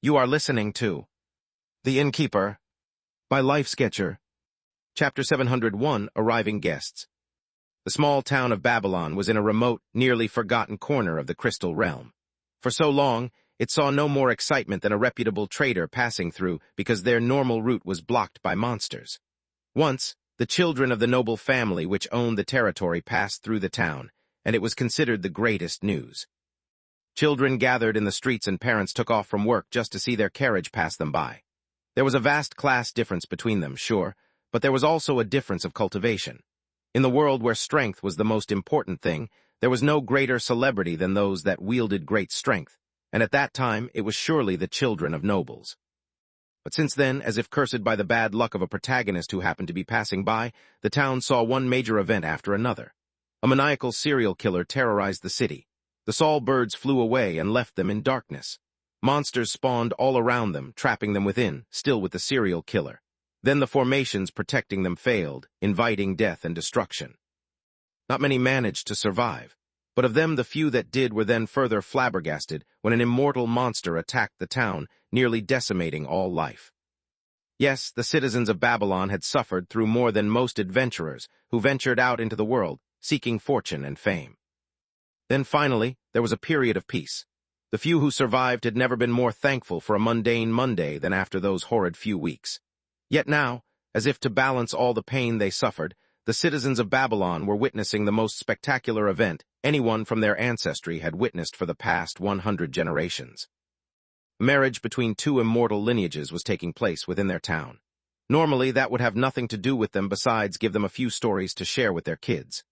You are listening to The Innkeeper by Lifesketcher. Chapter 701, Arriving Guests. The small town of Babylon was in a remote, nearly forgotten corner of the Crystal Realm. For so long, it saw no more excitement than a reputable trader passing through because their normal route was blocked by monsters. Once, the children of the noble family which owned the territory passed through the town, and it was considered the greatest news. Children gathered in the streets and parents took off from work just to see their carriage pass them by. There was a vast class difference between them, sure, but there was also a difference of cultivation. In the world where strength was the most important thing, there was no greater celebrity than those that wielded great strength, and at that time it was surely the children of nobles. But since then, as if cursed by the bad luck of a protagonist who happened to be passing by, the town saw one major event after another. A maniacal serial killer terrorized the city. The Saul birds flew away and left them in darkness. Monsters spawned all around them, trapping them within, still with the serial killer. Then the formations protecting them failed, inviting death and destruction. Not many managed to survive, but of them the few that did were then further flabbergasted when an immortal monster attacked the town, nearly decimating all life. Yes, the citizens of Babylon had suffered through more than most adventurers who ventured out into the world, seeking fortune and fame. Then finally, there was a period of peace. The few who survived had never been more thankful for a mundane Monday than after those horrid few weeks. Yet now, as if to balance all the pain they suffered, the citizens of Babylon were witnessing the most spectacular event anyone from their ancestry had witnessed for the past 100 generations. Marriage between two immortal lineages was taking place within their town. Normally, that would have nothing to do with them besides give them a few stories to share with their kids.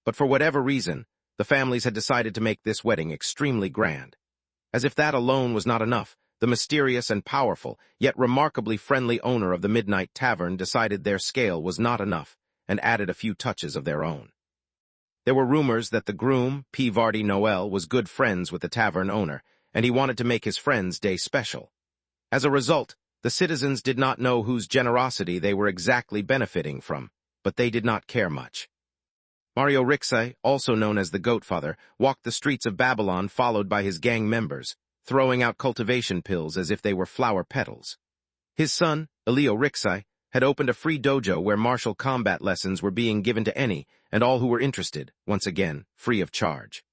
But for whatever reason, the families had decided to make this wedding extremely grand. As if that alone was not enough, the mysterious and powerful, yet remarkably friendly owner of the Midnight Tavern decided their scale was not enough and added a few touches of their own. There were rumors that the groom, P. Vardy Noel, was good friends with the tavern owner, and he wanted to make his friend's day special. As a result, the citizens did not know whose generosity they were exactly benefiting from, but they did not care much. Mario Rixay, also known as the Goatfather, walked the streets of Babylon followed by his gang members, throwing out cultivation pills as if they were flower petals. His son, Elio Rixay, had opened a free dojo where martial combat lessons were being given to any and all who were interested, once again, free of charge.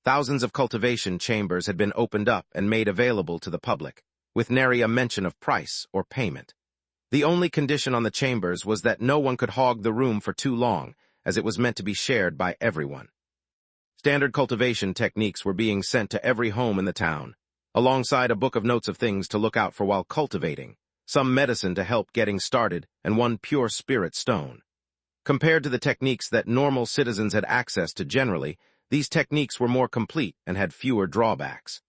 Thousands of cultivation chambers had been opened up and made available to the public, with nary a mention of price or payment. The only condition on the chambers was that no one could hog the room for too long, as it was meant to be shared by everyone. Standard cultivation techniques were being sent to every home in the town, alongside a book of notes of things to look out for while cultivating, some medicine to help getting started, and one pure spirit stone. Compared to the techniques that normal citizens had access to generally, these techniques were more complete and had fewer drawbacks.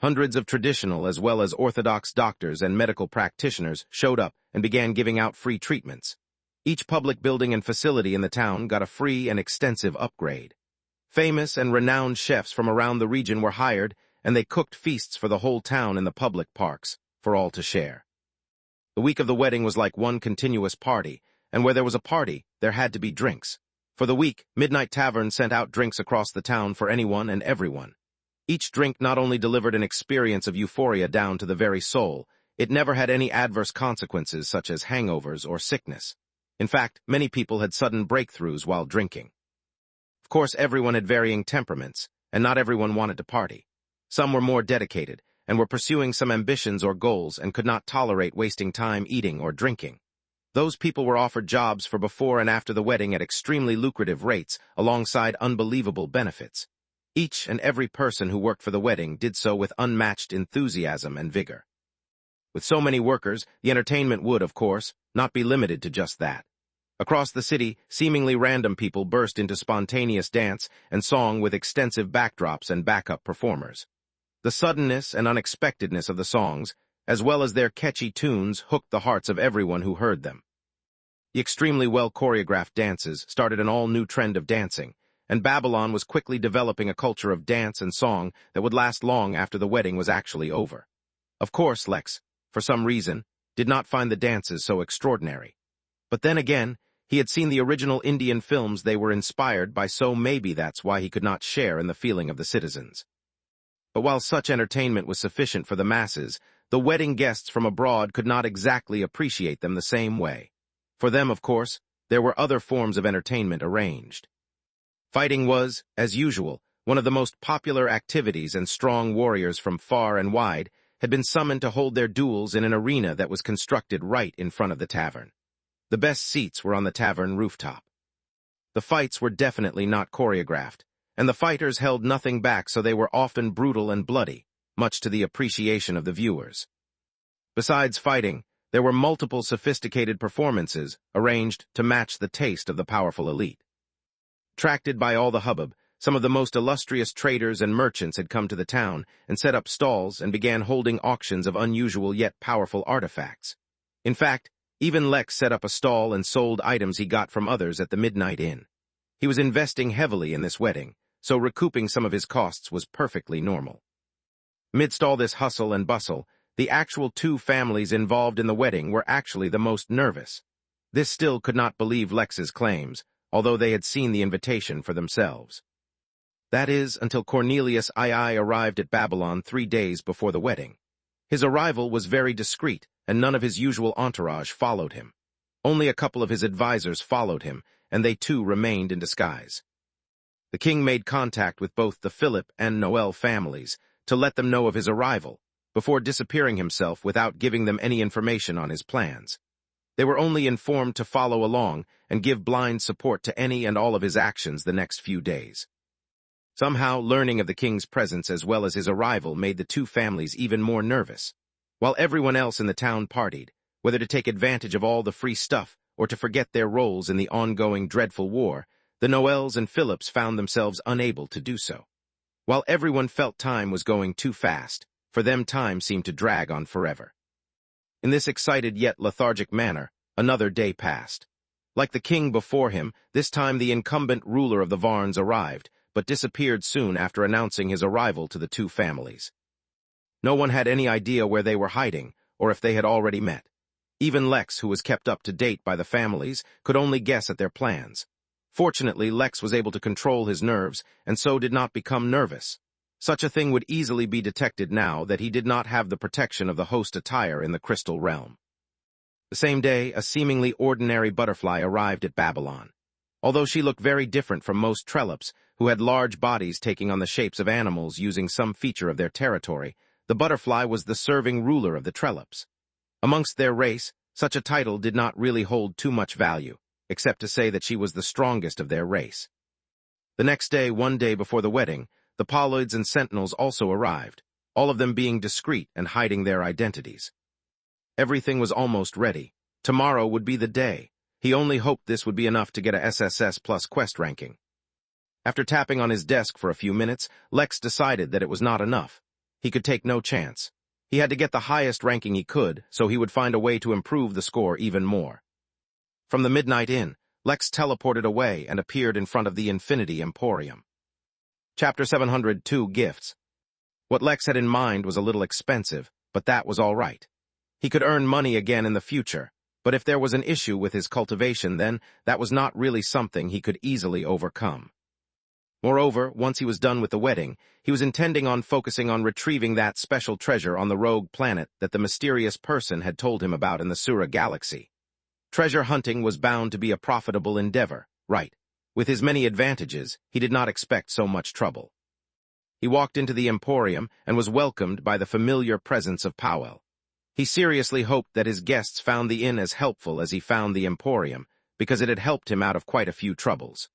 Hundreds of traditional as well as orthodox doctors and medical practitioners showed up and began giving out free treatments. Each public building and facility in the town got a free and extensive upgrade. Famous and renowned chefs from around the region were hired, and they cooked feasts for the whole town in the public parks, for all to share. The week of the wedding was like one continuous party, and where there was a party, there had to be drinks. For the week, Midnight Tavern sent out drinks across the town for anyone and everyone. Each drink not only delivered an experience of euphoria down to the very soul, it never had any adverse consequences such as hangovers or sickness. In fact, many people had sudden breakthroughs while drinking. Of course, everyone had varying temperaments, and not everyone wanted to party. Some were more dedicated, and were pursuing some ambitions or goals and could not tolerate wasting time eating or drinking. Those people were offered jobs for before and after the wedding at extremely lucrative rates, alongside unbelievable benefits. Each and every person who worked for the wedding did so with unmatched enthusiasm and vigor. With so many workers, the entertainment would, of course, not be limited to just that. Across the city, seemingly random people burst into spontaneous dance and song with extensive backdrops and backup performers. The suddenness and unexpectedness of the songs, as well as their catchy tunes, hooked the hearts of everyone who heard them. The extremely well-choreographed dances started an all-new trend of dancing, and Babylon was quickly developing a culture of dance and song that would last long after the wedding was actually over. Of course, Lex, for some reason, did not find the dances so extraordinary. But then again, he had seen the original Indian films they were inspired by, so maybe that's why he could not share in the feeling of the citizens. But while such entertainment was sufficient for the masses, the wedding guests from abroad could not exactly appreciate them the same way. For them, of course, there were other forms of entertainment arranged. Fighting was, as usual, one of the most popular activities, and strong warriors from far and wide had been summoned to hold their duels in an arena that was constructed right in front of the tavern. The best seats were on the tavern rooftop. The fights were definitely not choreographed, and the fighters held nothing back, so they were often brutal and bloody, much to the appreciation of the viewers. Besides fighting, there were multiple sophisticated performances arranged to match the taste of the powerful elite. Attracted by all the hubbub, some of the most illustrious traders and merchants had come to the town and set up stalls and began holding auctions of unusual yet powerful artifacts. In fact, even Lex set up a stall and sold items he got from others at the Midnight Inn. He was investing heavily in this wedding, so recouping some of his costs was perfectly normal. Amidst all this hustle and bustle, the actual two families involved in the wedding were actually the most nervous. This still could not believe Lex's claims, although they had seen the invitation for themselves. That is, until Cornelius II arrived at Babylon 3 days before the wedding. His arrival was very discreet, and none of his usual entourage followed him. Only a couple of his advisors followed him, and they too remained in disguise. The king made contact with both the Philip and Noel families to let them know of his arrival, before disappearing himself without giving them any information on his plans. They were only informed to follow along and give blind support to any and all of his actions the next few days. Somehow, learning of the king's presence as well as his arrival made the two families even more nervous. While everyone else in the town partied, whether to take advantage of all the free stuff or to forget their roles in the ongoing dreadful war, the Noels and Philips found themselves unable to do so. While everyone felt time was going too fast, for them time seemed to drag on forever. In this excited yet lethargic manner, another day passed. Like the king before him, this time the incumbent ruler of the Varns arrived, but disappeared soon after announcing his arrival to the two families. No one had any idea where they were hiding, or if they had already met. Even Lex, who was kept up to date by the families, could only guess at their plans. Fortunately, Lex was able to control his nerves, and so did not become nervous. Such a thing would easily be detected now that he did not have the protection of the host attire in the Crystal Realm. The same day, a seemingly ordinary butterfly arrived at Babylon. Although she looked very different from most Trollops, who had large bodies taking on the shapes of animals using some feature of their territory, the butterfly was the serving ruler of the Trollops. Amongst their race, such a title did not really hold too much value, except to say that she was the strongest of their race. The next day, one day before the wedding, the Pauloids and Sentinels also arrived, all of them being discreet and hiding their identities. Everything was almost ready. Tomorrow would be the day. He only hoped this would be enough to get a SSS plus quest ranking. After tapping on his desk for a few minutes, Lex decided that it was not enough. He could take no chance. He had to get the highest ranking he could, so he would find a way to improve the score even more. From the Midnight Inn, Lex teleported away and appeared in front of the Infinity Emporium. Chapter 702 Gifts. What Lex had in mind was a little expensive, but that was all right. He could earn money again in the future, but if there was an issue with his cultivation, then that was not really something he could easily overcome. Moreover, once he was done with the wedding, he was intending on focusing on retrieving that special treasure on the rogue planet that the mysterious person had told him about in the Sura galaxy. Treasure hunting was bound to be a profitable endeavor, right? With his many advantages, he did not expect so much trouble. He walked into the Emporium and was welcomed by the familiar presence of Powell. He seriously hoped that his guests found the inn as helpful as he found the Emporium, because it had helped him out of quite a few troubles.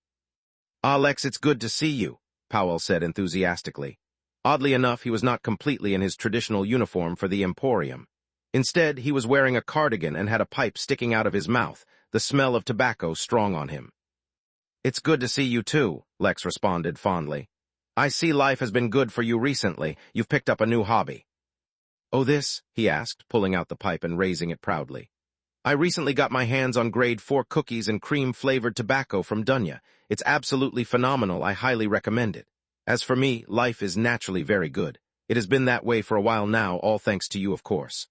"Ah, Lex, it's good to see you," Powell said enthusiastically. Oddly enough, he was not completely in his traditional uniform for the Emporium. Instead, he was wearing a cardigan and had a pipe sticking out of his mouth, the smell of tobacco strong on him. "It's good to see you too," Lex responded fondly. "I see life has been good for you recently. You've picked up a new hobby." "Oh, this?" he asked, pulling out the pipe and raising it proudly. "I recently got my hands on grade 4 cookies and cream-flavored tobacco from Dunya. It's absolutely phenomenal. I highly recommend it. As for me, life is naturally very good. It has been that way for a while now, all thanks to you, of course."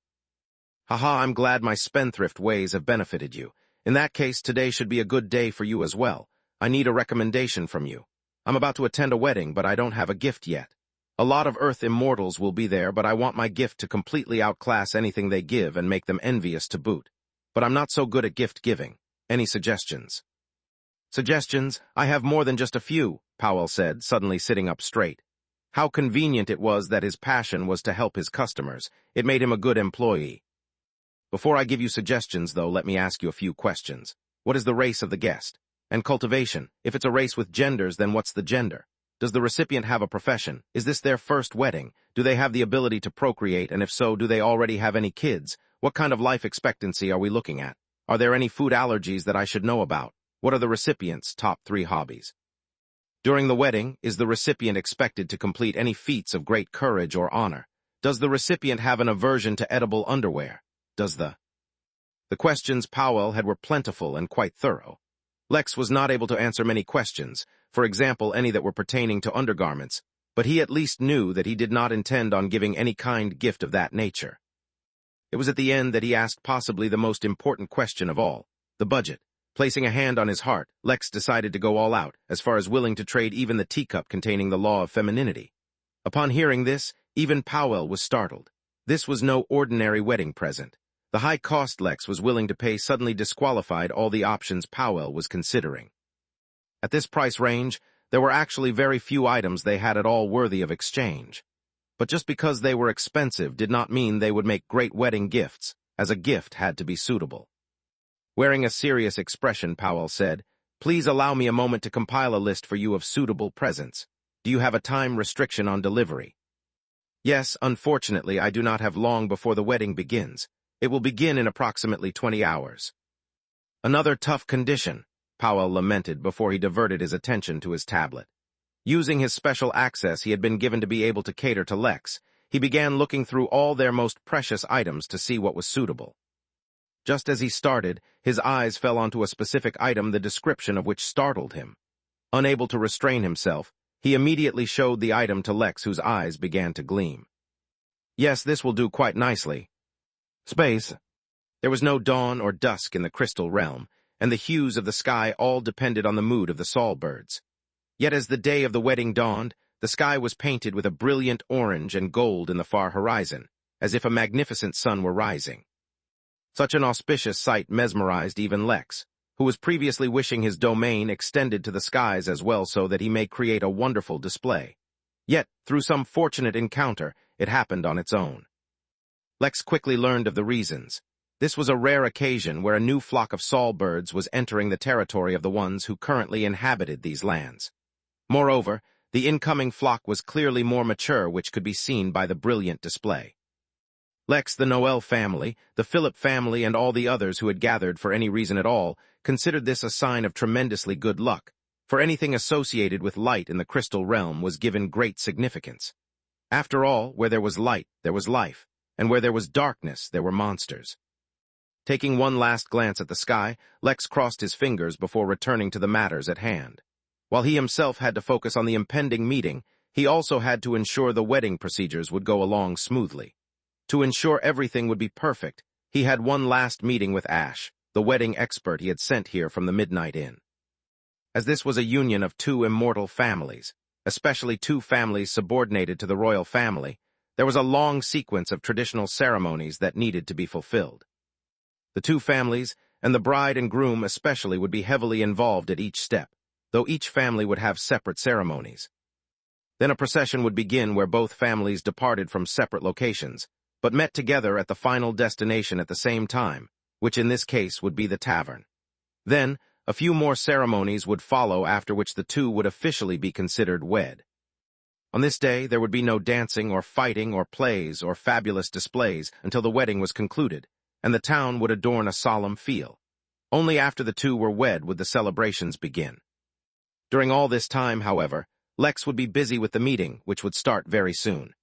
"Haha, I'm glad my spendthrift ways have benefited you. In that case, today should be a good day for you as well. I need a recommendation from you. I'm about to attend a wedding, but I don't have a gift yet." A lot of Earth immortals will be there, but I want my gift to completely outclass anything they give and make them envious to boot. But I'm not so good at gift giving. Any suggestions? Suggestions? I have more than just a few, Powell said, suddenly sitting up straight. How convenient it was that his passion was to help his customers. It made him a good employee. Before I give you suggestions, though, let me ask you a few questions. What is the race of the guest? And cultivation. If it's a race with genders, then what's the gender? Does the recipient have a profession? Is this their first wedding? Do they have the ability to procreate, and if so, do they already have any kids? What kind of life expectancy are we looking at? Are there any food allergies that I should know about? What are the recipient's top 3 hobbies? During the wedding, is the recipient expected to complete any feats of great courage or honor? Does the recipient have an aversion to edible underwear? The questions Powell had were plentiful and quite thorough. Lex was not able to answer many questions, for example any that were pertaining to undergarments, but he at least knew that he did not intend on giving any kind gift of that nature. It was at the end that he asked possibly the most important question of all, the budget. Placing a hand on his heart, Lex decided to go all out, as far as willing to trade even the teacup containing the law of femininity. Upon hearing this, even Powell was startled. This was no ordinary wedding present. The high cost Lex was willing to pay suddenly disqualified all the options Powell was considering. At this price range, there were actually very few items they had at all worthy of exchange. But just because they were expensive did not mean they would make great wedding gifts, as a gift had to be suitable. Wearing a serious expression, Powell said, "Please allow me a moment to compile a list for you of suitable presents. Do you have a time restriction on delivery?" "Yes, unfortunately, I do not have long before the wedding begins. It will begin in approximately 20 hours. "Another tough condition," Powell lamented before he diverted his attention to his tablet. Using his special access he had been given to be able to cater to Lex, he began looking through all their most precious items to see what was suitable. Just as he started, his eyes fell onto a specific item the description of which startled him. Unable to restrain himself, he immediately showed the item to Lex, whose eyes began to gleam. "Yes, this will do quite nicely." Space. There was no dawn or dusk in the crystal realm, and the hues of the sky all depended on the mood of the songbirds. Yet as the day of the wedding dawned, the sky was painted with a brilliant orange and gold in the far horizon, as if a magnificent sun were rising. Such an auspicious sight mesmerized even Lex, who was previously wishing his domain extended to the skies as well so that he may create a wonderful display. Yet, through some fortunate encounter, it happened on its own. Lex quickly learned of the reasons. This was a rare occasion where a new flock of songbirds was entering the territory of the ones who currently inhabited these lands. Moreover, the incoming flock was clearly more mature, which could be seen by the brilliant display. Lex, the Noel family, the Philip family, and all the others who had gathered for any reason at all, considered this a sign of tremendously good luck, for anything associated with light in the crystal realm was given great significance. After all, where there was light, there was life, and where there was darkness, there were monsters. Taking one last glance at the sky, Lex crossed his fingers before returning to the matters at hand. While he himself had to focus on the impending meeting, he also had to ensure the wedding procedures would go along smoothly. To ensure everything would be perfect, he had one last meeting with Ash, the wedding expert he had sent here from the Midnight Inn. As this was a union of 2 immortal families, especially 2 families subordinated to the royal family, there was a long sequence of traditional ceremonies that needed to be fulfilled. The 2 families, and the bride and groom especially, would be heavily involved at each step, though each family would have separate ceremonies. Then a procession would begin where both families departed from separate locations, but met together at the final destination at the same time, which in this case would be the tavern. Then, a few more ceremonies would follow, after which the 2 would officially be considered wed. On this day, there would be no dancing or fighting or plays or fabulous displays until the wedding was concluded, and the town would adorn a solemn feel. Only after the 2 were wed would the celebrations begin. During all this time, however, Lex would be busy with the meeting, which would start very soon.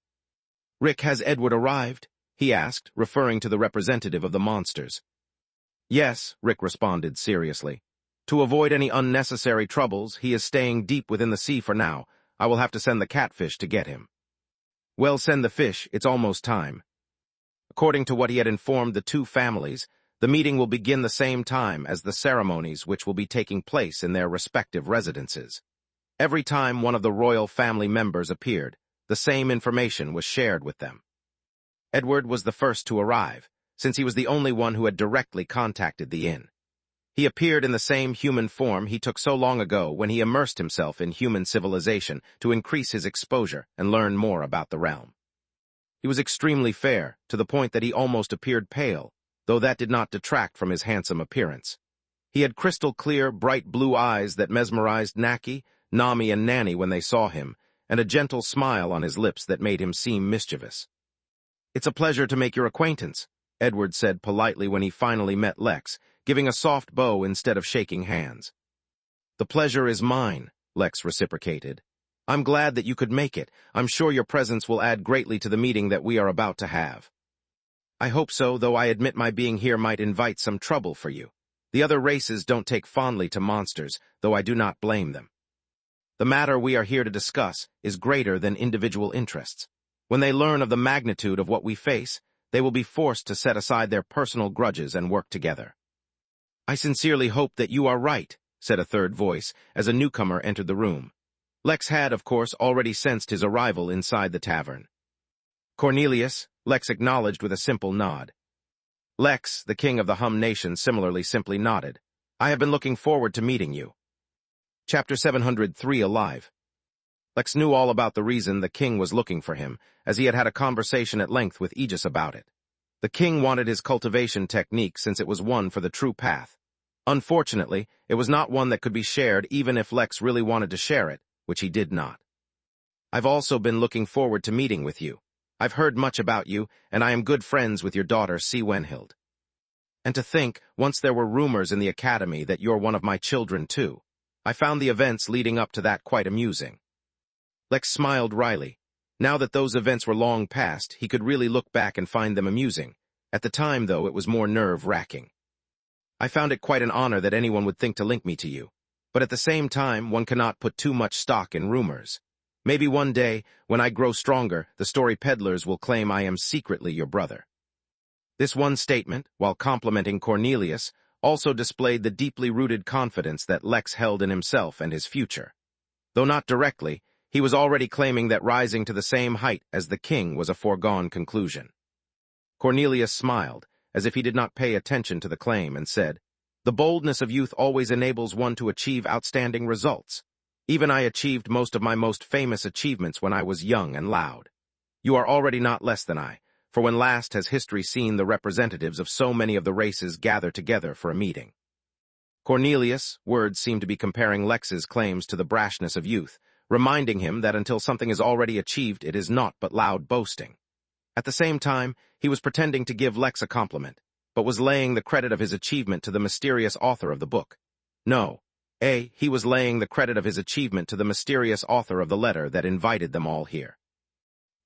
"Rick, has Edward arrived?" he asked, referring to the representative of the monsters. "Yes," Rick responded seriously. "To avoid any unnecessary troubles, he is staying deep within the sea for now. I will have to send the catfish to get him." "Well, send the fish, it's almost time." According to what he had informed the 2 families, the meeting will begin the same time as the ceremonies, which will be taking place in their respective residences. Every time one of the royal family members appeared, the same information was shared with them. Edward was the first to arrive, since he was the only one who had directly contacted the inn. He appeared in the same human form he took so long ago when he immersed himself in human civilization to increase his exposure and learn more about the realm. He was extremely fair, to the point that he almost appeared pale, though that did not detract from his handsome appearance. He had crystal-clear, bright blue eyes that mesmerized Naki, Nami, and Nanny when they saw him, and a gentle smile on his lips that made him seem mischievous. "It's a pleasure to make your acquaintance," Edward said politely when he finally met Lex, giving a soft bow instead of shaking hands. "The pleasure is mine," Lex reciprocated. "I'm glad that you could make it. I'm sure your presence will add greatly to the meeting that we are about to have." "I hope so, though I admit my being here might invite some trouble for you. The other races don't take fondly to monsters, though I do not blame them. The matter we are here to discuss is greater than individual interests. When they learn of the magnitude of what we face, they will be forced to set aside their personal grudges and work together." "I sincerely hope that you are right," said a third voice, as a newcomer entered the room. Lex had, of course, already sensed his arrival inside the tavern. "Cornelius," Lex acknowledged with a simple nod. Lex, the king of the Hum Nation, similarly simply nodded. "I have been looking forward to meeting you." Chapter 703 Alive. Lex knew all about the reason the king was looking for him, as he had had a conversation at length with Aegis about it. The king wanted his cultivation technique since it was one for the true path. Unfortunately, it was not one that could be shared even if Lex really wanted to share it, which he did not. "I've also been looking forward to meeting with you. I've heard much about you, and I am good friends with your daughter, Wenhild. And to think, once there were rumors in the academy that you're one of my children too. I found the events leading up to that quite amusing." Lex smiled wryly. Now that those events were long past, he could really look back and find them amusing. At the time, though, it was more nerve-wracking. "I found it quite an honor that anyone would think to link me to you. But at the same time, one cannot put too much stock in rumors. Maybe one day, when I grow stronger, the story peddlers will claim I am secretly your brother." This one statement, while complimenting Cornelius, also displayed the deeply rooted confidence that Lex held in himself and his future. Though not directly, he was already claiming that rising to the same height as the king was a foregone conclusion. Cornelius smiled, as if he did not pay attention to the claim, and said, "The boldness of youth always enables one to achieve outstanding results. Even I achieved most of my most famous achievements when I was young and loud. You are already not less than I, for when last has history seen the representatives of so many of the races gather together for a meeting?" Cornelius' words seemed to be comparing Lex's claims to the brashness of youth, reminding him that until something is already achieved, it is naught but loud boasting. At the same time, he was pretending to give Lex a compliment, but was laying the credit of his achievement to the mysterious author of the book. No, he was laying the credit of his achievement to the mysterious author of the letter that invited them all here.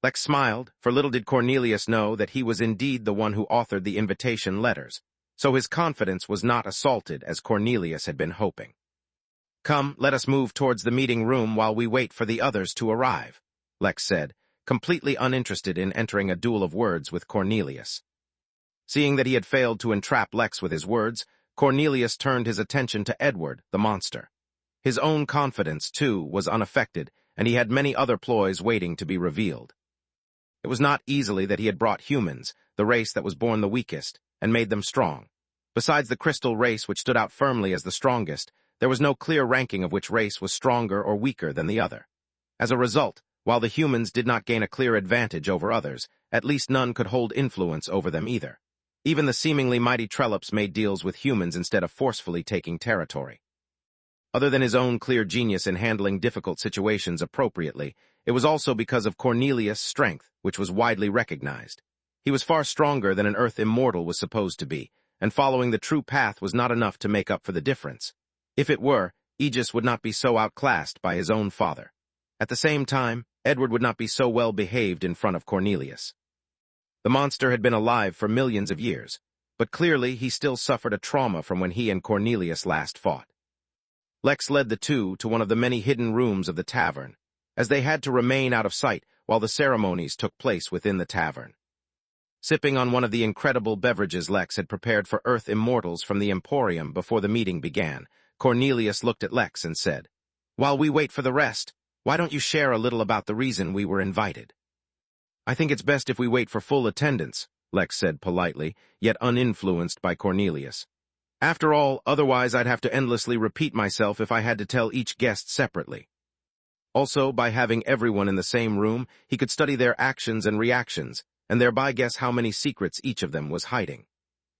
Lex smiled, for little did Cornelius know that he was indeed the one who authored the invitation letters, so his confidence was not assaulted as Cornelius had been hoping. "Come, let us move towards the meeting room while we wait for the others to arrive," Lex said, completely uninterested in entering a duel of words with Cornelius. Seeing that he had failed to entrap Lex with his words, Cornelius turned his attention to Edward, the monster. His own confidence, too, was unaffected, and he had many other ploys waiting to be revealed. It was not easily that he had brought humans, the race that was born the weakest, and made them strong. Besides the crystal race which stood out firmly as the strongest, there was no clear ranking of which race was stronger or weaker than the other. As a result, while the humans did not gain a clear advantage over others, at least none could hold influence over them either. Even the seemingly mighty Trollops made deals with humans instead of forcefully taking territory. Other than his own clear genius in handling difficult situations appropriately, it was also because of Cornelius' strength, which was widely recognized. He was far stronger than an Earth immortal was supposed to be, and following the true path was not enough to make up for the difference. If it were, Aegis would not be so outclassed by his own father. At the same time, Edward would not be so well behaved in front of Cornelius. The monster had been alive for millions of years, but clearly he still suffered a trauma from when he and Cornelius last fought. Lex led the two to one of the many hidden rooms of the tavern, as they had to remain out of sight while the ceremonies took place within the tavern. Sipping on one of the incredible beverages Lex had prepared for Earth immortals from the Emporium before the meeting began, Cornelius looked at Lex and said, "While we wait for the rest, Why don't you share a little about the reason we were invited? I think it's best if we wait for full attendance, Lex said politely, yet uninfluenced by Cornelius. After all, otherwise I'd have to endlessly repeat myself if I had to tell each guest separately. Also, by having everyone in the same room, he could study their actions and reactions, and thereby guess how many secrets each of them was hiding.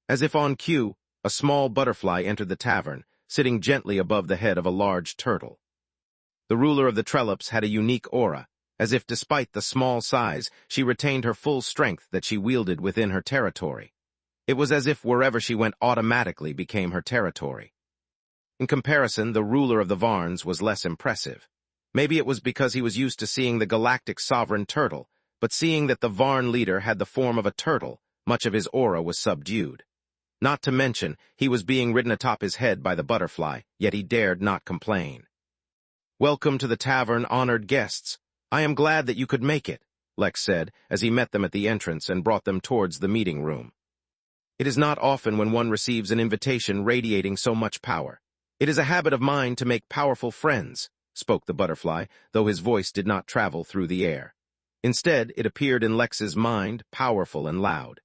As if on cue, a small butterfly entered the tavern, sitting gently above the head of a large turtle. The ruler of the Trollops had a unique aura, as if despite the small size, she retained her full strength that she wielded within her territory. It was as if wherever she went automatically became her territory. In comparison, the ruler of the Varns was less impressive. Maybe it was because he was used to seeing the galactic sovereign turtle, but seeing that the Varn leader had the form of a turtle, much of his aura was subdued. Not to mention, he was being ridden atop his head by the butterfly, yet he dared not complain. "Welcome to the tavern, honored guests. I am glad that you could make it," Lex said, as he met them at the entrance and brought them towards the meeting room. It is not often when one receives an invitation radiating so much power. It is a habit of mine to make powerful friends, spoke the butterfly, though his voice did not travel through the air. Instead, it appeared in Lex's mind, powerful and loud.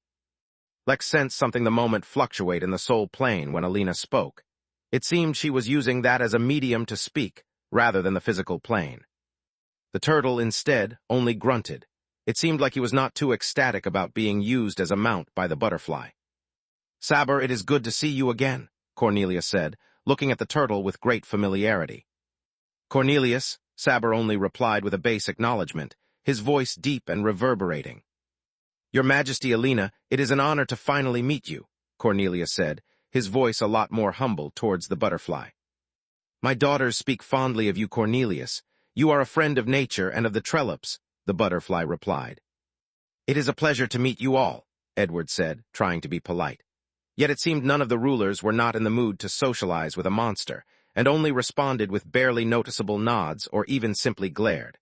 Lex sensed something the moment fluctuate in the soul plane when Alina spoke. It seemed she was using that as a medium to speak, rather than the physical plane. The turtle, instead, only grunted. It seemed like he was not too ecstatic about being used as a mount by the butterfly. "Saber, it is good to see you again," Cornelius said, looking at the turtle with great familiarity. "Cornelius," Saber only replied with a base acknowledgement, his voice deep and reverberating. "Your Majesty Alina, it is an honor to finally meet you," Cornelius said, his voice a lot more humble towards the butterfly. "My daughters speak fondly of you, Cornelius. You are a friend of nature and of the Trollops," the butterfly replied. "It is a pleasure to meet you all," Edward said, trying to be polite. Yet it seemed none of the rulers were not in the mood to socialize with a monster, and only responded with barely noticeable nods or even simply glared.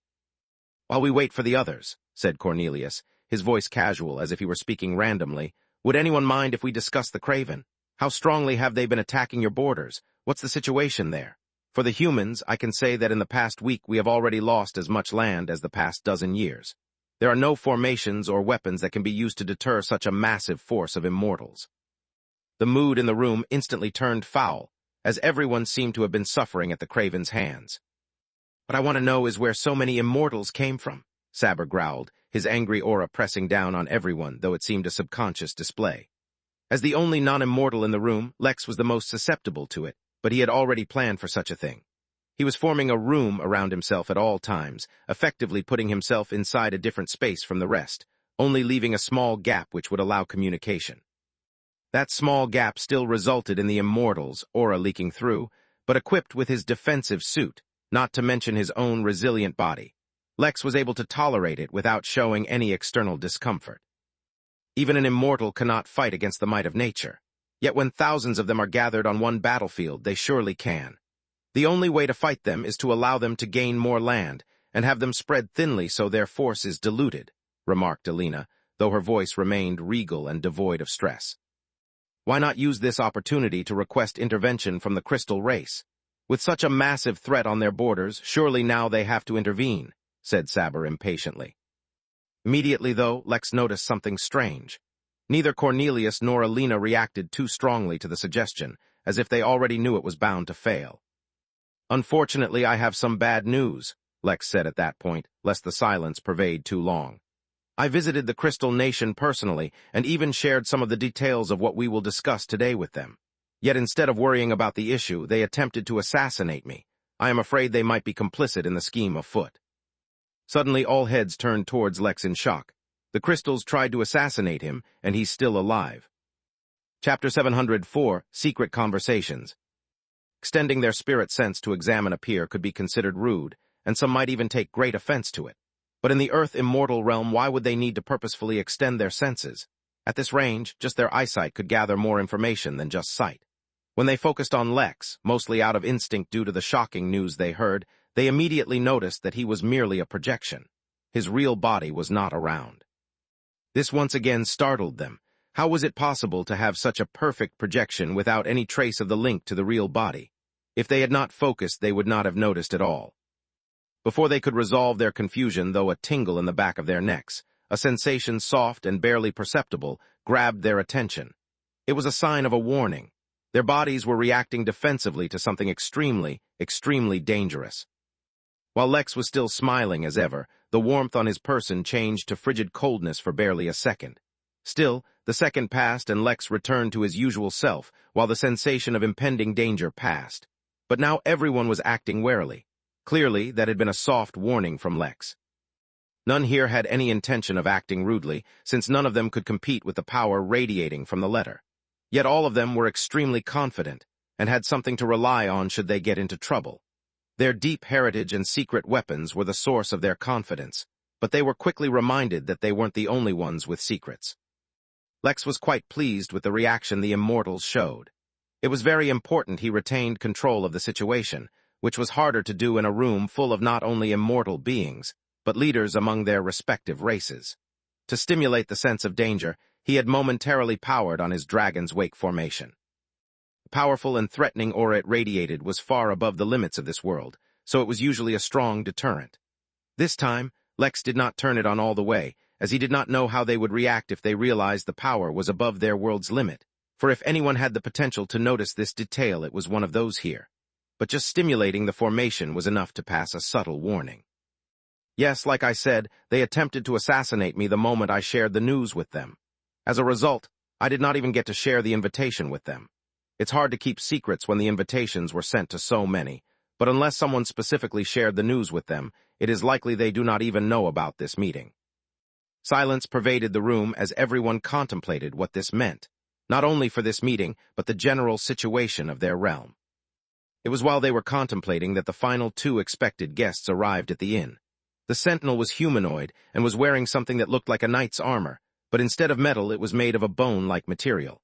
"While we wait for the others," said Cornelius, his voice casual as if he were speaking randomly, "would anyone mind if we discuss the Craven? How strongly have they been attacking your borders? What's the situation there? For the humans, I can say that in the past week we have already lost as much land as the past dozen years. There are no formations or weapons that can be used to deter such a massive force of immortals." The mood in the room instantly turned foul, as everyone seemed to have been suffering at the Craven's hands. "What I want to know is where so many immortals came from," Saber growled, his angry aura pressing down on everyone, though it seemed a subconscious display. As the only non-immortal in the room, Lex was the most susceptible to it, but he had already planned for such a thing. He was forming a room around himself at all times, effectively putting himself inside a different space from the rest, only leaving a small gap which would allow communication. That small gap still resulted in the immortal's aura leaking through, but equipped with his defensive suit, not to mention his own resilient body. Lex was able to tolerate it without showing any external discomfort. Even an immortal cannot fight against the might of nature. Yet when thousands of them are gathered on one battlefield, they surely can. The only way to fight them is to allow them to gain more land, and have them spread thinly so their force is diluted, remarked Alina, though her voice remained regal and devoid of stress. Why not use this opportunity to request intervention from the crystal race? With such a massive threat on their borders, surely now they have to intervene, said Saber impatiently. Immediately, though, Lex noticed something strange. Neither Cornelius nor Alina reacted too strongly to the suggestion, as if they already knew it was bound to fail. "Unfortunately, I have some bad news," Lex said at that point, lest the silence pervade too long. "I visited the Crystal Nation personally, and even shared some of the details of what we will discuss today with them. Yet instead of worrying about the issue, they attempted to assassinate me. I am afraid they might be complicit in the scheme afoot." Suddenly all heads turned towards Lex in shock. The crystals tried to assassinate him, and he's still alive. Chapter 704, Secret Conversations. Extending their spirit sense to examine a peer could be considered rude, and some might even take great offense to it. But in the Earth immortal realm, why would they need to purposefully extend their senses? At this range, just their eyesight could gather more information than just sight. When they focused on Lex, mostly out of instinct due to the shocking news they heard, they immediately noticed that he was merely a projection. His real body was not around. This once again startled them. How was it possible to have such a perfect projection without any trace of the link to the real body? If they had not focused, they would not have noticed at all. Before they could resolve their confusion, though a tingle in the back of their necks, a sensation soft and barely perceptible, grabbed their attention. It was a sign of a warning. Their bodies were reacting defensively to something extremely, extremely dangerous. While Lex was still smiling as ever, the warmth on his person changed to frigid coldness for barely a second. Still, the second passed and Lex returned to his usual self, while the sensation of impending danger passed. But now everyone was acting warily. Clearly, that had been a soft warning from Lex. None here had any intention of acting rudely, since none of them could compete with the power radiating from the letter. Yet all of them were extremely confident, and had something to rely on should they get into trouble. Their deep heritage and secret weapons were the source of their confidence, but they were quickly reminded that they weren't the only ones with secrets. Lex was quite pleased with the reaction the immortals showed. It was very important he retained control of the situation, which was harder to do in a room full of not only immortal beings, but leaders among their respective races. To stimulate the sense of danger, he had momentarily powered on his dragon's wake formation. The powerful and threatening aura it radiated was far above the limits of this world, so it was usually a strong deterrent. This time, Lex did not turn it on all the way, as he did not know how they would react if they realized the power was above their world's limit, for if anyone had the potential to notice this detail, it was one of those here. But just stimulating the formation was enough to pass a subtle warning. Yes, like I said, they attempted to assassinate me the moment I shared the news with them. As a result, I did not even get to share the invitation with them. It's hard to keep secrets when the invitations were sent to so many, but unless someone specifically shared the news with them, it is likely they do not even know about this meeting. Silence pervaded the room as everyone contemplated what this meant, not only for this meeting, but the general situation of their realm. It was while they were contemplating that the final two expected guests arrived at the inn. The sentinel was humanoid and was wearing something that looked like a knight's armor, but instead of metal it was made of a bone-like material.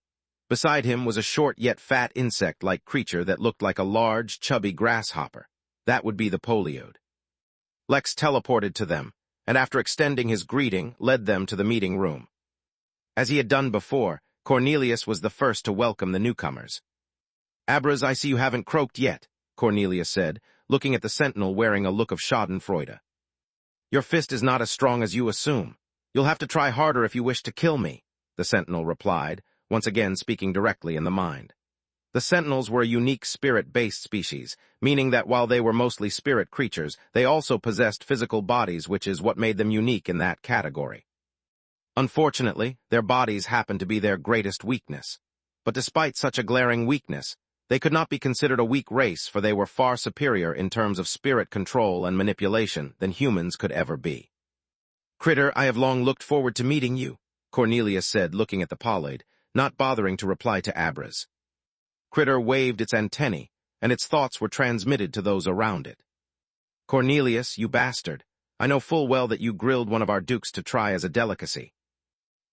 Beside him was a short yet fat insect-like creature that looked like a large, chubby grasshopper. That would be the Poliode. Lex teleported to them, and after extending his greeting, led them to the meeting room. As he had done before, Cornelius was the first to welcome the newcomers. "Abras, I see you haven't croaked yet," Cornelius said, looking at the sentinel wearing a look of schadenfreude. "Your fist is not as strong as you assume. You'll have to try harder if you wish to kill me," the sentinel replied, once again speaking directly in the mind. The sentinels were a unique spirit-based species, meaning that while they were mostly spirit creatures, they also possessed physical bodies, which is what made them unique in that category. Unfortunately, their bodies happened to be their greatest weakness. But despite such a glaring weakness, they could not be considered a weak race, for they were far superior in terms of spirit control and manipulation than humans could ever be. "Critter, I have long looked forward to meeting you," Cornelius said, looking at the Poliode, not bothering to reply to Abras. Critter waved its antennae, and its thoughts were transmitted to those around it. "Cornelius, you bastard, I know full well that you grilled one of our dukes to try as a delicacy."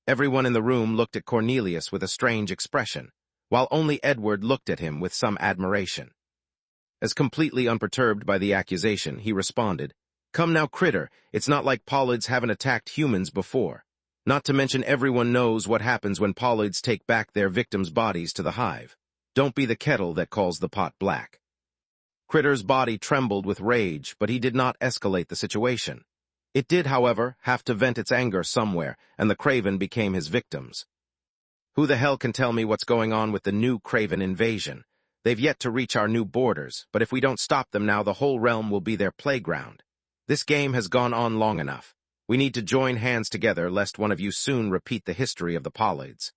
Everyone in the room looked at Cornelius with a strange expression, while only Edward looked at him with some admiration. As completely unperturbed by the accusation, he responded, "Come now, Critter, it's not like Polides haven't attacked humans before. Not to mention everyone knows what happens when Polides take back their victims' bodies to the hive. Don't be the kettle that calls the pot black." Critter's body trembled with rage, but he did not escalate the situation. It did, however, have to vent its anger somewhere, and the Craven became his victims. "Who the hell can tell me what's going on with the new Craven invasion? They've yet to reach our new borders, but if we don't stop them now, the whole realm will be their playground. This game has gone on long enough. We need to join hands together, lest one of you soon repeat the history of the Polides."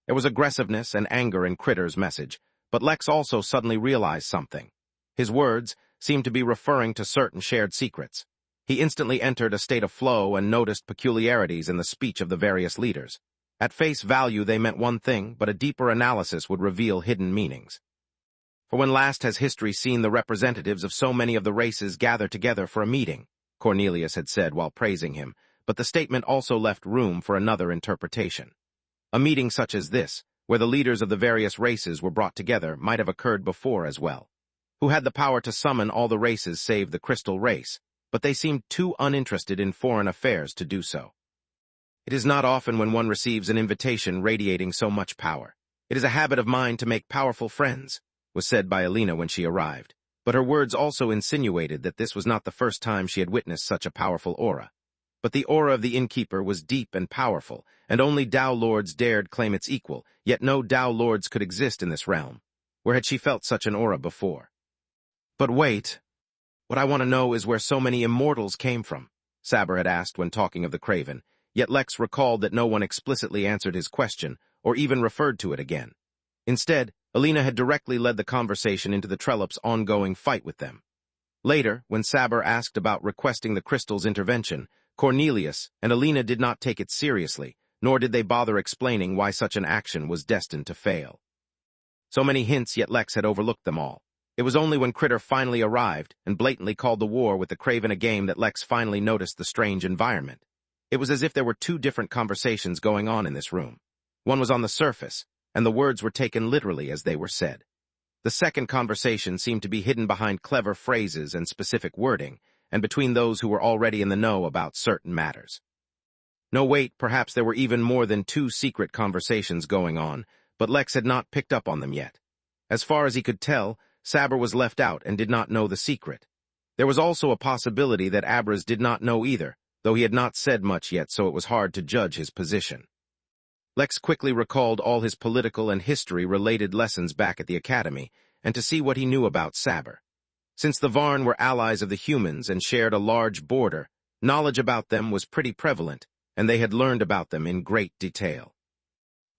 There was aggressiveness and anger in Critter's message, but Lex also suddenly realized something. His words seemed to be referring to certain shared secrets. He instantly entered a state of flow and noticed peculiarities in the speech of the various leaders. At face value, they meant one thing, but a deeper analysis would reveal hidden meanings. "For when last has history seen the representatives of so many of the races gather together for a meeting?" Cornelius had said while praising him, but the statement also left room for another interpretation. A meeting such as this, where the leaders of the various races were brought together, might have occurred before as well. Who had the power to summon all the races save the crystal race, but they seemed too uninterested in foreign affairs to do so. "It is not often when one receives an invitation radiating so much power. It is a habit of mine to make powerful friends," was said by Alina when she arrived. But her words also insinuated that this was not the first time she had witnessed such a powerful aura. But the aura of the Innkeeper was deep and powerful, and only Dao Lords dared claim its equal, yet no Dao Lords could exist in this realm. Where had she felt such an aura before? But wait, what I want to know is where so many immortals came from, Saber had asked when talking of the Craven, yet Lex recalled that no one explicitly answered his question, or even referred to it again. Instead, Alina had directly led the conversation into the Trollops' ongoing fight with them. Later, when Saber asked about requesting the crystal's intervention, Cornelius and Alina did not take it seriously, nor did they bother explaining why such an action was destined to fail. So many hints, yet Lex had overlooked them all. It was only when Critter finally arrived and blatantly called the war with the Craven a game that Lex finally noticed the strange environment. It was as if there were two different conversations going on in this room. One was on the surface, and the words were taken literally as they were said. The second conversation seemed to be hidden behind clever phrases and specific wording, and between those who were already in the know about certain matters. No, wait, perhaps there were even more than two secret conversations going on, but Lex had not picked up on them yet. As far as he could tell, Saber was left out and did not know the secret. There was also a possibility that Abraz did not know either, though he had not said much yet, so it was hard to judge his position. Lex quickly recalled all his political and history-related lessons back at the academy, and to see what he knew about Saber. Since the Varn were allies of the humans and shared a large border, knowledge about them was pretty prevalent, and they had learned about them in great detail.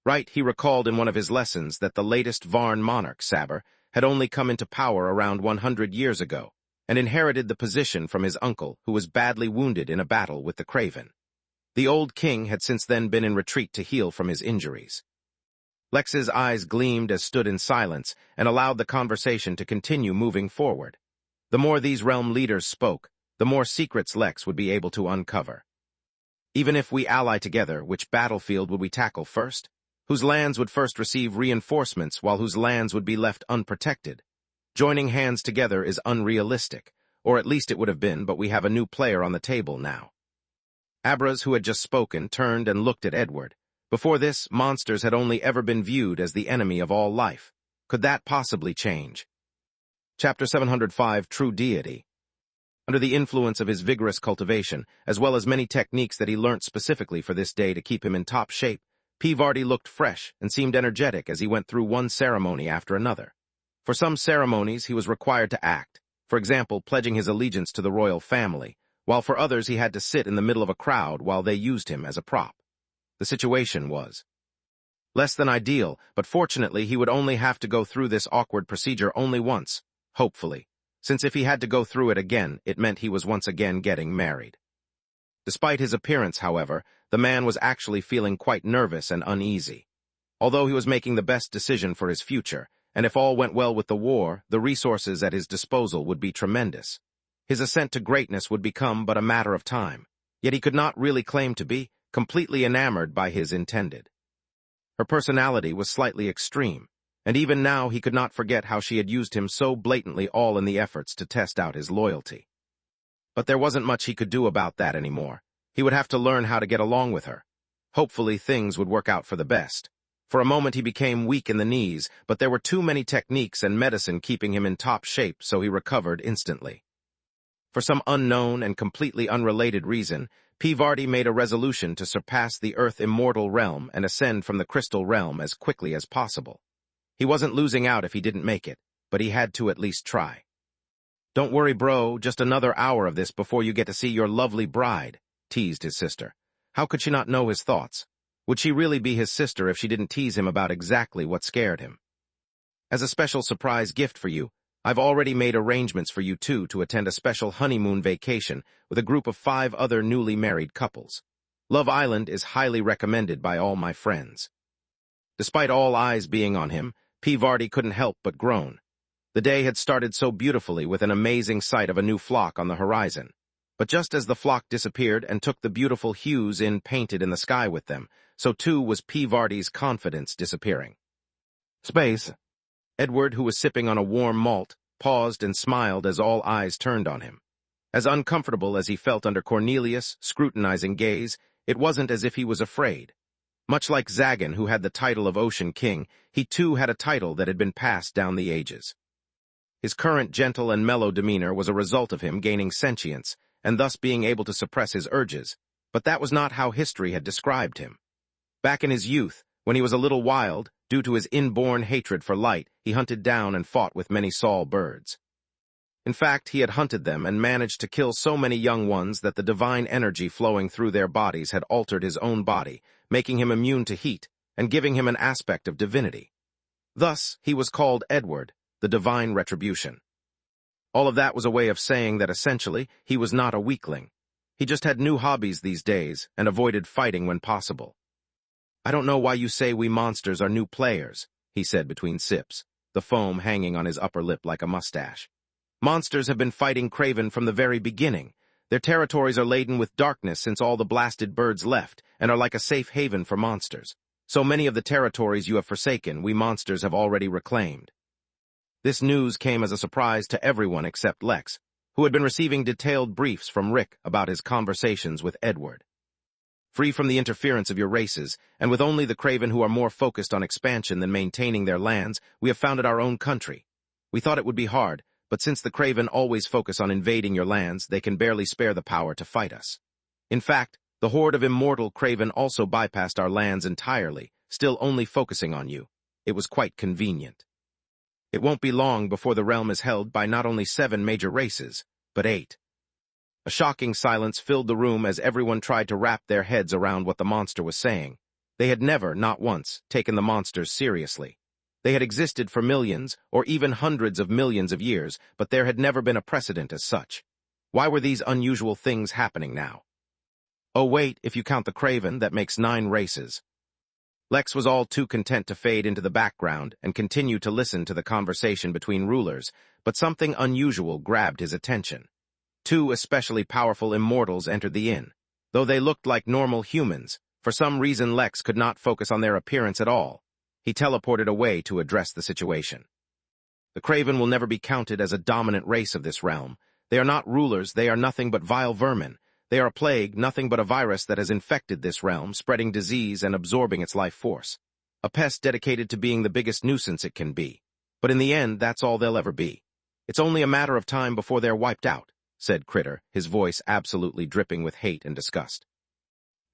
Right, he recalled in one of his lessons that the latest Varn monarch, Saber, had only come into power around 100 years ago, and inherited the position from his uncle, who was badly wounded in a battle with the Craven. The old king had since then been in retreat to heal from his injuries. Lex's eyes gleamed as stood in silence and allowed the conversation to continue moving forward. The more these realm leaders spoke, the more secrets Lex would be able to uncover. Even if we ally together, which battlefield would we tackle first? Whose lands would first receive reinforcements while whose lands would be left unprotected? Joining hands together is unrealistic, or at least it would have been, but we have a new player on the table now. Abraz, who had just spoken, turned and looked at Edward. Before this, monsters had only ever been viewed as the enemy of all life. Could that possibly change? Chapter 705, True Deity. Under the influence of his vigorous cultivation, as well as many techniques that he learnt specifically for this day to keep him in top shape, P. Vardy looked fresh and seemed energetic as he went through one ceremony after another. For some ceremonies, he was required to act, for example, pledging his allegiance to the royal family, while for others he had to sit in the middle of a crowd while they used him as a prop. The situation was less than ideal, but fortunately he would only have to go through this awkward procedure only once, hopefully, since if he had to go through it again, it meant he was once again getting married. Despite his appearance, however, the man was actually feeling quite nervous and uneasy. Although he was making the best decision for his future, and if all went well with the war, the resources at his disposal would be tremendous. His ascent to greatness would become but a matter of time, yet he could not really claim to be completely enamored by his intended. Her personality was slightly extreme, and even now he could not forget how she had used him so blatantly, all in the efforts to test out his loyalty. But there wasn't much he could do about that anymore. He would have to learn how to get along with her. Hopefully things would work out for the best. For a moment he became weak in the knees, but there were too many techniques and medicine keeping him in top shape, so he recovered instantly. For some unknown and completely unrelated reason, P. Vardy made a resolution to surpass the Earth immortal realm and ascend from the crystal realm as quickly as possible. He wasn't losing out if he didn't make it, but he had to at least try. "Don't worry, bro, just another hour of this before you get to see your lovely bride," teased his sister. How could she not know his thoughts? Would she really be his sister if she didn't tease him about exactly what scared him? "As a special surprise gift for you, I've already made arrangements for you two to attend a special honeymoon vacation with a group of 5 other newly married couples. Love Island is highly recommended by all my friends." Despite all eyes being on him, P. Vardy couldn't help but groan. The day had started so beautifully with an amazing sight of a new flock on the horizon. But just as the flock disappeared and took the beautiful hues in painted in the sky with them, so too was P. Vardy's confidence disappearing. "Space." Edward, who was sipping on a warm malt, paused and smiled as all eyes turned on him. As uncomfortable as he felt under Cornelius' scrutinizing gaze, it wasn't as if he was afraid. Much like Zagan, who had the title of Ocean King, he too had a title that had been passed down the ages. His current gentle and mellow demeanor was a result of him gaining sentience, and thus being able to suppress his urges, but that was not how history had described him. Back in his youth, when he was a little wild, due to his inborn hatred for light, he hunted down and fought with many Saul birds. In fact, he had hunted them and managed to kill so many young ones that the divine energy flowing through their bodies had altered his own body, making him immune to heat, and giving him an aspect of divinity. Thus, he was called Edward, the divine retribution. All of that was a way of saying that essentially, he was not a weakling. He just had new hobbies these days and avoided fighting when possible. "I don't know why you say we monsters are new players," he said between sips, the foam hanging on his upper lip like a mustache. "Monsters have been fighting Craven from the very beginning. Their territories are laden with darkness since all the blasted birds left, and are like a safe haven for monsters. So many of the territories you have forsaken, we monsters have already reclaimed." This news came as a surprise to everyone except Lex, who had been receiving detailed briefs from Rick about his conversations with Edward. "Free from the interference of your races, and with only the Craven who are more focused on expansion than maintaining their lands, we have founded our own country. We thought it would be hard, but since the Craven always focus on invading your lands, they can barely spare the power to fight us. In fact, the horde of immortal Craven also bypassed our lands entirely, still only focusing on you. It was quite convenient. It won't be long before the realm is held by not only 7 major races, but 8. A shocking silence filled the room as everyone tried to wrap their heads around what the monster was saying. They had never, not once, taken the monsters seriously. They had existed for millions, or even hundreds of millions of years, but there had never been a precedent as such. Why were these unusual things happening now? Oh wait, if you count the Craven, that makes 9 races. Lex was all too content to fade into the background and continue to listen to the conversation between rulers, but something unusual grabbed his attention. 2 especially powerful immortals entered the inn. Though they looked like normal humans, for some reason Lex could not focus on their appearance at all. He teleported away to address the situation. The Craven will never be counted as a dominant race of this realm. They are not rulers, they are nothing but vile vermin. They are a plague, nothing but a virus that has infected this realm, spreading disease and absorbing its life force. A pest dedicated to being the biggest nuisance it can be. But in the end, that's all they'll ever be. It's only a matter of time before they're wiped out, said Critter, his voice absolutely dripping with hate and disgust.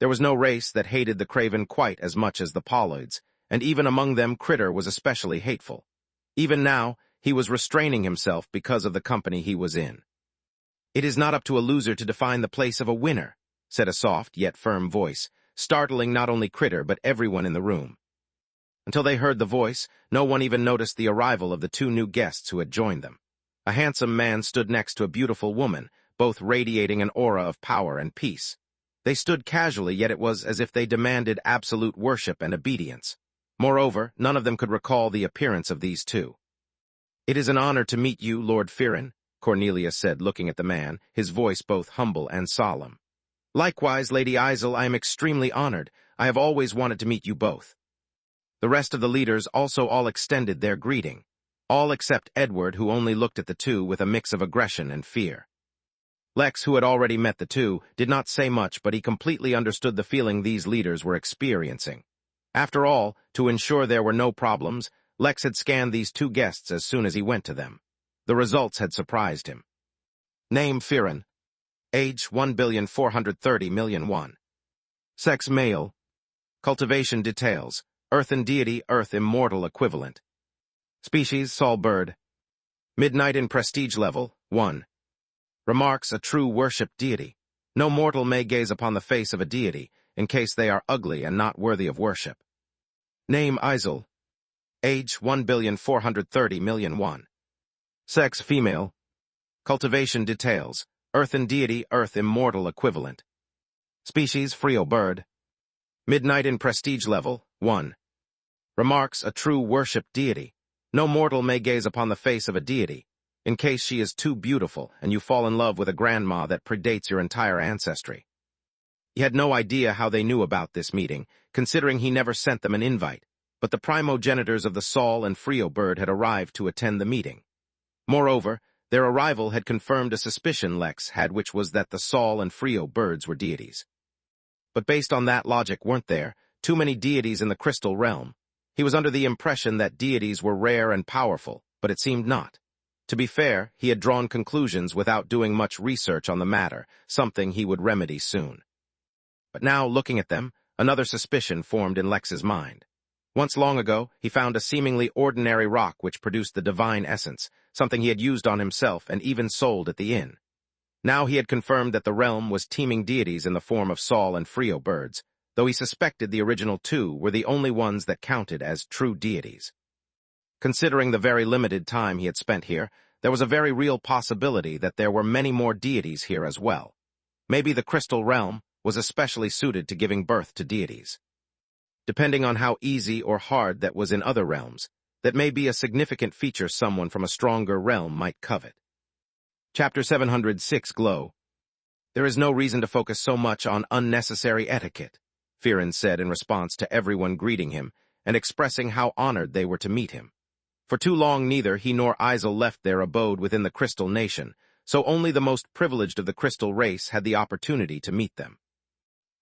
There was no race that hated the Craven quite as much as the Pauloids, and even among them Critter was especially hateful. Even now, he was restraining himself because of the company he was in. "It is not up to a loser to define the place of a winner," said a soft yet firm voice, startling not only Critter but everyone in the room. Until they heard the voice, no one even noticed the arrival of the 2 new guests who had joined them. A handsome man stood next to a beautiful woman, both radiating an aura of power and peace. They stood casually, yet it was as if they demanded absolute worship and obedience. Moreover, none of them could recall the appearance of these 2. "It is an honor to meet you, Lord Firin," Cornelius said, looking at the man, his voice both humble and solemn. "Likewise, Lady Isel, I am extremely honored. I have always wanted to meet you both." The rest of the leaders also all extended their greeting, all except Edward, who only looked at the 2 with a mix of aggression and fear. Lex, who had already met the 2, did not say much, but he completely understood the feeling these leaders were experiencing. After all, to ensure there were no problems, Lex had scanned these 2 guests as soon as he went to them. The results had surprised him. Name Firin. Age 1,430,000,001. Sex male. Cultivation details. Earthen deity, earth immortal equivalent. Species Saul bird. Midnight in prestige level 1. Remarks a true worship deity. No mortal may gaze upon the face of a deity, in case they are ugly and not worthy of worship. Name Isel. Age 1,430,000,001. Sex female. Cultivation details. Earthen deity, earth immortal equivalent. Species Frio bird. Midnight in prestige level 1. Remarks a true worship deity. No mortal may gaze upon the face of a deity, in case she is too beautiful and you fall in love with a grandma that predates your entire ancestry. He had no idea how they knew about this meeting, considering he never sent them an invite, but the primogenitors of the Saul and Frio bird had arrived to attend the meeting. Moreover, their arrival had confirmed a suspicion Lex had, which was that the Saul and Frio birds were deities. But based on that logic, weren't there too many deities in the crystal realm? He was under the impression that deities were rare and powerful, but it seemed not. To be fair, he had drawn conclusions without doing much research on the matter, something he would remedy soon. But now, looking at them, another suspicion formed in Lex's mind. Once long ago, he found a seemingly ordinary rock which produced the divine essence, something he had used on himself and even sold at the inn. Now he had confirmed that the realm was teeming deities in the form of Saul and Frio birds, though he suspected the original two were the only ones that counted as true deities. Considering the very limited time he had spent here, there was a very real possibility that there were many more deities here as well. Maybe the crystal realm was especially suited to giving birth to deities. Depending on how easy or hard that was in other realms, that may be a significant feature someone from a stronger realm might covet. Chapter 706 Glow. There is no reason to focus so much on unnecessary etiquette, Firin said in response to everyone greeting him and expressing how honored they were to meet him. For too long neither he nor Isel left their abode within the Crystal Nation, so only the most privileged of the Crystal race had the opportunity to meet them.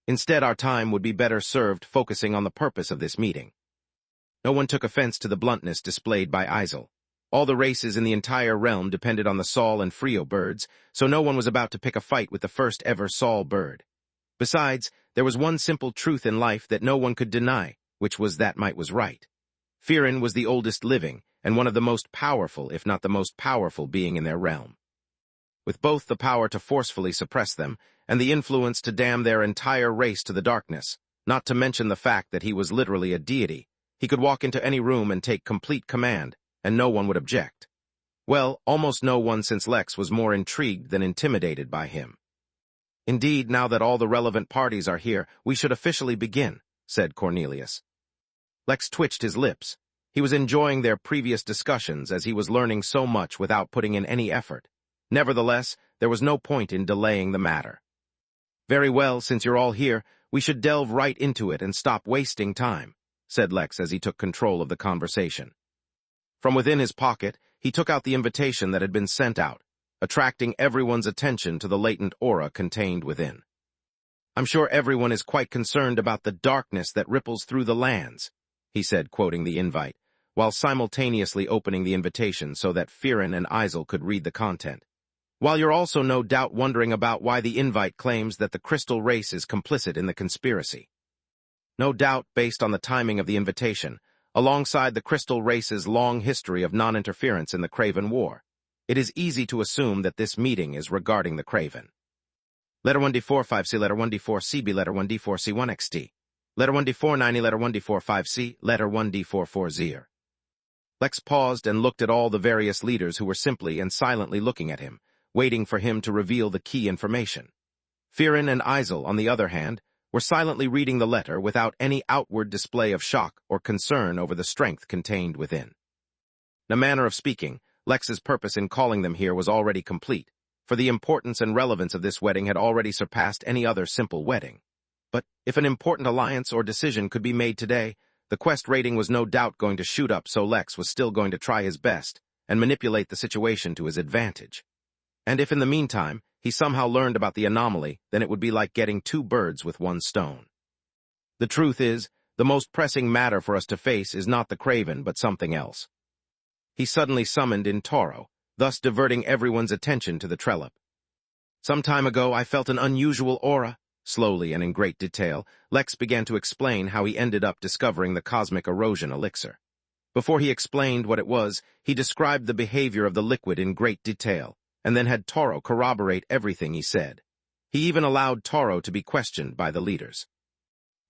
Instead, our time would be better served focusing on the purpose of this meeting. No one took offense to the bluntness displayed by Isel. All the races in the entire realm depended on the Saul and Frio birds, so no one was about to pick a fight with the first ever Saul bird. Besides, there was one simple truth in life that no one could deny, which was that might was right. Firin was the oldest living, and one of the most powerful, if not the most powerful being in their realm. With both the power to forcefully suppress them, and the influence to damn their entire race to the darkness, not to mention the fact that he was literally a deity, he could walk into any room and take complete command, and no one would object. Well, almost no one since Lex was more intrigued than intimidated by him. Indeed, now that all the relevant parties are here, we should officially begin, said Cornelius. Lex twitched his lips. He was enjoying their previous discussions as he was learning so much without putting in any effort. Nevertheless, there was no point in delaying the matter. Very well, since you're all here, we should delve right into it and stop wasting time, said Lex as he took control of the conversation. From within his pocket, he took out the invitation that had been sent out, attracting everyone's attention to the latent aura contained within. I'm sure everyone is quite concerned about the darkness that ripples through the lands, he said, quoting the invite, while simultaneously opening the invitation so that Firin and Isel could read the content. While you're also no doubt wondering about why the invite claims that the Crystal race is complicit in the conspiracy. No doubt, based on the timing of the invitation, alongside the Crystal race's long history of non-interference in the Craven War, it is easy to assume that this meeting is regarding the Craven. Letter 1D45C, Letter 1D4CB, Letter 1D4C1XT, Letter 1D490, Letter 1D45C, Letter 1D440. Lex paused and looked at all the various leaders who were simply and silently looking at him, waiting for him to reveal the key information. Firin and Isel, on the other hand, were silently reading the letter without any outward display of shock or concern over the strength contained within. In a manner of speaking, Lex's purpose in calling them here was already complete, for the importance and relevance of this wedding had already surpassed any other simple wedding. But if an important alliance or decision could be made today, the quest rating was no doubt going to shoot up, so Lex was still going to try his best and manipulate the situation to his advantage. And if in the meantime, he somehow learned about the anomaly, then it would be like getting two birds with one stone. The truth is, the most pressing matter for us to face is not the Craven, but something else. He suddenly summoned in Toro, thus diverting everyone's attention to the trellis. Some time ago, I felt an unusual aura. Slowly and in great detail, Lex began to explain how he ended up discovering the cosmic erosion elixir. Before he explained what it was, he described the behavior of the liquid in great detail, and then had Toro corroborate everything he said. He even allowed Toro to be questioned by the leaders.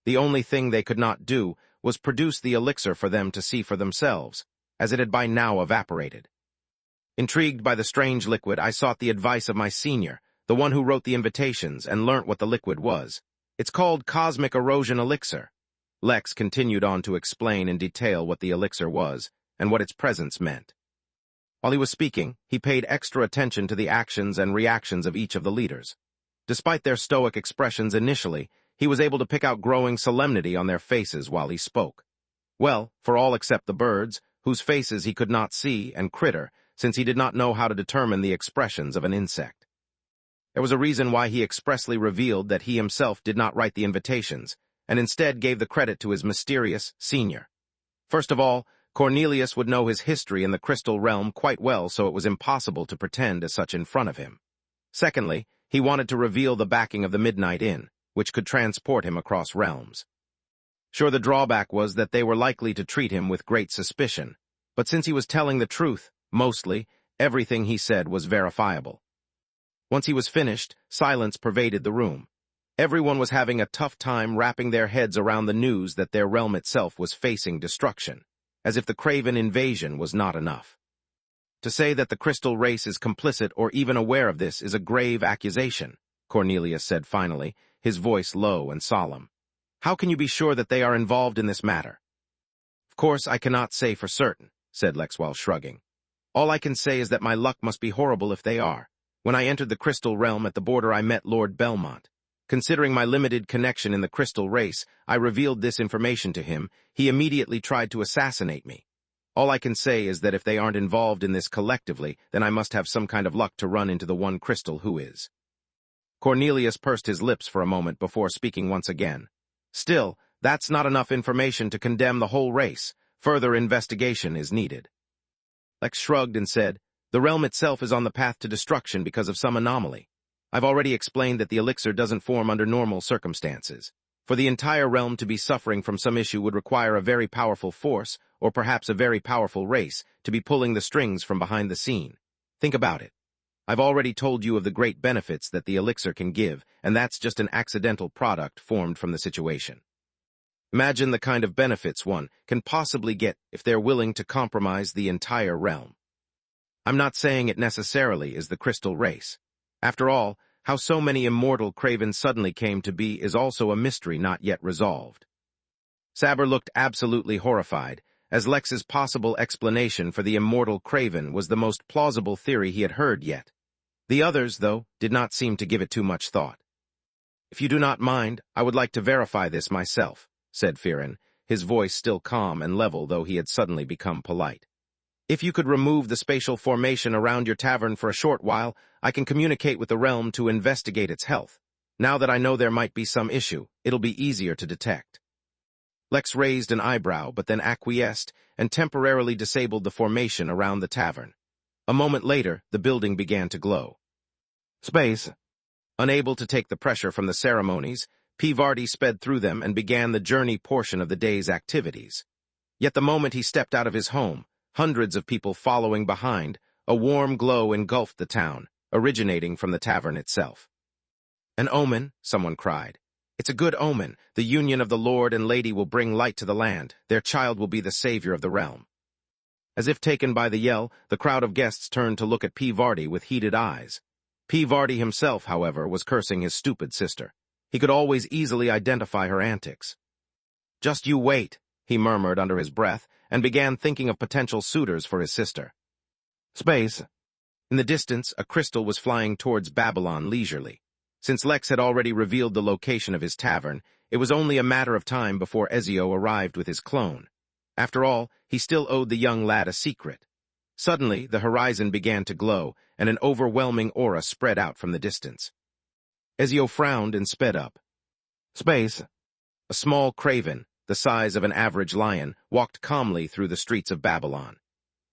The only thing they could not do was produce the elixir for them to see for themselves, as it had by now evaporated. Intrigued by the strange liquid, I sought the advice of my senior, the one who wrote the invitations, and learnt what the liquid was. It's called cosmic erosion elixir. Lex continued on to explain in detail what the elixir was, and what its presence meant. While he was speaking, he paid extra attention to the actions and reactions of each of the leaders. Despite their stoic expressions initially, he was able to pick out growing solemnity on their faces while he spoke. Well, for all except the birds, whose faces he could not see, and Critter, since he did not know how to determine the expressions of an insect. There was a reason why he expressly revealed that he himself did not write the invitations, and instead gave the credit to his mysterious senior. First of all, Cornelius would know his history in the crystal realm quite well, so it was impossible to pretend as such in front of him. Secondly, he wanted to reveal the backing of the Midnight Inn, which could transport him across realms. Sure, the drawback was that they were likely to treat him with great suspicion, but since he was telling the truth, mostly, everything he said was verifiable. Once he was finished, silence pervaded the room. Everyone was having a tough time wrapping their heads around the news that their realm itself was facing destruction, as if the Craven invasion was not enough. To say that the crystal race is complicit or even aware of this is a grave accusation, Cornelius said finally, his voice low and solemn. How can you be sure that they are involved in this matter? Of course, I cannot say for certain, said Lex while shrugging. All I can say is that my luck must be horrible if they are. When I entered the crystal realm at the border, I met Lord Belmont. Considering my limited connection in the crystal race, I revealed this information to him. He immediately tried to assassinate me. All I can say is that if they aren't involved in this collectively, then I must have some kind of luck to run into the one crystal who is. Cornelius pursed his lips for a moment before speaking once again. Still, that's not enough information to condemn the whole race. Further investigation is needed. Lex shrugged and said, the realm itself is on the path to destruction because of some anomaly. I've already explained that the elixir doesn't form under normal circumstances. For the entire realm to be suffering from some issue would require a very powerful force, or perhaps a very powerful race, to be pulling the strings from behind the scene. Think about it. I've already told you of the great benefits that the elixir can give, and that's just an accidental product formed from the situation. Imagine the kind of benefits one can possibly get if they're willing to compromise the entire realm. I'm not saying it necessarily is the crystal race. After all, how so many immortal cravens suddenly came to be is also a mystery not yet resolved. Saber looked absolutely horrified, as Lex's possible explanation for the immortal craven was the most plausible theory he had heard yet. The others, though, did not seem to give it too much thought. If you do not mind, I would like to verify this myself, said Firin, his voice still calm and level though he had suddenly become polite. If you could remove the spatial formation around your tavern for a short while, I can communicate with the realm to investigate its health. Now that I know there might be some issue, it'll be easier to detect. Lex raised an eyebrow, but then acquiesced and temporarily disabled the formation around the tavern. A moment later, the building began to glow. Space. Unable to take the pressure from the ceremonies, P. Vardy sped through them and began the journey portion of the day's activities. Yet the moment he stepped out of his home, hundreds of people following behind, a warm glow engulfed the town, originating from the tavern itself. An omen, someone cried. It's a good omen. The union of the Lord and Lady will bring light to the land. Their child will be the savior of the realm. As if taken by the yell, the crowd of guests turned to look at P. Vardy with heated eyes. P. Vardy himself, however, was cursing his stupid sister. He could always easily identify her antics. Just you wait, he murmured under his breath, and began thinking of potential suitors for his sister. Space. In the distance, a crystal was flying towards Babylon leisurely. Since Lex had already revealed the location of his tavern, it was only a matter of time before Ezio arrived with his clone. After all, he still owed the young lad a secret. Suddenly, the horizon began to glow, and an overwhelming aura spread out from the distance. Ezio frowned and sped up. Space. A small craven, the size of an average lion, walked calmly through the streets of Babylon.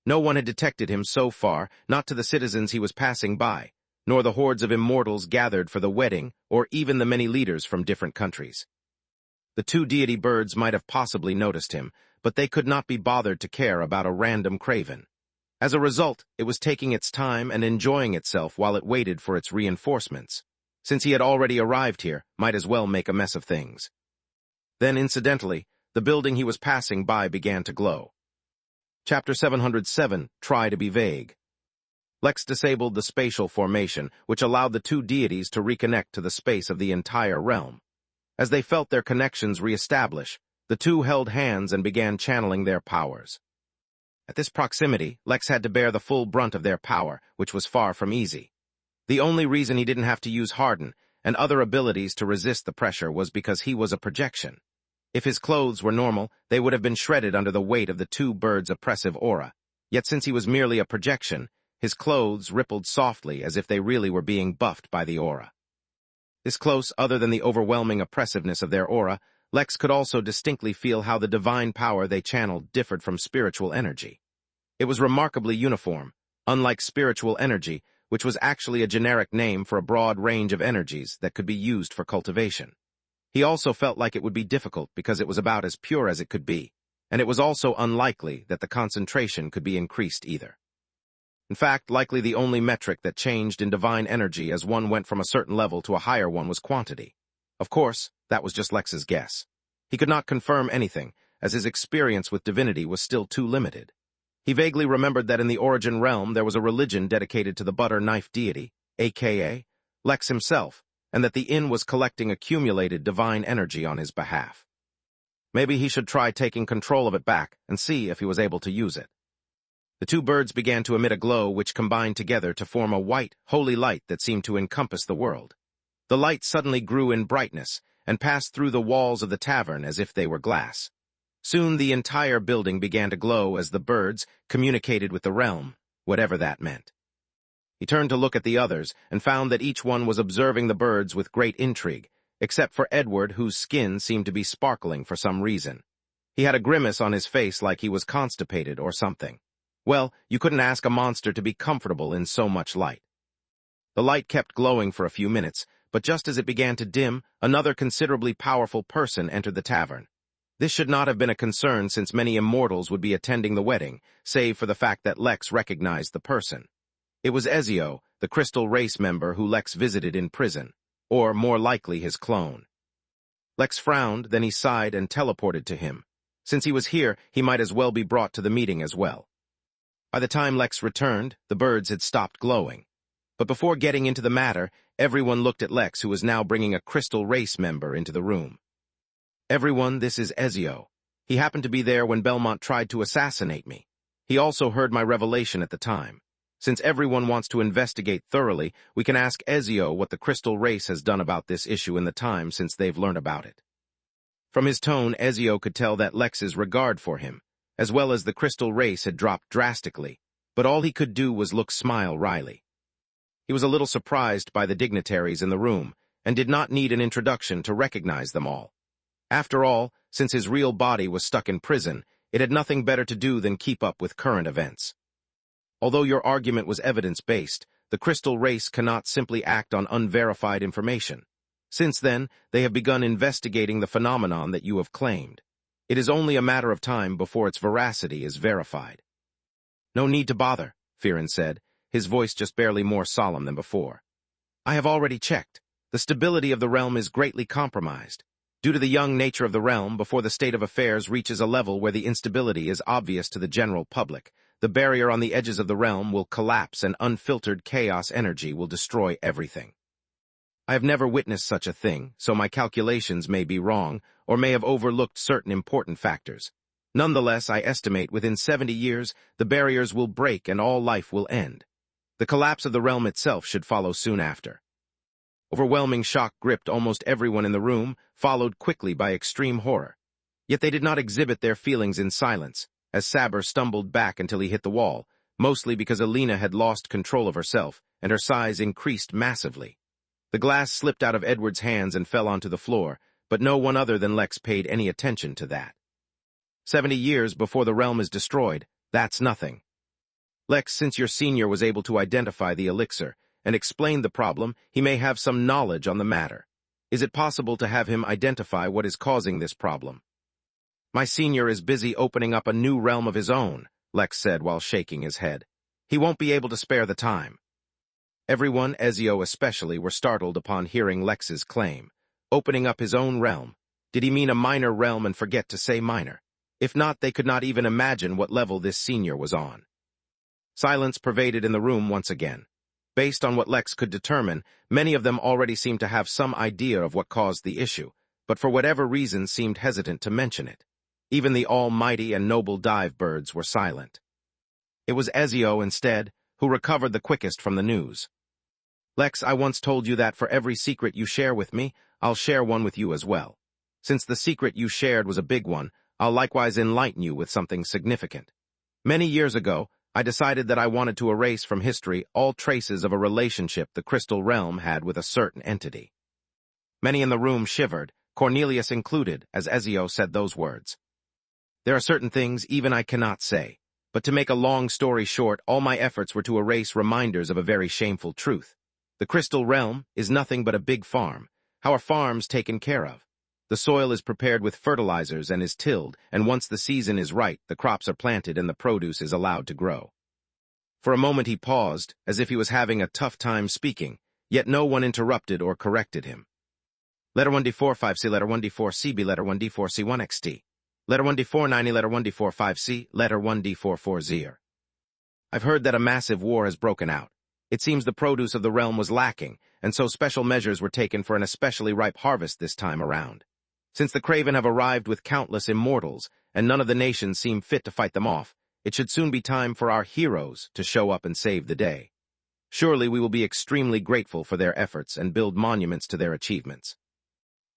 No one had detected him so far, not to the citizens he was passing by, nor the hordes of immortals gathered for the wedding, or even the many leaders from different countries. The two deity birds might have possibly noticed him, but they could not be bothered to care about a random craven. As a result, it was taking its time and enjoying itself while it waited for its reinforcements. Since he had already arrived here, might as well make a mess of things. Then, incidentally, the building he was passing by began to glow. Chapter 707, Try to be Vague. Lex disabled the spatial formation, which allowed the two deities to reconnect to the space of the entire realm. As they felt their connections reestablish, the two held hands and began channeling their powers. At this proximity, Lex had to bear the full brunt of their power, which was far from easy. The only reason he didn't have to use Harden and other abilities to resist the pressure was because he was a projection. If his clothes were normal, they would have been shredded under the weight of the two birds' oppressive aura. Yet since he was merely a projection, his clothes rippled softly as if they really were being buffed by the aura. This close, other than the overwhelming oppressiveness of their aura, Lex could also distinctly feel how the divine power they channeled differed from spiritual energy. It was remarkably uniform, unlike spiritual energy, which was actually a generic name for a broad range of energies that could be used for cultivation. He also felt like it would be difficult because it was about as pure as it could be, and it was also unlikely that the concentration could be increased either. In fact, likely the only metric that changed in divine energy as one went from a certain level to a higher one was quantity. Of course, that was just Lex's guess. He could not confirm anything, as his experience with divinity was still too limited. He vaguely remembered that in the Origin realm there was a religion dedicated to the butter knife deity, aka Lex himself, and that the inn was collecting accumulated divine energy on his behalf. Maybe he should try taking control of it back and see if he was able to use it. The two birds began to emit a glow which combined together to form a white, holy light that seemed to encompass the world. The light suddenly grew in brightness and passed through the walls of the tavern as if they were glass. Soon the entire building began to glow as the birds communicated with the realm, whatever that meant. He turned to look at the others and found that each one was observing the birds with great intrigue, except for Edward, whose skin seemed to be sparkling for some reason. He had a grimace on his face like he was constipated or something. Well, you couldn't ask a monster to be comfortable in so much light. The light kept glowing for a few minutes, but just as it began to dim, another considerably powerful person entered the tavern. This should not have been a concern since many immortals would be attending the wedding, save for the fact that Lex recognized the person. It was Ezio, the Crystal Race member who Lex visited in prison, or more likely his clone. Lex frowned, then he sighed and teleported to him. Since he was here, he might as well be brought to the meeting as well. By the time Lex returned, the birds had stopped glowing. But before getting into the matter, everyone looked at Lex, who was now bringing a Crystal Race member into the room. Everyone, this is Ezio. He happened to be there when Belmont tried to assassinate me. He also heard my revelation at the time. Since everyone wants to investigate thoroughly, we can ask Ezio what the Crystal Race has done about this issue in the time since they've learned about it. From his tone, Ezio could tell that Lex's regard for him, as well as the Crystal Race, had dropped drastically, but all he could do was look smile wryly. He was a little surprised by the dignitaries in the room, and did not need an introduction to recognize them all. After all, since his real body was stuck in prison, it had nothing better to do than keep up with current events. Although your argument was evidence-based, the Crystal Race cannot simply act on unverified information. Since then, they have begun investigating the phenomenon that you have claimed. It is only a matter of time before its veracity is verified. No need to bother, Firen said, his voice just barely more solemn than before. I have already checked. The stability of the realm is greatly compromised. Due to the young nature of the realm, before the state of affairs reaches a level where the instability is obvious to the general public, the barrier on the edges of the realm will collapse and unfiltered chaos energy will destroy everything. I have never witnessed such a thing, so my calculations may be wrong, or may have overlooked certain important factors. Nonetheless, I estimate within 70 years, the barriers will break and all life will end. The collapse of the realm itself should follow soon after. Overwhelming shock gripped almost everyone in the room, followed quickly by extreme horror. Yet they did not exhibit their feelings in silence, as Saber stumbled back until he hit the wall, mostly because Alina had lost control of herself, and her size increased massively. The glass slipped out of Edward's hands and fell onto the floor, but no one other than Lex paid any attention to that. 70 years before the realm is destroyed, that's nothing. Lex, since your senior was able to identify the elixir and explain the problem, he may have some knowledge on the matter. Is it possible to have him identify what is causing this problem? My senior is busy opening up a new realm of his own, Lex said while shaking his head. He won't be able to spare the time. Everyone, Ezio especially, were startled upon hearing Lex's claim. Opening up his own realm. Did he mean a minor realm and forget to say minor? If not, they could not even imagine what level this senior was on. Silence pervaded in the room once again. Based on what Lex could determine, many of them already seemed to have some idea of what caused the issue, but for whatever reason seemed hesitant to mention it. Even the almighty and noble dive birds were silent. It was Ezio, instead, who recovered the quickest from the news. Lex, I once told you that for every secret you share with me, I'll share one with you as well. Since the secret you shared was a big one, I'll likewise enlighten you with something significant. Many years ago, I decided that I wanted to erase from history all traces of a relationship the Crystal Realm had with a certain entity. Many in the room shivered, Cornelius included, as Ezio said those words. There are certain things even I cannot say, but to make a long story short, all my efforts were to erase reminders of a very shameful truth. The Crystal Realm is nothing but a big farm. How are farms taken care of? The soil is prepared with fertilizers and is tilled, and once the season is right, the crops are planted and the produce is allowed to grow. For a moment he paused, as if he was having a tough time speaking, yet no one interrupted or corrected him. Letter 1D45C, letter 1D4CB, letter 1D4C1XT. Letter 1D490, letter 1D45C, letter 1D440. I've heard that a massive war has broken out. It seems the produce of the realm was lacking, and so special measures were taken for an especially ripe harvest this time around. Since the Craven have arrived with countless immortals, and none of the nations seem fit to fight them off, it should soon be time for our heroes to show up and save the day. Surely we will be extremely grateful for their efforts and build monuments to their achievements.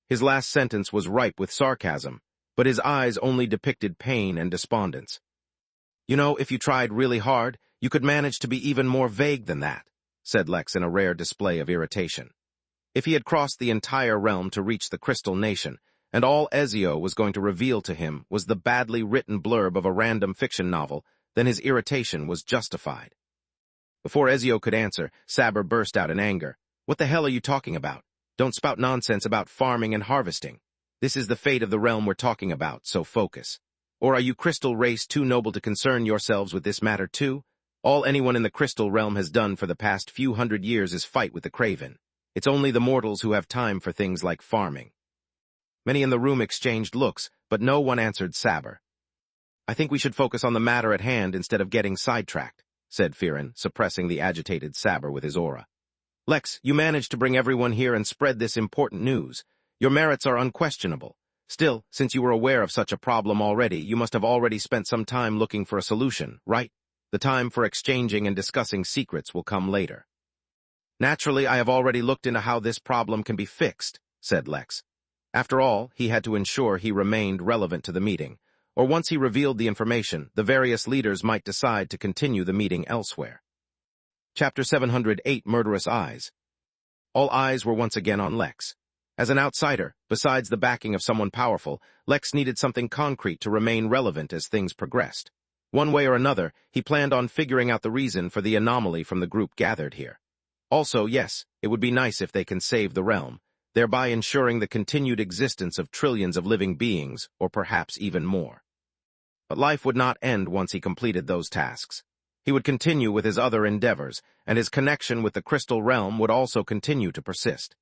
His last sentence was ripe with sarcasm, but his eyes only depicted pain and despondence. You know, if you tried really hard, you could manage to be even more vague than that, said Lex in a rare display of irritation. If he had crossed the entire realm to reach the Crystal Nation, and all Ezio was going to reveal to him was the badly written blurb of a random fiction novel, then his irritation was justified. Before Ezio could answer, Saber burst out in anger. What the hell are you talking about? Don't spout nonsense about farming and harvesting. This is the fate of the realm we're talking about, so focus. Or are you Crystal race too noble to concern yourselves with this matter too? All anyone in the Crystal Realm has done for the past few hundred years is fight with the Craven. It's only the mortals who have time for things like farming. Many in the room exchanged looks, but no one answered Saber. I think we should focus on the matter at hand instead of getting sidetracked, said Firin, suppressing the agitated Saber with his aura. Lex, you managed to bring everyone here and spread this important news. Your merits are unquestionable. Still, since you were aware of such a problem already, you must have already spent some time looking for a solution, right? The time for exchanging and discussing secrets will come later. Naturally, I have already looked into how this problem can be fixed, said Lex. After all, he had to ensure he remained relevant to the meeting, or once he revealed the information, the various leaders might decide to continue the meeting elsewhere. Chapter 708, Murderous Eyes. All eyes were once again on Lex. As an outsider, besides the backing of someone powerful, Lex needed something concrete to remain relevant as things progressed. One way or another, he planned on figuring out the reason for the anomaly from the group gathered here. Also, yes, it would be nice if they can save the realm, thereby ensuring the continued existence of trillions of living beings, or perhaps even more. But life would not end once he completed those tasks. He would continue with his other endeavors, and his connection with the Crystal Realm would also continue to persist.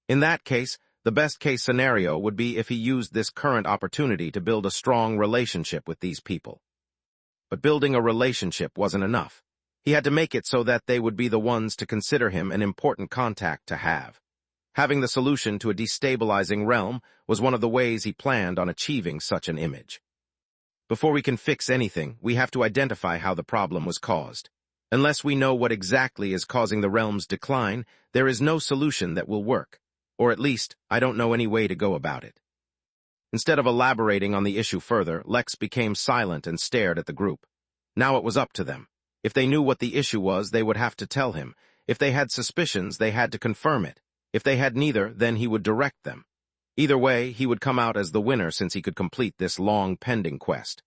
In that case, the best-case scenario would be if he used this current opportunity to build a strong relationship with these people. But building a relationship wasn't enough. He had to make it so that they would be the ones to consider him an important contact to have. Having the solution to a destabilizing realm was one of the ways he planned on achieving such an image. Before we can fix anything, we have to identify how the problem was caused. Unless we know what exactly is causing the realm's decline, there is no solution that will work. Or at least, I don't know any way to go about it. Instead of elaborating on the issue further, Lex became silent and stared at the group. Now it was up to them. If they knew what the issue was, they would have to tell him. If they had suspicions, they had to confirm it. If they had neither, then he would direct them. Either way, he would come out as the winner since he could complete this long-pending quest.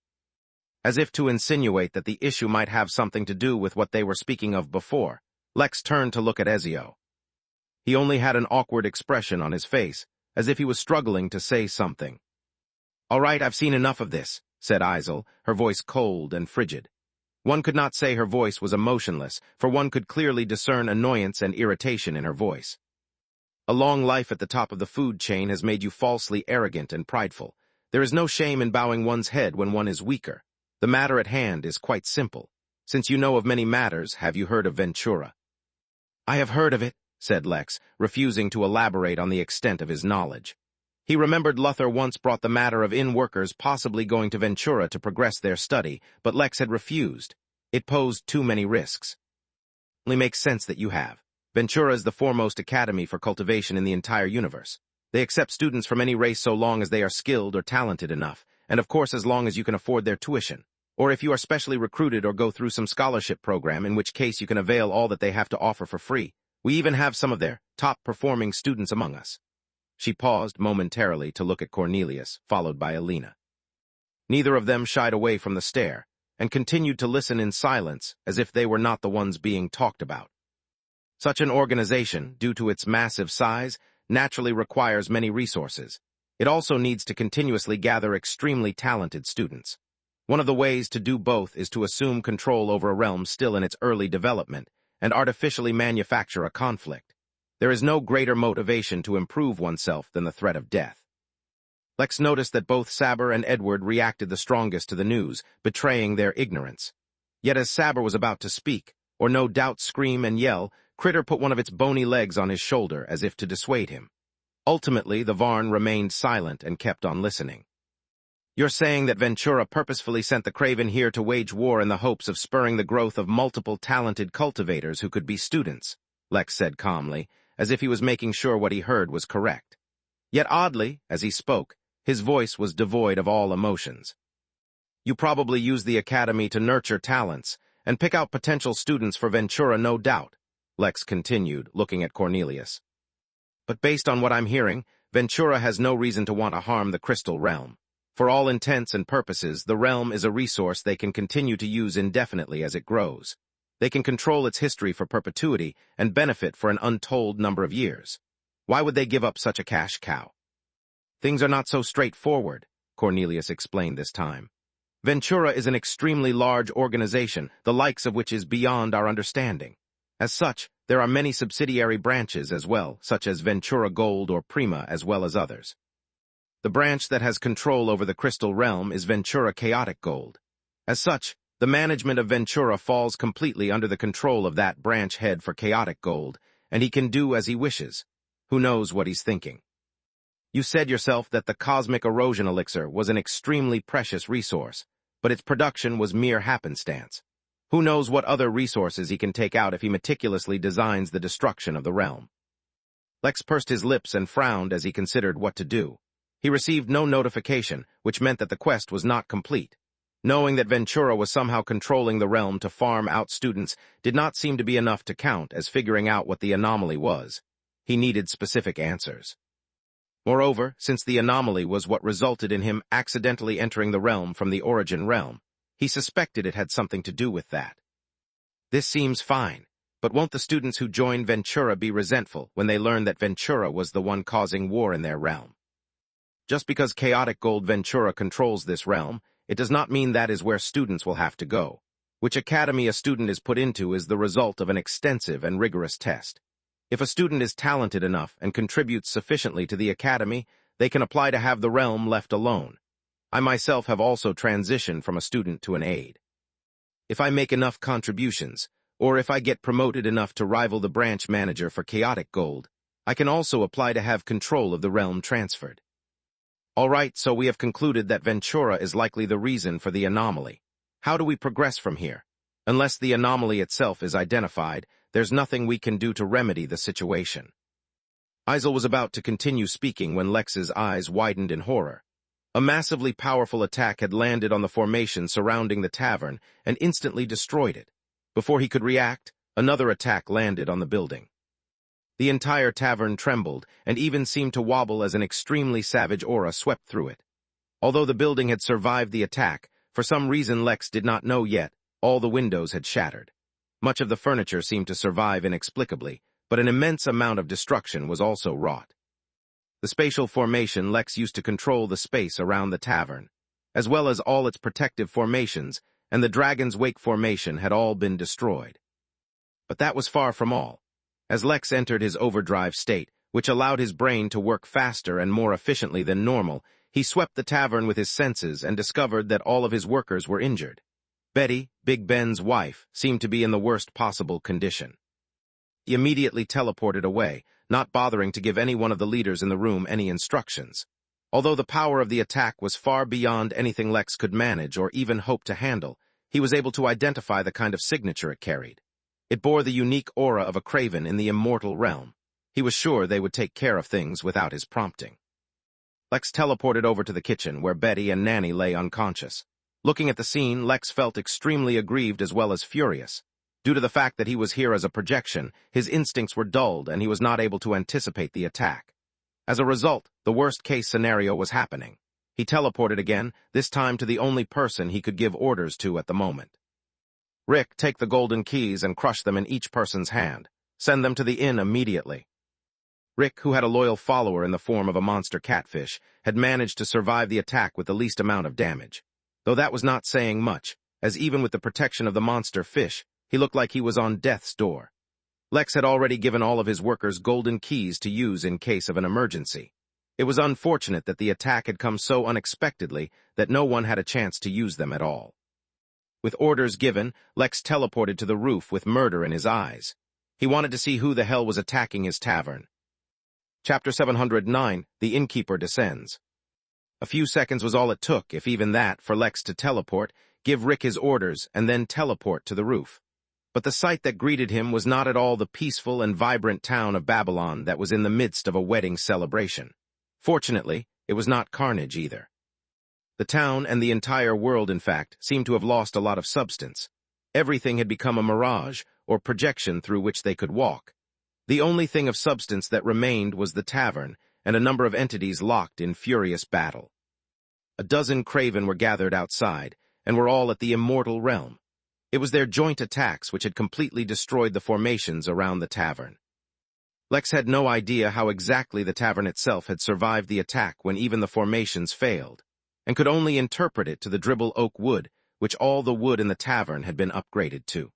As if to insinuate that the issue might have something to do with what they were speaking of before, Lex turned to look at Ezio. He only had an awkward expression on his face, as if he was struggling to say something. All right, I've seen enough of this, said Isel, her voice cold and frigid. One could not say her voice was emotionless, for one could clearly discern annoyance and irritation in her voice. A long life at the top of the food chain has made you falsely arrogant and prideful. There is no shame in bowing one's head when one is weaker. The matter at hand is quite simple. Since you know of many matters, have you heard of Ventura? I have heard of it, said Lex, refusing to elaborate on the extent of his knowledge. He remembered Luther once brought the matter of in-workers possibly going to Ventura to progress their study, but Lex had refused. It posed too many risks. It only makes sense that you have. Ventura is the foremost academy for cultivation in the entire universe. They accept students from any race so long as they are skilled or talented enough, and of course as long as you can afford their tuition. Or if you are specially recruited or go through some scholarship program, in which case you can avail all that they have to offer for free. We even have some of their top-performing students among us. She paused momentarily to look at Cornelius, followed by Alina. Neither of them shied away from the stare, and continued to listen in silence as if they were not the ones being talked about. Such an organization, due to its massive size, naturally requires many resources. It also needs to continuously gather extremely talented students. One of the ways to do both is to assume control over a realm still in its early development and artificially manufacture a conflict. There is no greater motivation to improve oneself than the threat of death. Lex noticed that both Saber and Edward reacted the strongest to the news, betraying their ignorance. Yet as Saber was about to speak, or no doubt scream and yell, Critter put one of its bony legs on his shoulder as if to dissuade him. Ultimately, the Varn remained silent and kept on listening. "You're saying that Ventura purposefully sent the Craven here to wage war in the hopes of spurring the growth of multiple talented cultivators who could be students," Lex said calmly, as if he was making sure what he heard was correct. Yet oddly, as he spoke, his voice was devoid of all emotions. "You probably use the academy to nurture talents and pick out potential students for Ventura, no doubt," Lex continued, looking at Cornelius. "But based on what I'm hearing, Ventura has no reason to want to harm the Crystal Realm. For all intents and purposes, the realm is a resource they can continue to use indefinitely as it grows. They can control its history for perpetuity and benefit for an untold number of years. Why would they give up such a cash cow?" "Things are not so straightforward," Cornelius explained this time. "Ventura is an extremely large organization, the likes of which is beyond our understanding. As such, there are many subsidiary branches as well, such as Ventura Gold or Prima, as well as others. The branch that has control over the Crystal Realm is Ventura Chaotic Gold. As such, the management of Ventura falls completely under the control of that branch head for Chaotic Gold, and he can do as he wishes. Who knows what he's thinking? You said yourself that the Cosmic Erosion Elixir was an extremely precious resource, but its production was mere happenstance. Who knows what other resources he can take out if he meticulously designs the destruction of the realm?" Lex pursed his lips and frowned as he considered what to do. He received no notification, which meant that the quest was not complete. Knowing that Ventura was somehow controlling the realm to farm out students did not seem to be enough to count as figuring out what the anomaly was. He needed specific answers. Moreover, since the anomaly was what resulted in him accidentally entering the realm from the origin realm, he suspected it had something to do with that. "This seems fine, but won't the students who join Ventura be resentful when they learn that Ventura was the one causing war in their realm? Just because Chaotic Gold Ventura controls this realm, it does not mean that is where students will have to go. Which academy a student is put into is the result of an extensive and rigorous test. If a student is talented enough and contributes sufficiently to the academy, they can apply to have the realm left alone. I myself have also transitioned from a student to an aide. If I make enough contributions, or if I get promoted enough to rival the branch manager for Chaotic Gold, I can also apply to have control of the realm transferred." "All right, so we have concluded that Ventura is likely the reason for the anomaly. How do we progress from here? Unless the anomaly itself is identified, there's nothing we can do to remedy the situation." Isel was about to continue speaking when Lex's eyes widened in horror. A massively powerful attack had landed on the formation surrounding the tavern and instantly destroyed it. Before he could react, another attack landed on the building. The entire tavern trembled and even seemed to wobble as an extremely savage aura swept through it. Although the building had survived the attack, for some reason Lex did not know yet, all the windows had shattered. Much of the furniture seemed to survive inexplicably, but an immense amount of destruction was also wrought. The spatial formation Lex used to control the space around the tavern, as well as all its protective formations, and the Dragon's Wake formation had all been destroyed. But that was far from all. As Lex entered his overdrive state, which allowed his brain to work faster and more efficiently than normal, he swept the tavern with his senses and discovered that all of his workers were injured. Betty, Big Ben's wife, seemed to be in the worst possible condition. He immediately teleported away, not bothering to give any one of the leaders in the room any instructions. Although the power of the attack was far beyond anything Lex could manage or even hope to handle, he was able to identify the kind of signature it carried. It bore the unique aura of a Craven in the immortal realm. He was sure they would take care of things without his prompting. Lex teleported over to the kitchen, where Betty and Nanny lay unconscious. Looking at the scene, Lex felt extremely aggrieved as well as furious. Due to the fact that he was here as a projection, his instincts were dulled and he was not able to anticipate the attack. As a result, the worst-case scenario was happening. He teleported again, this time to the only person he could give orders to at the moment. "Rick, take the golden keys and crush them in each person's hand. Send them to the inn immediately." Rick, who had a loyal follower in the form of a monster catfish, had managed to survive the attack with the least amount of damage. Though that was not saying much, as even with the protection of the monster fish, he looked like he was on death's door. Lex had already given all of his workers golden keys to use in case of an emergency. It was unfortunate that the attack had come so unexpectedly that no one had a chance to use them at all. With orders given, Lex teleported to the roof with murder in his eyes. He wanted to see who the hell was attacking his tavern. Chapter 709, The Innkeeper Descends. A few seconds was all it took, if even that, for Lex to teleport, give Rick his orders, and then teleport to the roof. But the sight that greeted him was not at all the peaceful and vibrant town of Babylon that was in the midst of a wedding celebration. Fortunately, it was not carnage either. The town and the entire world, in fact, seemed to have lost a lot of substance. Everything had become a mirage, or projection through which they could walk. The only thing of substance that remained was the tavern, and a number of entities locked in furious battle. A dozen craven were gathered outside, and were all at the immortal realm. It was their joint attacks which had completely destroyed the formations around the tavern. Lex had no idea how exactly the tavern itself had survived the attack when even the formations failed, and could only interpret it to the dribble oak wood, which all the wood in the tavern had been upgraded to.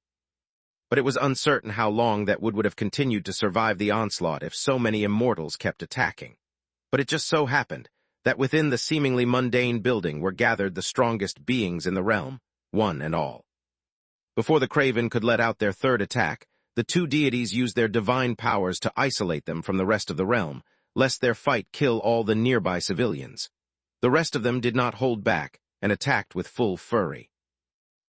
But it was uncertain how long that wood would have continued to survive the onslaught if so many immortals kept attacking. But it just so happened that within the seemingly mundane building were gathered the strongest beings in the realm, one and all. Before the craven could let out their third attack, the two deities used their divine powers to isolate them from the rest of the realm, lest their fight kill all the nearby civilians. The rest of them did not hold back, and attacked with full fury.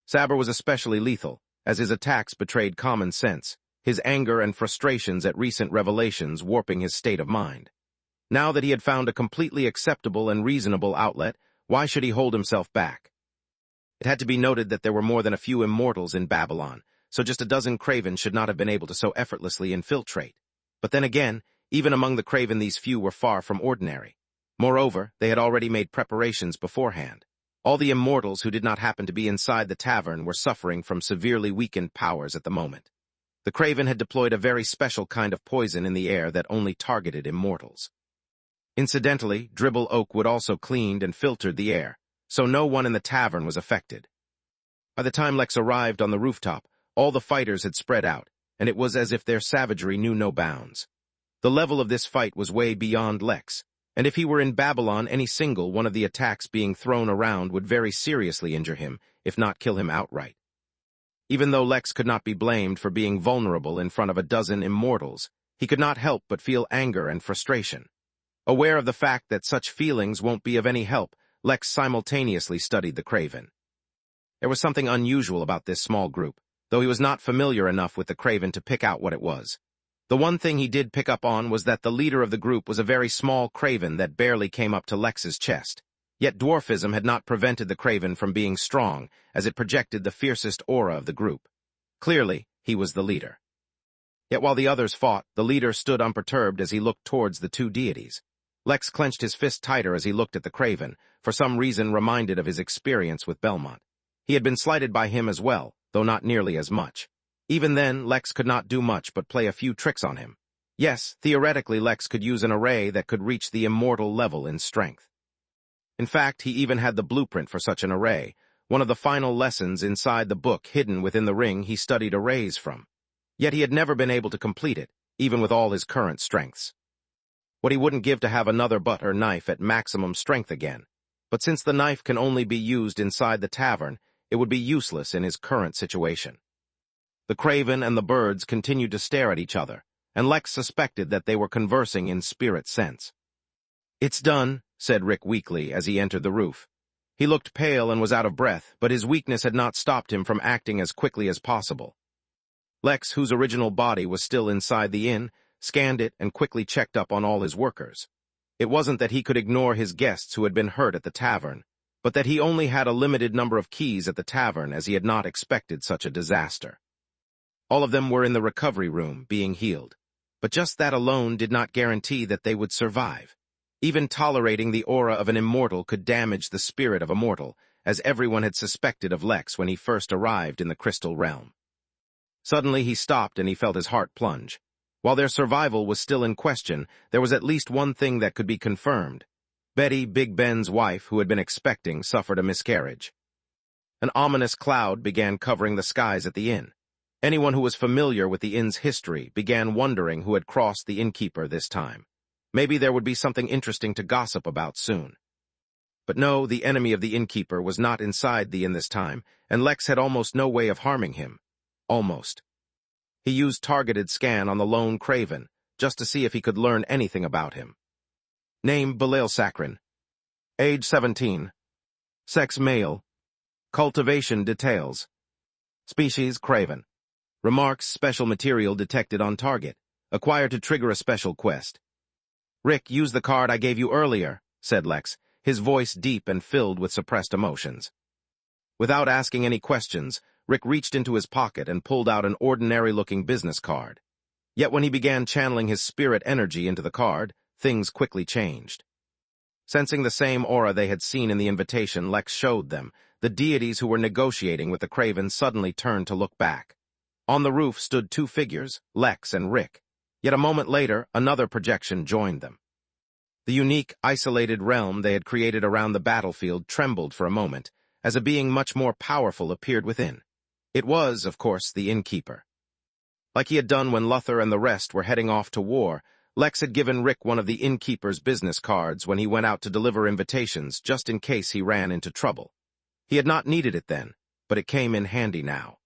Saber was especially lethal, as his attacks betrayed common sense, his anger and frustrations at recent revelations warping his state of mind. Now that he had found a completely acceptable and reasonable outlet, why should he hold himself back? It had to be noted that there were more than a few immortals in Babylon, so just a dozen craven should not have been able to so effortlessly infiltrate. But then again, even among the craven these few were far from ordinary. Moreover, they had already made preparations beforehand. All the immortals who did not happen to be inside the tavern were suffering from severely weakened powers at the moment. The craven had deployed a very special kind of poison in the air that only targeted immortals. Incidentally, dribble oak wood also cleaned and filtered the air, so no one in the tavern was affected. By the time Lex arrived on the rooftop, all the fighters had spread out, and it was as if their savagery knew no bounds. The level of this fight was way beyond Lex, and if he were in Babylon, any single one of the attacks being thrown around would very seriously injure him, if not kill him outright. Even though Lex could not be blamed for being vulnerable in front of a dozen immortals, he could not help but feel anger and frustration. Aware of the fact that such feelings won't be of any help, Lex simultaneously studied the craven. There was something unusual about this small group, though he was not familiar enough with the craven to pick out what it was. The one thing he did pick up on was that the leader of the group was a very small craven that barely came up to Lex's chest. Yet dwarfism had not prevented the craven from being strong, as it projected the fiercest aura of the group. Clearly, he was the leader. Yet while the others fought, the leader stood unperturbed as he looked towards the two deities. Lex clenched his fist tighter as he looked at the craven, for some reason reminded of his experience with Belmont. He had been slighted by him as well, though not nearly as much. Even then, Lex could not do much but play a few tricks on him. Yes, theoretically Lex could use an array that could reach the immortal level in strength. In fact, he even had the blueprint for such an array, one of the final lessons inside the book hidden within the ring he studied arrays from. Yet he had never been able to complete it, even with all his current strengths. What he wouldn't give to have another butter knife at maximum strength again. But since the knife can only be used inside the tavern, it would be useless in his current situation. The craven and the birds continued to stare at each other, and Lex suspected that they were conversing in spirit sense. "It's done," said Rick weakly as he entered the roof. He looked pale and was out of breath, but his weakness had not stopped him from acting as quickly as possible. Lex, whose original body was still inside the inn, scanned it and quickly checked up on all his workers. It wasn't that he could ignore his guests who had been hurt at the tavern, but that he only had a limited number of keys at the tavern as he had not expected such a disaster. All of them were in the recovery room, being healed. But just that alone did not guarantee that they would survive. Even tolerating the aura of an immortal could damage the spirit of a mortal, as everyone had suspected of Lex when he first arrived in the crystal realm. Suddenly he stopped and he felt his heart plunge. While their survival was still in question, there was at least one thing that could be confirmed. Betty, Big Ben's wife, who had been expecting, suffered a miscarriage. An ominous cloud began covering the skies at the inn. Anyone who was familiar with the inn's history began wondering who had crossed the innkeeper this time. Maybe there would be something interesting to gossip about soon. But no, the enemy of the innkeeper was not inside the inn this time, and Lex had almost no way of harming him. Almost. He used targeted scan on the lone craven, just to see if he could learn anything about him. Name Belial Sakrin. Age 17. Sex male. Cultivation details. Species craven. Remarks special material detected on target. Acquired to trigger a special quest. Rick, use the card I gave you earlier, said Lex, his voice deep and filled with suppressed emotions. Without asking any questions, Rick reached into his pocket and pulled out an ordinary-looking business card. Yet when he began channeling his spirit energy into the card, things quickly changed. Sensing the same aura they had seen in the invitation Lex showed them, the deities who were negotiating with the Craven suddenly turned to look back. On the roof stood two figures, Lex and Rick. Yet a moment later, another projection joined them. The unique, isolated realm they had created around the battlefield trembled for a moment, as a being much more powerful appeared within. It was, of course, the Innkeeper. Like he had done when Luther and the rest were heading off to war, Lex had given Rick one of the Innkeeper's business cards when he went out to deliver invitations, just in case he ran into trouble. He had not needed it then, but it came in handy now.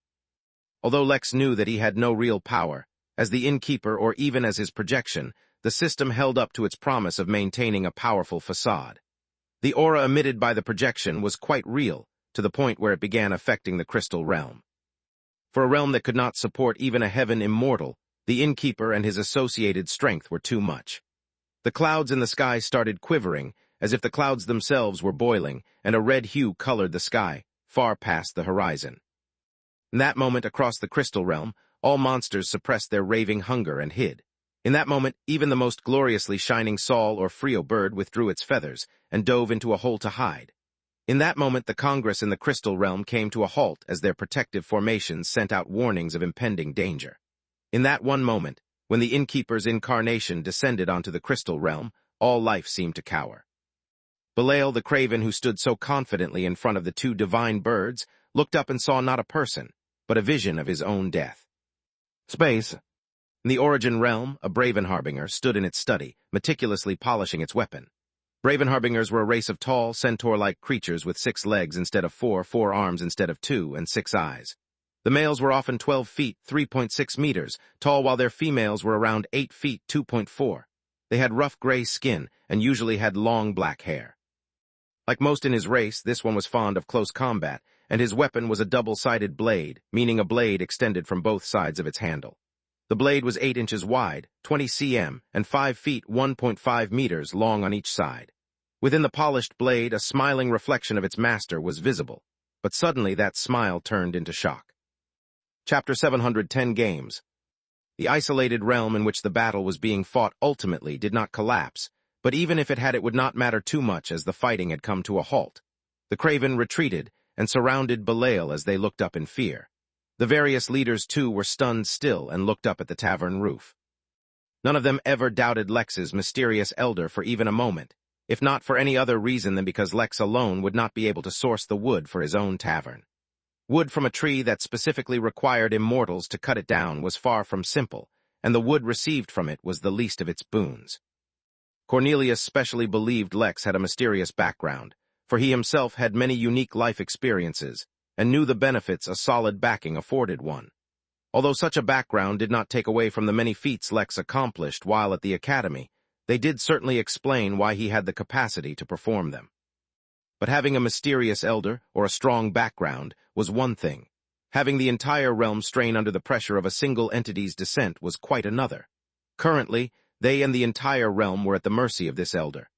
Although Lex knew that he had no real power, as the Innkeeper or even as his projection, the system held up to its promise of maintaining a powerful facade. The aura emitted by the projection was quite real, to the point where it began affecting the crystal realm. For a realm that could not support even a heaven immortal, the Innkeeper and his associated strength were too much. The clouds in the sky started quivering, as if the clouds themselves were boiling, and a red hue colored the sky, far past the horizon. In that moment, across the crystal realm, all monsters suppressed their raving hunger and hid. In that moment, even the most gloriously shining Saul or Frio bird withdrew its feathers and dove into a hole to hide. In that moment, the Congress in the crystal realm came to a halt as their protective formations sent out warnings of impending danger. In that one moment, when the Innkeeper's incarnation descended onto the crystal realm, all life seemed to cower. Belial, the Craven who stood so confidently in front of the two divine birds, looked up and saw not a person, but a vision of his own death. Space. In the Origin realm, a Braven Harbinger stood in its study, meticulously polishing its weapon. Braven Harbingers were a race of tall, centaur-like creatures with 6 legs instead of 4, 4 arms instead of 2, and 6 eyes. The males were often 12 feet, 3.6 meters, tall, while their females were around 8 feet, 2.4. They had rough gray skin and usually had long black hair. Like most in his race, this one was fond of close combat, and his weapon was a double-sided blade, meaning a blade extended from both sides of its handle. The blade was 8 inches wide, 20 cm, and 5 feet, 1.5 meters long on each side. Within the polished blade, a smiling reflection of its master was visible, but suddenly that smile turned into shock. Chapter 710 Games. The isolated realm in which the battle was being fought ultimately did not collapse, but even if it had, it would not matter too much as the fighting had come to a halt. The Craven retreated and surrounded Belial as they looked up in fear. The various leaders, too, were stunned still and looked up at the tavern roof. None of them ever doubted Lex's mysterious elder for even a moment, if not for any other reason than because Lex alone would not be able to source the wood for his own tavern. Wood from a tree that specifically required immortals to cut it down was far from simple, and the wood received from it was the least of its boons. Cornelius specially believed Lex had a mysterious background, for he himself had many unique life experiences, and knew the benefits a solid backing afforded one. Although such a background did not take away from the many feats Lex accomplished while at the academy, they did certainly explain why he had the capacity to perform them. But having a mysterious elder, or a strong background, was one thing. Having the entire realm strain under the pressure of a single entity's descent was quite another. Currently, they and the entire realm were at the mercy of this elder.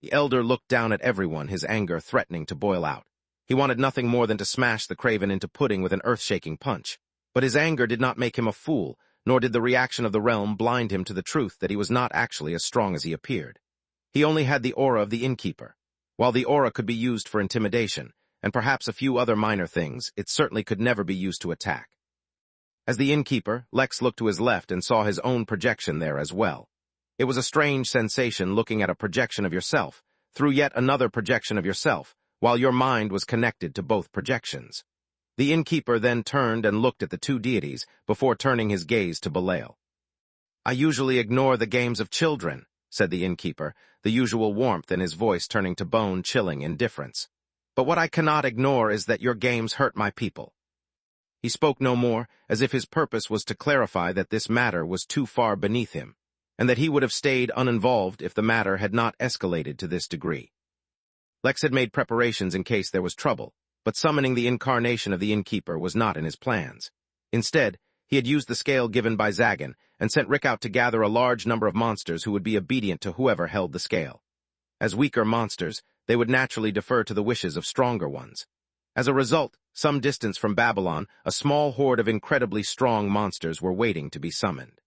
The elder looked down at everyone, his anger threatening to boil out. He wanted nothing more than to smash the Craven into pudding with an earth-shaking punch. But his anger did not make him a fool, nor did the reaction of the realm blind him to the truth that he was not actually as strong as he appeared. He only had the aura of the Innkeeper. While the aura could be used for intimidation, and perhaps a few other minor things, it certainly could never be used to attack. As the Innkeeper, Lex looked to his left and saw his own projection there as well. It was a strange sensation looking at a projection of yourself, through yet another projection of yourself, while your mind was connected to both projections. The Innkeeper then turned and looked at the two deities before turning his gaze to Belial. "I usually ignore the games of children," said the Innkeeper, the usual warmth in his voice turning to bone-chilling indifference. "But what I cannot ignore is that your games hurt my people." He spoke no more, as if his purpose was to clarify that this matter was too far beneath him, and that he would have stayed uninvolved if the matter had not escalated to this degree. Lex had made preparations in case there was trouble, but summoning the incarnation of the Innkeeper was not in his plans. Instead, he had used the scale given by Zagan and sent Rick out to gather a large number of monsters who would be obedient to whoever held the scale. As weaker monsters, they would naturally defer to the wishes of stronger ones. As a result, some distance from Babylon, a small horde of incredibly strong monsters were waiting to be summoned.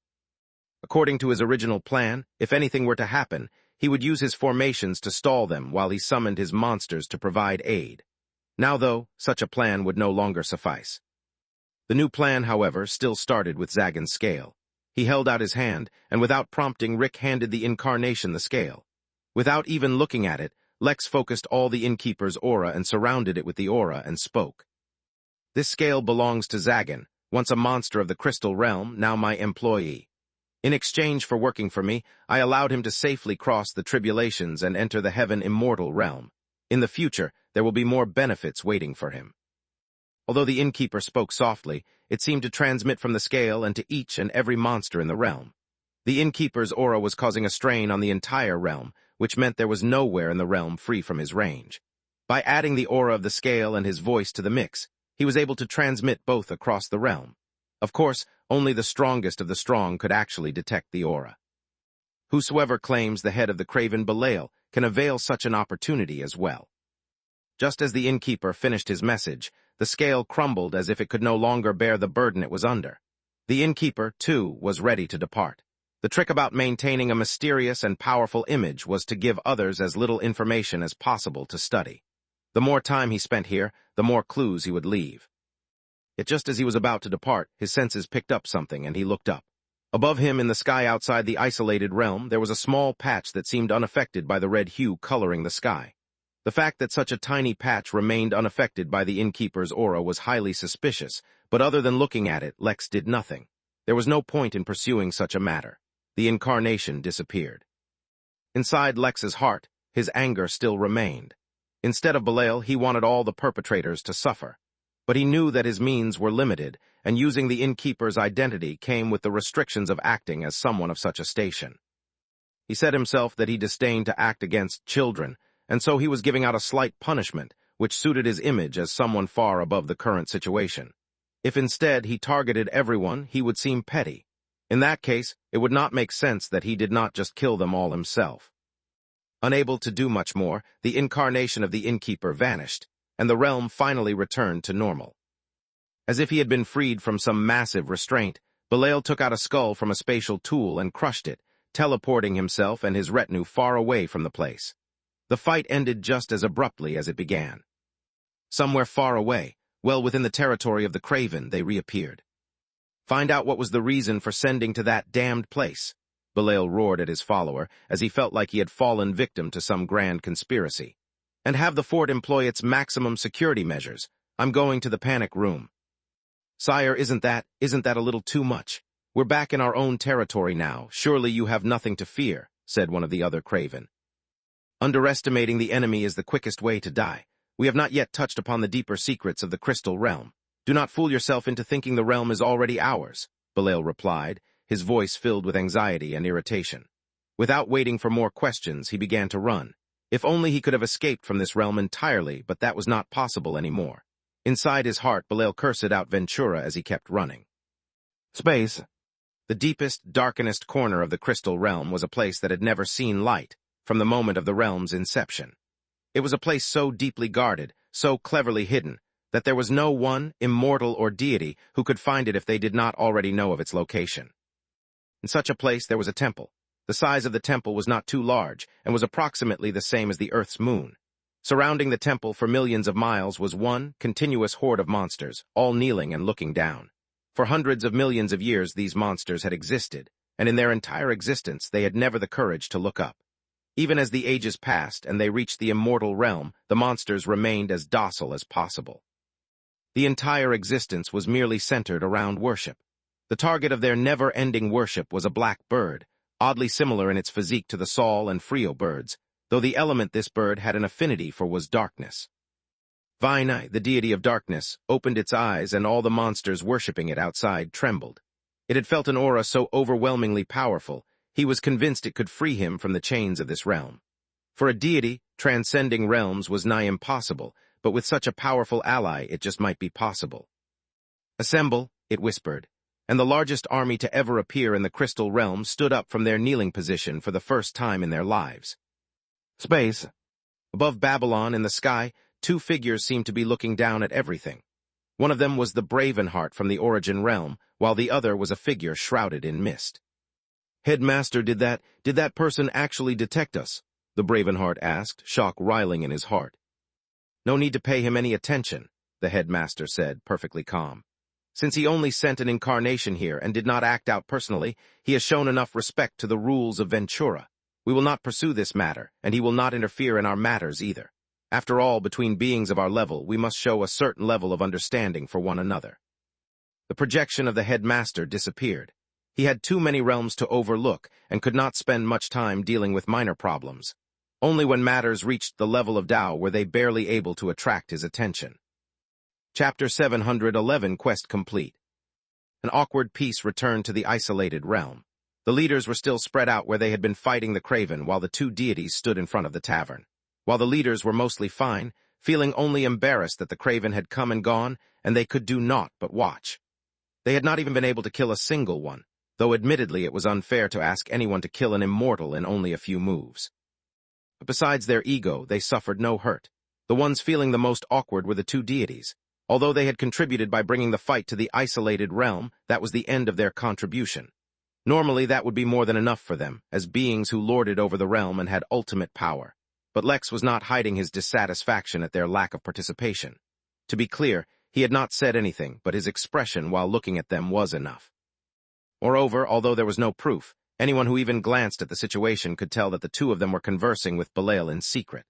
According to his original plan, if anything were to happen, he would use his formations to stall them while he summoned his monsters to provide aid. Now, though, such a plan would no longer suffice. The new plan, however, still started with Zagan's scale. He held out his hand, and without prompting, Rick handed the incarnation the scale. Without even looking at it, Lex focused all the Innkeeper's aura and surrounded it with the aura and spoke. "This scale belongs to Zagan, once a monster of the Crystal Realm, now my employee. In exchange for working for me, I allowed him to safely cross the tribulations and enter the Heaven Immortal realm. In the future, there will be more benefits waiting for him." Although the Innkeeper spoke softly, it seemed to transmit from the scale and to each and every monster in the realm. The Innkeeper's aura was causing a strain on the entire realm, which meant there was nowhere in the realm free from his range. By adding the aura of the scale and his voice to the mix, he was able to transmit both across the realm. Of course, only the strongest of the strong could actually detect the aura. Whosoever claims the head of the craven Belial can avail such an opportunity as well. Just as the Innkeeper finished his message, the scale crumbled as if it could no longer bear the burden it was under. The Innkeeper, too, was ready to depart. The trick about maintaining a mysterious and powerful image was to give others as little information as possible to study. The more time he spent here, the more clues he would leave. Yet just as he was about to depart, his senses picked up something and he looked up. Above him in the sky outside the isolated realm, there was a small patch that seemed unaffected by the red hue coloring the sky. The fact that such a tiny patch remained unaffected by the Innkeeper's aura was highly suspicious, but other than looking at it, Lex did nothing. There was no point in pursuing such a matter. The incarnation disappeared. Inside Lex's heart, his anger still remained. Instead of Belial, he wanted all the perpetrators to suffer. But he knew that his means were limited, and using the Innkeeper's identity came with the restrictions of acting as someone of such a station. He said himself that he disdained to act against children, and so he was giving out a slight punishment, which suited his image as someone far above the current situation. If instead he targeted everyone, he would seem petty. In that case, it would not make sense that he did not just kill them all himself. Unable to do much more, the incarnation of the Innkeeper vanished, and the realm finally returned to normal. As if he had been freed from some massive restraint, Belial took out a skull from a spatial tool and crushed it, teleporting himself and his retinue far away from the place. The fight ended just as abruptly as it began. Somewhere far away, well within the territory of the Craven, they reappeared. "Find out what was the reason for sending to that damned place," Belial roared at his follower as he felt like he had fallen victim to some grand conspiracy. "And have the fort employ its maximum security measures. I'm going to the panic room." "Sire, isn't that a little too much? We're back in our own territory now. Surely you have nothing to fear," said one of the other Craven. "Underestimating the enemy is the quickest way to die. We have not yet touched upon the deeper secrets of the Crystal Realm. Do not fool yourself into thinking the realm is already ours," Belial replied, his voice filled with anxiety and irritation. Without waiting for more questions, he began to run. If only he could have escaped from this realm entirely, but that was not possible anymore. Inside his heart, Belial cursed out Ventura as he kept running. Space. The deepest, darkest corner of the Crystal Realm was a place that had never seen light from the moment of the realm's inception. It was a place so deeply guarded, so cleverly hidden, that there was no one, immortal or deity, who could find it if they did not already know of its location. In such a place there was a temple, The size of the temple was not too large and was approximately the same as the Earth's moon. Surrounding the temple for millions of miles was one continuous horde of monsters, all kneeling and looking down. For hundreds of millions of years these monsters had existed, and in their entire existence they had never the courage to look up. Even as the ages passed and they reached the immortal realm, the monsters remained as docile as possible. The entire existence was merely centered around worship. The target of their never-ending worship was a black bird, oddly similar in its physique to the Saul and Frio birds, though the element this bird had an affinity for was darkness. Vinai, the deity of darkness, opened its eyes and all the monsters worshipping it outside trembled. It had felt an aura so overwhelmingly powerful, he was convinced it could free him from the chains of this realm. For a deity, transcending realms was nigh impossible, but with such a powerful ally it just might be possible. "Assemble," it whispered, and the largest army to ever appear in the crystal realm stood up from their kneeling position for the first time in their lives. Space. Above Babylon in the sky, two figures seemed to be looking down at everything. One of them was the Bravenheart from the Origin realm, while the other was a figure shrouded in mist. "Headmaster, did that person actually detect us?" the Bravenheart asked, shock riling in his heart. "No need to pay him any attention," the headmaster said, perfectly calm. "Since he only sent an incarnation here and did not act out personally, he has shown enough respect to the rules of Ventura. We will not pursue this matter, and he will not interfere in our matters either. After all, between beings of our level, we must show a certain level of understanding for one another." The projection of the headmaster disappeared. He had too many realms to overlook and could not spend much time dealing with minor problems. Only when matters reached the level of Tao were they barely able to attract his attention. Chapter 711 Quest complete. An awkward peace returned to the isolated realm. The leaders were still spread out where they had been fighting the Craven while the two deities stood in front of the tavern. While the leaders were mostly fine, feeling only embarrassed that the Craven had come and gone, and they could do naught but watch. They had not even been able to kill a single one, though admittedly it was unfair to ask anyone to kill an immortal in only a few moves. But besides their ego, they suffered no hurt. The ones feeling the most awkward were the two deities. Although they had contributed by bringing the fight to the isolated realm, that was the end of their contribution. Normally that would be more than enough for them, as beings who lorded over the realm and had ultimate power. But Lex was not hiding his dissatisfaction at their lack of participation. To be clear, he had not said anything, but his expression while looking at them was enough. Moreover, although there was no proof, anyone who even glanced at the situation could tell that the two of them were conversing with Belial in secret.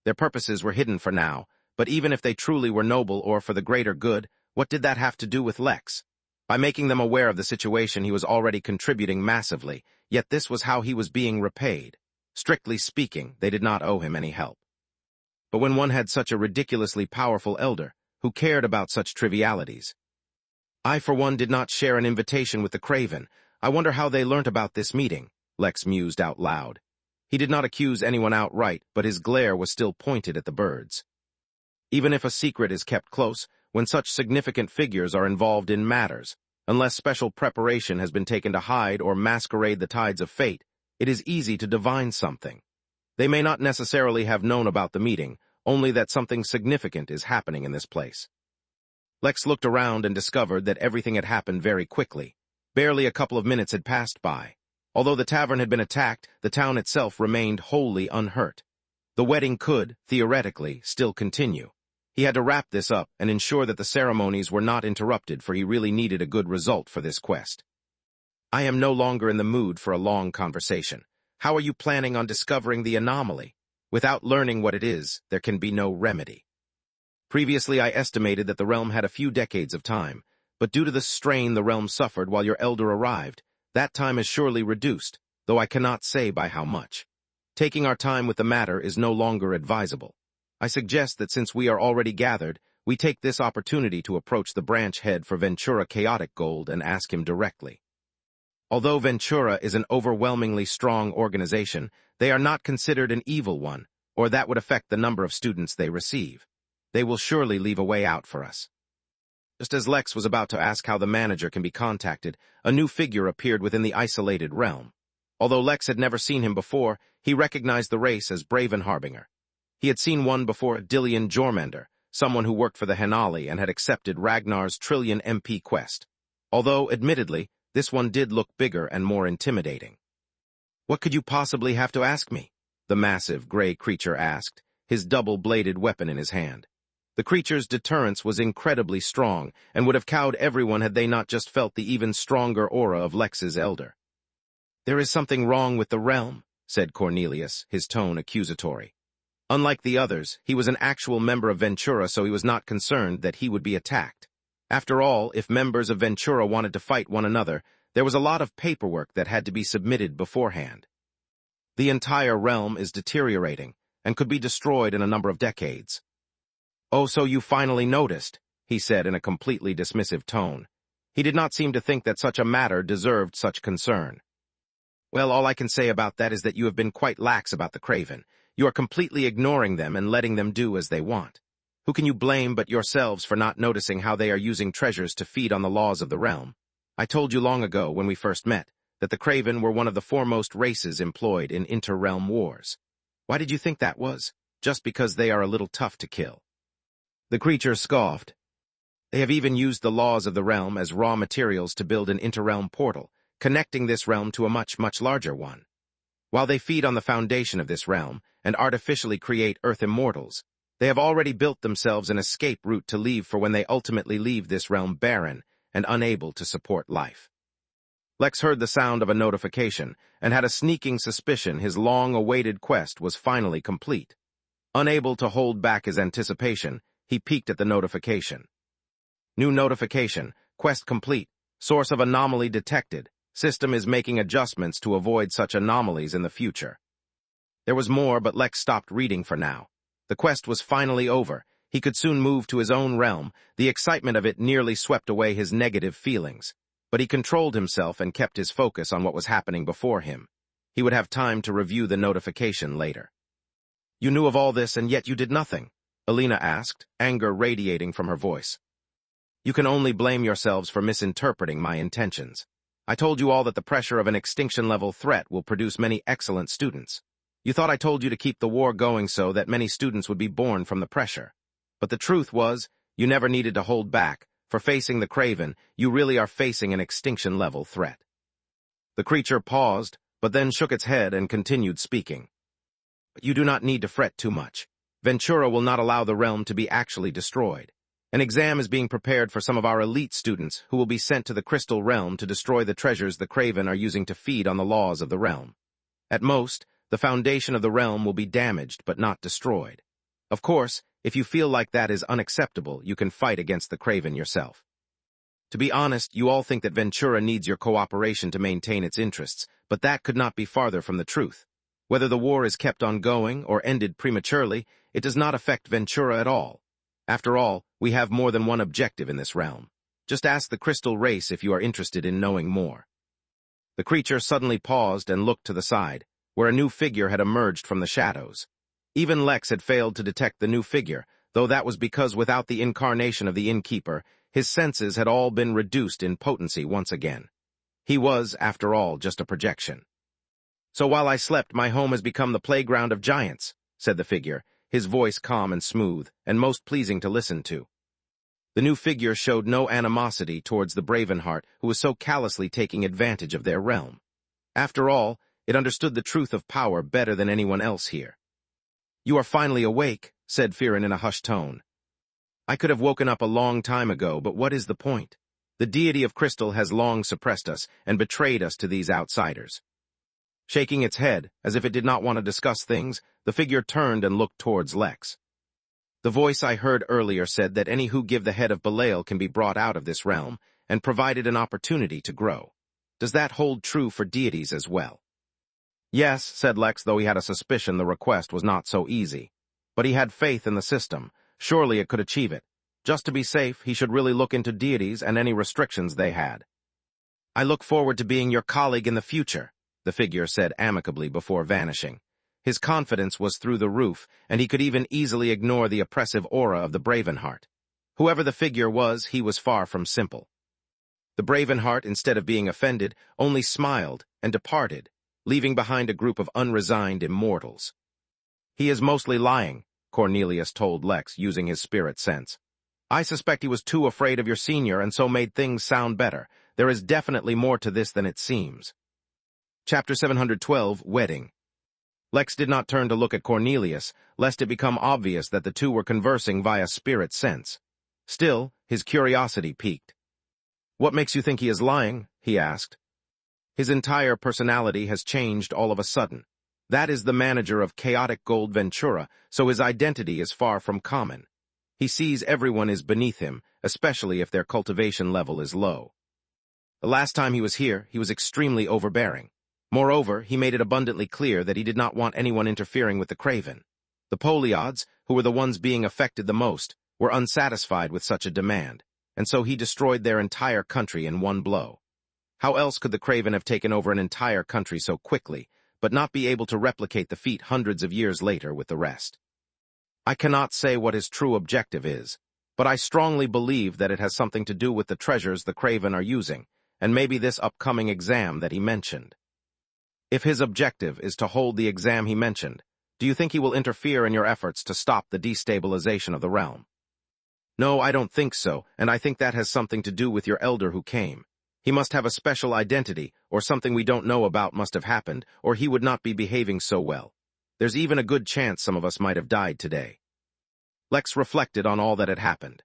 Their purposes were hidden for now, but even if they truly were noble or for the greater good, what did that have to do with Lex? By making them aware of the situation, he was already contributing massively, yet this was how he was being repaid. Strictly speaking, they did not owe him any help. But when one had such a ridiculously powerful elder, who cared about such trivialities? "I, for one, did not share an invitation with the Craven. I wonder how they learnt about this meeting," Lex mused out loud. He did not accuse anyone outright, but his glare was still pointed at the birds. Even if a secret is kept close, when such significant figures are involved in matters, unless special preparation has been taken to hide or masquerade the tides of fate, it is easy to divine something. They may not necessarily have known about the meeting, only that something significant is happening in this place. Lex looked around and discovered that everything had happened very quickly. Barely a couple of minutes had passed by. Although the tavern had been attacked, the town itself remained wholly unhurt. The wedding could, theoretically, still continue. He had to wrap this up and ensure that the ceremonies were not interrupted, for he really needed a good result for this quest. "I am no longer in the mood for a long conversation. How are you planning on discovering the anomaly? Without learning what it is, there can be no remedy. Previously I estimated that the realm had a few decades of time, but due to the strain the realm suffered while your elder arrived, that time is surely reduced, though I cannot say by how much. Taking our time with the matter is no longer advisable. I suggest that since we are already gathered, we take this opportunity to approach the branch head for Ventura Chaotic Gold and ask him directly. Although Ventura is an overwhelmingly strong organization, they are not considered an evil one, or that would affect the number of students they receive. They will surely leave a way out for us." Just as Lex was about to ask how the manager can be contacted, a new figure appeared within the isolated realm. Although Lex had never seen him before, he recognized the race as Braven Harbinger. He had seen one before, Dillian Jormander, someone who worked for the Henali and had accepted Ragnar's Trillion MP quest. Although, admittedly, this one did look bigger and more intimidating. What could you possibly have to ask me? The massive gray creature asked, his double-bladed weapon in his hand. The creature's deterrence was incredibly strong and would have cowed everyone had they not just felt the even stronger aura of Lex's elder. There is something wrong with the realm, said Cornelius, his tone accusatory. Unlike the others, he was an actual member of Ventura, so he was not concerned that he would be attacked. After all, if members of Ventura wanted to fight one another, there was a lot of paperwork that had to be submitted beforehand. The entire realm is deteriorating and could be destroyed in a number of decades. Oh, so you finally noticed, he said in a completely dismissive tone. He did not seem to think that such a matter deserved such concern. Well, all I can say about that is that you have been quite lax about the Craven. You are completely ignoring them and letting them do as they want. Who can you blame but yourselves for not noticing how they are using treasures to feed on the laws of the realm? I told you long ago, when we first met, that the Craven were one of the foremost races employed in inter-realm wars. Why did you think that was? Just because they are a little tough to kill. The creature scoffed. They have even used the laws of the realm as raw materials to build an inter-realm portal, connecting this realm to a much, much larger one. While they feed on the foundation of this realm and artificially create Earth immortals, they have already built themselves an escape route to leave for when they ultimately leave this realm barren and unable to support life. Lex heard the sound of a notification and had a sneaking suspicion his long-awaited quest was finally complete. Unable to hold back his anticipation, he peeked at the notification. New notification, quest complete, source of anomaly detected. System is making adjustments to avoid such anomalies in the future. There was more, but Lex stopped reading for now. The quest was finally over. He could soon move to his own realm. The excitement of it nearly swept away his negative feelings. But he controlled himself and kept his focus on what was happening before him. He would have time to review the notification later. You knew of all this and yet you did nothing, Alina asked, anger radiating from her voice. You can only blame yourselves for misinterpreting my intentions. I told you all that the pressure of an extinction-level threat will produce many excellent students. You thought I told you to keep the war going so that many students would be born from the pressure. But the truth was, you never needed to hold back. For facing the Craven, you really are facing an extinction-level threat. The creature paused, but then shook its head and continued speaking. But you do not need to fret too much. Ventura will not allow the realm to be actually destroyed. An exam is being prepared for some of our elite students who will be sent to the Crystal Realm to destroy the treasures the Craven are using to feed on the laws of the realm. At most, the foundation of the realm will be damaged but not destroyed. Of course, if you feel like that is unacceptable, you can fight against the Craven yourself. To be honest, you all think that Ventura needs your cooperation to maintain its interests, but that could not be farther from the truth. Whether the war is kept on going or ended prematurely, it does not affect Ventura at all. After all, we have more than one objective in this realm. Just ask the Crystal Race if you are interested in knowing more. The creature suddenly paused and looked to the side, where a new figure had emerged from the shadows. Even Lex had failed to detect the new figure, though that was because without the incarnation of the Innkeeper, his senses had all been reduced in potency once again. He was, after all, just a projection. So while I slept, my home has become the playground of giants, said the figure, his voice calm and smooth, and most pleasing to listen to. The new figure showed no animosity towards the Bravenheart who was so callously taking advantage of their realm. After all, it understood the truth of power better than anyone else here. You are finally awake, said Firin in a hushed tone. I could have woken up a long time ago, but what is the point? The deity of crystal has long suppressed us and betrayed us to these outsiders. Shaking its head, as if it did not want to discuss things, the figure turned and looked towards Lex. The voice I heard earlier said that any who give the head of Belial can be brought out of this realm and provided an opportunity to grow. Does that hold true for deities as well? Yes, said Lex, though he had a suspicion the request was not so easy. But he had faith in the system. Surely it could achieve it. Just to be safe, he should really look into deities and any restrictions they had. I look forward to being your colleague in the future, the figure said amicably before vanishing. His confidence was through the roof, and he could even easily ignore the oppressive aura of the Bravenheart. Whoever the figure was, he was far from simple. The Bravenheart, instead of being offended, only smiled and departed, leaving behind a group of unresigned immortals. He is mostly lying, Cornelius told Lex, using his spirit sense. I suspect he was too afraid of your senior and so made things sound better. There is definitely more to this than it seems. Chapter 712, Wedding. Lex did not turn to look at Cornelius, lest it become obvious that the two were conversing via spirit sense. Still, his curiosity piqued. "What makes you think he is lying?" he asked. "His entire personality has changed all of a sudden. That is the manager of Chaotic Gold Ventura, so his identity is far from common. He sees everyone is beneath him, especially if their cultivation level is low. The last time he was here, he was extremely overbearing. Moreover, he made it abundantly clear that he did not want anyone interfering with the Craven. The Poliods, who were the ones being affected the most, were unsatisfied with such a demand, and so he destroyed their entire country in one blow. How else could the Craven have taken over an entire country so quickly, but not be able to replicate the feat hundreds of years later with the rest? I cannot say what his true objective is, but I strongly believe that it has something to do with the treasures the Craven are using, and maybe this upcoming exam that he mentioned. If his objective is to hold the exam he mentioned, do you think he will interfere in your efforts to stop the destabilization of the realm?" "No, I don't think so, and I think that has something to do with your elder who came. He must have a special identity, or something we don't know about must have happened, or he would not be behaving so well. There's even a good chance some of us might have died today." Lex reflected on all that had happened.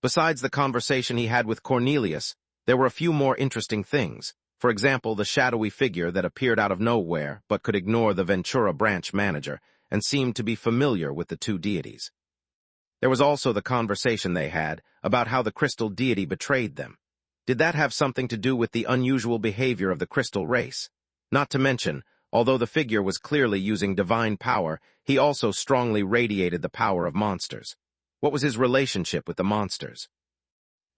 Besides the conversation he had with Cornelius, there were a few more interesting things. For example, the shadowy figure that appeared out of nowhere but could ignore the Ventura branch manager and seemed to be familiar with the two deities. There was also the conversation they had about how the crystal deity betrayed them. Did that have something to do with the unusual behavior of the crystal race? Not to mention, although the figure was clearly using divine power, he also strongly radiated the power of monsters. What was his relationship with the monsters?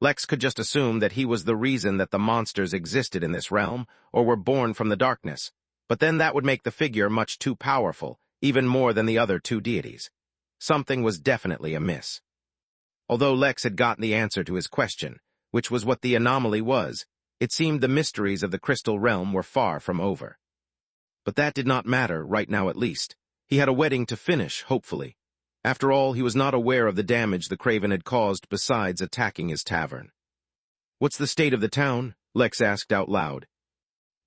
Lex could just assume that he was the reason that the monsters existed in this realm, or were born from the darkness, but then that would make the figure much too powerful, even more than the other two deities. Something was definitely amiss. Although Lex had gotten the answer to his question, which was what the anomaly was, it seemed the mysteries of the crystal realm were far from over. But that did not matter, right now at least. He had a wedding to finish, hopefully. After all, he was not aware of the damage the Craven had caused besides attacking his tavern. "What's the state of the town?" Lex asked out loud.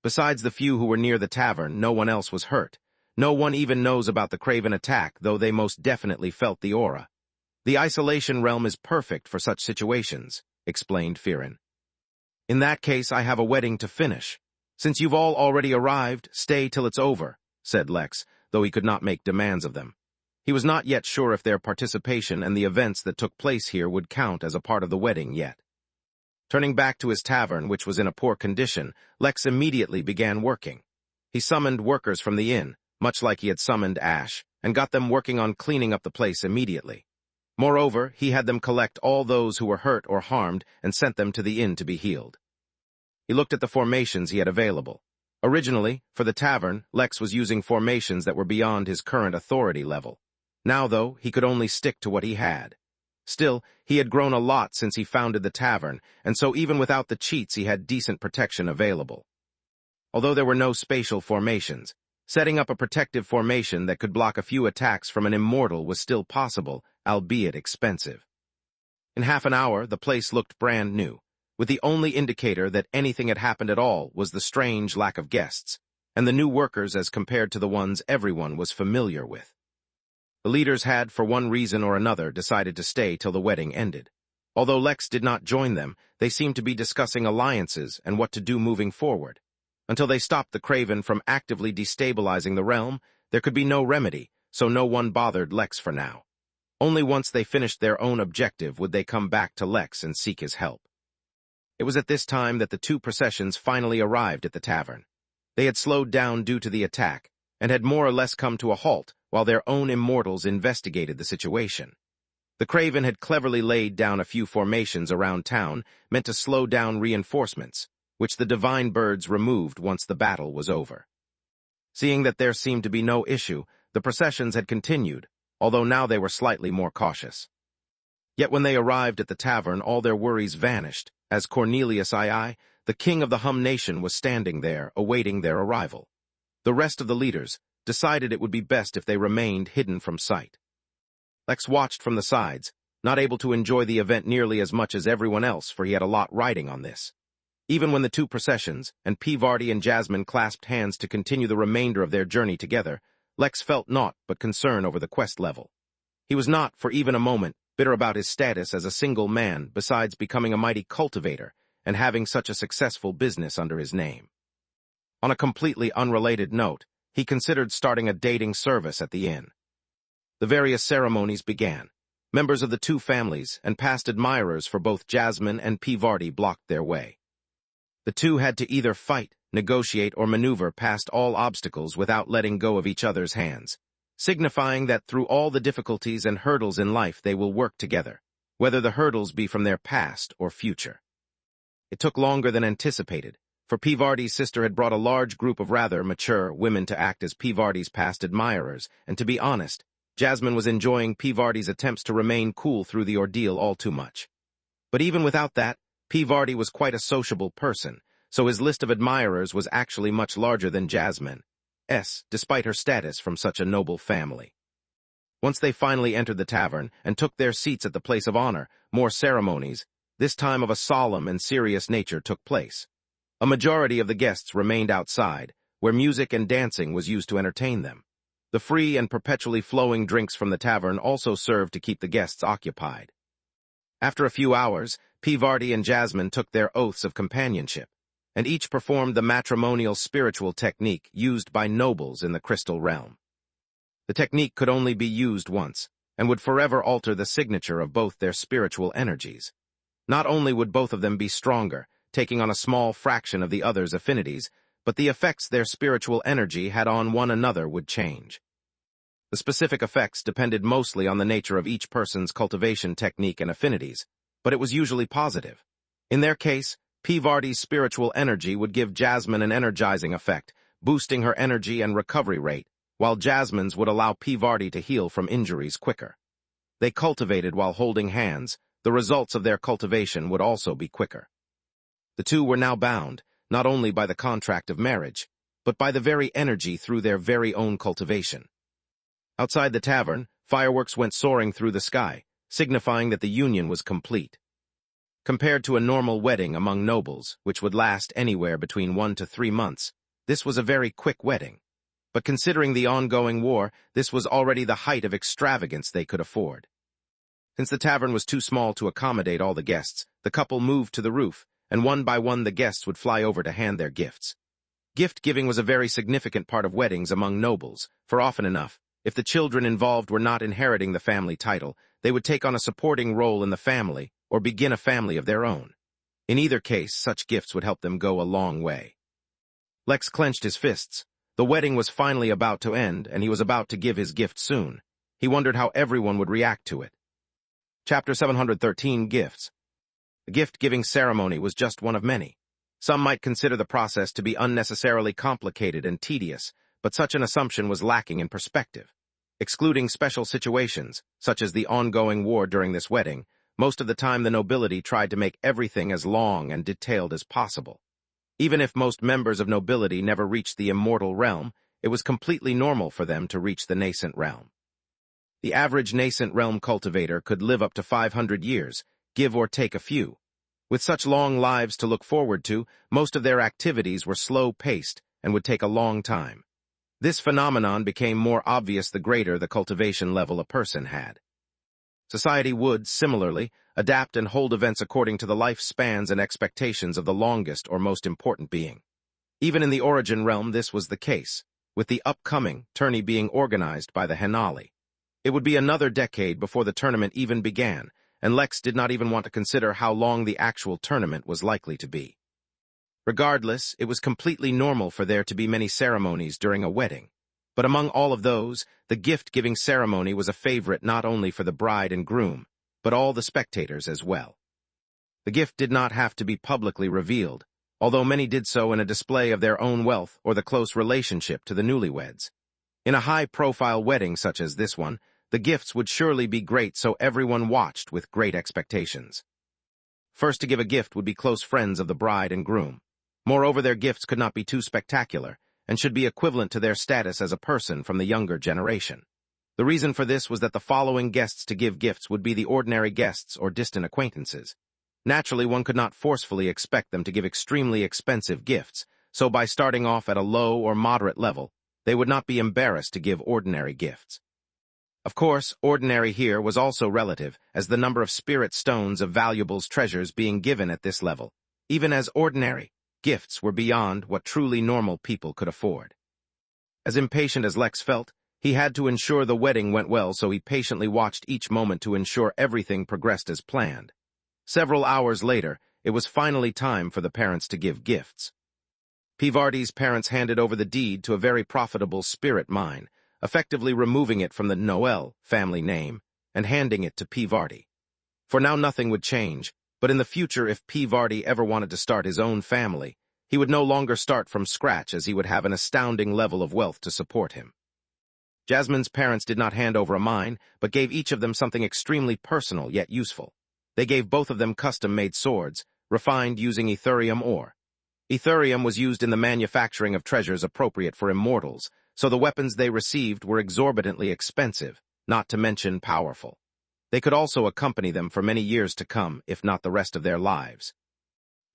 Besides the few who were near the tavern, no one else was hurt. No one even knows about the Craven attack, though they most definitely felt the aura. "The isolation realm is perfect for such situations," explained Firin. "In that case, I have a wedding to finish. Since you've all already arrived, stay till it's over," said Lex, though he could not make demands of them. He was not yet sure if their participation and the events that took place here would count as a part of the wedding yet. Turning back to his tavern, which was in a poor condition, Lex immediately began working. He summoned workers from the inn, much like he had summoned Ash, and got them working on cleaning up the place immediately. Moreover, he had them collect all those who were hurt or harmed and sent them to the inn to be healed. He looked at the formations he had available. Originally, for the tavern, Lex was using formations that were beyond his current authority level. Now, though, he could only stick to what he had. Still, he had grown a lot since he founded the tavern, and so even without the cheats he had decent protection available. Although there were no spatial formations, setting up a protective formation that could block a few attacks from an immortal was still possible, albeit expensive. In half an hour, the place looked brand new, with the only indicator that anything had happened at all was the strange lack of guests, and the new workers as compared to the ones everyone was familiar with. The leaders had, for one reason or another, decided to stay till the wedding ended. Although Lex did not join them, they seemed to be discussing alliances and what to do moving forward. Until they stopped the Craven from actively destabilizing the realm, there could be no remedy, so no one bothered Lex for now. Only once they finished their own objective would they come back to Lex and seek his help. It was at this time that the two processions finally arrived at the tavern. They had slowed down due to the attack, and had more or less come to a halt, while their own immortals investigated the situation. The Craven had cleverly laid down a few formations around town, meant to slow down reinforcements, which the divine birds removed once the battle was over. Seeing that there seemed to be no issue, the processions had continued, although now they were slightly more cautious. Yet when they arrived at the tavern, all their worries vanished, as Cornelius II, the king of the Hum Nation, was standing there, awaiting their arrival. The rest of the leaders decided it would be best if they remained hidden from sight. Lex watched from the sides, not able to enjoy the event nearly as much as everyone else, for he had a lot riding on this. Even when the two processions, and Peabody and Jasmine clasped hands to continue the remainder of their journey together, Lex felt naught but concern over the quest level. He was not, for even a moment, bitter about his status as a single man, besides becoming a mighty cultivator and having such a successful business under his name. On a completely unrelated note, he considered starting a dating service at the inn. The various ceremonies began. Members of the two families and past admirers for both Jasmine and Peabody blocked their way. The two had to either fight, negotiate, or maneuver past all obstacles without letting go of each other's hands, signifying that through all the difficulties and hurdles in life they will work together, whether the hurdles be from their past or future. It took longer than anticipated, for Peabody's sister had brought a large group of rather mature women to act as Peabody's past admirers, and to be honest, Jasmine was enjoying Peabody's attempts to remain cool through the ordeal all too much. But even without that, Peabody was quite a sociable person, so his list of admirers was actually much larger than Jasmine's, despite her status from such a noble family. Once they finally entered the tavern and took their seats at the place of honor, more ceremonies, this time of a solemn and serious nature, took place. A majority of the guests remained outside, where music and dancing was used to entertain them. The free and perpetually flowing drinks from the tavern also served to keep the guests occupied. After a few hours, Peabody and Jasmine took their oaths of companionship, and each performed the matrimonial spiritual technique used by nobles in the crystal realm. The technique could only be used once, and would forever alter the signature of both their spiritual energies. Not only would both of them be stronger, taking on a small fraction of the other's affinities, but the effects their spiritual energy had on one another would change. The specific effects depended mostly on the nature of each person's cultivation technique and affinities, but it was usually positive. In their case, Peabody's spiritual energy would give Jasmine an energizing effect, boosting her energy and recovery rate, while Jasmine's would allow Peabody to heal from injuries quicker. They cultivated while holding hands. The results of their cultivation would also be quicker. The two were now bound, not only by the contract of marriage, but by the very energy through their very own cultivation. Outside the tavern, fireworks went soaring through the sky, signifying that the union was complete. Compared to a normal wedding among nobles, which would last anywhere between 1 to 3 months, this was a very quick wedding. But considering the ongoing war, this was already the height of extravagance they could afford. Since the tavern was too small to accommodate all the guests, the couple moved to the roof, and one by one the guests would fly over to hand their gifts. Gift-giving was a very significant part of weddings among nobles, for often enough, if the children involved were not inheriting the family title, they would take on a supporting role in the family or begin a family of their own. In either case, such gifts would help them go a long way. Lex clenched his fists. The wedding was finally about to end, and he was about to give his gift soon. He wondered how everyone would react to it. Chapter 713, Gifts. The gift-giving ceremony was just one of many. Some might consider the process to be unnecessarily complicated and tedious, but such an assumption was lacking in perspective. Excluding special situations, such as the ongoing war during this wedding, most of the time the nobility tried to make everything as long and detailed as possible. Even if most members of nobility never reached the immortal realm, it was completely normal for them to reach the nascent realm. The average nascent realm cultivator could live up to 500 years, give or take a few. With such long lives to look forward to, most of their activities were slow-paced and would take a long time. This phenomenon became more obvious the greater the cultivation level a person had. Society would, similarly, adapt and hold events according to the lifespans and expectations of the longest or most important being. Even in the origin realm this was the case, with the upcoming tourney being organized by the Henali. It would be another decade before the tournament even began, and Lex did not even want to consider how long the actual tournament was likely to be. Regardless, it was completely normal for there to be many ceremonies during a wedding. But among all of those, the gift-giving ceremony was a favorite not only for the bride and groom, but all the spectators as well. The gift did not have to be publicly revealed, although many did so in a display of their own wealth or the close relationship to the newlyweds. In a high-profile wedding such as this one, the gifts would surely be great, so everyone watched with great expectations. First to give a gift would be close friends of the bride and groom. Moreover, their gifts could not be too spectacular, and should be equivalent to their status as a person from the younger generation. The reason for this was that the following guests to give gifts would be the ordinary guests or distant acquaintances. Naturally, one could not forcefully expect them to give extremely expensive gifts, so by starting off at a low or moderate level, they would not be embarrassed to give ordinary gifts. Of course, ordinary here was also relative, as the number of spirit stones of valuables treasures being given at this level, even as ordinary, gifts were beyond what truly normal people could afford. As impatient as Lex felt, he had to ensure the wedding went well, so he patiently watched each moment to ensure everything progressed as planned. Several hours later, it was finally time for the parents to give gifts. Pivardi's parents handed over the deed to a very profitable spirit mine, effectively removing it from the Noel family name and handing it to Pivardi. For now nothing would change, but in the future if Pivardi ever wanted to start his own family, he would no longer start from scratch, as he would have an astounding level of wealth to support him. Jasmine's parents did not hand over a mine, but gave each of them something extremely personal yet useful. They gave both of them custom-made swords, refined using Etherium ore. Etherium was used in the manufacturing of treasures appropriate for immortals, so the weapons they received were exorbitantly expensive, not to mention powerful. They could also accompany them for many years to come, if not the rest of their lives.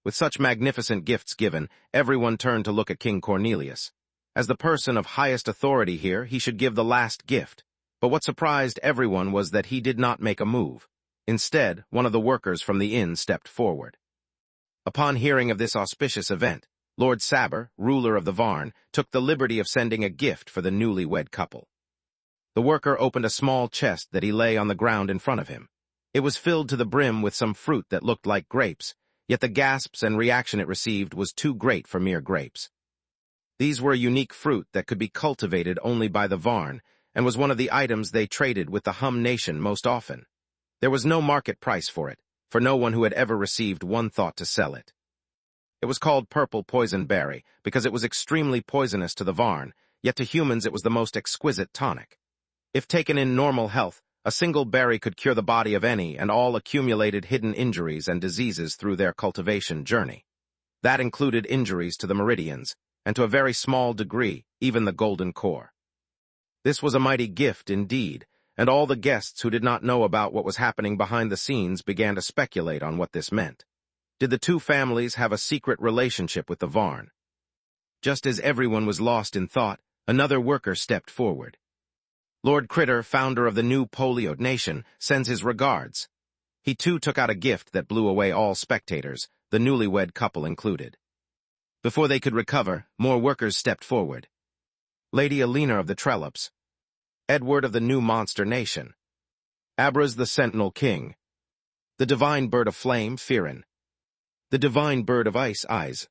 With such magnificent gifts given, everyone turned to look at King Cornelius. As the person of highest authority here, he should give the last gift. But what surprised everyone was that he did not make a move. Instead, one of the workers from the inn stepped forward. Upon hearing of this auspicious event, Lord Saber, ruler of the Varn, took the liberty of sending a gift for the newlywed couple. The worker opened a small chest that he lay on the ground in front of him. It was filled to the brim with some fruit that looked like grapes, yet the gasps and reaction it received was too great for mere grapes. These were a unique fruit that could be cultivated only by the Varn, and was one of the items they traded with the Hum nation most often. There was no market price for it, for no one who had ever received one thought to sell it. It was called purple poison berry because it was extremely poisonous to the Varn, yet to humans it was the most exquisite tonic. If taken in normal health, a single berry could cure the body of any and all accumulated hidden injuries and diseases through their cultivation journey. That included injuries to the meridians, and to a very small degree, even the golden core. This was a mighty gift indeed, and all the guests who did not know about what was happening behind the scenes began to speculate on what this meant. Did the two families have a secret relationship with the Varn? Just as everyone was lost in thought, another worker stepped forward. Lord Critter, founder of the new Poliod nation, sends his regards. He too took out a gift that blew away all spectators, the newlywed couple included. Before they could recover, more workers stepped forward. Lady Alina of the Trellops, Edward of the new monster nation, Abraz the Sentinel King, the divine bird of flame, Firin, the divine bird of ice, Eyes.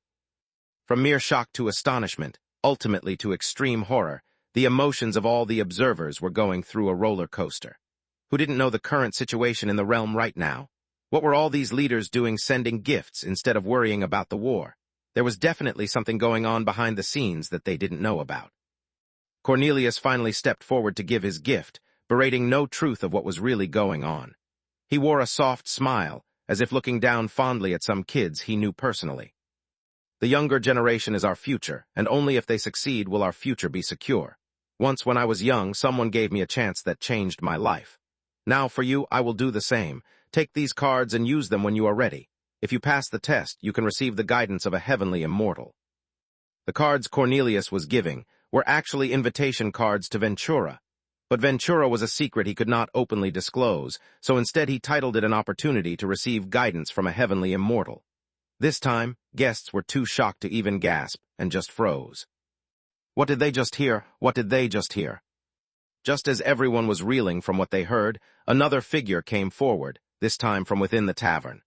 From mere shock to astonishment, ultimately to extreme horror, the emotions of all the observers were going through a roller coaster. Who didn't know the current situation in the realm right now? What were all these leaders doing sending gifts instead of worrying about the war? There was definitely something going on behind the scenes that they didn't know about. Cornelius finally stepped forward to give his gift, berating no truth of what was really going on. He wore a soft smile, as if looking down fondly at some kids he knew personally. The younger generation is our future, and only if they succeed will our future be secure. Once when I was young, someone gave me a chance that changed my life. Now for you, I will do the same. Take these cards and use them when you are ready. If you pass the test, you can receive the guidance of a heavenly immortal. The cards Cornelius was giving were actually invitation cards to Ventura. But Ventura was a secret he could not openly disclose, so instead he titled it an opportunity to receive guidance from a heavenly immortal. This time, guests were too shocked to even gasp, and just froze. What did they just hear? What did they just hear? Just as everyone was reeling from what they heard, another figure came forward, this time from within the tavern.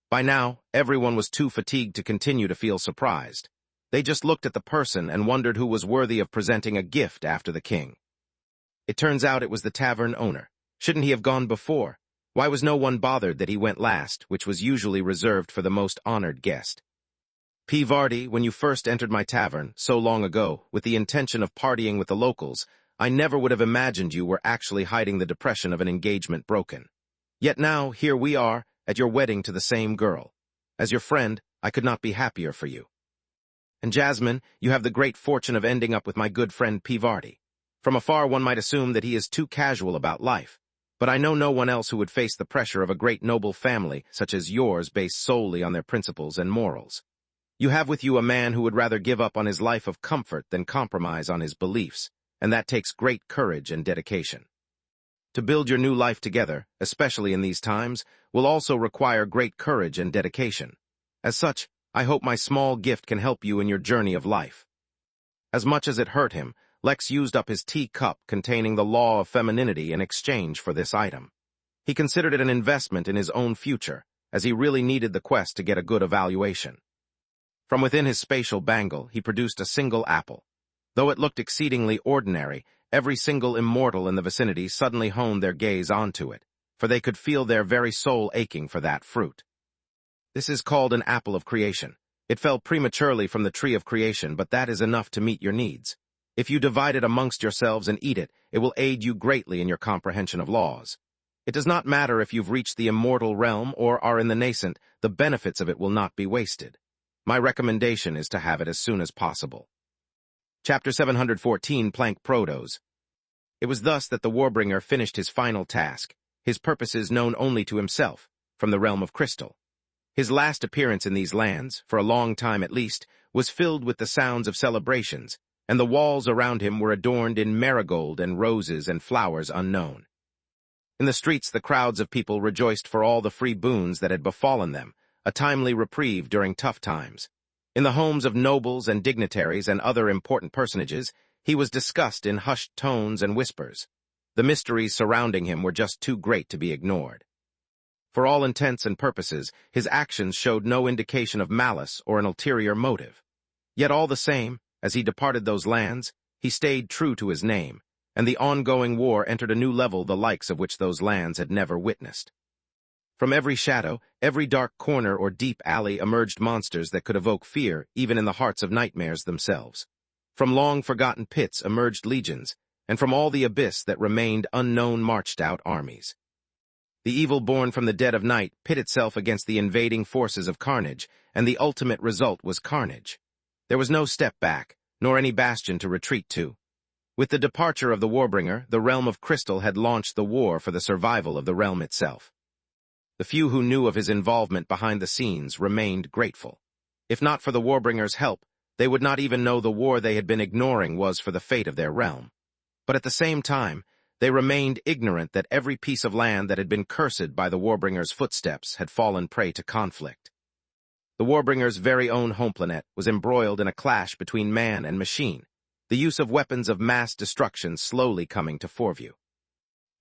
By now, everyone was too fatigued to continue to feel surprised. They just looked at the person and wondered who was worthy of presenting a gift after the king. It turns out it was the tavern owner. Shouldn't he have gone before? Why was no one bothered that he went last, which was usually reserved for the most honored guest? Pivardi, when you first entered my tavern, so long ago, with the intention of partying with the locals, I never would have imagined you were actually hiding the depression of an engagement broken. Yet now, here we are, at your wedding to the same girl. As your friend, I could not be happier for you. And Jasmine, you have the great fortune of ending up with my good friend Pivardi. From afar one might assume that he is too casual about life. but I know no one else who would face the pressure of a great noble family such as yours based solely on their principles and morals. You have with you a man who would rather give up on his life of comfort than compromise on his beliefs, and that takes great courage and dedication. To build your new life together, especially in these times, will also require great courage and dedication. As such, I hope my small gift can help you in your journey of life. As much as it hurt him, Lex used up his teacup containing the law of femininity in exchange for this item. He considered it an investment in his own future, as he really needed the quest to get a good evaluation. From within his spatial bangle, he produced a single apple. Though it looked exceedingly ordinary, every single immortal in the vicinity suddenly honed their gaze onto it, for they could feel their very soul aching for that fruit. This is called an apple of creation. It fell prematurely from the tree of creation, but that is enough to meet your needs. If you divide it amongst yourselves and eat it, it will aid you greatly in your comprehension of laws. It does not matter if you've reached the immortal realm or are in the nascent, the benefits of it will not be wasted. My recommendation is to have it as soon as possible. Chapter 714, Plank Protos. It was thus that the Warbringer finished his final task, his purposes known only to himself, from the realm of crystal. His last appearance in these lands, for a long time at least, was filled with the sounds of celebrations, and the walls around him were adorned in marigold and roses and flowers unknown. In the streets the crowds of people rejoiced for all the free boons that had befallen them, a timely reprieve during tough times. In the homes of nobles and dignitaries and other important personages, he was discussed in hushed tones and whispers. The mysteries surrounding him were just too great to be ignored. For all intents and purposes, his actions showed no indication of malice or an ulterior motive. Yet all the same, as he departed those lands, he stayed true to his name, and the ongoing war entered a new level the likes of which those lands had never witnessed. From every shadow, every dark corner or deep alley emerged monsters that could evoke fear even in the hearts of nightmares themselves. From long-forgotten pits emerged legions, and from all the abyss that remained unknown marched out armies. The evil born from the dead of night pit itself against the invading forces of carnage, and the ultimate result was carnage. There was no step back, nor any bastion to retreat to. With the departure of the Warbringer, the realm of crystal had launched the war for the survival of the realm itself. The few who knew of his involvement behind the scenes remained grateful. If not for the Warbringer's help, they would not even know the war they had been ignoring was for the fate of their realm. But at the same time, they remained ignorant that every piece of land that had been cursed by the Warbringer's footsteps had fallen prey to conflict. The Warbringer's very own home planet was embroiled in a clash between man and machine, the use of weapons of mass destruction slowly coming to foreview.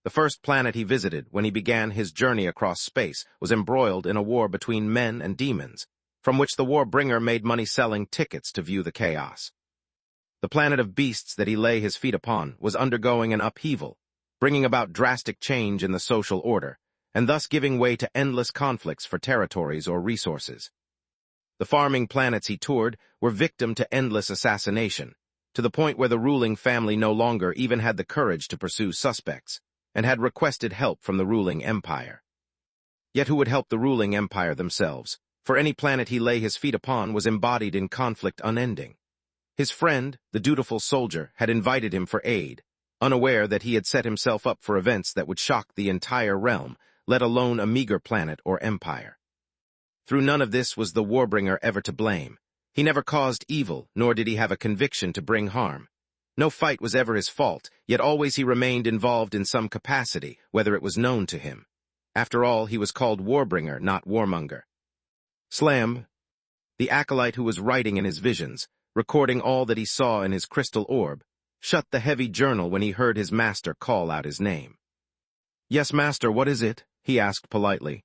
The first planet he visited when he began his journey across space was embroiled in a war between men and demons, from which the Warbringer made money selling tickets to view the chaos. The planet of beasts that he lay his feet upon was undergoing an upheaval, bringing about drastic change in the social order, and thus giving way to endless conflicts for territories or resources. The farming planets he toured were victim to endless assassination, to the point where the ruling family no longer even had the courage to pursue suspects, and had requested help from the ruling empire. Yet who would help the ruling empire themselves? For any planet he lay his feet upon was embodied in conflict unending. His friend, the dutiful soldier, had invited him for aid, unaware that he had set himself up for events that would shock the entire realm, let alone a meager planet or empire. Through none of this was the Warbringer ever to blame. He never caused evil, nor did he have a conviction to bring harm. No fight was ever his fault, yet always he remained involved in some capacity, whether it was known to him. After all, he was called Warbringer, not Warmonger. Slam, the acolyte who was writing in his visions, recording all that he saw in his crystal orb, shut the heavy journal when he heard his master call out his name. "Yes, master, what is it?" he asked politely.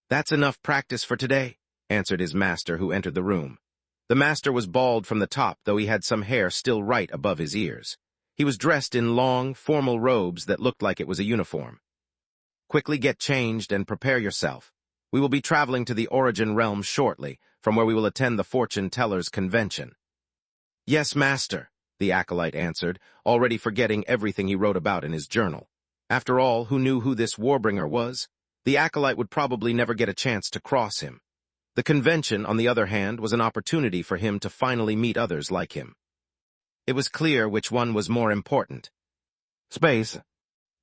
"That's enough practice for today," answered his master, who entered the room. The master was bald from the top, though he had some hair still right above his ears. He was dressed in long, formal robes that looked like it was a uniform. "Quickly get changed and prepare yourself. We will be traveling to the Origin Realm shortly, from where we will attend the Fortune Teller's convention." "Yes, master," the acolyte answered, already forgetting everything he wrote about in his journal. After all, who knew who this Warbringer was? The acolyte would probably never get a chance to cross him. The convention, on the other hand, was an opportunity for him to finally meet others like him. It was clear which one was more important. "Space,"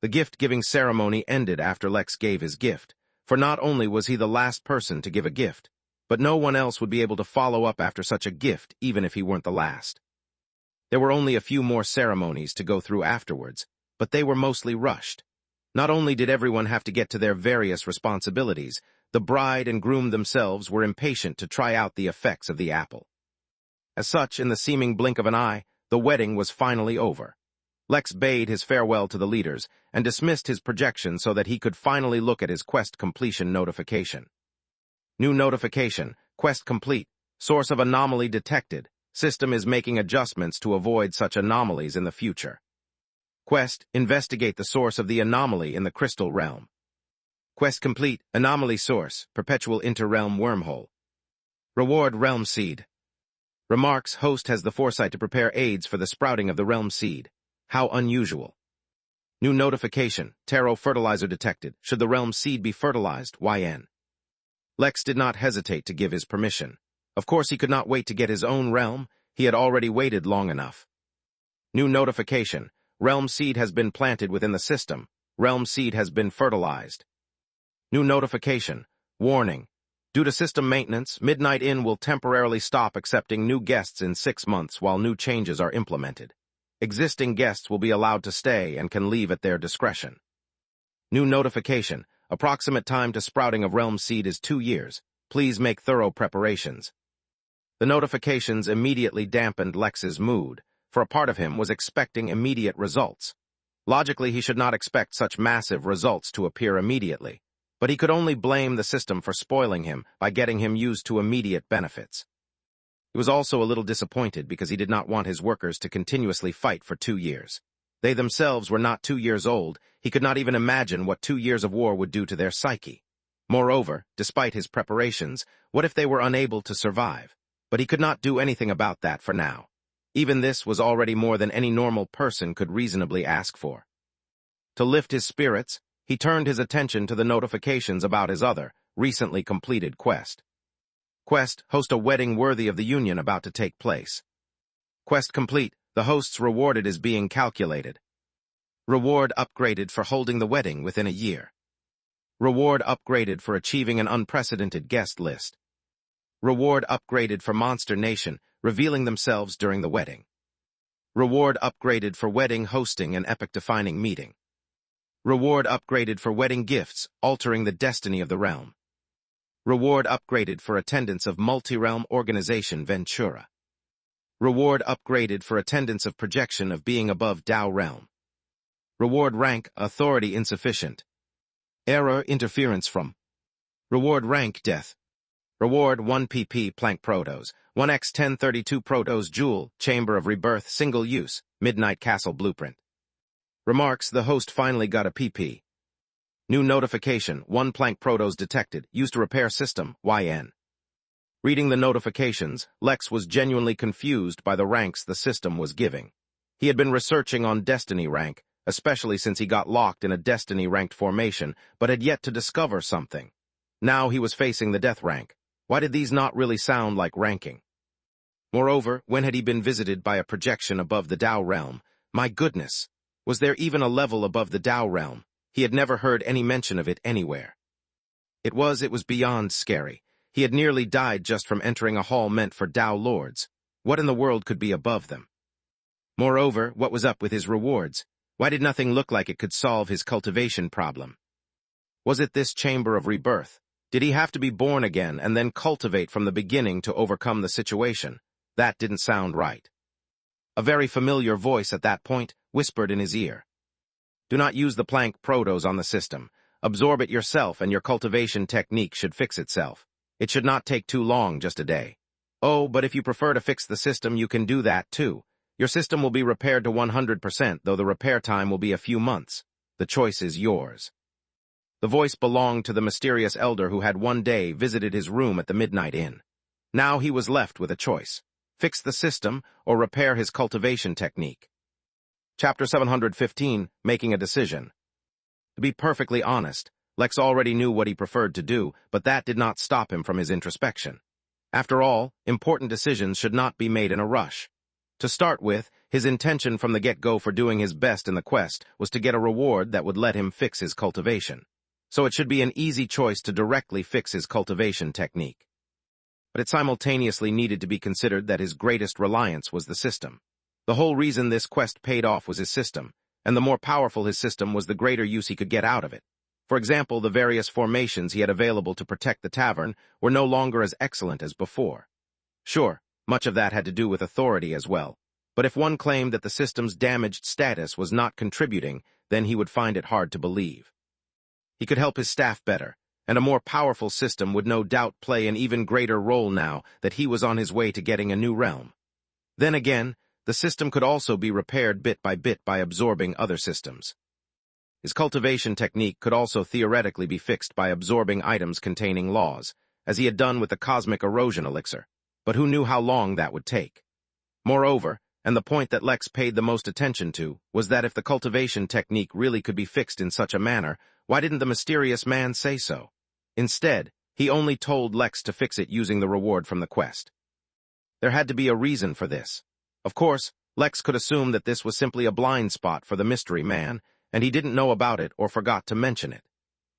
The gift-giving ceremony ended after Lex gave his gift, for not only was he the last person to give a gift, but no one else would be able to follow up after such a gift even if he weren't the last. There were only a few more ceremonies to go through afterwards, but they were mostly rushed. Not only did everyone have to get to their various responsibilities, the bride and groom themselves were impatient to try out the effects of the apple. As such, in the seeming blink of an eye, the wedding was finally over. Lex bade his farewell to the leaders and dismissed his projection so that he could finally look at his quest completion notification. New notification, quest complete, source of anomaly detected. System is making adjustments to avoid such anomalies in the future. Quest, investigate the source of the anomaly in the crystal realm. Quest complete, anomaly source, perpetual inter-realm wormhole. Reward realm seed. Remarks, host has the foresight to prepare aids for the sprouting of the realm seed. How unusual. New notification, tarot fertilizer detected. Should the realm seed be fertilized? YN. Lex did not hesitate to give his permission. Of course, he could not wait to get his own realm. He had already waited long enough. New notification. Realm seed has been planted within the system. Realm seed has been fertilized. New notification. Warning. Due to system maintenance, Midnight Inn will temporarily stop accepting new guests in 6 months while new changes are implemented. Existing guests will be allowed to stay and can leave at their discretion. New notification. Approximate time to sprouting of realm seed is 2 years. Please make thorough preparations. The notifications immediately dampened Lex's mood, for a part of him was expecting immediate results. Logically, he should not expect such massive results to appear immediately, but he could only blame the system for spoiling him by getting him used to immediate benefits. He was also a little disappointed because he did not want his workers to continuously fight for 2 years. They themselves were not 2 years old. He could not even imagine what 2 years of war would do to their psyche. Moreover, despite his preparations, what if they were unable to survive? But he could not do anything about that for now. Even this was already more than any normal person could reasonably ask for. To lift his spirits, he turned his attention to the notifications about his other, recently completed quest. Quest, host a wedding worthy of the union about to take place. Quest complete, the hosts rewarded is being calculated. Reward upgraded for holding the wedding within a year. Reward upgraded for achieving an unprecedented guest list. Reward upgraded for Monster Nation, revealing themselves during the wedding. Reward upgraded for wedding hosting an epic-defining meeting. Reward upgraded for wedding gifts, altering the destiny of the realm. Reward upgraded for attendance of multi-realm organization Ventura. Reward upgraded for attendance of projection of being above Tao realm. Reward rank, authority insufficient. Error, interference from. Reward rank, death. Reward 1 pp plank protos, 1x 1032 protos jewel, chamber of rebirth, single use, midnight castle blueprint. Remarks, the host finally got a pp. New notification, 1 plank protos detected, used to repair system, YN. Reading the notifications, Lex was genuinely confused by the ranks the system was giving. He had been researching on Destiny rank, especially since he got locked in a Destiny-ranked formation, but had yet to discover something. Now he was facing the Death rank. Why did these not really sound like ranking? Moreover, when had he been visited by a projection above the Tao realm? My goodness! Was there even a level above the Tao realm? He had never heard any mention of it anywhere. It was beyond scary. He had nearly died just from entering a hall meant for Tao lords. What in the world could be above them? Moreover, what was up with his rewards? Why did nothing look like it could solve his cultivation problem? Was it this chamber of rebirth? Did he have to be born again and then cultivate from the beginning to overcome the situation? That didn't sound right. A very familiar voice at that point whispered in his ear. Do not use the plank protos on the system. Absorb it yourself and your cultivation technique should fix itself. It should not take too long, just a day. Oh, but if you prefer to fix the system, you can do that too. Your system will be repaired to 100%, though the repair time will be a few months. The choice is yours. The voice belonged to the mysterious elder who had one day visited his room at the Midnight Inn. Now he was left with a choice. Fix the system or repair his cultivation technique. Chapter 715, Making a Decision. To be perfectly honest, Lex already knew what he preferred to do, but that did not stop him from his introspection. After all, important decisions should not be made in a rush. To start with, his intention from the get-go for doing his best in the quest was to get a reward that would let him fix his cultivation. So it should be an easy choice to directly fix his cultivation technique. But it simultaneously needed to be considered that his greatest reliance was the system. The whole reason this quest paid off was his system, and the more powerful his system was, the greater use he could get out of it. For example, the various formations he had available to protect the tavern were no longer as excellent as before. Sure, much of that had to do with authority as well, but if one claimed that the system's damaged status was not contributing, then he would find it hard to believe. He could help his staff better, and a more powerful system would no doubt play an even greater role now that he was on his way to getting a new realm. Then again, the system could also be repaired bit by absorbing other systems. His cultivation technique could also theoretically be fixed by absorbing items containing laws, as he had done with the cosmic erosion elixir, but who knew how long that would take? Moreover, and the point that Lex paid the most attention to, was that if the cultivation technique really could be fixed in such a manner, why didn't the mysterious man say so? Instead, he only told Lex to fix it using the reward from the quest. There had to be a reason for this. Of course, Lex could assume that this was simply a blind spot for the mystery man, and he didn't know about it or forgot to mention it.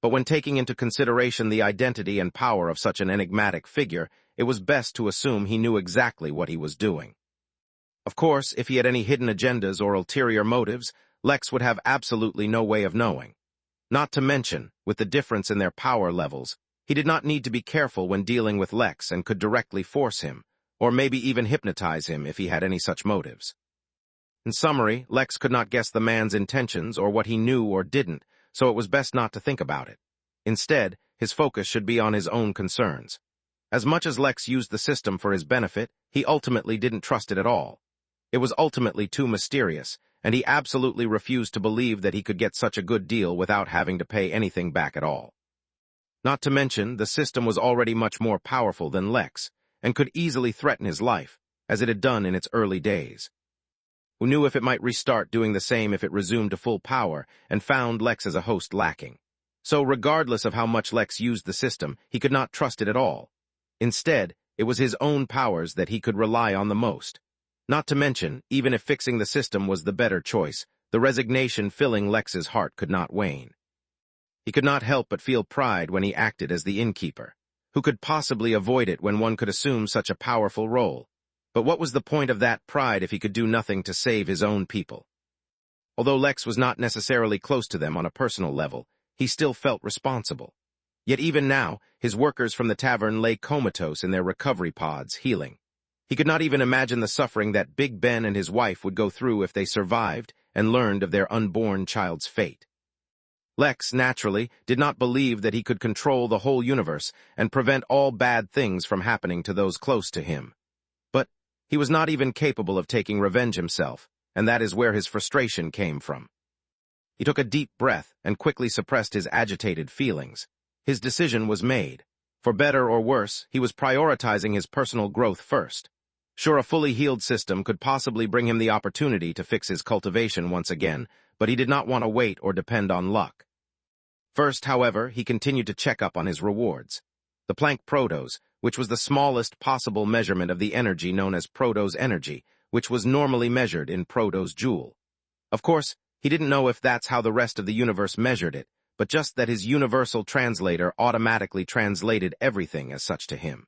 But when taking into consideration the identity and power of such an enigmatic figure, it was best to assume he knew exactly what he was doing. Of course, if he had any hidden agendas or ulterior motives, Lex would have absolutely no way of knowing. Not to mention, with the difference in their power levels, he did not need to be careful when dealing with Lex and could directly force him, or maybe even hypnotize him if he had any such motives. In summary, Lex could not guess the man's intentions or what he knew or didn't, so it was best not to think about it. Instead, his focus should be on his own concerns. As much as Lex used the system for his benefit, he ultimately didn't trust it at all. It was ultimately too mysterious, and he absolutely refused to believe that he could get such a good deal without having to pay anything back at all. Not to mention, the system was already much more powerful than Lex, and could easily threaten his life, as it had done in its early days. Who knew if it might restart doing the same if it resumed to full power, and found Lex as a host lacking. So regardless of how much Lex used the system, he could not trust it at all. Instead, it was his own powers that he could rely on the most. Not to mention, even if fixing the system was the better choice, the resignation filling Lex's heart could not wane. He could not help but feel pride when he acted as the Innkeeper. Who could possibly avoid it when one could assume such a powerful role? But what was the point of that pride if he could do nothing to save his own people? Although Lex was not necessarily close to them on a personal level, he still felt responsible. Yet even now, his workers from the tavern lay comatose in their recovery pods, healing. He could not even imagine the suffering that Big Ben and his wife would go through if they survived and learned of their unborn child's fate. Lex, naturally, did not believe that he could control the whole universe and prevent all bad things from happening to those close to him. But he was not even capable of taking revenge himself, and that is where his frustration came from. He took a deep breath and quickly suppressed his agitated feelings. His decision was made. For better or worse, he was prioritizing his personal growth first. Sure, a fully healed system could possibly bring him the opportunity to fix his cultivation once again, but he did not want to wait or depend on luck. First, however, he continued to check up on his rewards. The Planck Protos, which was the smallest possible measurement of the energy known as Protos energy, which was normally measured in Protos joule. Of course, he didn't know if that's how the rest of the universe measured it, but just that his universal translator automatically translated everything as such to him.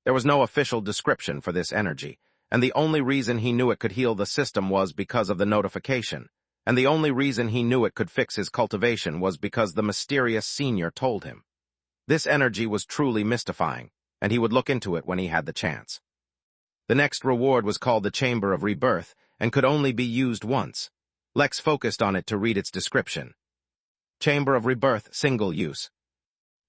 There was no official description for this energy, and the only reason he knew it could heal the system was because of the notification, and the only reason he knew it could fix his cultivation was because the mysterious senior told him. This energy was truly mystifying, and he would look into it when he had the chance. The next reward was called the Chamber of Rebirth, and could only be used once. Lex focused on it to read its description. Chamber of Rebirth, single use.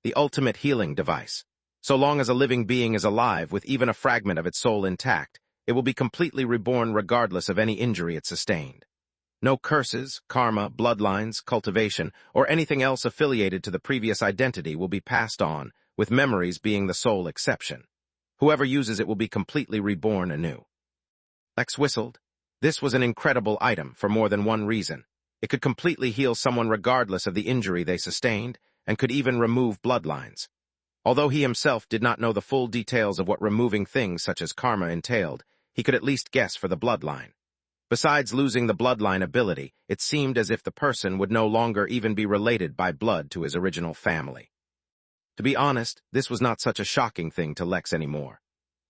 The ultimate healing device. So long as a living being is alive with even a fragment of its soul intact, it will be completely reborn regardless of any injury it sustained. No curses, karma, bloodlines, cultivation, or anything else affiliated to the previous identity will be passed on, with memories being the sole exception. Whoever uses it will be completely reborn anew. Lex whistled. This was an incredible item for more than one reason. It could completely heal someone regardless of the injury they sustained, and could even remove bloodlines. Although he himself did not know the full details of what removing things such as karma entailed, he could at least guess for the bloodline. Besides losing the bloodline ability, it seemed as if the person would no longer even be related by blood to his original family. To be honest, this was not such a shocking thing to Lex anymore.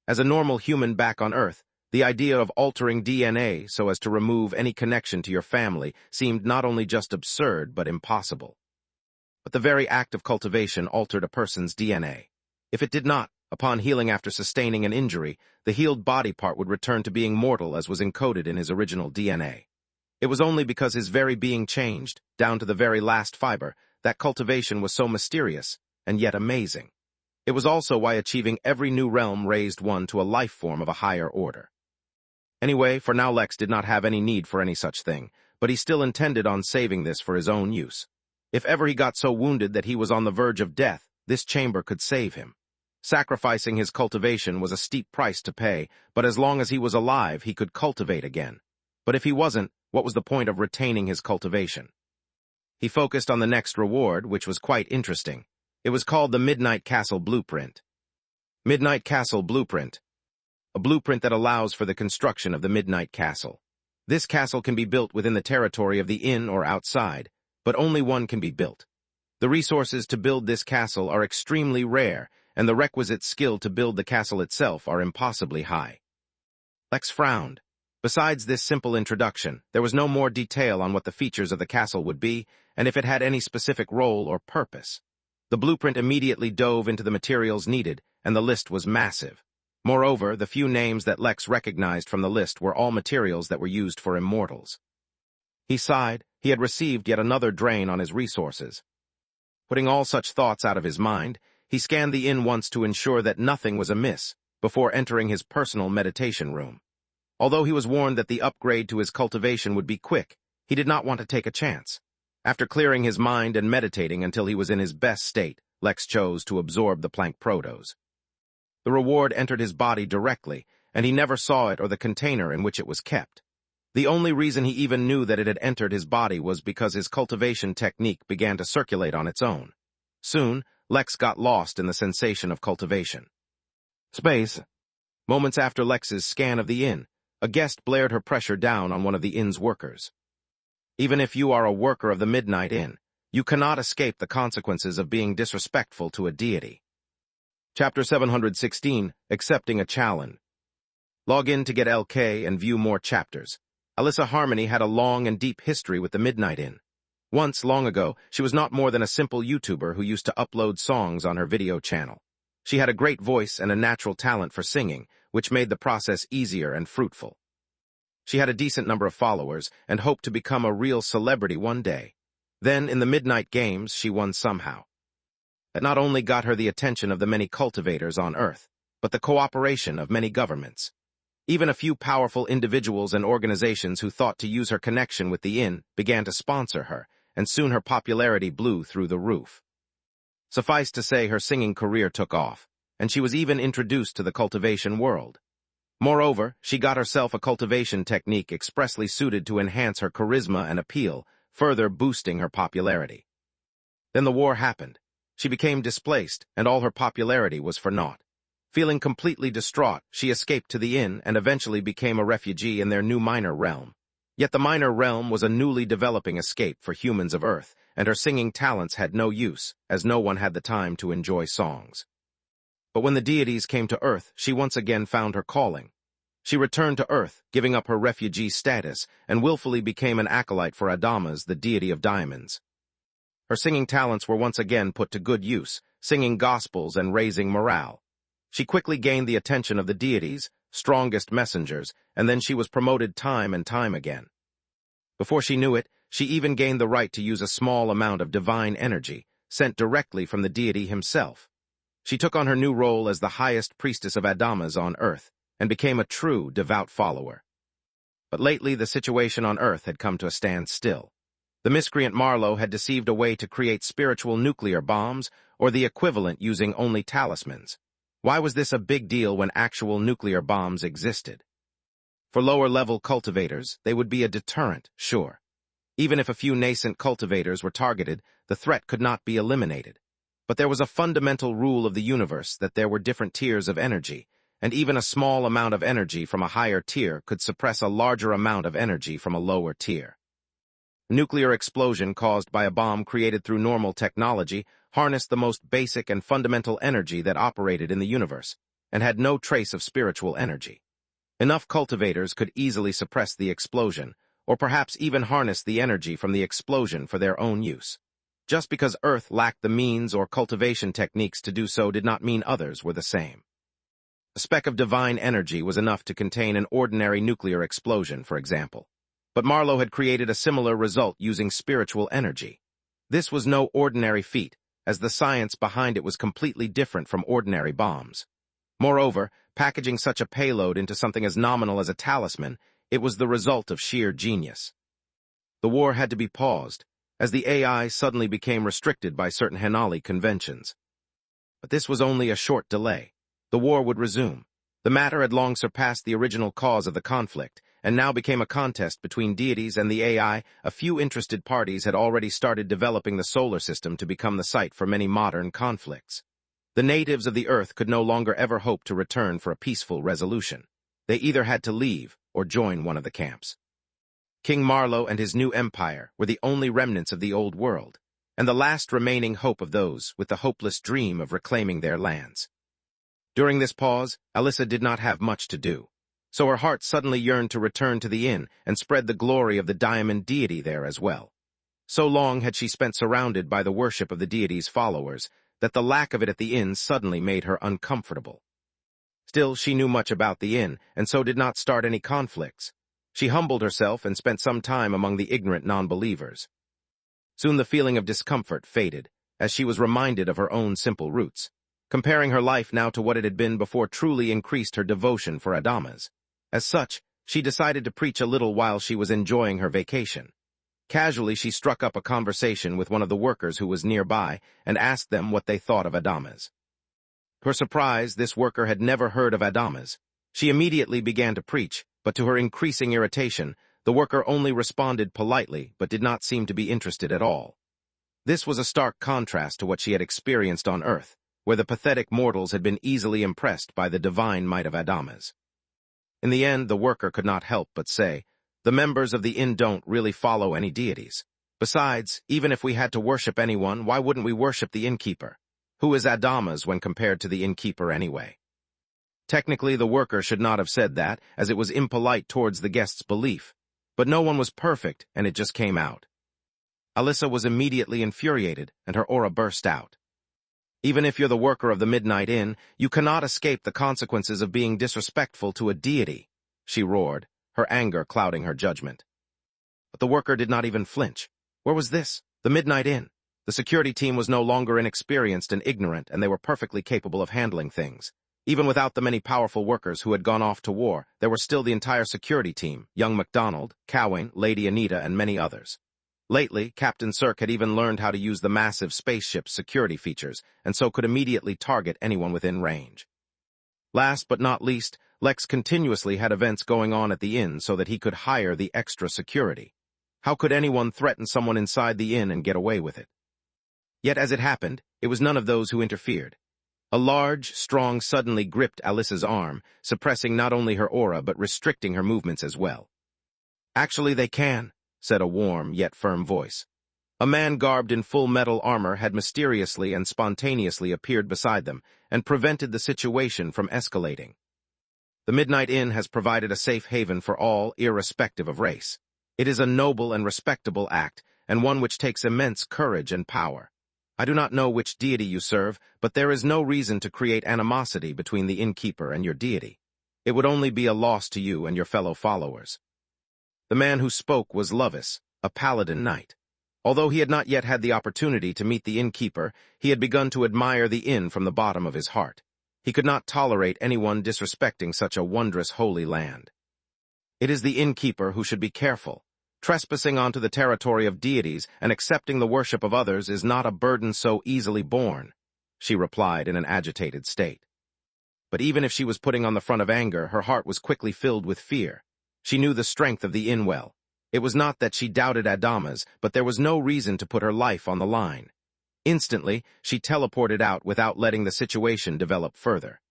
As a normal human back on Earth, the idea of altering DNA so as to remove any connection to your family seemed not only just absurd but impossible. But the very act of cultivation altered a person's DNA. If it did not, upon healing after sustaining an injury, the healed body part would return to being mortal as was encoded in his original DNA. It was only because his very being changed, down to the very last fiber, that cultivation was so mysterious and yet amazing. It was also why achieving every new realm raised one to a life form of a higher order. Anyway, for now Lex did not have any need for any such thing, but he still intended on saving this for his own use. If ever he got so wounded that he was on the verge of death, this chamber could save him. Sacrificing his cultivation was a steep price to pay, but as long as he was alive, he could cultivate again. But if he wasn't, what was the point of retaining his cultivation? He focused on the next reward, which was quite interesting. It was called the Midnight Castle Blueprint. Midnight Castle Blueprint. A blueprint that allows for the construction of the Midnight Castle. This castle can be built within the territory of the inn or outside, but only one can be built. The resources to build this castle are extremely rare, and the requisite skill to build the castle itself are impossibly high. Lex frowned. Besides this simple introduction, there was no more detail on what the features of the castle would be, and if it had any specific role or purpose. The blueprint immediately dove into the materials needed, and the list was massive. Moreover, the few names that Lex recognized from the list were all materials that were used for immortals. He sighed. He had received yet another drain on his resources. Putting all such thoughts out of his mind, he scanned the inn once to ensure that nothing was amiss, before entering his personal meditation room. Although he was warned that the upgrade to his cultivation would be quick, he did not want to take a chance. After clearing his mind and meditating until he was in his best state, Lex chose to absorb the plank protos. The reward entered his body directly, and he never saw it or the container in which it was kept. The only reason he even knew that it had entered his body was because his cultivation technique began to circulate on its own. Soon, Lex got lost in the sensation of cultivation. Space. Moments after Lex's scan of the inn, a guest blared her pressure down on one of the inn's workers. Even if you are a worker of the Midnight Inn, you cannot escape the consequences of being disrespectful to a deity. Chapter 716, Accepting a Challenge. Log in to get LK and view more chapters. Alyssa Harmony had a long and deep history with the Midnight Inn. Once, long ago, she was not more than a simple YouTuber who used to upload songs on her video channel. She had a great voice and a natural talent for singing, which made the process easier and fruitful. She had a decent number of followers and hoped to become a real celebrity one day. Then, in the Midnight Games, she won somehow. That not only got her the attention of the many cultivators on Earth, but the cooperation of many governments. Even a few powerful individuals and organizations who thought to use her connection with the inn began to sponsor her, and soon her popularity blew through the roof. Suffice to say, her singing career took off, and she was even introduced to the cultivation world. Moreover, she got herself a cultivation technique expressly suited to enhance her charisma and appeal, further boosting her popularity. Then the war happened. She became displaced, and all her popularity was for naught. Feeling completely distraught, she escaped to the inn and eventually became a refugee in their new minor realm. Yet the minor realm was a newly developing escape for humans of Earth, and her singing talents had no use, as no one had the time to enjoy songs. But when the deities came to Earth, she once again found her calling. She returned to Earth, giving up her refugee status, and willfully became an acolyte for Adamas, the deity of diamonds. Her singing talents were once again put to good use, singing gospels and raising morale. She quickly gained the attention of the deities, strongest messengers, and then she was promoted time and time again. Before she knew it, she even gained the right to use a small amount of divine energy, sent directly from the deity himself. She took on her new role as the highest priestess of Adamas on Earth, and became a true, devout follower. But lately the situation on Earth had come to a standstill. The miscreant Marlowe had deceived a way to create spiritual nuclear bombs, or the equivalent using only talismans. Why was this a big deal when actual nuclear bombs existed? For lower-level cultivators, they would be a deterrent, sure. Even if a few nascent cultivators were targeted, the threat could not be eliminated. But there was a fundamental rule of the universe that there were different tiers of energy, and even a small amount of energy from a higher tier could suppress a larger amount of energy from a lower tier. A nuclear explosion caused by a bomb created through normal technology harnessed the most basic and fundamental energy that operated in the universe, and had no trace of spiritual energy. Enough cultivators could easily suppress the explosion, or perhaps even harness the energy from the explosion for their own use. Just because Earth lacked the means or cultivation techniques to do so did not mean others were the same. A speck of divine energy was enough to contain an ordinary nuclear explosion, for example. But Marlowe had created a similar result using spiritual energy. This was no ordinary feat, as the science behind it was completely different from ordinary bombs. Moreover, packaging such a payload into something as nominal as a talisman, it was the result of sheer genius. The war had to be paused, as the AI suddenly became restricted by certain Henali conventions. But this was only a short delay. The war would resume. The matter had long surpassed the original cause of the conflict, and now became a contest between deities and the AI. A few interested parties had already started developing the solar system to become the site for many modern conflicts. The natives of the Earth could no longer ever hope to return for a peaceful resolution. They either had to leave or join one of the camps. King Marlowe and his new empire were the only remnants of the old world, and the last remaining hope of those with the hopeless dream of reclaiming their lands. During this pause, Alyssa did not have much to do, so her heart suddenly yearned to return to the inn and spread the glory of the diamond deity there as well. So long had she spent surrounded by the worship of the deity's followers that the lack of it at the inn suddenly made her uncomfortable. Still, she knew much about the inn, and so did not start any conflicts. She humbled herself and spent some time among the ignorant non-believers. Soon the feeling of discomfort faded, as she was reminded of her own simple roots. Comparing her life now to what it had been before truly increased her devotion for Adamas. As such, she decided to preach a little while she was enjoying her vacation. Casually, she struck up a conversation with one of the workers who was nearby and asked them what they thought of Adamas. To her surprise, this worker had never heard of Adamas. She immediately began to preach, but to her increasing irritation, the worker only responded politely but did not seem to be interested at all. This was a stark contrast to what she had experienced on Earth, where the pathetic mortals had been easily impressed by the divine might of Adamas. In the end, the worker could not help but say, "The members of the inn don't really follow any deities. Besides, even if we had to worship anyone, why wouldn't we worship the Innkeeper? Who is Adamas when compared to the Innkeeper anyway?" Technically, the worker should not have said that, as it was impolite towards the guest's belief. But no one was perfect, and it just came out. Alyssa was immediately infuriated, and her aura burst out. "Even if you're the worker of the Midnight Inn, you cannot escape the consequences of being disrespectful to a deity," she roared, her anger clouding her judgment. But the worker did not even flinch. Where was this? The Midnight Inn. The security team was no longer inexperienced and ignorant, and they were perfectly capable of handling things. Even without the many powerful workers who had gone off to war, there were still the entire security team, young MacDonald, Cowan, Lady Anita, and many others. Lately, Captain Cirque had even learned how to use the massive spaceship's security features, and so could immediately target anyone within range. Last but not least, Lex continuously had events going on at the inn so that he could hire the extra security. How could anyone threaten someone inside the inn and get away with it? Yet as it happened, it was none of those who interfered. A large, strong suddenly gripped Alyssa's arm, suppressing not only her aura but restricting her movements as well. "Actually, they can," said a warm yet firm voice. A man garbed in full metal armor had mysteriously and spontaneously appeared beside them and prevented the situation from escalating. "The Midnight Inn has provided a safe haven for all, irrespective of race. It is a noble and respectable act, and one which takes immense courage and power. I do not know which deity you serve, but there is no reason to create animosity between the Innkeeper and your deity. It would only be a loss to you and your fellow followers." The man who spoke was Lovis, a paladin knight. Although he had not yet had the opportunity to meet the Innkeeper, he had begun to admire the inn from the bottom of his heart. He could not tolerate anyone disrespecting such a wondrous holy land. "It is the Innkeeper who should be careful. Trespassing onto the territory of deities and accepting the worship of others is not a burden so easily borne," she replied in an agitated state. But even if she was putting on the front of anger, her heart was quickly filled with fear. She knew the strength of the inn well. It was not that she doubted Adamas, but there was no reason to put her life on the line. Instantly, she teleported out without letting the situation develop further.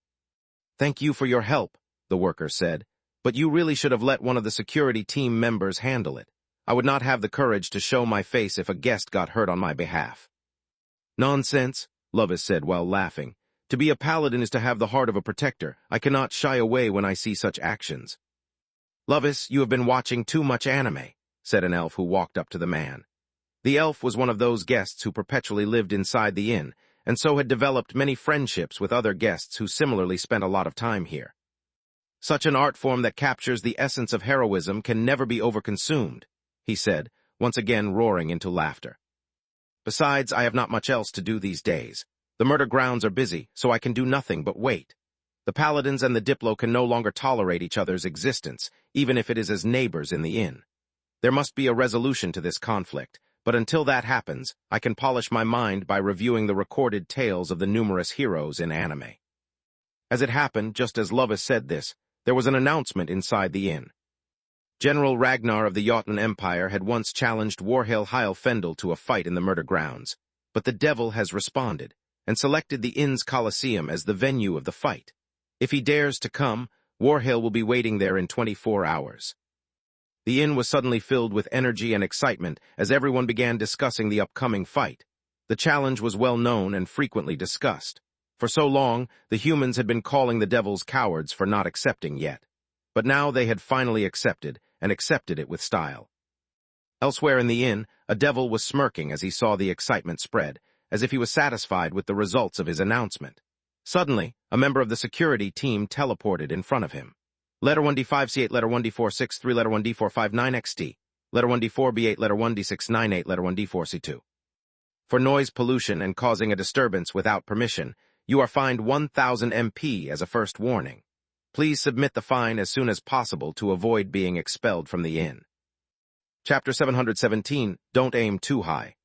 "Thank you for your help," the worker said, "but you really should have let one of the security team members handle it. I would not have the courage to show my face if a guest got hurt on my behalf." "Nonsense," Lovis said while laughing. "To be a paladin is to have the heart of a protector. I cannot shy away when I see such actions." "Lovis, you have been watching too much anime," said an elf who walked up to the man. The elf was one of those guests who perpetually lived inside the inn, and so had developed many friendships with other guests who similarly spent a lot of time here. "Such an art form that captures the essence of heroism can never be overconsumed," he said, once again roaring into laughter. "Besides, I have not much else to do these days. The murder grounds are busy, so I can do nothing but wait. The paladins and the Diplo can no longer tolerate each other's existence, even if it is as neighbors in the inn. There must be a resolution to this conflict, but until that happens, I can polish my mind by reviewing the recorded tales of the numerous heroes in anime." As it happened, just as Lovis said this, there was an announcement inside the inn. General Ragnar of the Jotun Empire had once challenged Warhael Heilfendel to a fight in the murder grounds, but the devil has responded, and selected the inn's Colosseum as the venue of the fight. If he dares to come, Warhael will be waiting there in 24 hours. The inn was suddenly filled with energy and excitement as everyone began discussing the upcoming fight. The challenge was well known and frequently discussed. For so long, the humans had been calling the devils cowards for not accepting yet. But now they had finally accepted, and accepted it with style. Elsewhere in the inn, a devil was smirking as he saw the excitement spread, as if he was satisfied with the results of his announcement. Suddenly, a member of the security team teleported in front of him. Letter 1D5C8, letter 1D463, letter 1D459XT, letter 1D4B8, letter 1D698, letter 1D4C2. For noise pollution and causing a disturbance without permission, you are fined 1,000 MP as a first warning. Please submit the fine as soon as possible to avoid being expelled from the inn. Chapter 717, Don't Aim Too High.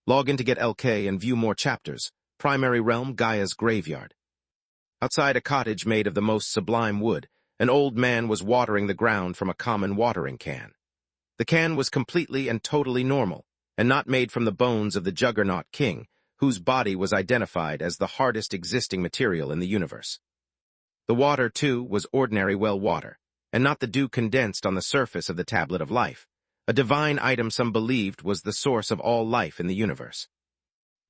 Log in to get LK and view more chapters. Primary realm, Gaia's graveyard. Outside a cottage made of the most sublime wood, an old man was watering the ground from a common watering can. The can was completely and totally normal, and not made from the bones of the Juggernaut King, whose body was identified as the hardest existing material in the universe. The water, too, was ordinary well water, and not the dew condensed on the surface of the Tablet of Life, a divine item some believed was the source of all life in the universe.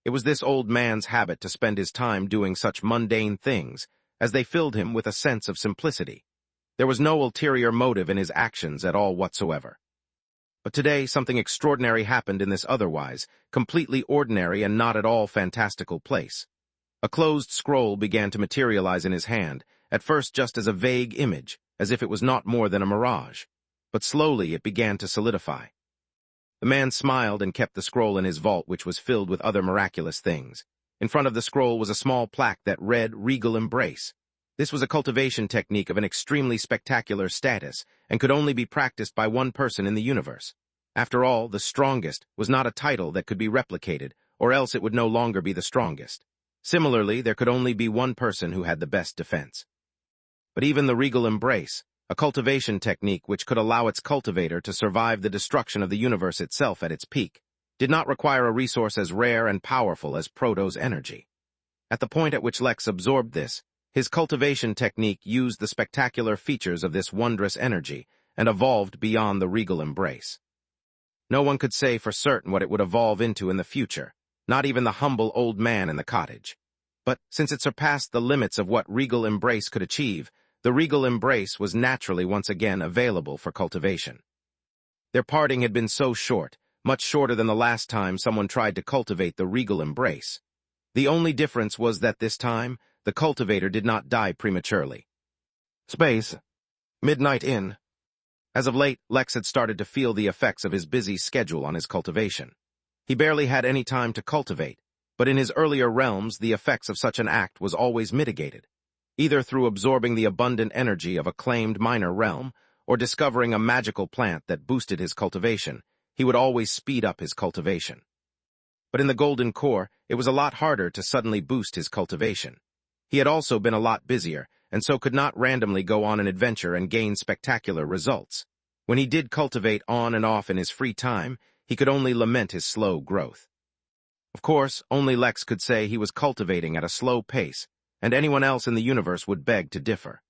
It was this old man's habit to spend his time doing such mundane things, as they filled him with a sense of simplicity. There was no ulterior motive in his actions at all whatsoever. But today something extraordinary happened in this otherwise, completely ordinary and not at all fantastical place. A closed scroll began to materialize in his hand, at first just as a vague image, as if it was not more than a mirage. But slowly it began to solidify. The man smiled and kept the scroll in his vault, which was filled with other miraculous things. In front of the scroll was a small plaque that read Regal Embrace. This was a cultivation technique of an extremely spectacular status, and could only be practiced by one person in the universe. After all, the strongest was not a title that could be replicated, or else it would no longer be the strongest. Similarly, there could only be one person who had the best defense. But even the Regal Embrace, a cultivation technique which could allow its cultivator to survive the destruction of the universe itself at its peak, did not require a resource as rare and powerful as Proto's energy. At the point at which Lex absorbed this, his cultivation technique used the spectacular features of this wondrous energy and evolved beyond the Regal Embrace. No one could say for certain what it would evolve into in the future, not even the humble old man in the cottage. But since it surpassed the limits of what Regal Embrace could achieve, the Regal Embrace was naturally once again available for cultivation. Their parting had been so short, much shorter than the last time someone tried to cultivate the Regal Embrace. The only difference was that this time, the cultivator did not die prematurely. Space. Midnight Inn. As of late, Lex had started to feel the effects of his busy schedule on his cultivation. He barely had any time to cultivate, but in his earlier realms the effects of such an act was always mitigated, either through absorbing the abundant energy of a claimed minor realm, or discovering a magical plant that boosted his cultivation. He would always speed up his cultivation. But in the Golden Core, it was a lot harder to suddenly boost his cultivation. He had also been a lot busier, and so could not randomly go on an adventure and gain spectacular results. When he did cultivate on and off in his free time, he could only lament his slow growth. Of course, only Lex could say he was cultivating at a slow pace, and anyone else in the universe would beg to differ.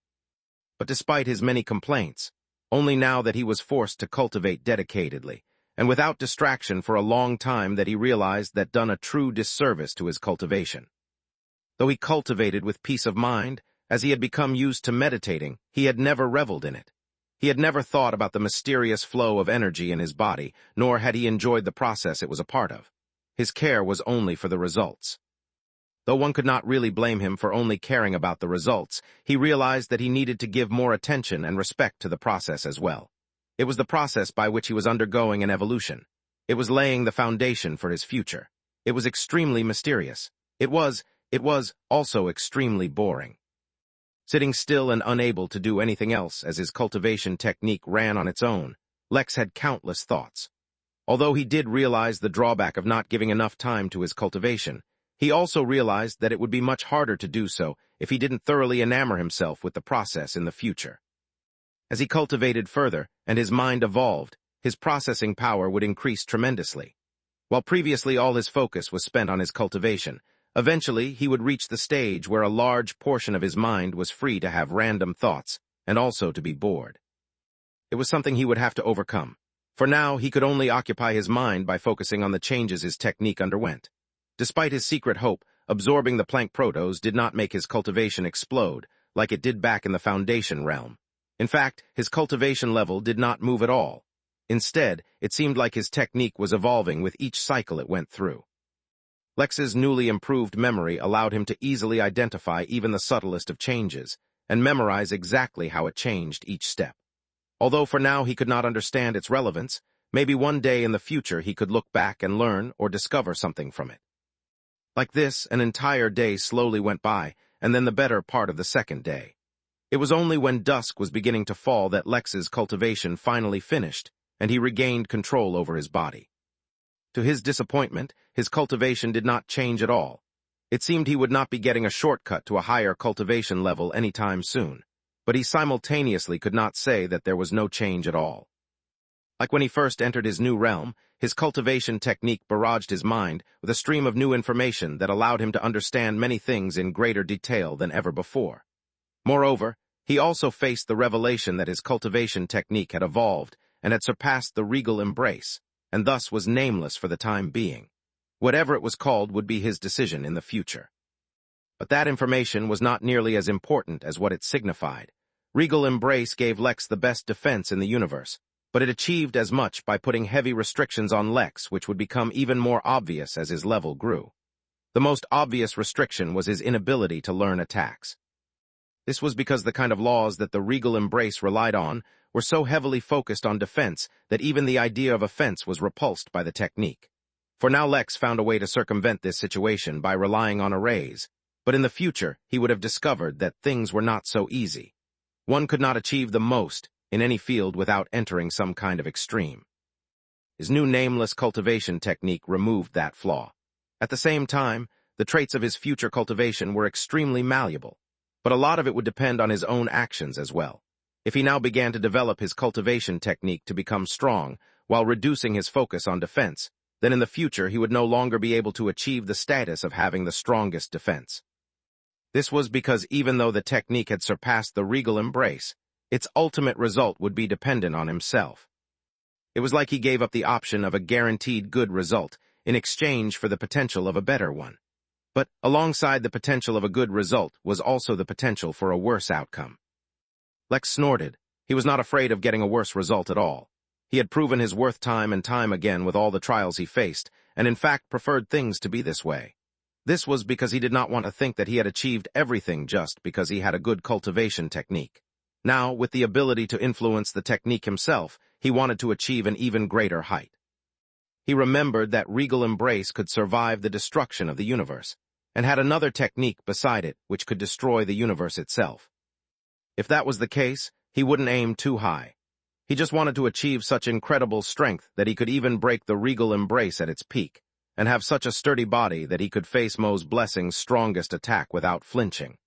But despite his many complaints, only now that he was forced to cultivate dedicatedly, and without distraction for a long time, that he realized that done a true disservice to his cultivation. Though he cultivated with peace of mind, as he had become used to meditating, he had never reveled in it. He had never thought about the mysterious flow of energy in his body, nor had he enjoyed the process it was a part of. His care was only for the results. Though one could not really blame him for only caring about the results, he realized that he needed to give more attention and respect to the process as well. It was the process by which he was undergoing an evolution. It was laying the foundation for his future. It was extremely mysterious. It was also extremely boring. Sitting still and unable to do anything else as his cultivation technique ran on its own, Lex had countless thoughts. Although he did realize the drawback of not giving enough time to his cultivation, he also realized that it would be much harder to do so if he didn't thoroughly enamor himself with the process in the future. As he cultivated further and his mind evolved, his processing power would increase tremendously. While previously all his focus was spent on his cultivation, eventually he would reach the stage where a large portion of his mind was free to have random thoughts and also to be bored. It was something he would have to overcome. For now, he could only occupy his mind by focusing on the changes his technique underwent. Despite his secret hope, absorbing the Planck protos did not make his cultivation explode like it did back in the Foundation realm. In fact, his cultivation level did not move at all. Instead, it seemed like his technique was evolving with each cycle it went through. Lex's newly improved memory allowed him to easily identify even the subtlest of changes and memorize exactly how it changed each step. Although for now he could not understand its relevance, maybe one day in the future he could look back and learn or discover something from it. Like this, an entire day slowly went by, and then the better part of the second day. It was only when dusk was beginning to fall that Lex's cultivation finally finished, and he regained control over his body. To his disappointment, his cultivation did not change at all. It seemed he would not be getting a shortcut to a higher cultivation level anytime soon, but he simultaneously could not say that there was no change at all. Like when he first entered his new realm, his cultivation technique barraged his mind with a stream of new information that allowed him to understand many things in greater detail than ever before. Moreover, he also faced the revelation that his cultivation technique had evolved and had surpassed the regal embrace, and thus was nameless for the time being. Whatever it was called would be his decision in the future. But that information was not nearly as important as what it signified. Regal embrace gave Lex the best defense in the universe, but it achieved as much by putting heavy restrictions on Lex, which would become even more obvious as his level grew. The most obvious restriction was his inability to learn attacks. This was because the kind of laws that the regal embrace relied on were so heavily focused on defense that even the idea of offense was repulsed by the technique. For now Lex found a way to circumvent this situation by relying on arrays, but in the future he would have discovered that things were not so easy. One could not achieve the most in any field without entering some kind of extreme. His new nameless cultivation technique removed that flaw. At the same time, the traits of his future cultivation were extremely malleable, but a lot of it would depend on his own actions as well. If he now began to develop his cultivation technique to become strong while reducing his focus on defense, then in the future he would no longer be able to achieve the status of having the strongest defense. This was because even though the technique had surpassed the regal embrace, its ultimate result would be dependent on himself. It was like he gave up the option of a guaranteed good result in exchange for the potential of a better one. But alongside the potential of a good result was also the potential for a worse outcome. Lex snorted. He was not afraid of getting a worse result at all. He had proven his worth time and time again with all the trials he faced, and in fact preferred things to be this way. This was because he did not want to think that he had achieved everything just because he had a good cultivation technique. Now, with the ability to influence the technique himself, he wanted to achieve an even greater height. He remembered that regal embrace could survive the destruction of the universe, and had another technique beside it which could destroy the universe itself. If that was the case, he wouldn't aim too high. He just wanted to achieve such incredible strength that he could even break the regal embrace at its peak, and have such a sturdy body that he could face Mo's blessing's strongest attack without flinching.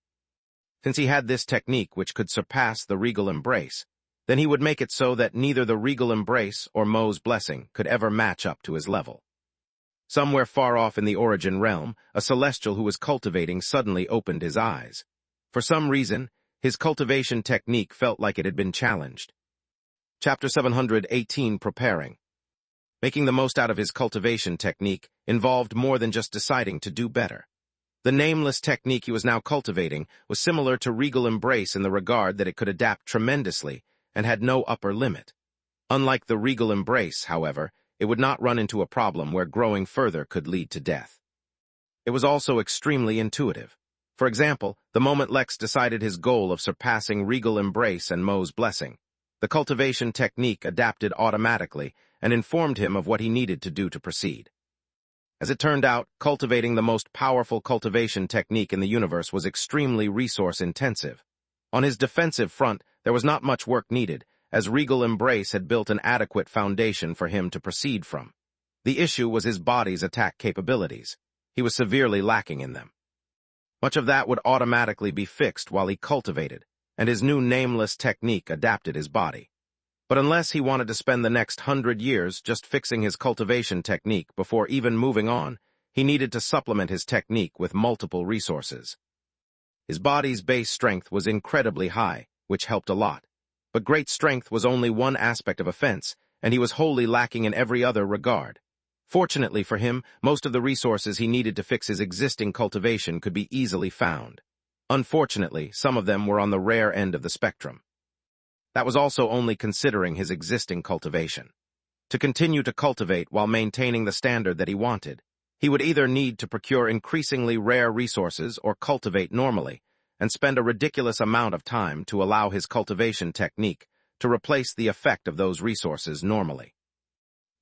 Since he had this technique which could surpass the regal embrace, then he would make it so that neither the regal embrace or Mo's blessing could ever match up to his level. Somewhere far off in the origin realm, a celestial who was cultivating suddenly opened his eyes. For some reason, his cultivation technique felt like it had been challenged. Chapter 718, Preparing. Making the most out of his cultivation technique involved more than just deciding to do better. The nameless technique he was now cultivating was similar to regal embrace in the regard that it could adapt tremendously and had no upper limit. Unlike the regal embrace, however, it would not run into a problem where growing further could lead to death. It was also extremely intuitive. For example, the moment Lex decided his goal of surpassing regal embrace and Mo's blessing, the cultivation technique adapted automatically and informed him of what he needed to do to proceed. As it turned out, cultivating the most powerful cultivation technique in the universe was extremely resource-intensive. On his defensive front, there was not much work needed, as regal embrace had built an adequate foundation for him to proceed from. The issue was his body's attack capabilities. He was severely lacking in them. Much of that would automatically be fixed while he cultivated, and his new nameless technique adapted his body. But unless he wanted to spend the next 100 years just fixing his cultivation technique before even moving on, he needed to supplement his technique with multiple resources. His body's base strength was incredibly high, which helped a lot. But great strength was only one aspect of offense, and he was wholly lacking in every other regard. Fortunately for him, most of the resources he needed to fix his existing cultivation could be easily found. Unfortunately, some of them were on the rare end of the spectrum. That was also only considering his existing cultivation. To continue to cultivate while maintaining the standard that he wanted, he would either need to procure increasingly rare resources or cultivate normally, and spend a ridiculous amount of time to allow his cultivation technique to replace the effect of those resources normally.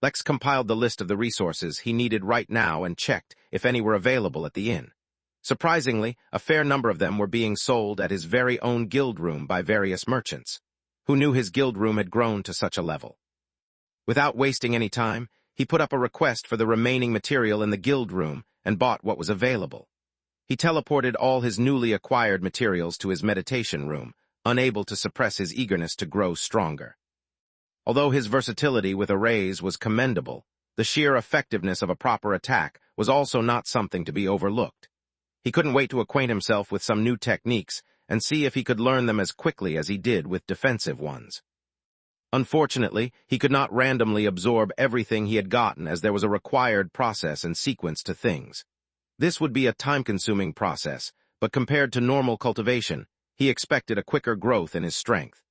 Lex compiled the list of the resources he needed right now and checked if any were available at the inn. Surprisingly, a fair number of them were being sold at his very own guild room by various merchants. Who knew his guild room had grown to such a level? Without wasting any time, he put up a request for the remaining material in the guild room and bought what was available. He teleported all his newly acquired materials to his meditation room, unable to suppress his eagerness to grow stronger. Although his versatility with arrays was commendable, the sheer effectiveness of a proper attack was also not something to be overlooked. He couldn't wait to acquaint himself with some new techniques and see if he could learn them as quickly as he did with defensive ones. Unfortunately, he could not randomly absorb everything he had gotten, as there was a required process and sequence to things. This would be a time-consuming process, but compared to normal cultivation, he expected a quicker growth in his strength.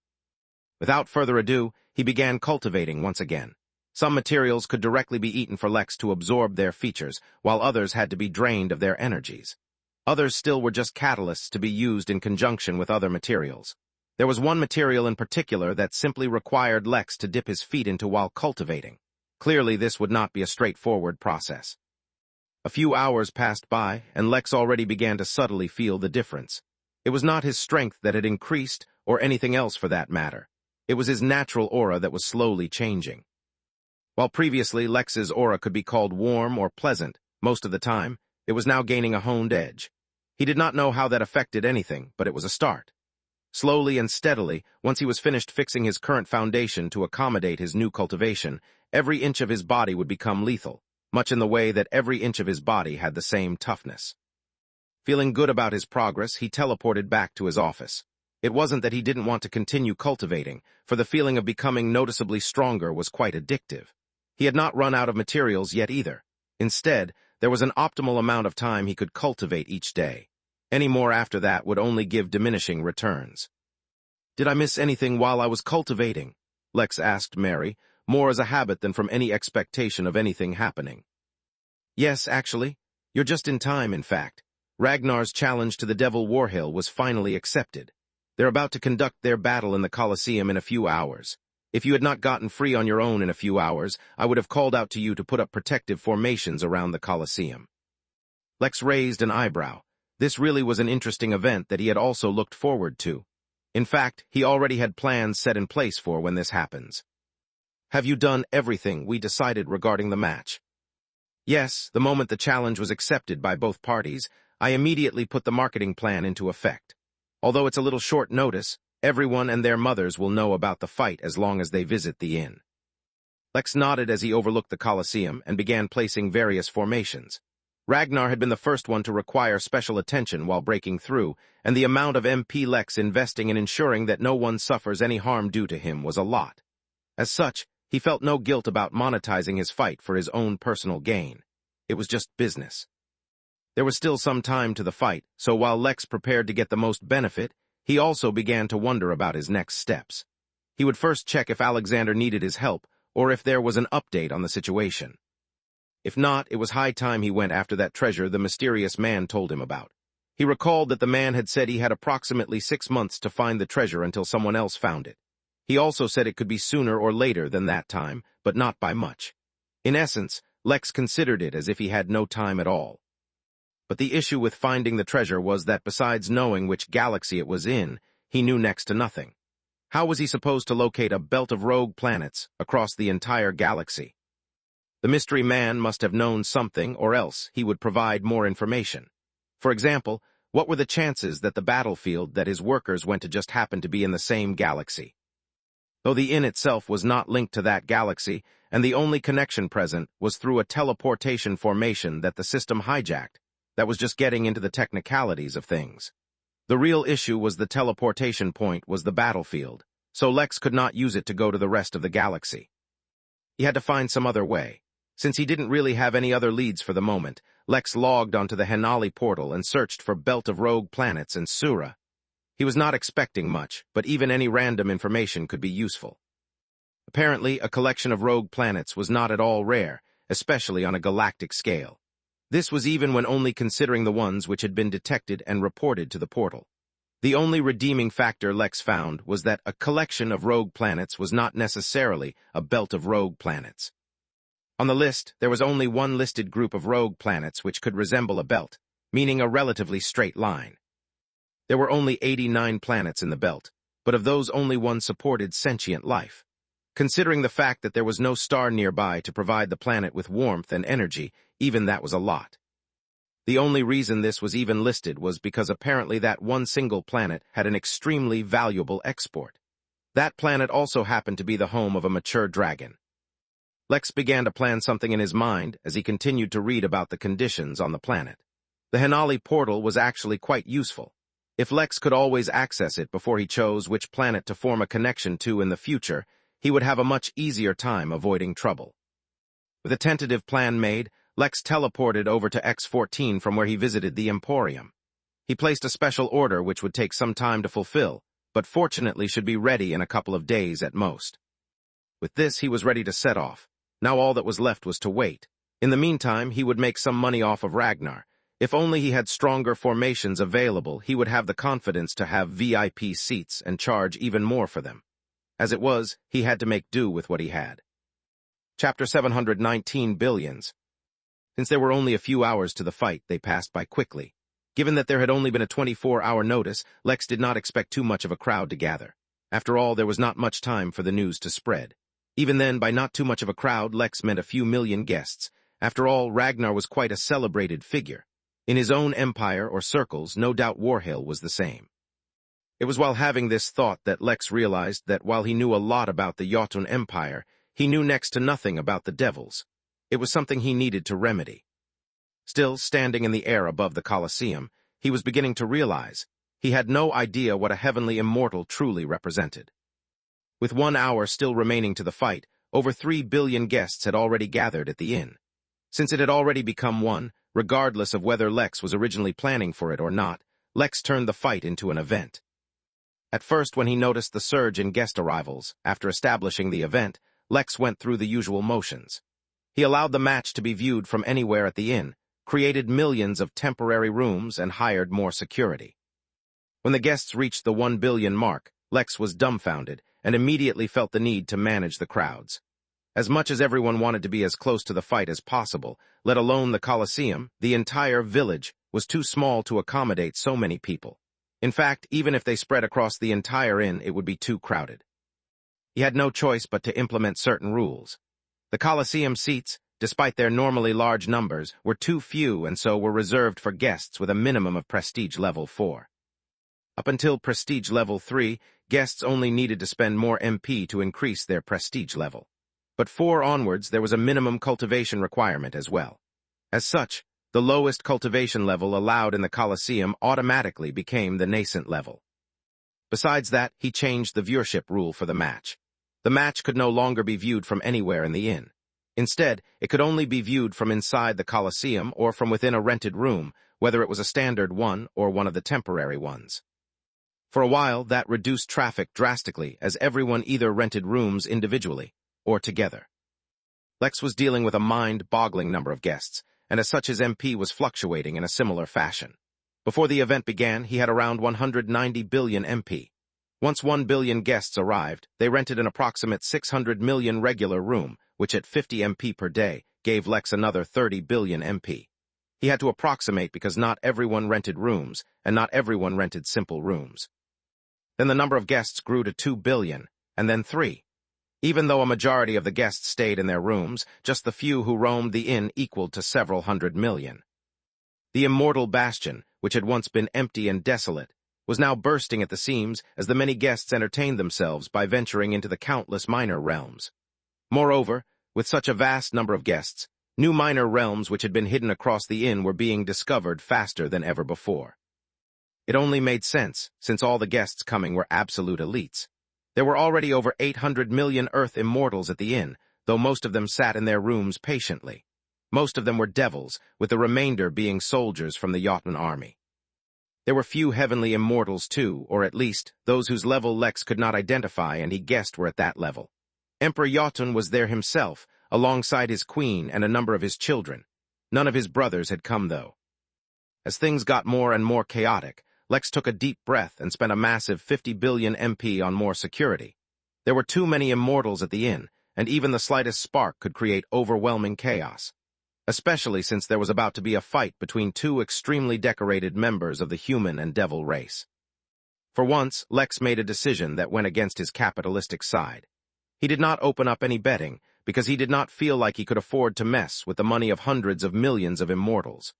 Without further ado, he began cultivating once again. Some materials could directly be eaten for Lex to absorb their features, while others had to be drained of their energies. Others still were just catalysts to be used in conjunction with other materials. There was one material in particular that simply required Lex to dip his feet into while cultivating. Clearly, this would not be a straightforward process. A few hours passed by, and Lex already began to subtly feel the difference. It was not his strength that had increased, or anything else for that matter. It was his natural aura that was slowly changing. While previously Lex's aura could be called warm or pleasant, most of the time, it was now gaining a honed edge. He did not know how that affected anything, but it was a start. Slowly and steadily, once he was finished fixing his current foundation to accommodate his new cultivation, every inch of his body would become lethal, much in the way that every inch of his body had the same toughness. Feeling good about his progress, he teleported back to his office. It wasn't that he didn't want to continue cultivating, for the feeling of becoming noticeably stronger was quite addictive. He had not run out of materials yet either. Instead, there was an optimal amount of time he could cultivate each day. Any more after that would only give diminishing returns. "Did I miss anything while I was cultivating?" Lex asked Mary, more as a habit than from any expectation of anything happening. "Yes, actually. You're just in time, in fact. Ragnar's challenge to the Devil Warhill was finally accepted. They're about to conduct their battle in the Colosseum in a few hours. If you had not gotten free on your own in a few hours, I would have called out to you to put up protective formations around the Colosseum." Lex raised an eyebrow. This really was an interesting event that he had also looked forward to. In fact, he already had plans set in place for when this happens. "Have you done everything we decided regarding the match?" "Yes, the moment the challenge was accepted by both parties, I immediately put the marketing plan into effect. Although it's a little short notice, everyone and their mothers will know about the fight as long as they visit the inn." Lex nodded as he overlooked the Colosseum and began placing various formations. Ragnar had been the first one to require special attention while breaking through, and the amount of MP Lex investing in ensuring that no one suffers any harm due to him was a lot. As such, he felt no guilt about monetizing his fight for his own personal gain. It was just business. There was still some time to the fight, so while Lex prepared to get the most benefit, he also began to wonder about his next steps. He would first check if Alexander needed his help, or if there was an update on the situation. If not, it was high time he went after that treasure the mysterious man told him about. He recalled that the man had said he had approximately 6 months to find the treasure until someone else found it. He also said it could be sooner or later than that time, but not by much. In essence, Lex considered it as if he had no time at all. But the issue with finding the treasure was that besides knowing which galaxy it was in, he knew next to nothing. How was he supposed to locate a belt of rogue planets across the entire galaxy? The mystery man must have known something, or else he would provide more information. For example, what were the chances that the battlefield that his workers went to just happened to be in the same galaxy? Though the inn itself was not linked to that galaxy, and the only connection present was through a teleportation formation that the system hijacked, that was just getting into the technicalities of things. The real issue was the teleportation point was the battlefield, so Lex could not use it to go to the rest of the galaxy. He had to find some other way. Since he didn't really have any other leads for the moment, Lex logged onto the Henali portal and searched for Belt of Rogue Planets and Sura. He was not expecting much, but even any random information could be useful. Apparently, a collection of rogue planets was not at all rare, especially on a galactic scale. This was even when only considering the ones which had been detected and reported to the portal. The only redeeming factor Lex found was that a collection of rogue planets was not necessarily a belt of rogue planets. On the list, there was only one listed group of rogue planets which could resemble a belt, meaning a relatively straight line. There were only 89 planets in the belt, but of those only one supported sentient life. Considering the fact that there was no star nearby to provide the planet with warmth and energy, even that was a lot. The only reason this was even listed was because apparently that one single planet had an extremely valuable export. That planet also happened to be the home of a mature dragon. Lex began to plan something in his mind as he continued to read about the conditions on the planet. The Henali portal was actually quite useful. If Lex could always access it before he chose which planet to form a connection to in the future, he would have a much easier time avoiding trouble. With a tentative plan made, Lex teleported over to X-14 from where he visited the Emporium. He placed a special order which would take some time to fulfill, but fortunately should be ready in a couple of days at most. With this, he was ready to set off. Now all that was left was to wait. In the meantime, he would make some money off of Ragnar. If only he had stronger formations available, he would have the confidence to have VIP seats and charge even more for them. As it was, he had to make do with what he had. Chapter 719 Billions. Since there were only a few hours to the fight, they passed by quickly. Given that there had only been a 24-hour notice, Lex did not expect too much of a crowd to gather. After all, there was not much time for the news to spread. Even then, by not too much of a crowd, Lex meant a few million guests. After all, Ragnar was quite a celebrated figure. In his own empire or circles, no doubt Warhill was the same. It was while having this thought that Lex realized that while he knew a lot about the Jotun Empire, he knew next to nothing about the Devils. It was something he needed to remedy. Still standing in the air above the Colosseum, he was beginning to realize he had no idea what a heavenly immortal truly represented. With 1 hour still remaining to the fight, over 3 billion guests had already gathered at the inn. Since it had already become one, regardless of whether Lex was originally planning for it or not, Lex turned the fight into an event. At first, when he noticed the surge in guest arrivals, after establishing the event, Lex went through the usual motions. He allowed the match to be viewed from anywhere at the inn, created millions of temporary rooms, and hired more security. When the guests reached the 1 billion mark, Lex was dumbfounded and immediately felt the need to manage the crowds. As much as everyone wanted to be as close to the fight as possible, let alone the Colosseum, the entire village was too small to accommodate so many people. In fact, even if they spread across the entire inn, it would be too crowded. He had no choice but to implement certain rules. The Colosseum seats, despite their normally large numbers, were too few and so were reserved for guests with a minimum of Prestige Level 4. Up until Prestige Level 3, guests only needed to spend more MP to increase their prestige level. But 4 onwards there was a minimum cultivation requirement as well. As such, the lowest cultivation level allowed in the Colosseum automatically became the nascent level. Besides that, he changed the viewership rule for the match. The match could no longer be viewed from anywhere in the inn. Instead, it could only be viewed from inside the Colosseum or from within a rented room, whether it was a standard one or one of the temporary ones. For a while, that reduced traffic drastically as everyone either rented rooms individually or together. Lex was dealing with a mind-boggling number of guests, and as such his MP was fluctuating in a similar fashion. Before the event began, he had around 190 billion MP. Once 1 billion guests arrived, they rented an approximate 600 million regular room, which at 50 MP per day gave Lex another 30 billion MP. He had to approximate because not everyone rented rooms, and not everyone rented simple rooms. Then the number of guests grew to 2 billion, and then 3. Even though a majority of the guests stayed in their rooms, just the few who roamed the inn equaled to several hundred million. The immortal bastion, which had once been empty and desolate, was now bursting at the seams as the many guests entertained themselves by venturing into the countless minor realms. Moreover, with such a vast number of guests, new minor realms which had been hidden across the inn were being discovered faster than ever before. It only made sense, since all the guests coming were absolute elites. There were already over 800 million Earth immortals at the inn, though most of them sat in their rooms patiently. Most of them were devils, with the remainder being soldiers from the Jotun army. There were few heavenly immortals too, or at least, those whose level Lex could not identify and he guessed were at that level. Emperor Jotun was there himself, alongside his queen and a number of his children. None of his brothers had come, though. As things got more and more chaotic, Lex took a deep breath and spent a massive 50 billion MP on more security. There were too many immortals at the inn, and even the slightest spark could create overwhelming chaos. Especially since there was about to be a fight between 2 extremely decorated members of the human and devil race. For once, Lex made a decision that went against his capitalistic side. He did not open up any betting, because he did not feel like he could afford to mess with the money of hundreds of millions of immortals.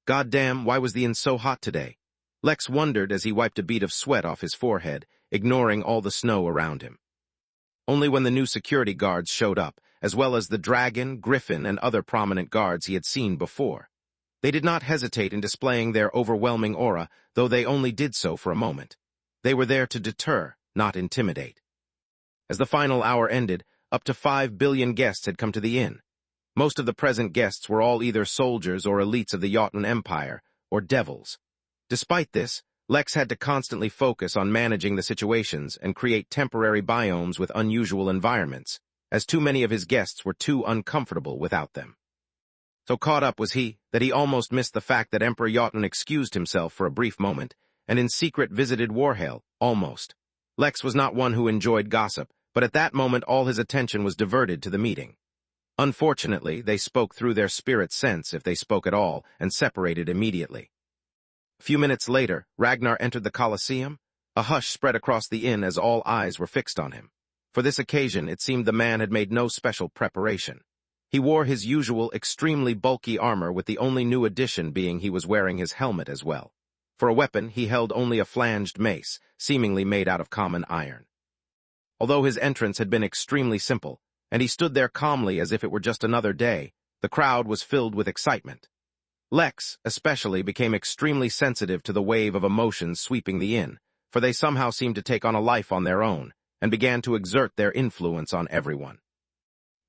Goddamn, why was the inn so hot today? Lex wondered as he wiped a bead of sweat off his forehead, ignoring all the snow around him. Only when the new security guards showed up, as well as the dragon, griffin, and other prominent guards he had seen before. They did not hesitate in displaying their overwhelming aura, though they only did so for a moment. They were there to deter, not intimidate. As the final hour ended, up to 5 billion guests had come to the inn. Most of the present guests were all either soldiers or elites of the Jotun Empire, or devils. Despite this, Lex had to constantly focus on managing the situations and create temporary biomes with unusual environments, as too many of his guests were too uncomfortable without them. So caught up was he that he almost missed the fact that Emperor Jotun excused himself for a brief moment, and in secret visited Warhale, almost. Lex was not one who enjoyed gossip, but at that moment all his attention was diverted to the meeting. Unfortunately, they spoke through their spirit sense if they spoke at all, and separated immediately. A few minutes later, Ragnar entered the Colosseum. A hush spread across the inn as all eyes were fixed on him. For this occasion, it seemed the man had made no special preparation. He wore his usual extremely bulky armor, with the only new addition being he was wearing his helmet as well. For a weapon, he held only a flanged mace, seemingly made out of common iron. Although his entrance had been extremely simple, and he stood there calmly as if it were just another day, the crowd was filled with excitement. Lex, especially, became extremely sensitive to the wave of emotions sweeping the inn, for they somehow seemed to take on a life on their own, and began to exert their influence on everyone.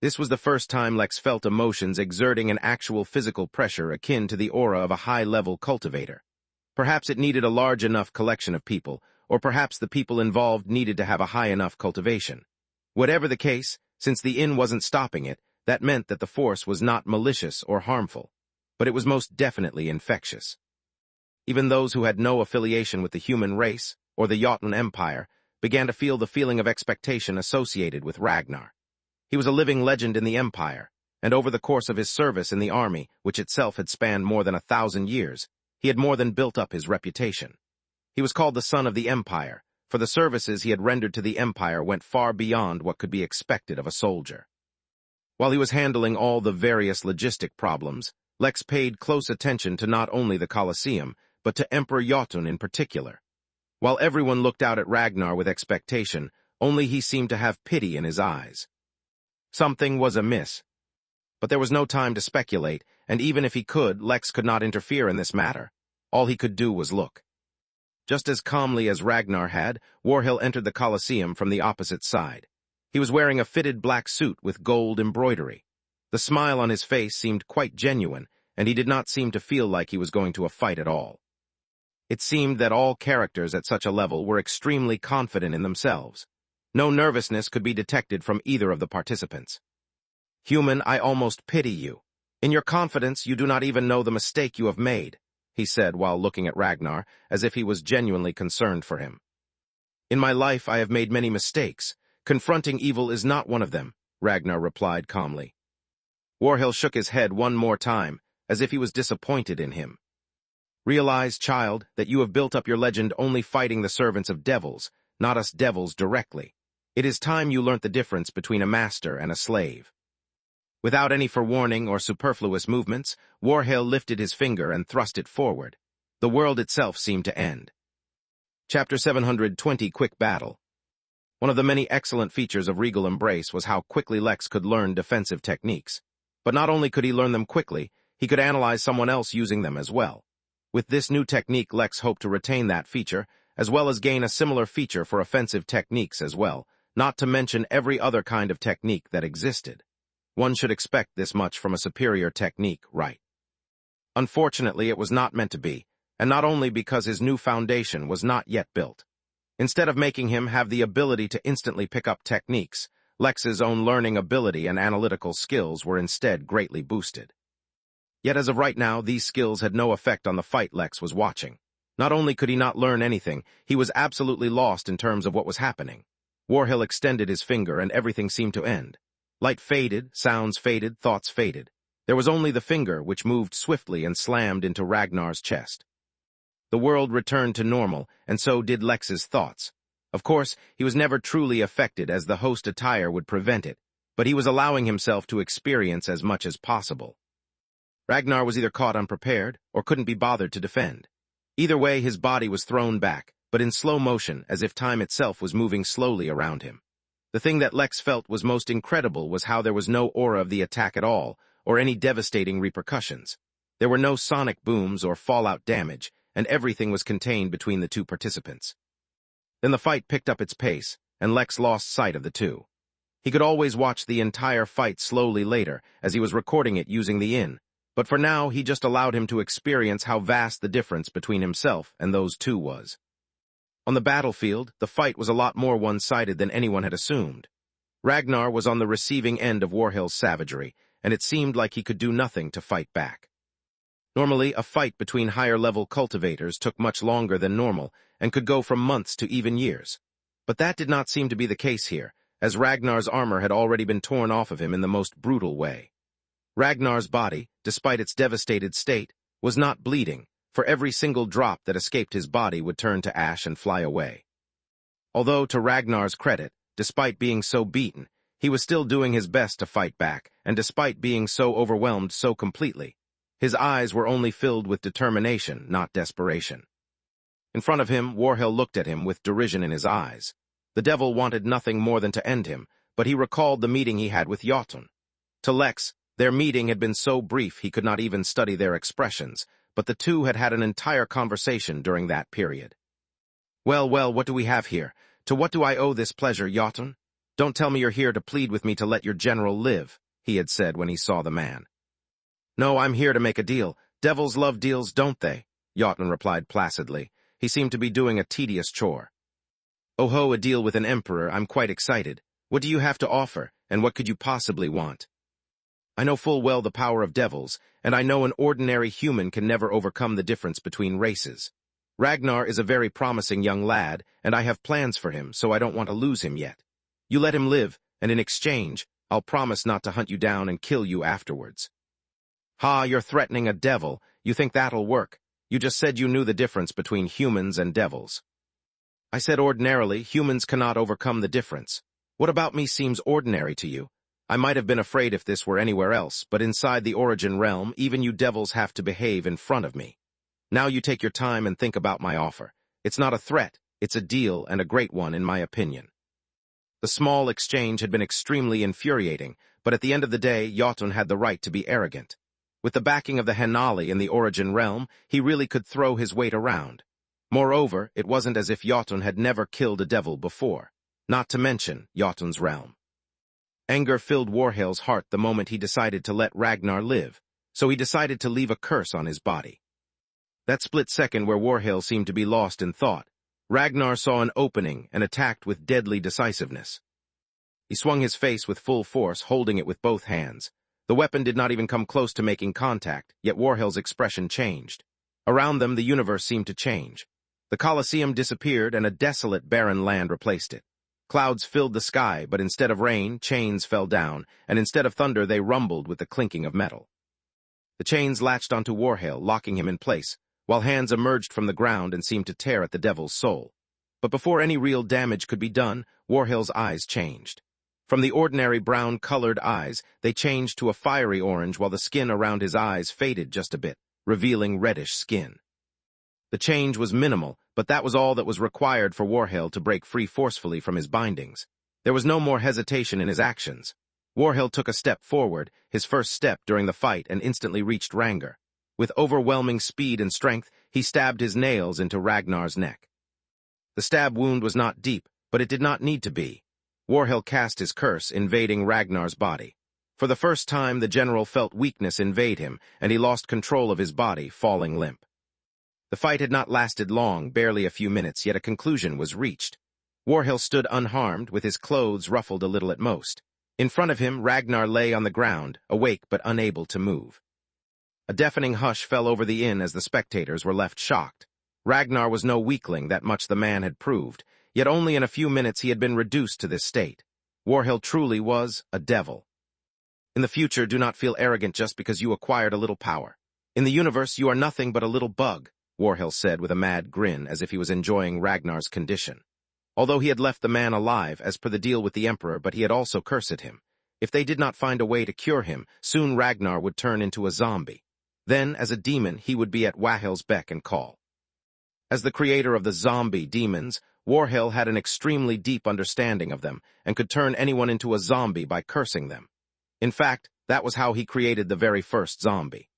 This was the first time Lex felt emotions exerting an actual physical pressure akin to the aura of a high-level cultivator. Perhaps it needed a large enough collection of people, or perhaps the people involved needed to have a high enough cultivation. Whatever the case, since the inn wasn't stopping it, that meant that the force was not malicious or harmful, but it was most definitely infectious. Even those who had no affiliation with the human race, or the Jotun Empire, began to feel the feeling of expectation associated with Ragnar. He was a living legend in the Empire, and over the course of his service in the army, which itself had spanned more than 1,000 years, he had more than built up his reputation. He was called the Son of the Empire, for the services he had rendered to the Empire went far beyond what could be expected of a soldier. While he was handling all the various logistic problems, Lex paid close attention to not only the Colosseum, but to Emperor Jotun in particular. While everyone looked out at Ragnar with expectation, only he seemed to have pity in his eyes. Something was amiss. But there was no time to speculate, and even if he could, Lex could not interfere in this matter. All he could do was look. Just as calmly as Ragnar had, Warhill entered the Colosseum from the opposite side. He was wearing a fitted black suit with gold embroidery. The smile on his face seemed quite genuine, and he did not seem to feel like he was going to a fight at all. It seemed that all characters at such a level were extremely confident in themselves. No nervousness could be detected from either of the participants. "Human, I almost pity you. In your confidence, you do not even know the mistake you have made," he said while looking at Ragnar, as if he was genuinely concerned for him. "In my life, I have made many mistakes. Confronting evil is not one of them," Ragnar replied calmly. Warhill shook his head one more time, as if he was disappointed in him. "Realize, child, that you have built up your legend only fighting the servants of devils, not us devils directly. It is time you learnt the difference between a master and a slave." Without any forewarning or superfluous movements, Warhill lifted his finger and thrust it forward. The world itself seemed to end. Chapter 720 Quick Battle. One of the many excellent features of Regal Embrace was how quickly Lex could learn defensive techniques. But not only could he learn them quickly, he could analyze someone else using them as well. With this new technique, Lex hoped to retain that feature, as well as gain a similar feature for offensive techniques as well, not to mention every other kind of technique that existed. One should expect this much from a superior technique, right? Unfortunately, it was not meant to be, and not only because his new foundation was not yet built. Instead of making him have the ability to instantly pick up techniques, Lex's own learning ability and analytical skills were instead greatly boosted. Yet as of right now, these skills had no effect on the fight Lex was watching. Not only could he not learn anything, he was absolutely lost in terms of what was happening. Warhill extended his finger and everything seemed to end. Light faded, sounds faded, thoughts faded. There was only the finger, which moved swiftly and slammed into Ragnar's chest. The world returned to normal, and so did Lex's thoughts. Of course, he was never truly affected, as the host attire would prevent it, but he was allowing himself to experience as much as possible. Ragnar was either caught unprepared, or couldn't be bothered to defend. Either way, his body was thrown back, but in slow motion, as if time itself was moving slowly around him. The thing that Lex felt was most incredible was how there was no aura of the attack at all, or any devastating repercussions. There were no sonic booms or fallout damage, and everything was contained between the two participants. Then the fight picked up its pace, and Lex lost sight of the two. He could always watch the entire fight slowly later, as he was recording it using the inn, but for now he just allowed him to experience how vast the difference between himself and those two was. On the battlefield, the fight was a lot more one-sided than anyone had assumed. Ragnar was on the receiving end of Warhill's savagery, and it seemed like he could do nothing to fight back. Normally, a fight between higher-level cultivators took much longer than normal, and could go from months to even years. But that did not seem to be the case here, as Ragnar's armor had already been torn off of him in the most brutal way. Ragnar's body, despite its devastated state, was not bleeding, for every single drop that escaped his body would turn to ash and fly away. Although, to Ragnar's credit, despite being so beaten, he was still doing his best to fight back, and despite being so overwhelmed so completely, his eyes were only filled with determination, not desperation. In front of him, Warhill looked at him with derision in his eyes. The devil wanted nothing more than to end him, but he recalled the meeting he had with Jotun. To Lex, their meeting had been so brief he could not even study their expressions, but the two had had an entire conversation during that period. Well, what do we have here? To what do I owe this pleasure, Jotun? Don't tell me you're here to plead with me to let your general live, he had said when he saw the man. No, I'm here to make a deal. Devils love deals, don't they? Jotun replied placidly. He seemed to be doing a tedious chore. Oh ho, a deal with an emperor, I'm quite excited. What do you have to offer, and what could you possibly want? I know full well the power of devils, and I know an ordinary human can never overcome the difference between races. Ragnar is a very promising young lad, and I have plans for him, so I don't want to lose him yet. You let him live, and in exchange, I'll promise not to hunt you down and kill you afterwards. Ha, you're threatening a devil. You think that'll work? You just said you knew the difference between humans and devils. I said ordinarily, humans cannot overcome the difference. What about me seems ordinary to you? I might have been afraid if this were anywhere else, but inside the origin realm, even you devils have to behave in front of me. Now you take your time and think about my offer. It's not a threat, it's a deal, and a great one in my opinion. The small exchange had been extremely infuriating, but at the end of the day, Jotun had the right to be arrogant. With the backing of the Henali in the Origin realm, he really could throw his weight around. Moreover, it wasn't as if Jotun had never killed a devil before, not to mention Jotun's realm. Anger filled Warhale's heart the moment he decided to let Ragnar live, so he decided to leave a curse on his body. That split second where Warhale seemed to be lost in thought, Ragnar saw an opening and attacked with deadly decisiveness. He swung his face with full force, holding it with both hands. The weapon did not even come close to making contact, yet Warhale's expression changed. Around them, the universe seemed to change. The Colosseum disappeared and a desolate, barren land replaced it. Clouds filled the sky, but instead of rain, chains fell down, and instead of thunder, they rumbled with the clinking of metal. The chains latched onto Warhale, locking him in place, while hands emerged from the ground and seemed to tear at the devil's soul. But before any real damage could be done, Warhale's eyes changed. From the ordinary brown-colored eyes, they changed to a fiery orange while the skin around his eyes faded just a bit, revealing reddish skin. The change was minimal, but that was all that was required for Warhale to break free forcefully from his bindings. There was no more hesitation in his actions. Warhale took a step forward, his first step during the fight, and instantly reached Ragnar. With overwhelming speed and strength, he stabbed his nails into Ragnar's neck. The stab wound was not deep, but it did not need to be. Warhale cast his curse, invading Ragnar's body. For the first time, the general felt weakness invade him, and he lost control of his body, falling limp. The fight had not lasted long, barely a few minutes, yet a conclusion was reached. Warhale stood unharmed, with his clothes ruffled a little at most. In front of him, Ragnar lay on the ground, awake but unable to move. A deafening hush fell over the inn as the spectators were left shocked. Ragnar was no weakling, that much the man had proved, yet only in a few minutes he had been reduced to this state. Warhale truly was a devil. In the future, do not feel arrogant just because you acquired a little power. In the universe, you are nothing but a little bug, Warhale said with a mad grin as if he was enjoying Ragnar's condition. Although he had left the man alive, as per the deal with the Emperor, but he had also cursed him. If they did not find a way to cure him, soon Ragnar would turn into a zombie. Then, as a demon, he would be at Warhale's beck and call. As the creator of the zombie demons, Warhale had an extremely deep understanding of them, and could turn anyone into a zombie by cursing them. In fact, that was how he created the very first zombie.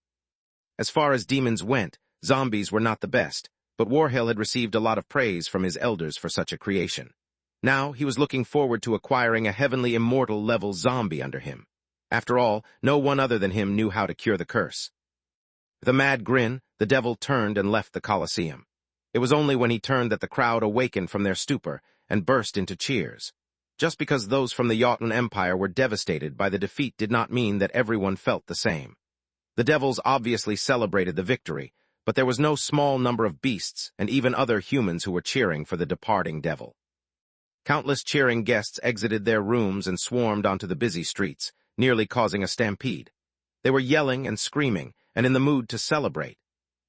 As far as demons went, zombies were not the best, but Warhale had received a lot of praise from his elders for such a creation. Now he was looking forward to acquiring a heavenly immortal-level zombie under him. After all, no one other than him knew how to cure the curse. With a mad grin, the devil turned and left the Colosseum. It was only when he turned that the crowd awakened from their stupor and burst into cheers. Just because those from the Jotun Empire were devastated by the defeat did not mean that everyone felt the same. The devils obviously celebrated the victory, but there was no small number of beasts and even other humans who were cheering for the departing devil. Countless cheering guests exited their rooms and swarmed onto the busy streets, nearly causing a stampede. They were yelling and screaming, and in the mood to celebrate.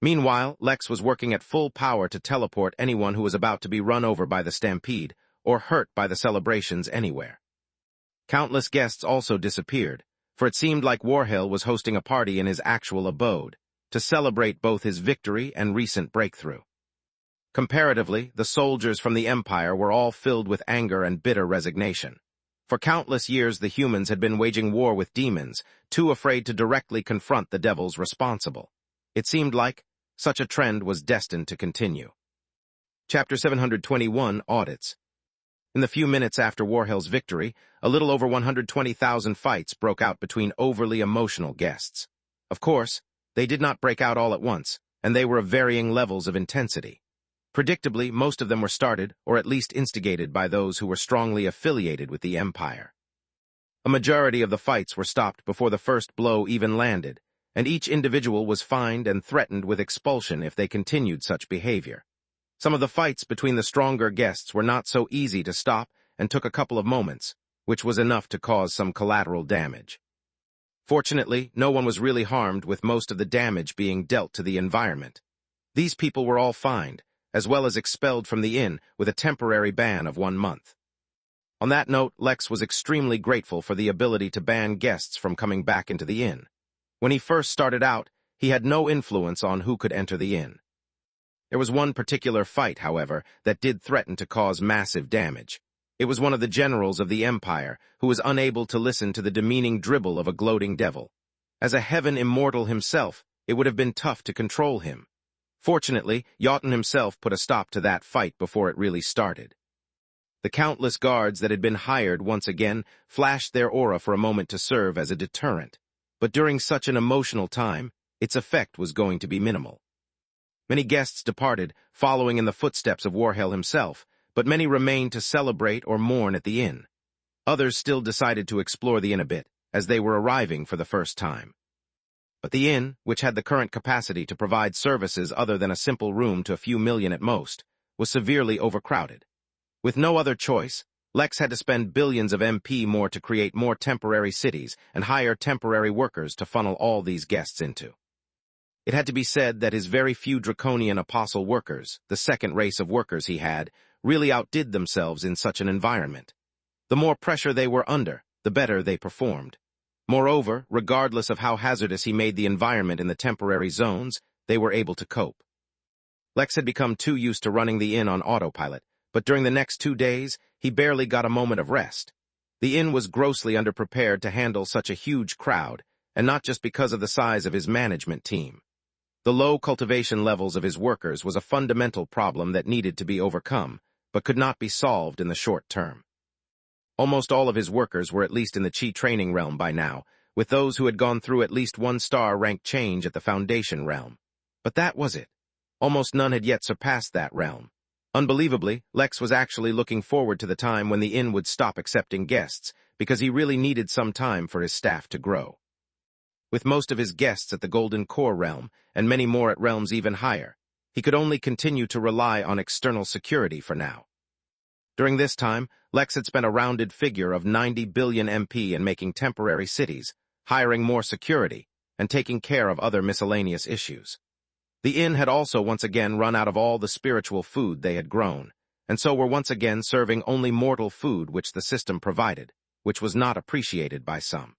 Meanwhile, Lex was working at full power to teleport anyone who was about to be run over by the stampede or hurt by the celebrations anywhere. Countless guests also disappeared, for it seemed like Warhale was hosting a party in his actual abode, to celebrate both his victory and recent breakthrough. Comparatively, the soldiers from the Empire were all filled with anger and bitter resignation. For countless years the humans had been waging war with demons, too afraid to directly confront the devils responsible. It seemed like such a trend was destined to continue. Chapter 721, Audits. In the few minutes after Warhale's victory, a little over 120,000 fights broke out between overly emotional guests. Of course, they did not break out all at once, and they were of varying levels of intensity. Predictably, most of them were started, or at least instigated, by those who were strongly affiliated with the Empire. A majority of the fights were stopped before the first blow even landed, and each individual was fined and threatened with expulsion if they continued such behavior. Some of the fights between the stronger guests were not so easy to stop and took a couple of moments, which was enough to cause some collateral damage. Fortunately, no one was really harmed, with most of the damage being dealt to the environment. These people were all fined, as well as expelled from the inn with a temporary ban of 1 month. On that note, Lex was extremely grateful for the ability to ban guests from coming back into the inn. When he first started out, he had no influence on who could enter the inn. There was one particular fight, however, that did threaten to cause massive damage. It was one of the generals of the Empire who was unable to listen to the demeaning dribble of a gloating devil. As a heaven immortal himself, it would have been tough to control him. Fortunately, Jotun himself put a stop to that fight before it really started. The countless guards that had been hired once again flashed their aura for a moment to serve as a deterrent, but during such an emotional time, its effect was going to be minimal. Many guests departed, following in the footsteps of Warhel himself, but many remained to celebrate or mourn at the inn. Others still decided to explore the inn a bit, as they were arriving for the first time. But the inn, which had the current capacity to provide services other than a simple room to a few million at most, was severely overcrowded. With no other choice, Lex had to spend billions of MP more to create more temporary cities and hire temporary workers to funnel all these guests into. It had to be said that his very few draconian apostle workers, the second race of workers he had, really outdid themselves in such an environment. The more pressure they were under, the better they performed. Moreover, regardless of how hazardous he made the environment in the temporary zones, they were able to cope. Lex had become too used to running the inn on autopilot, but during the next 2 days, he barely got a moment of rest. The inn was grossly underprepared to handle such a huge crowd, and not just because of the size of his management team. The low cultivation levels of his workers was a fundamental problem that needed to be overcome, but could not be solved in the short term. Almost all of his workers were at least in the Chi training realm by now, with those who had gone through at least 1-star rank change at the Foundation realm. But that was it. Almost none had yet surpassed that realm. Unbelievably, Lex was actually looking forward to the time when the inn would stop accepting guests, because he really needed some time for his staff to grow. With most of his guests at the Golden Core realm, and many more at realms even higher, he could only continue to rely on external security for now. During this time, Lex had spent a rounded figure of 90 billion MP in making temporary cities, hiring more security, and taking care of other miscellaneous issues. The inn had also once again run out of all the spiritual food they had grown, and so were once again serving only mortal food which the system provided, which was not appreciated by some.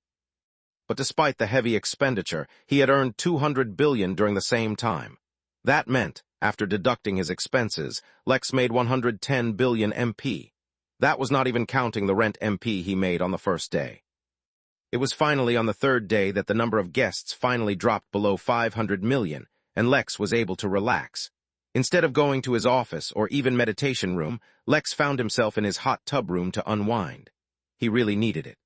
But despite the heavy expenditure, he had earned 200 billion during the same time. That meant, after deducting his expenses, Lex made 110 billion MP. That was not even counting the rent MP he made on the first day. It was finally on the third day that the number of guests finally dropped below 500 million, and Lex was able to relax. Instead of going to his office or even meditation room, Lex found himself in his hot tub room to unwind. He really needed it.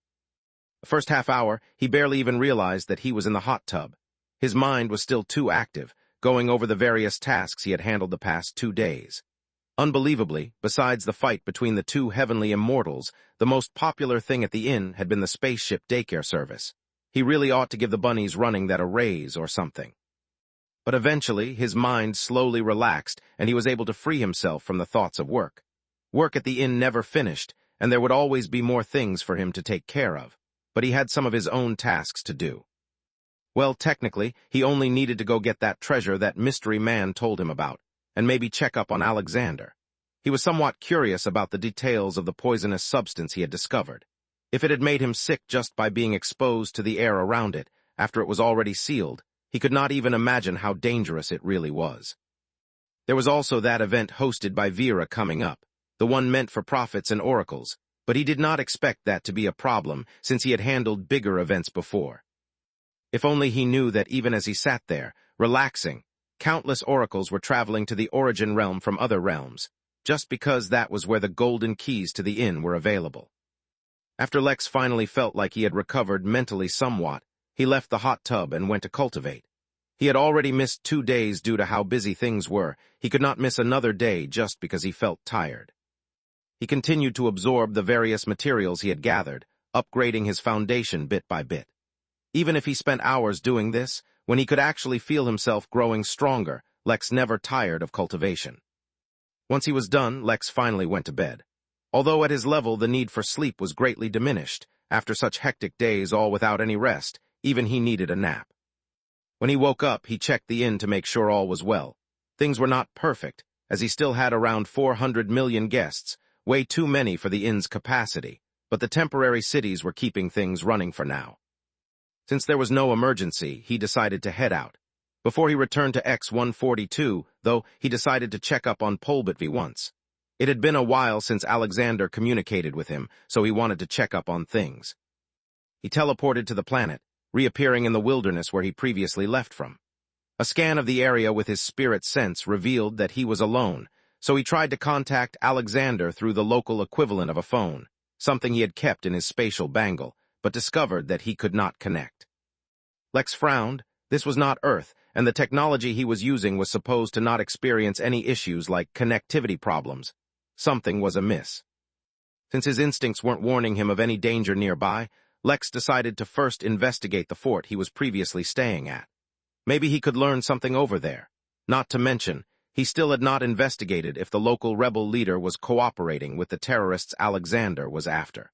The first half hour, he barely even realized that he was in the hot tub. His mind was still too active, going over the various tasks he had handled the past 2 days. Unbelievably, besides the fight between the two heavenly immortals, the most popular thing at the inn had been the spaceship daycare service. He really ought to give the bunnies running that a raise or something. But eventually, his mind slowly relaxed, and he was able to free himself from the thoughts of work. Work at the inn never finished, and there would always be more things for him to take care of, but he had some of his own tasks to do. Well, technically, he only needed to go get that treasure that mystery man told him about, and maybe check up on Alexander. He was somewhat curious about the details of the poisonous substance he had discovered. If it had made him sick just by being exposed to the air around it, after it was already sealed, he could not even imagine how dangerous it really was. There was also that event hosted by Vera coming up, the one meant for prophets and oracles, but he did not expect that to be a problem since he had handled bigger events before. If only he knew that even as he sat there, relaxing, countless oracles were traveling to the origin realm from other realms, just because that was where the golden keys to the inn were available. After Lex finally felt like he had recovered mentally somewhat, he left the hot tub and went to cultivate. He had already missed 2 days due to how busy things were. He could not miss another day just because he felt tired. He continued to absorb the various materials he had gathered, upgrading his foundation bit by bit. Even if he spent hours doing this, when he could actually feel himself growing stronger, Lex never tired of cultivation. Once he was done, Lex finally went to bed. Although at his level the need for sleep was greatly diminished, after such hectic days all without any rest, even he needed a nap. When he woke up, he checked the inn to make sure all was well. Things were not perfect, as he still had around 400 million guests, way too many for the inn's capacity, but the temporary cities were keeping things running for now. Since there was no emergency, he decided to head out. Before he returned to X-142, though, he decided to check up on Polbitvi once. It had been a while since Alexander communicated with him, so he wanted to check up on things. He teleported to the planet, reappearing in the wilderness where he previously left from. A scan of the area with his spirit sense revealed that he was alone, so he tried to contact Alexander through the local equivalent of a phone, something he had kept in his spatial bangle, but discovered that he could not connect. Lex frowned. This was not Earth, and the technology he was using was supposed to not experience any issues like connectivity problems. Something was amiss. Since his instincts weren't warning him of any danger nearby, Lex decided to first investigate the fort he was previously staying at. Maybe he could learn something over there. Not to mention, he still had not investigated if the local rebel leader was cooperating with the terrorists Alexander was after.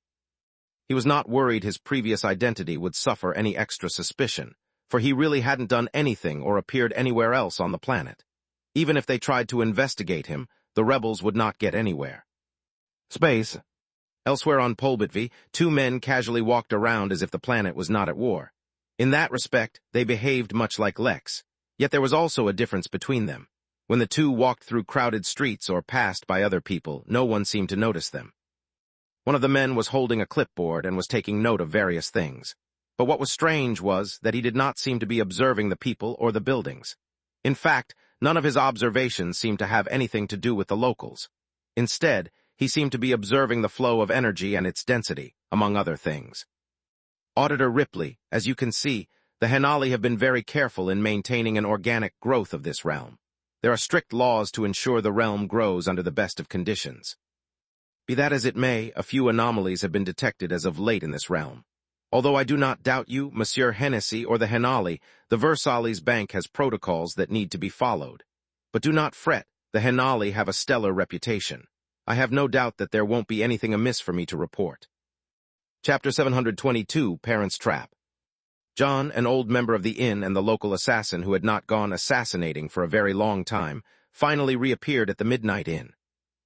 He was not worried his previous identity would suffer any extra suspicion, for he really hadn't done anything or appeared anywhere else on the planet. Even if they tried to investigate him, the rebels would not get anywhere. Space. Elsewhere on Polbitvi, two men casually walked around as if the planet was not at war. In that respect, they behaved much like Lex, yet there was also a difference between them. When the two walked through crowded streets or passed by other people, no one seemed to notice them. One of the men was holding a clipboard and was taking note of various things. But what was strange was that he did not seem to be observing the people or the buildings. In fact, none of his observations seemed to have anything to do with the locals. Instead, he seemed to be observing the flow of energy and its density, among other things. Auditor Ripley, as you can see, the Henali have been very careful in maintaining an organic growth of this realm. There are strict laws to ensure the realm grows under the best of conditions. Be that as it may, a few anomalies have been detected as of late in this realm. Although I do not doubt you, Monsieur Hennessy or the Henali, the Versailles Bank has protocols that need to be followed. But do not fret, the Henali have a stellar reputation. I have no doubt that there won't be anything amiss for me to report. Chapter 722, Parents' Trap. John, an old member of the inn and the local assassin who had not gone assassinating for a very long time, finally reappeared at the Midnight Inn.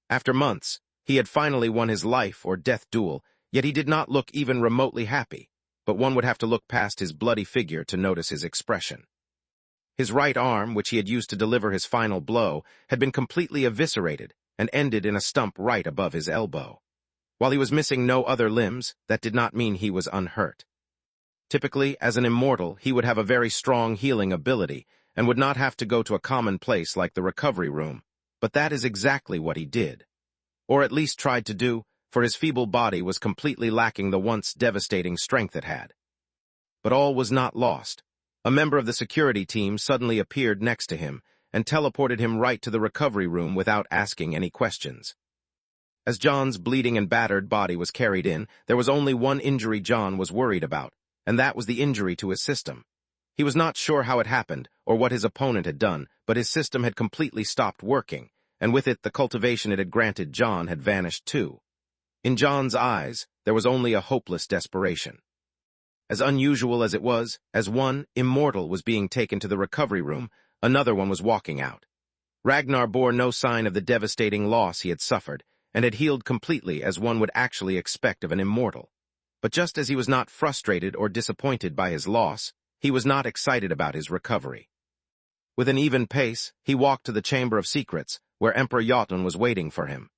After months, he had finally won his life or death duel, yet he did not look even remotely happy, but one would have to look past his bloody figure to notice his expression. His right arm, which he had used to deliver his final blow, had been completely eviscerated and ended in a stump right above his elbow. While he was missing no other limbs, that did not mean he was unhurt. Typically, as an immortal, he would have a very strong healing ability and would not have to go to a common place like the recovery room, but that is exactly what he did. Or at least tried to do, for his feeble body was completely lacking the once devastating strength it had. But all was not lost. A member of the security team suddenly appeared next to him and teleported him right to the recovery room without asking any questions. As John's bleeding and battered body was carried in, there was only one injury John was worried about, and that was the injury to his system. He was not sure how it happened or what his opponent had done, but his system had completely stopped working, and with it the cultivation it had granted John had vanished too. In John's eyes, there was only a hopeless desperation. As unusual as it was, as one immortal was being taken to the recovery room, another one was walking out. Ragnar bore no sign of the devastating loss he had suffered, and had healed completely as one would actually expect of an immortal. But just as he was not frustrated or disappointed by his loss, he was not excited about his recovery. With an even pace, he walked to the Chamber of Secrets, where Emperor Jotun was waiting for him.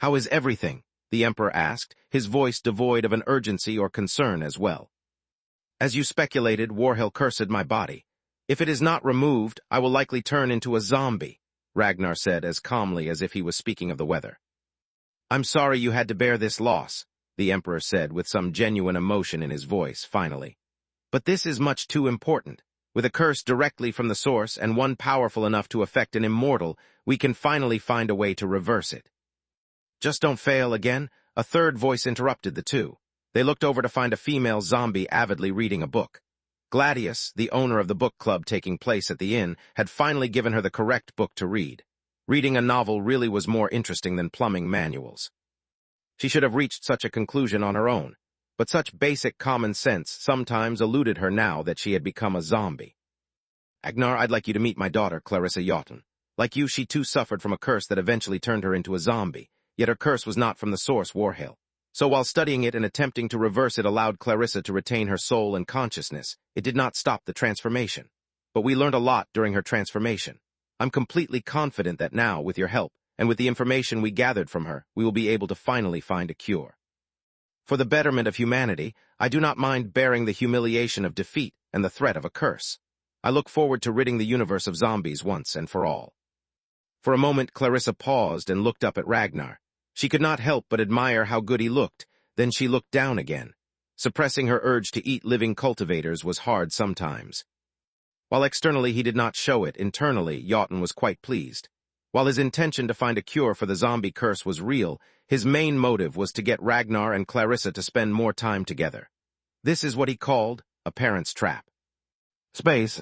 "How is everything?" the Emperor asked, his voice devoid of an urgency or concern as well. "As you speculated, Warhill cursed my body. If it is not removed, I will likely turn into a zombie," Ragnar said as calmly as if he was speaking of the weather. "I'm sorry you had to bear this loss," the Emperor said with some genuine emotion in his voice, finally. "But this is much too important. With a curse directly from the source and one powerful enough to affect an immortal, we can finally find a way to reverse it." "Just don't fail again," a third voice interrupted the two. They looked over to find a female zombie avidly reading a book. Gladius, the owner of the book club taking place at the inn, had finally given her the correct book to read. Reading a novel really was more interesting than plumbing manuals. She should have reached such a conclusion on her own, but such basic common sense sometimes eluded her now that she had become a zombie. "Agnar, I'd like you to meet my daughter, Clarissa Jotun. Like you, she too suffered from a curse that eventually turned her into a zombie, yet her curse was not from the source, Warhill. So while studying it and attempting to reverse it allowed Clarissa to retain her soul and consciousness, it did not stop the transformation. But we learned a lot during her transformation. I'm completely confident that now, with your help, and with the information we gathered from her, we will be able to finally find a cure. For the betterment of humanity, I do not mind bearing the humiliation of defeat and the threat of a curse. I look forward to ridding the universe of zombies once and for all." For a moment, Clarissa paused and looked up at Ragnar. She could not help but admire how good he looked, then she looked down again. Suppressing her urge to eat living cultivators was hard sometimes. While externally he did not show it, internally Jotun was quite pleased. While his intention to find a cure for the zombie curse was real, his main motive was to get Ragnar and Clarissa to spend more time together. This is what he called a parent's trap. Space.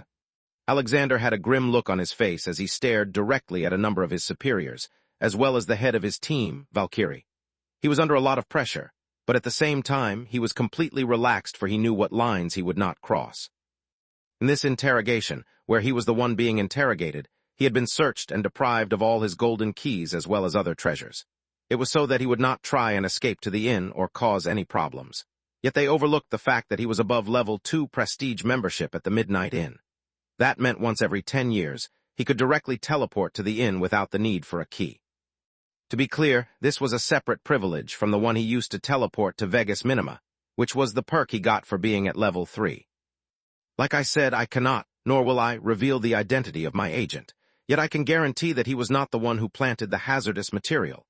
Alexander had a grim look on his face as he stared directly at a number of his superiors, as well as the head of his team, Valkyrie. He was under a lot of pressure, but at the same time, he was completely relaxed, for he knew what lines he would not cross. In this interrogation, where he was the one being interrogated, he had been searched and deprived of all his golden keys as well as other treasures. It was so that he would not try and escape to the inn or cause any problems. Yet they overlooked the fact that he was above level 2 prestige membership at the Midnight Inn. That meant once every 10 years, he could directly teleport to the inn without the need for a key. To be clear, this was a separate privilege from the one he used to teleport to Vegas Minima, which was the perk he got for being at level 3. Like I said, I cannot, nor will I, reveal the identity of my agent, yet I can guarantee that he was not the one who planted the hazardous material.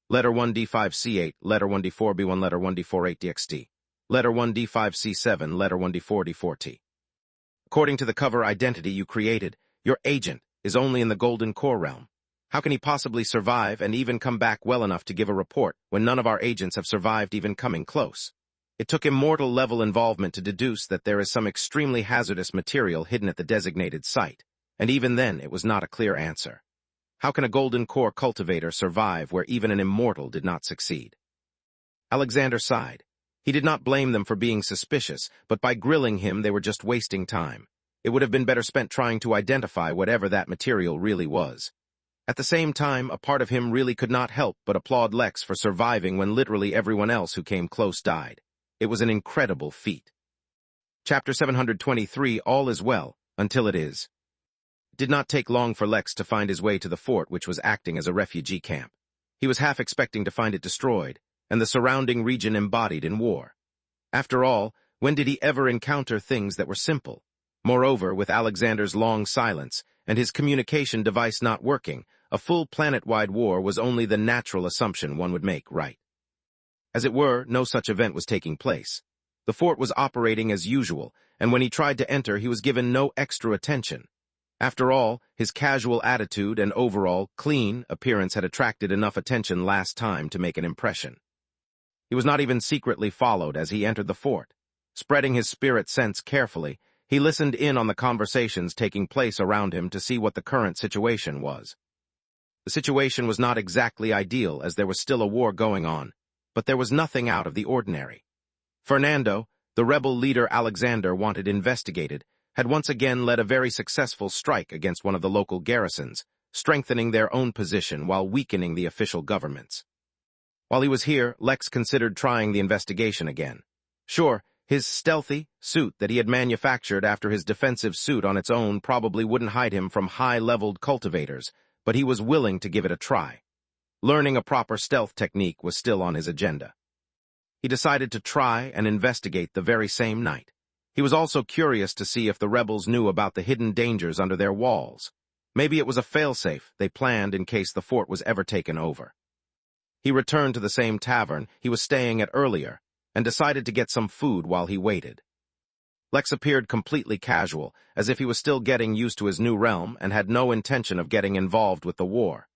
Letter 1D5C8, letter 1D4B1, letter 1D48DXT, letter 1D5C7, letter 1D4D4T. According to the cover identity you created, your agent is only in the Golden Core realm. How can he possibly survive and even come back well enough to give a report when none of our agents have survived even coming close? It took immortal-level involvement to deduce that there is some extremely hazardous material hidden at the designated site, and even then it was not a clear answer. How can a Golden Core cultivator survive where even an immortal did not succeed? Alexander sighed. He did not blame them for being suspicious, but by grilling him they were just wasting time. It would have been better spent trying to identify whatever that material really was. At the same time, a part of him really could not help but applaud Lex for surviving when literally everyone else who came close died. It was an incredible feat. Chapter 723, All is Well, Until It Is. It did not take long for Lex to find his way to the fort, which was acting as a refugee camp. He was half expecting to find it destroyed, and the surrounding region embodied in war. After all, when did he ever encounter things that were simple? Moreover, with Alexander's long silence and his communication device not working, a full planet-wide war was only the natural assumption one would make, right? As it were, no such event was taking place. The fort was operating as usual, and when he tried to enter, he was given no extra attention. After all, his casual attitude and overall clean appearance had attracted enough attention last time to make an impression. He was not even secretly followed as he entered the fort. Spreading his spirit sense carefully, he listened in on the conversations taking place around him to see what the current situation was. The situation was not exactly ideal, as there was still a war going on, but there was nothing out of the ordinary. Fernando, the rebel leader Alexander wanted investigated, had once again led a very successful strike against one of the local garrisons, strengthening their own position while weakening the official governments. While he was here, Lex considered trying the investigation again. Sure, his stealthy suit that he had manufactured after his defensive suit on its own probably wouldn't hide him from high-leveled cultivators, but he was willing to give it a try. Learning a proper stealth technique was still on his agenda. He decided to try and investigate the very same night. He was also curious to see if the rebels knew about the hidden dangers under their walls. Maybe it was a failsafe they planned in case the fort was ever taken over. He returned to the same tavern he was staying at earlier and decided to get some food while he waited. Lex appeared completely casual, as if he was still getting used to his new realm and had no intention of getting involved with the war.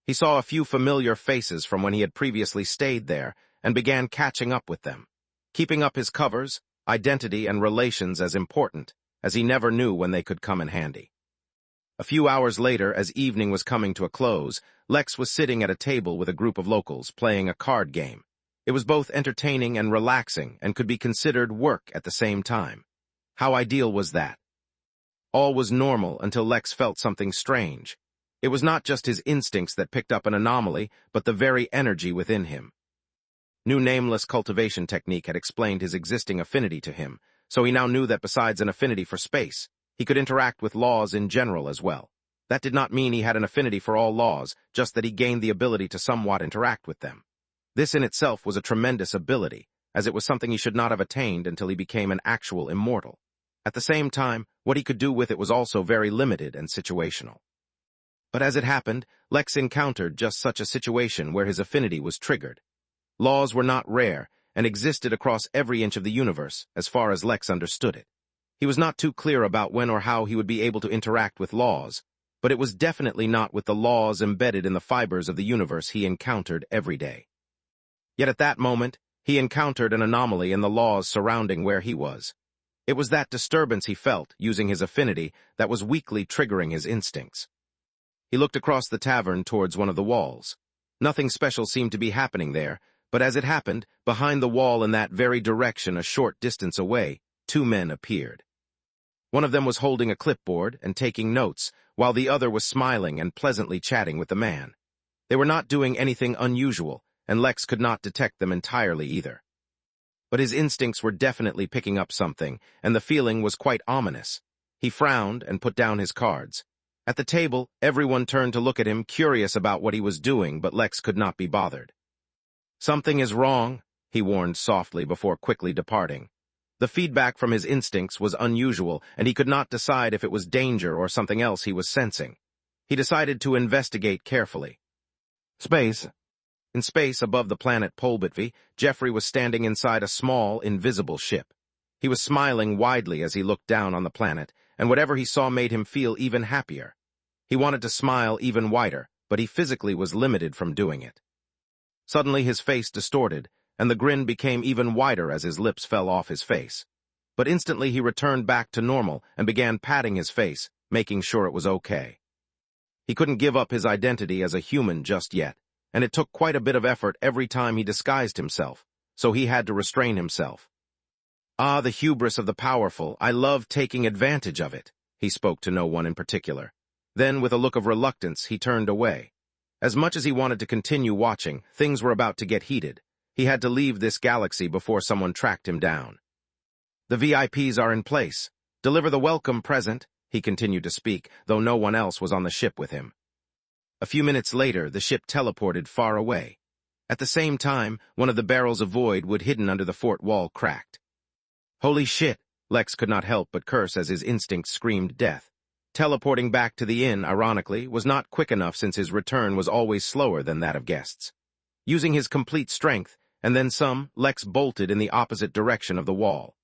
He saw a few familiar faces from when he had previously stayed there and began catching up with them, keeping up his covers, identity, and relations as important, as he never knew when they could come in handy. A few hours later, as evening was coming to a close, Lex was sitting at a table with a group of locals playing a card game. It was both entertaining and relaxing and could be considered work at the same time. How ideal was that? All was normal until Lex felt something strange. It was not just his instincts that picked up an anomaly, but the very energy within him. New nameless cultivation technique had explained his existing affinity to him, so he now knew that besides an affinity for space, he could interact with laws in general as well. That did not mean he had an affinity for all laws, just that he gained the ability to somewhat interact with them. This in itself was a tremendous ability, as it was something he should not have attained until he became an actual immortal. At the same time, what he could do with it was also very limited and situational. But as it happened, Lex encountered just such a situation where his affinity was triggered. Laws were not rare, and existed across every inch of the universe, as far as Lex understood it. He was not too clear about when or how he would be able to interact with laws, but it was definitely not with the laws embedded in the fibers of the universe he encountered every day. Yet at that moment, he encountered an anomaly in the laws surrounding where he was. It was that disturbance he felt, using his affinity, that was weakly triggering his instincts. He looked across the tavern towards one of the walls. Nothing special seemed to be happening there, but as it happened, behind the wall in that very direction a short distance away, two men appeared. One of them was holding a clipboard and taking notes, while the other was smiling and pleasantly chatting with the man. They were not doing anything unusual, and Lex could not detect them entirely either. But his instincts were definitely picking up something, and the feeling was quite ominous. He frowned and put down his cards. At the table, everyone turned to look at him, curious about what he was doing, but Lex could not be bothered. "Something is wrong," he warned softly before quickly departing. The feedback from his instincts was unusual, and he could not decide if it was danger or something else he was sensing. He decided to investigate carefully. Space. In space above the planet Polbitvi, Jeffrey was standing inside a small, invisible ship. He was smiling widely as he looked down on the planet, and whatever he saw made him feel even happier. He wanted to smile even wider, but he physically was limited from doing it. Suddenly his face distorted, and the grin became even wider as his lips fell off his face. But instantly he returned back to normal and began patting his face, making sure it was okay. He couldn't give up his identity as a human just yet, and it took quite a bit of effort every time he disguised himself, so he had to restrain himself. "Ah, the hubris of the powerful, I love taking advantage of it," he spoke to no one in particular. Then, with a look of reluctance, he turned away. As much as he wanted to continue watching, things were about to get heated. He had to leave this galaxy before someone tracked him down. "The VIPs are in place. Deliver the welcome present," he continued to speak, though no one else was on the ship with him. A few minutes later, the ship teleported far away. At the same time, one of the barrels of void wood hidden under the fort wall cracked. "Holy shit!" Lex could not help but curse as his instincts screamed death. Teleporting back to the inn, ironically, was not quick enough since his return was always slower than that of guests. Using his complete strength, and then some, Lex bolted in the opposite direction of the wall.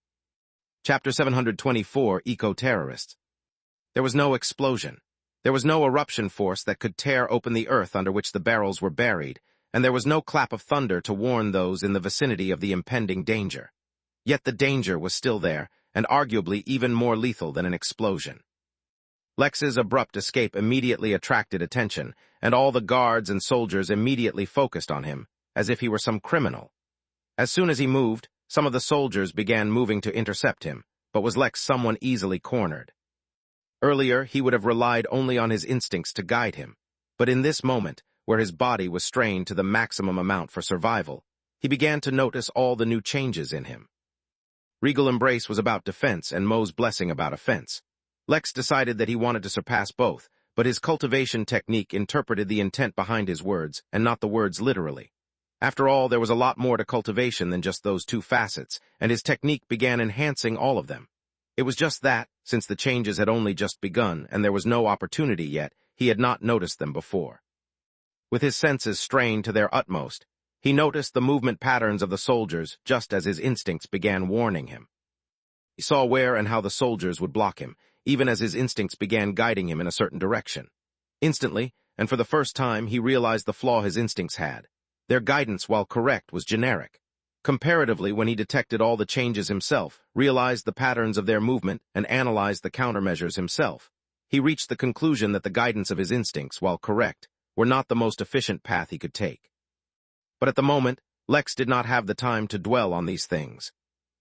Chapter 724, Eco-Terrorists. There was no explosion. There was no eruption force that could tear open the earth under which the barrels were buried, and there was no clap of thunder to warn those in the vicinity of the impending danger. Yet the danger was still there, and arguably even more lethal than an explosion. Lex's abrupt escape immediately attracted attention, and all the guards and soldiers immediately focused on him, as if he were some criminal. As soon as he moved, some of the soldiers began moving to intercept him, but was Lex someone easily cornered? Earlier, he would have relied only on his instincts to guide him, but in this moment, where his body was strained to the maximum amount for survival, he began to notice all the new changes in him. Regal Embrace was about defense and Mo's Blessing about offense. Lex decided that he wanted to surpass both, but his cultivation technique interpreted the intent behind his words, and not the words literally. After all, there was a lot more to cultivation than just those two facets, and his technique began enhancing all of them. It was just that, since the changes had only just begun and there was no opportunity yet, he had not noticed them before. With his senses strained to their utmost, he noticed the movement patterns of the soldiers just as his instincts began warning him. He saw where and how the soldiers would block him, even as his instincts began guiding him in a certain direction. Instantly, and for the first time, he realized the flaw his instincts had. Their guidance, while correct, was generic. Comparatively, when he detected all the changes himself, realized the patterns of their movement, and analyzed the countermeasures himself, he reached the conclusion that the guidance of his instincts, while correct, were not the most efficient path he could take. But at the moment, Lex did not have the time to dwell on these things.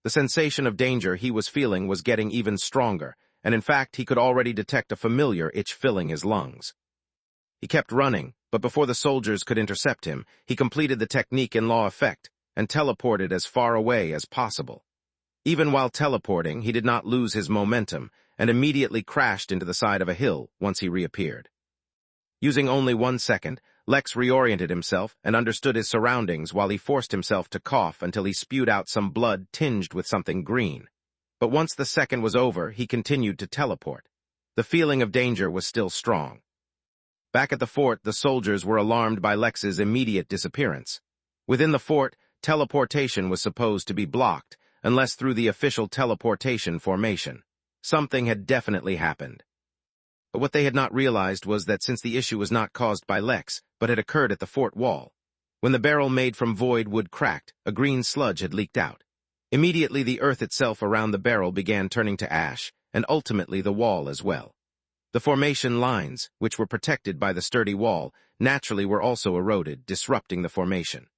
The sensation of danger he was feeling was getting even stronger, and in fact he could already detect a familiar itch filling his lungs. He kept running, but before the soldiers could intercept him, he completed the technique in law effect, and teleported as far away as possible. Even while teleporting, he did not lose his momentum, and immediately crashed into the side of a hill once he reappeared. Using only 1 second, Lex reoriented himself and understood his surroundings while he forced himself to cough until he spewed out some blood tinged with something green. But once the second was over, he continued to teleport. The feeling of danger was still strong. Back at the fort, the soldiers were alarmed by Lex's immediate disappearance. Within the fort, teleportation was supposed to be blocked, unless through the official teleportation formation. Something had definitely happened. But what they had not realized was that since the issue was not caused by Lex, but had occurred at the fort wall, when the barrel made from void wood cracked, a green sludge had leaked out. Immediately the earth itself around the barrel began turning to ash, and ultimately the wall as well. The formation lines, which were protected by the sturdy wall, naturally were also eroded, disrupting the formation.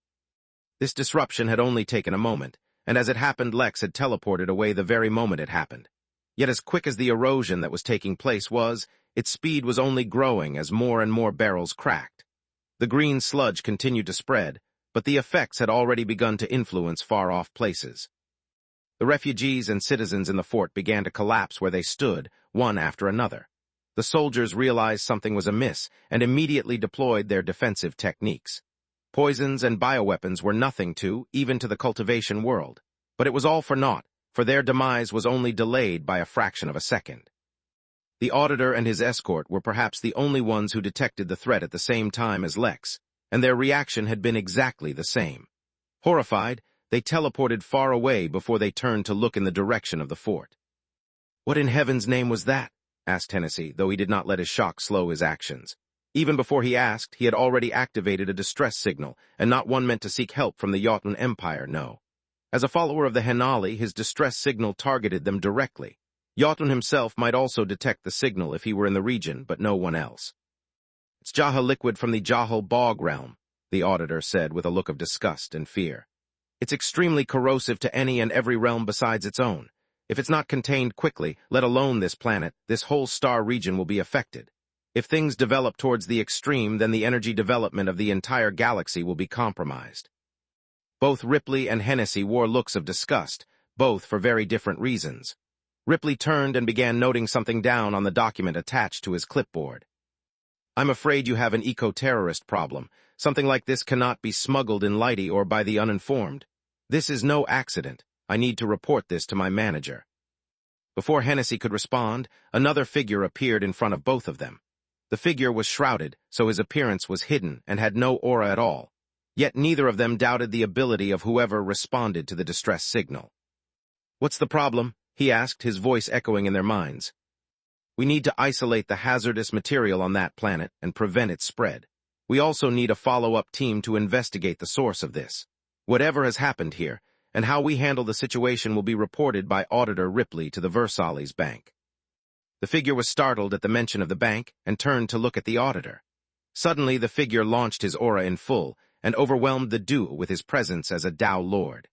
This disruption had only taken a moment, and as it happened, Lex had teleported away the very moment it happened. Yet as quick as the erosion that was taking place was, its speed was only growing as more and more barrels cracked. The green sludge continued to spread, but the effects had already begun to influence far-off places. The refugees and citizens in the fort began to collapse where they stood, one after another. The soldiers realized something was amiss and immediately deployed their defensive techniques. Poisons and bioweapons were nothing even to the cultivation world. But it was all for naught, for their demise was only delayed by a fraction of a second. The auditor and his escort were perhaps the only ones who detected the threat at the same time as Lex, and their reaction had been exactly the same. Horrified, they teleported far away before they turned to look in the direction of the fort. "What in heaven's name was that?" asked Hennessy, though he did not let his shock slow his actions. Even before he asked, he had already activated a distress signal, and not one meant to seek help from the Jotun Empire, no. As a follower of the Henali, his distress signal targeted them directly. Jotun himself might also detect the signal if he were in the region, but no one else. "It's Jaha liquid from the Jahal Bog realm," the auditor said with a look of disgust and fear. "It's extremely corrosive to any and every realm besides its own. If it's not contained quickly, let alone this planet, this whole star region will be affected. If things develop towards the extreme, then the energy development of the entire galaxy will be compromised." Both Ripley and Hennessy wore looks of disgust, both for very different reasons. Ripley turned and began noting something down on the document attached to his clipboard. "I'm afraid you have an eco-terrorist problem. Something like this cannot be smuggled in Lighty or by the uninformed. This is no accident. I need to report this to my manager." Before Hennessy could respond, another figure appeared in front of both of them. The figure was shrouded, so his appearance was hidden and had no aura at all. Yet neither of them doubted the ability of whoever responded to the distress signal. "What's the problem?" he asked, his voice echoing in their minds. "We need to isolate the hazardous material on that planet and prevent its spread. We also need a follow-up team to investigate the source of this. Whatever has happened here, and how we handle the situation will be reported by Auditor Ripley to the Versailles Bank." The figure was startled at the mention of the bank and turned to look at the auditor. Suddenly, the figure launched his aura in full and overwhelmed the duo with his presence as a Tao Lord.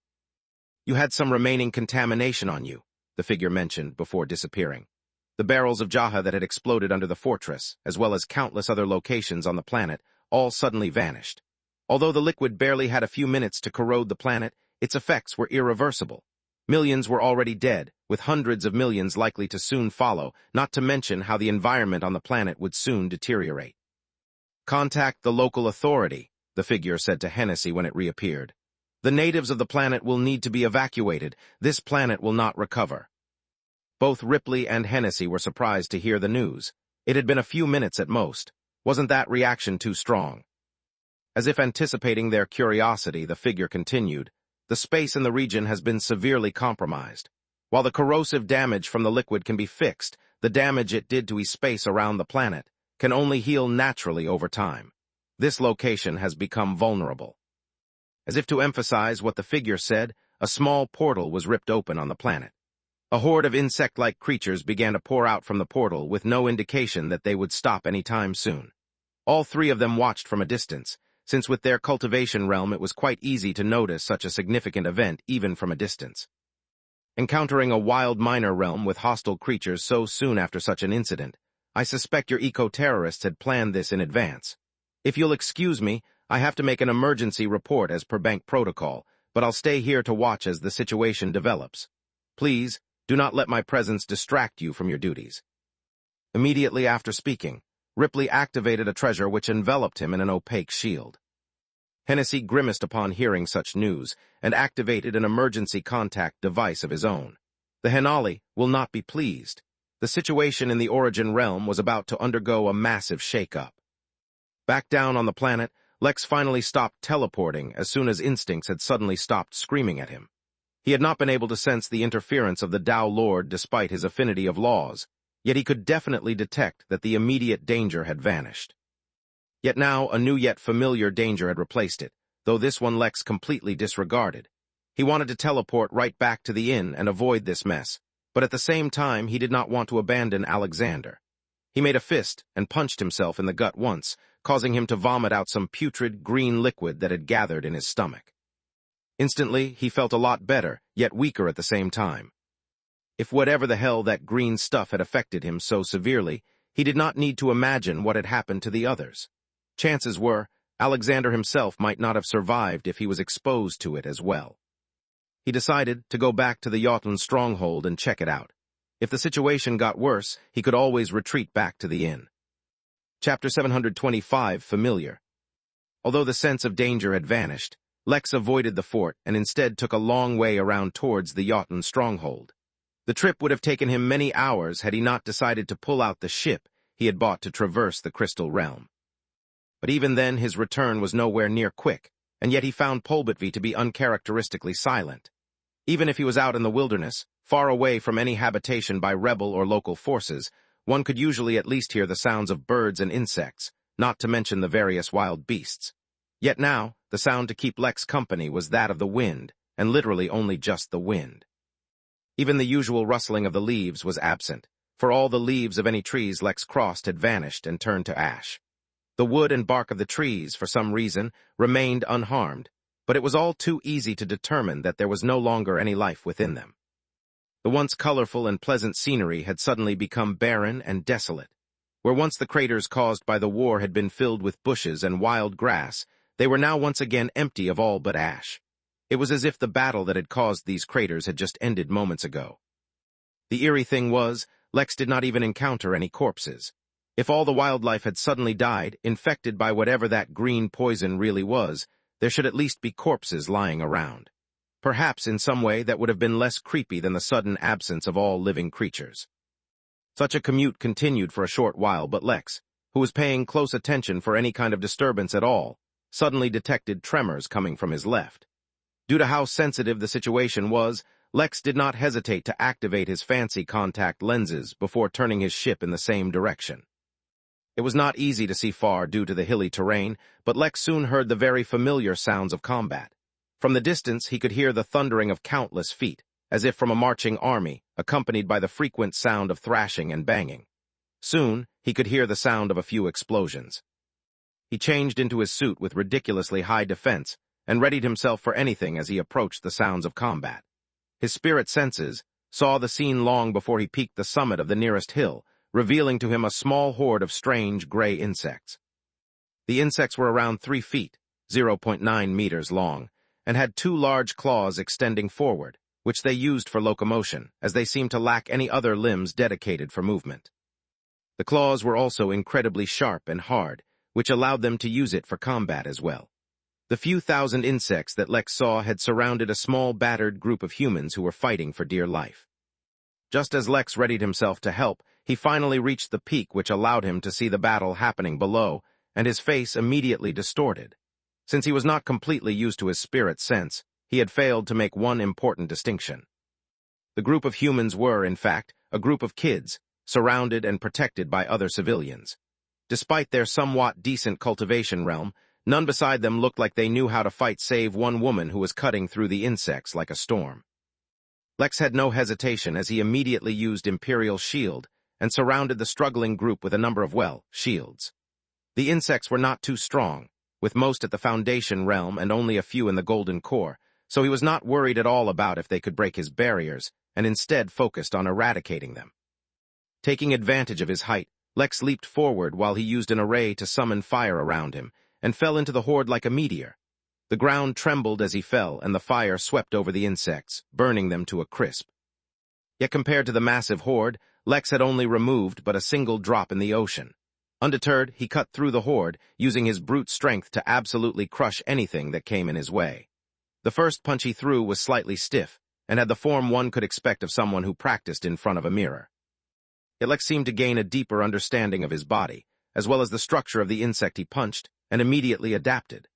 "You had some remaining contamination on you," the figure mentioned before disappearing. The barrels of Jaha that had exploded under the fortress, as well as countless other locations on the planet, all suddenly vanished. Although the liquid barely had a few minutes to corrode the planet, its effects were irreversible. Millions were already dead, with hundreds of millions likely to soon follow, not to mention how the environment on the planet would soon deteriorate. "Contact the local authority," the figure said to Hennessy when it reappeared. "The natives of the planet will need to be evacuated. This planet will not recover." Both Ripley and Hennessy were surprised to hear the news. It had been a few minutes at most. Wasn't that reaction too strong? As if anticipating their curiosity, the figure continued, "The space in the region has been severely compromised. While the corrosive damage from the liquid can be fixed, the damage it did to space around the planet can only heal naturally over time. This location has become vulnerable." As if to emphasize what the figure said, a small portal was ripped open on the planet. A horde of insect-like creatures began to pour out from the portal with no indication that they would stop any time soon. All three of them watched from a distance, since with their cultivation realm it was quite easy to notice such a significant event even from a distance. Encountering a wild minor realm with hostile creatures so soon after such an incident, I suspect your eco-terrorists had planned this in advance. If you'll excuse me, I have to make an emergency report as per bank protocol, but I'll stay here to watch as the situation develops. Please, Do not let my presence distract you from your duties." Immediately after speaking, Ripley activated a treasure which enveloped him in an opaque shield. Hennessy grimaced upon hearing such news and activated an emergency contact device of his own. The Henali will not be pleased. The situation in the Origin realm was about to undergo a massive shake-up. Back down on the planet, Lex finally stopped teleporting as soon as instincts had suddenly stopped screaming at him. He had not been able to sense the interference of the Tao Lord despite his affinity of laws, yet he could definitely detect that the immediate danger had vanished. Yet now a new yet familiar danger had replaced it, though this one Lex completely disregarded. He wanted to teleport right back to the inn and avoid this mess, but at the same time he did not want to abandon Alexander. He made a fist and punched himself in the gut once, causing him to vomit out some putrid green liquid that had gathered in his stomach. Instantly, he felt a lot better, yet weaker at the same time. If whatever the hell that green stuff had affected him so severely, he did not need to imagine what had happened to the others. Chances were, Alexander himself might not have survived if he was exposed to it as well. He decided to go back to the Jotun stronghold and check it out. If the situation got worse, he could always retreat back to the inn. Chapter 725, Familiar. Although the sense of danger had vanished, Lex avoided the fort and instead took a long way around towards the Jotun stronghold. The trip would have taken him many hours had he not decided to pull out the ship he had bought to traverse the Crystal Realm. But even then his return was nowhere near quick, and yet he found Polbitvi to be uncharacteristically silent. Even if he was out in the wilderness, far away from any habitation by rebel or local forces, one could usually at least hear the sounds of birds and insects, not to mention the various wild beasts. Yet now, the sound to keep Lex company was that of the wind, and literally only just the wind. Even the usual rustling of the leaves was absent, for all the leaves of any trees Lex crossed had vanished and turned to ash. The wood and bark of the trees, for some reason, remained unharmed, but it was all too easy to determine that there was no longer any life within them. The once colorful and pleasant scenery had suddenly become barren and desolate. Where once the craters caused by the war had been filled with bushes and wild grass, they were now once again empty of all but ash. It was as if the battle that had caused these craters had just ended moments ago. The eerie thing was, Lex did not even encounter any corpses. If all the wildlife had suddenly died, infected by whatever that green poison really was, there should at least be corpses lying around. Perhaps in some way that would have been less creepy than the sudden absence of all living creatures. Such a commute continued for a short while, but Lex, who was paying close attention for any kind of disturbance at all, suddenly detected tremors coming from his left. Due to how sensitive the situation was, Lex did not hesitate to activate his fancy contact lenses before turning his ship in the same direction. It was not easy to see far due to the hilly terrain, but Lex soon heard the very familiar sounds of combat. From the distance, he could hear the thundering of countless feet, as if from a marching army, accompanied by the frequent sound of thrashing and banging. Soon, he could hear the sound of a few explosions. He changed into his suit with ridiculously high defense and readied himself for anything as he approached the sounds of combat. His spirit senses saw the scene long before he peaked the summit of the nearest hill, revealing to him a small horde of strange gray insects. The insects were around 3 feet, 0.9 meters long, and had 2 large claws extending forward, which they used for locomotion, as they seemed to lack any other limbs dedicated for movement. The claws were also incredibly sharp and hard, which allowed them to use it for combat as well. The few thousand insects that Lex saw had surrounded a small battered group of humans who were fighting for dear life. Just as Lex readied himself to help, he finally reached the peak which allowed him to see the battle happening below, and his face immediately distorted. Since he was not completely used to his spirit sense, he had failed to make one important distinction. The group of humans were, in fact, a group of kids, surrounded and protected by other civilians. Despite their somewhat decent cultivation realm, none beside them looked like they knew how to fight save one woman who was cutting through the insects like a storm. Lex had no hesitation as he immediately used Imperial Shield and surrounded the struggling group with a number of, shields. The insects were not too strong, with most at the Foundation realm and only a few in the Golden Core, so he was not worried at all about if they could break his barriers, and instead focused on eradicating them. Taking advantage of his height, Lex leaped forward while he used an array to summon fire around him, and fell into the horde like a meteor. The ground trembled as he fell, and the fire swept over the insects, burning them to a crisp. Yet compared to the massive horde, Lex had only removed but a single drop in the ocean. Undeterred, he cut through the horde, using his brute strength to absolutely crush anything that came in his way. The first punch he threw was slightly stiff, and had the form one could expect of someone who practiced in front of a mirror. Yet Lex seemed to gain a deeper understanding of his body, as well as the structure of the insect he punched, and immediately adapted.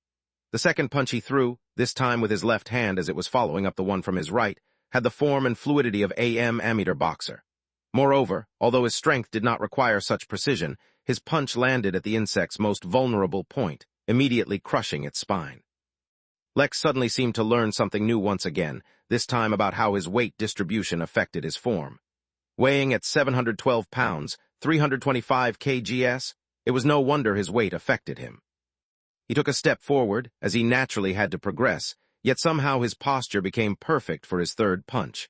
The second punch he threw, this time with his left hand as it was following up the one from his right, had the form and fluidity of amateur boxer. Moreover, although his strength did not require such precision, his punch landed at the insect's most vulnerable point, immediately crushing its spine. Lex suddenly seemed to learn something new once again, this time about how his weight distribution affected his form. Weighing at 712 pounds, 325 kgs, it was no wonder his weight affected him. He took a step forward, as he naturally had to progress, yet somehow his posture became perfect for his third punch.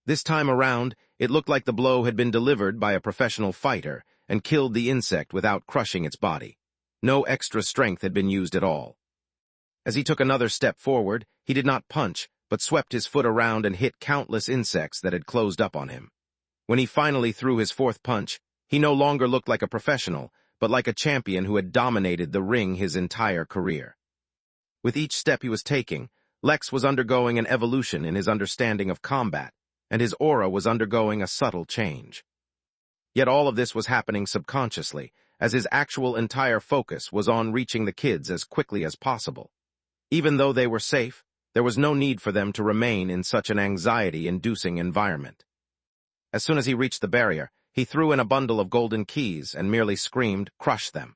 This time around, it looked like the blow had been delivered by a professional fighter and killed the insect without crushing its body. No extra strength had been used at all. As he took another step forward, he did not punch, but swept his foot around and hit countless insects that had closed up on him. When he finally threw his fourth punch, he no longer looked like a professional, but like a champion who had dominated the ring his entire career. With each step he was taking, Lex was undergoing an evolution in his understanding of combat, and his aura was undergoing a subtle change. Yet all of this was happening subconsciously, as his actual entire focus was on reaching the kids as quickly as possible. Even though they were safe, there was no need for them to remain in such an anxiety-inducing environment. As soon as he reached the barrier, he threw in a bundle of golden keys and merely screamed, "Crush them!"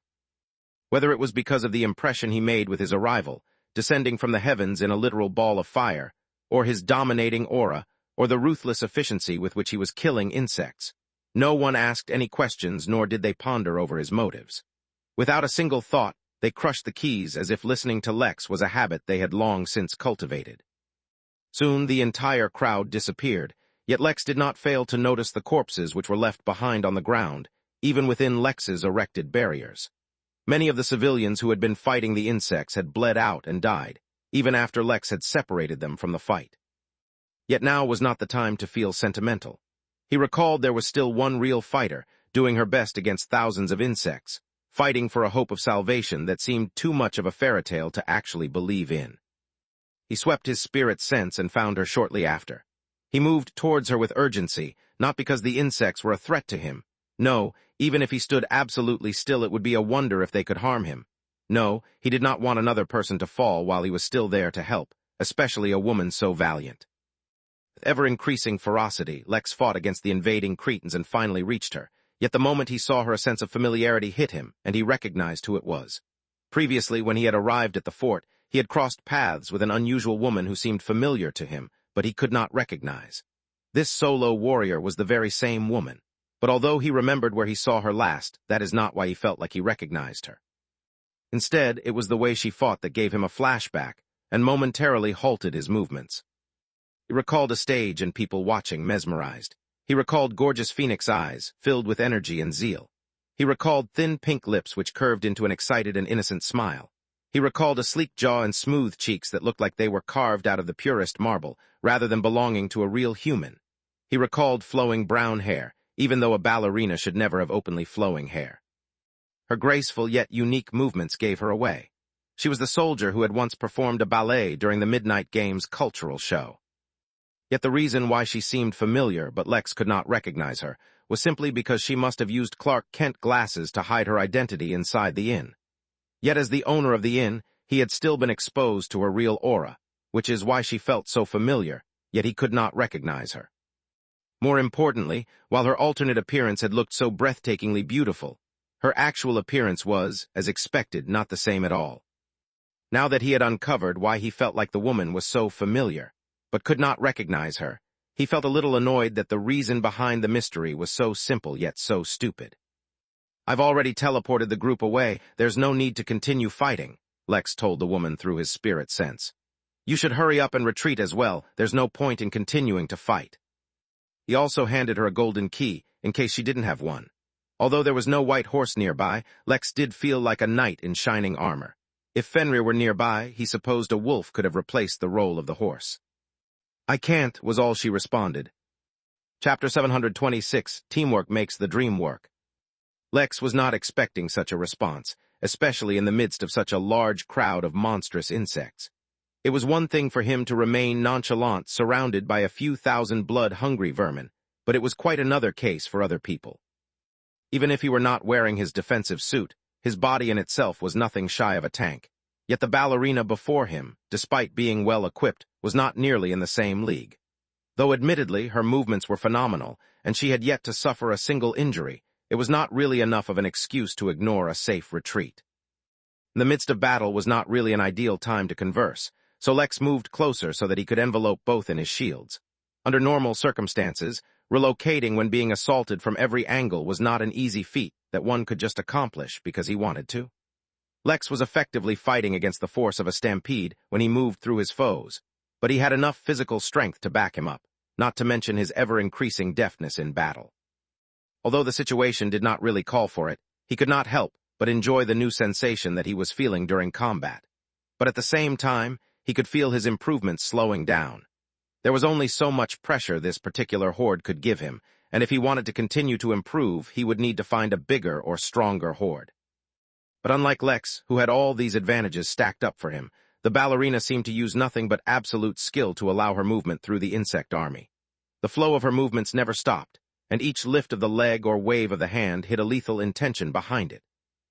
Whether it was because of the impression he made with his arrival, descending from the heavens in a literal ball of fire, or his dominating aura, or the ruthless efficiency with which he was killing insects, no one asked any questions nor did they ponder over his motives. Without a single thought, they crushed the keys as if listening to Lex was a habit they had long since cultivated. Soon the entire crowd disappeared, yet Lex did not fail to notice the corpses which were left behind on the ground, even within Lex's erected barriers. Many of the civilians who had been fighting the insects had bled out and died, even after Lex had separated them from the fight. Yet now was not the time to feel sentimental. He recalled there was still one real fighter, doing her best against thousands of insects, fighting for a hope of salvation that seemed too much of a fairy tale to actually believe in. He swept his spirit sense and found her shortly after. He moved towards her with urgency, not because the insects were a threat to him. No, even if he stood absolutely still, it would be a wonder if they could harm him. No, he did not want another person to fall while he was still there to help, especially a woman so valiant. With ever-increasing ferocity, Lex fought against the invading Cretans and finally reached her. Yet the moment he saw her, a sense of familiarity hit him, and he recognized who it was. Previously, when he had arrived at the fort, he had crossed paths with an unusual woman who seemed familiar to him, but he could not recognize. This solo warrior was the very same woman, but although he remembered where he saw her last, that is not why he felt like he recognized her. Instead, it was the way she fought that gave him a flashback, and momentarily halted his movements. He recalled a stage and people watching, mesmerized. He recalled gorgeous phoenix eyes, filled with energy and zeal. He recalled thin pink lips which curved into an excited and innocent smile. He recalled a sleek jaw and smooth cheeks that looked like they were carved out of the purest marble, rather than belonging to a real human. He recalled flowing brown hair, even though a ballerina should never have openly flowing hair. Her graceful yet unique movements gave her away. She was the soldier who had once performed a ballet during the Midnight Games cultural show. Yet the reason why she seemed familiar but Lex could not recognize her was simply because she must have used Clark Kent glasses to hide her identity inside the inn. Yet as the owner of the inn, he had still been exposed to her real aura, which is why she felt so familiar, yet he could not recognize her. More importantly, while her alternate appearance had looked so breathtakingly beautiful, her actual appearance was, as expected, not the same at all. Now that he had uncovered why he felt like the woman was so familiar, but could not recognize her, he felt a little annoyed that the reason behind the mystery was so simple yet so stupid. "I've already teleported the group away. There's no need to continue fighting," Lex told the woman through his spirit sense. "You should hurry up and retreat as well. There's no point in continuing to fight." He also handed her a golden key, in case she didn't have one. Although there was no white horse nearby, Lex did feel like a knight in shining armor. If Fenrir were nearby, he supposed a wolf could have replaced the role of the horse. "I can't," was all she responded. Chapter 726, Teamwork Makes the Dream Work. Lex was not expecting such a response, especially in the midst of such a large crowd of monstrous insects. It was one thing for him to remain nonchalant surrounded by a few thousand blood-hungry vermin, but it was quite another case for other people. Even if he were not wearing his defensive suit, his body in itself was nothing shy of a tank. Yet the ballerina before him, despite being well-equipped, was not nearly in the same league. Though admittedly her movements were phenomenal, and she had yet to suffer a single injury, it was not really enough of an excuse to ignore a safe retreat. The midst of battle was not really an ideal time to converse, so Lex moved closer so that he could envelope both in his shields. Under normal circumstances, relocating when being assaulted from every angle was not an easy feat that one could just accomplish because he wanted to. Lex was effectively fighting against the force of a stampede when he moved through his foes, but he had enough physical strength to back him up, not to mention his ever-increasing deftness in battle. Although the situation did not really call for it, he could not help but enjoy the new sensation that he was feeling during combat. But at the same time, he could feel his improvements slowing down. There was only so much pressure this particular horde could give him, and if he wanted to continue to improve, he would need to find a bigger or stronger horde. But unlike Lex, who had all these advantages stacked up for him, the ballerina seemed to use nothing but absolute skill to allow her movement through the insect army. The flow of her movements never stopped, and each lift of the leg or wave of the hand hid a lethal intention behind it.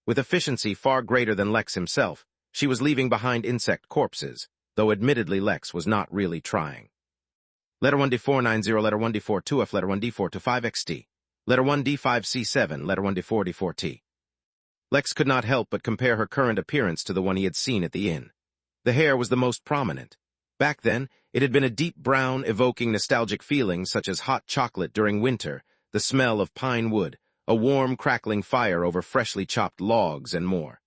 With efficiency far greater than Lex himself, she was leaving behind insect corpses, though admittedly Lex was not really trying. Letter 1 D490, letter 1 D4 2F, letter 1 D4 to 5XT, letter 1 D5 C7, letter 1 D4 D4T. Lex could not help but compare her current appearance to the one he had seen at the inn. The hair was the most prominent. Back then, it had been a deep brown, evoking nostalgic feelings such as hot chocolate during winter, the smell of pine wood, a warm, crackling fire over freshly chopped logs, and more.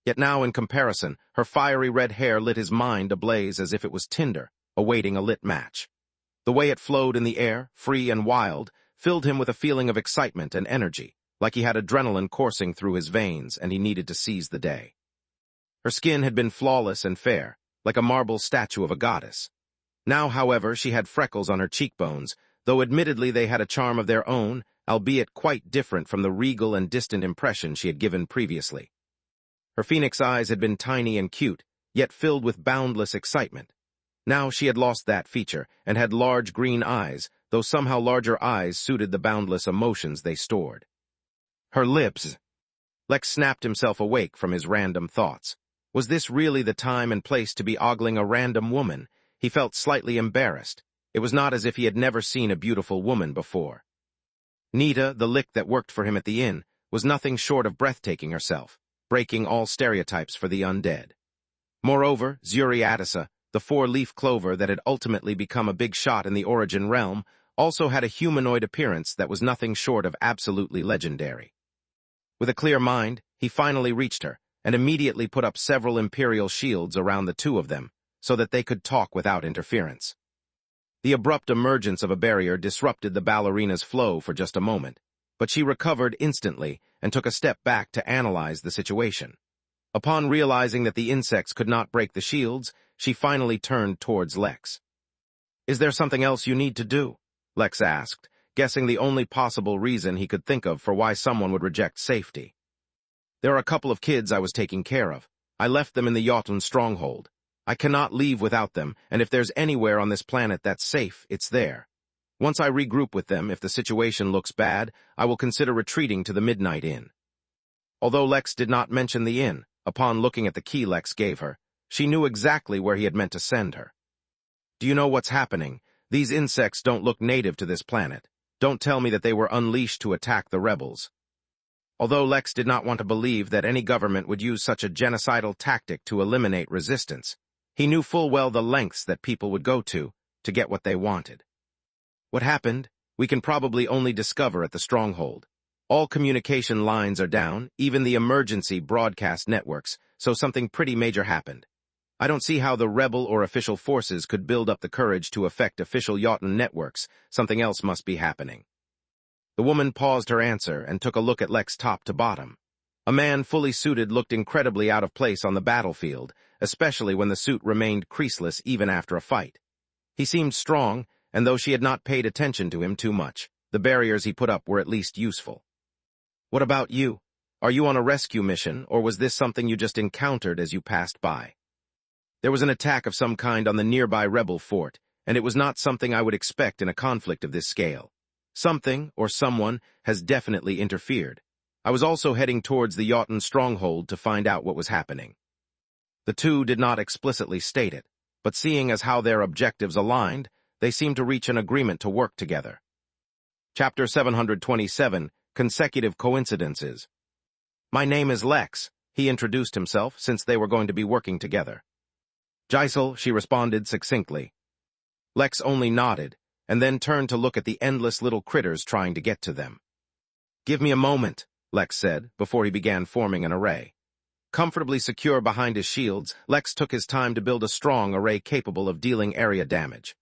Yet now, in comparison, her fiery red hair lit his mind ablaze as if it was tinder, awaiting a lit match. The way it flowed in the air, free and wild, filled him with a feeling of excitement and energy, like he had adrenaline coursing through his veins and he needed to seize the day. Her skin had been flawless and fair, like a marble statue of a goddess. Now, however, she had freckles on her cheekbones, though admittedly they had a charm of their own, albeit quite different from the regal and distant impression she had given previously. Her phoenix eyes had been tiny and cute, yet filled with boundless excitement. Now she had lost that feature, and had large green eyes, though somehow larger eyes suited the boundless emotions they stored. Her lips. Lex snapped himself awake from his random thoughts. Was this really the time and place to be ogling a random woman? He felt slightly embarrassed. It was not as if he had never seen a beautiful woman before. Nita, the lick that worked for him at the inn, was nothing short of breathtaking herself, breaking all stereotypes for the undead. Moreover, Zuri Attisa, the four-leaf clover that had ultimately become a big shot in the Origin realm, also had a humanoid appearance that was nothing short of absolutely legendary. With a clear mind, he finally reached her, and immediately put up several Imperial shields around the two of them, so that they could talk without interference. The abrupt emergence of a barrier disrupted the ballerina's flow for just a moment, but she recovered instantly and took a step back to analyze the situation. Upon realizing that the insects could not break the shields, she finally turned towards Lex. "Is there something else you need to do?" Lex asked, guessing the only possible reason he could think of for why someone would reject safety. "There are a couple of kids I was taking care of. I left them in the Jotun stronghold. I cannot leave without them, and if there's anywhere on this planet that's safe, it's there. Once I regroup with them, if the situation looks bad, I will consider retreating to the Midnight Inn." Although Lex did not mention the inn, upon looking at the key Lex gave her, she knew exactly where he had meant to send her. "Do you know what's happening? These insects don't look native to this planet. Don't tell me that they were unleashed to attack the rebels." Although Lex did not want to believe that any government would use such a genocidal tactic to eliminate resistance, he knew full well the lengths that people would go to get what they wanted. "What happened? We can probably only discover at the stronghold. All communication lines are down, even the emergency broadcast networks, so something pretty major happened. I don't see how the rebel or official forces could build up the courage to affect official Jotun networks. Something else must be happening." The woman paused her answer and took a look at Lex top to bottom. A man fully suited looked incredibly out of place on the battlefield, especially when the suit remained creaseless even after a fight. He seemed strong, and though she had not paid attention to him too much, the barriers he put up were at least useful. "What about you? Are you on a rescue mission, or was this something you just encountered as you passed by?" There was an attack of some kind on the nearby rebel fort, and it was not something I would expect in a conflict of this scale. Something, or someone, has definitely interfered. I was also heading towards the Jotun stronghold to find out what was happening. The two did not explicitly state it, but seeing as how their objectives aligned, they seemed to reach an agreement to work together. Chapter 727, Consecutive Coincidences. "My name is Lex," he introduced himself, since they were going to be working together. "Gisel," she responded succinctly. Lex only nodded, and then turned to look at the endless little critters trying to get to them. "Give me a moment," Lex said, before he began forming an array. Comfortably secure behind his shields, Lex took his time to build a strong array capable of dealing area damage.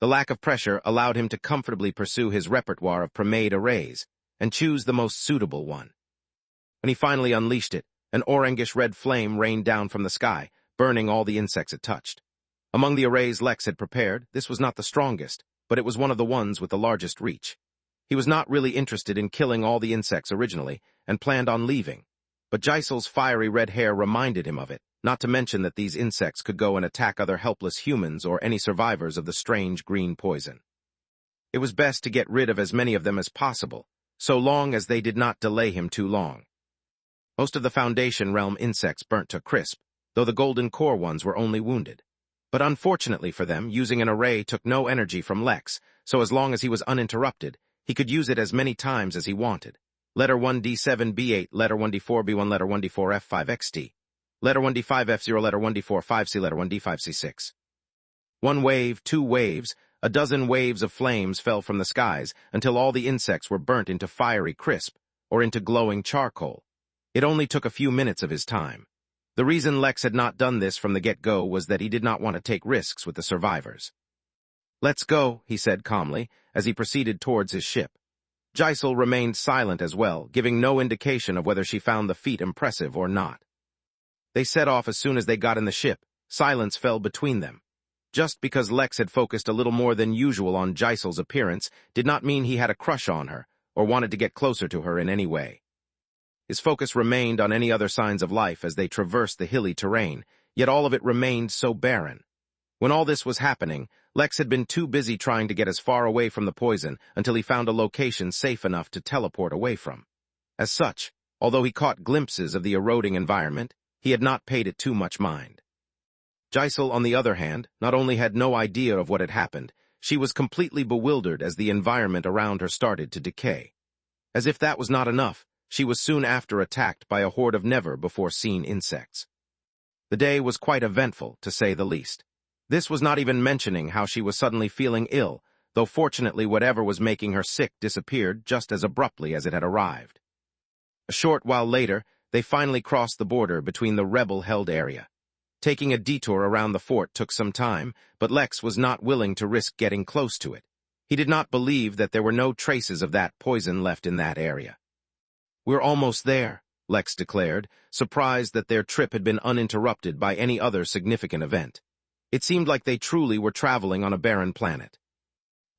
The lack of pressure allowed him to comfortably pursue his repertoire of pre-made arrays, and choose the most suitable one. When he finally unleashed it, an orangish-red flame rained down from the sky, burning all the insects it touched. Among the arrays Lex had prepared, this was not the strongest, but it was one of the ones with the largest reach. He was not really interested in killing all the insects originally, and planned on leaving. But Gisel's fiery red hair reminded him of it, not to mention that these insects could go and attack other helpless humans or any survivors of the strange green poison. It was best to get rid of as many of them as possible, so long as they did not delay him too long. Most of the Foundation realm insects burnt to crisp, though the golden core ones were only wounded. But unfortunately for them, using an array took no energy from Lex, so as long as he was uninterrupted, he could use it as many times as he wanted. Letter 1D7 B8, letter 1D4 B1, letter 1D4 F5 XT, letter 1D5 F0, letter 1D4 5C, letter 1D5 C6. One wave, two waves, a dozen waves of flames fell from the skies until all the insects were burnt into fiery crisp, or into glowing charcoal. It only took a few minutes of his time. The reason Lex had not done this from the get-go was that he did not want to take risks with the survivors. "Let's go," he said calmly, as he proceeded towards his ship. Gisel remained silent as well, giving no indication of whether she found the feat impressive or not. They set off as soon as they got in the ship. Silence fell between them. Just because Lex had focused a little more than usual on Gisel's appearance did not mean he had a crush on her, or wanted to get closer to her in any way. His focus remained on any other signs of life as they traversed the hilly terrain, yet all of it remained so barren. When all this was happening, Lex had been too busy trying to get as far away from the poison until he found a location safe enough to teleport away from. As such, although he caught glimpses of the eroding environment, he had not paid it too much mind. Gisel, on the other hand, not only had no idea of what had happened, she was completely bewildered as the environment around her started to decay. As if that was not enough, she was soon after attacked by a horde of never-before-seen insects. The day was quite eventful, to say the least. This was not even mentioning how she was suddenly feeling ill, though fortunately whatever was making her sick disappeared just as abruptly as it had arrived. A short while later, they finally crossed the border between the rebel-held area. Taking a detour around the fort took some time, but Lex was not willing to risk getting close to it. He did not believe that there were no traces of that poison left in that area. "We're almost there," Lex declared, surprised that their trip had been uninterrupted by any other significant event. It seemed like they truly were traveling on a barren planet.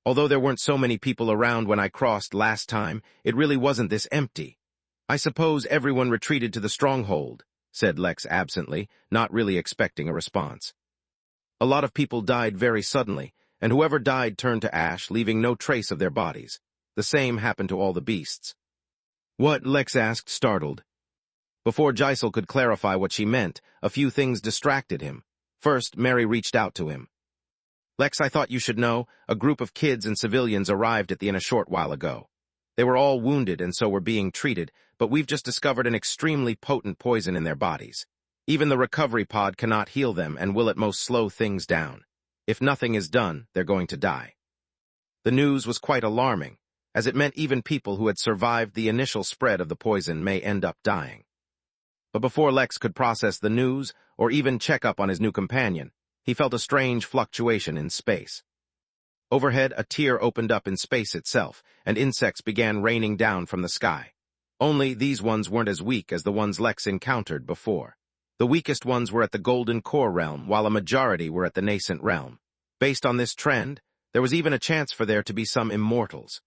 "Although there weren't so many people around when I crossed last time, it really wasn't this empty. I suppose everyone retreated to the stronghold," said Lex absently, not really expecting a response. "A lot of people died very suddenly, and whoever died turned to ash, leaving no trace of their bodies. The same happened to all the beasts." "What?" Lex asked, startled. Before Gisel could clarify what she meant, a few things distracted him. First, Mary reached out to him. "Lex, I thought you should know, a group of kids and civilians arrived at the inn a short while ago. They were all wounded and so were being treated, but we've just discovered an extremely potent poison in their bodies. Even the recovery pod cannot heal them and will at most slow things down. If nothing is done, they're going to die." The news was quite alarming, as it meant even people who had survived the initial spread of the poison may end up dying. But before Lex could process the news, or even check up on his new companion, he felt a strange fluctuation in space. Overhead, a tier opened up in space itself, and insects began raining down from the sky. Only these ones weren't as weak as the ones Lex encountered before. The weakest ones were at the Golden Core realm, while a majority were at the Nascent realm. Based on this trend, There was even a chance for there to be some immortals.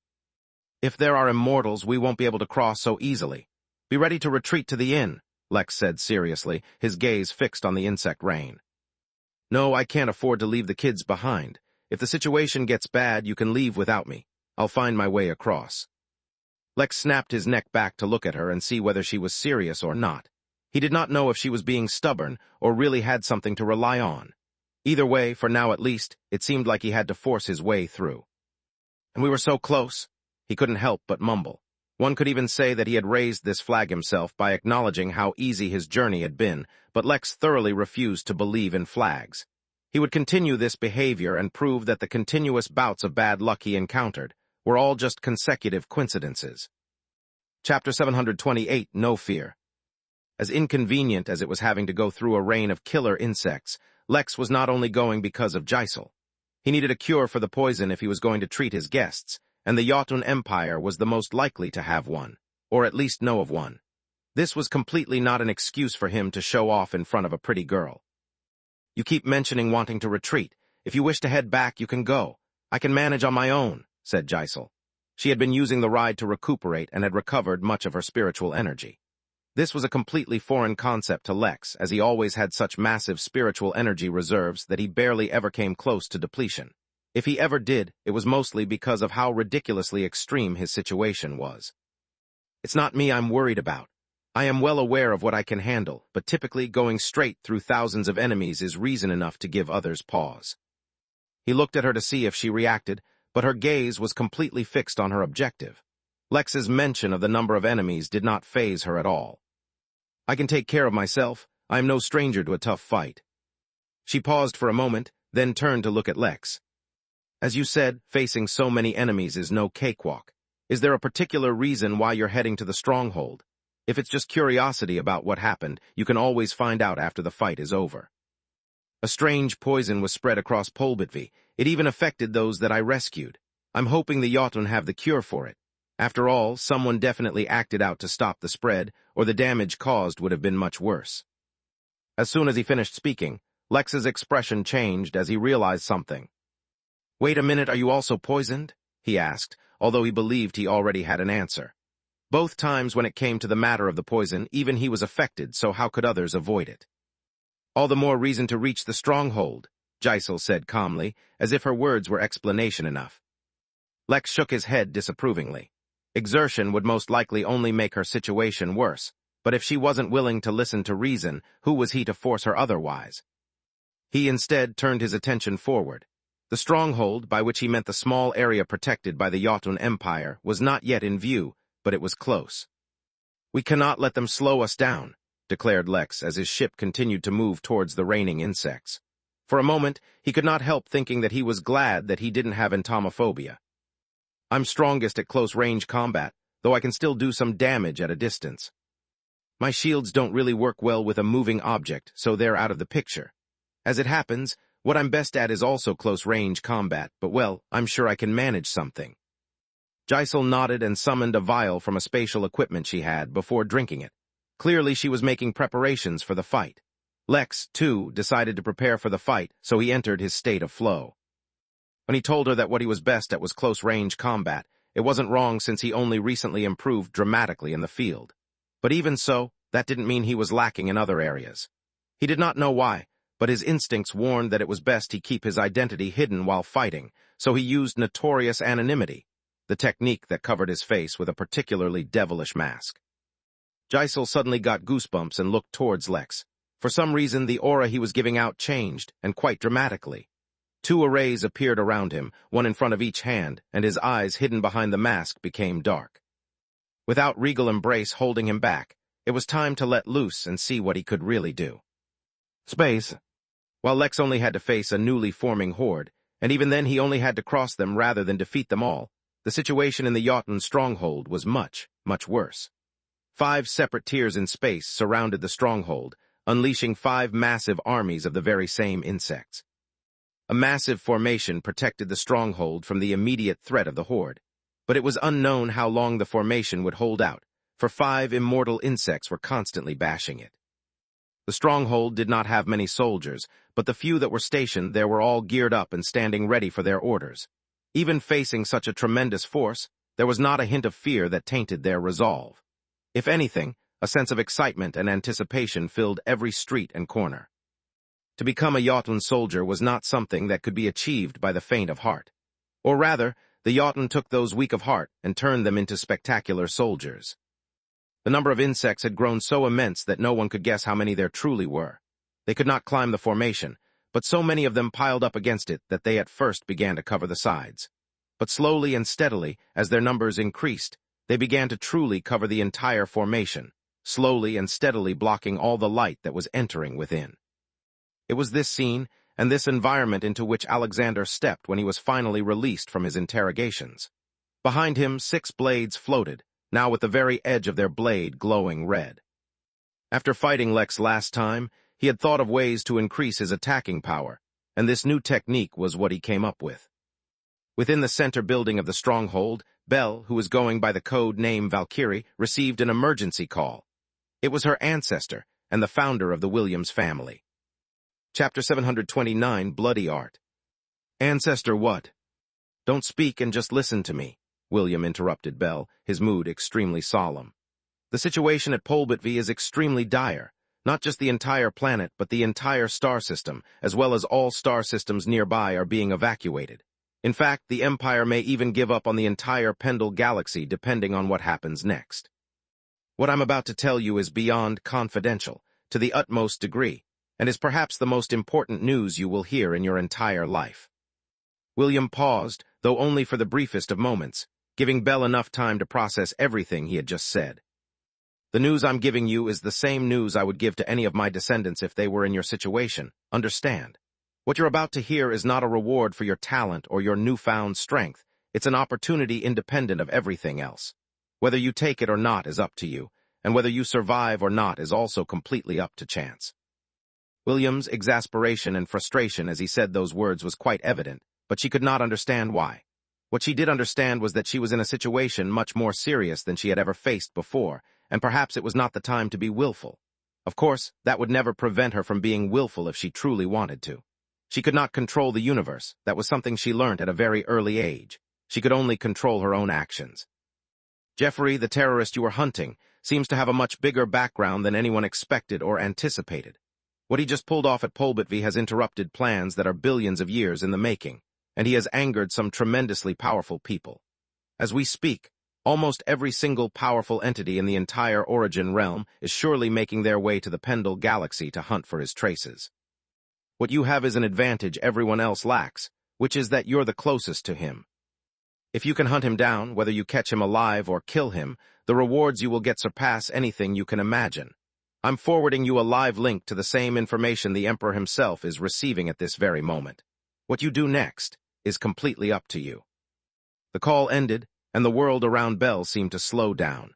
If there are immortals, we won't be able to cross so easily. Be ready to retreat to the inn, Lex said seriously, his gaze fixed on the insect rain. No, I can't afford to leave the kids behind. If the situation gets bad, you can leave without me. I'll find my way across. Lex snapped his neck back to look at her and see whether she was serious or not. He did not know if she was being stubborn or really had something to rely on. Either way, for now at least, it seemed like he had to force his way through. And we were so close. He couldn't help but mumble. One could even say that he had raised this flag himself by acknowledging how easy his journey had been, but Lex thoroughly refused to believe in flags. He would continue this behavior and prove that the continuous bouts of bad luck he encountered were all just consecutive coincidences. Chapter 728, No Fear. As inconvenient as it was having to go through a rain of killer insects, Lex was not only going because of Jysel. He needed a cure for the poison if he was going to treat his guests, and the Jotun Empire was the most likely to have one, or at least know of one. This was completely not an excuse for him to show off in front of a pretty girl. You keep mentioning wanting to retreat. If you wish to head back, you can go. I can manage on my own, said Jysel. She had been using the ride to recuperate and had recovered much of her spiritual energy. This was a completely foreign concept to Lex, as he always had such massive spiritual energy reserves that he barely ever came close to depletion. If he ever did, it was mostly because of how ridiculously extreme his situation was. It's not me I'm worried about. I am well aware of what I can handle, but typically going straight through thousands of enemies is reason enough to give others pause. He looked at her to see if she reacted, but her gaze was completely fixed on her objective. Lex's mention of the number of enemies did not faze her at all. I can take care of myself. I am no stranger to a tough fight. She paused for a moment, then turned to look at Lex. As you said, facing so many enemies is no cakewalk. Is there a particular reason why you're heading to the stronghold? If it's just curiosity about what happened, you can always find out after the fight is over. A strange poison was spread across Polbitvi. It even affected those that I rescued. I'm hoping the Jotun have the cure for it. After all, someone definitely acted out to stop the spread, or the damage caused would have been much worse. As soon as he finished speaking, Lex's expression changed as he realized something. Wait a minute, are you also poisoned? He asked, although he believed he already had an answer. Both times when it came to the matter of the poison, even he was affected, so how could others avoid it? All the more reason to reach the stronghold, Jysel said calmly, as if her words were explanation enough. Lex shook his head disapprovingly. Exertion would most likely only make her situation worse, but if she wasn't willing to listen to reason, who was he to force her otherwise? He instead turned his attention forward. The stronghold, by which he meant the small area protected by the Jotun Empire, was not yet in view, but it was close. We cannot let them slow us down, declared Lex as his ship continued to move towards the raining insects. For a moment, he could not help thinking that he was glad that he didn't have entomophobia. I'm strongest at close-range combat, though I can still do some damage at a distance. My shields don't really work well with a moving object, so they're out of the picture. As it happens, what I'm best at is also close-range combat, but well, I'm sure I can manage something. Jysel nodded and summoned a vial from a spatial equipment she had before drinking it. Clearly she was making preparations for the fight. Lex, too, decided to prepare for the fight, so he entered his state of flow. When he told her that what he was best at was close-range combat, it wasn't wrong since he only recently improved dramatically in the field. But even so, that didn't mean he was lacking in other areas. He did not know why, but his instincts warned that it was best he keep his identity hidden while fighting, so he used notorious anonymity, the technique that covered his face with a particularly devilish mask. Jysel suddenly got goosebumps and looked towards Lex. For some reason, the aura he was giving out changed, and quite dramatically. 2 arrays appeared around him, one in front of each hand, and his eyes hidden behind the mask became dark. Without regal embrace holding him back, it was time to let loose and see what he could really do. Space. While Lex only had to face a newly forming horde, and even then he only had to cross them rather than defeat them all, the situation in the Jotun stronghold was much, much worse. 5 separate tiers in space surrounded the stronghold, unleashing 5 massive armies of the very same insects. A massive formation protected the stronghold from the immediate threat of the horde, but it was unknown how long the formation would hold out, for 5 immortal insects were constantly bashing it. The stronghold did not have many soldiers, but the few that were stationed there were all geared up and standing ready for their orders. Even facing such a tremendous force, there was not a hint of fear that tainted their resolve. If anything, a sense of excitement and anticipation filled every street and corner. To become a Jotun soldier was not something that could be achieved by the faint of heart. Or rather, the Jotun took those weak of heart and turned them into spectacular soldiers. The number of insects had grown so immense that no one could guess how many there truly were. They could not climb the formation, but so many of them piled up against it that they at first began to cover the sides. But slowly and steadily, as their numbers increased, they began to truly cover the entire formation, slowly and steadily blocking all the light that was entering within. It was this scene and this environment into which Alexander stepped when he was finally released from his interrogations. Behind him, 6 blades floated, now with the very edge of their blade glowing red. After fighting Lex last time, he had thought of ways to increase his attacking power, and this new technique was what he came up with. Within the center building of the stronghold, Belle, who was going by the code name Valkyrie, received an emergency call. It was her ancestor and the founder of the Williams family. Chapter 729, Bloody Art. Ancestor what? Don't speak and just listen to me, William interrupted Belle, his mood extremely solemn. The situation at Polbitvy is extremely dire. Not just the entire planet, but the entire star system, as well as all star systems nearby, are being evacuated. In fact, the Empire may even give up on the entire Pendle galaxy depending on what happens next. What I'm about to tell you is beyond confidential, to the utmost degree, and is perhaps the most important news you will hear in your entire life. William paused, though only for the briefest of moments, giving Belle enough time to process everything he had just said. The news I'm giving you is the same news I would give to any of my descendants if they were in your situation. Understand? What you're about to hear is not a reward for your talent or your newfound strength. It's an opportunity independent of everything else. Whether you take it or not is up to you, and whether you survive or not is also completely up to chance. William's exasperation and frustration as he said those words was quite evident, but she could not understand why. What she did understand was that she was in a situation much more serious than she had ever faced before, and perhaps it was not the time to be willful. Of course, that would never prevent her from being willful if she truly wanted to. She could not control the universe. That was something she learned at a very early age. She could only control her own actions. Jeffrey, the terrorist you were hunting, seems to have a much bigger background than anyone expected or anticipated. What he just pulled off at Polbitvy has interrupted plans that are billions of years in the making, and he has angered some tremendously powerful people. As we speak, almost every single powerful entity in the entire Origin realm is surely making their way to the Pendle galaxy to hunt for his traces. What you have is an advantage everyone else lacks, which is that you're the closest to him. If you can hunt him down, whether you catch him alive or kill him, the rewards you will get surpass anything you can imagine. I'm forwarding you a live link to the same information the Emperor himself is receiving at this very moment. What you do next is completely up to you. The call ended, and the world around Belle seemed to slow down.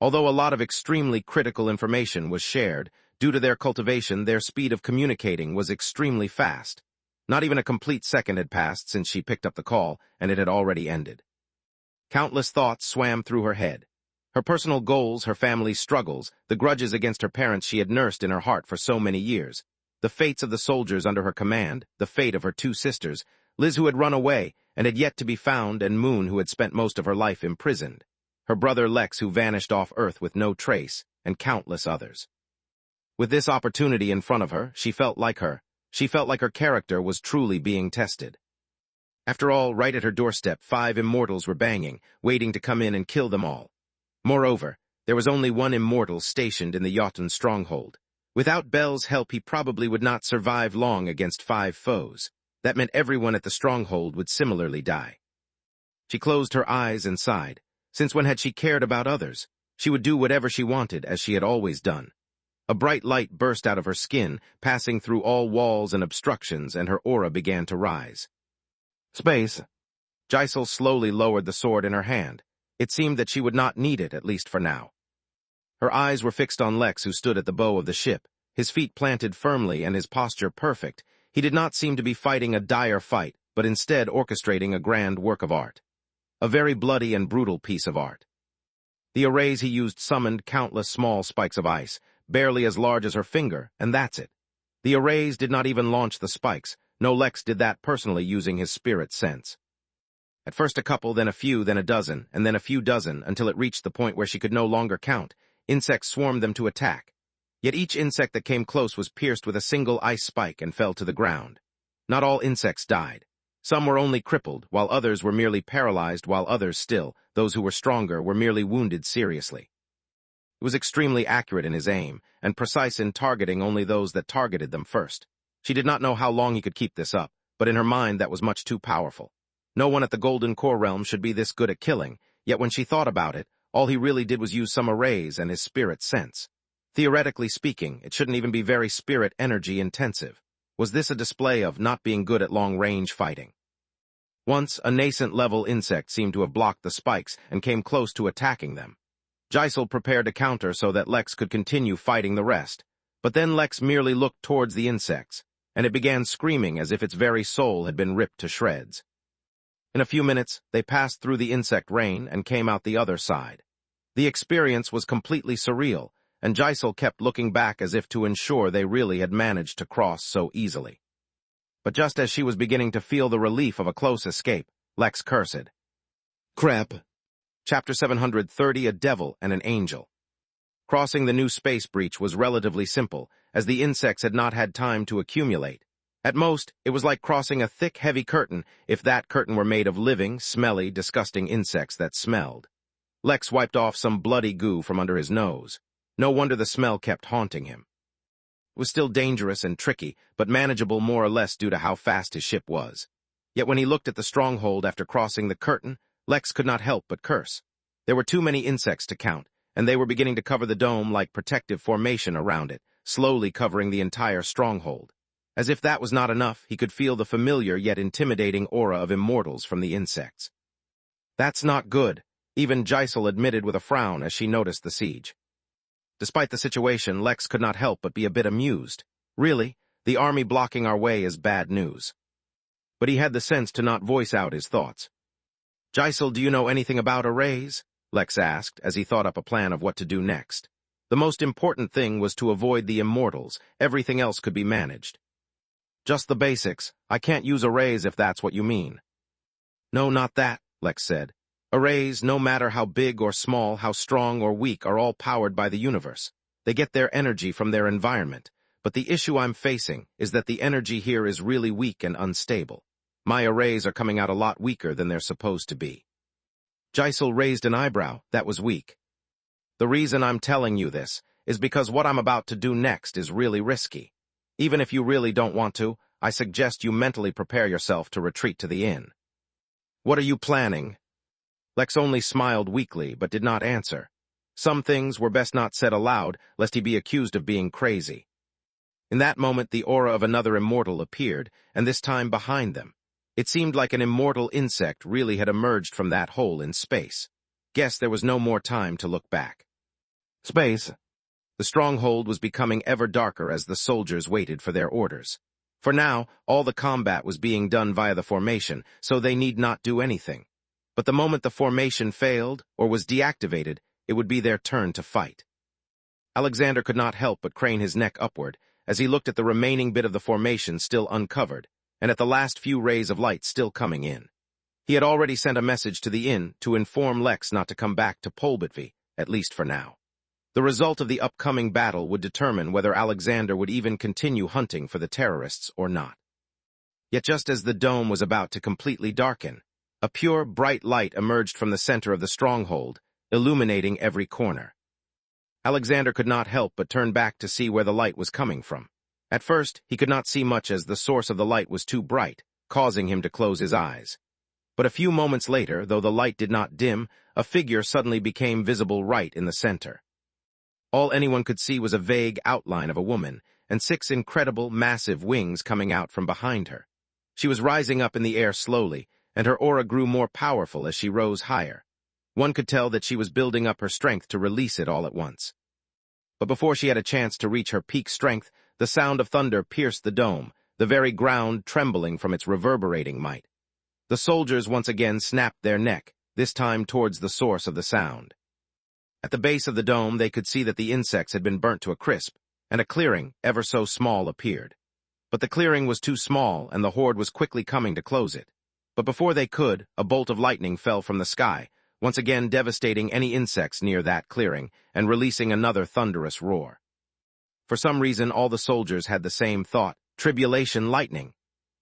Although a lot of extremely critical information was shared, due to their cultivation, their speed of communicating was extremely fast. Not even a complete second had passed since she picked up the call, and it had already ended. Countless thoughts swam through her head. Her personal goals, her family's struggles, the grudges against her parents she had nursed in her heart for so many years, the fates of the soldiers under her command, the fate of her 2 sisters, Liz who had run away and had yet to be found, and Moon who had spent most of her life imprisoned, her brother Lex who vanished off Earth with no trace, and countless others. With this opportunity in front of her, she felt like her character was truly being tested. After all, right at her doorstep, 5 immortals were banging, waiting to come in and kill them all. Moreover, there was only one immortal stationed in the Jotun stronghold. Without Belle's help, he probably would not survive long against 5 foes. That meant everyone at the stronghold would similarly die. She closed her eyes and sighed. Since when had she cared about others? She would do whatever she wanted, as she had always done. A bright light burst out of her skin, passing through all walls and obstructions, and her aura began to rise. Space. Giselle slowly lowered the sword in her hand. It seemed that she would not need it, at least for now. Her eyes were fixed on Lex, who stood at the bow of the ship, his feet planted firmly and his posture perfect. He did not seem to be fighting a dire fight, but instead orchestrating a grand work of art. A very bloody and brutal piece of art. The arrays he used summoned countless small spikes of ice, barely as large as her finger, and that's it. The arrays did not even launch the spikes. No, Lex did that personally using his spirit sense. At first a couple, then a few, then a dozen, and then a few dozen, until it reached the point where she could no longer count. Insects swarmed them to attack. Yet each insect that came close was pierced with a single ice spike and fell to the ground. Not all insects died. Some were only crippled, while others were merely paralyzed, while others still, those who were stronger, were merely wounded seriously. He was extremely accurate in his aim, and precise in targeting only those that targeted them first. She did not know how long he could keep this up, but in her mind that was much too powerful. No one at the Golden Core realm should be this good at killing, yet when she thought about it, all he really did was use some arrays and his spirit sense. Theoretically speaking, it shouldn't even be very spirit energy intensive. Was this a display of not being good at long-range fighting? Once, a nascent-level insect seemed to have blocked the spikes and came close to attacking them. Giselle prepared to counter so that Lex could continue fighting the rest, but then Lex merely looked towards the insects, and it began screaming as if its very soul had been ripped to shreds. In a few minutes, they passed through the insect rain and came out the other side. The experience was completely surreal, and Giselle kept looking back as if to ensure they really had managed to cross so easily. But just as she was beginning to feel the relief of a close escape, Lex cursed. Crap. Chapter 730, A Devil and an Angel. Crossing the new space breach was relatively simple, as the insects had not had time to accumulate. At most, it was like crossing a thick, heavy curtain, if that curtain were made of living, smelly, disgusting insects that smelled. Lex wiped off some bloody goo from under his nose. No wonder the smell kept haunting him. It was still dangerous and tricky, but manageable more or less due to how fast his ship was. Yet when he looked at the stronghold after crossing the curtain, Lex could not help but curse. There were too many insects to count, and they were beginning to cover the dome like protective formation around it, slowly covering the entire stronghold. As if that was not enough, he could feel the familiar yet intimidating aura of immortals from the insects. That's not good, even Giselle admitted with a frown as she noticed the siege. Despite the situation, Lex could not help but be a bit amused. Really, the army blocking our way is bad news. But he had the sense to not voice out his thoughts. Giselle, do you know anything about arrays? Lex asked as he thought up a plan of what to do next. The most important thing was to avoid the immortals. Everything else could be managed. Just the basics. I can't use arrays if that's what you mean. No, not that, Lex said. Arrays, no matter how big or small, how strong or weak, are all powered by the universe. They get their energy from their environment. But the issue I'm facing is that the energy here is really weak and unstable. My arrays are coming out a lot weaker than they're supposed to be. Giselle raised an eyebrow. That was weak. The reason I'm telling you this is because what I'm about to do next is really risky. Even if you really don't want to, I suggest you mentally prepare yourself to retreat to the inn. What are you planning? Lex only smiled weakly, but did not answer. Some things were best not said aloud, lest he be accused of being crazy. In that moment, the aura of another immortal appeared, and this time behind them. It seemed like an immortal insect really had emerged from that hole in space. Guess there was no more time to look back. Space. The stronghold was becoming ever darker as the soldiers waited for their orders. For now, all the combat was being done via the formation, so they need not do anything. But the moment the formation failed, or was deactivated, it would be their turn to fight. Alexander could not help but crane his neck upward, as he looked at the remaining bit of the formation still uncovered, and at the last few rays of light still coming in. He had already sent a message to the inn to inform Lex not to come back to Polbitvy, at least for now. The result of the upcoming battle would determine whether Alexander would even continue hunting for the terrorists or not. Yet just as the dome was about to completely darken, a pure, bright light emerged from the center of the stronghold, illuminating every corner. Alexander could not help but turn back to see where the light was coming from. At first, he could not see much as the source of the light was too bright, causing him to close his eyes. But a few moments later, though the light did not dim, a figure suddenly became visible right in the center. All anyone could see was a vague outline of a woman, and 6 incredible, massive wings coming out from behind her. She was rising up in the air slowly, and her aura grew more powerful as she rose higher. One could tell that she was building up her strength to release it all at once. But before she had a chance to reach her peak strength, the sound of thunder pierced the dome, the very ground trembling from its reverberating might. The soldiers once again snapped their neck, this time towards the source of the sound. At the base of the dome, they could see that the insects had been burnt to a crisp, and a clearing, ever so small, appeared. But the clearing was too small, and the horde was quickly coming to close it. But before they could, a bolt of lightning fell from the sky, once again devastating any insects near that clearing, and releasing another thunderous roar. For some reason, all the soldiers had the same thought: tribulation lightning.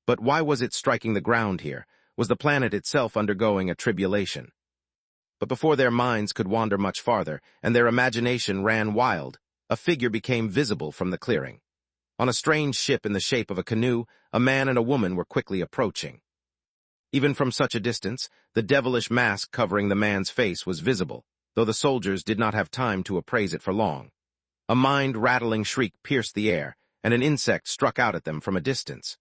But why was it striking the ground here? Was the planet itself undergoing a tribulation? But before their minds could wander much farther, and their imagination ran wild, a figure became visible from the clearing. On a strange ship in the shape of a canoe, a man and a woman were quickly approaching. Even from such a distance, the devilish mask covering the man's face was visible, though the soldiers did not have time to appraise it for long. A mind-rattling shriek pierced the air, and an insect struck out at them from a distance.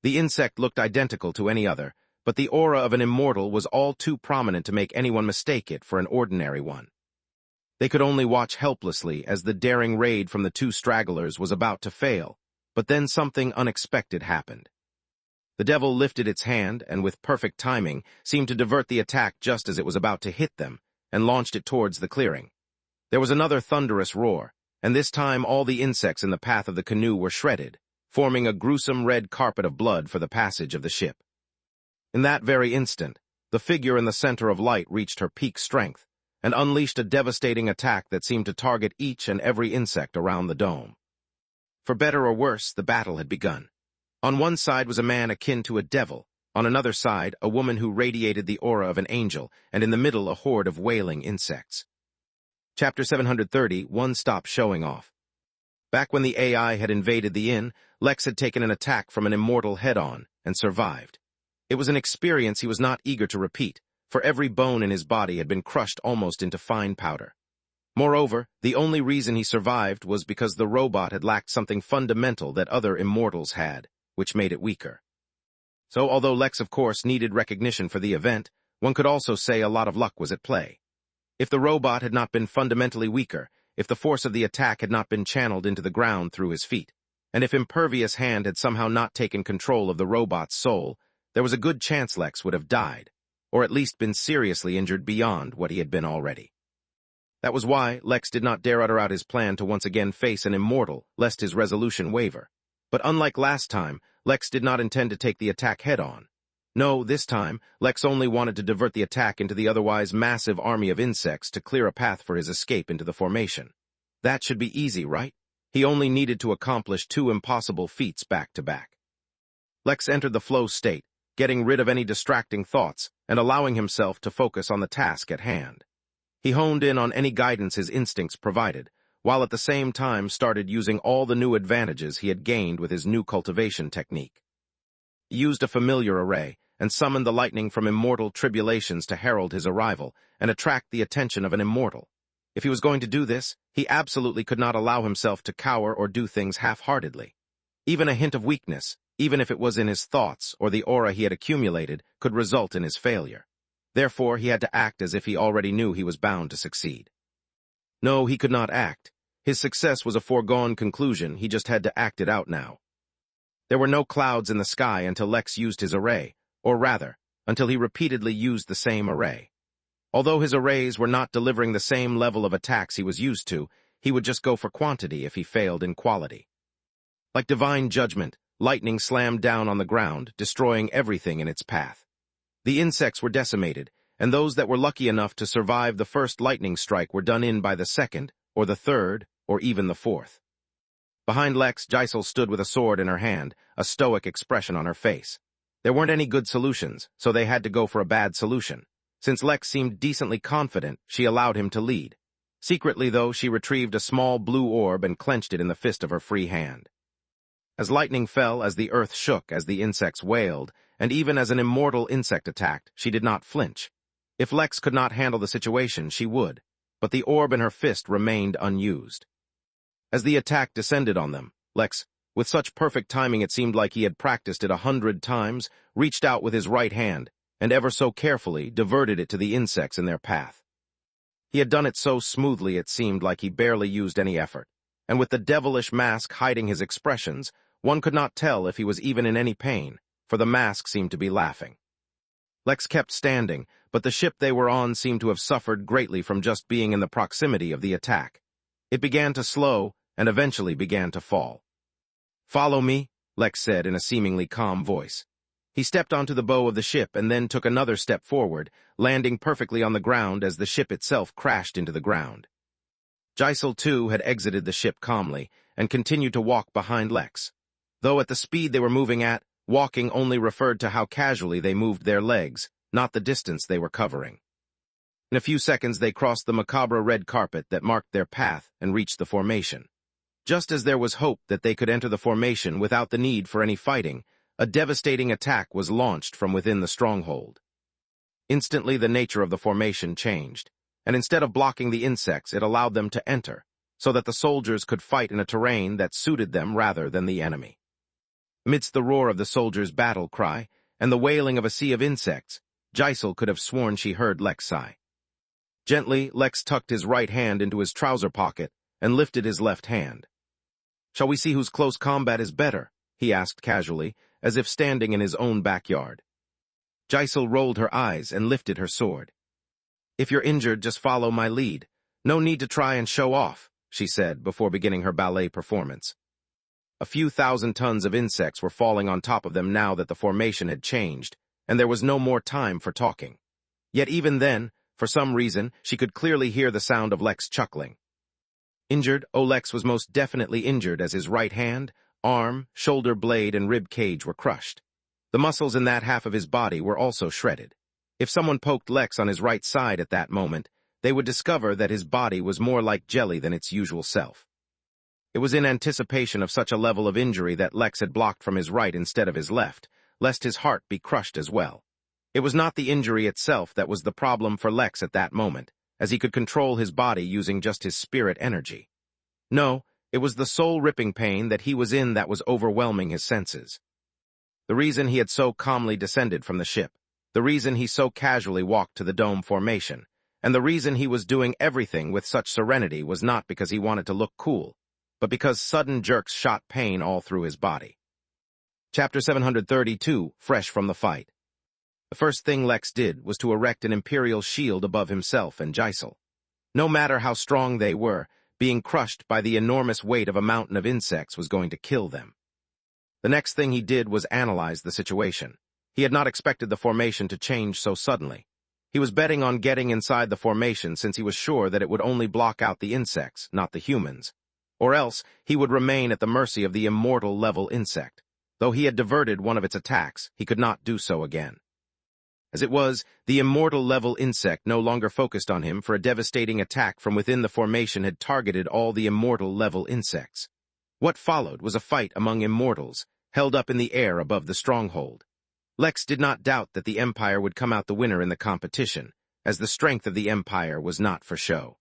The insect looked identical to any other, but the aura of an immortal was all too prominent to make anyone mistake it for an ordinary one. They could only watch helplessly as the daring raid from the two stragglers was about to fail, but then something unexpected happened. The devil lifted its hand and, with perfect timing, seemed to divert the attack just as it was about to hit them, and launched it towards the clearing. There was another thunderous roar, and this time all the insects in the path of the canoe were shredded, forming a gruesome red carpet of blood for the passage of the ship. In that very instant, the figure in the center of light reached her peak strength, and unleashed a devastating attack that seemed to target each and every insect around the dome. For better or worse, the battle had begun. On one side was a man akin to a devil, on another side a woman who radiated the aura of an angel, and in the middle a horde of wailing insects. Chapter 730, One Stop Showing Off. Back when the AI had invaded the inn, Lex had taken an attack from an immortal head-on, and survived. It was an experience he was not eager to repeat, for every bone in his body had been crushed almost into fine powder. Moreover, the only reason he survived was because the robot had lacked something fundamental that other immortals had, which made it weaker. So, although Lex of course needed recognition for the event, one could also say a lot of luck was at play. If the robot had not been fundamentally weaker, if the force of the attack had not been channeled into the ground through his feet, and if Impervious Hand had somehow not taken control of the robot's soul, there was a good chance Lex would have died, or at least been seriously injured beyond what he had been already. That was why Lex did not dare utter out his plan to once again face an immortal, lest his resolution waver. But unlike last time, Lex did not intend to take the attack head-on. No, this time, Lex only wanted to divert the attack into the otherwise massive army of insects to clear a path for his escape into the formation. That should be easy, right? He only needed to accomplish two impossible feats back-to-back. Lex entered the flow state, getting rid of any distracting thoughts and allowing himself to focus on the task at hand. He honed in on any guidance his instincts provided, while at the same time started using all the new advantages he had gained with his new cultivation technique. He used a familiar array and summoned the lightning from immortal tribulations to herald his arrival and attract the attention of an immortal. If he was going to do this, he absolutely could not allow himself to cower or do things half-heartedly. Even a hint of weakness, even if it was in his thoughts or the aura he had accumulated, could result in his failure. Therefore, he had to act as if he already knew he was bound to succeed. No, he could not act. His success was a foregone conclusion, he just had to act it out now. There were no clouds in the sky until Lex used his array, or rather, until he repeatedly used the same array. Although his arrays were not delivering the same level of attacks he was used to, he would just go for quantity if he failed in quality. Like divine judgment, lightning slammed down on the ground, destroying everything in its path. The insects were decimated, and those that were lucky enough to survive the first lightning strike were done in by the second, or the third, or even the fourth. Behind Lex, Giselle stood with a sword in her hand, a stoic expression on her face. There weren't any good solutions, so they had to go for a bad solution. Since Lex seemed decently confident, she allowed him to lead. Secretly, though, she retrieved a small blue orb and clenched it in the fist of her free hand. As lightning fell, as the earth shook, as the insects wailed, and even as an immortal insect attacked, she did not flinch. If Lex could not handle the situation, she would, but the orb in her fist remained unused. As the attack descended on them, Lex, with such perfect timing it seemed like he had practiced it 100 times, reached out with his right hand, and ever so carefully diverted it to the insects in their path. He had done it so smoothly it seemed like he barely used any effort, and with the devilish mask hiding his expressions, one could not tell if he was even in any pain, for the mask seemed to be laughing. Lex kept standing, but the ship they were on seemed to have suffered greatly from just being in the proximity of the attack. It began to slow, and eventually began to fall. "Follow me," Lex said in a seemingly calm voice. He stepped onto the bow of the ship and then took another step forward, landing perfectly on the ground as the ship itself crashed into the ground. Giselle, too, had exited the ship calmly and continued to walk behind Lex. Though at the speed they were moving at, walking only referred to how casually they moved their legs, not the distance they were covering. In a few seconds they crossed the macabre red carpet that marked their path and reached the formation. Just as there was hope that they could enter the formation without the need for any fighting, a devastating attack was launched from within the stronghold. Instantly the nature of the formation changed, and instead of blocking the insects it allowed them to enter, so that the soldiers could fight in a terrain that suited them rather than the enemy. Amidst the roar of the soldiers' battle cry and the wailing of a sea of insects, Giselle could have sworn she heard Lex sigh. Gently, Lex tucked his right hand into his trouser pocket and lifted his left hand. "Shall we see whose close combat is better?" he asked casually, as if standing in his own backyard. Giselle rolled her eyes and lifted her sword. "If you're injured, just follow my lead. No need to try and show off," she said before beginning her ballet performance. A few thousand tons of insects were falling on top of them now that the formation had changed, and there was no more time for talking. Yet even then, for some reason, she could clearly hear the sound of Lex chuckling. Injured, Lex was most definitely injured as his right hand, arm, shoulder blade, and rib cage were crushed. The muscles in that half of his body were also shredded. If someone poked Lex on his right side at that moment, they would discover that his body was more like jelly than its usual self. It was in anticipation of such a level of injury that Lex had blocked from his right instead of his left, lest his heart be crushed as well. It was not the injury itself that was the problem for Lex at that moment, as he could control his body using just his spirit energy. No, it was the soul-ripping pain that he was in that was overwhelming his senses. The reason he had so calmly descended from the ship, the reason he so casually walked to the dome formation, and the reason he was doing everything with such serenity was not because he wanted to look cool, but because sudden jerks shot pain all through his body. Chapter 732, Fresh from the Fight. The first thing Lex did was to erect an imperial shield above himself and Giselle. No matter how strong they were, being crushed by the enormous weight of a mountain of insects was going to kill them. The next thing he did was analyze the situation. He had not expected the formation to change so suddenly. He was betting on getting inside the formation since he was sure that it would only block out the insects, not the humans. Or else, he would remain at the mercy of the immortal-level insect. Though he had diverted one of its attacks, he could not do so again. As it was, the immortal-level insect no longer focused on him, for a devastating attack from within the formation had targeted all the immortal-level insects. What followed was a fight among immortals, held up in the air above the stronghold. Lex did not doubt that the Empire would come out the winner in the competition, as the strength of the Empire was not for show.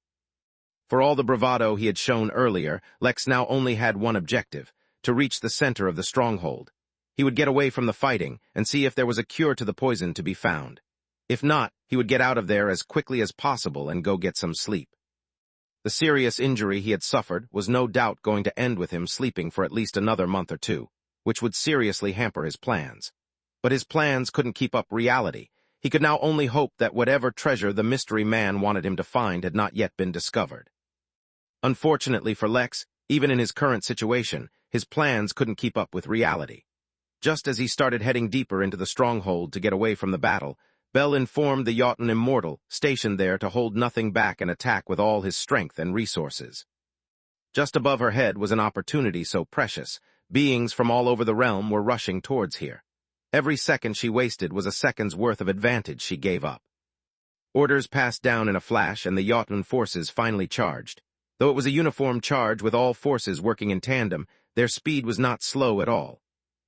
For all the bravado he had shown earlier, Lex now only had one objective: to reach the center of the stronghold. He would get away from the fighting and see if there was a cure to the poison to be found. If not, he would get out of there as quickly as possible and go get some sleep. The serious injury he had suffered was no doubt going to end with him sleeping for at least another month or two, which would seriously hamper his plans. But his plans couldn't keep up reality. He could now only hope that whatever treasure the mystery man wanted him to find had not yet been discovered. Unfortunately for Lex, even in his current situation, his plans couldn't keep up with reality. Just as he started heading deeper into the stronghold to get away from the battle, Bell informed the Jotun immortal, stationed there to hold nothing back and attack with all his strength and resources. Just above her head was an opportunity so precious. Beings from all over the realm were rushing towards here. Every second she wasted was a second's worth of advantage she gave up. Orders passed down in a flash, and the Jotun forces finally charged. Though it was a uniform charge with all forces working in tandem, their speed was not slow at all.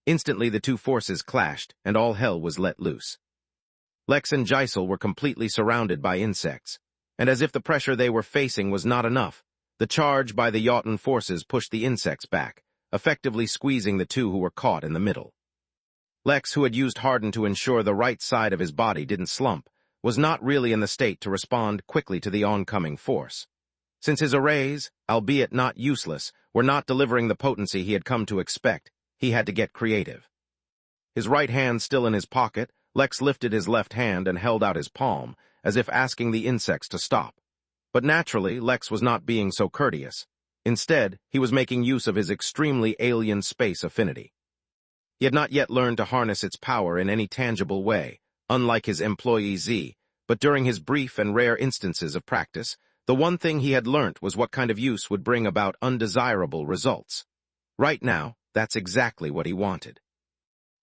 Instantly the two forces clashed, and all hell was let loose. Lex and Giselle were completely surrounded by insects, and as if the pressure they were facing was not enough, the charge by the Jotun forces pushed the insects back, effectively squeezing the two who were caught in the middle. Lex, who had used Harden to ensure the right side of his body didn't slump, was not really in the state to respond quickly to the oncoming force. Since his arrays, albeit not useless, were not delivering the potency he had come to expect, he had to get creative. His right hand still in his pocket, Lex lifted his left hand and held out his palm, as if asking the insects to stop. But naturally, Lex was not being so courteous. Instead, he was making use of his extremely alien space affinity. He had not yet learned to harness its power in any tangible way, unlike his employee Z, but during his brief and rare instances of practice, the one thing he had learnt was what kind of use would bring about undesirable results. Right now, that's exactly what he wanted.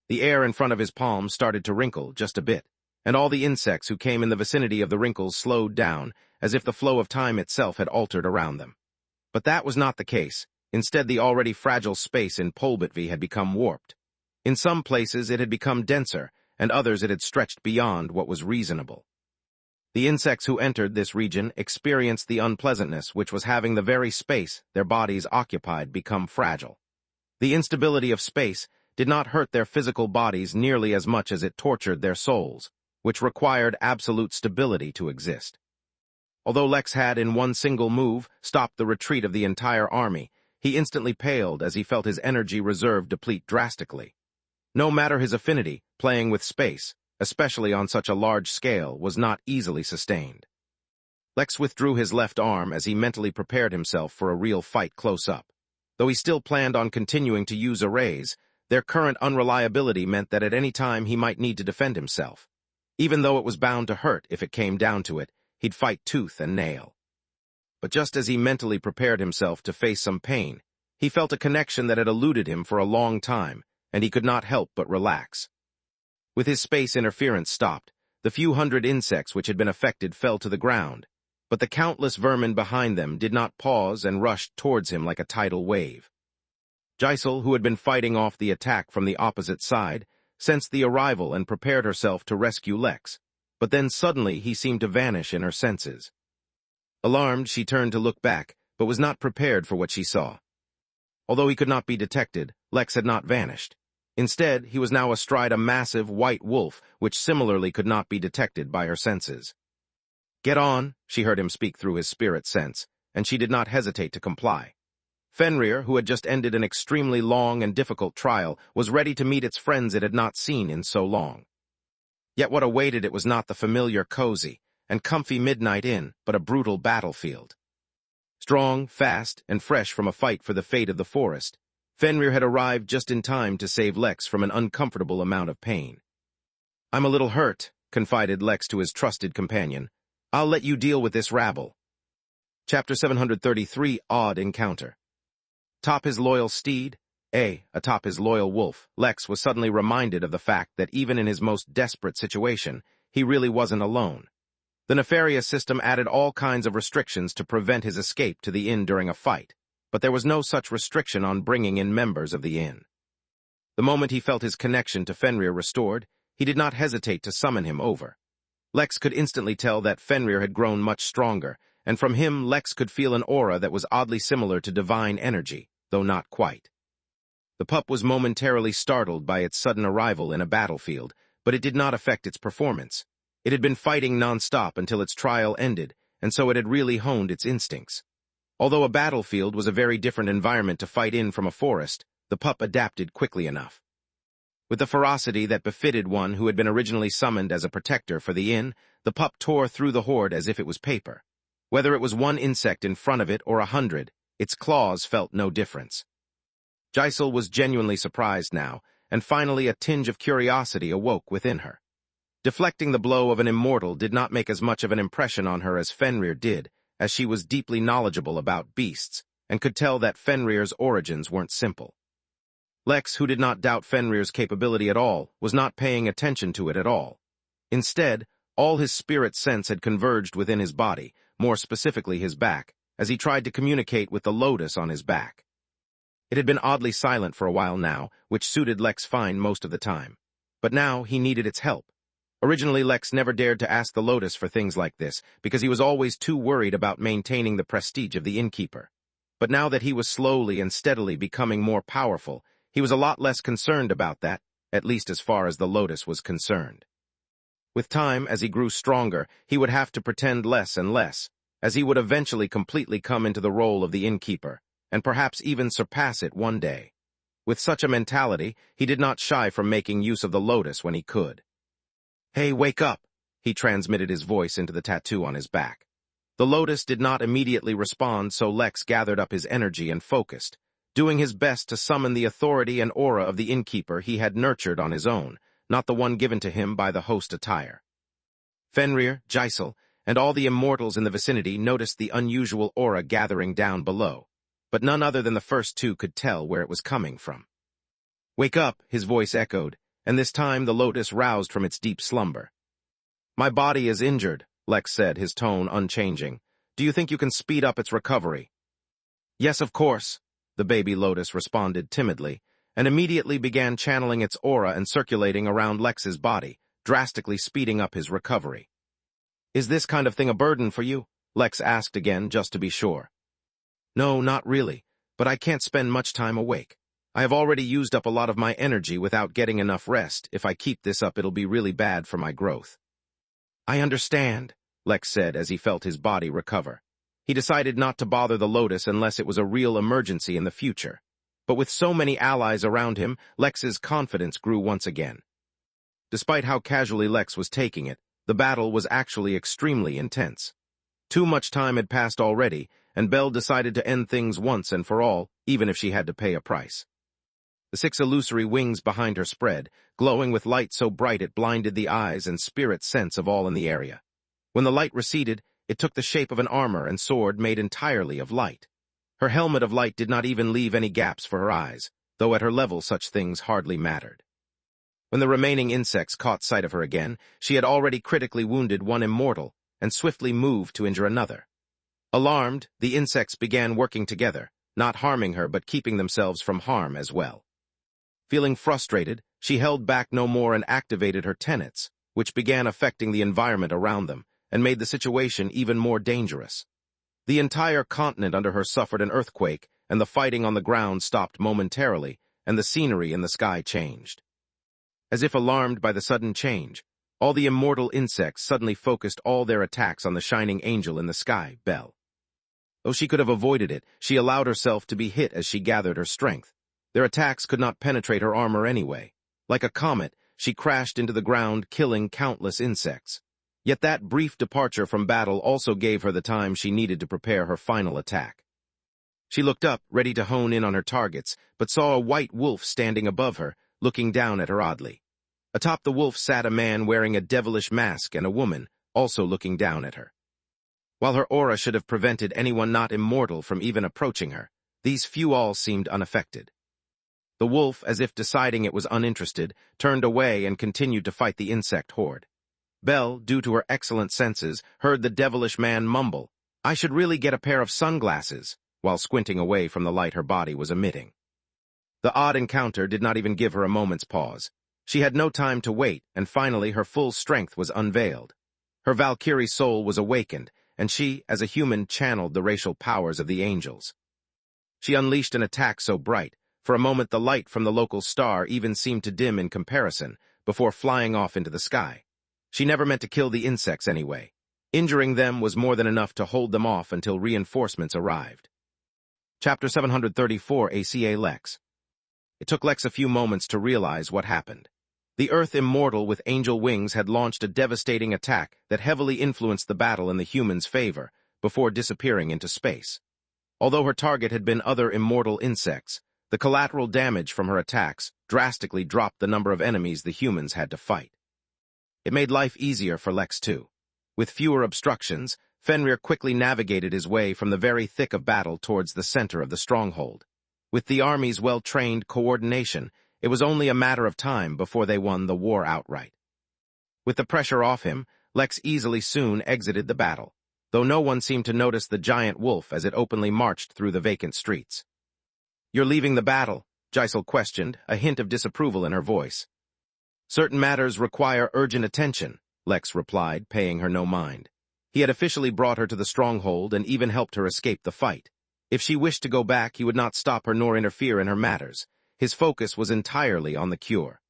The air in front of his palms started to wrinkle just a bit, and all the insects who came in the vicinity of the wrinkles slowed down, as if the flow of time itself had altered around them. But that was not the case. Instead, the already fragile space in Polbitvy had become warped. In some places it had become denser, and others it had stretched beyond what was reasonable. The insects who entered this region experienced the unpleasantness which was having the very space their bodies occupied become fragile. The instability of space did not hurt their physical bodies nearly as much as it tortured their souls, which required absolute stability to exist. Although Lex had, in one single move, stopped the retreat of the entire army, he instantly paled as he felt his energy reserve deplete drastically. No matter his affinity, playing with space, especially on such a large scale, was not easily sustained. Lex withdrew his left arm as he mentally prepared himself for a real fight close up. Though he still planned on continuing to use arrays, their current unreliability meant that at any time he might need to defend himself. Even though it was bound to hurt if it came down to it, he'd fight tooth and nail. But just as he mentally prepared himself to face some pain, he felt a connection that had eluded him for a long time, and he could not help but relax. With his space interference stopped, the few hundred insects which had been affected fell to the ground, but the countless vermin behind them did not pause and rushed towards him like a tidal wave. Giselle, who had been fighting off the attack from the opposite side, sensed the arrival and prepared herself to rescue Lex, but then suddenly he seemed to vanish in her senses. Alarmed, she turned to look back, but was not prepared for what she saw. Although he could not be detected, Lex had not vanished. Instead, he was now astride a massive white wolf, which similarly could not be detected by her senses. "Get on," she heard him speak through his spirit sense, and she did not hesitate to comply. Fenrir, who had just ended an extremely long and difficult trial, was ready to meet its friends it had not seen in so long. Yet what awaited it was not the familiar cozy and comfy midnight inn, but a brutal battlefield. Strong, fast, and fresh from a fight for the fate of the forest, Fenrir had arrived just in time to save Lex from an uncomfortable amount of pain. "I'm a little hurt," confided Lex to his trusted companion. "I'll let you deal with this rabble." Chapter 733, Odd Encounter. Top his loyal steed, atop his loyal wolf, Lex was suddenly reminded of the fact that even in his most desperate situation, he really wasn't alone. The nefarious system added all kinds of restrictions to prevent his escape to the inn during a fight, but there was no such restriction on bringing in members of the inn. The moment he felt his connection to Fenrir restored, he did not hesitate to summon him over. Lex could instantly tell that Fenrir had grown much stronger, and from him Lex could feel an aura that was oddly similar to divine energy, though not quite. The pup was momentarily startled by its sudden arrival in a battlefield, but it did not affect its performance. It had been fighting non-stop until its trial ended, and so it had really honed its instincts. Although a battlefield was a very different environment to fight in from a forest, the pup adapted quickly enough. With the ferocity that befitted one who had been originally summoned as a protector for the inn, the pup tore through the horde as if it was paper. Whether it was one insect in front of it or 100, its claws felt no difference. Giselle was genuinely surprised now, and finally a tinge of curiosity awoke within her. Deflecting the blow of an immortal did not make as much of an impression on her as Fenrir did, as she was deeply knowledgeable about beasts, and could tell that Fenrir's origins weren't simple. Lex, who did not doubt Fenrir's capability at all, was not paying attention to it at all. Instead, all his spirit sense had converged within his body, more specifically his back, as he tried to communicate with the lotus on his back. It had been oddly silent for a while now, which suited Lex fine most of the time. But now he needed its help. Originally, Lex never dared to ask the lotus for things like this, because he was always too worried about maintaining the prestige of the innkeeper. But now that he was slowly and steadily becoming more powerful, he was a lot less concerned about that, at least as far as the lotus was concerned. With time, as he grew stronger, he would have to pretend less and less, as he would eventually completely come into the role of the innkeeper, and perhaps even surpass it one day. With such a mentality, he did not shy from making use of the lotus when he could. "Hey, wake up," he transmitted his voice into the tattoo on his back. The Lotus did not immediately respond, so Lex gathered up his energy and focused, doing his best to summon the authority and aura of the Innkeeper he had nurtured on his own, not the one given to him by the host attire. Fenrir, Gisel, and all the immortals in the vicinity noticed the unusual aura gathering down below, but none other than the first two could tell where it was coming from. "Wake up," his voice echoed, and this time the Lotus roused from its deep slumber. "My body is injured," Lex said, his tone unchanging. "Do you think you can speed up its recovery?" "Yes, of course," the baby Lotus responded timidly, and immediately began channeling its aura and circulating around Lex's body, drastically speeding up his recovery. "Is this kind of thing a burden for you?" Lex asked again, just to be sure. "No, not really, but I can't spend much time awake. I have already used up a lot of my energy without getting enough rest. If I keep this up, it'll be really bad for my growth." "I understand," Lex said as he felt his body recover. He decided not to bother the Lotus unless it was a real emergency in the future. But with so many allies around him, Lex's confidence grew once again. Despite how casually Lex was taking it, the battle was actually extremely intense. Too much time had passed already, and Belle decided to end things once and for all, even if she had to pay a price. The 6 illusory wings behind her spread, glowing with light so bright it blinded the eyes and spirit sense of all in the area. When the light receded, it took the shape of an armor and sword made entirely of light. Her helmet of light did not even leave any gaps for her eyes, though at her level such things hardly mattered. When the remaining insects caught sight of her again, she had already critically wounded one immortal and swiftly moved to injure another. Alarmed, the insects began working together, not harming her but keeping themselves from harm as well. Feeling frustrated, she held back no more and activated her tenets, which began affecting the environment around them and made the situation even more dangerous. The entire continent under her suffered an earthquake, and the fighting on the ground stopped momentarily, and the scenery in the sky changed. As if alarmed by the sudden change, all the immortal insects suddenly focused all their attacks on the shining angel in the sky, Belle. Though she could have avoided it, she allowed herself to be hit as she gathered her strength. Their attacks could not penetrate her armor anyway. Like a comet, she crashed into the ground, killing countless insects. Yet that brief departure from battle also gave her the time she needed to prepare her final attack. She looked up, ready to hone in on her targets, but saw a white wolf standing above her, looking down at her oddly. Atop the wolf sat a man wearing a devilish mask and a woman, also looking down at her. While her aura should have prevented anyone not immortal from even approaching her, these few all seemed unaffected. The wolf, as if deciding it was uninterested, turned away and continued to fight the insect horde. Belle, due to her excellent senses, heard the devilish man mumble, "I should really get a pair of sunglasses," while squinting away from the light her body was emitting. The odd encounter did not even give her a moment's pause. She had no time to wait, and finally her full strength was unveiled. Her Valkyrie soul was awakened, and she, as a human, channeled the racial powers of the angels. She unleashed an attack so bright, for a moment the light from the local star even seemed to dim in comparison, before flying off into the sky. She never meant to kill the insects anyway. Injuring them was more than enough to hold them off until reinforcements arrived. Chapter 734, ACA Lex. It took Lex a few moments to realize what happened. The Earth Immortal with angel wings had launched a devastating attack that heavily influenced the battle in the humans' favor, before disappearing into space. Although her target had been other immortal insects, the collateral damage from her attacks drastically dropped the number of enemies the humans had to fight. It made life easier for Lex too. With fewer obstructions, Fenrir quickly navigated his way from the very thick of battle towards the center of the stronghold. With the army's well-trained coordination, it was only a matter of time before they won the war outright. With the pressure off him, Lex easily soon exited the battle, though no one seemed to notice the giant wolf as it openly marched through the vacant streets. "You're leaving the battle?" Gisel questioned, a hint of disapproval in her voice. "Certain matters require urgent attention," Lex replied, paying her no mind. He had officially brought her to the stronghold and even helped her escape the fight. If she wished to go back, he would not stop her nor interfere in her matters. His focus was entirely on the cure.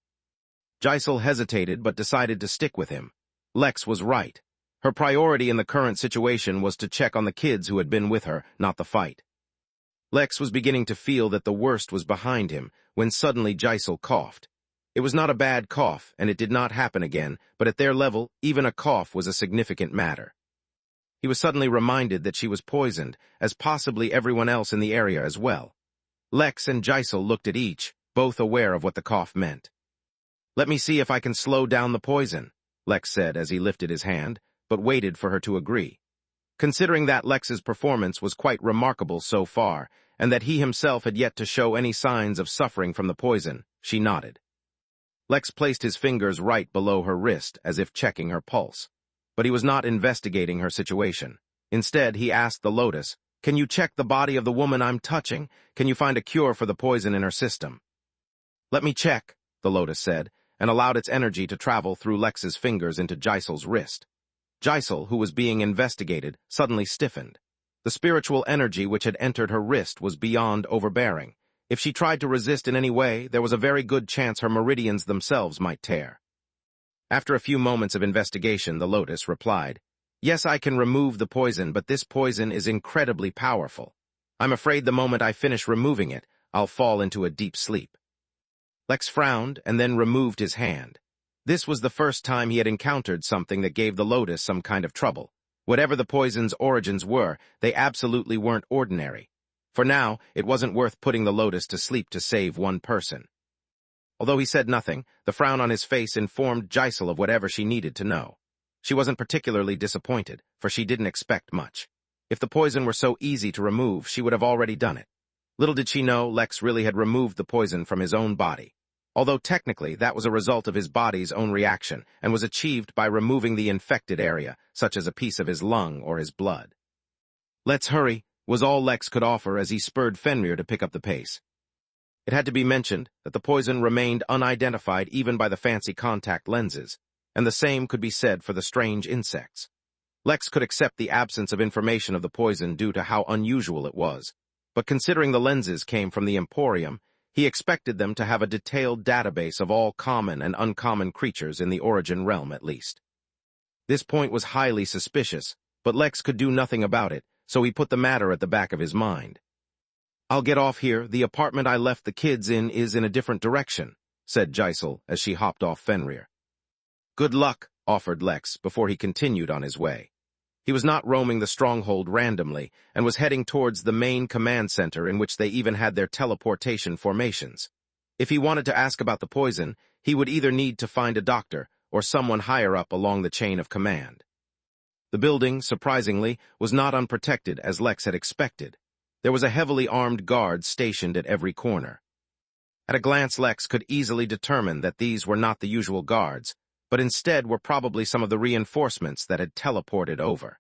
Gisel hesitated but decided to stick with him. Lex was right. Her priority in the current situation was to check on the kids who had been with her, not the fight. Lex was beginning to feel that the worst was behind him when suddenly Gisel coughed. It was not a bad cough, and it did not happen again, but at their level, even a cough was a significant matter. He was suddenly reminded that she was poisoned, as possibly everyone else in the area as well. Lex and Gisel looked at each, both aware of what the cough meant. "Let me see if I can slow down the poison," Lex said as he lifted his hand, but waited for her to agree. Considering that Lex's performance was quite remarkable so far, and that he himself had yet to show any signs of suffering from the poison, she nodded. Lex placed his fingers right below her wrist, as if checking her pulse. But he was not investigating her situation. Instead, he asked the Lotus, "Can you check the body of the woman I'm touching? Can you find a cure for the poison in her system?" "Let me check," the Lotus said, and allowed its energy to travel through Lex's fingers into Gisel's wrist. Gisel, who was being investigated, suddenly stiffened. The spiritual energy which had entered her wrist was beyond overbearing. If she tried to resist in any way, there was a very good chance her meridians themselves might tear. After a few moments of investigation, the Lotus replied, "Yes, I can remove the poison, but this poison is incredibly powerful. I'm afraid the moment I finish removing it, I'll fall into a deep sleep." Lex frowned and then removed his hand. This was the first time he had encountered something that gave the Lotus some kind of trouble. Whatever the poison's origins were, they absolutely weren't ordinary. For now, it wasn't worth putting the Lotus to sleep to save one person. Although he said nothing, the frown on his face informed Gisel of whatever she needed to know. She wasn't particularly disappointed, for she didn't expect much. If the poison were so easy to remove, she would have already done it. Little did she know Lex really had removed the poison from his own body. Although technically that was a result of his body's own reaction and was achieved by removing the infected area, such as a piece of his lung or his blood. "Let's hurry," was all Lex could offer as he spurred Fenrir to pick up the pace. It had to be mentioned that the poison remained unidentified even by the fancy contact lenses, and the same could be said for the strange insects. Lex could accept the absence of information of the poison due to how unusual it was, but considering the lenses came from the Emporium, he expected them to have a detailed database of all common and uncommon creatures in the Origin realm at least. This point was highly suspicious, but Lex could do nothing about it, so he put the matter at the back of his mind. "I'll get off here. The apartment I left the kids in is in a different direction," said Gisel as she hopped off Fenrir. "Good luck," offered Lex before he continued on his way. He was not roaming the stronghold randomly, and was heading towards the main command center in which they even had their teleportation formations. If he wanted to ask about the poison, he would either need to find a doctor or someone higher up along the chain of command. The building, surprisingly, was not unprotected as Lex had expected. There was a heavily armed guard stationed at every corner. At a glance, Lex could easily determine that these were not the usual guards, but instead were probably some of the reinforcements that had teleported over.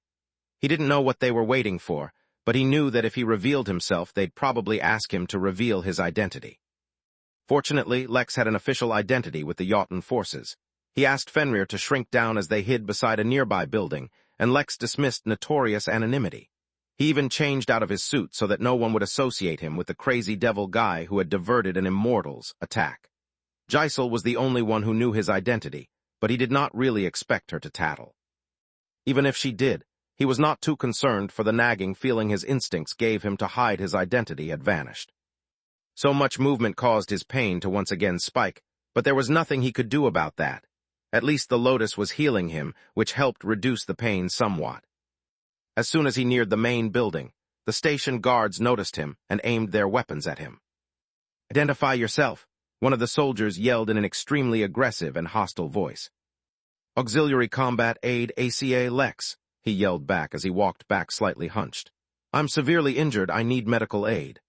He didn't know what they were waiting for, but he knew that if he revealed himself, they'd probably ask him to reveal his identity. Fortunately, Lex had an official identity with the Jotun forces. He asked Fenrir to shrink down as they hid beside a nearby building, and Lex dismissed notorious anonymity. He even changed out of his suit so that no one would associate him with the crazy devil guy who had diverted an immortal's attack. Gisel was the only one who knew his identity, but he did not really expect her to tattle. Even if she did, he was not too concerned, for the nagging feeling his instincts gave him to hide his identity had vanished. So much movement caused his pain to once again spike, but there was nothing he could do about that. At least the Lotus was healing him, which helped reduce the pain somewhat. As soon as he neared the main building, the station guards noticed him and aimed their weapons at him. "Identify yourself," one of the soldiers yelled in an extremely aggressive and hostile voice. "Auxiliary Combat Aid ACA Lex," he yelled back as he walked back slightly hunched. "I'm severely injured. I need medical aid."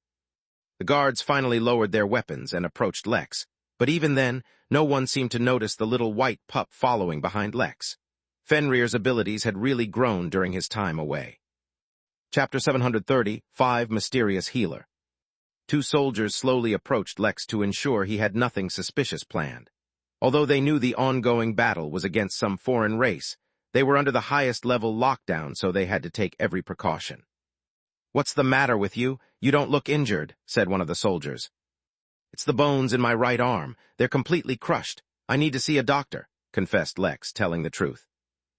The guards finally lowered their weapons and approached Lex, but even then, no one seemed to notice the little white pup following behind Lex. Fenrir's abilities had really grown during his time away. Chapter 730, 5 Mysterious Healer. Two soldiers slowly approached Lex to ensure he had nothing suspicious planned. Although they knew the ongoing battle was against some foreign race, they were under the highest level lockdown, so they had to take every precaution. "What's the matter with you? You don't look injured," said one of the soldiers. "It's the bones in my right arm. They're completely crushed. I need to see a doctor," confessed Lex, telling the truth.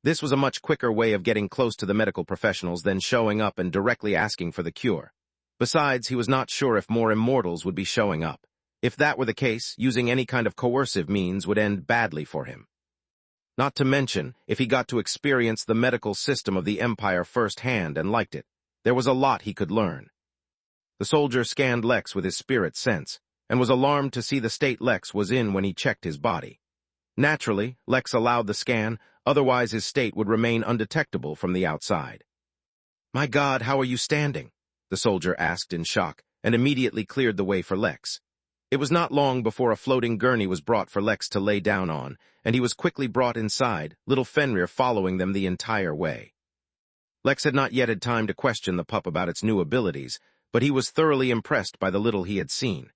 This was a much quicker way of getting close to the medical professionals than showing up and directly asking for the cure. Besides, he was not sure if more immortals would be showing up. If that were the case, using any kind of coercive means would end badly for him. Not to mention, if he got to experience the medical system of the Empire firsthand and liked it, there was a lot he could learn. The soldier scanned Lex with his spirit sense, and was alarmed to see the state Lex was in when he checked his body. Naturally, Lex allowed the scan, otherwise his state would remain undetectable from the outside. "My God, how are you standing?" the soldier asked in shock, and immediately cleared the way for Lex. It was not long before a floating gurney was brought for Lex to lay down on, and he was quickly brought inside, little Fenrir following them the entire way. Lex had not yet had time to question the pup about its new abilities, but he was thoroughly impressed by the little he had seen.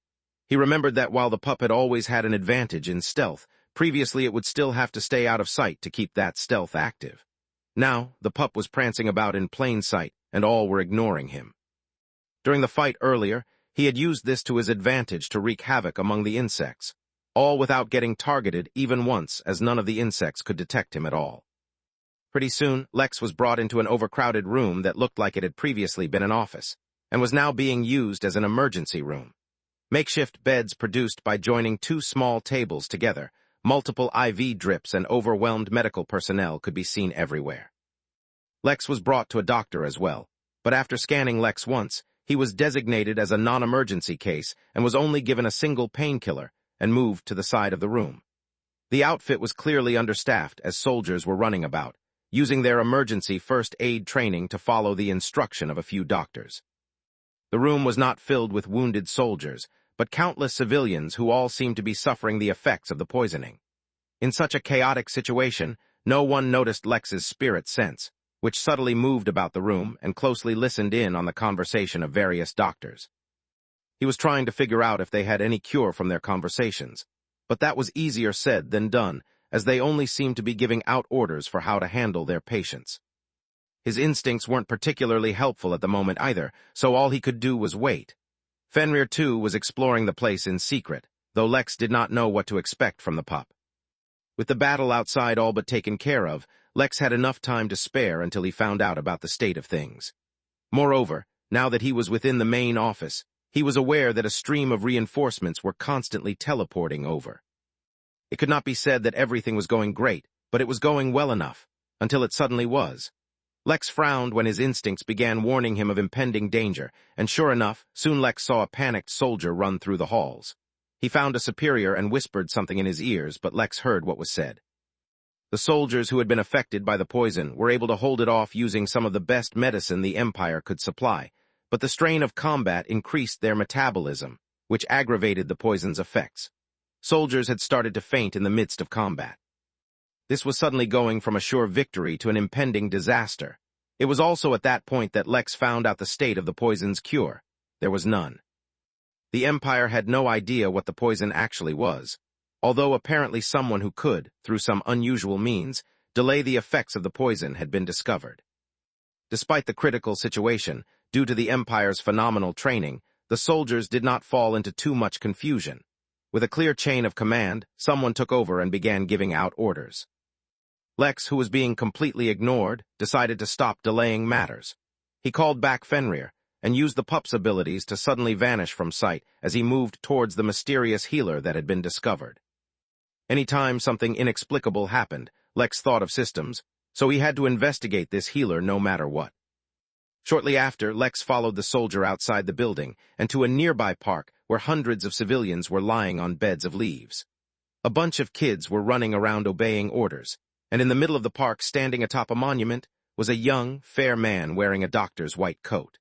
He remembered that while the pup had always had an advantage in stealth, previously it would still have to stay out of sight to keep that stealth active. Now, the pup was prancing about in plain sight, and all were ignoring him. During the fight earlier, he had used this to his advantage to wreak havoc among the insects, all without getting targeted even once, as none of the insects could detect him at all. Pretty soon, Lex was brought into an overcrowded room that looked like it had previously been an office, and was now being used as an emergency room. Makeshift beds produced by joining two small tables together, multiple IV drips and overwhelmed medical personnel could be seen everywhere. Lex was brought to a doctor as well, but after scanning Lex once, he was designated as a non-emergency case and was only given a single painkiller and moved to the side of the room. The outfit was clearly understaffed as soldiers were running about, using their emergency first aid training to follow the instruction of a few doctors. The room was not filled with wounded soldiers, but countless civilians who all seemed to be suffering the effects of the poisoning. In such a chaotic situation, no one noticed Lex's spirit sense, which subtly moved about the room and closely listened in on the conversation of various doctors. He was trying to figure out if they had any cure from their conversations, but that was easier said than done, as they only seemed to be giving out orders for how to handle their patients. His instincts weren't particularly helpful at the moment either, so all he could do was wait. Fenrir, too, was exploring the place in secret, though Lex did not know what to expect from the pup. With the battle outside all but taken care of, Lex had enough time to spare until he found out about the state of things. Moreover, now that he was within the main office, he was aware that a stream of reinforcements were constantly teleporting over. It could not be said that everything was going great, but it was going well enough, until it suddenly was. Lex frowned when his instincts began warning him of impending danger, and sure enough, soon Lex saw a panicked soldier run through the halls. He found a superior and whispered something in his ears, but Lex heard what was said. The soldiers who had been affected by the poison were able to hold it off using some of the best medicine the Empire could supply, but the strain of combat increased their metabolism, which aggravated the poison's effects. Soldiers had started to faint in the midst of combat. This was suddenly going from a sure victory to an impending disaster. It was also at that point that Lex found out the state of the poison's cure. There was none. The Empire had no idea what the poison actually was, although apparently someone who could, through some unusual means, delay the effects of the poison had been discovered. Despite the critical situation, due to the Empire's phenomenal training, the soldiers did not fall into too much confusion. With a clear chain of command, someone took over and began giving out orders. Lex, who was being completely ignored, decided to stop delaying matters. He called back Fenrir, and used the pup's abilities to suddenly vanish from sight as he moved towards the mysterious healer that had been discovered. Anytime something inexplicable happened, Lex thought of systems, so he had to investigate this healer no matter what. Shortly after, Lex followed the soldier outside the building and to a nearby park where hundreds of civilians were lying on beds of leaves. A bunch of kids were running around obeying orders, and in the middle of the park, standing atop a monument, was a young, fair man wearing a doctor's white coat.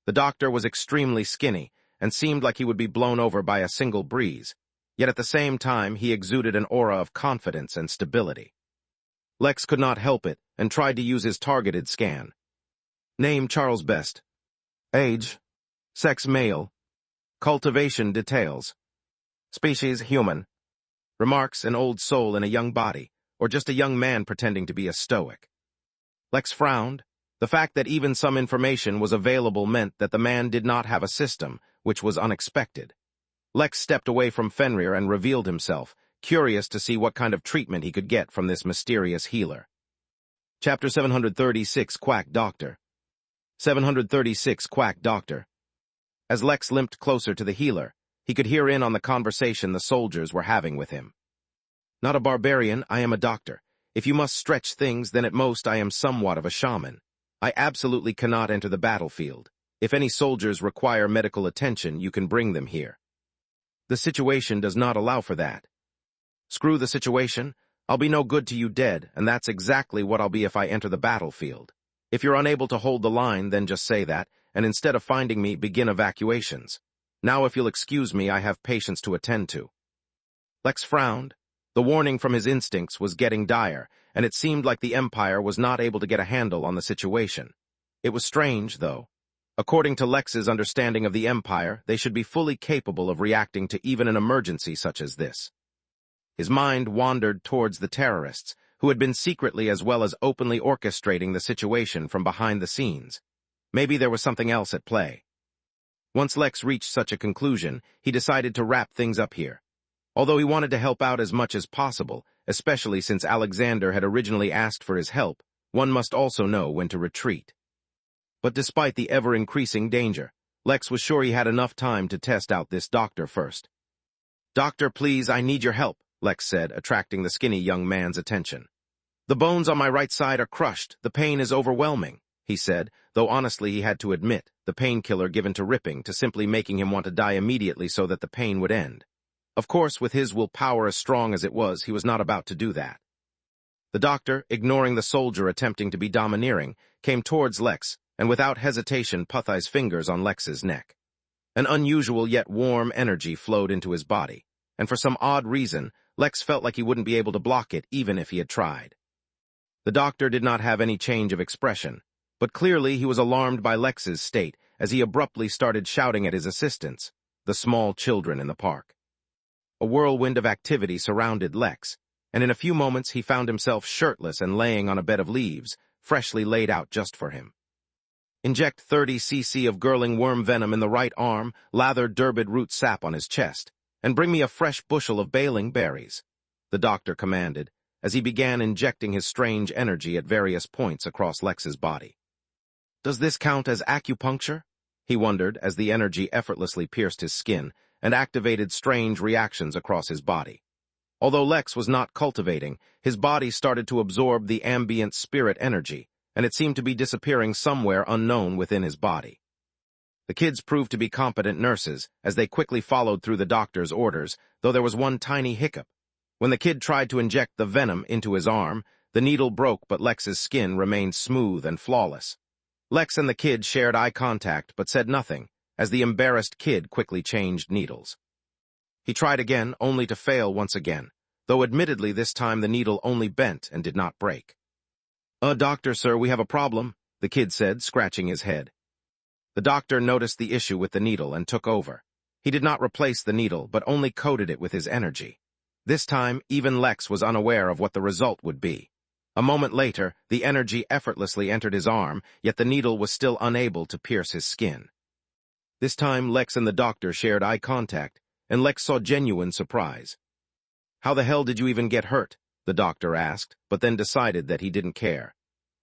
The doctor was extremely skinny and seemed like he would be blown over by a single breeze, yet at the same time he exuded an aura of confidence and stability. Lex could not help it and tried to use his targeted scan. Name Charles Best. Age, sex male. Cultivation details. Species human. Remarks an old soul in a young body, or just a young man pretending to be a stoic. Lex frowned. The fact that even some information was available meant that the man did not have a system, which was unexpected. Lex stepped away from Fenrir and revealed himself, curious to see what kind of treatment he could get from this mysterious healer. Chapter 736 Quack Doctor. 736 Quack Doctor. As Lex limped closer to the healer, he could hear in on the conversation the soldiers were having with him. Not a barbarian, I am a doctor. If you must stretch things, then at most I am somewhat of a shaman. I absolutely cannot enter the battlefield. If any soldiers require medical attention, you can bring them here. The situation does not allow for that. Screw the situation. I'll be no good to you dead, and that's exactly what I'll be if I enter the battlefield. If you're unable to hold the line, then just say that, and instead of finding me, begin evacuations. Now, if you'll excuse me, I have patients to attend to. Lex frowned. The warning from his instincts was getting dire, and it seemed like the Empire was not able to get a handle on the situation. It was strange, though. According to Lex's understanding of the Empire, they should be fully capable of reacting to even an emergency such as this. His mind wandered towards the terrorists, who had been secretly as well as openly orchestrating the situation from behind the scenes. Maybe there was something else at play. Once Lex reached such a conclusion, he decided to wrap things up here. Although he wanted to help out as much as possible, especially since Alexander had originally asked for his help, one must also know when to retreat. But despite the ever-increasing danger, Lex was sure he had enough time to test out this doctor first. "Doctor, please, I need your help," Lex said, attracting the skinny young man's attention. "The bones on my right side are crushed. The pain is overwhelming," he said, though honestly he had to admit, the painkiller given to Ripping to simply making him want to die immediately so that the pain would end. Of course, with his willpower as strong as it was, he was not about to do that. The doctor, ignoring the soldier attempting to be domineering, came towards Lex, and without hesitation put his fingers on Lex's neck. An unusual yet warm energy flowed into his body, and for some odd reason, Lex felt like he wouldn't be able to block it even if he had tried. The doctor did not have any change of expression, but clearly he was alarmed by Lex's state as he abruptly started shouting at his assistants, the small children in the park. A whirlwind of activity surrounded Lex, and in a few moments he found himself shirtless and laying on a bed of leaves, freshly laid out just for him. Inject 30 cc of gurling worm venom in the right arm, lather Durbid root sap on his chest, and bring me a fresh bushel of baling berries, the doctor commanded, as he began injecting his strange energy at various points across Lex's body. "Does this count as acupuncture?" he wondered as the energy effortlessly pierced his skin and activated strange reactions across his body. Although Lex was not cultivating, his body started to absorb the ambient spirit energy, and it seemed to be disappearing somewhere unknown within his body. The kids proved to be competent nurses, as they quickly followed through the doctor's orders, though there was one tiny hiccup. When the kid tried to inject the venom into his arm, the needle broke, but Lex's skin remained smooth and flawless. Lex and the kid shared eye contact but said nothing, as the embarrassed kid quickly changed needles. He tried again, only to fail once again, though admittedly this time the needle only bent and did not break. Doctor, sir, we have a problem," the kid said, scratching his head. The doctor noticed the issue with the needle and took over. He did not replace the needle, but only coated it with his energy. This time, even Lex was unaware of what the result would be. A moment later, the energy effortlessly entered his arm, yet the needle was still unable to pierce his skin. This time, Lex and the doctor shared eye contact, and Lex saw genuine surprise. "How the hell did you even get hurt?" the doctor asked, but then decided that he didn't care.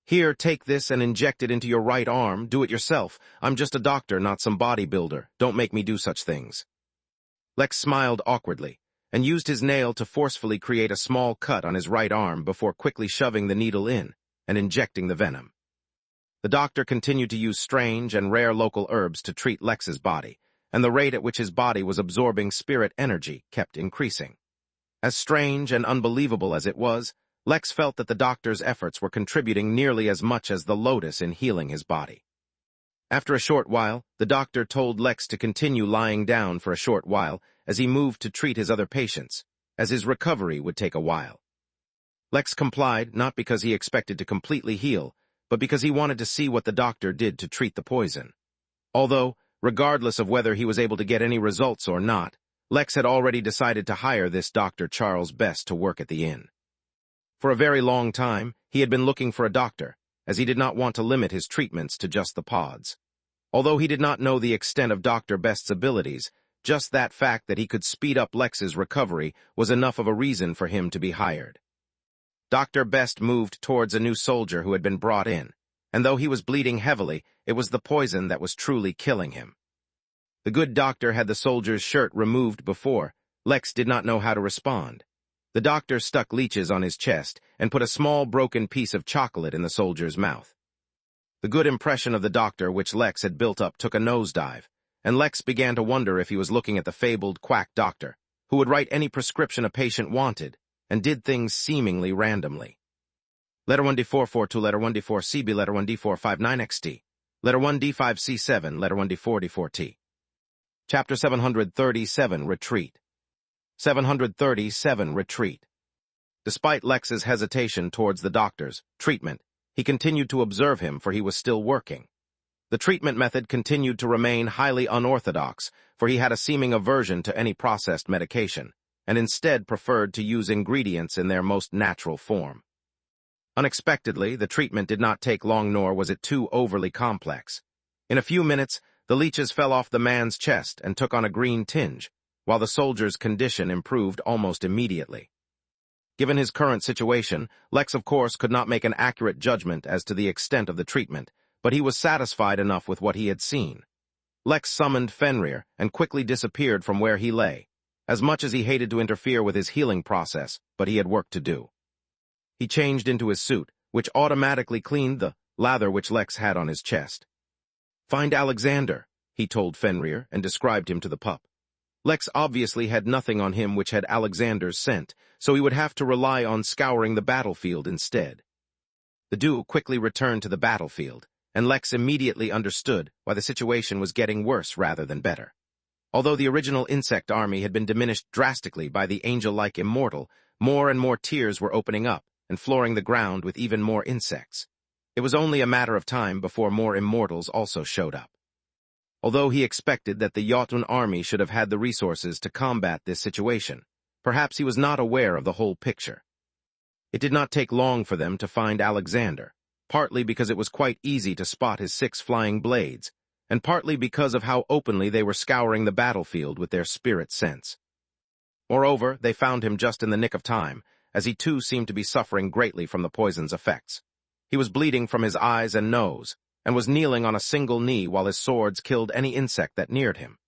"Here, take this and inject it into your right arm. Do it yourself. I'm just a doctor, not some bodybuilder. Don't make me do such things." Lex smiled awkwardly, and used his nail to forcefully create a small cut on his right arm before quickly shoving the needle in and injecting the venom. The doctor continued to use strange and rare local herbs to treat Lex's body, and the rate at which his body was absorbing spirit energy kept increasing. As strange and unbelievable as it was, Lex felt that the doctor's efforts were contributing nearly as much as the lotus in healing his body. After a short while, the doctor told Lex to continue lying down for a short while as he moved to treat his other patients, as his recovery would take a while. Lex complied, not because he expected to completely heal, but because he wanted to see what the doctor did to treat the poison. Although, regardless of whether he was able to get any results or not, Lex had already decided to hire this Dr. Charles Best to work at the inn. For a very long time, he had been looking for a doctor, as he did not want to limit his treatments to just the pods. Although he did not know the extent of Dr. Best's abilities, just that fact that he could speed up Lex's recovery was enough of a reason for him to be hired. Dr. Best moved towards a new soldier who had been brought in, and though he was bleeding heavily, it was the poison that was truly killing him. The good doctor had the soldier's shirt removed before. Lex did not know how to respond. The doctor stuck leeches on his chest and put a small broken piece of chocolate in the soldier's mouth. The good impression of the doctor which Lex had built up took a nosedive, and Lex began to wonder if he was looking at the fabled quack doctor, who would write any prescription a patient wanted, and did things seemingly randomly. Letter 1D442, letter 1D4CB, letter 1D459XT, letter 1D5C7, letter 1D4D4T. Chapter 737, Retreat. 737, Retreat. Despite Lex's hesitation towards the doctor's treatment, he continued to observe him, for he was still working. The treatment method continued to remain highly unorthodox, for he had a seeming aversion to any processed medication, and instead preferred to use ingredients in their most natural form. Unexpectedly, the treatment did not take long, nor was it too overly complex. In a few minutes, the leeches fell off the man's chest and took on a green tinge, while the soldier's condition improved almost immediately. Given his current situation, Lex of course could not make an accurate judgment as to the extent of the treatment, but he was satisfied enough with what he had seen. Lex summoned Fenrir and quickly disappeared from where he lay, as much as he hated to interfere with his healing process, but he had work to do. He changed into his suit, which automatically cleaned the lather which Lex had on his chest. "Find Alexander," he told Fenrir, and described him to the pup. Lex obviously had nothing on him which had Alexander's scent, so he would have to rely on scouring the battlefield instead. The duo quickly returned to the battlefield, and Lex immediately understood why the situation was getting worse rather than better. Although the original insect army had been diminished drastically by the angel-like immortal, more and more tiers were opening up and flooring the ground with even more insects. It was only a matter of time before more immortals also showed up. Although he expected that the Jotun army should have had the resources to combat this situation, perhaps he was not aware of the whole picture. It did not take long for them to find Alexander, partly because it was quite easy to spot his 6 flying blades, and partly because of how openly they were scouring the battlefield with their spirit sense. Moreover, they found him just in the nick of time, as he too seemed to be suffering greatly from the poison's effects. He was bleeding from his eyes and nose, and was kneeling on a single knee while his swords killed any insect that neared him.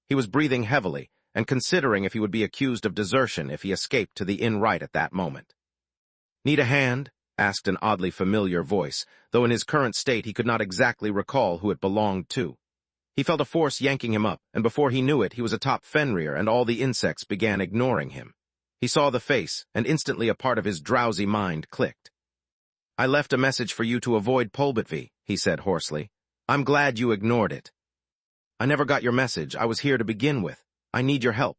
He was breathing heavily, and considering if he would be accused of desertion if he escaped to the inn right at that moment. "Need a hand?" asked an oddly familiar voice, though in his current state he could not exactly recall who it belonged to. He felt a force yanking him up, and before he knew it, he was atop Fenrir, and all the insects began ignoring him. He saw the face, and instantly a part of his drowsy mind clicked. "I left a message for you to avoid Polbitvi," he said hoarsely. "I'm glad you ignored it." "I never got your message. I was here to begin with. I need your help.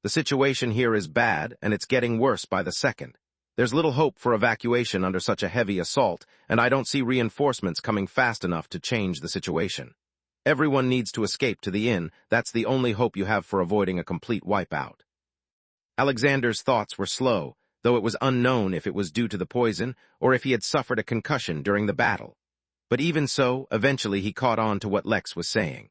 The situation here is bad, and it's getting worse by the second. There's little hope for evacuation under such a heavy assault, and I don't see reinforcements coming fast enough to change the situation. Everyone needs to escape to the inn. That's the only hope you have for avoiding a complete wipeout." Alexander's thoughts were slow, though it was unknown if it was due to the poison or if he had suffered a concussion during the battle. But even so, eventually he caught on to what Lex was saying.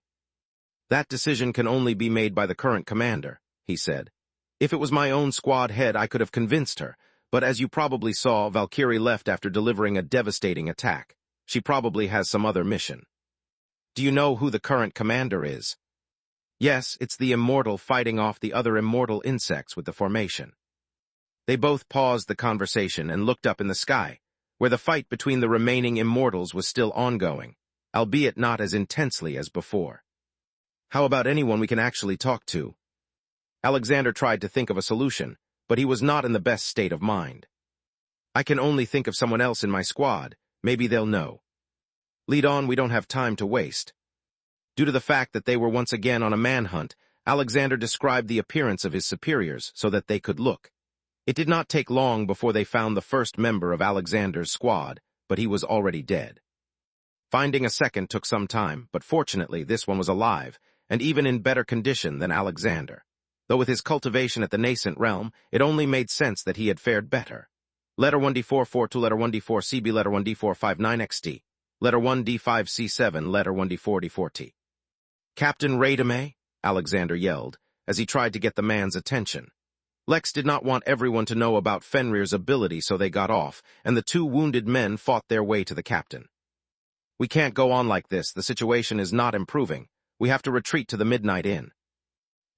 "That decision can only be made by the current commander," he said. "If it was my own squad head, I could have convinced her, but as you probably saw, Valkyrie left after delivering a devastating attack. She probably has some other mission." "Do you know who the current commander is?" "Yes, it's the immortal fighting off the other immortal insects with the formation." They both paused the conversation and looked up in the sky, where the fight between the remaining immortals was still ongoing, albeit not as intensely as before. "How about anyone we can actually talk to?" Alexander tried to think of a solution, but he was not in the best state of mind. "I can only think of someone else in my squad. Maybe they'll know." "Lead on, we don't have time to waste." Due to the fact that they were once again on a manhunt, Alexander described the appearance of his superiors so that they could look. It did not take long before they found the first member of Alexander's squad, but he was already dead. Finding a second took some time, but fortunately this one was alive, and even in better condition than Alexander. Though with his cultivation at the nascent realm, it only made sense that he had fared better. Letter 1D442, letter 1D4CB, letter 1D459XT, letter 1D5C7, letter 1D4D4T. "Captain Raidame," Alexander yelled, as he tried to get the man's attention. Lex did not want everyone to know about Fenrir's ability, so they got off, and the 2 wounded men fought their way to the captain. "We can't go on like this. The situation is not improving. We have to retreat to the Midnight Inn."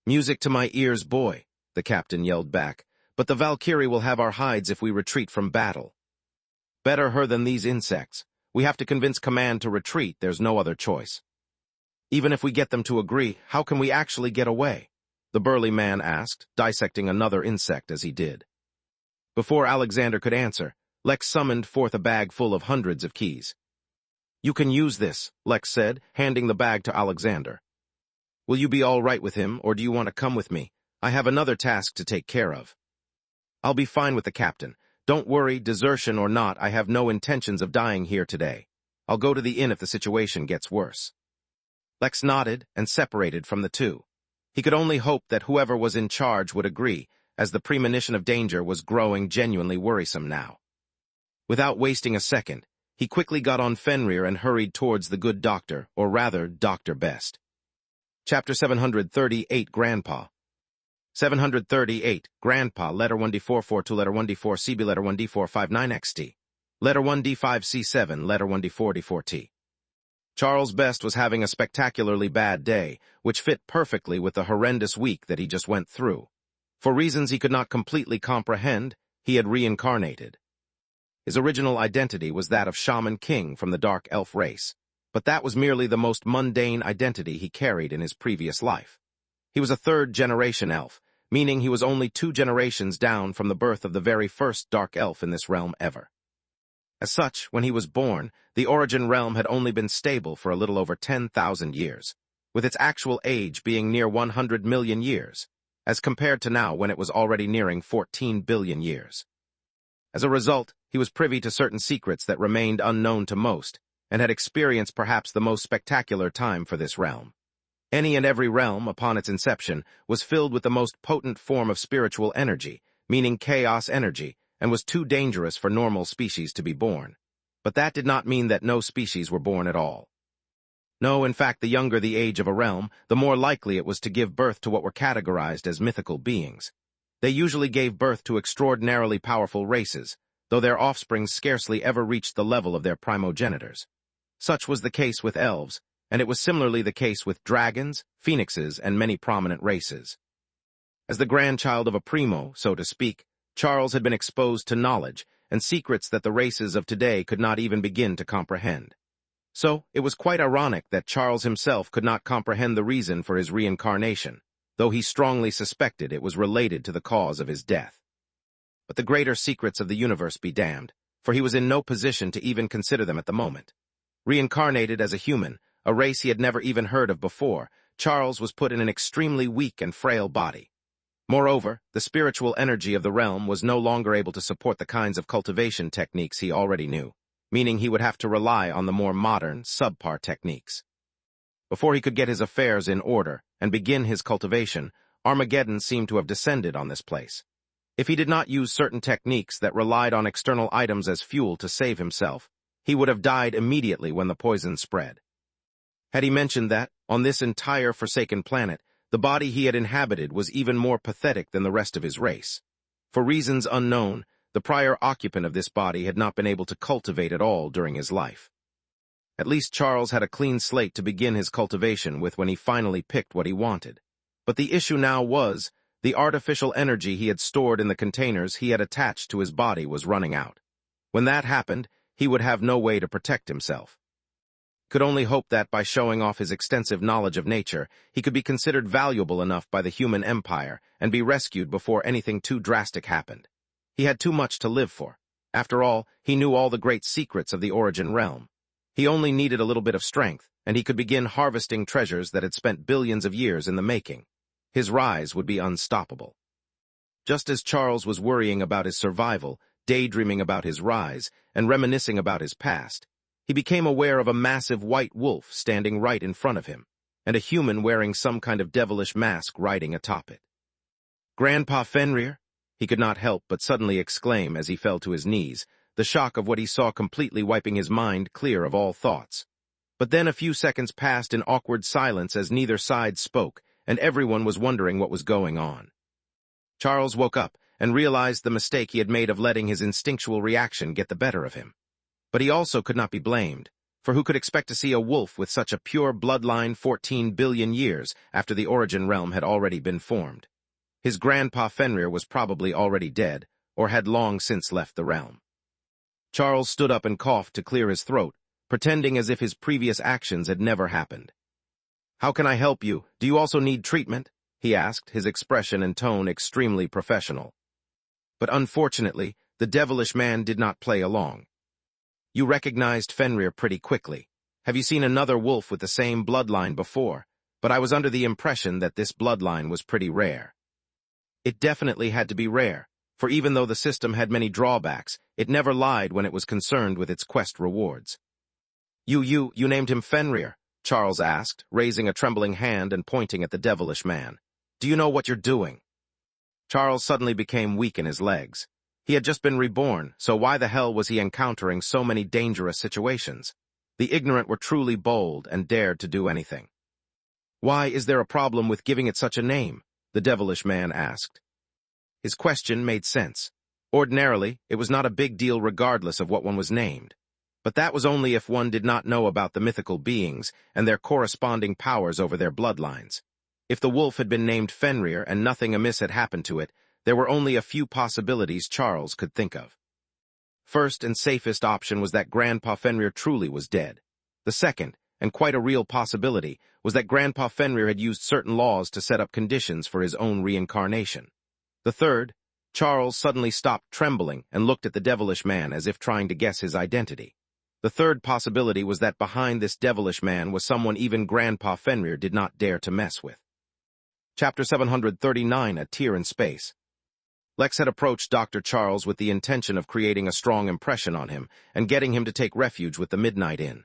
"Music to my ears, boy," the captain yelled back, But the Valkyrie will have our hides if we retreat from battle. Better her than these insects. We have to convince command to retreat, there's no other choice. Even if we get them to agree, how can we actually get away? The burly man asked, dissecting another insect as he did. Before Alexander could answer, Lex summoned forth a bag full of hundreds of keys. You can use this, Lex said, handing the bag to Alexander. Will you be all right with him, or do you want to come with me? I have another task to take care of. I'll be fine with the captain. Don't worry, desertion or not, I have no intentions of dying here today. I'll go to the inn if the situation gets worse. Lex nodded and separated from the two. He could only hope that whoever was in charge would agree, as the premonition of danger was growing genuinely worrisome now. Without wasting a second, he quickly got on Fenrir and hurried towards the good doctor, or rather, Dr. Best. Chapter 738, Grandpa. 738, Grandpa, letter 1D44 letter 1D4 CB, letter 1D4 59XT. Letter 1D5C7, letter 1D4D4T. Charles Best was having a spectacularly bad day, which fit perfectly with the horrendous week that he just went through. For reasons he could not completely comprehend, he had reincarnated. His original identity was that of Shaman King from the Dark Elf race, but that was merely the most mundane identity he carried in his previous life. He was a third-generation elf, meaning he was only 2 generations down from the birth of the very first Dark Elf in this realm ever. As such, when he was born, the origin realm had only been stable for a little over 10,000 years, with its actual age being near 100 million years, as compared to now when it was already nearing 14 billion years. As a result, he was privy to certain secrets that remained unknown to most, and had experienced perhaps the most spectacular time for this realm. Any and every realm, upon its inception, was filled with the most potent form of spiritual energy, meaning chaos energy, and was too dangerous for normal species to be born. But that did not mean that no species were born at all. No, in fact, the younger the age of a realm, the more likely it was to give birth to what were categorized as mythical beings. They usually gave birth to extraordinarily powerful races, though their offspring scarcely ever reached the level of their primogenitors. Such was the case with elves, and it was similarly the case with dragons, phoenixes, and many prominent races. As the grandchild of a primo, so to speak, Charles had been exposed to knowledge and secrets that the races of today could not even begin to comprehend. So, it was quite ironic that Charles himself could not comprehend the reason for his reincarnation, though he strongly suspected it was related to the cause of his death. But the greater secrets of the universe be damned, for he was in no position to even consider them at the moment. Reincarnated as a human, a race he had never even heard of before, Charles was put in an extremely weak and frail body. Moreover, the spiritual energy of the realm was no longer able to support the kinds of cultivation techniques he already knew, meaning he would have to rely on the more modern, subpar techniques. Before he could get his affairs in order and begin his cultivation, Armageddon seemed to have descended on this place. If he did not use certain techniques that relied on external items as fuel to save himself, he would have died immediately when the poison spread. Had he mentioned that, on this entire forsaken planet, the body he had inhabited was even more pathetic than the rest of his race. For reasons unknown, the prior occupant of this body had not been able to cultivate at all during his life. At least Charles had a clean slate to begin his cultivation with when he finally picked what he wanted. But the issue now was, the artificial energy he had stored in the containers he had attached to his body was running out. When that happened, he would have no way to protect himself. Could only hope that by showing off his extensive knowledge of nature, he could be considered valuable enough by the human empire and be rescued before anything too drastic happened. He had too much to live for. After all, he knew all the great secrets of the origin realm. He only needed a little bit of strength, and he could begin harvesting treasures that had spent billions of years in the making. His rise would be unstoppable. Just as Charles was worrying about his survival, daydreaming about his rise, and reminiscing about his past, he became aware of a massive white wolf standing right in front of him, and a human wearing some kind of devilish mask riding atop it. "Grandpa Fenrir?" He could not help but suddenly exclaim as he fell to his knees, the shock of what he saw completely wiping his mind clear of all thoughts. But then a few seconds passed in awkward silence as neither side spoke, and everyone was wondering what was going on. Charles woke up and realized the mistake he had made of letting his instinctual reaction get the better of him. But he also could not be blamed, for who could expect to see a wolf with such a pure bloodline 14 billion years after the origin realm had already been formed? His grandpa Fenrir was probably already dead, or had long since left the realm. Charles stood up and coughed to clear his throat, pretending as if his previous actions had never happened. "How can I help you? Do you also need treatment?" he asked, his expression and tone extremely professional. But unfortunately, the devilish man did not play along. "You recognized Fenrir pretty quickly. Have you seen another wolf with the same bloodline before? But I was under the impression that this bloodline was pretty rare." It definitely had to be rare, for even though the system had many drawbacks, it never lied when it was concerned with its quest rewards. You named him Fenrir?" Charles asked, raising a trembling hand and pointing at the devilish man. "Do you know what you're doing?" Charles suddenly became weak in his legs. He had just been reborn, so why the hell was he encountering so many dangerous situations? The ignorant were truly bold and dared to do anything. "Why is there a problem with giving it such a name?" the devilish man asked. His question made sense. Ordinarily, it was not a big deal regardless of what one was named. But that was only if one did not know about the mythical beings and their corresponding powers over their bloodlines. If the wolf had been named Fenrir and nothing amiss had happened to it, there were only a few possibilities Charles could think of. First and safest option was that Grandpa Fenrir truly was dead. The second, and quite a real possibility, was that Grandpa Fenrir had used certain laws to set up conditions for his own reincarnation. The third, Charles suddenly stopped trembling and looked at the devilish man as if trying to guess his identity. The third possibility was that behind this devilish man was someone even Grandpa Fenrir did not dare to mess with. Chapter 739, A Tear in Space. Lex had approached Dr. Charles with the intention of creating a strong impression on him and getting him to take refuge with the Midnight Inn.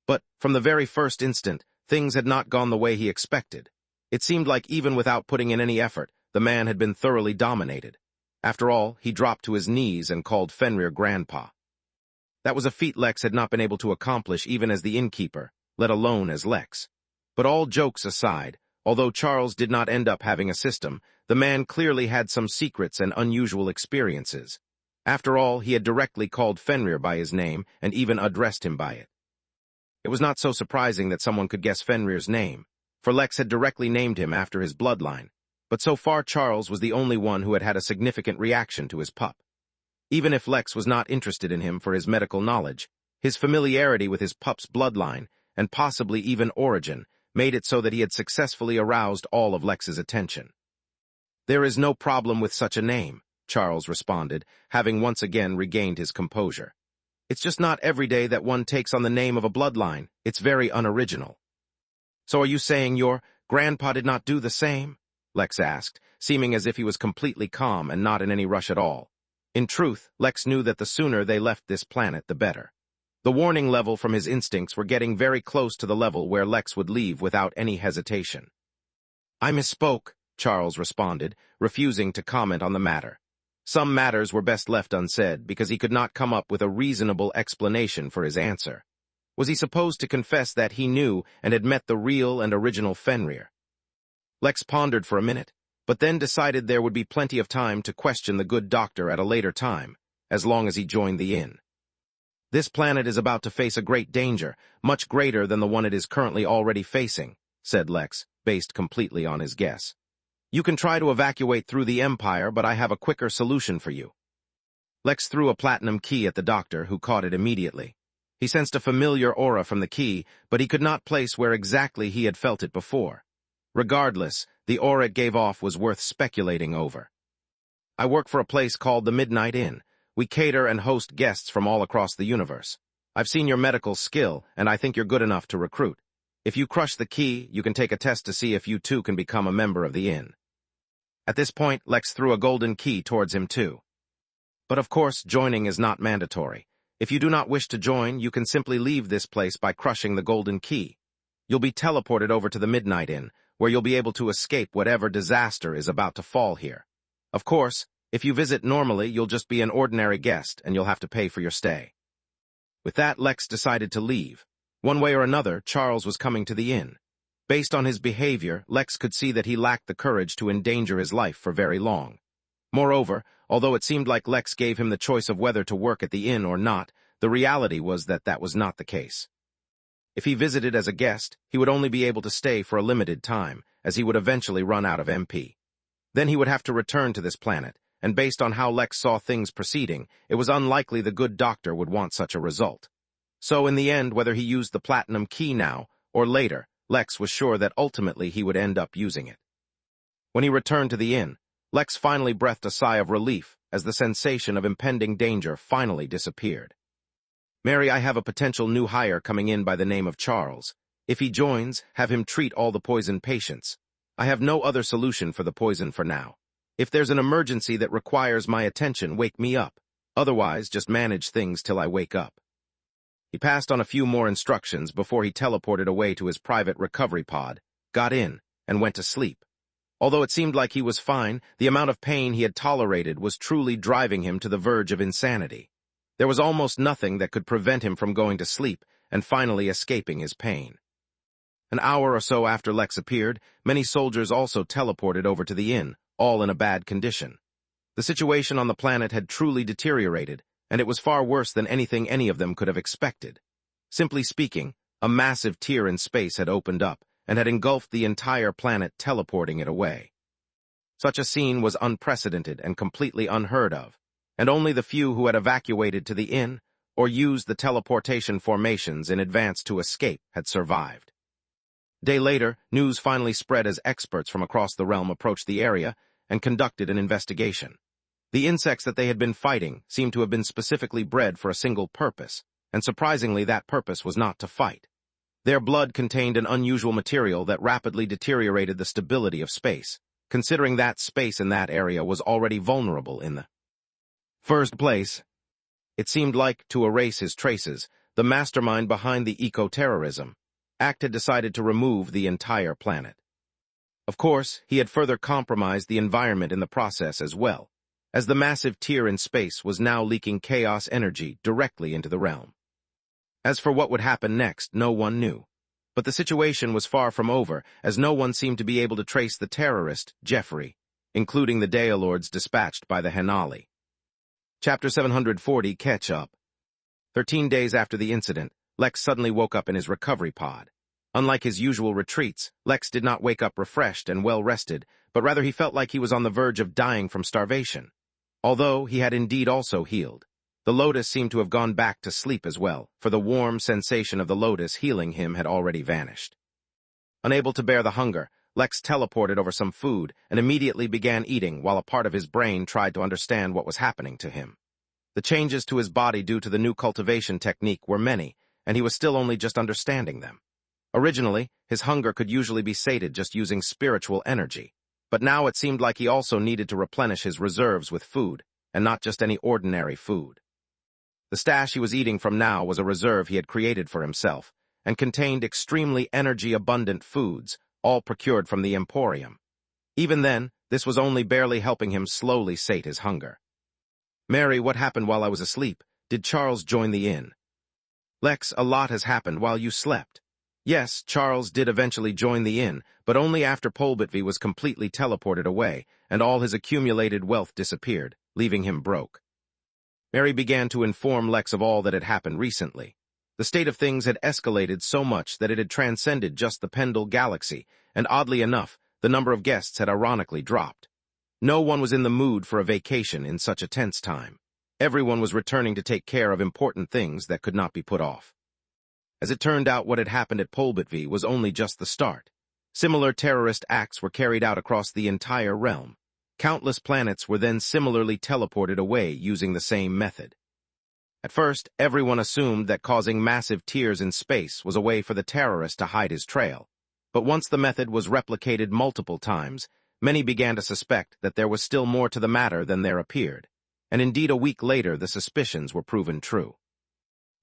But, from the very first instant, things had not gone the way he expected. It seemed like even without putting in any effort, the man had been thoroughly dominated. After all, he dropped to his knees and called Fenrir Grandpa. That was a feat Lex had not been able to accomplish even as the Innkeeper, let alone as Lex. But all jokes aside, although Charles did not end up having a system, the man clearly had some secrets and unusual experiences. After all, he had directly called Fenrir by his name and even addressed him by it. It was not so surprising that someone could guess Fenrir's name, for Lex had directly named him after his bloodline, but so far Charles was the only one who had had a significant reaction to his pup. Even if Lex was not interested in him for his medical knowledge, his familiarity with his pup's bloodline, and possibly even origin, made it so that he had successfully aroused all of Lex's attention. "There is no problem with such a name," Charles responded, having once again regained his composure. "It's just not every day that one takes on the name of a bloodline. It's very unoriginal." "So are you saying your grandpa did not do the same?" Lex asked, seeming as if he was completely calm and not in any rush at all. In truth, Lex knew that the sooner they left this planet, the better. The warning level from his instincts were getting very close to the level where Lex would leave without any hesitation. "I misspoke," Charles responded, refusing to comment on the matter. Some matters were best left unsaid because he could not come up with a reasonable explanation for his answer. Was he supposed to confess that he knew and had met the real and original Fenrir? Lex pondered for a minute, but then decided there would be plenty of time to question the good doctor at a later time, as long as he joined the inn. "This planet is about to face a great danger, much greater than the one it is currently already facing," said Lex, based completely on his guess. "You can try to evacuate through the Empire, but I have a quicker solution for you." Lex threw a platinum key at the doctor, who caught it immediately. He sensed a familiar aura from the key, but he could not place where exactly he had felt it before. Regardless, the aura it gave off was worth speculating over. "I work for a place called the Midnight Inn. We cater and host guests from all across the universe. I've seen your medical skill, and I think you're good enough to recruit. If you crush the key, you can take a test to see if you too can become a member of the inn." At this point, Lex threw a golden key towards him too. "But of course, joining is not mandatory. If you do not wish to join, you can simply leave this place by crushing the golden key. You'll be teleported over to the Midnight Inn, where you'll be able to escape whatever disaster is about to fall here. Of course, if you visit normally, you'll just be an ordinary guest, and you'll have to pay for your stay." With that, Lex decided to leave. One way or another, Charles was coming to the inn. Based on his behavior, Lex could see that he lacked the courage to endanger his life for very long. Moreover, although it seemed like Lex gave him the choice of whether to work at the inn or not, the reality was that that was not the case. If he visited as a guest, he would only be able to stay for a limited time, as he would eventually run out of MP. Then he would have to return to this planet, and based on how Lex saw things proceeding, it was unlikely the good doctor would want such a result. So in the end, whether he used the platinum key now or later, Lex was sure that ultimately he would end up using it. When he returned to the inn, Lex finally breathed a sigh of relief as the sensation of impending danger finally disappeared. "Mary, I have a potential new hire coming in by the name of Charles. If he joins, have him treat all the poison patients. I have no other solution for the poison for now. If there's an emergency that requires my attention, wake me up. Otherwise, just manage things till I wake up." He passed on a few more instructions before he teleported away to his private recovery pod, got in, and went to sleep. Although it seemed like he was fine, the amount of pain he had tolerated was truly driving him to the verge of insanity. There was almost nothing that could prevent him from going to sleep and finally escaping his pain. An hour or so after Lex appeared, many soldiers also teleported over to the inn, all in a bad condition. The situation on the planet had truly deteriorated, and it was far worse than anything any of them could have expected. Simply speaking, a massive tear in space had opened up and had engulfed the entire planet, teleporting it away. Such a scene was unprecedented and completely unheard of, and only the few who had evacuated to the inn or used the teleportation formations in advance to escape had survived. A day later, news finally spread as experts from across the realm approached the area and conducted an investigation. The insects that they had been fighting seemed to have been specifically bred for a single purpose, and surprisingly that purpose was not to fight. Their blood contained an unusual material that rapidly deteriorated the stability of space, considering that space in that area was already vulnerable in the first place. It seemed like, to erase his traces, the mastermind behind the eco-terrorism act had decided to remove the entire planet. Of course, he had further compromised the environment in the process as well, as the massive tear in space was now leaking chaos energy directly into the realm. As for what would happen next, no one knew. But the situation was far from over, as no one seemed to be able to trace the terrorist, Jeffrey, including the Daelords dispatched by the Henali. Chapter 740, Catch Up. 13 days after the incident, Lex suddenly woke up in his recovery pod. Unlike his usual retreats, Lex did not wake up refreshed and well-rested, but rather he felt like he was on the verge of dying from starvation. Although he had indeed also healed, the lotus seemed to have gone back to sleep as well, for the warm sensation of the lotus healing him had already vanished. Unable to bear the hunger, Lex teleported over some food and immediately began eating while a part of his brain tried to understand what was happening to him. The changes to his body due to the new cultivation technique were many, and he was still only just understanding them. Originally, his hunger could usually be sated just using spiritual energy, but now it seemed like he also needed to replenish his reserves with food, and not just any ordinary food. The stash he was eating from now was a reserve he had created for himself, and contained extremely energy-abundant foods, all procured from the Emporium. Even then, this was only barely helping him slowly sate his hunger. "Mary, what happened while I was asleep? Did Charles join the inn?" "Lex, a lot has happened while you slept. Yes, Charles did eventually join the inn, but only after Polbitvy was completely teleported away, and all his accumulated wealth disappeared, leaving him broke." Mary began to inform Lex of all that had happened recently. The state of things had escalated so much that it had transcended just the Pendle galaxy, and oddly enough, the number of guests had ironically dropped. No one was in the mood for a vacation in such a tense time. Everyone was returning to take care of important things that could not be put off. As it turned out, what had happened at Polbitvy was only just the start. Similar terrorist acts were carried out across the entire realm. Countless planets were then similarly teleported away using the same method. At first, everyone assumed that causing massive tears in space was a way for the terrorist to hide his trail. But once the method was replicated multiple times, many began to suspect that there was still more to the matter than there appeared. And indeed, a week later, the suspicions were proven true.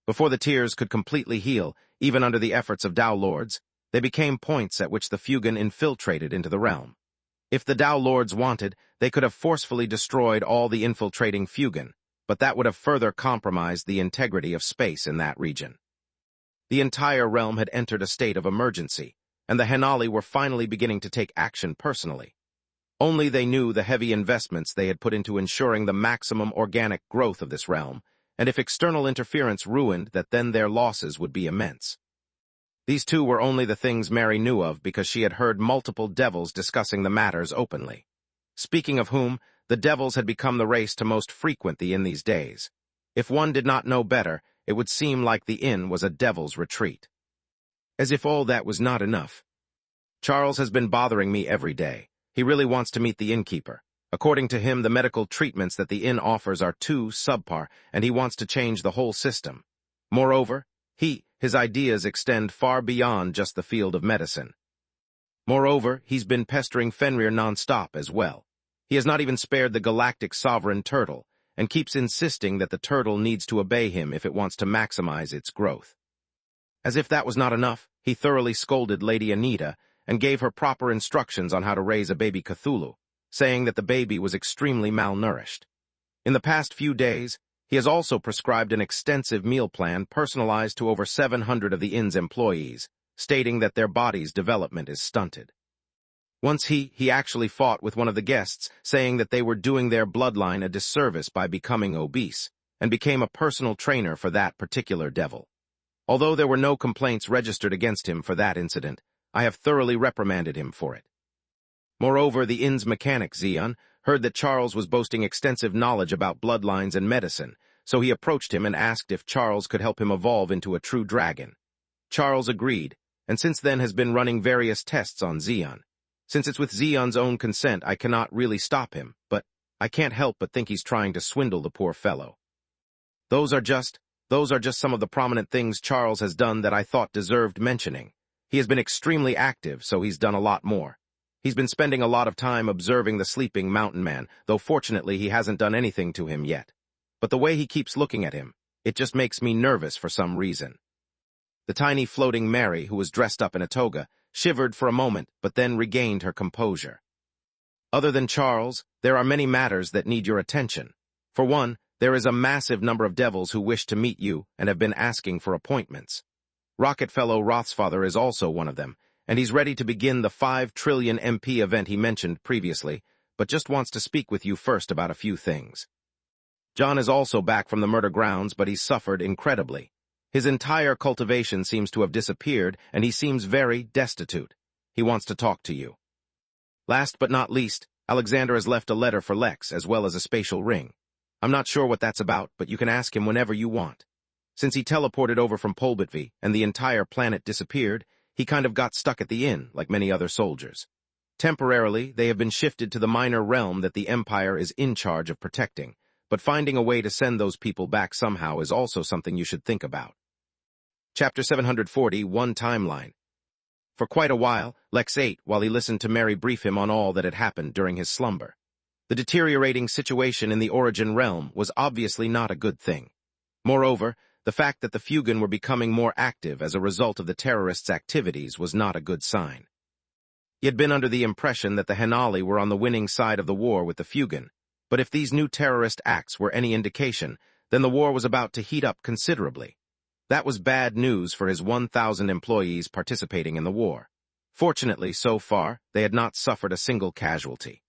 Before the tears could completely heal, even under the efforts of Dao Lords, they became points at which the Fugan infiltrated into the realm. If the Dao Lords wanted, they could have forcefully destroyed all the infiltrating Fugan, but that would have further compromised the integrity of space in that region. The entire realm had entered a state of emergency, and the Henali were finally beginning to take action personally. Only they knew the heavy investments they had put into ensuring the maximum organic growth of this realm, and if external interference ruined that, then their losses would be immense. These two were only the things Mary knew of because she had heard multiple devils discussing the matters openly. Speaking of whom, the devils had become the race to most frequent the inn these days. If one did not know better, it would seem like the inn was a devil's retreat. As if all that was not enough. Charles has been bothering me every day. He really wants to meet the innkeeper. According to him, the medical treatments that the inn offers are too subpar, and he wants to change the whole system. Moreover, his ideas extend far beyond just the field of medicine. Moreover, he's been pestering Fenrir non-stop as well. He has not even spared the galactic sovereign turtle, and keeps insisting that the turtle needs to obey him if it wants to maximize its growth. As if that was not enough, he thoroughly scolded Lady Anita and gave her proper instructions on how to raise a baby Cthulhu, saying that the baby was extremely malnourished. In the past few days, he has also prescribed an extensive meal plan personalized to over 700 of the inn's employees, stating that their body's development is stunted. Once he actually fought with one of the guests, saying that they were doing their bloodline a disservice by becoming obese, and became a personal trainer for that particular devil. Although there were no complaints registered against him for that incident, I have thoroughly reprimanded him for it. Moreover, the inn's mechanic, Zeon, heard that Charles was boasting extensive knowledge about bloodlines and medicine, so he approached him and asked if Charles could help him evolve into a true dragon. Charles agreed, and since then has been running various tests on Zeon. Since it's with Zeon's own consent, I cannot really stop him, but I can't help but think he's trying to swindle the poor fellow. Those are just some of the prominent things Charles has done that I thought deserved mentioning. He has been extremely active, so he's done a lot more. He's been spending a lot of time observing the sleeping mountain man, though fortunately he hasn't done anything to him yet. But the way he keeps looking at him, it just makes me nervous for some reason. The tiny floating Mary, who was dressed up in a toga, shivered for a moment, but then regained her composure. Other than Charles, there are many matters that need your attention. For one, there is a massive number of devils who wish to meet you and have been asking for appointments. Rocket Fellow Rothsfather is also one of them, and he's ready to begin the 5 trillion MP event he mentioned previously, but just wants to speak with you first about a few things. John is also back from the murder grounds, but he's suffered incredibly. His entire cultivation seems to have disappeared, and he seems very destitute. He wants to talk to you. Last but not least, Alexander has left a letter for Lex, as well as a spatial ring. I'm not sure what that's about, but you can ask him whenever you want. Since he teleported over from Polbitvi and the entire planet disappeared, he kind of got stuck at the inn, like many other soldiers. Temporarily, they have been shifted to the minor realm that the Empire is in charge of protecting, but finding a way to send those people back somehow is also something you should think about. Chapter 740, One Timeline. For quite a while, Lex ate while he listened to Mary brief him on all that had happened during his slumber. The deteriorating situation in the Origin realm was obviously not a good thing. Moreover, the fact that the Fugan were becoming more active as a result of the terrorists' activities was not a good sign. He had been under the impression that the Henali were on the winning side of the war with the Fugan, but if these new terrorist acts were any indication, then the war was about to heat up considerably. That was bad news for his 1,000 employees participating in the war. Fortunately, so far, they had not suffered a single casualty.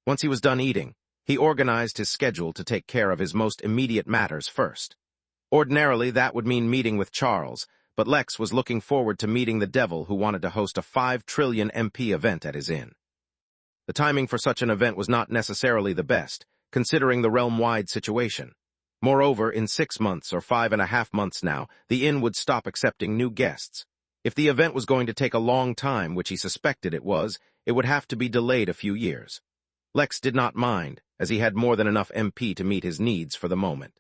Once he was done eating, he organized his schedule to take care of his most immediate matters first. Ordinarily, that would mean meeting with Charles, but Lex was looking forward to meeting the devil who wanted to host a 5 trillion MP event at his inn. The timing for such an event was not necessarily the best, considering the realm-wide situation. Moreover, in 6 months or 5.5 months now, the inn would stop accepting new guests. If the event was going to take a long time, which he suspected it would have to be delayed a few years. Lex did not mind, as he had more than enough MP to meet his needs for the moment.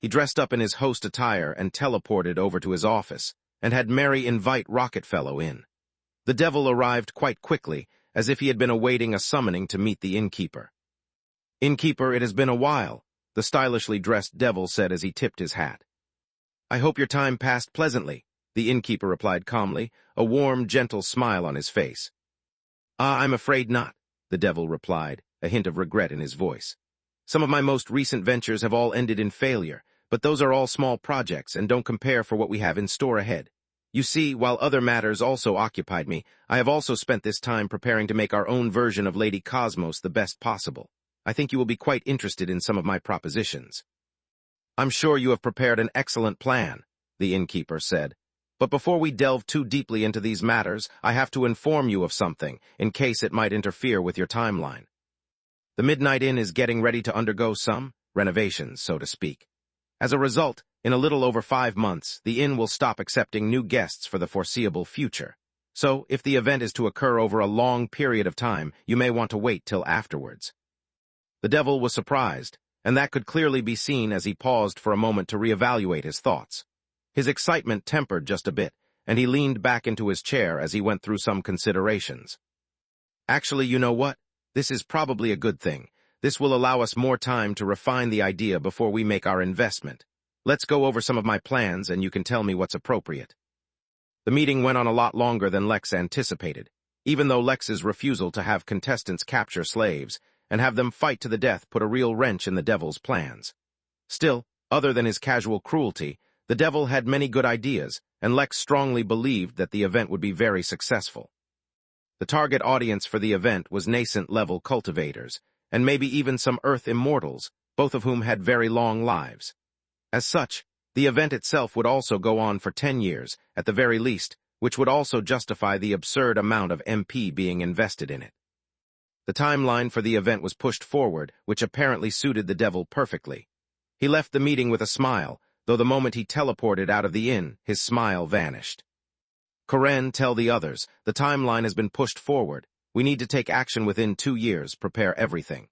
He dressed up in his host attire and teleported over to his office, and had Mary invite Rocket Fellow in. The devil arrived quite quickly, as if he had been awaiting a summoning to meet the innkeeper. "Innkeeper, it has been a while," the stylishly dressed devil said as he tipped his hat. "I hope your time passed pleasantly," the innkeeper replied calmly, a warm, gentle smile on his face. "I'm afraid not," the devil replied, a hint of regret in his voice. "Some of my most recent ventures have all ended in failure, but those are all small projects and don't compare for what we have in store ahead. You see, while other matters also occupied me, I have also spent this time preparing to make our own version of Lady Cosmos the best possible. I think you will be quite interested in some of my propositions." "I'm sure you have prepared an excellent plan," the innkeeper said. "But before we delve too deeply into these matters, I have to inform you of something, in case it might interfere with your timeline. The Midnight Inn is getting ready to undergo some renovations, so to speak. As a result, in a little over 5 months, the inn will stop accepting new guests for the foreseeable future. So, if the event is to occur over a long period of time, you may want to wait till afterwards. The devil was surprised, and that could clearly be seen as he paused for a moment to reevaluate his thoughts. His excitement tempered just a bit, and he leaned back into his chair as he went through some considerations. Actually, you know what? This is probably a good thing. This will allow us more time to refine the idea before we make our investment. Let's go over some of my plans and you can tell me what's appropriate. The meeting went on a lot longer than Lex anticipated, even though Lex's refusal to have contestants capture slaves and have them fight to the death put a real wrench in the devil's plans. Still, other than his casual cruelty, the devil had many good ideas, and Lex strongly believed that the event would be very successful. The target audience for the event was nascent-level cultivators, and maybe even some Earth immortals, both of whom had very long lives. As such, the event itself would also go on for 10 years, at the very least, which would also justify the absurd amount of MP being invested in it. The timeline for the event was pushed forward, which apparently suited the devil perfectly. He left the meeting with a smile, though the moment he teleported out of the inn, his smile vanished. Karen, tell the others, the timeline has been pushed forward. We need to take action within 2 years, prepare everything.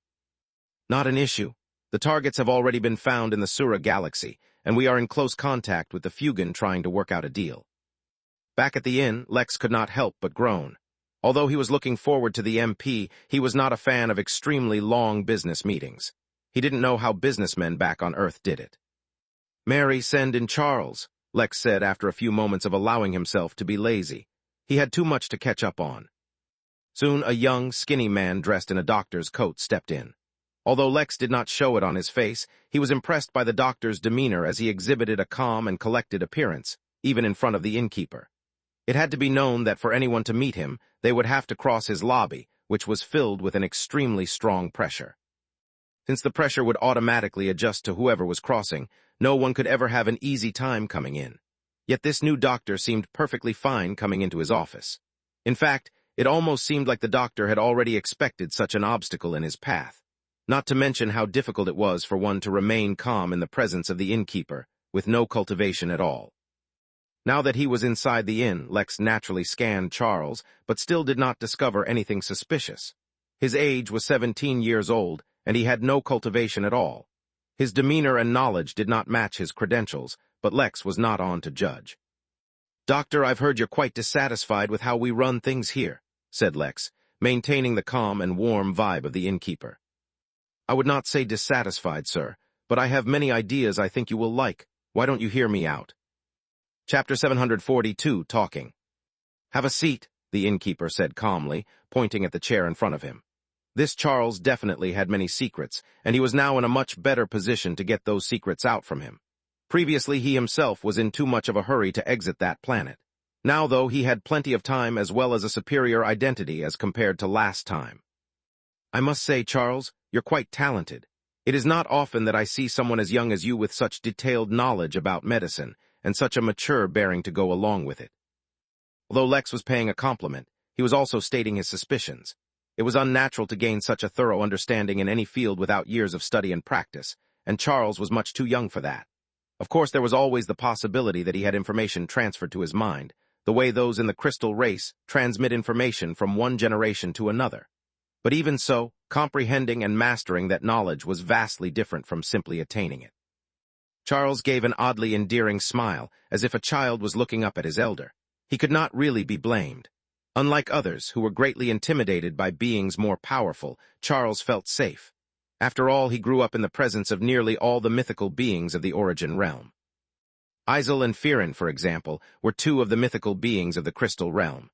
Not an issue. The targets have already been found in the Sura galaxy, and we are in close contact with the Fugan trying to work out a deal. Back at the inn, Lex could not help but groan. Although he was looking forward to the MP, he was not a fan of extremely long business meetings. He didn't know how businessmen back on Earth did it. Mary, send in Charles, Lex said after a few moments of allowing himself to be lazy. He had too much to catch up on. Soon, a young, skinny man dressed in a doctor's coat stepped in. Although Lex did not show it on his face, he was impressed by the doctor's demeanor as he exhibited a calm and collected appearance, even in front of the innkeeper. It had to be known that for anyone to meet him, they would have to cross his lobby, which was filled with an extremely strong pressure. Since the pressure would automatically adjust to whoever was crossing, no one could ever have an easy time coming in. Yet this new doctor seemed perfectly fine coming into his office. In fact, it almost seemed like the doctor had already expected such an obstacle in his path. Not to mention how difficult it was for one to remain calm in the presence of the innkeeper, with no cultivation at all. Now that he was inside the inn, Lex naturally scanned Charles, but still did not discover anything suspicious. His age was 17 years old, and he had no cultivation at all. His demeanor and knowledge did not match his credentials, but Lex was not on to judge. "Doctor, I've heard you're quite dissatisfied with how we run things here," said Lex, maintaining the calm and warm vibe of the innkeeper. "I would not say dissatisfied, sir, but I have many ideas I think you will like. Why don't you hear me out?" Chapter 742, Talking. "Have a seat," the innkeeper said calmly, pointing at the chair in front of him. This Charles definitely had many secrets, and he was now in a much better position to get those secrets out from him. Previously, he himself was in too much of a hurry to exit that planet. Now, though, he had plenty of time as well as a superior identity as compared to last time. "I must say, Charles, you're quite talented. It is not often that I see someone as young as you with such detailed knowledge about medicine, and such a mature bearing to go along with it." Although Lex was paying a compliment, he was also stating his suspicions. It was unnatural to gain such a thorough understanding in any field without years of study and practice, and Charles was much too young for that. Of course, there was always the possibility that he had information transferred to his mind, the way those in the crystal race transmit information from one generation to another. But even so, comprehending and mastering that knowledge was vastly different from simply attaining it. Charles gave an oddly endearing smile, as if a child was looking up at his elder. He could not really be blamed. Unlike others, who were greatly intimidated by beings more powerful, Charles felt safe. After all, he grew up in the presence of nearly all the mythical beings of the Origin realm. Isel and Firin, for example, were two of the mythical beings of the Crystal Realm.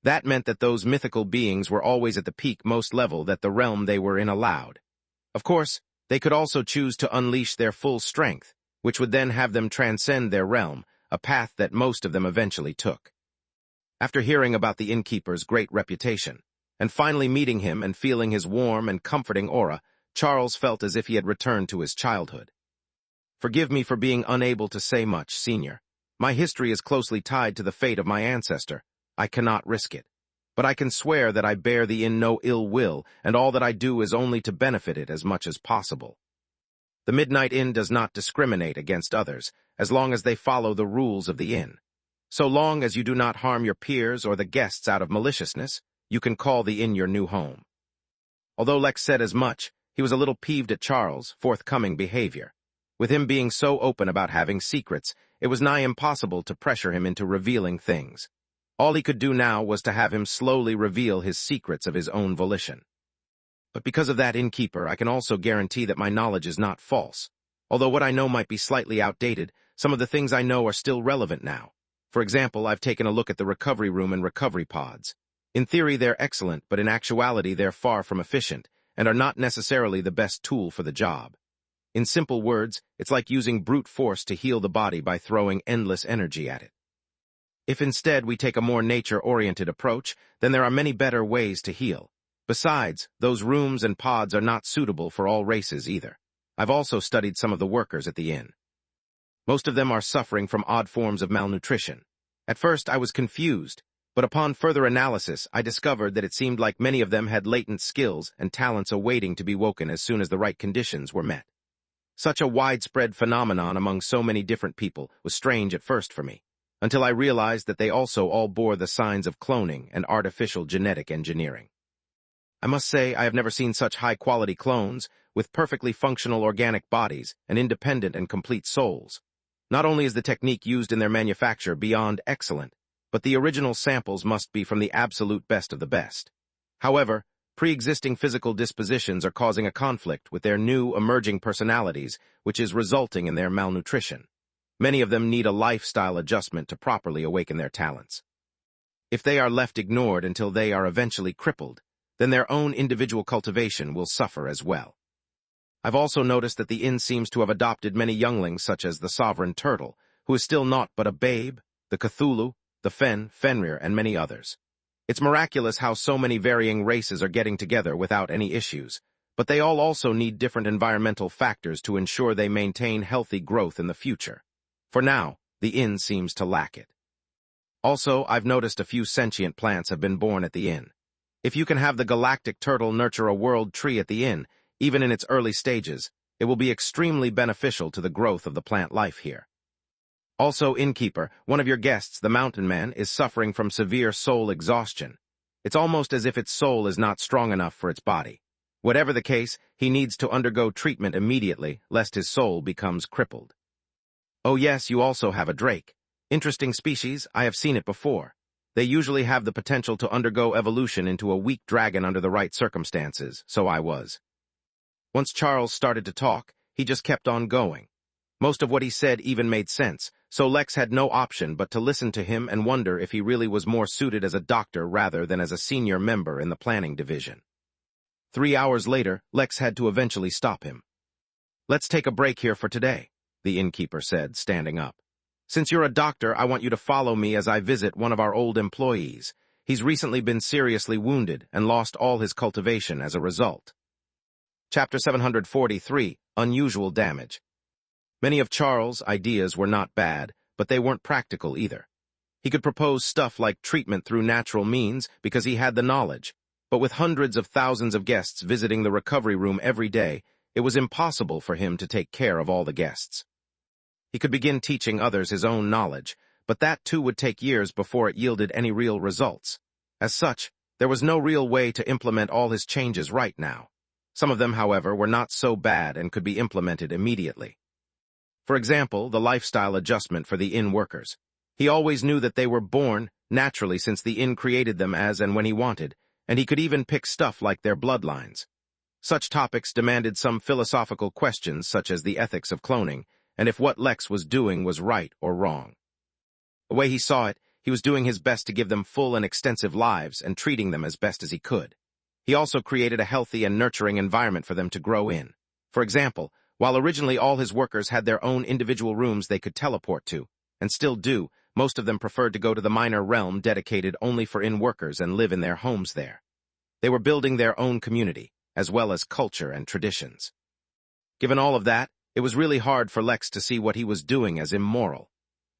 That meant that those mythical beings were always at the peak most level that the realm they were in allowed. Of course, they could also choose to unleash their full strength, which would then have them transcend their realm, a path that most of them eventually took. After hearing about the innkeeper's great reputation, and finally meeting him and feeling his warm and comforting aura, Charles felt as if he had returned to his childhood. "Forgive me for being unable to say much, Senior. My history is closely tied to the fate of my ancestor. I cannot risk it. but I can swear that I bear the inn no ill will, and all that I do is only to benefit it as much as possible. The Midnight Inn does not discriminate against others, as long as they follow the rules of the inn. So long as you do not harm your peers or the guests out of maliciousness, you can call the inn your new home. Although Lex said as much, he was a little peeved at Charles' forthcoming behavior. With him being so open about having secrets, it was nigh impossible to pressure him into revealing things. All he could do now was to have him slowly reveal his secrets of his own volition. But because of that, Innkeeper, I can also guarantee that my knowledge is not false. Although what I know might be slightly outdated, some of the things I know are still relevant now. For example, I've taken a look at the recovery room and recovery pods. In theory, they're excellent, but in actuality, they're far from efficient, and are not necessarily the best tool for the job. In simple words, it's like using brute force to heal the body by throwing endless energy at it. If instead we take a more nature-oriented approach, then there are many better ways to heal. Besides, those rooms and pods are not suitable for all races either. I've also studied some of the workers at the inn. Most of them are suffering from odd forms of malnutrition. At first, I was confused, but upon further analysis, I discovered that it seemed like many of them had latent skills and talents awaiting to be woken as soon as the right conditions were met. Such a widespread phenomenon among so many different people was strange at first for me, until I realized that they also all bore the signs of cloning and artificial genetic engineering. I must say I have never seen such high-quality clones, with perfectly functional organic bodies and independent and complete souls. Not only is the technique used in their manufacture beyond excellent, but the original samples must be from the absolute best of the best. However, pre-existing physical dispositions are causing a conflict with their new, emerging personalities, which is resulting in their malnutrition. Many of them need a lifestyle adjustment to properly awaken their talents. If they are left ignored until they are eventually crippled, then their own individual cultivation will suffer as well. I've also noticed that the inn seems to have adopted many younglings such as the Sovereign Turtle, who is still naught but a babe, the Cthulhu, the Fenrir, and many others. It's miraculous how so many varying races are getting together without any issues, but they all also need different environmental factors to ensure they maintain healthy growth in the future. For now, the inn seems to lack it. Also, I've noticed a few sentient plants have been born at the inn. If you can have the galactic turtle nurture a world tree at the inn, even in its early stages, it will be extremely beneficial to the growth of the plant life here. Also, Innkeeper, one of your guests, the Mountain Man, is suffering from severe soul exhaustion. It's almost as if its soul is not strong enough for its body. Whatever the case, he needs to undergo treatment immediately, lest his soul becomes crippled. Oh yes, you also have a drake. Interesting species, I have seen it before. They usually have the potential to undergo evolution into a weak dragon under the right circumstances, so I was. Once Charles started to talk, he just kept on going. Most of what he said even made sense, so Lex had no option but to listen to him and wonder if he really was more suited as a doctor rather than as a senior member in the planning division. 3 hours later, Lex had to eventually stop him. "Let's take a break here for today," the innkeeper said, standing up. "Since you're a doctor, I want you to follow me as I visit one of our old employees. He's recently been seriously wounded and lost all his cultivation as a result." Chapter 743, Unusual Damage. Many of Charles' ideas were not bad, but they weren't practical either. He could propose stuff like treatment through natural means because he had the knowledge, but with hundreds of thousands of guests visiting the recovery room every day, it was impossible for him to take care of all the guests. He could begin teaching others his own knowledge, but that too would take years before it yielded any real results. As such, there was no real way to implement all his changes right now. Some of them, however, were not so bad and could be implemented immediately. For example, the lifestyle adjustment for the inn workers. He always knew that they were born naturally since the inn created them as and when he wanted, and he could even pick stuff like their bloodlines. Such topics demanded some philosophical questions such as the ethics of cloning, and if what Lex was doing was right or wrong. The way he saw it, he was doing his best to give them full and extensive lives and treating them as best as he could. He also created a healthy and nurturing environment for them to grow in. For example, while originally all his workers had their own individual rooms they could teleport to, and still do, most of them preferred to go to the minor realm dedicated only for inn workers and live in their homes there. They were building their own community, as well as culture and traditions. Given all of that, it was really hard for Lex to see what he was doing as immoral.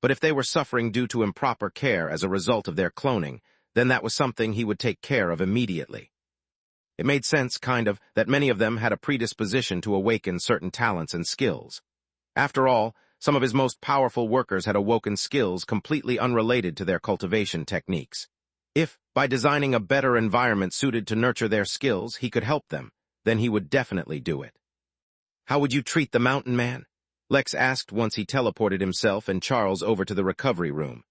But if they were suffering due to improper care as a result of their cloning, then that was something he would take care of immediately. It made sense, kind of, that many of them had a predisposition to awaken certain talents and skills. After all, some of his most powerful workers had awoken skills completely unrelated to their cultivation techniques. If, by designing a better environment suited to nurture their skills, he could help them, then he would definitely do it. "How would you treat the mountain man?" Lex asked once he teleported himself and Charles over to the recovery room.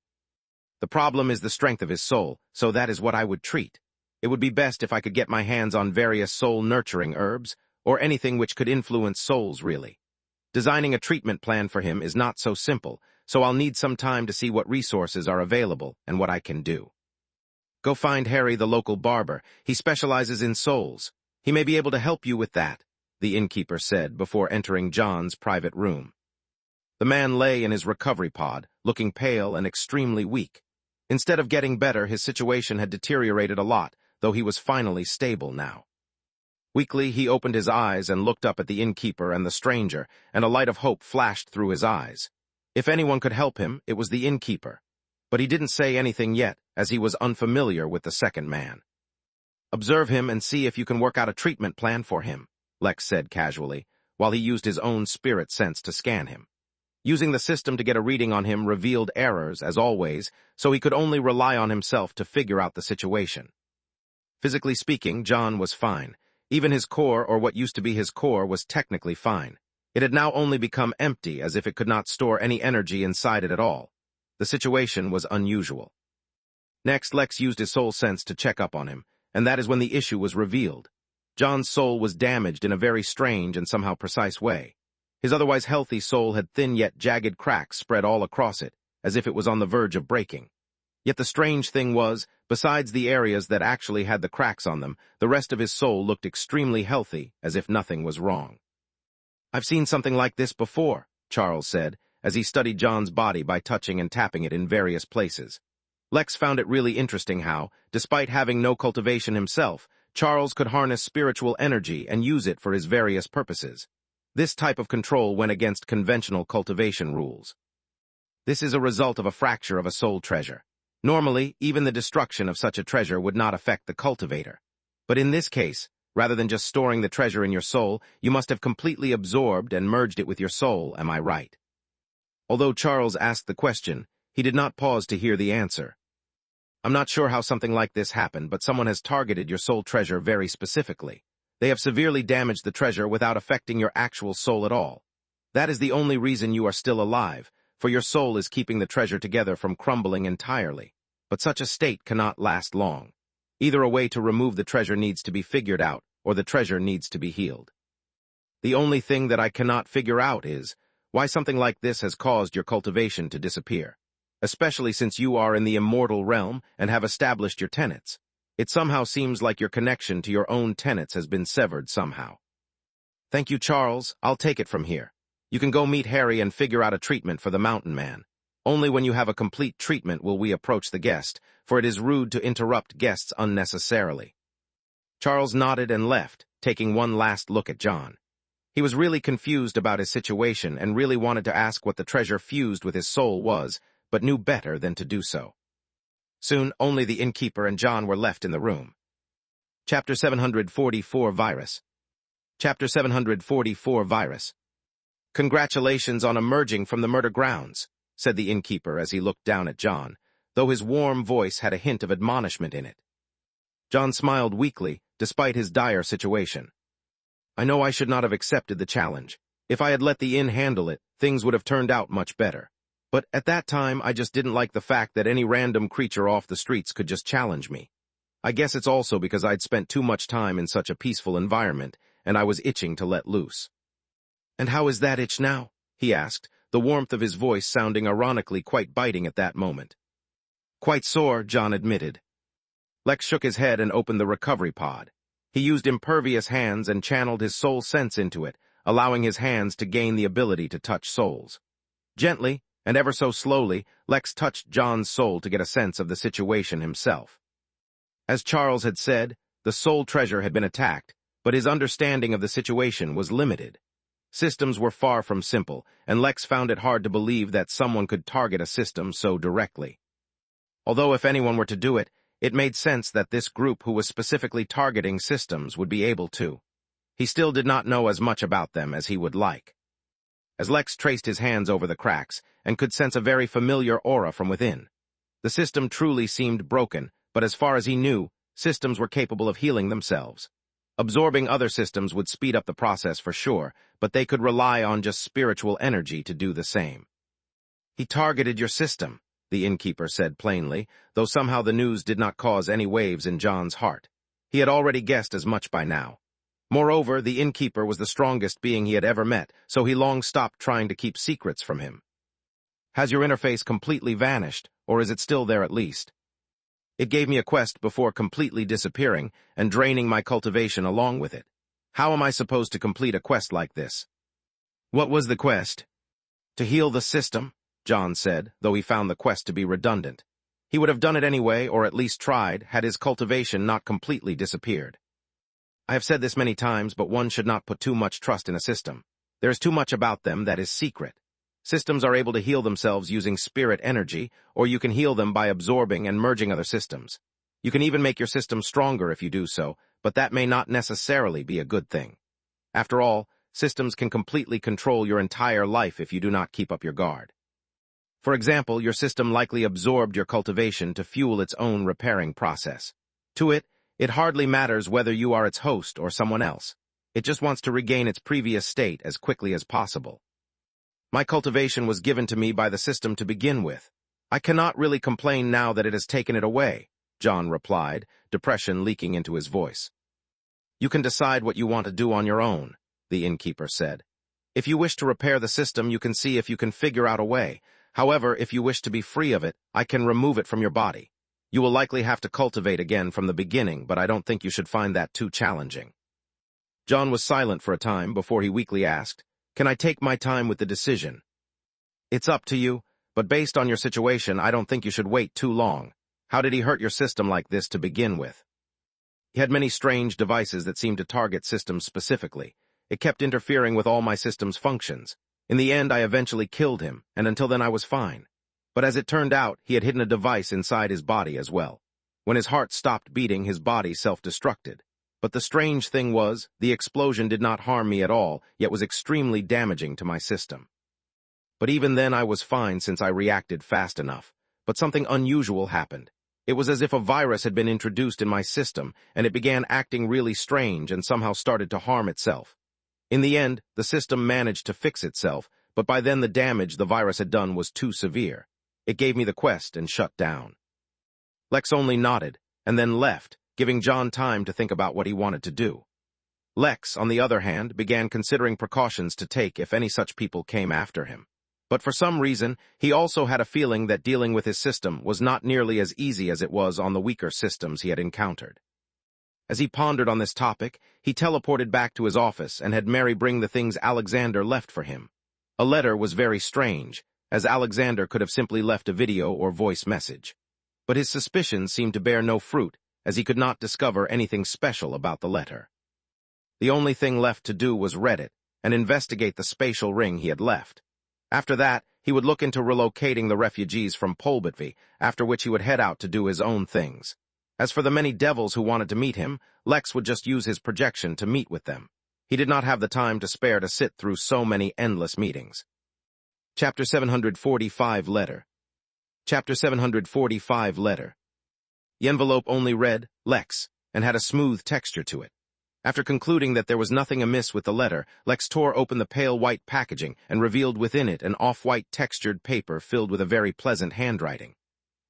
"The problem is the strength of his soul, so that is what I would treat. It would be best if I could get my hands on various soul-nurturing herbs, or anything which could influence souls, really. Designing a treatment plan for him is not so simple, so I'll need some time to see what resources are available and what I can do. Go find Harry, the local barber. He specializes in souls. He may be able to help you with that," the innkeeper said before entering John's private room. The man lay in his recovery pod, looking pale and extremely weak. Instead of getting better, his situation had deteriorated a lot, though he was finally stable now. Weakly, he opened his eyes and looked up at the innkeeper and the stranger, and a light of hope flashed through his eyes. If anyone could help him, it was the innkeeper. But he didn't say anything yet, as he was unfamiliar with the second man. "Observe him and see if you can work out a treatment plan for him," Lex said casually, while he used his own spirit sense to scan him. Using the system to get a reading on him revealed errors, as always, so he could only rely on himself to figure out the situation. Physically speaking, John was fine. Even his core, or what used to be his core, was technically fine. It had now only become empty, as if it could not store any energy inside it at all. The situation was unusual. Next, Lex used his soul sense to check up on him, and that is when the issue was revealed. John's soul was damaged in a very strange and somehow precise way. His otherwise healthy soul had thin yet jagged cracks spread all across it, as if it was on the verge of breaking. Yet the strange thing was, besides the areas that actually had the cracks on them, the rest of his soul looked extremely healthy, as if nothing was wrong. "I've seen something like this before," Charles said, as he studied John's body by touching and tapping it in various places. Lex found it really interesting how, despite having no cultivation himself, Charles could harness spiritual energy and use it for his various purposes. This type of control went against conventional cultivation rules. This is a result of a fracture of a soul treasure. Normally, even the destruction of such a treasure would not affect the cultivator. But in this case, rather than just storing the treasure in your soul, you must have completely absorbed and merged it with your soul, am I right? Although Charles asked the question, he did not pause to hear the answer. "I'm not sure how something like this happened, but someone has targeted your soul treasure very specifically. They have severely damaged the treasure without affecting your actual soul at all. That is the only reason you are still alive, for your soul is keeping the treasure together from crumbling entirely. But such a state cannot last long. Either a way to remove the treasure needs to be figured out, or the treasure needs to be healed. The only thing that I cannot figure out is why something like this has caused your cultivation to disappear, especially since you are in the immortal realm and have established your tenets. It somehow seems like your connection to your own tenets has been severed somehow." "Thank you, Charles. I'll take it from here. You can go meet Harry and figure out a treatment for the mountain man. Only when you have a complete treatment will we approach the guest, for it is rude to interrupt guests unnecessarily." Charles nodded and left, taking one last look at John. He was really confused about his situation and really wanted to ask what the treasure fused with his soul was, but knew better than to do so. Soon, only the innkeeper and John were left in the room. Chapter 744 Virus. Chapter 744 Virus. "Congratulations on emerging from the murder grounds," said the innkeeper as he looked down at John, though his warm voice had a hint of admonishment in it. John smiled weakly, despite his dire situation. "I know I should not have accepted the challenge. If I had let the inn handle it, things would have turned out much better. But at that time, I just didn't like the fact that any random creature off the streets could just challenge me. I guess it's also because I'd spent too much time in such a peaceful environment, and I was itching to let loose." "And how is that itch now?" he asked, the warmth of his voice sounding ironically quite biting at that moment. "Quite sore," John admitted. Lex shook his head and opened the recovery pod. He used impervious hands and channeled his soul sense into it, allowing his hands to gain the ability to touch souls. Gently, and ever so slowly, Lex touched John's soul to get a sense of the situation himself. As Charles had said, the soul treasure had been attacked, but his understanding of the situation was limited. Systems were far from simple, and Lex found it hard to believe that someone could target a system so directly. Although if anyone were to do it, It made sense that this group who was specifically targeting systems would be able to. He still did not know as much about them as he would like. As Lex traced his hands over the cracks and could sense a very familiar aura from within. The system truly seemed broken, but as far as he knew, systems were capable of healing themselves. Absorbing other systems would speed up the process for sure, but they could rely on just spiritual energy to do the same. He targeted your system, the innkeeper said plainly, though somehow the news did not cause any waves in John's heart. He had already guessed as much by now. Moreover, the innkeeper was the strongest being he had ever met, so he long stopped trying to keep secrets from him. Has your interface completely vanished, or is it still there at least? It gave me a quest before completely disappearing and draining my cultivation along with it. How am I supposed to complete a quest like this? What was the quest? To heal the system, John said, though he found the quest to be redundant. He would have done it anyway, or at least tried, had his cultivation not completely disappeared. I have said this many times, but one should not put too much trust in a system. There is too much about them that is secret. Systems are able to heal themselves using spirit energy, or you can heal them by absorbing and merging other systems. You can even make your system stronger if you do so, but that may not necessarily be a good thing. After all, systems can completely control your entire life if you do not keep up your guard. For example, your system likely absorbed your cultivation to fuel its own repairing process. To it, it hardly matters whether you are its host or someone else. It just wants to regain its previous state as quickly as possible. My cultivation was given to me by the system to begin with. I cannot really complain now that it has taken it away, John replied, depression leaking into his voice. You can decide what you want to do on your own, the innkeeper said. If you wish to repair the system, you can see if you can figure out a way. However, if you wish to be free of it, I can remove it from your body. You will likely have to cultivate again from the beginning, but I don't think you should find that too challenging. John was silent for a time before he weakly asked, Can I take my time with the decision? It's up to you, but based on your situation, I don't think you should wait too long. How did he hurt your system like this to begin with? He had many strange devices that seemed to target systems specifically. It kept interfering with all my system's functions. In the end, I eventually killed him, and until then I was fine. But as it turned out, he had hidden a device inside his body as well. When his heart stopped beating, his body self-destructed. But the strange thing was, the explosion did not harm me at all, yet was extremely damaging to my system. But even then I was fine since I reacted fast enough. But something unusual happened. It was as if a virus had been introduced in my system, and it began acting really strange and somehow started to harm itself. In the end, the system managed to fix itself, but by then the damage the virus had done was too severe. It gave me the quest and shut down. Lex only nodded, and then left, giving John time to think about what he wanted to do. Lex, on the other hand, began considering precautions to take if any such people came after him. But for some reason, he also had a feeling that dealing with his system was not nearly as easy as it was on the weaker systems he had encountered. As he pondered on this topic, he teleported back to his office and had Mary bring the things Alexander left for him. A letter was very strange, as Alexander could have simply left a video or voice message. But his suspicions seemed to bear no fruit, as he could not discover anything special about the letter. The only thing left to do was read it, and investigate the spatial ring he had left. After that, he would look into relocating the refugees from Polbitvi, after which he would head out to do his own things. As for the many devils who wanted to meet him, Lex would just use his projection to meet with them. He did not have the time to spare to sit through so many endless meetings. Chapter 745 Letter. Chapter 745 Letter. The envelope only read, Lex, and had a smooth texture to it. After concluding that there was nothing amiss with the letter, Lex tore open the pale white packaging and revealed within it an off-white textured paper filled with a very pleasant handwriting.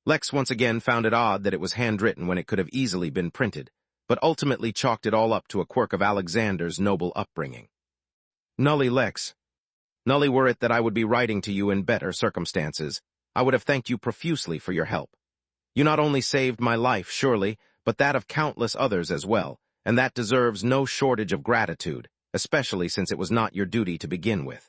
Lex once again found it odd that it was handwritten when it could have easily been printed, but ultimately chalked it all up to a quirk of Alexander's noble upbringing. Nully Lex. Nully were it that I would be writing to you in better circumstances, I would have thanked you profusely for your help. You not only saved my life, surely, but that of countless others as well, and that deserves no shortage of gratitude, especially since it was not your duty to begin with.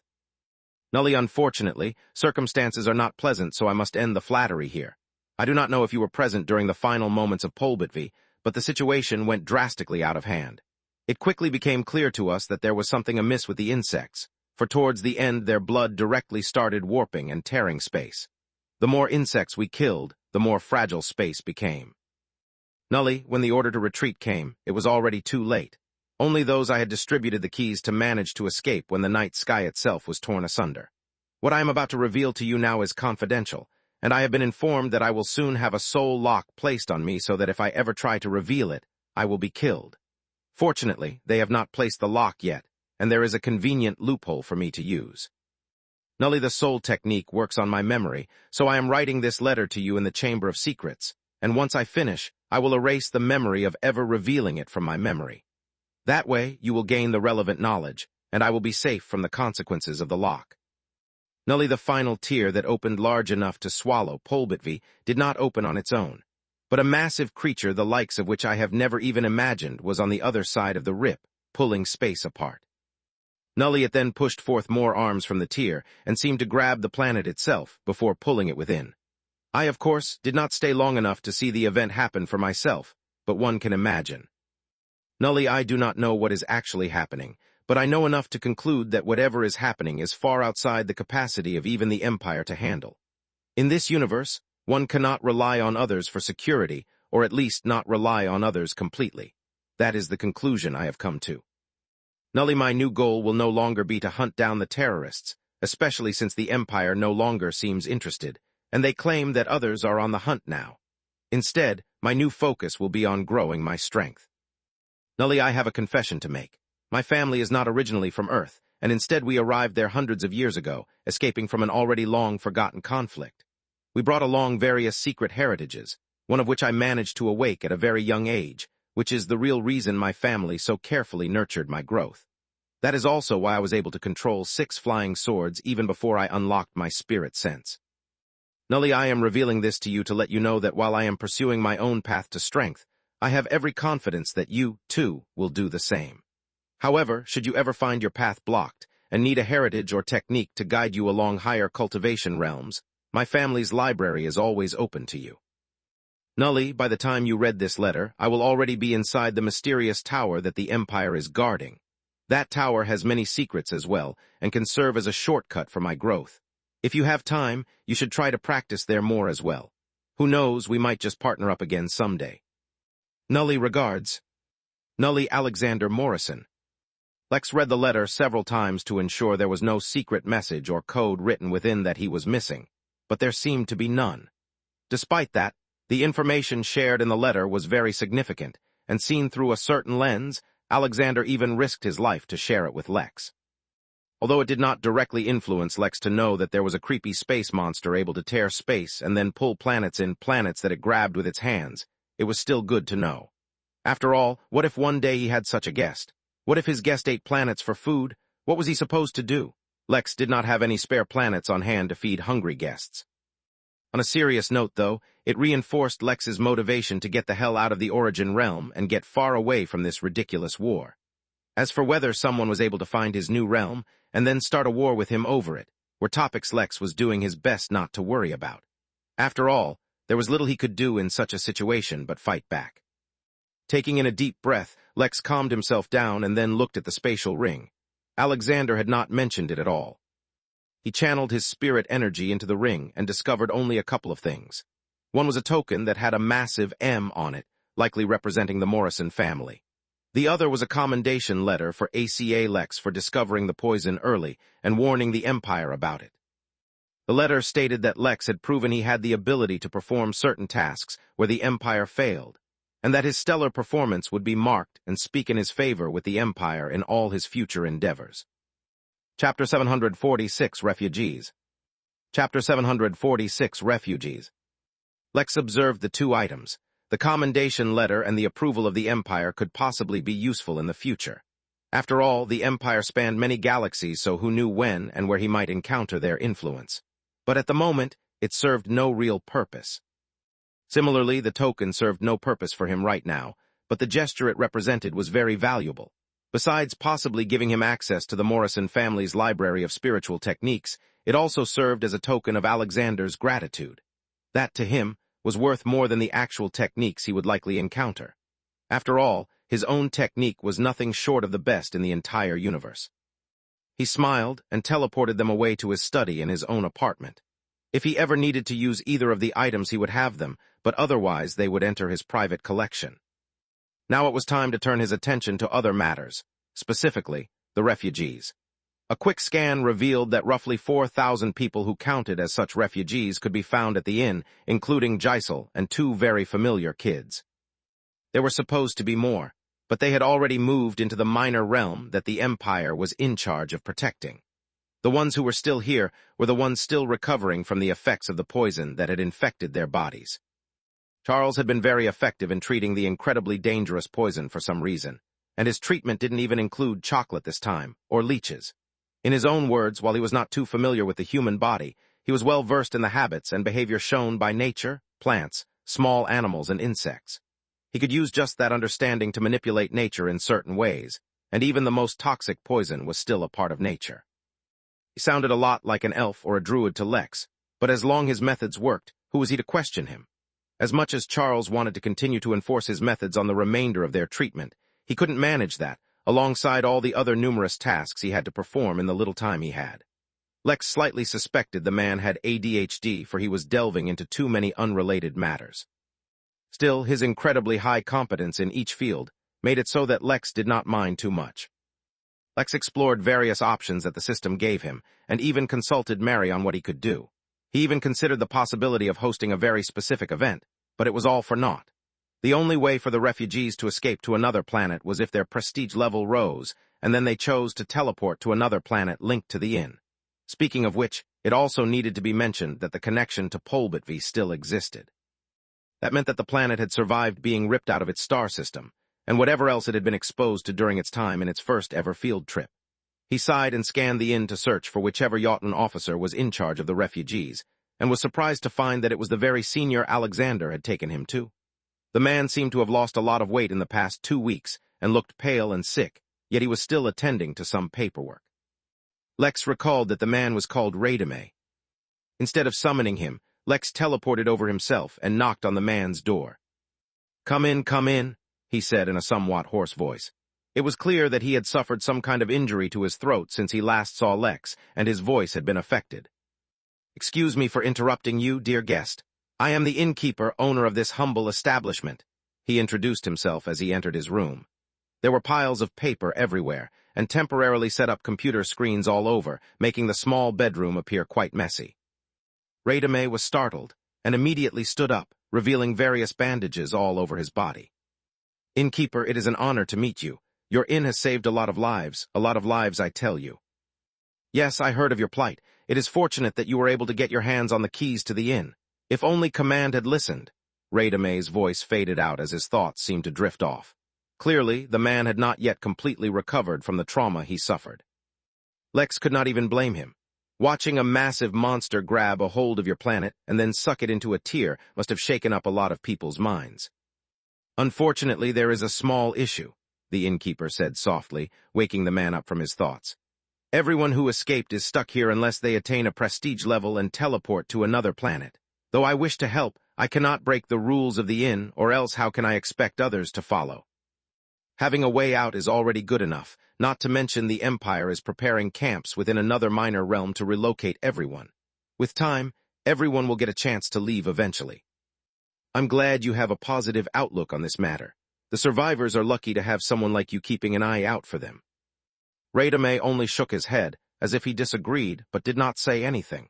Nully, unfortunately, circumstances are not pleasant, so I must end the flattery here. I do not know if you were present during the final moments of Polbitvi, but the situation went drastically out of hand. It quickly became clear to us that there was something amiss with the insects, for towards the end their blood directly started warping and tearing space. The more insects we killed, the more fragile space became. Nully, when the order to retreat came, it was already too late. Only those I had distributed the keys to managed to escape when the night sky itself was torn asunder. What I am about to reveal to you now is confidential, and I have been informed that I will soon have a soul lock placed on me so that if I ever try to reveal it, I will be killed. Fortunately, they have not placed the lock yet, and there is a convenient loophole for me to use. Nully, the soul technique works on my memory, so I am writing this letter to you in the Chamber of Secrets, and once I finish, I will erase the memory of ever revealing it from my memory. That way, you will gain the relevant knowledge, and I will be safe from the consequences of the lock. Nully, the final tear that opened large enough to swallow Polbitvi did not open on its own, but a massive creature the likes of which I have never even imagined was on the other side of the rip, pulling space apart. Nully, it then pushed forth more arms from the tear and seemed to grab the planet itself before pulling it within. I, of course, did not stay long enough to see the event happen for myself, but one can imagine. Nully, I do not know what is actually happening, but I know enough to conclude that whatever is happening is far outside the capacity of even the Empire to handle. In this universe, one cannot rely on others for security, or at least not rely on others completely. That is the conclusion I have come to. Nully, my new goal will no longer be to hunt down the terrorists, especially since the Empire no longer seems interested, and they claim that others are on the hunt now. Instead, my new focus will be on growing my strength. Nully, I have a confession to make. My family is not originally from Earth, and instead we arrived there hundreds of years ago, escaping from an already long-forgotten conflict. We brought along various secret heritages, one of which I managed to awake at a very young age, which is the real reason my family so carefully nurtured my growth. That is also why I was able to control 6 flying swords even before I unlocked my spirit sense. Nully, I am revealing this to you to let you know that while I am pursuing my own path to strength, I have every confidence that you, too, will do the same. However, should you ever find your path blocked and need a heritage or technique to guide you along higher cultivation realms, my family's library is always open to you. Nully, by the time you read this letter, I will already be inside the mysterious tower that the Empire is guarding. That tower has many secrets as well, and can serve as a shortcut for my growth. If you have time, you should try to practice there more as well. Who knows, we might just partner up again someday. Nully regards. Nully Alexander Morrison. Lex read the letter several times to ensure there was no secret message or code written within that he was missing, but there seemed to be none. Despite that, the information shared in the letter was very significant, and seen through a certain lens, Alexander even risked his life to share it with Lex. Although it did not directly influence Lex to know that there was a creepy space monster able to tear space and then pull planets that it grabbed with its hands, it was still good to know. After all, what if one day he had such a guest? What if his guest ate planets for food? What was he supposed to do? Lex did not have any spare planets on hand to feed hungry guests. On a serious note, though, it reinforced Lex's motivation to get the hell out of the Origin realm and get far away from this ridiculous war. As for whether someone was able to find his new realm and then start a war with him over it, were topics Lex was doing his best not to worry about. After all, there was little he could do in such a situation but fight back. Taking in a deep breath, Lex calmed himself down and then looked at the spatial ring. Alexander had not mentioned it at all. He channeled his spirit energy into the ring and discovered only a couple of things. One was a token that had a massive M on it, likely representing the Morrison family. The other was a commendation letter for ACA Lex for discovering the poison early and warning the Empire about it. The letter stated that Lex had proven he had the ability to perform certain tasks where the Empire failed, and that his stellar performance would be marked and speak in his favor with the Empire in all his future endeavors. Chapter 746, Refugees. Chapter 746, Refugees. Lex observed the 2 items. The commendation letter and the approval of the Empire could possibly be useful in the future. After all, the Empire spanned many galaxies, so who knew when and where he might encounter their influence. But at the moment, it served no real purpose. Similarly, the token served no purpose for him right now, but the gesture it represented was very valuable. Besides possibly giving him access to the Morrison family's library of spiritual techniques, it also served as a token of Alexander's gratitude. That, to him, was worth more than the actual techniques he would likely encounter. After all, his own technique was nothing short of the best in the entire universe. He smiled and teleported them away to his study in his own apartment. If he ever needed to use either of the items, he would have them, but otherwise they would enter his private collection. Now it was time to turn his attention to other matters, specifically the refugees. A quick scan revealed that roughly 4,000 people who counted as such refugees could be found at the inn, including Giselle and two very familiar kids. There were supposed to be more, but they had already moved into the minor realm that the Empire was in charge of protecting. The ones who were still here were the ones still recovering from the effects of the poison that had infected their bodies. Charles had been very effective in treating the incredibly dangerous poison for some reason, and his treatment didn't even include chocolate this time, or leeches. In his own words, while he was not too familiar with the human body, he was well versed in the habits and behavior shown by nature, plants, small animals, and insects. He could use just that understanding to manipulate nature in certain ways, and even the most toxic poison was still a part of nature. He sounded a lot like an elf or a druid to Lex, but as long his methods worked, who was he to question him? As much as Charles wanted to continue to enforce his methods on the remainder of their treatment, he couldn't manage that, alongside all the other numerous tasks he had to perform in the little time he had. Lex slightly suspected the man had ADHD, for he was delving into too many unrelated matters. Still, his incredibly high competence in each field made it so that Lex did not mind too much. Lex explored various options that the system gave him, and even consulted Mary on what he could do. He even considered the possibility of hosting a very specific event, but it was all for naught. The only way for the refugees to escape to another planet was if their prestige level rose, and then they chose to teleport to another planet linked to the inn. Speaking of which, it also needed to be mentioned that the connection to Polbitvi still existed. That meant that the planet had survived being ripped out of its star system, and whatever else it had been exposed to during its time in its first-ever field trip. He sighed and scanned the inn to search for whichever Jotun officer was in charge of the refugees, and was surprised to find that it was the very senior Alexander had taken him too. The man seemed to have lost a lot of weight in the past 2 weeks, and looked pale and sick, yet he was still attending to some paperwork. Lex recalled that the man was called Radame. Instead of summoning him, Lex teleported over himself and knocked on the man's door. Come in, he said in a somewhat hoarse voice. It was clear that he had suffered some kind of injury to his throat since he last saw Lex, and his voice had been affected. Excuse me for interrupting you, dear guest. I am the innkeeper, owner of this humble establishment. He introduced himself as he entered his room. There were piles of paper everywhere, and temporarily set up computer screens all over, making the small bedroom appear quite messy. Radame was startled, and immediately stood up, revealing various bandages all over his body. Innkeeper, it is an honor to meet you. Your inn has saved a lot of lives, I tell you. Yes, I heard of your plight. It is fortunate that you were able to get your hands on the keys to the inn. If only Command had listened. Radame's voice faded out as his thoughts seemed to drift off. Clearly, the man had not yet completely recovered from the trauma he suffered. Lex could not even blame him. Watching a massive monster grab a hold of your planet and then suck it into a tear must have shaken up a lot of people's minds. Unfortunately, there is a small issue, the innkeeper said softly, waking the man up from his thoughts. Everyone who escaped is stuck here unless they attain a prestige level and teleport to another planet. Though I wish to help, I cannot break the rules of the inn, or else how can I expect others to follow? Having a way out is already good enough, not to mention the Empire is preparing camps within another minor realm to relocate everyone. With time, everyone will get a chance to leave eventually. I'm glad you have a positive outlook on this matter. The survivors are lucky to have someone like you keeping an eye out for them. Radame only shook his head, as if he disagreed, but did not say anything.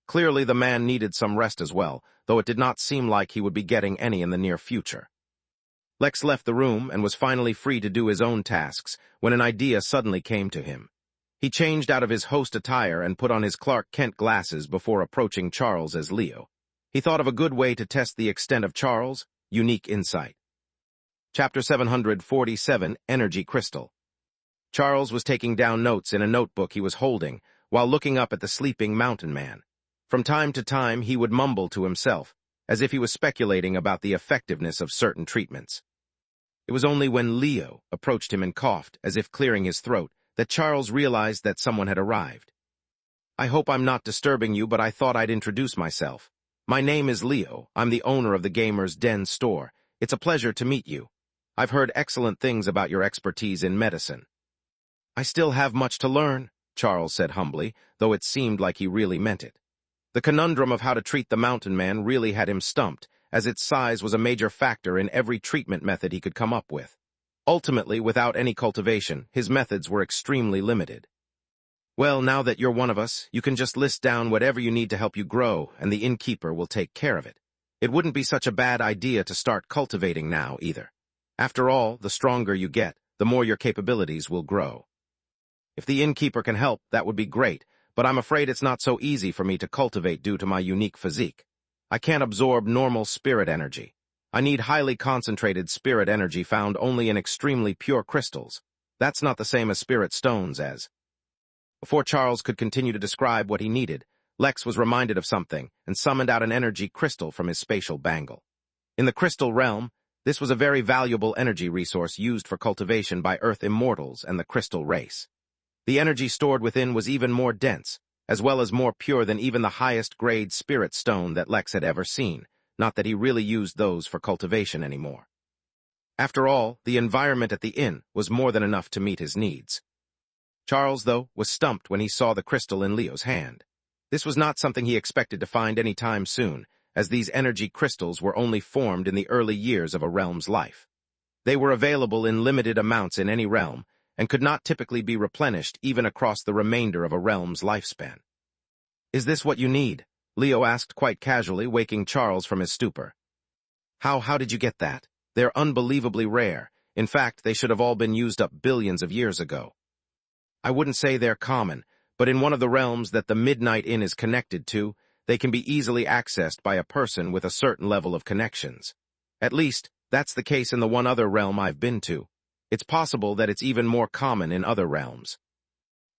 Clearly the man needed some rest as well, though it did not seem like he would be getting any in the near future. Lex left the room and was finally free to do his own tasks when an idea suddenly came to him. He changed out of his host attire and put on his Clark Kent glasses before approaching Charles as Leo. He thought of a good way to test the extent of Charles' unique insight. Chapter 747, Energy Crystal. Charles was taking down notes in a notebook he was holding while looking up at the sleeping mountain man. From time to time, he would mumble to himself, as if he was speculating about the effectiveness of certain treatments. It was only when Leo approached him and coughed, as if clearing his throat, that Charles realized that someone had arrived. I hope I'm not disturbing you, but I thought I'd introduce myself. My name is Leo. I'm the owner of the Gamer's Den store. It's a pleasure to meet you. I've heard excellent things about your expertise in medicine. I still have much to learn, Charles said humbly, though it seemed like he really meant it. The conundrum of how to treat the mountain man really had him stumped, as its size was a major factor in every treatment method he could come up with. Ultimately, without any cultivation, his methods were extremely limited. Well, now that you're one of us, you can just list down whatever you need to help you grow, and the innkeeper will take care of it. It wouldn't be such a bad idea to start cultivating now, either. After all, the stronger you get, the more your capabilities will grow. If the innkeeper can help, that would be great, but I'm afraid it's not so easy for me to cultivate due to my unique physique. I can't absorb normal spirit energy. I need highly concentrated spirit energy found only in extremely pure crystals. That's not the same as spirit stones as. Before Charles could continue to describe what he needed, Lex was reminded of something and summoned out an energy crystal from his spatial bangle. In the crystal realm, this was a very valuable energy resource used for cultivation by Earth immortals and the crystal race. The energy stored within was even more dense, as well as more pure than even the highest-grade spirit stone that Lex had ever seen, not that he really used those for cultivation anymore. After all, the environment at the inn was more than enough to meet his needs. Charles, though, was stumped when he saw the crystal in Leo's hand. This was not something he expected to find any time soon, as these energy crystals were only formed in the early years of a realm's life. They were available in limited amounts in any realm, and could not typically be replenished even across the remainder of a realm's lifespan. "Is this what you need?" Leo asked quite casually, waking Charles from his stupor. How did you get that? They're unbelievably rare. In fact, they should have all been used up billions of years ago." "I wouldn't say they're common, but in one of the realms that the Midnight Inn is connected to, they can be easily accessed by a person with a certain level of connections. At least, that's the case in the one other realm I've been to. It's possible that it's even more common in other realms."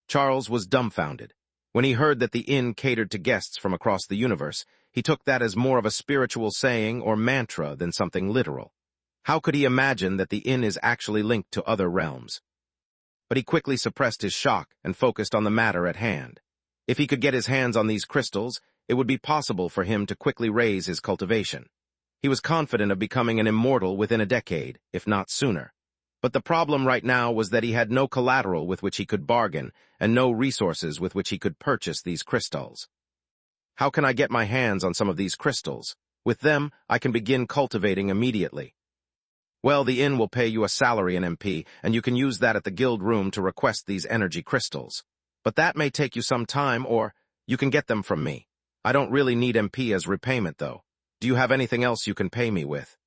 Charles was dumbfounded. When he heard that the inn catered to guests from across the universe, he took that as more of a spiritual saying or mantra than something literal. How could he imagine that the inn is actually linked to other realms? But he quickly suppressed his shock and focused on the matter at hand. If he could get his hands on these crystals, it would be possible for him to quickly raise his cultivation. He was confident of becoming an immortal within a decade, if not sooner. But the problem right now was that he had no collateral with which he could bargain, and no resources with which he could purchase these crystals. "How can I get my hands on some of these crystals? With them, I can begin cultivating immediately." "Well, the inn will pay you a salary in MP, and you can use that at the guild room to request these energy crystals. But that may take you some time, or you can get them from me. I don't really need MP as repayment, though. Do you have anything else you can pay me with?"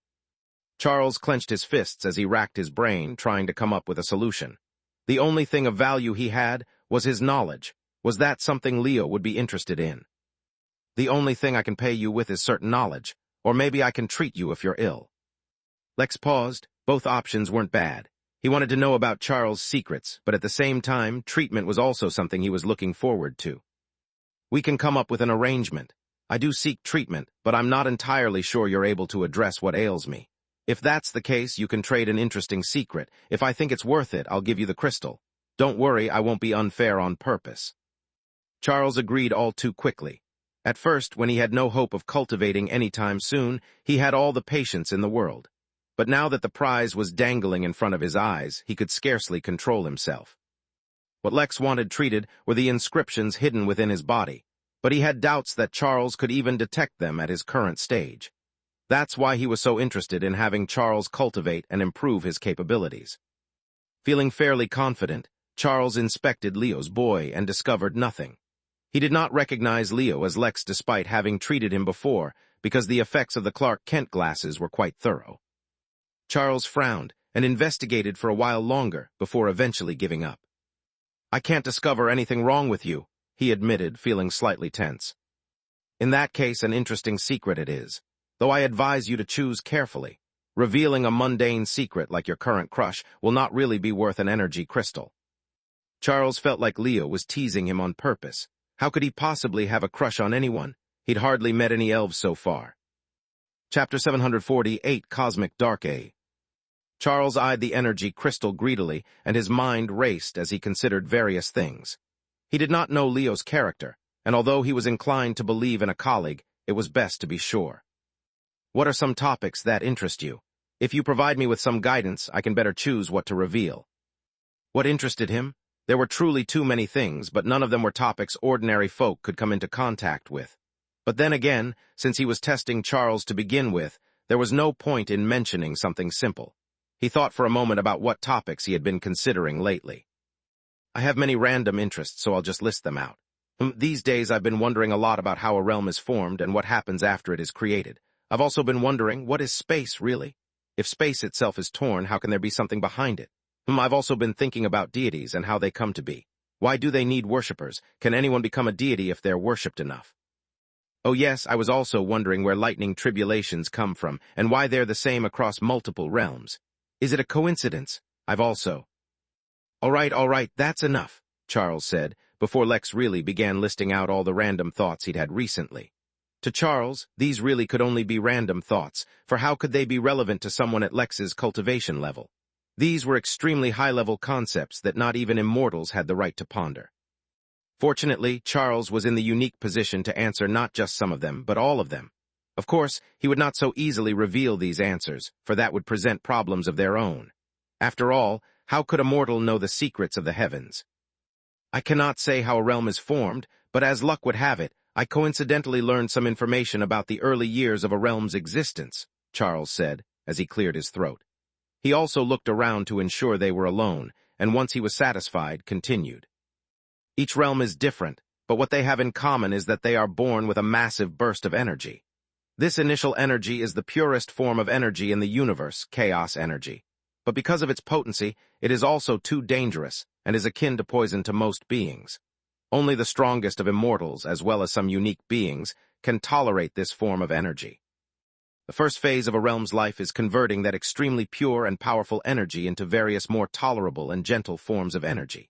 Charles clenched his fists as he racked his brain, trying to come up with a solution. The only thing of value he had was his knowledge. Was that something Leo would be interested in? "The only thing I can pay you with is certain knowledge, or maybe I can treat you if you're ill." Lex paused. Both options weren't bad. He wanted to know about Charles' secrets, but at the same time, treatment was also something he was looking forward to. "We can come up with an arrangement. I do seek treatment, but I'm not entirely sure you're able to address what ails me. If that's the case, you can trade an interesting secret. If I think it's worth it, I'll give you the crystal. Don't worry, I won't be unfair on purpose." Charles agreed all too quickly. At first, when he had no hope of cultivating any time soon, he had all the patience in the world. But now that the prize was dangling in front of his eyes, he could scarcely control himself. What Lex wanted treated were the inscriptions hidden within his body, but he had doubts that Charles could even detect them at his current stage. That's why he was so interested in having Charles cultivate and improve his capabilities. Feeling fairly confident, Charles inspected Leo's boy and discovered nothing. He did not recognize Leo as Lex despite having treated him before, because the effects of the Clark Kent glasses were quite thorough. Charles frowned and investigated for a while longer before eventually giving up. "I can't discover anything wrong with you," he admitted, feeling slightly tense. "In that case, an interesting secret it is, though I advise you to choose carefully. Revealing a mundane secret like your current crush will not really be worth an energy crystal." Charles felt like Leo was teasing him on purpose. How could he possibly have a crush on anyone? He'd hardly met any elves so far. Chapter 748, Cosmic Dark A. Charles eyed the energy crystal greedily, and his mind raced as he considered various things. He did not know Leo's character, and although he was inclined to believe in a colleague, it was best to be sure. "What are some topics that interest you? If you provide me with some guidance, I can better choose what to reveal." What interested him? There were truly too many things, but none of them were topics ordinary folk could come into contact with. But then again, since he was testing Charles to begin with, there was no point in mentioning something simple. He thought for a moment about what topics he had been considering lately. I have many random interests, so I'll just list them out. These days I've been wondering a lot about how a realm is formed and what happens after it is created. I've also been wondering, what is space, really? If space itself is torn, how can there be something behind it? I've also been thinking about deities and how they come to be. Why do they need worshippers? Can anyone become a deity if they're worshipped enough? Oh yes, I was also wondering where lightning tribulations come from and why they're the same across multiple realms. Is it a coincidence? I've also... All right, that's enough, Charles said, before Lex really began listing out all the random thoughts he'd had recently. To Charles, these really could only be random thoughts, for how could they be relevant to someone at Lex's cultivation level? These were extremely high-level concepts that not even immortals had the right to ponder. Fortunately, Charles was in the unique position to answer not just some of them, but all of them. Of course, he would not so easily reveal these answers, for that would present problems of their own. After all, how could a mortal know the secrets of the heavens? I cannot say how a realm is formed, but as luck would have it, I coincidentally learned some information about the early years of a realm's existence, Charles said, as he cleared his throat. He also looked around to ensure they were alone, and once he was satisfied, continued. Each realm is different, but what they have in common is that they are born with a massive burst of energy. This initial energy is the purest form of energy in the universe, chaos energy. But because of its potency, it is also too dangerous and is akin to poison to most beings. Only the strongest of immortals, as well as some unique beings, can tolerate this form of energy. The first phase of a realm's life is converting that extremely pure and powerful energy into various more tolerable and gentle forms of energy.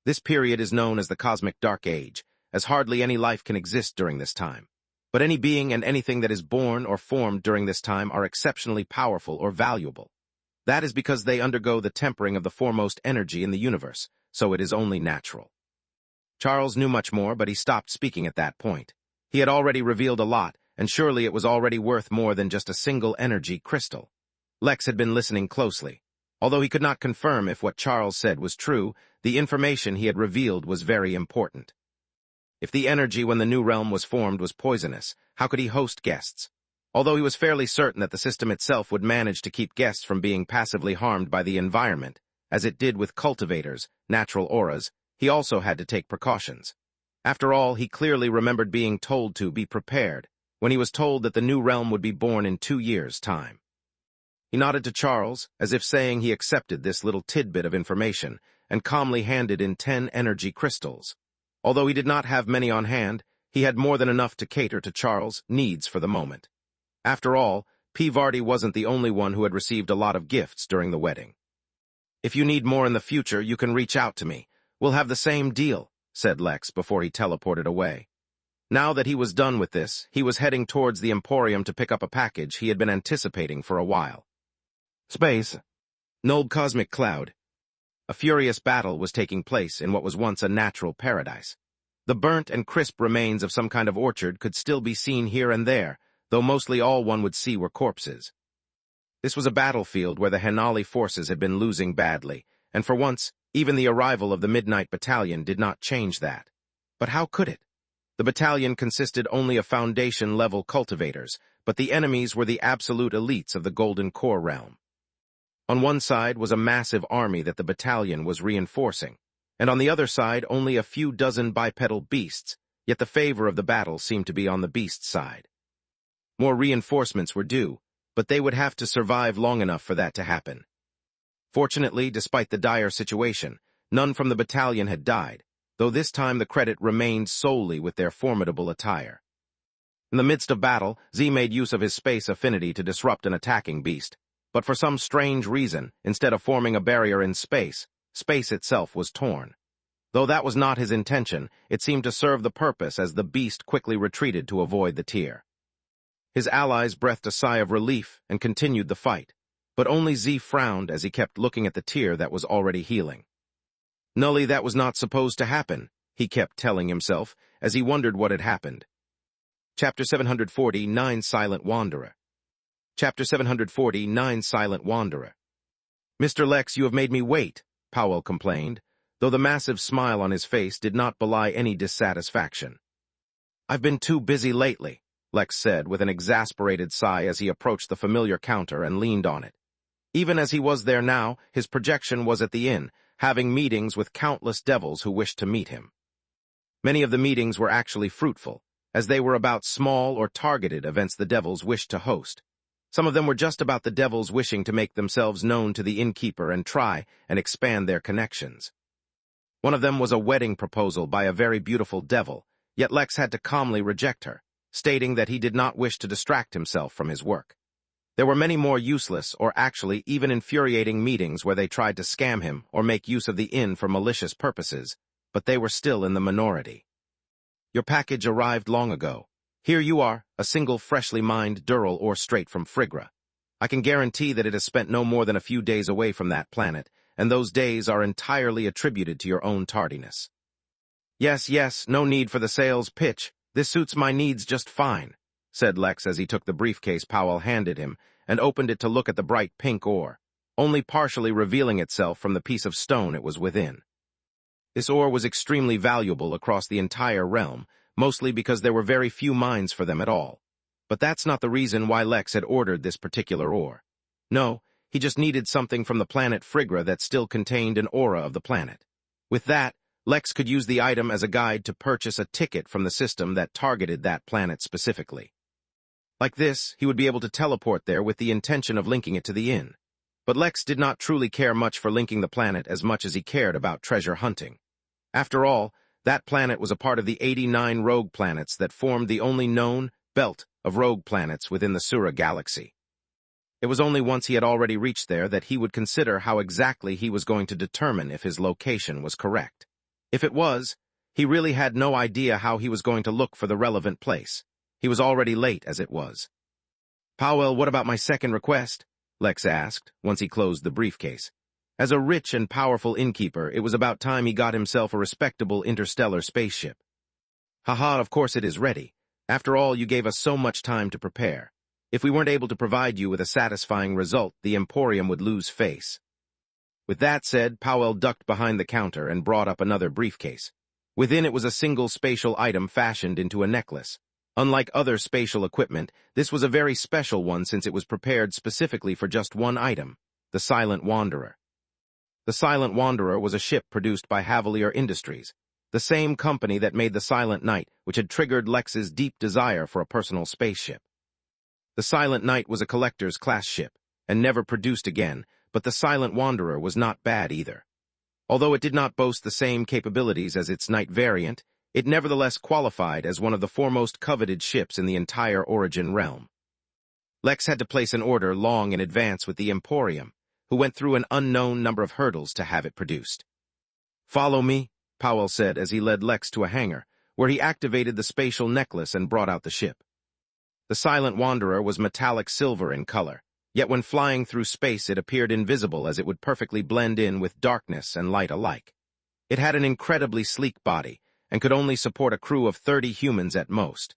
This period is known as the Cosmic Dark Age, as hardly any life can exist during this time. But any being and anything that is born or formed during this time are exceptionally powerful or valuable. That is because they undergo the tempering of the foremost energy in the universe, so it is only natural. Charles knew much more, but he stopped speaking at that point. He had already revealed a lot, and surely it was already worth more than just a single energy crystal. Lex had been listening closely. Although he could not confirm if what Charles said was true, the information he had revealed was very important. If the energy when the new realm was formed was poisonous, how could he host guests? Although he was fairly certain that the system itself would manage to keep guests from being passively harmed by the environment, as it did with cultivators, natural auras, he also had to take precautions. After all, he clearly remembered being told to be prepared when he was told that the new realm would be born in 2 years' time. He nodded to Charles, as if saying he accepted this little tidbit of information, and calmly handed in 10 energy crystals. Although he did not have many on hand, he had more than enough to cater to Charles' needs for the moment. After all, P. Vardy wasn't the only one who had received a lot of gifts during the wedding. If you need more in the future, you can reach out to me. We'll have the same deal, said Lex before he teleported away. Now that he was done with this, he was heading towards the Emporium to pick up a package he had been anticipating for a while. Space. Nold Cosmic Cloud. A furious battle was taking place in what was once a natural paradise. The burnt and crisp remains of some kind of orchard could still be seen here and there, though mostly all one would see were corpses. This was a battlefield where the Henali forces had been losing badly, and for once, even the arrival of the Midnight Battalion did not change that. But how could it? The battalion consisted only of Foundation-level cultivators, but the enemies were the absolute elites of the Golden Core realm. On one side was a massive army that the battalion was reinforcing, and on the other side only a few dozen bipedal beasts, yet the favor of the battle seemed to be on the beasts' side. More reinforcements were due, but they would have to survive long enough for that to happen. Fortunately, despite the dire situation, none from the battalion had died, though this time the credit remained solely with their formidable attire. In the midst of battle, Z made use of his space affinity to disrupt an attacking beast, but for some strange reason, instead of forming a barrier in space, space itself was torn. Though that was not his intention, it seemed to serve the purpose as the beast quickly retreated to avoid the tear. His allies breathed a sigh of relief and continued the fight, but only Z frowned as he kept looking at the tear that was already healing. Nully, that was not supposed to happen, he kept telling himself as he wondered what had happened. Chapter 740, 9 Silent Wanderer. Chapter 740, 9 Silent Wanderer. Mr. Lex, you have made me wait, Powell complained, though the massive smile on his face did not belie any dissatisfaction. "I've been too busy lately," Lex said with an exasperated sigh as he approached the familiar counter and leaned on it. Even as he was there now, his projection was at the inn, having meetings with countless devils who wished to meet him. Many of the meetings were actually fruitful, as they were about small or targeted events the devils wished to host. Some of them were just about the devils wishing to make themselves known to the innkeeper and try and expand their connections. One of them was a wedding proposal by a very beautiful devil, yet Lex had to calmly reject her, stating that he did not wish to distract himself from his work. There were many more useless or actually even infuriating meetings where they tried to scam him or make use of the inn for malicious purposes, but they were still in the minority. "Your package arrived long ago. Here you are, a single freshly mined dural ore straight from Frigra. I can guarantee that it has spent no more than a few days away from that planet, and those days are entirely attributed to your own tardiness." Yes, no need for the sales pitch. This suits my needs just fine," said Lex as he took the briefcase Powell handed him and opened it to look at the bright pink ore, only partially revealing itself from the piece of stone it was within. This ore was extremely valuable across the entire realm, mostly because there were very few mines for them at all. But that's not the reason why Lex had ordered this particular ore. No, he just needed something from the planet Frigra that still contained an aura of the planet. With that, Lex could use the item as a guide to purchase a ticket from the system that targeted that planet specifically. Like this, he would be able to teleport there with the intention of linking it to the inn. But Lex did not truly care much for linking the planet as much as he cared about treasure hunting. After all, that planet was a part of the 89 rogue planets that formed the only known belt of rogue planets within the Sura galaxy. It was only once he had already reached there that he would consider how exactly he was going to determine if his location was correct. If it was, he really had no idea how he was going to look for the relevant place. He was already late as it was. "Powell, what about my second request?" Lex asked, once he closed the briefcase. As a rich and powerful innkeeper, it was about time he got himself a respectable interstellar spaceship. "Haha, of course it is ready. After all, you gave us so much time to prepare. If we weren't able to provide you with a satisfying result, the Emporium would lose face." With that said, Powell ducked behind the counter and brought up another briefcase. Within it was a single spatial item fashioned into a necklace. Unlike other spatial equipment, this was a very special one since it was prepared specifically for just one item, the Silent Wanderer. The Silent Wanderer was a ship produced by Havelier Industries, the same company that made the Silent Knight, which had triggered Lex's deep desire for a personal spaceship. The Silent Knight was a collector's class ship, and never produced again, but the Silent Wanderer was not bad either. Although it did not boast the same capabilities as its Knight variant, it nevertheless qualified as one of the foremost coveted ships in the entire Origin realm. Lex had to place an order long in advance with the Emporium, who went through an unknown number of hurdles to have it produced. "Follow me," Powell said as he led Lex to a hangar, where he activated the spatial necklace and brought out the ship. The Silent Wanderer was metallic silver in color, yet when flying through space it appeared invisible as it would perfectly blend in with darkness and light alike. It had an incredibly sleek body, and could only support a crew of 30 humans at most.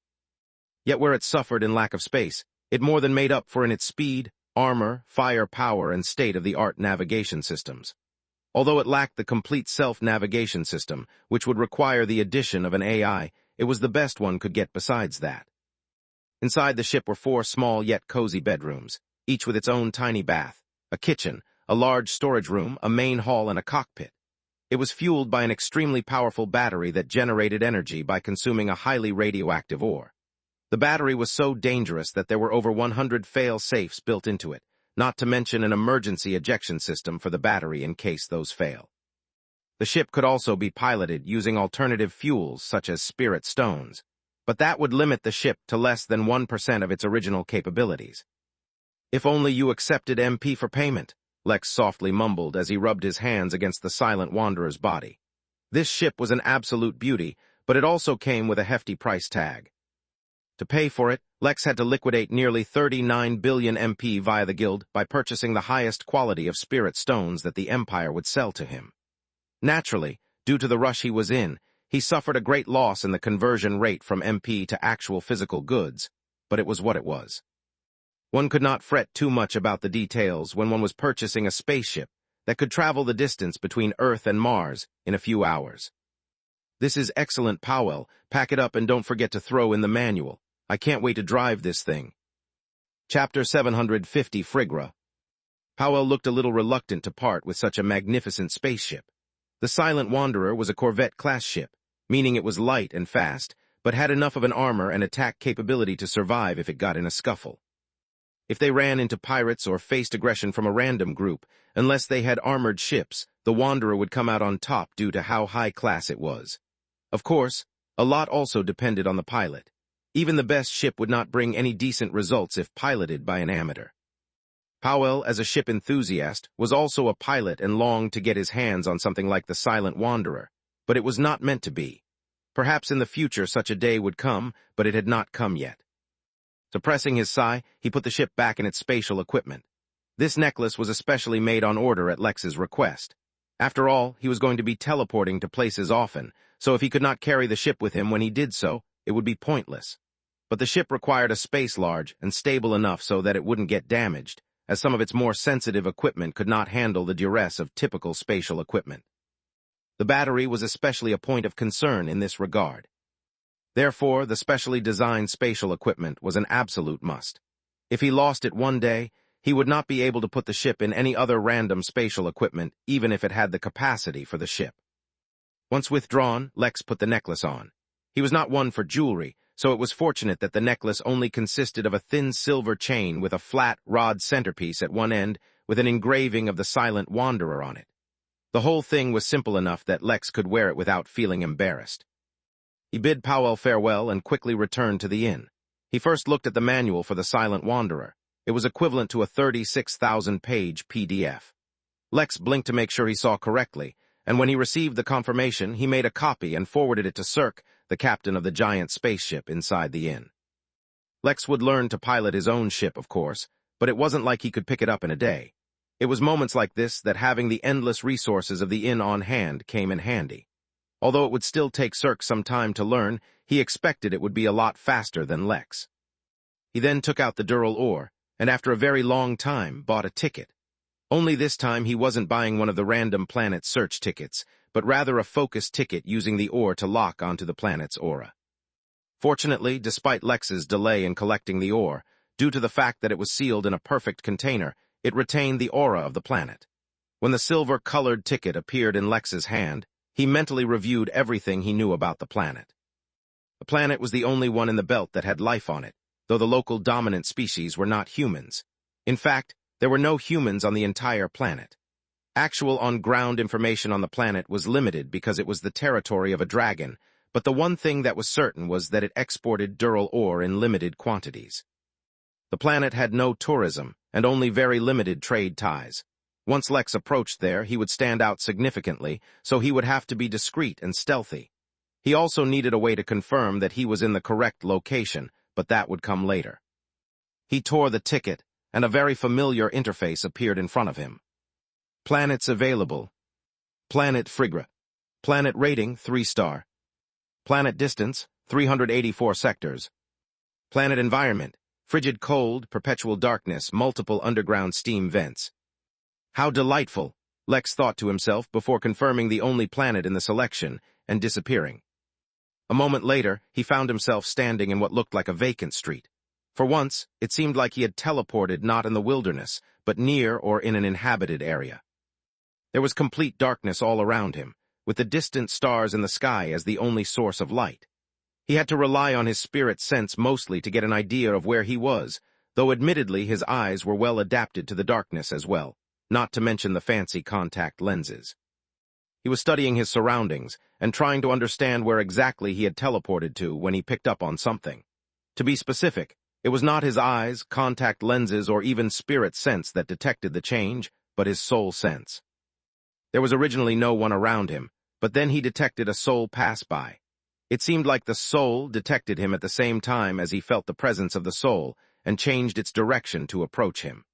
Yet where it suffered in lack of space, it more than made up for in its speed, armor, fire power, and state-of-the-art navigation systems. Although it lacked the complete self-navigation system, which would require the addition of an AI, it was the best one could get besides that. Inside the ship were 4 small yet cozy bedrooms, each with its own tiny bath, a kitchen, a large storage room, a main hall, and a cockpit. It was fueled by an extremely powerful battery that generated energy by consuming a highly radioactive ore. The battery was so dangerous that there were over 100 fail-safes built into it, not to mention an emergency ejection system for the battery in case those fail. The ship could also be piloted using alternative fuels such as spirit stones, but that would limit the ship to less than 1% of its original capabilities. "If only you accepted MP for payment," Lex softly mumbled as he rubbed his hands against the Silent Wanderer's body. This ship was an absolute beauty, but it also came with a hefty price tag. To pay for it, Lex had to liquidate nearly 39 billion MP via the guild by purchasing the highest quality of spirit stones that the Empire would sell to him. Naturally, due to the rush he was in, he suffered a great loss in the conversion rate from MP to actual physical goods, but it was what it was. One could not fret too much about the details when one was purchasing a spaceship that could travel the distance between Earth and Mars in a few hours. "This is excellent, Powell. Pack it up and don't forget to throw in the manual. I can't wait to drive this thing." Chapter 750 Frigra. Powell looked a little reluctant to part with such a magnificent spaceship. The Silent Wanderer was a Corvette-class ship, meaning it was light and fast, but had enough of an armor and attack capability to survive if it got in a scuffle. If they ran into pirates or faced aggression from a random group, unless they had armored ships, the Wanderer would come out on top due to how high class it was. Of course, a lot also depended on the pilot. Even the best ship would not bring any decent results if piloted by an amateur. Powell, as a ship enthusiast, was also a pilot and longed to get his hands on something like the Silent Wanderer, but it was not meant to be. Perhaps in the future such a day would come, but it had not come yet. Suppressing his sigh, he put the ship back in its spatial equipment. This necklace was especially made on order at Lex's request. After all, he was going to be teleporting to places often, so if he could not carry the ship with him when he did so, it would be pointless. But the ship required a space large and stable enough so that it wouldn't get damaged, as some of its more sensitive equipment could not handle the duress of typical spatial equipment. The battery was especially a point of concern in this regard. Therefore, the specially designed spatial equipment was an absolute must. If he lost it one day, he would not be able to put the ship in any other random spatial equipment, even if it had the capacity for the ship. Once withdrawn, Lex put the necklace on. He was not one for jewelry, so it was fortunate that the necklace only consisted of a thin silver chain with a flat rod centerpiece at one end with an engraving of the Silent Wanderer on it. The whole thing was simple enough that Lex could wear it without feeling embarrassed. He bid Powell farewell and quickly returned to the inn. He first looked at the manual for the Silent Wanderer. It was equivalent to a 36,000-page PDF. Lex blinked to make sure he saw correctly, and when he received the confirmation, he made a copy and forwarded it to Cirque, the captain of the giant spaceship inside the inn. Lex would learn to pilot his own ship, of course, but it wasn't like he could pick it up in a day. It was moments like this that having the endless resources of the inn on hand came in handy. Although it would still take Cirque some time to learn, he expected it would be a lot faster than Lex. He then took out the Dural ore, and after a very long time, bought a ticket. Only this time he wasn't buying one of the random planet search tickets, but rather a focus ticket using the ore to lock onto the planet's aura. Fortunately, despite Lex's delay in collecting the ore, due to the fact that it was sealed in a perfect container, it retained the aura of the planet. When the silver-colored ticket appeared in Lex's hand, he mentally reviewed everything he knew about the planet. The planet was the only one in the belt that had life on it, though the local dominant species were not humans. In fact, there were no humans on the entire planet. Actual on-ground information on the planet was limited because it was the territory of a dragon, but the one thing that was certain was that it exported Dural ore in limited quantities. The planet had no tourism and only very limited trade ties. Once Lex approached there, he would stand out significantly, so he would have to be discreet and stealthy. He also needed a way to confirm that he was in the correct location, but that would come later. He tore the ticket, and a very familiar interface appeared in front of him. Planets available. Planet Frigra. Planet rating 3-star. Planet distance 384 sectors. Planet environment frigid cold, perpetual darkness, multiple underground steam vents. How delightful, Lex thought to himself before confirming the only planet in the selection and disappearing. A moment later, he found himself standing in what looked like a vacant street. For once, it seemed like he had teleported not in the wilderness, but near or in an inhabited area. There was complete darkness all around him, with the distant stars in the sky as the only source of light. He had to rely on his spirit sense mostly to get an idea of where he was, though admittedly his eyes were well adapted to the darkness as well, not to mention the fancy contact lenses. He was studying his surroundings and trying to understand where exactly he had teleported to when he picked up on something. To be specific, it was not his eyes, contact lenses, or even spirit sense that detected the change, but his soul sense. There was originally no one around him, but then he detected a soul pass by. It seemed like the soul detected him at the same time as he felt the presence of the soul and changed its direction to approach him.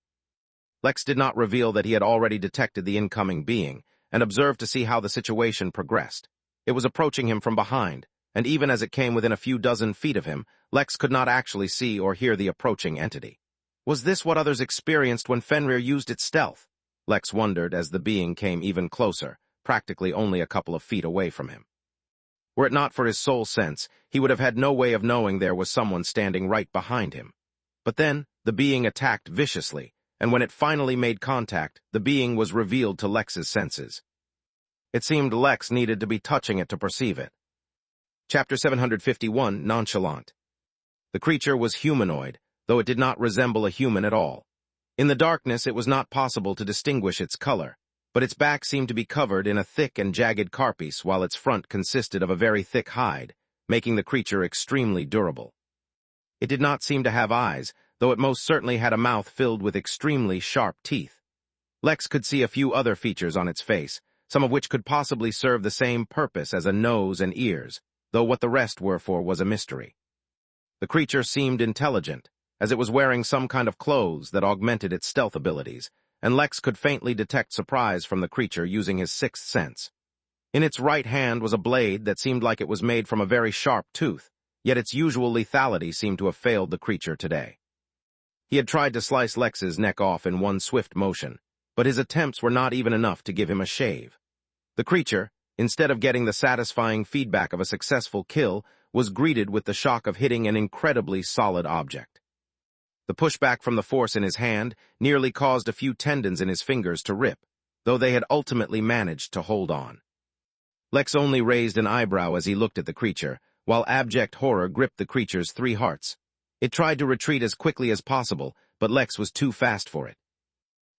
Lex did not reveal that he had already detected the incoming being, and observed to see how the situation progressed. It was approaching him from behind, and even as it came within a few dozen feet of him, Lex could not actually see or hear the approaching entity. Was this what others experienced when Fenrir used its stealth? Lex wondered as the being came even closer, practically only a couple of feet away from him. Were it not for his soul sense, he would have had no way of knowing there was someone standing right behind him. But then, the being attacked viciously, and when it finally made contact, the being was revealed to Lex's senses. It seemed Lex needed to be touching it to perceive it. Chapter 751, Nonchalant. The creature was humanoid, though it did not resemble a human at all. In the darkness, it was not possible to distinguish its color, but its back seemed to be covered in a thick and jagged carapace, while its front consisted of a very thick hide, making the creature extremely durable. It did not seem to have eyes, though it most certainly had a mouth filled with extremely sharp teeth. Lex could see a few other features on its face, some of which could possibly serve the same purpose as a nose and ears, though what the rest were for was a mystery. The creature seemed intelligent, as it was wearing some kind of clothes that augmented its stealth abilities, and Lex could faintly detect surprise from the creature using his sixth sense. In its right hand was a blade that seemed like it was made from a very sharp tooth, yet its usual lethality seemed to have failed the creature today. He had tried to slice Lex's neck off in one swift motion, but his attempts were not even enough to give him a shave. The creature, instead of getting the satisfying feedback of a successful kill, was greeted with the shock of hitting an incredibly solid object. The pushback from the force in his hand nearly caused a few tendons in his fingers to rip, though they had ultimately managed to hold on. Lex only raised an eyebrow as he looked at the creature, while abject horror gripped the creature's 3 hearts. It tried to retreat as quickly as possible, but Lex was too fast for it.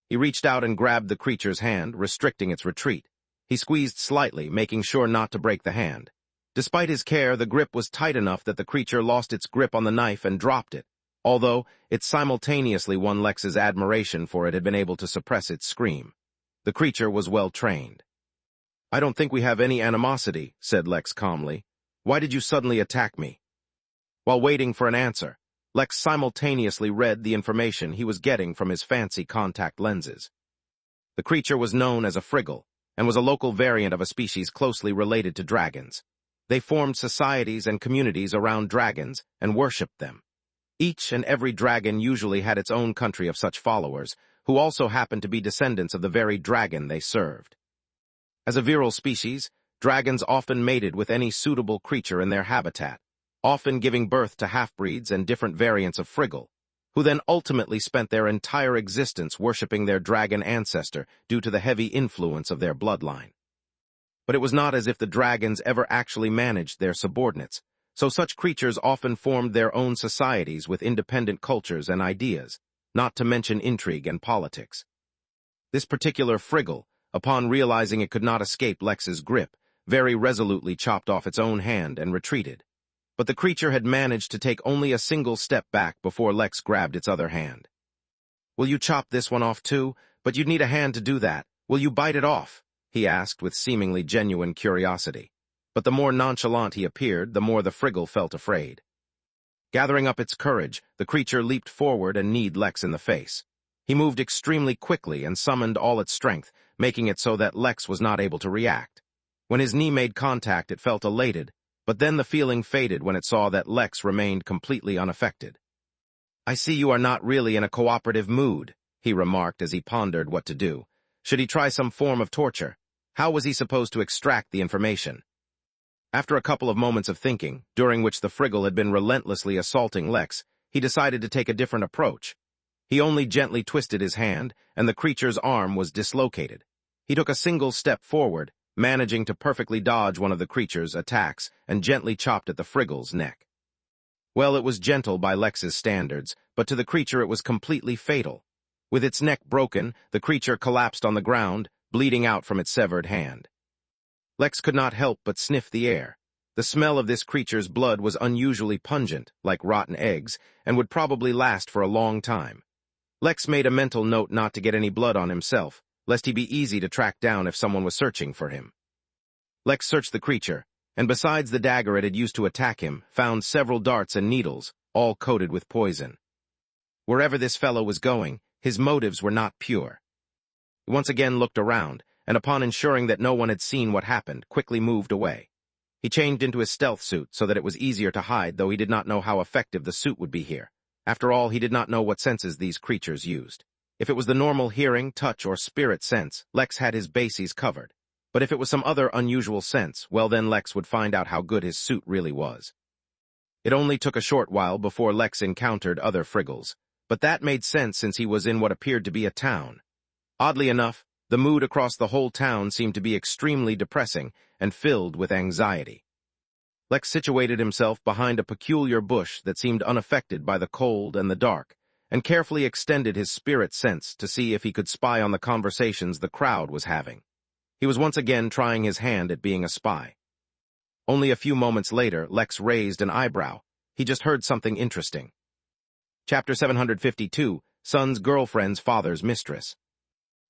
He reached out and grabbed the creature's hand, restricting its retreat. He squeezed slightly, making sure not to break the hand. Despite his care, the grip was tight enough that the creature lost its grip on the knife and dropped it, although it simultaneously won Lex's admiration for it had been able to suppress its scream. The creature was well trained. "I don't think we have any animosity," said Lex calmly. "Why did you suddenly attack me?" While waiting for an answer, Lex simultaneously read the information he was getting from his fancy contact lenses. The creature was known as a friggle, and was a local variant of a species closely related to dragons. They formed societies and communities around dragons and worshipped them. Each and every dragon usually had its own country of such followers, who also happened to be descendants of the very dragon they served. As a virile species, dragons often mated with any suitable creature in their habitat, often giving birth to half-breeds and different variants of friggle, who then ultimately spent their entire existence worshipping their dragon ancestor due to the heavy influence of their bloodline. But it was not as if the dragons ever actually managed their subordinates, so such creatures often formed their own societies with independent cultures and ideas, not to mention intrigue and politics. This particular friggle, upon realizing it could not escape Lex's grip, very resolutely chopped off its own hand and retreated. But the creature had managed to take only a single step back before Lex grabbed its other hand. "Will you chop this one off too? But you'd need a hand to do that. Will you bite it off?" he asked with seemingly genuine curiosity. But the more nonchalant he appeared, the more the friggle felt afraid. Gathering up its courage, the creature leaped forward and kneed Lex in the face. He moved extremely quickly and summoned all its strength, making it so that Lex was not able to react. When his knee made contact, it felt elated, but then the feeling faded when it saw that Lex remained completely unaffected. "I see you are not really in a cooperative mood," he remarked as he pondered what to do. Should he try some form of torture? How was he supposed to extract the information? After a couple of moments of thinking, during which the friggle had been relentlessly assaulting Lex, he decided to take a different approach. He only gently twisted his hand, and the creature's arm was dislocated. He took a single step forward, managing to perfectly dodge one of the creature's attacks, and gently chopped at the friggle's neck. Well, it was gentle by Lex's standards, but to the creature it was completely fatal. With its neck broken, the creature collapsed on the ground, bleeding out from its severed hand. Lex could not help but sniff the air. The smell of this creature's blood was unusually pungent, like rotten eggs, and would probably last for a long time. Lex made a mental note not to get any blood on himself, lest he be easy to track down if someone was searching for him. Lex searched the creature, and besides the dagger it had used to attack him, found several darts and needles, all coated with poison. Wherever this fellow was going, his motives were not pure. He once again looked around, and upon ensuring that no one had seen what happened, quickly moved away. He changed into his stealth suit so that it was easier to hide, though he did not know how effective the suit would be here. After all, he did not know what senses these creatures used. If it was the normal hearing, touch, or spirit sense, Lex had his bases covered. But if it was some other unusual sense, well then Lex would find out how good his suit really was. It only took a short while before Lex encountered other Friggles, but that made sense since he was in what appeared to be a town. Oddly enough, the mood across the whole town seemed to be extremely depressing and filled with anxiety. Lex situated himself behind a peculiar bush that seemed unaffected by the cold and the dark, and carefully extended his spirit sense to see if he could spy on the conversations the crowd was having. He was once again trying his hand at being a spy. Only a few moments later, Lex raised an eyebrow. He just heard something interesting. Chapter 752, Son's Girlfriend's Father's Mistress.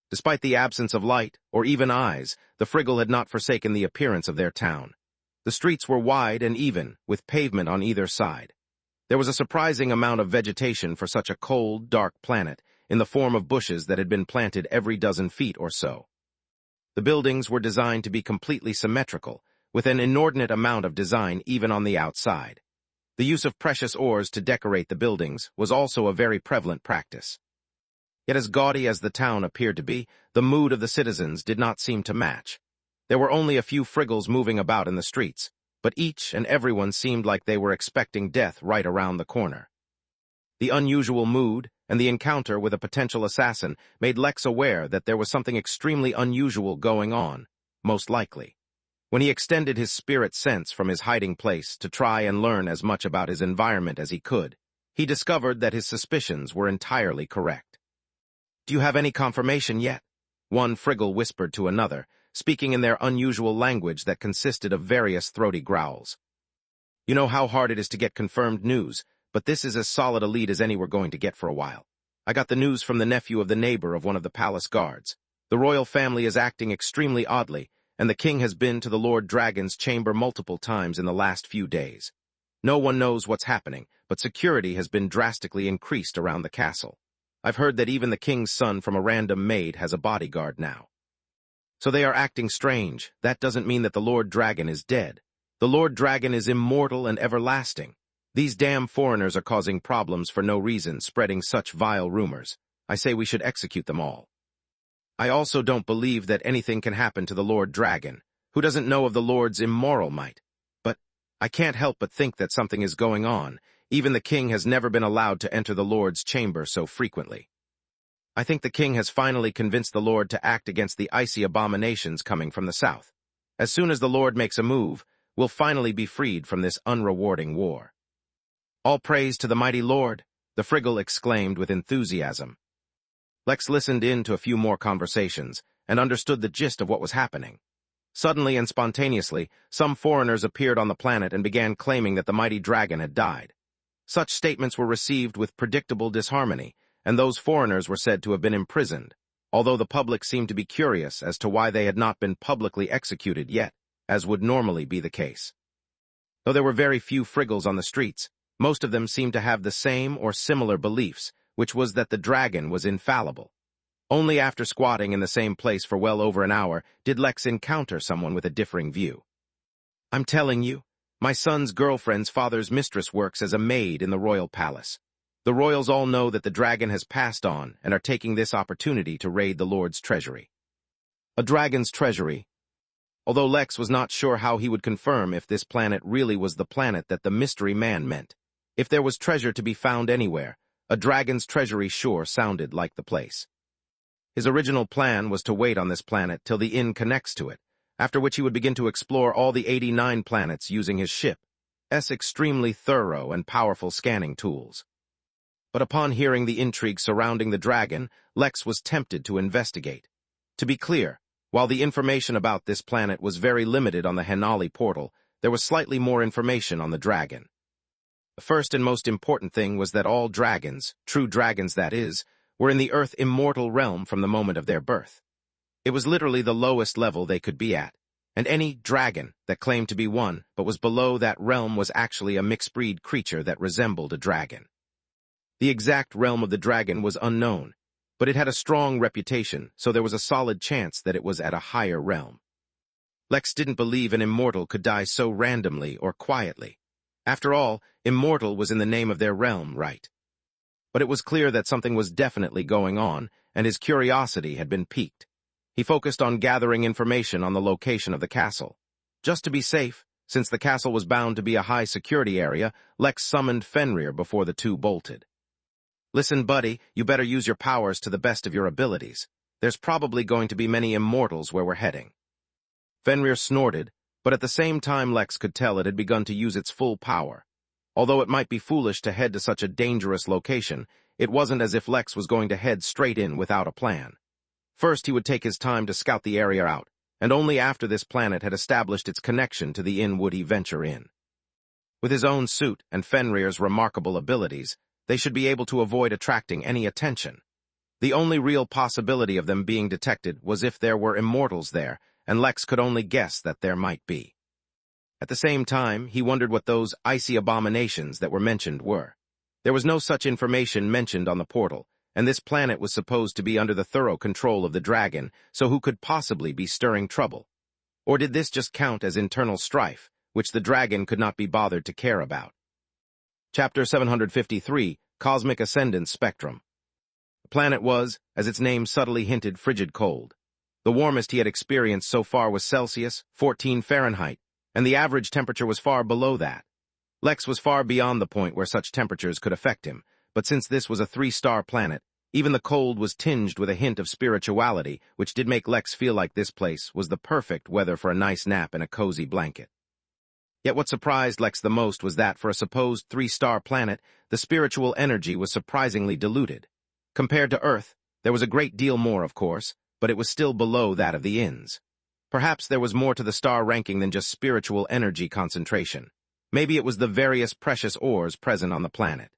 Despite the absence of light, or even eyes, the Friggle had not forsaken the appearance of their town. The streets were wide and even, with pavement on either side. There was a surprising amount of vegetation for such a cold, dark planet, in the form of bushes that had been planted every dozen feet or so. The buildings were designed to be completely symmetrical, with an inordinate amount of design even on the outside. The use of precious ores to decorate the buildings was also a very prevalent practice. Yet as gaudy as the town appeared to be, the mood of the citizens did not seem to match. There were only a few Friggles moving about in the streets, but each and everyone seemed like they were expecting death right around the corner. The unusual mood and the encounter with a potential assassin made Lex aware that there was something extremely unusual going on, most likely. When he extended his spirit sense from his hiding place to try and learn as much about his environment as he could, he discovered that his suspicions were entirely correct. "Do you have any confirmation yet?" one Friggle whispered to another, speaking in their unusual language that consisted of various throaty growls. "You know how hard it is to get confirmed news, but this is as solid a lead as any we're going to get for a while. I got the news from the nephew of the neighbor of one of the palace guards. The royal family is acting extremely oddly, and the king has been to the Lord Dragon's chamber multiple times in the last few days. No one knows what's happening, but security has been drastically increased around the castle. I've heard that even the king's son from a random maid has a bodyguard now. So they are acting strange. That doesn't mean that the Lord Dragon is dead. The Lord Dragon is immortal and everlasting. These damn foreigners are causing problems for no reason, spreading such vile rumors. I say we should execute them all. I also don't believe that anything can happen to the Lord Dragon, who doesn't know of the Lord's immoral might. But I can't help but think that something is going on. Even the king has never been allowed to enter the Lord's chamber so frequently. I think the king has finally convinced the Lord to act against the icy abominations coming from the south. As soon as the Lord makes a move, we'll finally be freed from this unrewarding war." "All praise to the mighty Lord," the Friggle exclaimed with enthusiasm. Lex listened in to a few more conversations and understood the gist of what was happening. Suddenly and spontaneously, some foreigners appeared on the planet and began claiming that the mighty dragon had died. Such statements were received with predictable disharmony, and those foreigners were said to have been imprisoned, although the public seemed to be curious as to why they had not been publicly executed yet, as would normally be the case. Though there were very few Friggles on the streets, most of them seemed to have the same or similar beliefs, which was that the dragon was infallible. Only after squatting in the same place for well over an hour did Lex encounter someone with a differing view. "I'm telling you, my son's girlfriend's father's mistress works as a maid in the royal palace. The royals all know that the dragon has passed on and are taking this opportunity to raid the Lord's treasury." A dragon's treasury. Although Lex was not sure how he would confirm if this planet really was the planet that the mystery man meant. If there was treasure to be found anywhere, a dragon's treasury sure sounded like the place. His original plan was to wait on this planet till the inn connects to it, after which he would begin to explore all the 89 planets using his ship's extremely thorough and powerful scanning tools. But upon hearing the intrigue surrounding the dragon, Lex was tempted to investigate. To be clear, while the information about this planet was very limited on the Henali portal, there was slightly more information on the dragon. The first and most important thing was that all dragons, true dragons that is, were in the Earth immortal realm from the moment of their birth. It was literally the lowest level they could be at, and any dragon that claimed to be one but was below that realm was actually a mixed-breed creature that resembled a dragon. The exact realm of the dragon was unknown, but it had a strong reputation, so there was a solid chance that it was at a higher realm. Lex didn't believe an immortal could die so randomly or quietly. After all, immortal was in the name of their realm, right? But it was clear that something was definitely going on, and his curiosity had been piqued. He focused on gathering information on the location of the castle. Just to be safe, since the castle was bound to be a high-security area, Lex summoned Fenrir before the two bolted. "Listen, buddy, you better use your powers to the best of your abilities. There's probably going to be many immortals where we're heading." Fenrir snorted, but at the same time Lex could tell it had begun to use its full power. Although it might be foolish to head to such a dangerous location, it wasn't as if Lex was going to head straight in without a plan. First, he would take his time to scout the area out, and only after this planet had established its connection to the inn would he venture in. With his own suit and Fenrir's remarkable abilities, they should be able to avoid attracting any attention. The only real possibility of them being detected was if there were immortals there, and Lex could only guess that there might be. At the same time, he wondered what those icy abominations that were mentioned were. There was no such information mentioned on the portal, and this planet was supposed to be under the thorough control of the dragon, so who could possibly be stirring trouble? Or did this just count as internal strife, which the dragon could not be bothered to care about? Chapter 753, Cosmic Ascendance Spectrum. The planet was, as its name subtly hinted, frigid cold. The warmest he had experienced so far was Celsius, 14 Fahrenheit, and the average temperature was far below that. Lex was far beyond the point where such temperatures could affect him, but since this was a 3-star planet, even the cold was tinged with a hint of spirituality, which did make Lex feel like this place was the perfect weather for a nice nap in a cozy blanket. Yet what surprised Lex the most was that for a supposed 3-star planet, the spiritual energy was surprisingly diluted. Compared to Earth, there was a great deal more, of course, but it was still below that of the inns. Perhaps there was more to the star ranking than just spiritual energy concentration. Maybe it was the various precious ores present on the planet.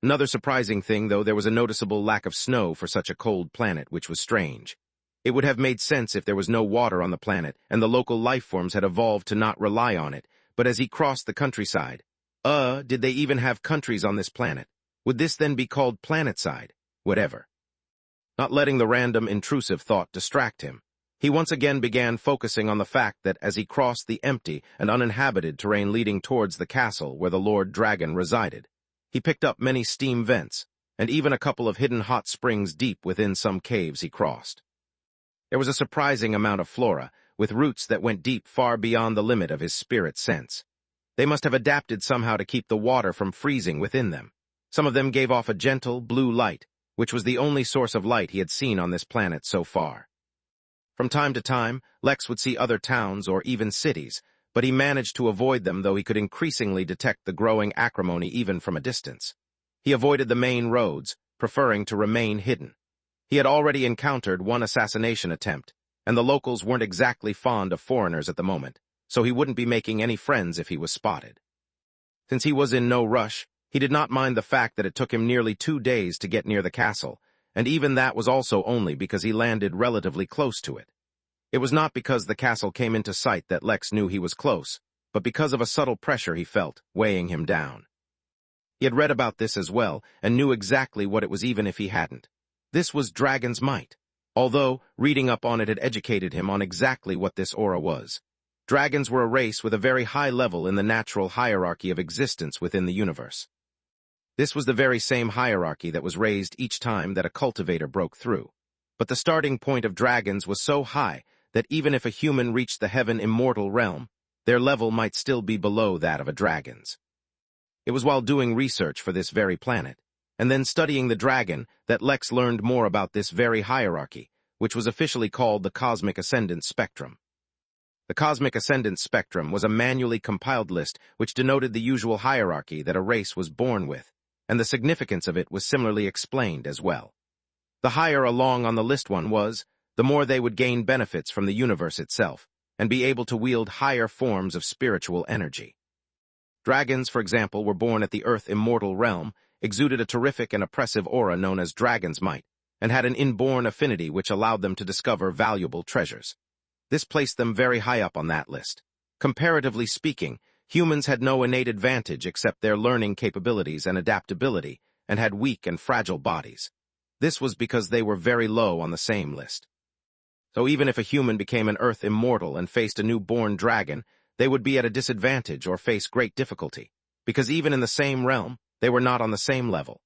Another surprising thing, though, there was a noticeable lack of snow for such a cold planet, which was strange. It would have made sense if there was no water on the planet, and the local life forms had evolved to not rely on it, but as he crossed the countryside, did they even have countries on this planet? Would this then be called planetside? Whatever. Not letting the random, intrusive thought distract him, he once again began focusing on the fact that as he crossed the empty and uninhabited terrain leading towards the castle where the Lord Dragon resided, he picked up many steam vents, and even a couple of hidden hot springs deep within some caves he crossed. There was a surprising amount of flora, with roots that went deep far beyond the limit of his spirit sense. They must have adapted somehow to keep the water from freezing within them. Some of them gave off a gentle, blue light, which was the only source of light he had seen on this planet so far. From time to time, Lex would see other towns or even cities, but he managed to avoid them, though he could increasingly detect the growing acrimony even from a distance. He avoided the main roads, preferring to remain hidden. He had already encountered one assassination attempt, and the locals weren't exactly fond of foreigners at the moment, so he wouldn't be making any friends if he was spotted. Since he was in no rush, he did not mind the fact that it took him nearly 2 days to get near the castle, and even that was also only because he landed relatively close to it. It was not because the castle came into sight that Lex knew he was close, but because of a subtle pressure he felt, weighing him down. He had read about this as well, and knew exactly what it was even if he hadn't. This was Dragon's Might, although reading up on it had educated him on exactly what this aura was. Dragons were a race with a very high level in the natural hierarchy of existence within the universe. This was the very same hierarchy that was raised each time that a cultivator broke through. But the starting point of dragons was so high that even if a human reached the heaven immortal realm, their level might still be below that of a dragon's. It was while doing research for this very planet, and then studying the dragon, that Lex learned more about this very hierarchy, which was officially called the Cosmic Ascendance Spectrum. The Cosmic Ascendance Spectrum was a manually compiled list which denoted the usual hierarchy that a race was born with, and the significance of it was similarly explained as well. The higher along on the list one was, the more they would gain benefits from the universe itself, and be able to wield higher forms of spiritual energy. Dragons, for example, were born at the Earth immortal realm, exuded a terrific and oppressive aura known as Dragon's Might, and had an inborn affinity which allowed them to discover valuable treasures. This placed them very high up on that list. Comparatively speaking, humans had no innate advantage except their learning capabilities and adaptability, and had weak and fragile bodies. This was because they were very low on the same list. So even if a human became an Earth immortal and faced a new-born dragon, they would be at a disadvantage or face great difficulty, because even in the same realm, they were not on the same level.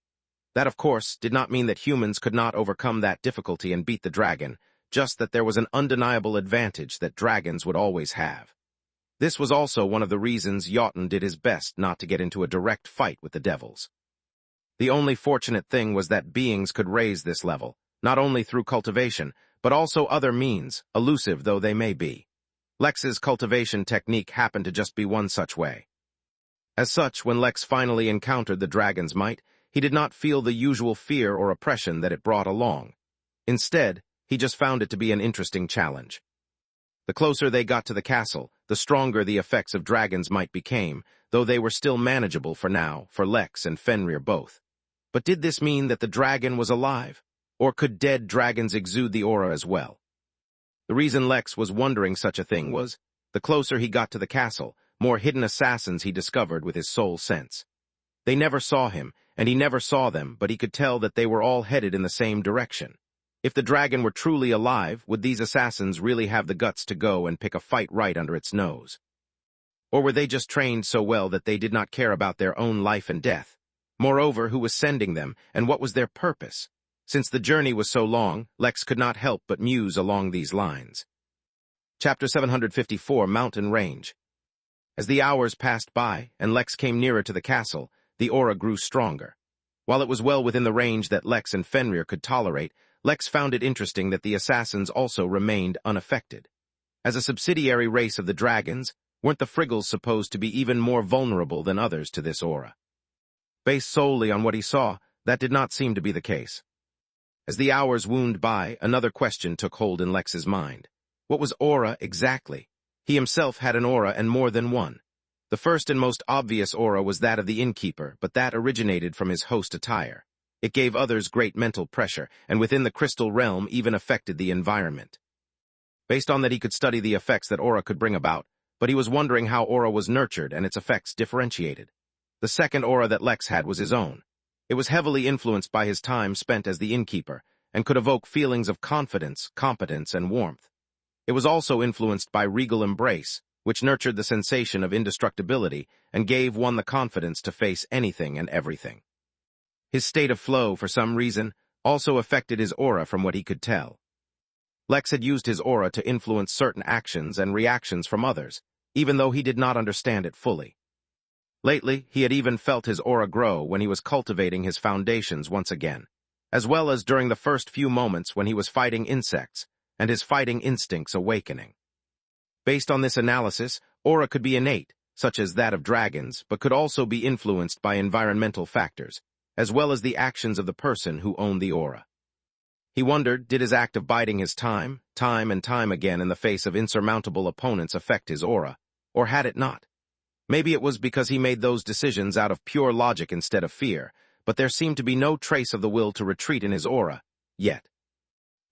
That, of course, did not mean that humans could not overcome that difficulty and beat the dragon, just that there was an undeniable advantage that dragons would always have. This was also one of the reasons Jotun did his best not to get into a direct fight with the devils. The only fortunate thing was that beings could raise this level, not only through cultivation, but also other means, elusive though they may be. Lex's cultivation technique happened to just be one such way. As such, when Lex finally encountered the dragon's might, he did not feel the usual fear or oppression that it brought along. Instead, he just found it to be an interesting challenge. The closer they got to the castle, the stronger the effects of dragon's might became, though they were still manageable for now, for Lex and Fenrir both. But did this mean that the dragon was alive? Or could dead dragons exude the aura as well? The reason Lex was wondering such a thing was, the closer he got to the castle, more hidden assassins he discovered with his soul sense. They never saw him, and he never saw them, but he could tell that they were all headed in the same direction. If the dragon were truly alive, would these assassins really have the guts to go and pick a fight right under its nose? Or were they just trained so well that they did not care about their own life and death? Moreover, who was sending them, and what was their purpose? Since the journey was so long, Lex could not help but muse along these lines. Chapter 754, Mountain Range. As the hours passed by, and Lex came nearer to the castle, the aura grew stronger. While it was well within the range that Lex and Fenrir could tolerate, Lex found it interesting that the assassins also remained unaffected. As a subsidiary race of the dragons, weren't the Friggles supposed to be even more vulnerable than others to this aura? Based solely on what he saw, that did not seem to be the case. As the hours wound by, another question took hold in Lex's mind. What was aura exactly? He himself had an aura and more than one. The first and most obvious aura was that of the Innkeeper, but that originated from his host attire. It gave others great mental pressure, and within the crystal realm even affected the environment. Based on that, he could study the effects that aura could bring about, but he was wondering how aura was nurtured and its effects differentiated. The second aura that Lex had was his own. It was heavily influenced by his time spent as the Innkeeper, and could evoke feelings of confidence, competence, and warmth. It was also influenced by regal embrace, which nurtured the sensation of indestructibility and gave one the confidence to face anything and everything. His state of flow, for some reason, also affected his aura from what he could tell. Lex had used his aura to influence certain actions and reactions from others, even though he did not understand it fully. Lately, he had even felt his aura grow when he was cultivating his foundations once again, as well as during the first few moments when he was fighting insects, and his fighting instincts awakening. Based on this analysis, aura could be innate, such as that of dragons, but could also be influenced by environmental factors, as well as the actions of the person who owned the aura. He wondered, did his act of biding his time and time again in the face of insurmountable opponents affect his aura, or had it not? Maybe it was because he made those decisions out of pure logic instead of fear, but there seemed to be no trace of the will to retreat in his aura, yet.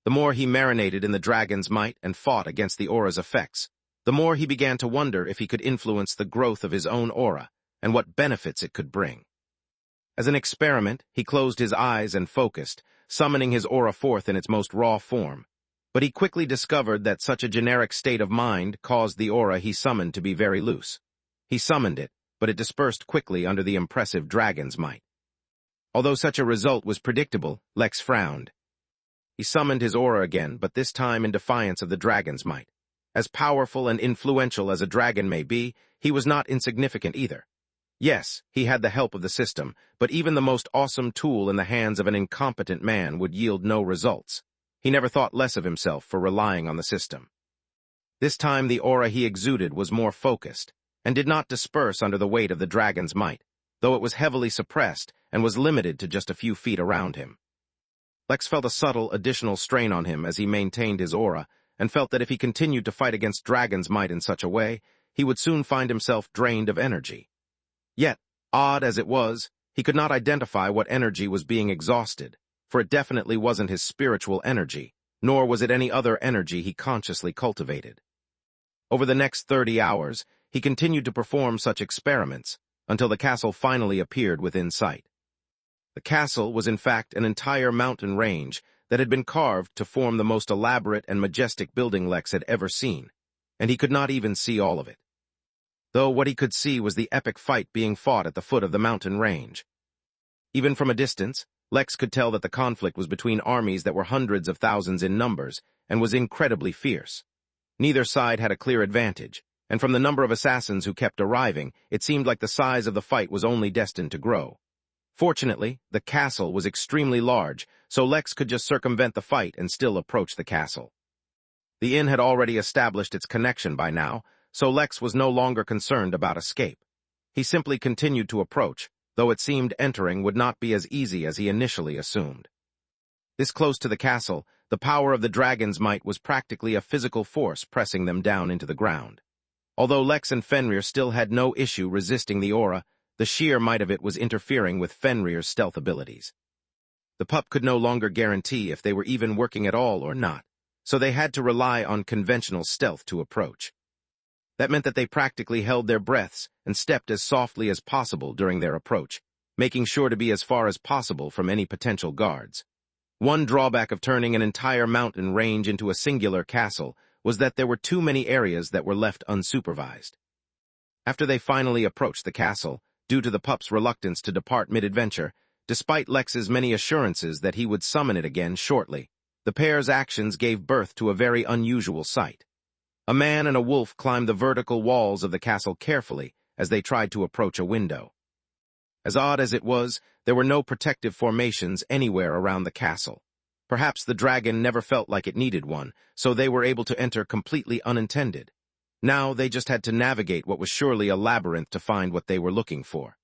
The more he marinated in the dragon's might and fought against the aura's effects, the more he began to wonder if he could influence the growth of his own aura, and what benefits it could bring. As an experiment, he closed his eyes and focused, summoning his aura forth in its most raw form. But he quickly discovered that such a generic state of mind caused the aura he summoned to be very loose. He summoned it, but it dispersed quickly under the impressive dragon's might. Although such a result was predictable, Lex frowned. He summoned his aura again, but this time in defiance of the dragon's might. As powerful and influential as a dragon may be, he was not insignificant either. Yes, he had the help of the system, but even the most awesome tool in the hands of an incompetent man would yield no results. He never thought less of himself for relying on the system. This time the aura he exuded was more focused, and did not disperse under the weight of the dragon's might, though it was heavily suppressed and was limited to just a few feet around him. Lex felt a subtle additional strain on him as he maintained his aura, and felt that if he continued to fight against dragon's might in such a way, he would soon find himself drained of energy. Yet, odd as it was, he could not identify what energy was being exhausted, for it definitely wasn't his spiritual energy, nor was it any other energy he consciously cultivated. Over the next 30 hours, he continued to perform such experiments, until the castle finally appeared within sight. The castle was in fact an entire mountain range that had been carved to form the most elaborate and majestic building Lex had ever seen, and he could not even see all of it. Though what he could see was the epic fight being fought at the foot of the mountain range. Even from a distance, Lex could tell that the conflict was between armies that were hundreds of thousands in numbers and was incredibly fierce. Neither side had a clear advantage, and from the number of assassins who kept arriving, it seemed like the size of the fight was only destined to grow. Fortunately, the castle was extremely large, so Lex could just circumvent the fight and still approach the castle. The inn had already established its connection by now, so Lex was no longer concerned about escape. He simply continued to approach, though it seemed entering would not be as easy as he initially assumed. This close to the castle, the power of the dragon's might was practically a physical force pressing them down into the ground. Although Lex and Fenrir still had no issue resisting the aura, the sheer might of it was interfering with Fenrir's stealth abilities. The pup could no longer guarantee if they were even working at all or not, so they had to rely on conventional stealth to approach. That meant that they practically held their breaths and stepped as softly as possible during their approach, making sure to be as far as possible from any potential guards. One drawback of turning an entire mountain range into a singular castle was that there were too many areas that were left unsupervised. After they finally approached the castle, due to the pup's reluctance to depart mid-adventure, despite Lex's many assurances that he would summon it again shortly, the pair's actions gave birth to a very unusual sight. A man and a wolf climbed the vertical walls of the castle carefully as they tried to approach a window. As odd as it was, there were no protective formations anywhere around the castle. Perhaps the dragon never felt like it needed one, so they were able to enter completely unintended. Now they just had to navigate what was surely a labyrinth to find what they were looking for.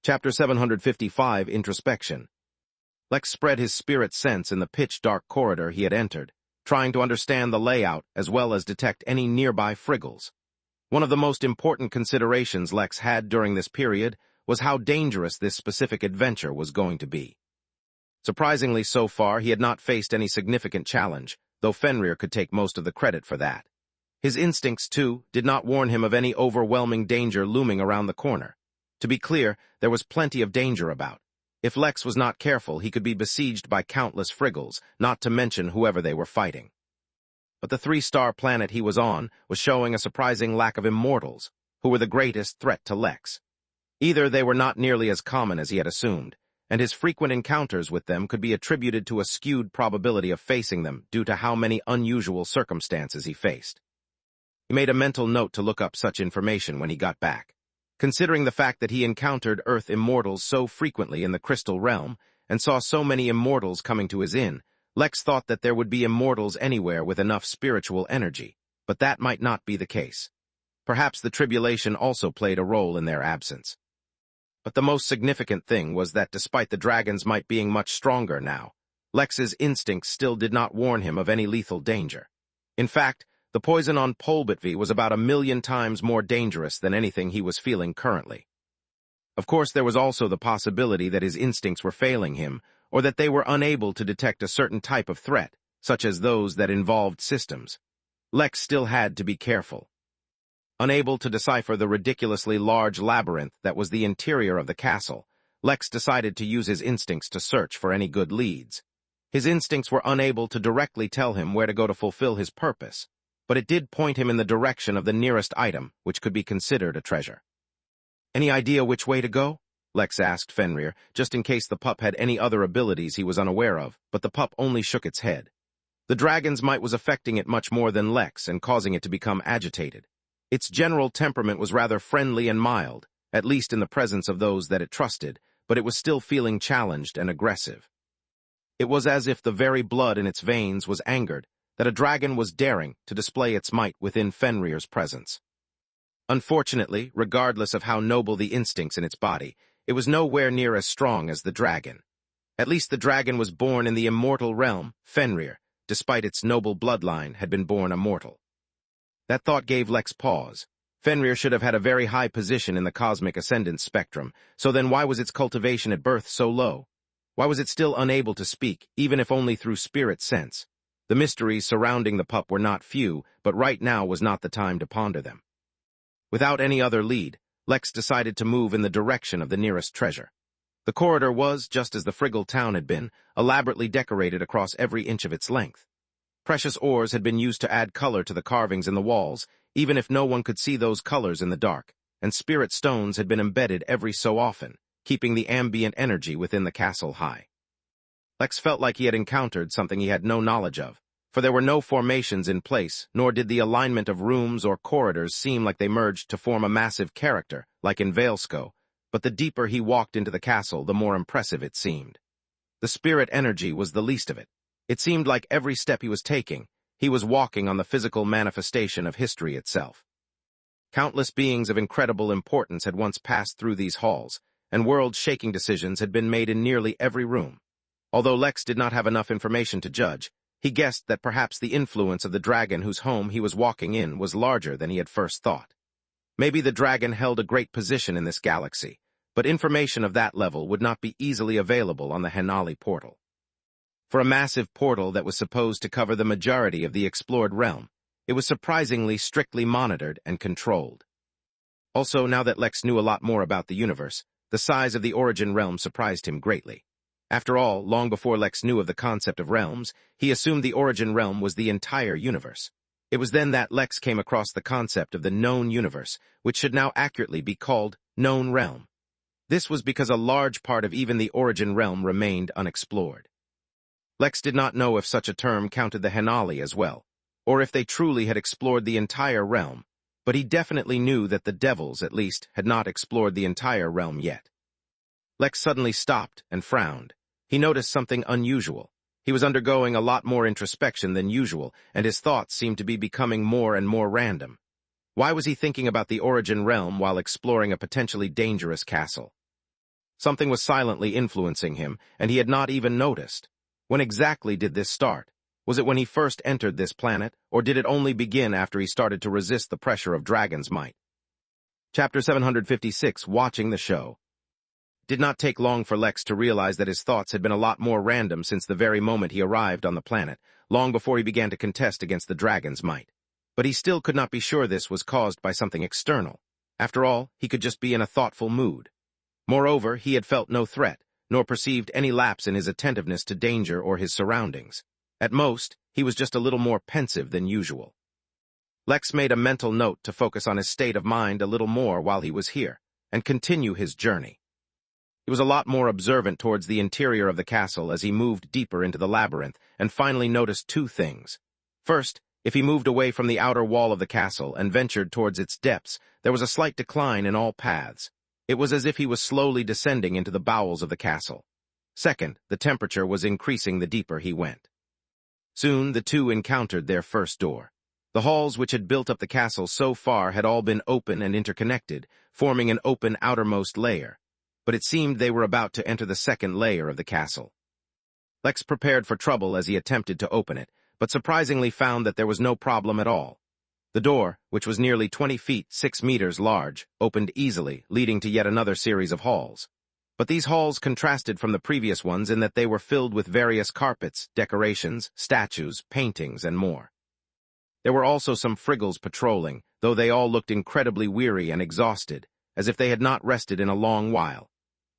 Chapter 755, Introspection. Lex spread his spirit sense in the pitch-dark corridor he had entered, trying to understand the layout as well as detect any nearby friggles. One of the most important considerations Lex had during this period was how dangerous this specific adventure was going to be. Surprisingly, so far, he had not faced any significant challenge, though Fenrir could take most of the credit for that. His instincts, too, did not warn him of any overwhelming danger looming around the corner. To be clear, there was plenty of danger about. If Lex was not careful, he could be besieged by countless friggles, not to mention whoever they were fighting. But the 3-star planet he was on was showing a surprising lack of immortals, who were the greatest threat to Lex. Either they were not nearly as common as he had assumed, and his frequent encounters with them could be attributed to a skewed probability of facing them due to how many unusual circumstances he faced. He made a mental note to look up such information when he got back. Considering the fact that he encountered Earth immortals so frequently in the Crystal Realm and saw so many immortals coming to his inn, Lex thought that there would be immortals anywhere with enough spiritual energy, but that might not be the case. Perhaps the tribulation also played a role in their absence. But the most significant thing was that despite the dragon's might being much stronger now, Lex's instincts still did not warn him of any lethal danger. In fact, the poison on Polbitvi was about 1,000,000 times more dangerous than anything he was feeling currently. Of course, there was also the possibility that his instincts were failing him, or that they were unable to detect a certain type of threat, such as those that involved systems. Lex still had to be careful. Unable to decipher the ridiculously large labyrinth that was the interior of the castle, Lex decided to use his instincts to search for any good leads. His instincts were unable to directly tell him where to go to fulfill his purpose, but it did point him in the direction of the nearest item, which could be considered a treasure. "Any idea which way to go?" Lex asked Fenrir, just in case the pup had any other abilities he was unaware of, but the pup only shook its head. The dragon's might was affecting it much more than Lex and causing it to become agitated. Its general temperament was rather friendly and mild, at least in the presence of those that it trusted, but it was still feeling challenged and aggressive. It was as if the very blood in its veins was angered, that a dragon was daring to display its might within Fenrir's presence. Unfortunately, regardless of how noble the instincts in its body, it was nowhere near as strong as the dragon. At least the dragon was born in the immortal realm. Fenrir, despite its noble bloodline, had been born immortal. That thought gave Lex pause. Fenrir should have had a very high position in the cosmic ascendance spectrum, so then why was its cultivation at birth so low? Why was it still unable to speak, even if only through spirit sense? The mysteries surrounding the pup were not few, but right now was not the time to ponder them. Without any other lead, Lex decided to move in the direction of the nearest treasure. The corridor was, just as the Friggle town had been, elaborately decorated across every inch of its length. Precious ores had been used to add color to the carvings in the walls, even if no one could see those colors in the dark, and spirit stones had been embedded every so often, keeping the ambient energy within the castle high. Lex felt like he had encountered something he had no knowledge of, for there were no formations in place, nor did the alignment of rooms or corridors seem like they merged to form a massive character, like in Valesco, but the deeper he walked into the castle, the more impressive it seemed. The spirit energy was the least of it. It seemed like every step he was taking, he was walking on the physical manifestation of history itself. Countless beings of incredible importance had once passed through these halls, and world-shaking decisions had been made in nearly every room. Although Lex did not have enough information to judge, he guessed that perhaps the influence of the dragon whose home he was walking in was larger than he had first thought. Maybe the dragon held a great position in this galaxy, but information of that level would not be easily available on the Henali portal. For a massive portal that was supposed to cover the majority of the explored realm, it was surprisingly strictly monitored and controlled. Also, now that Lex knew a lot more about the universe, the size of the origin realm surprised him greatly. After all, long before Lex knew of the concept of realms, he assumed the origin realm was the entire universe. It was then that Lex came across the concept of the known universe, which should now accurately be called known realm. This was because a large part of even the origin realm remained unexplored. Lex did not know if such a term counted the Henali as well, or if they truly had explored the entire realm, but he definitely knew that the devils, at least, had not explored the entire realm yet. Lex suddenly stopped and frowned. He noticed something unusual. He was undergoing a lot more introspection than usual, and his thoughts seemed to be becoming more and more random. Why was he thinking about the origin realm while exploring a potentially dangerous castle? Something was silently influencing him, and he had not even noticed. When exactly did this start? Was it when he first entered this planet, or did it only begin after he started to resist the pressure of dragon's might? Chapter 756, Watching the Show. It did not take long for Lex to realize that his thoughts had been a lot more random since the very moment he arrived on the planet, long before he began to contest against the dragon's might. But he still could not be sure this was caused by something external. After all, he could just be in a thoughtful mood. Moreover, he had felt no threat, nor perceived any lapse in his attentiveness to danger or his surroundings. At most, he was just a little more pensive than usual. Lex made a mental note to focus on his state of mind a little more while he was here, and continue his journey. He was a lot more observant towards the interior of the castle as he moved deeper into the labyrinth and finally noticed two things. First, if he moved away from the outer wall of the castle and ventured towards its depths, there was a slight decline in all paths. It was as if he was slowly descending into the bowels of the castle. Second, the temperature was increasing the deeper he went. Soon the two encountered their first door. The halls which had built up the castle so far had all been open and interconnected, forming an open outermost layer. But it seemed they were about to enter the second layer of the castle. Lex prepared for trouble as he attempted to open it, but surprisingly found that there was no problem at all. The door, which was nearly 20 feet 6 meters large, opened easily, leading to yet another series of halls. But these halls contrasted from the previous ones in that they were filled with various carpets, decorations, statues, paintings, and more. There were also some Friggles patrolling, though they all looked incredibly weary and exhausted, as if they had not rested in a long while.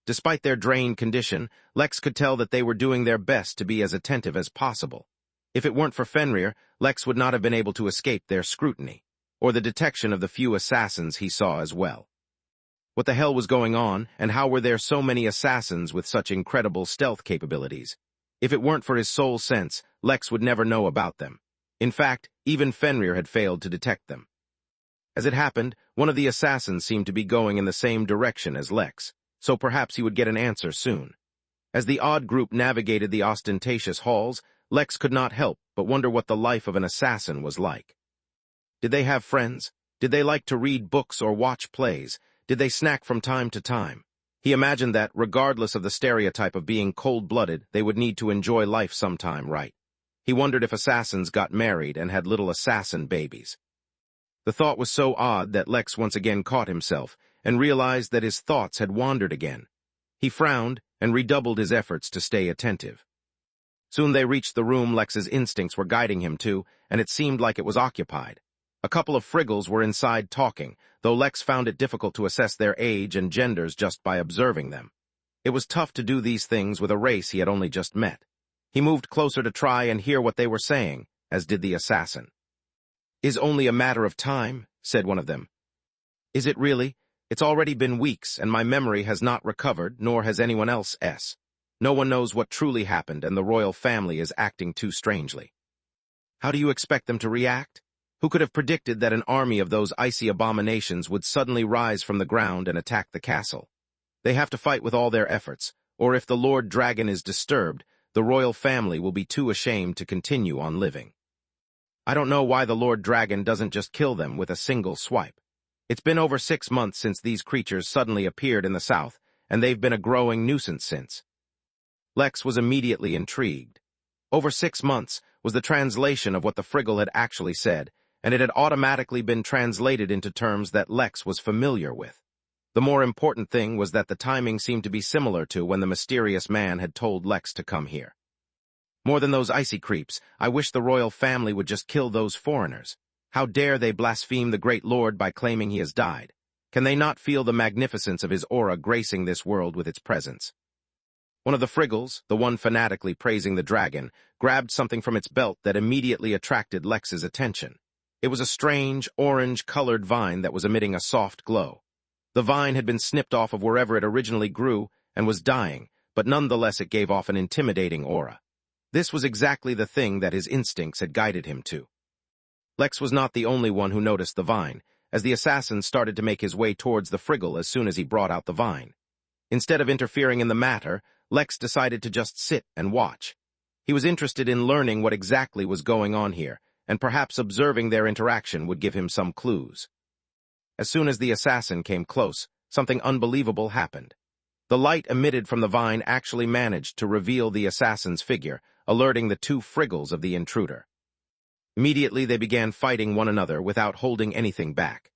Despite their drained condition, Lex could tell that they were doing their best to be as attentive as possible. If it weren't for Fenrir, Lex would not have been able to escape their scrutiny, or the detection of the few assassins he saw as well. What the hell was going on, and how were there so many assassins with such incredible stealth capabilities? If it weren't for his soul sense, Lex would never know about them. In fact, even Fenrir had failed to detect them. As it happened, one of the assassins seemed to be going in the same direction as Lex, so perhaps he would get an answer soon. As the odd group navigated the ostentatious halls, Lex could not help but wonder what the life of an assassin was like. Did they have friends? Did they like to read books or watch plays? Did they snack from time to time? He imagined that, regardless of the stereotype of being cold-blooded, they would need to enjoy life sometime, right? He wondered if assassins got married and had little assassin babies. The thought was so odd that Lex once again caught himself and realized that his thoughts had wandered again. He frowned and redoubled his efforts to stay attentive. Soon they reached the room Lex's instincts were guiding him to, and it seemed like it was occupied. A couple of Friggles were inside talking, though Lex found it difficult to assess their age and genders just by observing them. It was tough to do these things with a race he had only just met. He moved closer to try and hear what they were saying, as did the assassin. "Is only a matter of time," said one of them. "Is it really? It's already been weeks, and my memory has not recovered, nor has anyone else's." No one knows what truly happened, and the royal family is acting too strangely. How do you expect them to react? Who could have predicted that an army of those icy abominations would suddenly rise from the ground and attack the castle? They have to fight with all their efforts, or if the Lord Dragon is disturbed, the royal family will be too ashamed to continue on living. I don't know why the Lord Dragon doesn't just kill them with a single swipe. It's been over 6 months since these creatures suddenly appeared in the south, and they've been a growing nuisance since. Lex was immediately intrigued. Over 6 months was the translation of what the Friggle had actually said, and it had automatically been translated into terms that Lex was familiar with. The more important thing was that the timing seemed to be similar to when the mysterious man had told Lex to come here. More than those icy creeps, I wish the royal family would just kill those foreigners. How dare they blaspheme the great lord by claiming he has died? Can they not feel the magnificence of his aura gracing this world with its presence? One of the Friggles, the one fanatically praising the dragon, grabbed something from its belt that immediately attracted Lex's attention. It was a strange, orange-colored vine that was emitting a soft glow. The vine had been snipped off of wherever it originally grew and was dying, but nonetheless it gave off an intimidating aura. This was exactly the thing that his instincts had guided him to. Lex was not the only one who noticed the vine, as the assassin started to make his way towards the Friggle as soon as he brought out the vine. Instead of interfering in the matter, Lex decided to just sit and watch. He was interested in learning what exactly was going on here, and perhaps observing their interaction would give him some clues. As soon as the assassin came close, something unbelievable happened. The light emitted from the vine actually managed to reveal the assassin's figure, alerting the 2 Friggles of the intruder. Immediately they began fighting one another without holding anything back.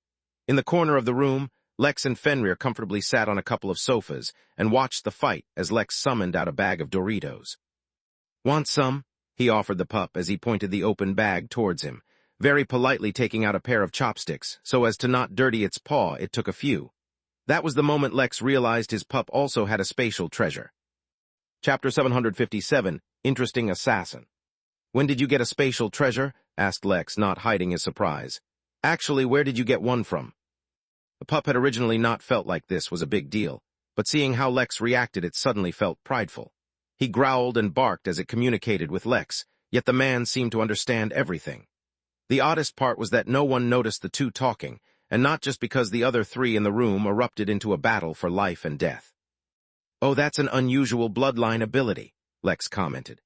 In the corner of the room, Lex and Fenrir comfortably sat on a couple of sofas and watched the fight as Lex summoned out a bag of Doritos. "Want some?" he offered the pup as he pointed the open bag towards him, very politely taking out a pair of chopsticks, so as to not dirty its paw. It took a few. That was the moment Lex realized his pup also had a spatial treasure. Chapter 757, Interesting Assassin. "When did you get a spatial treasure?" asked Lex, not hiding his surprise. "Actually, where did you get one from?" The pup had originally not felt like this was a big deal, but seeing how Lex reacted, it suddenly felt prideful. He growled and barked as it communicated with Lex, yet the man seemed to understand everything. The oddest part was that no one noticed the 2 talking, and not just because the other 3 in the room erupted into a battle for life and death. "Oh, that's an unusual bloodline ability," Lex commented.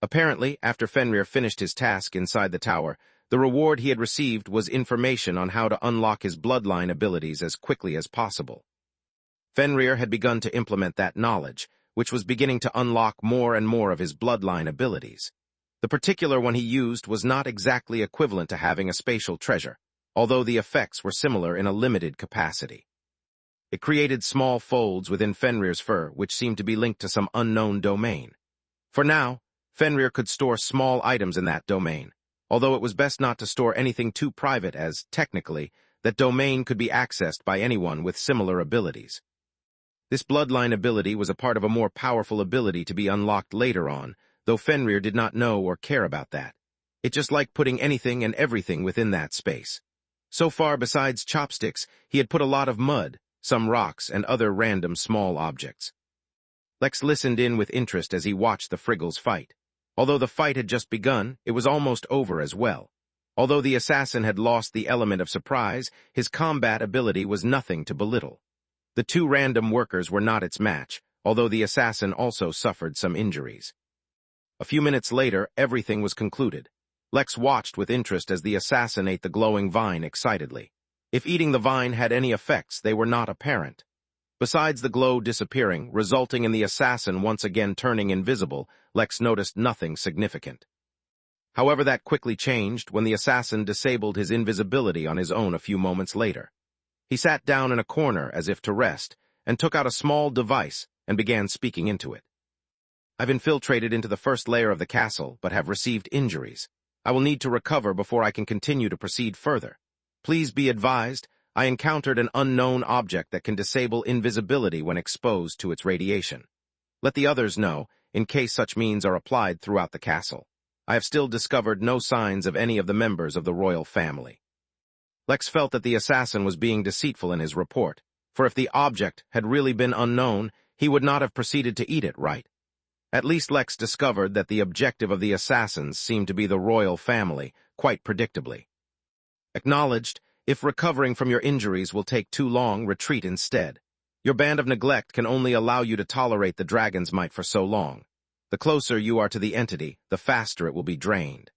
Apparently, after Fenrir finished his task inside the tower, the reward he had received was information on how to unlock his bloodline abilities as quickly as possible. Fenrir had begun to implement that knowledge, which was beginning to unlock more and more of his bloodline abilities. The particular one he used was not exactly equivalent to having a spatial treasure, although the effects were similar in a limited capacity. It created small folds within Fenrir's fur, which seemed to be linked to some unknown domain. For now, Fenrir could store small items in that domain, although it was best not to store anything too private as, technically, that domain could be accessed by anyone with similar abilities. This bloodline ability was a part of a more powerful ability to be unlocked later on, though Fenrir did not know or care about that. It just liked putting anything and everything within that space. So far, besides chopsticks, he had put a lot of mud, some rocks, and other random small objects. Lex listened in with interest as he watched the Friggles fight. Although the fight had just begun, it was almost over as well. Although the assassin had lost the element of surprise, his combat ability was nothing to belittle. The 2 random workers were not its match, although the assassin also suffered some injuries. A few minutes later, everything was concluded. Lex watched with interest as the assassin ate the glowing vine excitedly. If eating the vine had any effects, they were not apparent. Besides the glow disappearing, resulting in the assassin once again turning invisible, Lex noticed nothing significant. However, that quickly changed when the assassin disabled his invisibility on his own a few moments later. He sat down in a corner as if to rest, and took out a small device and began speaking into it. "I've infiltrated into the first layer of the castle, but have received injuries. I will need to recover before I can continue to proceed further. Please be advised, I encountered an unknown object that can disable invisibility when exposed to its radiation. Let the others know, in case such means are applied throughout the castle. I have still discovered no signs of any of the members of the royal family." Lex felt that the assassin was being deceitful in his report, for if the object had really been unknown, he would not have proceeded to eat it, right? At least Lex discovered that the objective of the assassins seemed to be the royal family, quite predictably. Acknowledged, if recovering from your injuries will take too long, retreat instead. Your band of neglect can only allow you to tolerate the dragon's might for so long. The closer you are to the entity, the faster it will be drained.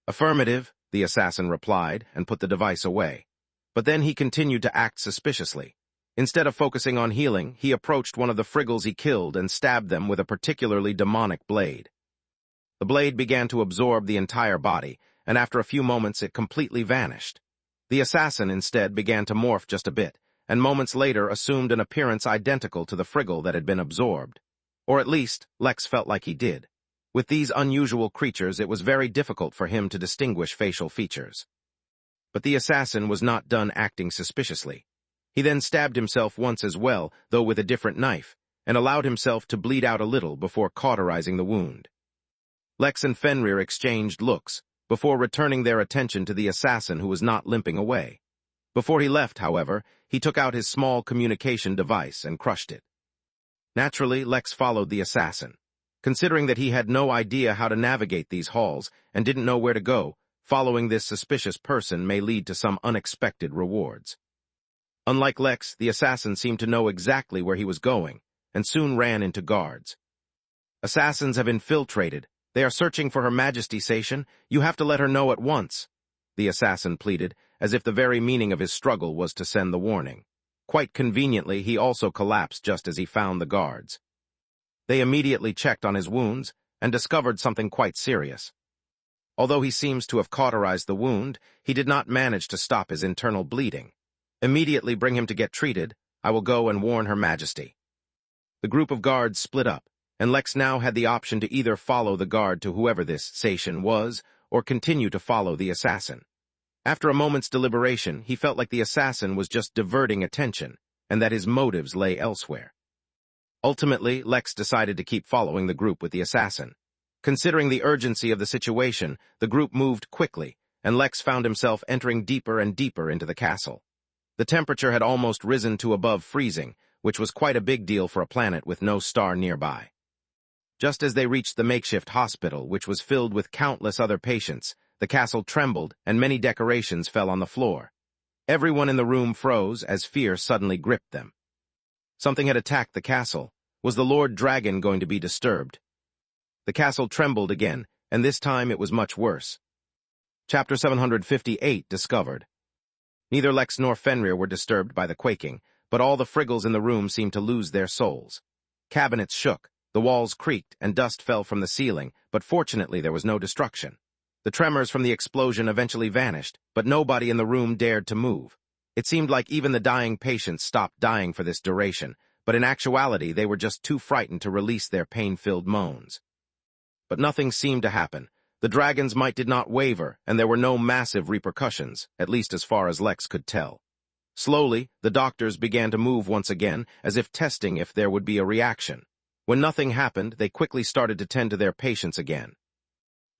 Affirmative, the assassin replied, and put the device away. But then he continued to act suspiciously. Instead of focusing on healing, he approached one of the friggals he killed and stabbed them with a particularly demonic blade. The blade began to absorb the entire body, and after a few moments it completely vanished. The assassin instead began to morph just a bit, and moments later assumed an appearance identical to the friggal that had been absorbed. Or at least, Lex felt like he did. With these unusual creatures, it was very difficult for him to distinguish facial features. But the assassin was not done acting suspiciously. He then stabbed himself once as well, though with a different knife, and allowed himself to bleed out a little before cauterizing the wound. Lex and Fenrir exchanged looks, before returning their attention to the assassin who was not limping away. Before he left, however, he took out his small communication device and crushed it. Naturally, Lex followed the assassin. Considering that he had no idea how to navigate these halls and didn't know where to go, following this suspicious person may lead to some unexpected rewards. Unlike Lex, the assassin seemed to know exactly where he was going, and soon ran into guards. Assassins have infiltrated. They are searching for Her Majesty Station. You have to let her know at once, the assassin pleaded, as if the very meaning of his struggle was to send the warning. Quite conveniently, he also collapsed just as he found the guards. They immediately checked on his wounds and discovered something quite serious. Although he seems to have cauterized the wound, he did not manage to stop his internal bleeding. Immediately bring him to get treated. I will go and warn Her Majesty. The group of guards split up, and Lex now had the option to either follow the guard to whoever this station was, or continue to follow the assassin. After a moment's deliberation, he felt like the assassin was just diverting attention, and that his motives lay elsewhere. Ultimately, Lex decided to keep following the group with the assassin. Considering the urgency of the situation, the group moved quickly, and Lex found himself entering deeper and deeper into the castle. The temperature had almost risen to above freezing, which was quite a big deal for a planet with no star nearby. Just as they reached the makeshift hospital, which was filled with countless other patients, the castle trembled and many decorations fell on the floor. Everyone in the room froze as fear suddenly gripped them. Something had attacked the castle. Was the Lord Dragon going to be disturbed? The castle trembled again, and this time it was much worse. Chapter 758 discovered. Neither Lex nor Fenrir were disturbed by the quaking, but all the friggals in the room seemed to lose their souls. Cabinets shook, the walls creaked, and dust fell from the ceiling, but fortunately there was no destruction. The tremors from the explosion eventually vanished, but nobody in the room dared to move. It seemed like even the dying patients stopped dying for this duration, but in actuality they were just too frightened to release their pain-filled moans. But nothing seemed to happen. The dragon's might did not waver, and there were no massive repercussions, at least as far as Lex could tell. Slowly, the doctors began to move once again, as if testing if there would be a reaction. When nothing happened, they quickly started to tend to their patients again.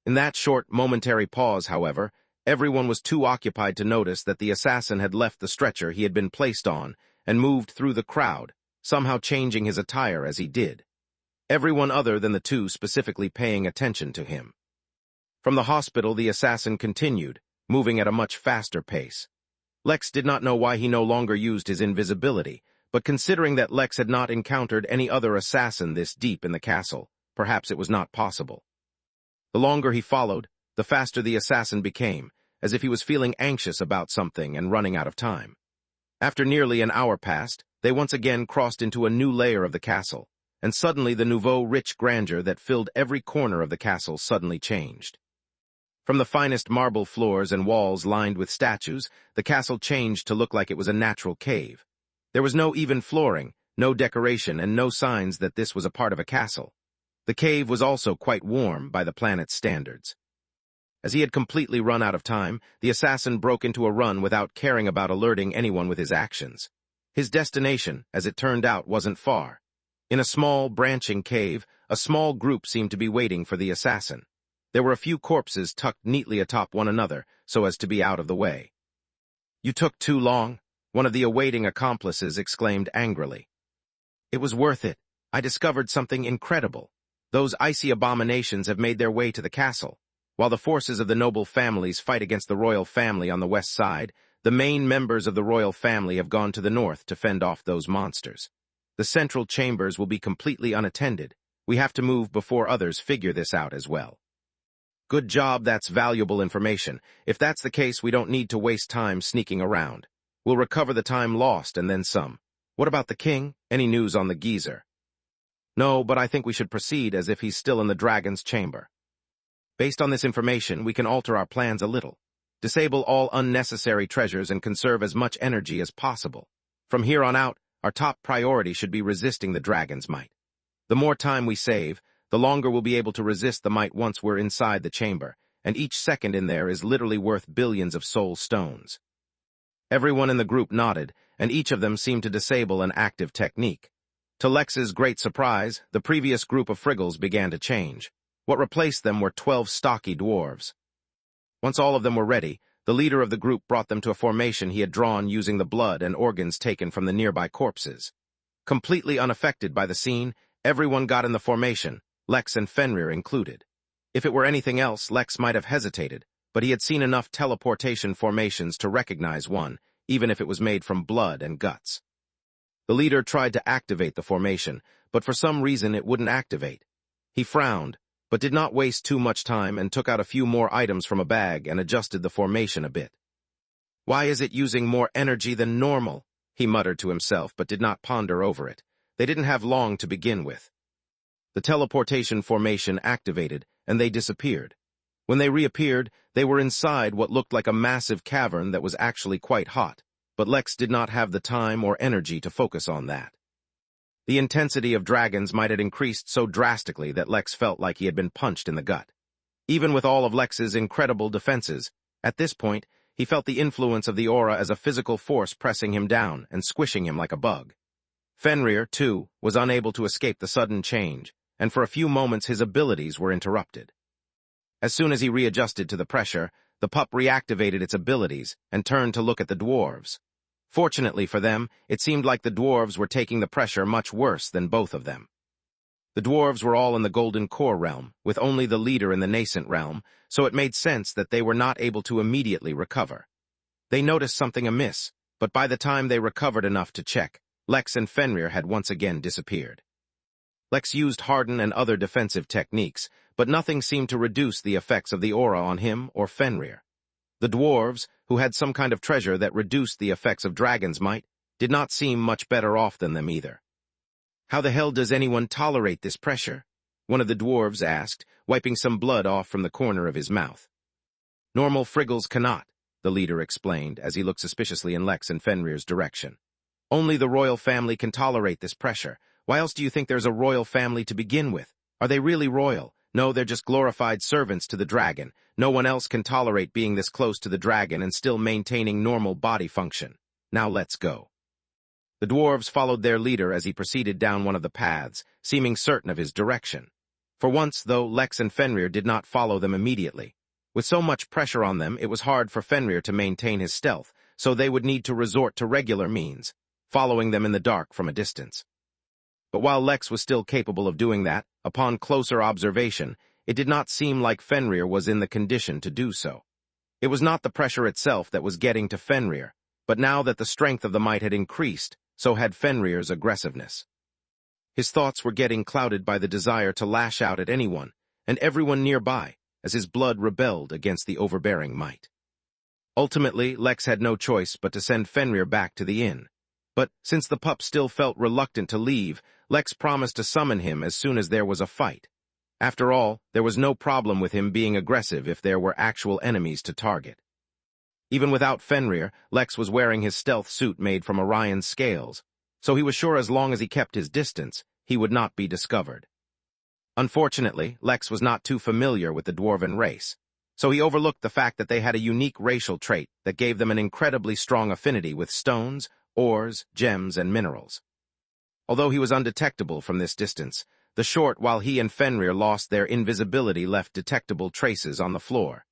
In that short, momentary pause, however, everyone was too occupied to notice that the assassin had left the stretcher he had been placed on and moved through the crowd, somehow changing his attire as he did. Everyone other than the two specifically paying attention to him. From the hospital, the assassin continued, moving at a much faster pace. Lex did not know why he no longer used his invisibility, but considering that Lex had not encountered any other assassin this deep in the castle, perhaps it was not possible. The longer he followed, the faster the assassin became, as if he was feeling anxious about something and running out of time. After nearly an hour passed, they once again crossed into a new layer of the castle, and suddenly the nouveau rich grandeur that filled every corner of the castle suddenly changed. From the finest marble floors and walls lined with statues, the castle changed to look like it was a natural cave. There was no even flooring, no decoration, and no signs that this was a part of a castle. The cave was also quite warm by the planet's standards. As he had completely run out of time, the assassin broke into a run without caring about alerting anyone with his actions. His destination, as it turned out, wasn't far. In a small, branching cave, a small group seemed to be waiting for the assassin. There were a few corpses tucked neatly atop one another, so as to be out of the way. "You took too long," one of the awaiting accomplices exclaimed angrily. "It was worth it. I discovered something incredible." Those icy abominations have made their way to the castle. While the forces of the noble families fight against the royal family on the west side, the main members of the royal family have gone to the north to fend off those monsters. The central chambers will be completely unattended. We have to move before others figure this out as well. Good job, that's valuable information. If that's the case, we don't need to waste time sneaking around. We'll recover the time lost and then some. What about the king? Any news on the geezer? No, but I think we should proceed as if he's still in the dragon's chamber. Based on this information, we can alter our plans a little. Disable all unnecessary treasures and conserve as much energy as possible. From here on out, our top priority should be resisting the dragon's might. The more time we save, the longer we'll be able to resist the might once we're inside the chamber, and each second in there is literally worth billions of soul stones. Everyone in the group nodded, and each of them seemed to disable an active technique. To Lex's great surprise, the previous group of Friggles began to change. What replaced them were 12 stocky dwarves. Once all of them were ready, the leader of the group brought them to a formation he had drawn using the blood and organs taken from the nearby corpses. Completely unaffected by the scene, everyone got in the formation, Lex and Fenrir included. If it were anything else, Lex might have hesitated, but he had seen enough teleportation formations to recognize one, even if it was made from blood and guts. The leader tried to activate the formation, but for some reason it wouldn't activate. He frowned, but did not waste too much time and took out a few more items from a bag and adjusted the formation a bit. Why is it using more energy than normal? He muttered to himself, but did not ponder over it. They didn't have long to begin with. The teleportation formation activated, and they disappeared. When they reappeared, they were inside what looked like a massive cavern that was actually quite hot, but Lex did not have the time or energy to focus on that. The intensity of dragons might have increased so drastically that Lex felt like he had been punched in the gut. Even with all of Lex's incredible defenses, at this point, he felt the influence of the aura as a physical force pressing him down and squishing him like a bug. Fenrir, too, was unable to escape the sudden change, and for a few moments his abilities were interrupted. As soon as he readjusted to the pressure, the pup reactivated its abilities and turned to look at the dwarves. Fortunately for them, it seemed like the dwarves were taking the pressure much worse than both of them. The dwarves were all in the Golden Core realm, with only the leader in the Nascent realm, so it made sense that they were not able to immediately recover. They noticed something amiss, but by the time they recovered enough to check, Lex and Fenrir had once again disappeared. Lex used harden and other defensive techniques, but nothing seemed to reduce the effects of the aura on him or Fenrir. The dwarves, who had some kind of treasure that reduced the effects of dragon's might, did not seem much better off than them either. How the hell does anyone tolerate this pressure? One of the dwarves asked, wiping some blood off from the corner of his mouth. Normal Friggles cannot, the leader explained as he looked suspiciously in Lex and Fenrir's direction. Only the royal family can tolerate this pressure. Why else do you think there's a royal family to begin with? Are they really royal? No, they're just glorified servants to the dragon. No one else can tolerate being this close to the dragon and still maintaining normal body function. Now let's go. The dwarves followed their leader as he proceeded down one of the paths, seeming certain of his direction. For once, though, Lex and Fenrir did not follow them immediately. With so much pressure on them, it was hard for Fenrir to maintain his stealth, so they would need to resort to regular means, following them in the dark from a distance. But while Lex was still capable of doing that, upon closer observation, it did not seem like Fenrir was in the condition to do so. It was not the pressure itself that was getting to Fenrir, but now that the strength of the might had increased, so had Fenrir's aggressiveness. His thoughts were getting clouded by the desire to lash out at anyone, and everyone nearby, as his blood rebelled against the overbearing might. Ultimately, Lex had no choice but to send Fenrir back to the inn. But since the pup still felt reluctant to leave, Lex promised to summon him as soon as there was a fight. After all, there was no problem with him being aggressive if there were actual enemies to target. Even without Fenrir, Lex was wearing his stealth suit made from Orion's scales, so he was sure as long as he kept his distance, he would not be discovered. Unfortunately, Lex was not too familiar with the dwarven race, so he overlooked the fact that they had a unique racial trait that gave them an incredibly strong affinity with stones, ores, gems, and minerals. Although he was undetectable from this distance, the short while he and Fenrir lost their invisibility left detectable traces on the floor.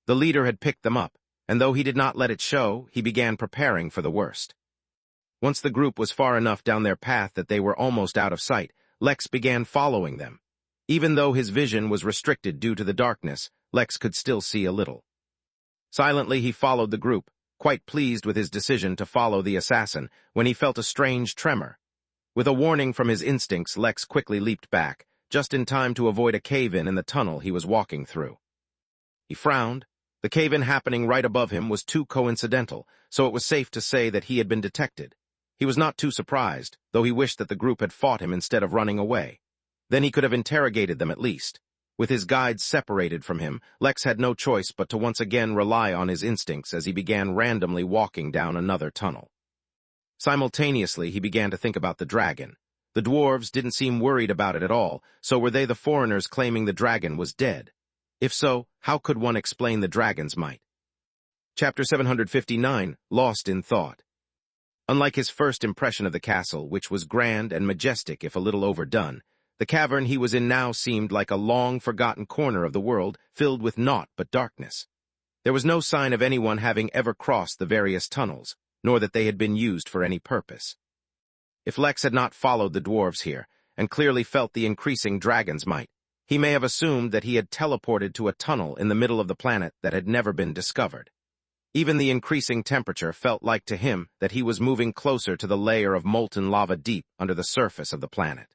The leader had picked them up, and though he did not let it show, he began preparing for the worst. Once the group was far enough down their path that they were almost out of sight, Lex began following them. Even though his vision was restricted due to the darkness, Lex could still see a little. Silently, he followed the group, quite pleased with his decision to follow the assassin, when he felt a strange tremor. With a warning from his instincts, Lex quickly leaped back, just in time to avoid a cave-in the tunnel he was walking through. He frowned. The cave-in happening right above him was too coincidental, so it was safe to say that he had been detected. He was not too surprised, though he wished that the group had fought him instead of running away. Then he could have interrogated them at least. With his guides separated from him, Lex had no choice but to once again rely on his instincts as he began randomly walking down another tunnel. Simultaneously, he began to think about the dragon. The dwarves didn't seem worried about it at all, so were they the foreigners claiming the dragon was dead? If so, how could one explain the dragon's might? Chapter 759, Lost in Thought. Unlike his first impression of the castle, which was grand and majestic if a little overdone, the cavern he was in now seemed like a long-forgotten corner of the world filled with naught but darkness. There was no sign of anyone having ever crossed the various tunnels, nor that they had been used for any purpose. If Lex had not followed the dwarves here, and clearly felt the increasing dragon's might, he may have assumed that he had teleported to a tunnel in the middle of the planet that had never been discovered. Even the increasing temperature felt like to him that he was moving closer to the layer of molten lava deep under the surface of the planet.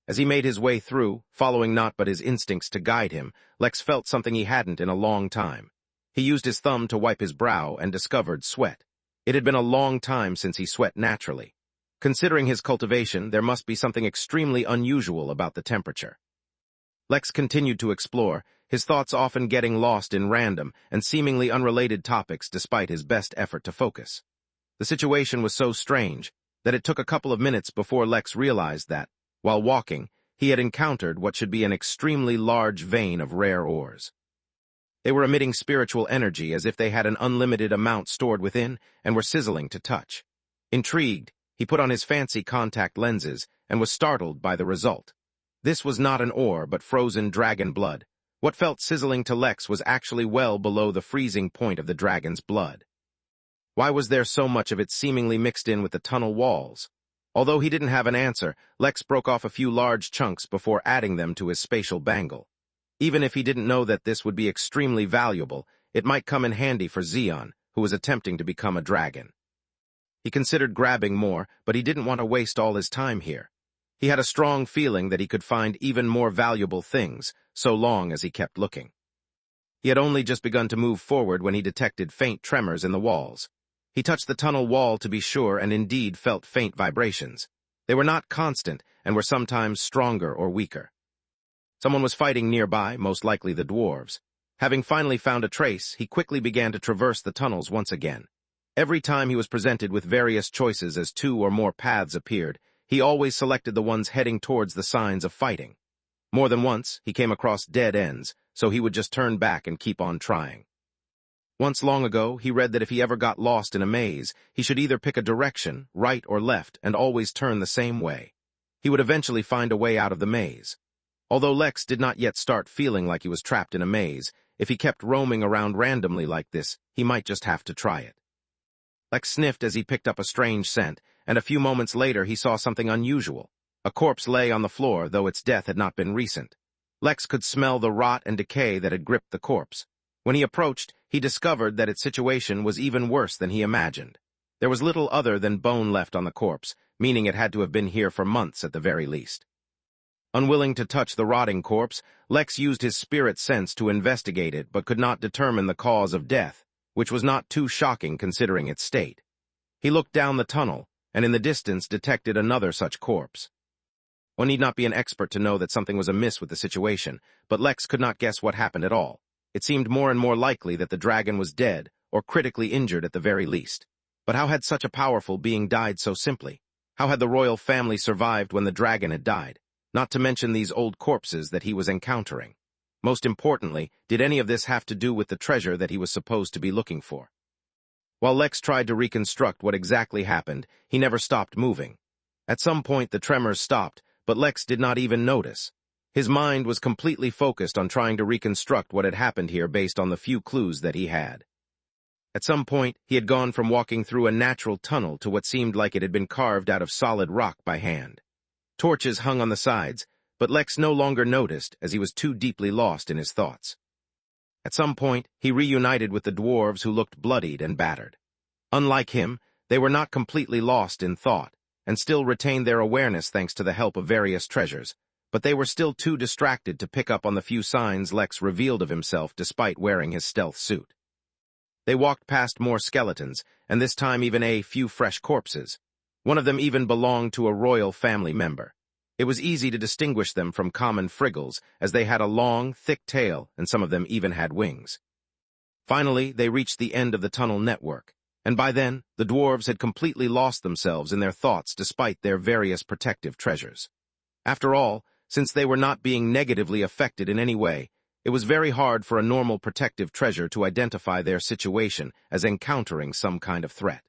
As he made his way through, following not but his instincts to guide him, Lex felt something he hadn't in a long time. He used his thumb to wipe his brow and discovered sweat. It had been a long time since he sweat naturally. Considering his cultivation, there must be something extremely unusual about the temperature. Lex continued to explore, his thoughts often getting lost in random and seemingly unrelated topics despite his best effort to focus. The situation was so strange that it took a couple of minutes before Lex realized that, while walking, he had encountered what should be an extremely large vein of rare ores. They were emitting spiritual energy as if they had an unlimited amount stored within and were sizzling to touch. Intrigued, he put on his fancy contact lenses and was startled by the result. This was not an ore but frozen dragon blood. What felt sizzling to Lex was actually well below the freezing point of the dragon's blood. Why was there so much of it seemingly mixed in with the tunnel walls? Although he didn't have an answer, Lex broke off a few large chunks before adding them to his spatial bangle. Even if he didn't know that this would be extremely valuable, it might come in handy for Xeon, who was attempting to become a dragon. He considered grabbing more, but he didn't want to waste all his time here. He had a strong feeling that he could find even more valuable things, so long as he kept looking. He had only just begun to move forward when he detected faint tremors in the walls. He touched the tunnel wall to be sure and indeed felt faint vibrations. They were not constant and were sometimes stronger or weaker. Someone was fighting nearby, most likely the dwarves. Having finally found a trace, he quickly began to traverse the tunnels once again. Every time he was presented with various choices as two or more paths appeared, he always selected the ones heading towards the signs of fighting. More than once, he came across dead ends, so he would just turn back and keep on trying. Once long ago, he read that if he ever got lost in a maze, he should either pick a direction, right or left, and always turn the same way. He would eventually find a way out of the maze. Although Lex did not yet start feeling like he was trapped in a maze, if he kept roaming around randomly like this, he might just have to try it. Lex sniffed as he picked up a strange scent, and a few moments later he saw something unusual. A corpse lay on the floor, though its death had not been recent. Lex could smell the rot and decay that had gripped the corpse. When he approached, he discovered that its situation was even worse than he imagined. There was little other than bone left on the corpse, meaning it had to have been here for months at the very least. Unwilling to touch the rotting corpse, Lex used his spirit sense to investigate it but could not determine the cause of death, which was not too shocking considering its state. He looked down the tunnel, and in the distance detected another such corpse. One need not be an expert to know that something was amiss with the situation, but Lex could not guess what happened at all. It seemed more and more likely that the dragon was dead, or critically injured at the very least. But how had such a powerful being died so simply? How had the royal family survived when the dragon had died? Not to mention these old corpses that he was encountering. Most importantly, did any of this have to do with the treasure that he was supposed to be looking for? While Lex tried to reconstruct what exactly happened, he never stopped moving. At some point the tremors stopped, but Lex did not even notice. His mind was completely focused on trying to reconstruct what had happened here based on the few clues that he had. At some point, he had gone from walking through a natural tunnel to what seemed like it had been carved out of solid rock by hand. Torches hung on the sides, but Lex no longer noticed as he was too deeply lost in his thoughts. At some point, he reunited with the dwarves who looked bloodied and battered. Unlike him, they were not completely lost in thought, and still retained their awareness thanks to the help of various treasures, but they were still too distracted to pick up on the few signs Lex revealed of himself despite wearing his stealth suit. They walked past more skeletons, and this time even a few fresh corpses. One of them even belonged to a royal family member. It was easy to distinguish them from common friggles, as they had a long, thick tail, and some of them even had wings. Finally, they reached the end of the tunnel network, and by then, the dwarves had completely lost themselves in their thoughts despite their various protective treasures. After all, since they were not being negatively affected in any way, it was very hard for a normal protective treasure to identify their situation as encountering some kind of threat.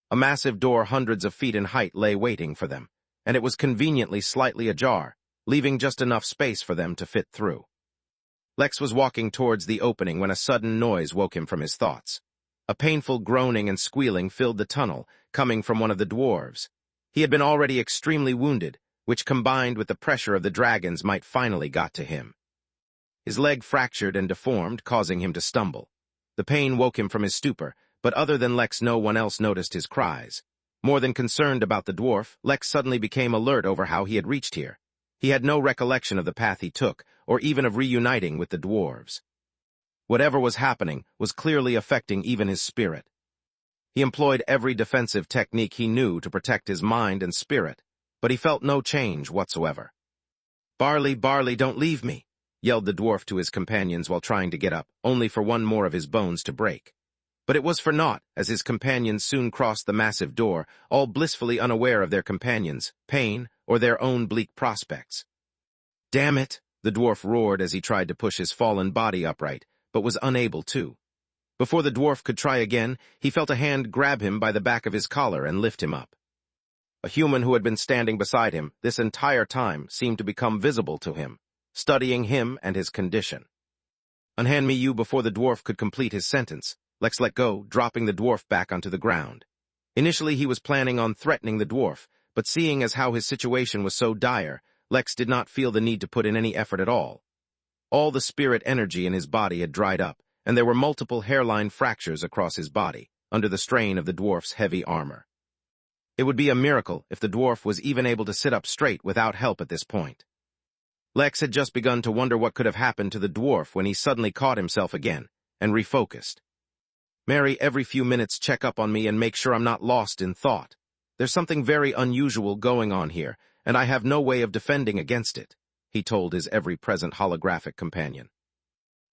A massive door hundreds of feet in height lay waiting for them, and it was conveniently slightly ajar, leaving just enough space for them to fit through. Lex was walking towards the opening when a sudden noise woke him from his thoughts. A painful groaning and squealing filled the tunnel, coming from one of the dwarves. He had been already extremely wounded, which combined with the pressure of the dragons might finally got to him. His leg fractured and deformed, causing him to stumble. The pain woke him from his stupor, but other than Lex no one else noticed his cries. More than concerned about the dwarf, Lex suddenly became alert over how he had reached here. He had no recollection of the path he took, or even of reuniting with the dwarves. Whatever was happening was clearly affecting even his spirit. He employed every defensive technique he knew to protect his mind and spirit, but he felt no change whatsoever. "Barley, Barley, don't leave me," yelled the dwarf to his companions while trying to get up, only for one more of his bones to break. But it was for naught, as his companions soon crossed the massive door, all blissfully unaware of their companions' pain or their own bleak prospects. "Damn it!" the dwarf roared as he tried to push his fallen body upright, but was unable to. Before the dwarf could try again, he felt a hand grab him by the back of his collar and lift him up. A human who had been standing beside him this entire time seemed to become visible to him, studying him and his condition. "Unhand me you," before the dwarf could complete his sentence. Lex let go, dropping the dwarf back onto the ground. Initially he was planning on threatening the dwarf, but seeing as how his situation was so dire, Lex did not feel the need to put in any effort at all. All the spirit energy in his body had dried up, and there were multiple hairline fractures across his body, under the strain of the dwarf's heavy armor. It would be a miracle if the dwarf was even able to sit up straight without help at this point. Lex had just begun to wonder what could have happened to the dwarf when he suddenly caught himself again, and refocused. "Mary, every few minutes check up on me and make sure I'm not lost in thought. There's something very unusual going on here, and I have no way of defending against it," he told his ever-present holographic companion.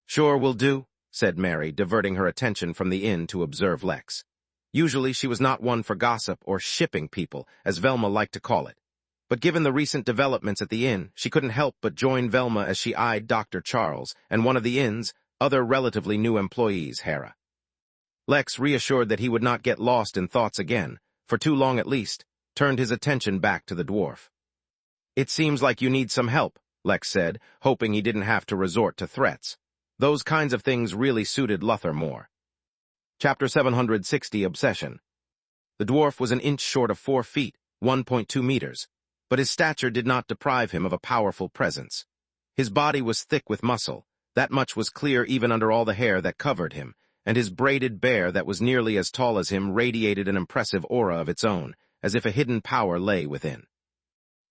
"Sure, will do," said Mary, diverting her attention from the inn to observe Lex. Usually she was not one for gossip or shipping people, as Velma liked to call it. But given the recent developments at the inn, she couldn't help but join Velma as she eyed Dr. Charles and one of the inn's other relatively new employees, Hera. Lex, reassured that he would not get lost in thoughts again, for too long at least, turned his attention back to the dwarf. "It seems like you need some help," Lex said, hoping he didn't have to resort to threats. Those kinds of things really suited Luther more. Chapter 760, Obsession. The dwarf was an inch short of 4 feet, 1.2 meters, but his stature did not deprive him of a powerful presence. His body was thick with muscle, that much was clear even under all the hair that covered him, and his braided bear that was nearly as tall as him radiated an impressive aura of its own, as if a hidden power lay within.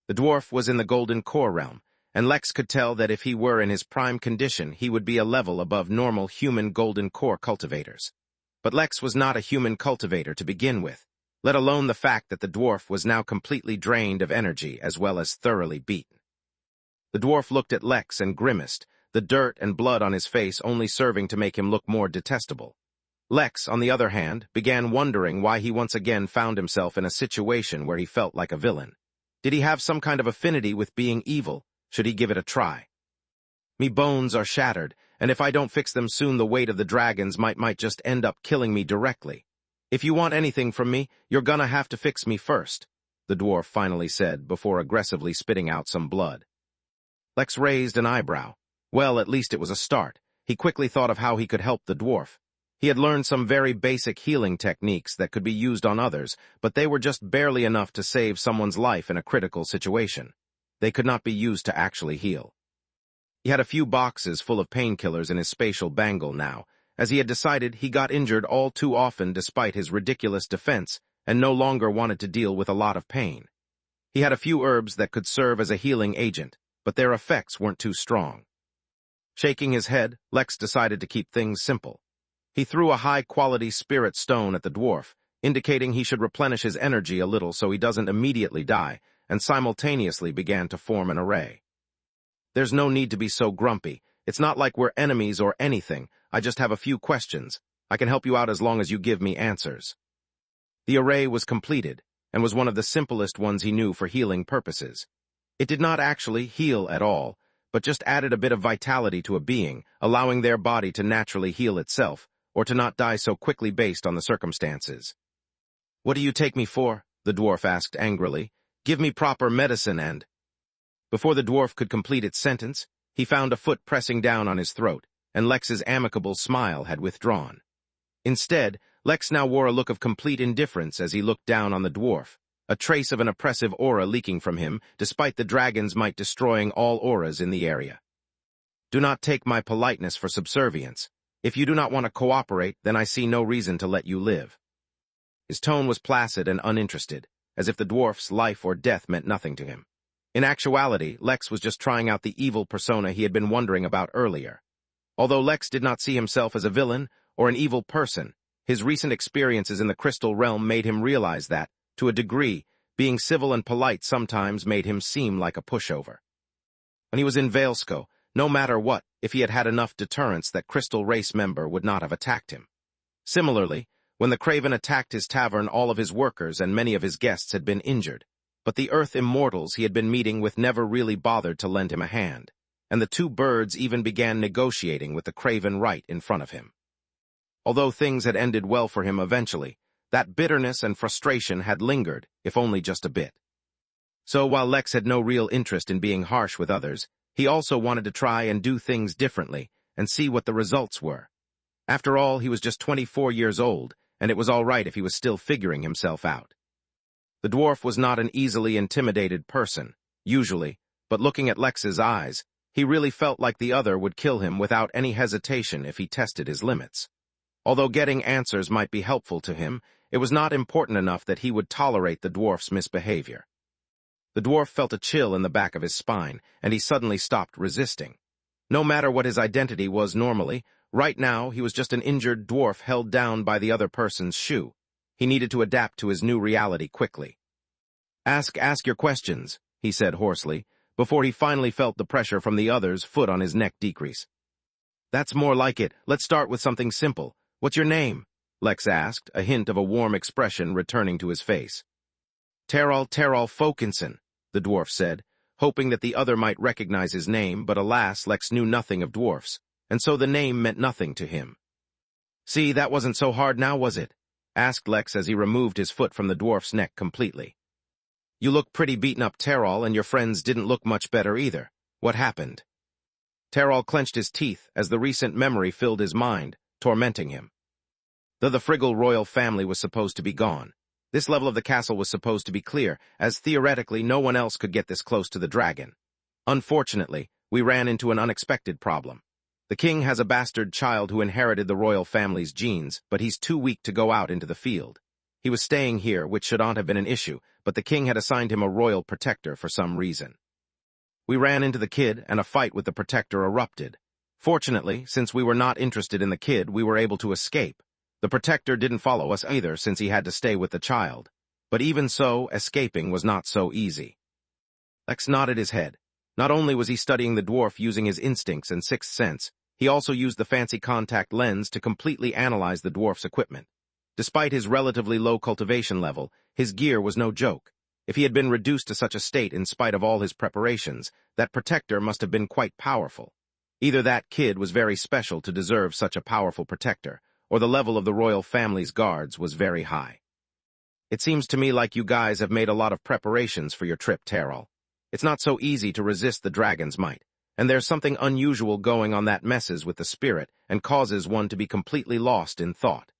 The dwarf was in the golden core realm, and Lex could tell that if he were in his prime condition, he would be a level above normal human golden core cultivators. But Lex was not a human cultivator to begin with, let alone the fact that the dwarf was now completely drained of energy as well as thoroughly beaten. The dwarf looked at Lex and grimaced, the dirt and blood on his face only serving to make him look more detestable. Lex, on the other hand, began wondering why he once again found himself in a situation where he felt like a villain. Did he have some kind of affinity with being evil? Should he give it a try? "Me bones are shattered, and if I don't fix them soon the weight of the dragons might just end up killing me directly. If you want anything from me, you're gonna have to fix me first," the dwarf finally said before aggressively spitting out some blood. Lex raised an eyebrow. Well, at least it was a start. He quickly thought of how he could help the dwarf. He had learned some very basic healing techniques that could be used on others, but they were just barely enough to save someone's life in a critical situation. they could not be used to actually heal. He had a few boxes full of painkillers in his spatial bangle now, as he had decided he got injured all too often despite his ridiculous defense and no longer wanted to deal with a lot of pain. He had a few herbs that could serve as a healing agent, but their effects weren't too strong. Shaking his head, Lex decided to keep things simple. He threw a high-quality spirit stone at the dwarf, indicating he should replenish his energy a little so he doesn't immediately die, and simultaneously began to form an array. "There's no need to be so grumpy. It's not like we're enemies or anything. I just have a few questions. I can help you out as long as you give me answers." The array was completed, and was one of the simplest ones he knew for healing purposes. It did not actually heal at all, but just added a bit of vitality to a being, allowing their body to naturally heal itself, or to not die so quickly based on the circumstances. "What do you take me for?" the dwarf asked angrily. "Give me proper medicine and—" Before the dwarf could complete its sentence, he found a foot pressing down on his throat, and Lex's amicable smile had withdrawn. Instead, Lex now wore a look of complete indifference as he looked down on the dwarf, a trace of an oppressive aura leaking from him, despite the dragon's might destroying all auras in the area. "Do not take my politeness for subservience. If you do not want to cooperate, then I see no reason to let you live." His tone was placid and uninterested, as if the dwarf's life or death meant nothing to him. In actuality, Lex was just trying out the evil persona he had been wondering about earlier. Although Lex did not see himself as a villain or an evil person, his recent experiences in the crystal realm made him realize that, to a degree, being civil and polite sometimes made him seem like a pushover. When he was in Valesko, no matter what, if he had had enough deterrence, that crystal race member would not have attacked him. Similarly, when the Craven attacked his tavern, all of his workers and many of his guests had been injured, but the Earth Immortals he had been meeting with never really bothered to lend him a hand, and the two birds even began negotiating with the Craven right in front of him. Although things had ended well for him eventually, that bitterness and frustration had lingered, if only just a bit. So while Lex had no real interest in being harsh with others, he also wanted to try and do things differently and see what the results were. After all, he was just 24 years old, and it was all right if he was still figuring himself out. The dwarf was not an easily intimidated person, usually, but looking at Lex's eyes, he really felt like the other would kill him without any hesitation if he tested his limits. Although getting answers might be helpful to him, it was not important enough that he would tolerate the dwarf's misbehavior. The dwarf felt a chill in the back of his spine, and he suddenly stopped resisting. No matter what his identity was normally, right now he was just an injured dwarf held down by the other person's shoe. He needed to adapt to his new reality quickly. Ask your questions," he said hoarsely, before he finally felt the pressure from the other's foot on his neck decrease. "That's more like it. Let's start with something simple. What's your name?" Lex asked, a hint of a warm expression returning to his face. Terral Folkinson," the dwarf said, hoping that the other might recognize his name, but alas, Lex knew nothing of dwarfs, and so the name meant nothing to him. "See, that wasn't so hard now, was it?" asked Lex as he removed his foot from the dwarf's neck completely. "You look pretty beaten up, Terral, and your friends didn't look much better either. What happened?" Terral clenched his teeth as the recent memory filled his mind, tormenting him. Though the Friggle royal family was supposed to be gone, this level of the castle was supposed to be clear, as theoretically no one else could get this close to the dragon. Unfortunately, we ran into an unexpected problem. The king has a bastard child who inherited the royal family's genes, but he's too weak to go out into the field. He was staying here, which should not have been an issue, but the king had assigned him a royal protector for some reason. We ran into the kid, and a fight with the protector erupted. Fortunately, since we were not interested in the kid, we were able to escape. The protector didn't follow us either, since he had to stay with the child. But even so, escaping was not so easy. Lex nodded his head. Not only was he studying the dwarf using his instincts and sixth sense, he also used the fancy contact lens to completely analyze the dwarf's equipment. Despite his relatively low cultivation level, his gear was no joke. If he had been reduced to such a state in spite of all his preparations, that protector must have been quite powerful. Either that kid was very special to deserve such a powerful protector, or the level of the royal family's guards was very high. "It seems to me like you guys have made a lot of preparations for your trip, Terral. It's not so easy to resist the dragon's might, and there's something unusual going on that messes with the spirit and causes one to be completely lost in thought.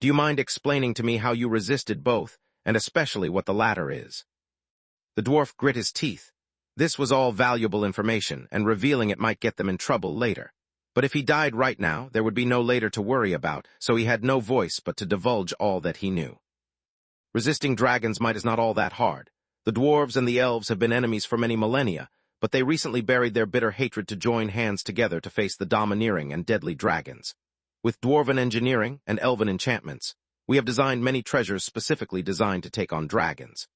Do you mind explaining to me how you resisted both, and especially what the latter is?" The dwarf grit his teeth. This was all valuable information, and revealing it might get them in trouble later. But if he died right now, there would be no later to worry about, so he had no voice but to divulge all that he knew. Resisting dragons' might is not all that hard. The dwarves and the elves have been enemies for many millennia, but they recently buried their bitter hatred to join hands together to face the domineering and deadly dragons. With dwarven engineering and elven enchantments, we have designed many treasures specifically designed to take on dragons.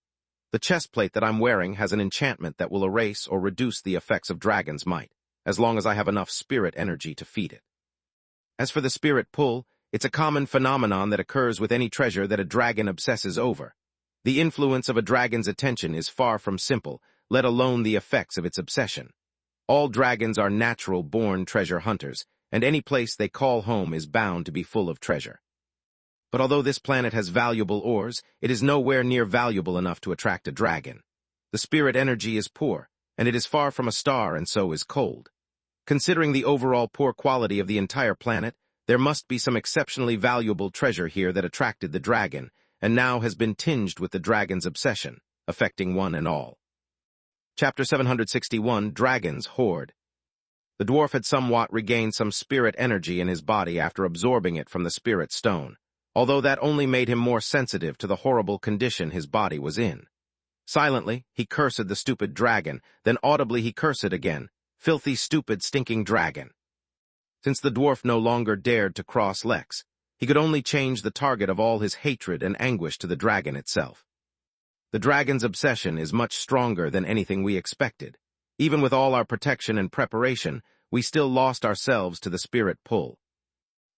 The chestplate that I'm wearing has an enchantment that will erase or reduce the effects of dragon's might, as long as I have enough spirit energy to feed it. As for the spirit pull, it's a common phenomenon that occurs with any treasure that a dragon obsesses over. The influence of a dragon's attention is far from simple, let alone the effects of its obsession. All dragons are natural-born treasure hunters, and any place they call home is bound to be full of treasure. But although this planet has valuable ores, it is nowhere near valuable enough to attract a dragon. The spirit energy is poor, and it is far from a star and so is cold. Considering the overall poor quality of the entire planet, there must be some exceptionally valuable treasure here that attracted the dragon, and now has been tinged with the dragon's obsession, affecting one and all. Chapter 761, Dragon's Hoard. The dwarf had somewhat regained some spirit energy in his body after absorbing it from the spirit stone, although that only made him more sensitive to the horrible condition his body was in. Silently, he cursed the stupid dragon, then audibly he cursed again, "Filthy, stupid, stinking dragon." Since the dwarf no longer dared to cross Lex, he could only change the target of all his hatred and anguish to the dragon itself. The dragon's obsession is much stronger than anything we expected. Even with all our protection and preparation, we still lost ourselves to the spirit pull.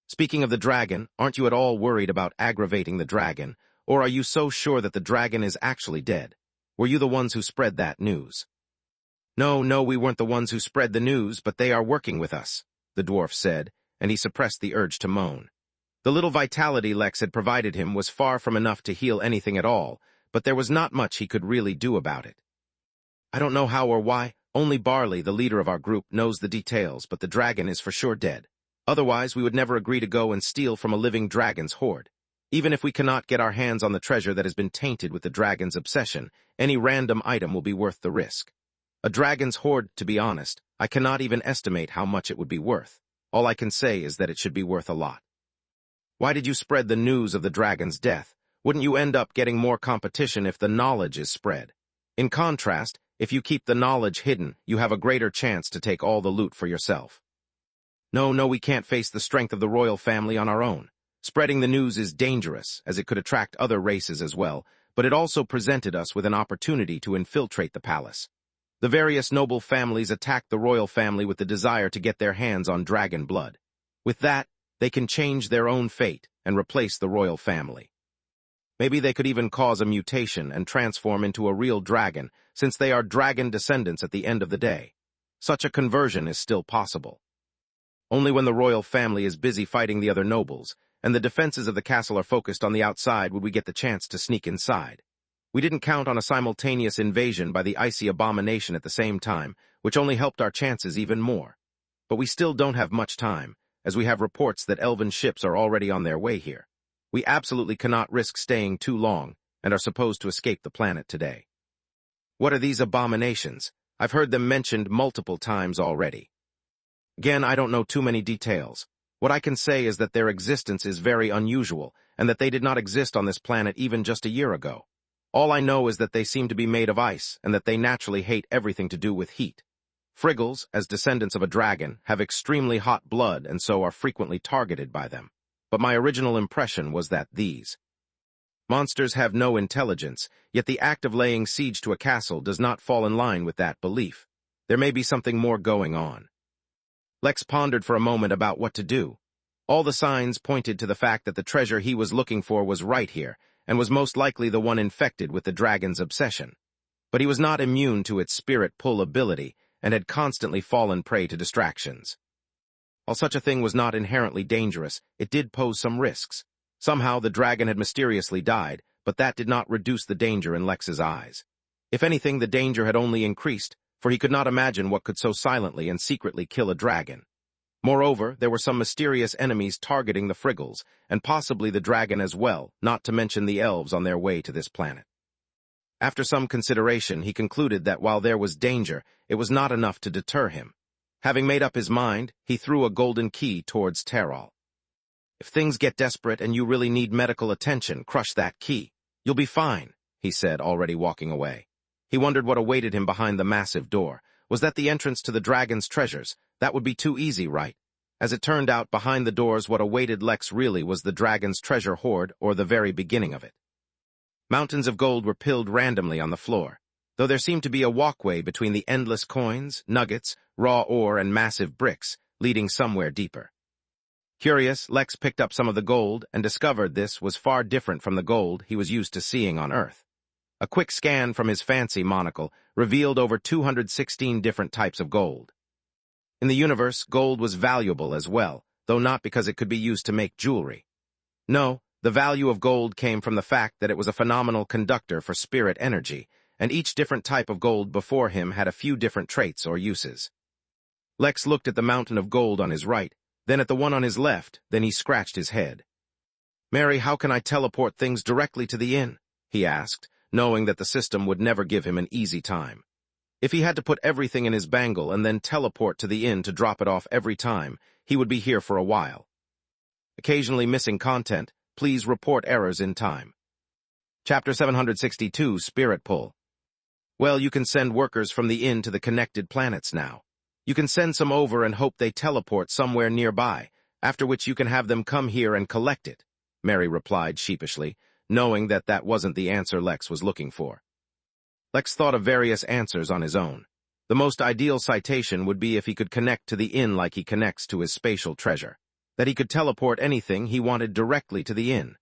Speaking of the dragon, aren't you at all worried about aggravating the dragon, or are you so sure that the dragon is actually dead? Were you the ones who spread that news? No, we weren't the ones who spread the news, but they are working with us, the dwarf said, and he suppressed the urge to moan. The little vitality Lex had provided him was far from enough to heal anything at all, but there was not much he could really do about it. I don't know how or why, only Barley, the leader of our group, knows the details, but the dragon is for sure dead. Otherwise, we would never agree to go and steal from a living dragon's hoard. Even if we cannot get our hands on the treasure that has been tainted with the dragon's obsession, any random item will be worth the risk. A dragon's hoard, to be honest, I cannot even estimate how much it would be worth. All I can say is that it should be worth a lot. Why did you spread the news of the dragon's death? Wouldn't you end up getting more competition if the knowledge is spread? In contrast, if you keep the knowledge hidden, you have a greater chance to take all the loot for yourself. No, we can't face the strength of the royal family on our own. Spreading the news is dangerous, as it could attract other races as well, but it also presented us with an opportunity to infiltrate the palace. The various noble families attacked the royal family with the desire to get their hands on dragon blood. With that, they can change their own fate and replace the royal family. Maybe they could even cause a mutation and transform into a real dragon, since they are dragon descendants at the end of the day. Such a conversion is still possible. Only when the royal family is busy fighting the other nobles, and the defenses of the castle are focused on the outside, would we get the chance to sneak inside. We didn't count on a simultaneous invasion by the icy abomination at the same time, which only helped our chances even more. But we still don't have much time, as we have reports that elven ships are already on their way here. We absolutely cannot risk staying too long, and are supposed to escape the planet today. What are these abominations? I've heard them mentioned multiple times already. Again, I don't know too many details. What I can say is that their existence is very unusual, and that they did not exist on this planet even just a year ago. All I know is that they seem to be made of ice, and that they naturally hate everything to do with heat. Friggles, as descendants of a dragon, have extremely hot blood and so are frequently targeted by them. But my original impression was that these monsters have no intelligence, yet the act of laying siege to a castle does not fall in line with that belief. There may be something more going on. Lex pondered for a moment about what to do. All the signs pointed to the fact that the treasure he was looking for was right here, and was most likely the one infected with the dragon's obsession. But he was not immune to its spirit pull ability, and had constantly fallen prey to distractions. While such a thing was not inherently dangerous, it did pose some risks. Somehow the dragon had mysteriously died, but that did not reduce the danger in Lex's eyes. If anything, the danger had only increased, for he could not imagine what could so silently and secretly kill a dragon. Moreover, there were some mysterious enemies targeting the Friggles, and possibly the dragon as well, not to mention the elves on their way to this planet. After some consideration, he concluded that while there was danger, it was not enough to deter him. Having made up his mind, he threw a golden key towards Terol. "If things get desperate and you really need medical attention, crush that key. You'll be fine," he said, already walking away. He wondered what awaited him behind the massive door. Was that the entrance to the dragon's treasures? That would be too easy, right? As it turned out, behind the doors what awaited Lex really was the dragon's treasure hoard, or the very beginning of it. Mountains of gold were pilled randomly on the floor, though there seemed to be a walkway between the endless coins, nuggets, raw ore, and massive bricks, leading somewhere deeper. Curious, Lex picked up some of the gold and discovered this was far different from the gold he was used to seeing on Earth. A quick scan from his fancy monocle revealed over 216 different types of gold. In the universe, gold was valuable as well, though not because it could be used to make jewelry. No, the value of gold came from the fact that it was a phenomenal conductor for spirit energy, and each different type of gold before him had a few different traits or uses. Lex looked at the mountain of gold on his right, then at the one on his left, then he scratched his head. "Mary, how can I teleport things directly to the inn?" he asked, knowing that the system would never give him an easy time. If he had to put everything in his bangle and then teleport to the inn to drop it off every time, he would be here for a while. Occasionally missing content, please report errors in time. Chapter 762, Spirit Pull. Well, you can send workers from the inn to the connected planets now. You can send some over and hope they teleport somewhere nearby, after which you can have them come here and collect it, Mary replied sheepishly, knowing that that wasn't the answer Lex was looking for. Lex thought of various answers on his own. The most ideal citation would be if he could connect to the inn like he connects to his spatial treasure, that he could teleport anything he wanted directly to the inn.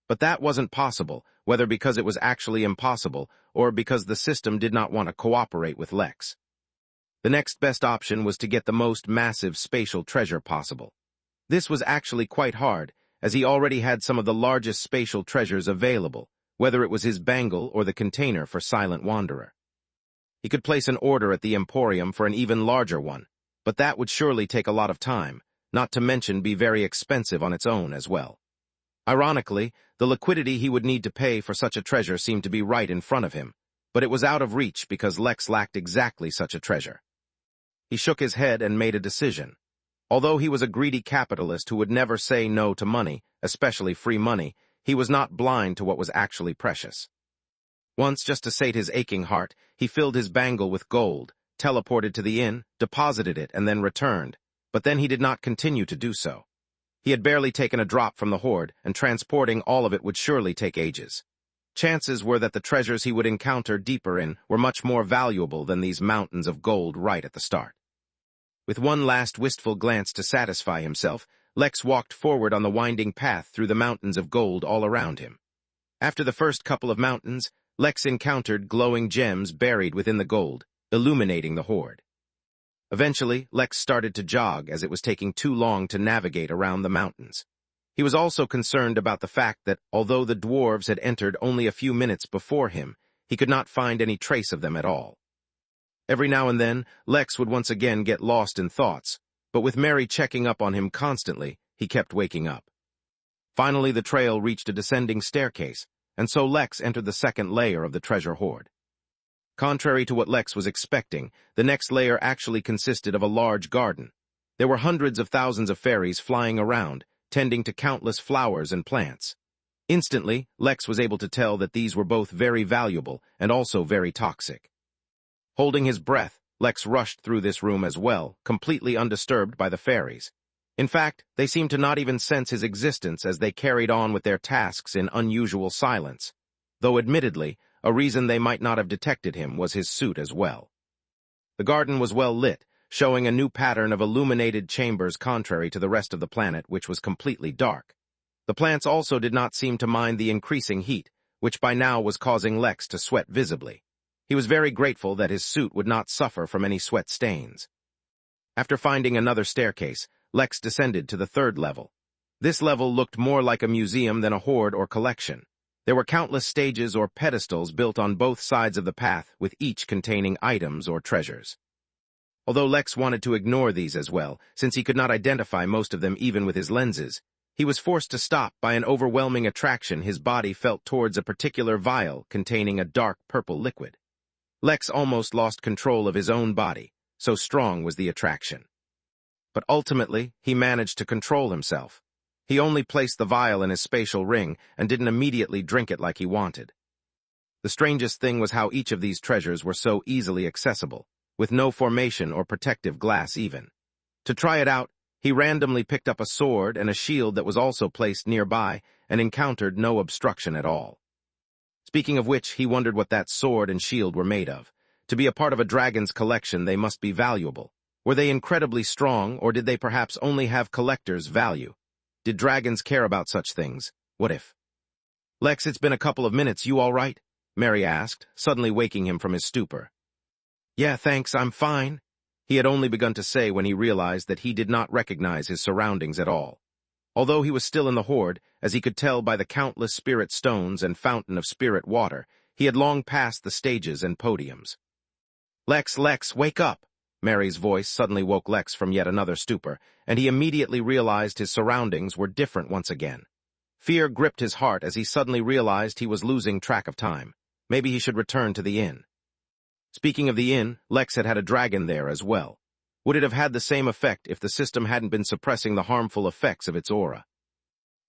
But that wasn't possible, whether because it was actually impossible or because the system did not want to cooperate with Lex. The next best option was to get the most massive spatial treasure possible. This was actually quite hard, as he already had some of the largest spatial treasures available, whether it was his bangle or the container for Silent Wanderer. He could place an order at the Emporium for an even larger one, but that would surely take a lot of time, not to mention be very expensive on its own as well. Ironically, the liquidity he would need to pay for such a treasure seemed to be right in front of him, but it was out of reach because Lex lacked exactly such a treasure. He shook his head and made a decision. Although he was a greedy capitalist who would never say no to money, especially free money, he was not blind to what was actually precious. Once, just to sate his aching heart, he filled his bangle with gold, teleported to the inn, deposited it, and then returned, but then he did not continue to do so. He had barely taken a drop from the hoard, and transporting all of it would surely take ages. Chances were that the treasures he would encounter deeper in were much more valuable than these mountains of gold right at the start. With one last wistful glance to satisfy himself, Lex walked forward on the winding path through the mountains of gold all around him. After the first couple of mountains, Lex encountered glowing gems buried within the gold, illuminating the hoard. Eventually, Lex started to jog as it was taking too long to navigate around the mountains. He was also concerned about the fact that, although the dwarves had entered only a few minutes before him, he could not find any trace of them at all. Every now and then, Lex would once again get lost in thoughts, but with Mary checking up on him constantly, he kept waking up. Finally, the trail reached a descending staircase, and so Lex entered the second layer of the treasure hoard. Contrary to what Lex was expecting, the next layer actually consisted of a large garden. There were hundreds of thousands of fairies flying around, tending to countless flowers and plants. Instantly, Lex was able to tell that these were both very valuable and also very toxic. Holding his breath, Lex rushed through this room as well, completely undisturbed by the fairies. In fact, they seemed to not even sense his existence as they carried on with their tasks in unusual silence, though admittedly, a reason they might not have detected him was his suit as well. The garden was well lit, showing a new pattern of illuminated chambers contrary to the rest of the planet, which was completely dark. The plants also did not seem to mind the increasing heat, which by now was causing Lex to sweat visibly. He was very grateful that his suit would not suffer from any sweat stains. After finding another staircase, Lex descended to the third level. This level looked more like a museum than a hoard or collection. There were countless stages or pedestals built on both sides of the path, with each containing items or treasures. Although Lex wanted to ignore these as well, since he could not identify most of them even with his lenses, He was forced to stop by an overwhelming attraction his body felt towards a particular vial containing a dark purple liquid. Lex almost lost control of his own body, so strong was the attraction. But ultimately, he managed to control himself. He only placed the vial in his spatial ring and didn't immediately drink it like he wanted. The strangest thing was how each of these treasures were so easily accessible, with no formation or protective glass even. To try it out, he randomly picked up a sword and a shield that was also placed nearby and encountered no obstruction at all. Speaking of which, he wondered what that sword and shield were made of. To be a part of a dragon's collection, they must be valuable. Were they incredibly strong, or did they perhaps only have collector's value? Did dragons care about such things? What if? Lex, it's been a couple of minutes, you all right? Mary asked, suddenly waking him from his stupor. Yeah, thanks, I'm fine. He had only begun to say when he realized that he did not recognize his surroundings at all. Although he was still in the horde, as he could tell by the countless spirit stones and fountain of spirit water, he had long passed the stages and podiums. Lex, wake up! Mary's voice suddenly woke Lex from yet another stupor, and he immediately realized his surroundings were different once again. Fear gripped his heart as he suddenly realized he was losing track of time. Maybe he should return to the inn. Speaking of the inn, Lex had a dragon there as well. Would it have had the same effect if the system hadn't been suppressing the harmful effects of its aura?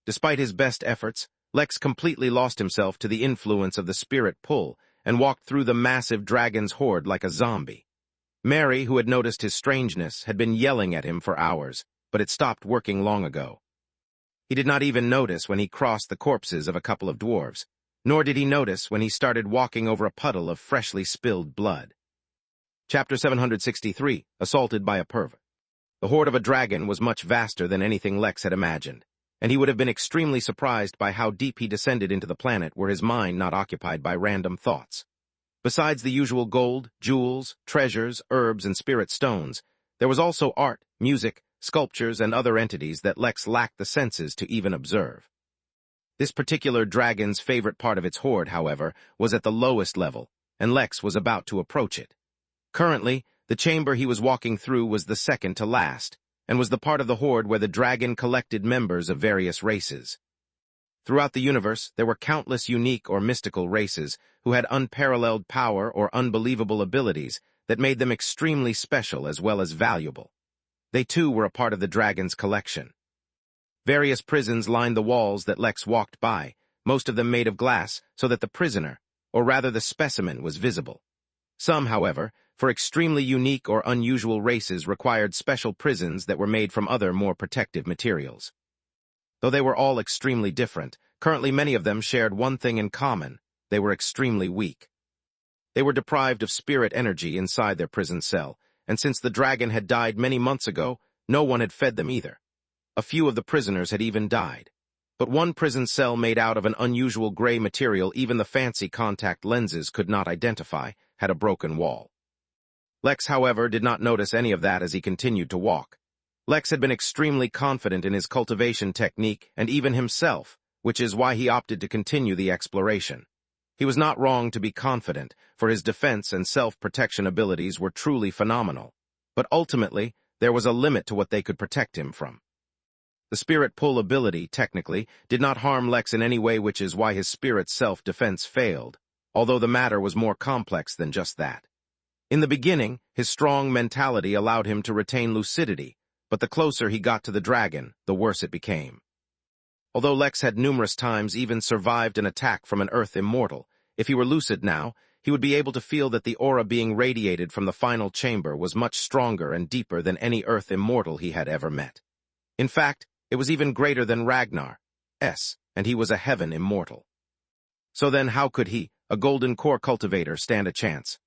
Despite his best efforts, Lex completely lost himself to the influence of the spirit pull and walked through the massive dragon's horde like a zombie. Mary, who had noticed his strangeness, had been yelling at him for hours, but it stopped working long ago. He did not even notice when he crossed the corpses of a couple of dwarves, nor did he notice when he started walking over a puddle of freshly spilled blood. Chapter 763, Assaulted by a Pervert. The horde of a dragon was much vaster than anything Lex had imagined, and he would have been extremely surprised by how deep he descended into the planet were his mind not occupied by random thoughts. Besides the usual gold, jewels, treasures, herbs, and spirit stones, there was also art, music, sculptures, and other entities that Lex lacked the senses to even observe. This particular dragon's favorite part of its horde, however, was at the lowest level, and Lex was about to approach it. Currently, the chamber he was walking through was the second to last, and was the part of the horde where the dragon collected members of various races. Throughout the universe, there were countless unique or mystical races who had unparalleled power or unbelievable abilities that made them extremely special as well as valuable. They too were a part of the dragon's collection. Various prisons lined the walls that Lex walked by, most of them made of glass, so that the prisoner, or rather the specimen, was visible. Some, however, for extremely unique or unusual races required special prisons that were made from other more protective materials. Though they were all extremely different, currently many of them shared one thing in common: they were extremely weak. They were deprived of spirit energy inside their prison cell, and since the dragon had died many months ago, no one had fed them either. A few of the prisoners had even died. But one prison cell made out of an unusual gray material even the fancy contact lenses could not identify had a broken wall. Lex, however, did not notice any of that as he continued to walk. Lex had been extremely confident in his cultivation technique and even himself, which is why he opted to continue the exploration. He was not wrong to be confident, for his defense and self-protection abilities were truly phenomenal. But ultimately, there was a limit to what they could protect him from. The spirit pull ability, technically, did not harm Lex in any way, which is why his spirit's self-defense failed, although the matter was more complex than just that. In the beginning, his strong mentality allowed him to retain lucidity, but the closer he got to the dragon, the worse it became. Although Lex had numerous times even survived an attack from an Earth immortal, if he were lucid now, he would be able to feel that the aura being radiated from the final chamber was much stronger and deeper than any Earth immortal he had ever met. In fact, it was even greater than Ragnar's, and he was a heaven immortal. So then how could he, a golden core cultivator, stand a chance?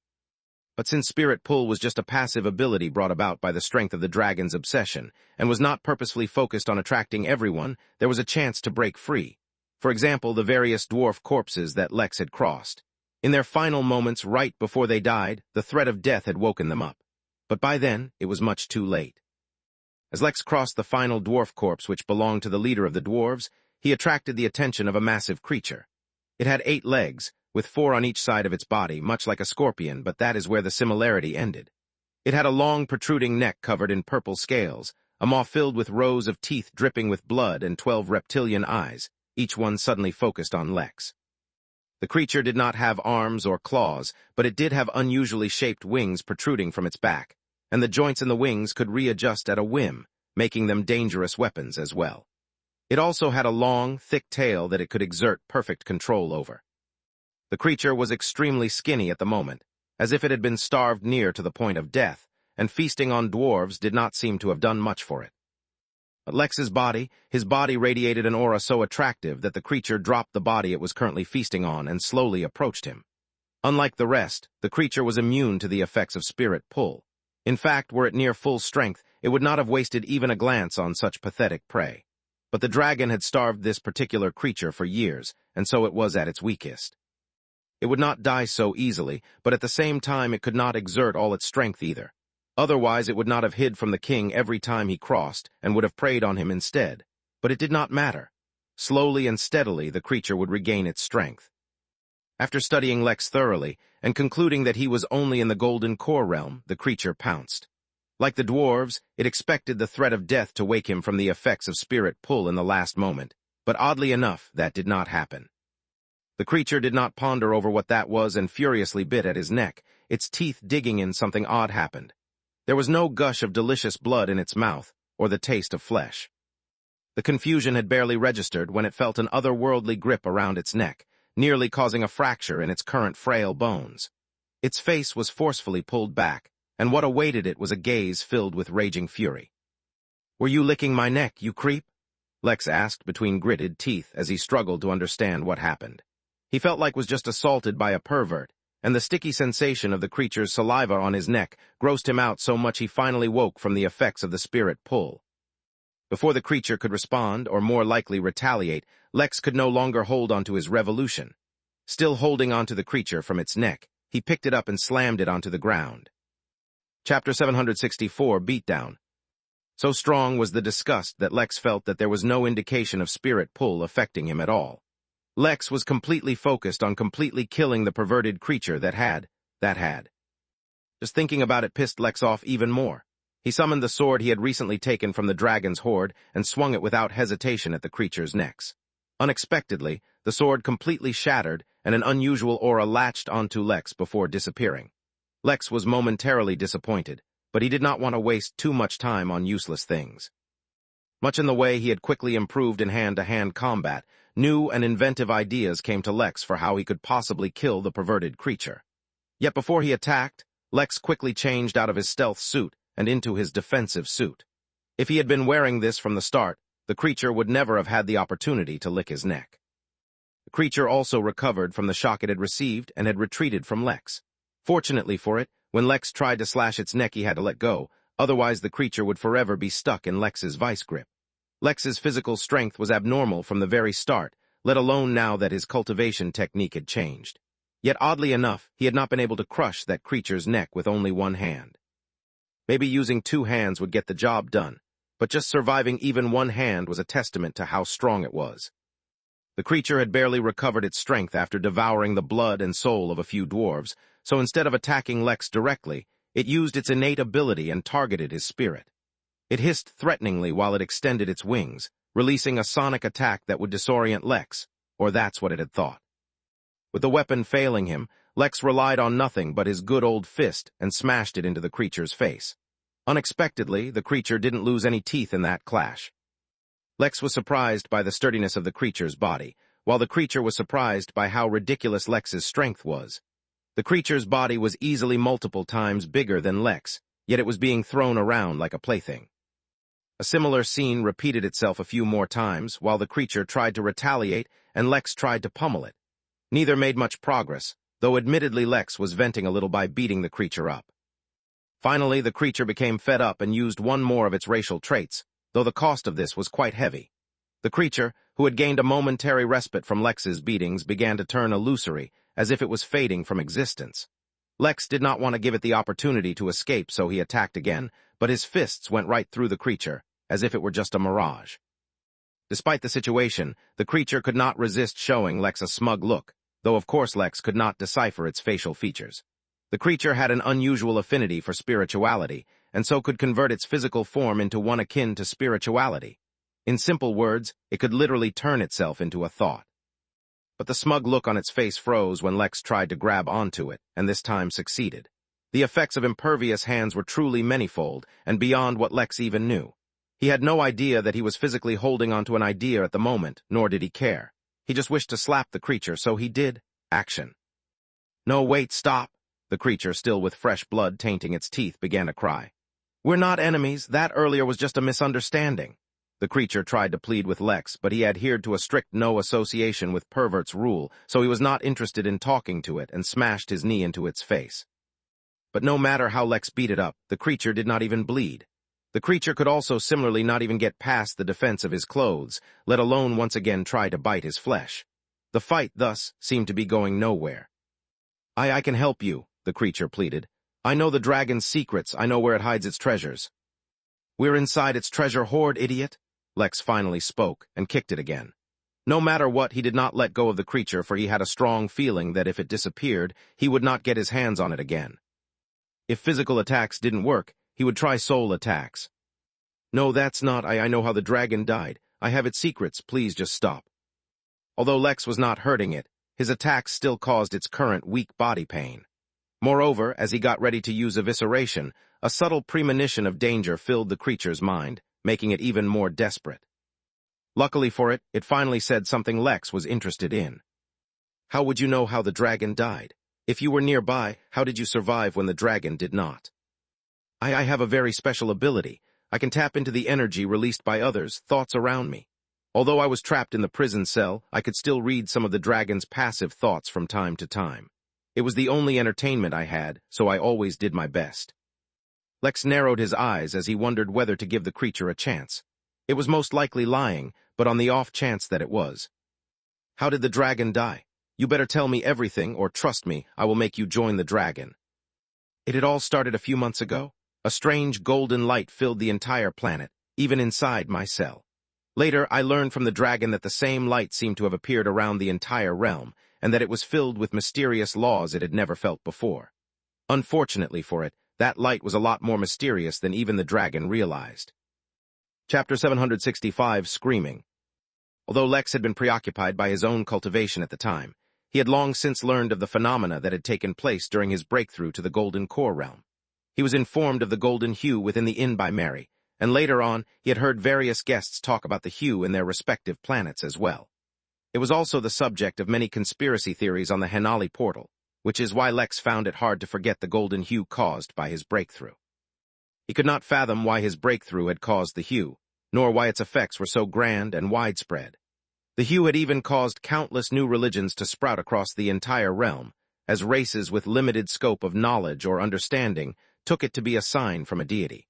But since Spirit Pull was just a passive ability brought about by the strength of the dragon's obsession, and was not purposefully focused on attracting everyone, there was a chance to break free. For example, the various dwarf corpses that Lex had crossed. In their final moments right before they died, the threat of death had woken them up. But by then, it was much too late. As Lex crossed the final dwarf corpse which belonged to the leader of the dwarves, he attracted the attention of a massive creature. It had 8 legs, with 4 on each side of its body, much like a scorpion, but that is where the similarity ended. It had a long protruding neck covered in purple scales, a maw filled with rows of teeth dripping with blood and 12 reptilian eyes, each one suddenly focused on Lex. The creature did not have arms or claws, but it did have unusually shaped wings protruding from its back, and the joints in the wings could readjust at a whim, making them dangerous weapons as well. It also had a long, thick tail that it could exert perfect control over. The creature was extremely skinny at the moment, as if it had been starved near to the point of death, and feasting on dwarves did not seem to have done much for it. But his body radiated an aura so attractive that the creature dropped the body it was currently feasting on and slowly approached him. Unlike the rest, the creature was immune to the effects of spirit pull. In fact, were it near full strength, it would not have wasted even a glance on such pathetic prey. But the dragon had starved this particular creature for years, and so it was at its weakest. It would not die so easily, but at the same time it could not exert all its strength either. Otherwise it would not have hid from the king every time he crossed, and would have preyed on him instead. But it did not matter. Slowly and steadily the creature would regain its strength. After studying Lex thoroughly, and concluding that he was only in the golden core realm, the creature pounced. Like the dwarves, it expected the threat of death to wake him from the effects of spirit pull in the last moment, but oddly enough, that did not happen. The creature did not ponder over what that was and furiously bit at his neck, its teeth digging in. Something odd happened. There was no gush of delicious blood in its mouth, or the taste of flesh. The confusion had barely registered when it felt an otherworldly grip around its neck, nearly causing a fracture in its current frail bones. Its face was forcefully pulled back, and what awaited it was a gaze filled with raging fury. "Were you licking my neck, you creep?" Lex asked between gritted teeth as he struggled to understand what happened. He felt like was just assaulted by a pervert, and the sticky sensation of the creature's saliva on his neck grossed him out so much he finally woke from the effects of the spirit pull. Before the creature could respond, or more likely retaliate, Lex could no longer hold onto his revolution. Still holding onto the creature from its neck, he picked it up and slammed it onto the ground. Chapter 764, Beatdown. So strong was the disgust that Lex felt that there was no indication of spirit pull affecting him at all. Lex was completely focused on completely killing the perverted creature that had. Just thinking about it pissed Lex off even more. He summoned the sword he had recently taken from the dragon's hoard and swung it without hesitation at the creature's necks. Unexpectedly, the sword completely shattered and an unusual aura latched onto Lex before disappearing. Lex was momentarily disappointed, but he did not want to waste too much time on useless things. Much in the way he had quickly improved in hand-to-hand combat, new and inventive ideas came to Lex for how he could possibly kill the perverted creature. Yet before he attacked, Lex quickly changed out of his stealth suit and into his defensive suit. If he had been wearing this from the start, the creature would never have had the opportunity to lick his neck. The creature also recovered from the shock it had received and had retreated from Lex. Fortunately for it, when Lex tried to slash its neck he had to let go, otherwise the creature would forever be stuck in Lex's vice grip. Lex's physical strength was abnormal from the very start, let alone now that his cultivation technique had changed. Yet oddly enough, he had not been able to crush that creature's neck with only one hand. Maybe using two hands would get the job done, but just surviving even one hand was a testament to how strong it was. The creature had barely recovered its strength after devouring the blood and soul of a few dwarves, so instead of attacking Lex directly, it used its innate ability and targeted his spirit. It hissed threateningly while it extended its wings, releasing a sonic attack that would disorient Lex, or that's what it had thought. With the weapon failing him, Lex relied on nothing but his good old fist and smashed it into the creature's face. Unexpectedly, the creature didn't lose any teeth in that clash. Lex was surprised by the sturdiness of the creature's body, while the creature was surprised by how ridiculous Lex's strength was. The creature's body was easily multiple times bigger than Lex, yet it was being thrown around like a plaything. A similar scene repeated itself a few more times while the creature tried to retaliate and Lex tried to pummel it. Neither made much progress, though admittedly Lex was venting a little by beating the creature up. Finally, the creature became fed up and used one more of its racial traits, though the cost of this was quite heavy. The creature, who had gained a momentary respite from Lex's beatings, began to turn illusory, as if it was fading from existence. Lex did not want to give it the opportunity to escape, so he attacked again, but his fists went right through the creature, as if it were just a mirage. Despite the situation, the creature could not resist showing Lex a smug look, though of course Lex could not decipher its facial features. The creature had an unusual affinity for spirituality, and so could convert its physical form into one akin to spirituality. In simple words, it could literally turn itself into a thought. But the smug look on its face froze when Lex tried to grab onto it, and this time succeeded. The effects of impervious hands were truly manifold, and beyond what Lex even knew. He had no idea that he was physically holding onto an idea at the moment, nor did he care. He just wished to slap the creature, so he did. Action. No, wait, stop. The creature, still with fresh blood tainting its teeth, began to cry. We're not enemies. That earlier was just a misunderstanding. The creature tried to plead with Lex, but he adhered to a strict no association with perverts rule, so he was not interested in talking to it and smashed his knee into its face. But no matter how Lex beat it up, the creature did not even bleed. The creature could also similarly not even get past the defense of his clothes, let alone once again try to bite his flesh. The fight, thus, seemed to be going nowhere. I can help you, the creature pleaded. I know the dragon's secrets. I know where it hides its treasures. We're inside its treasure hoard, idiot. Lex finally spoke and kicked it again. No matter what, he did not let go of the creature, for he had a strong feeling that if it disappeared, he would not get his hands on it again. If physical attacks didn't work, he would try soul attacks. No, that's not. I know how the dragon died. I have its secrets. Please just stop. Although Lex was not hurting it, his attacks still caused its current weak body pain. Moreover, as he got ready to use evisceration, a subtle premonition of danger filled the creature's mind, making it even more desperate. Luckily for it, it finally said something Lex was interested in. How would you know how the dragon died? If you were nearby, how did you survive when the dragon did not? I have a very special ability. I can tap into the energy released by others' thoughts around me. Although I was trapped in the prison cell, I could still read some of the dragon's passive thoughts from time to time. It was the only entertainment I had, so I always did my best. Lex narrowed his eyes as he wondered whether to give the creature a chance. It was most likely lying, but on the off chance that it was. How did the dragon die? You better tell me everything, or trust me, I will make you join the dragon. It had all started a few months ago. A strange golden light filled the entire planet, even inside my cell. Later, I learned from the dragon that the same light seemed to have appeared around the entire realm, and that it was filled with mysterious laws it had never felt before. Unfortunately for it, that light was a lot more mysterious than even the dragon realized. Chapter 765, Screaming. Although Lex had been preoccupied by his own cultivation at the time, he had long since learned of the phenomena that had taken place during his breakthrough to the Golden Core realm. He was informed of the golden hue within the inn by Mary, and later on he had heard various guests talk about the hue in their respective planets as well. It was also the subject of many conspiracy theories on the Henali portal, which is why Lex found it hard to forget the golden hue caused by his breakthrough. He could not fathom why his breakthrough had caused the hue, nor why its effects were so grand and widespread. The hue had even caused countless new religions to sprout across the entire realm, as races with limited scope of knowledge or understanding took it to be a sign from a deity.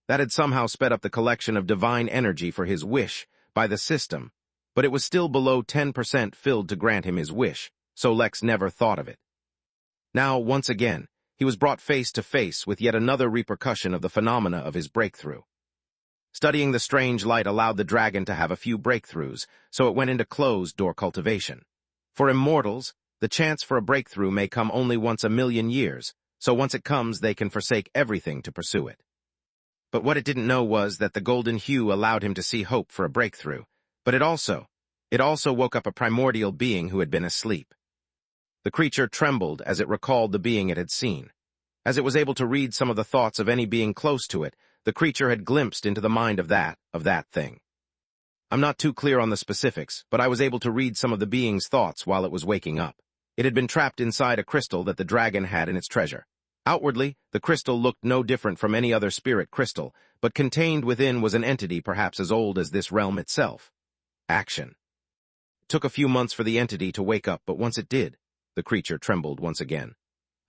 That had somehow sped up the collection of divine energy for his wish by the system, but it was still below 10% filled to grant him his wish, so Lex never thought of it. Now, once again, he was brought face to face with yet another repercussion of the phenomena of his breakthrough. Studying the strange light allowed the dragon to have a few breakthroughs, so it went into closed-door cultivation. For immortals, the chance for a breakthrough may come only once a million years, so once it comes, they can forsake everything to pursue it. But what it didn't know was that the golden hue allowed him to see hope for a breakthrough, but it also woke up a primordial being who had been asleep. The creature trembled as it recalled the being it had seen. As it was able to read some of the thoughts of any being close to it, the creature had glimpsed into the mind of that thing. I'm not too clear on the specifics, but I was able to read some of the being's thoughts while it was waking up. It had been trapped inside a crystal that the dragon had in its treasure. Outwardly, the crystal looked no different from any other spirit crystal, but contained within was an entity perhaps as old as this realm itself. Action. It took a few months for the entity to wake up, but once it did, the creature trembled once again.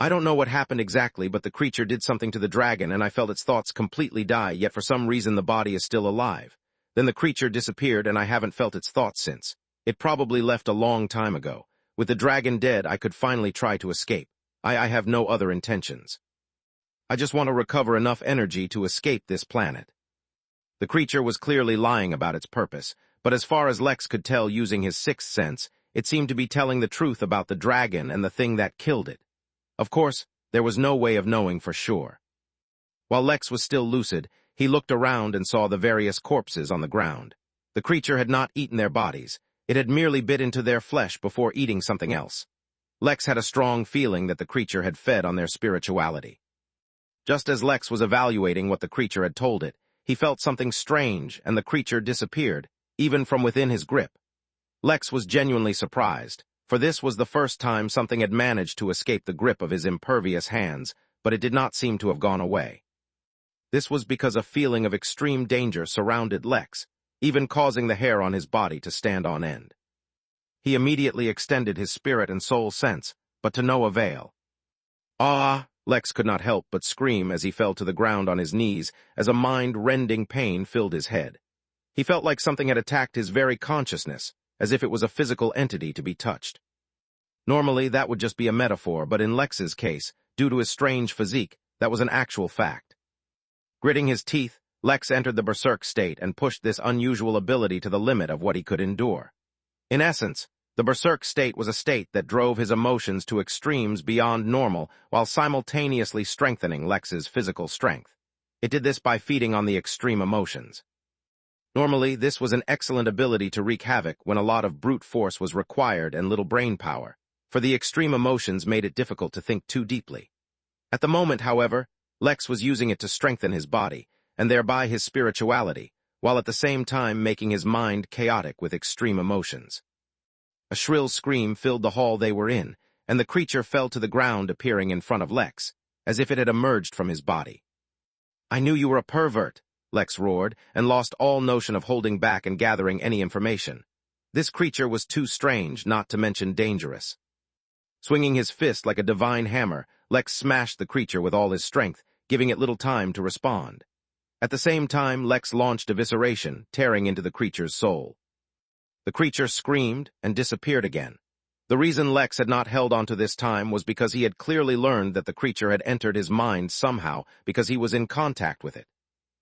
I don't know what happened exactly, but the creature did something to the dragon, and I felt its thoughts completely die, yet for some reason the body is still alive. Then the creature disappeared, and I haven't felt its thoughts since. It probably left a long time ago. With the dragon dead, I could finally try to escape. I have no other intentions. I just want to recover enough energy to escape this planet. The creature was clearly lying about its purpose, but as far as Lex could tell using his sixth sense, it seemed to be telling the truth about the dragon and the thing that killed it. Of course, there was no way of knowing for sure. While Lex was still lucid, he looked around and saw the various corpses on the ground. The creature had not eaten their bodies. It had merely bit into their flesh before eating something else. Lex had a strong feeling that the creature had fed on their spirituality. Just as Lex was evaluating what the creature had told it, he felt something strange, and the creature disappeared, even from within his grip. Lex was genuinely surprised, for this was the first time something had managed to escape the grip of his impervious hands, but it did not seem to have gone away. This was because a feeling of extreme danger surrounded Lex, even causing the hair on his body to stand on end. He immediately extended his spirit and soul sense, but to no avail. "Ah!" Lex could not help but scream as he fell to the ground on his knees as a mind-rending pain filled his head. He felt like something had attacked his very consciousness, as if it was a physical entity to be touched. Normally, that would just be a metaphor, but in Lex's case, due to his strange physique, that was an actual fact. Gritting his teeth, Lex entered the berserk state and pushed this unusual ability to the limit of what he could endure. In essence, the berserk state was a state that drove his emotions to extremes beyond normal while simultaneously strengthening Lex's physical strength. It did this by feeding on the extreme emotions. Normally, this was an excellent ability to wreak havoc when a lot of brute force was required and little brain power, for the extreme emotions made it difficult to think too deeply. At the moment, however, Lex was using it to strengthen his body, and thereby his spirituality, while at the same time making his mind chaotic with extreme emotions. A shrill scream filled the hall they were in, and the creature fell to the ground, appearing in front of Lex, as if it had emerged from his body. "I knew you were a pervert," Lex roared, and lost all notion of holding back and gathering any information. This creature was too strange, not to mention dangerous. Swinging his fist like a divine hammer, Lex smashed the creature with all his strength, giving it little time to respond. At the same time, Lex launched evisceration, tearing into the creature's soul. The creature screamed and disappeared again. The reason Lex had not held on to this time was because he had clearly learned that the creature had entered his mind somehow because he was in contact with it.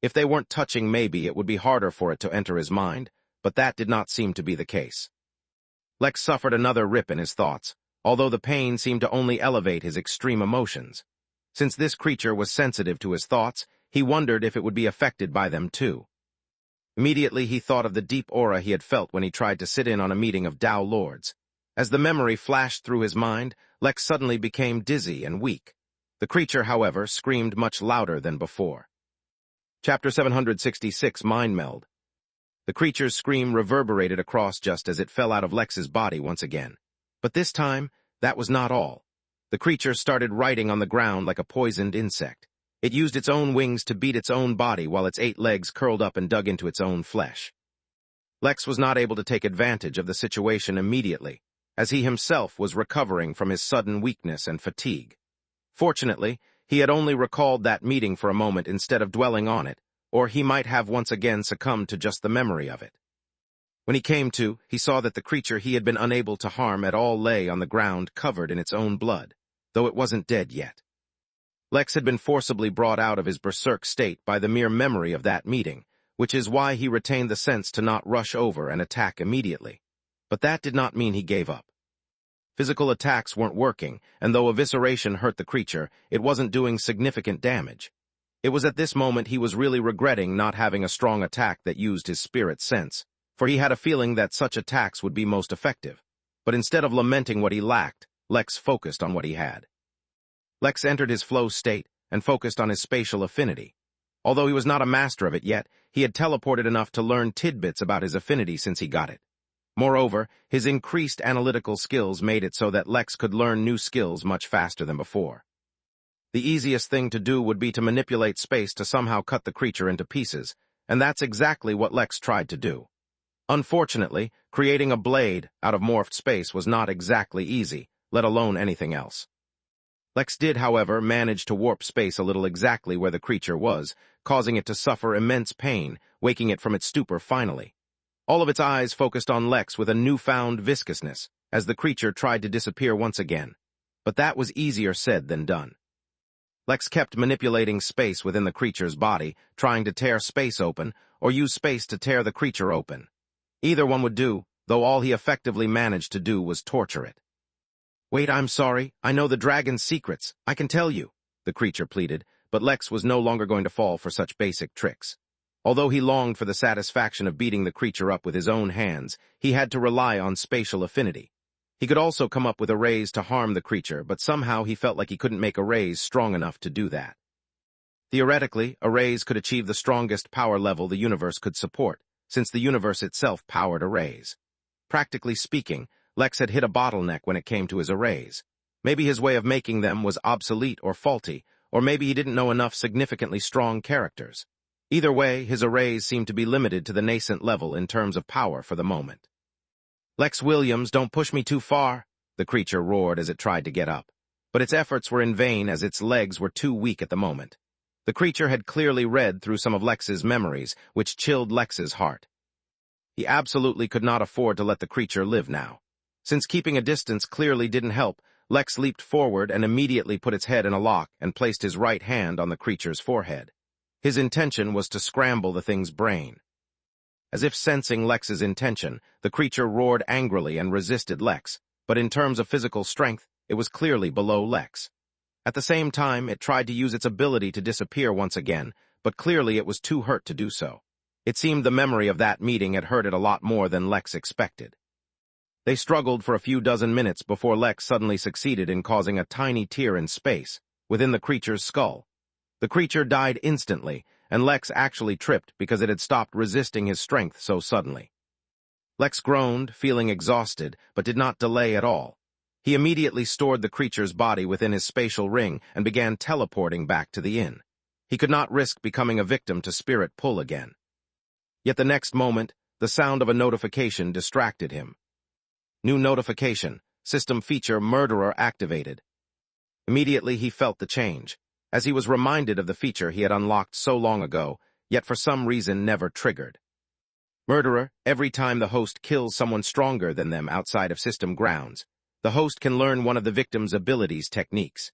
If they weren't touching, maybe it would be harder for it to enter his mind, but that did not seem to be the case. Lex suffered another rip in his thoughts, although the pain seemed to only elevate his extreme emotions. Since this creature was sensitive to his thoughts, he wondered if it would be affected by them too. Immediately he thought of the deep aura he had felt when he tried to sit in on a meeting of Tao Lords. As the memory flashed through his mind, Lex suddenly became dizzy and weak. The creature, however, screamed much louder than before. Chapter 766, Mind Meld. The creature's scream reverberated across just as it fell out of Lex's body once again. But this time, that was not all. The creature started writing on the ground like a poisoned insect. It used its own wings to beat its own body while its 8 legs curled up and dug into its own flesh. Lex was not able to take advantage of the situation immediately, as he himself was recovering from his sudden weakness and fatigue. Fortunately, he had only recalled that meeting for a moment instead of dwelling on it, or he might have once again succumbed to just the memory of it. When he came to, he saw that the creature he had been unable to harm at all lay on the ground covered in its own blood, though it wasn't dead yet. Lex had been forcibly brought out of his berserk state by the mere memory of that meeting, which is why he retained the sense to not rush over and attack immediately. But that did not mean he gave up. Physical attacks weren't working, and though evisceration hurt the creature, it wasn't doing significant damage. It was at this moment he was really regretting not having a strong attack that used his spirit sense, for he had a feeling that such attacks would be most effective. But instead of lamenting what he lacked, Lex focused on what he had. Lex entered his flow state and focused on his spatial affinity. Although he was not a master of it yet, he had teleported enough to learn tidbits about his affinity since he got it. Moreover, his increased analytical skills made it so that Lex could learn new skills much faster than before. The easiest thing to do would be to manipulate space to somehow cut the creature into pieces, and that's exactly what Lex tried to do. Unfortunately, creating a blade out of morphed space was not exactly easy, let alone anything else. Lex did, however, manage to warp space a little exactly where the creature was, causing it to suffer immense pain, waking it from its stupor finally. All of its eyes focused on Lex with a newfound viscousness, as the creature tried to disappear once again. But that was easier said than done. Lex kept manipulating space within the creature's body, trying to tear space open, or use space to tear the creature open. Either one would do, though all he effectively managed to do was torture it. "Wait, I'm sorry. I know the dragon's secrets. I can tell you," the creature pleaded, but Lex was no longer going to fall for such basic tricks. Although he longed for the satisfaction of beating the creature up with his own hands, he had to rely on spatial affinity. He could also come up with arrays to harm the creature, but somehow he felt like he couldn't make arrays strong enough to do that. Theoretically, arrays could achieve the strongest power level the universe could support, since the universe itself powered arrays. Practically speaking, Lex had hit a bottleneck when it came to his arrays. Maybe his way of making them was obsolete or faulty, or maybe he didn't know enough significantly strong characters. Either way, his arrays seemed to be limited to the nascent level in terms of power for the moment. "Lex Williams, don't push me too far," the creature roared as it tried to get up. But its efforts were in vain as its legs were too weak at the moment. The creature had clearly read through some of Lex's memories, which chilled Lex's heart. He absolutely could not afford to let the creature live now. Since keeping a distance clearly didn't help, Lex leaped forward and immediately put its head in a lock and placed his right hand on the creature's forehead. His intention was to scramble the thing's brain. As if sensing Lex's intention, the creature roared angrily and resisted Lex, but in terms of physical strength, it was clearly below Lex. At the same time, it tried to use its ability to disappear once again, but clearly it was too hurt to do so. It seemed the memory of that meeting had hurt it a lot more than Lex expected. They struggled for a few dozen minutes before Lex suddenly succeeded in causing a tiny tear in space, within the creature's skull. The creature died instantly, and Lex actually tripped because it had stopped resisting his strength so suddenly. Lex groaned, feeling exhausted, but did not delay at all. He immediately stored the creature's body within his spatial ring and began teleporting back to the inn. He could not risk becoming a victim to spirit pull again. Yet the next moment, the sound of a notification distracted him. New notification, system feature murderer activated. Immediately he felt the change, as he was reminded of the feature he had unlocked so long ago, yet for some reason never triggered. Murderer, every time the host kills someone stronger than them outside of system grounds, the host can learn one of the victim's abilities techniques.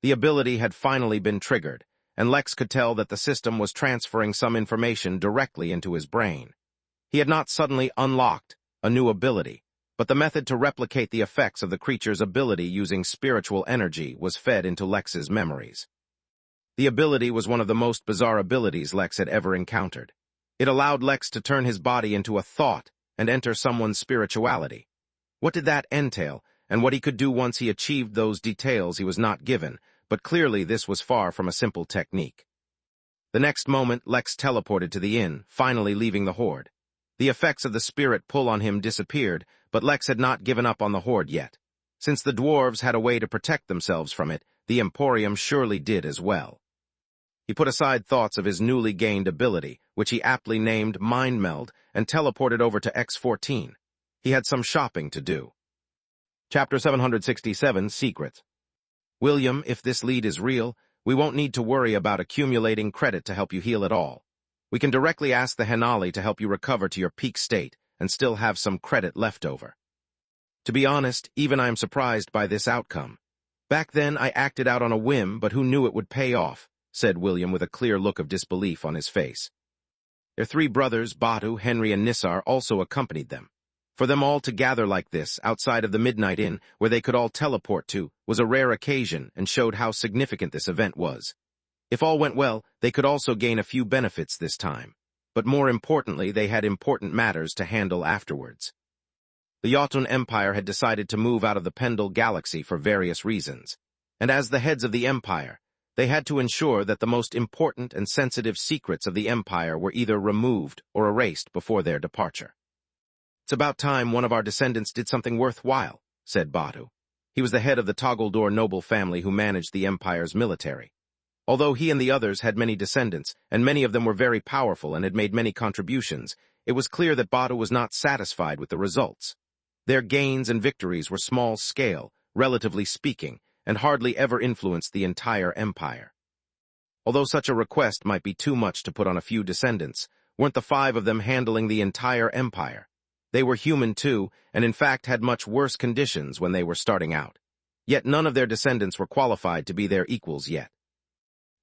The ability had finally been triggered, and Lex could tell that the system was transferring some information directly into his brain. He had not suddenly unlocked a new ability, but the method to replicate the effects of the creature's ability using spiritual energy was fed into Lex's memories. The ability was one of the most bizarre abilities Lex had ever encountered. It allowed Lex to turn his body into a thought and enter someone's spirituality. What did that entail, and what he could do once he achieved those details he was not given, but clearly this was far from a simple technique. The next moment, Lex teleported to the inn, finally leaving the horde. The effects of the spirit pull on him disappeared, but Lex had not given up on the horde yet. Since the dwarves had a way to protect themselves from it, the Emporium surely did as well. He put aside thoughts of his newly gained ability, which he aptly named Mind Meld, and teleported over to X14. He had some shopping to do. Chapter 767, Secrets. "William, if this lead is real, we won't need to worry about accumulating credit to help you heal at all. We can directly ask the Henali to help you recover to your peak state and still have some credit left over. To be honest, even I am surprised by this outcome. Back then I acted out on a whim, but who knew it would pay off," said William with a clear look of disbelief on his face. Their three brothers, Batu, Henry, and Nissar, also accompanied them. For them all to gather like this, outside of the Midnight Inn, where they could all teleport to, was a rare occasion and showed how significant this event was. If all went well, they could also gain a few benefits this time. But more importantly, they had important matters to handle afterwards. The Jotun Empire had decided to move out of the Pendle Galaxy for various reasons, and as the heads of the Empire, they had to ensure that the most important and sensitive secrets of the Empire were either removed or erased before their departure. "It's about time one of our descendants did something worthwhile," said Batu. He was the head of the Toggledor noble family who managed the Empire's military. Although he and the others had many descendants, and many of them were very powerful and had made many contributions, it was clear that Batu was not satisfied with the results. Their gains and victories were small-scale, relatively speaking, and hardly ever influenced the entire empire. Although such a request might be too much to put on a few descendants, weren't the 5 of them handling the entire empire? They were human too, and in fact had much worse conditions when they were starting out. Yet none of their descendants were qualified to be their equals yet.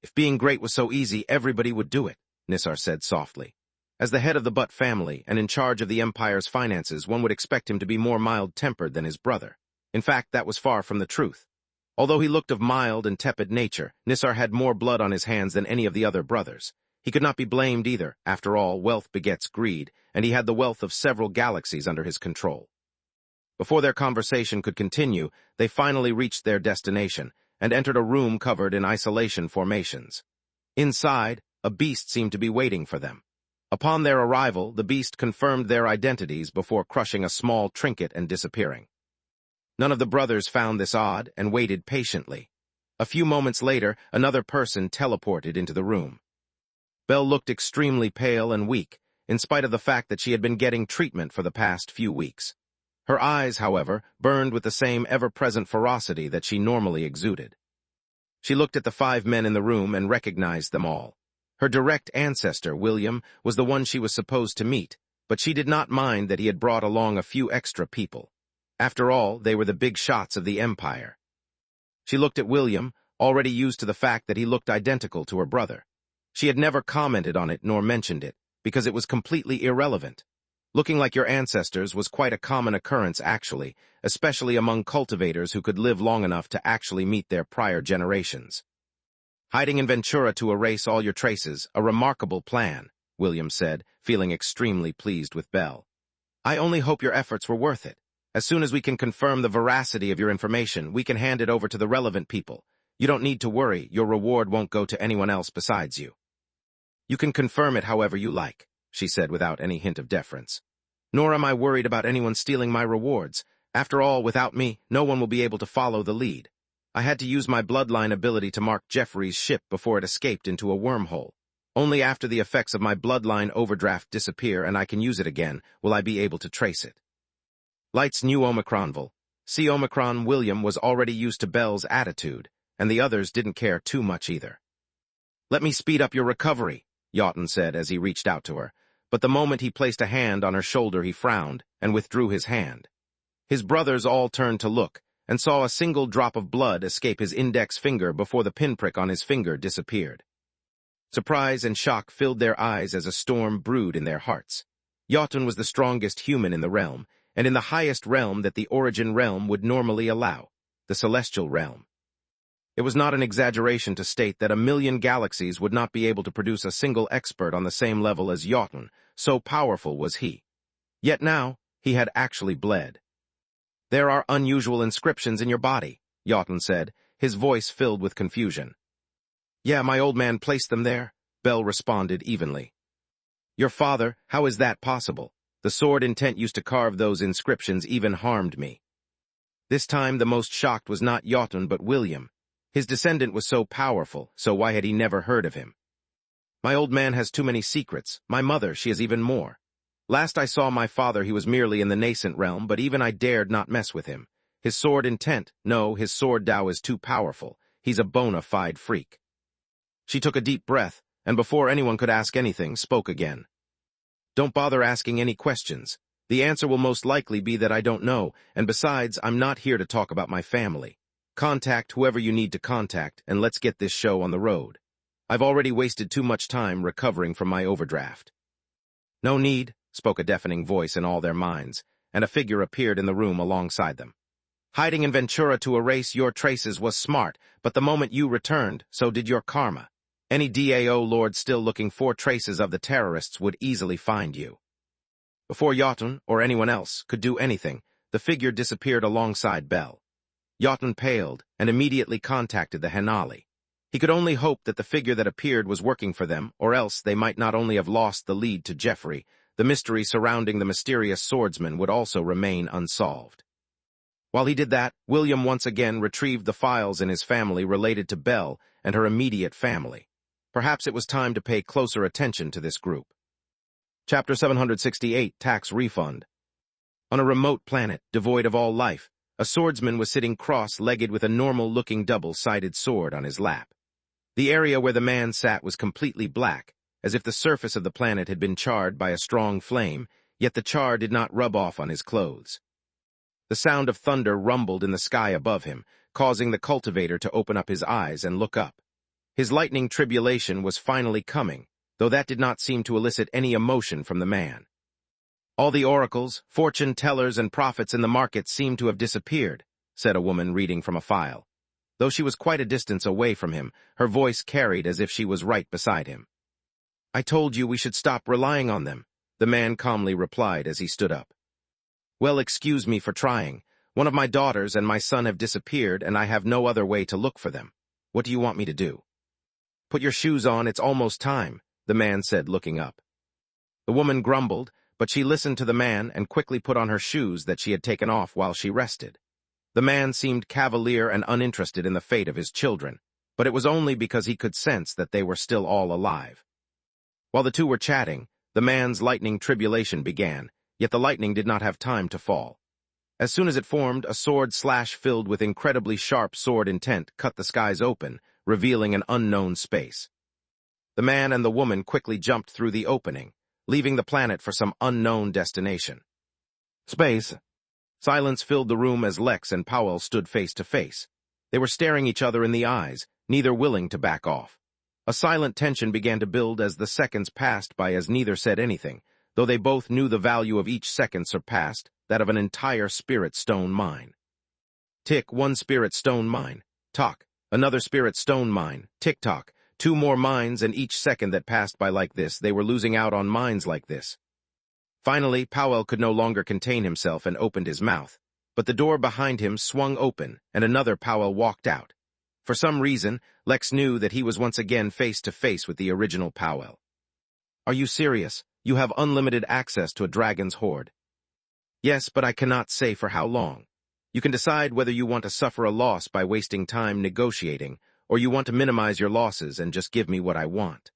"If being great was so easy, everybody would do it," Nissar said softly. As the head of the Butt family and in charge of the Empire's finances, one would expect him to be more mild-tempered than his brother. In fact, that was far from the truth. Although he looked of mild and tepid nature, Nissar had more blood on his hands than any of the other brothers. He could not be blamed either. After all, wealth begets greed, and he had the wealth of several galaxies under his control. Before their conversation could continue, they finally reached their destination and entered a room covered in isolation formations. Inside, a beast seemed to be waiting for them. Upon their arrival, the beast confirmed their identities before crushing a small trinket and disappearing. None of the brothers found this odd and waited patiently. A few moments later, another person teleported into the room. Belle looked extremely pale and weak, in spite of the fact that she had been getting treatment for the past few weeks. Her eyes, however, burned with the same ever-present ferocity that she normally exuded. She looked at the 5 men in the room and recognized them all. Her direct ancestor, William, was the one she was supposed to meet, but she did not mind that he had brought along a few extra people. After all, they were the big shots of the Empire. She looked at William, already used to the fact that he looked identical to her brother. She had never commented on it nor mentioned it, because it was completely irrelevant. Looking like your ancestors was quite a common occurrence, actually, especially among cultivators who could live long enough to actually meet their prior generations. Hiding in Ventura to erase all your traces, a remarkable plan, William said, feeling extremely pleased with Belle. I only hope your efforts were worth it. As soon as we can confirm the veracity of your information, we can hand it over to the relevant people. You don't need to worry, your reward won't go to anyone else besides you. You can confirm it however you like, she said without any hint of deference. Nor am I worried about anyone stealing my rewards. After all, without me, no one will be able to follow the lead. I had to use my bloodline ability to mark Jeffrey's ship before it escaped into a wormhole. Only after the effects of my bloodline overdraft disappear and I can use it again will I be able to trace it. Light's new Omicronville. See Omicron William was already used to Belle's attitude, and the others didn't care too much either. Let me speed up your recovery, Yaughton said as he reached out to her, but the moment he placed a hand on her shoulder he frowned and withdrew his hand. His brothers all turned to look, and saw a single drop of blood escape his index finger before the pinprick on his finger disappeared. Surprise and shock filled their eyes as a storm brewed in their hearts. Yaughton was the strongest human in the realm, and in the highest realm that the Origin realm would normally allow, the Celestial realm. It was not an exaggeration to state that 1,000,000 galaxies would not be able to produce a single expert on the same level as Yaughton, so powerful was he. Yet now, he had actually bled. There are unusual inscriptions in your body, Yaughton said, his voice filled with confusion. Yeah, my old man placed them there, Belle responded evenly. Your father, how is that possible? The sword intent used to carve those inscriptions even harmed me. This time the most shocked was not Yaughton but William. His descendant was so powerful, so why had he never heard of him? My old man has too many secrets. My mother, she has even more. Last I saw my father, he was merely in the nascent realm, but even I dared not mess with him. His sword intent, no, his sword Tao is too powerful. He's a bona fide freak. She took a deep breath, and before anyone could ask anything, spoke again. Don't bother asking any questions. The answer will most likely be that I don't know, and besides, I'm not here to talk about my family. Contact whoever you need to contact, and let's get this show on the road. I've already wasted too much time recovering from my overdraft. No need, spoke a deafening voice in all their minds, and a figure appeared in the room alongside them. Hiding in Ventura to erase your traces was smart, but the moment you returned, so did your karma. Any DAO lord still looking for traces of the terrorists would easily find you. Before Yaughton, or anyone else, could do anything, the figure disappeared alongside Belle. Yaughton paled and immediately contacted the Henali. He could only hope that the figure that appeared was working for them, or else they might not only have lost the lead to Jeffrey, the mystery surrounding the mysterious swordsman would also remain unsolved. While he did that, William once again retrieved the files in his family related to Belle and her immediate family. Perhaps it was time to pay closer attention to this group. Chapter 768, Tax Refund. On a remote planet, devoid of all life, a swordsman was sitting cross-legged with a normal-looking double-sided sword on his lap. The area where the man sat was completely black, as if the surface of the planet had been charred by a strong flame, yet the char did not rub off on his clothes. The sound of thunder rumbled in the sky above him, causing the cultivator to open up his eyes and look up. His lightning tribulation was finally coming, though that did not seem to elicit any emotion from the man. All the oracles, fortune tellers, and prophets in the market seem to have disappeared, said a woman reading from a file. Though she was quite a distance away from him, her voice carried as if she was right beside him. "I told you we should stop relying on them," the man calmly replied as he stood up. "Well, excuse me for trying. One of my daughters and my son have disappeared, and I have no other way to look for them. What do you want me to do?" "Put your shoes on, it's almost time," the man said, looking up. The woman grumbled, but she listened to the man and quickly put on her shoes that she had taken off while she rested. The man seemed cavalier and uninterested in the fate of his children, but it was only because he could sense that they were still all alive. While the two were chatting, the man's lightning tribulation began, yet the lightning did not have time to fall. As soon as it formed, a sword slash filled with incredibly sharp sword intent cut the skies open, revealing an unknown space. The man and the woman quickly jumped through the opening, leaving the planet for some unknown destination. Space. Silence filled the room as Lex and Powell stood face to face. They were staring each other in the eyes, neither willing to back off. A silent tension began to build as the seconds passed by as neither said anything, though they both knew the value of each second surpassed that of an entire spirit stone mine. Tick, one spirit stone mine. Tock, another spirit stone mine. Tick-tock, two more mines, and each second that passed by like this, they were losing out on mines like this. Finally, Powell could no longer contain himself and opened his mouth, but the door behind him swung open, and another Powell walked out. For some reason, Lex knew that he was once again face to face with the original Powell. "Are you serious? You have unlimited access to a dragon's hoard." "Yes, but I cannot say for how long. You can decide whether you want to suffer a loss by wasting time negotiating, or you want to minimize your losses and just give me what I want."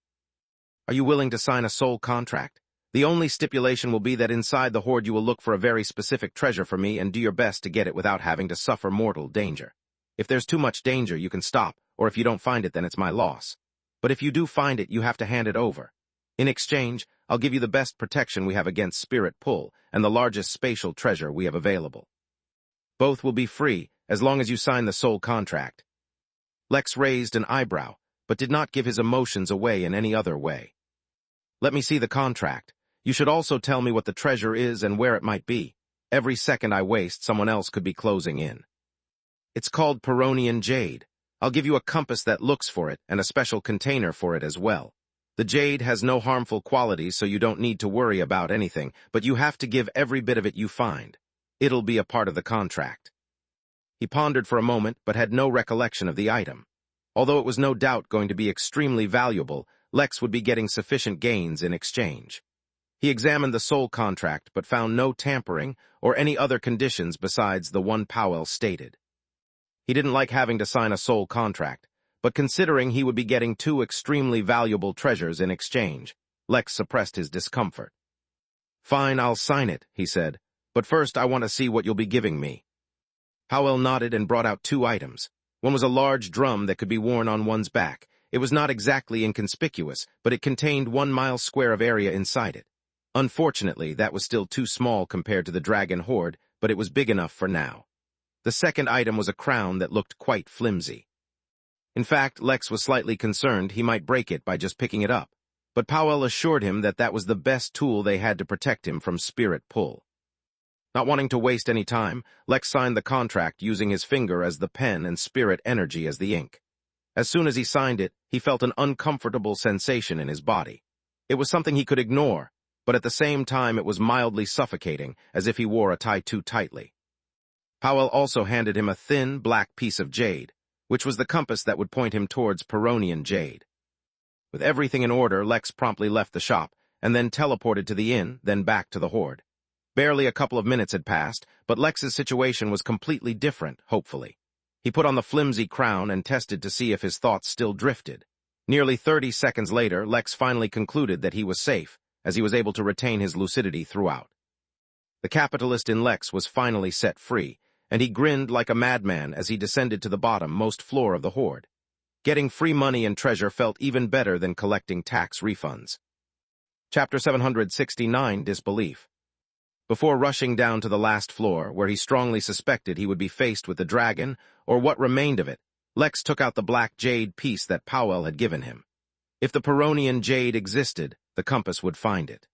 "Are you willing to sign a soul contract? The only stipulation will be that inside the hoard you will look for a very specific treasure for me and do your best to get it without having to suffer mortal danger. If there's too much danger, you can stop, or if you don't find it, then it's my loss. But if you do find it, you have to hand it over. In exchange, I'll give you the best protection we have against spirit pull and the largest spatial treasure we have available. Both will be free, as long as you sign the soul contract." Lex raised an eyebrow, but did not give his emotions away in any other way. "Let me see the contract. You should also tell me what the treasure is and where it might be. Every second I waste, someone else could be closing in." "It's called Peronian Jade. I'll give you a compass that looks for it and a special container for it as well. The jade has no harmful qualities, so you don't need to worry about anything, but you have to give every bit of it you find. It'll be a part of the contract." He pondered for a moment, but had no recollection of the item. Although it was no doubt going to be extremely valuable, Lex would be getting sufficient gains in exchange. He examined the soul contract, but found no tampering or any other conditions besides the one Powell stated. He didn't like having to sign a soul contract, but considering he would be getting two extremely valuable treasures in exchange, Lex suppressed his discomfort. "Fine, I'll sign it," he said, "but first I want to see what you'll be giving me." Powell nodded and brought out two items. One was a large drum that could be worn on one's back. It was not exactly inconspicuous, but it contained 1 mile square of area inside it. Unfortunately, that was still too small compared to the dragon hoard, but it was big enough for now. The second item was a crown that looked quite flimsy. In fact, Lex was slightly concerned he might break it by just picking it up, but Powell assured him that that was the best tool they had to protect him from spirit pull. Not wanting to waste any time, Lex signed the contract using his finger as the pen and spirit energy as the ink. As soon as he signed it, he felt an uncomfortable sensation in his body. It was something he could ignore, but at the same time it was mildly suffocating, as if he wore a tie too tightly. Powell also handed him a thin, black piece of jade, which was the compass that would point him towards Peronian Jade. With everything in order, Lex promptly left the shop, and then teleported to the inn, then back to the hoard. Barely a couple of minutes had passed, but Lex's situation was completely different, hopefully. He put on the flimsy crown and tested to see if his thoughts still drifted. Nearly 30 seconds later, Lex finally concluded that he was safe, as he was able to retain his lucidity throughout. The capitalist in Lex was finally set free, and he grinned like a madman as he descended to the bottom-most floor of the hoard. Getting free money and treasure felt even better than collecting tax refunds. Chapter 769, Disbelief. Before rushing down to the last floor, where he strongly suspected he would be faced with the dragon, or what remained of it, Lex took out the black jade piece that Powell had given him. If the Peronian jade existed, the compass would find it.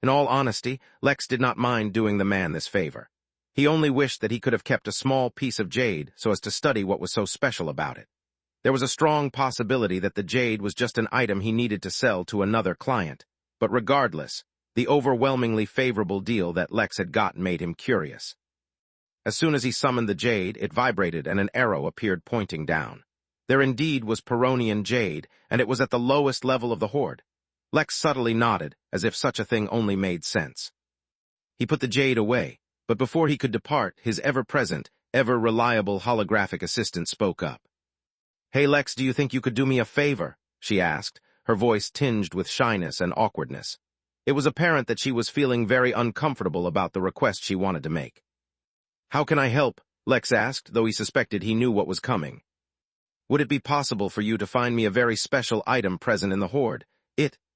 In all honesty, Lex did not mind doing the man this favor. He only wished that he could have kept a small piece of jade so as to study what was so special about it. There was a strong possibility that the jade was just an item he needed to sell to another client, but regardless, the overwhelmingly favorable deal that Lex had gotten made him curious. As soon as he summoned the jade, it vibrated and an arrow appeared pointing down. There indeed was Peronian jade, and it was at the lowest level of the hoard. Lex subtly nodded, as if such a thing only made sense. He put the jade away, but before he could depart, his ever-present, ever-reliable holographic assistant spoke up. "Hey Lex, do you think you could do me a favor?" she asked, her voice tinged with shyness and awkwardness. It was apparent that she was feeling very uncomfortable about the request she wanted to make. "How can I help?" Lex asked, though he suspected he knew what was coming. "Would it be possible for you to find me a very special item present in the hoard?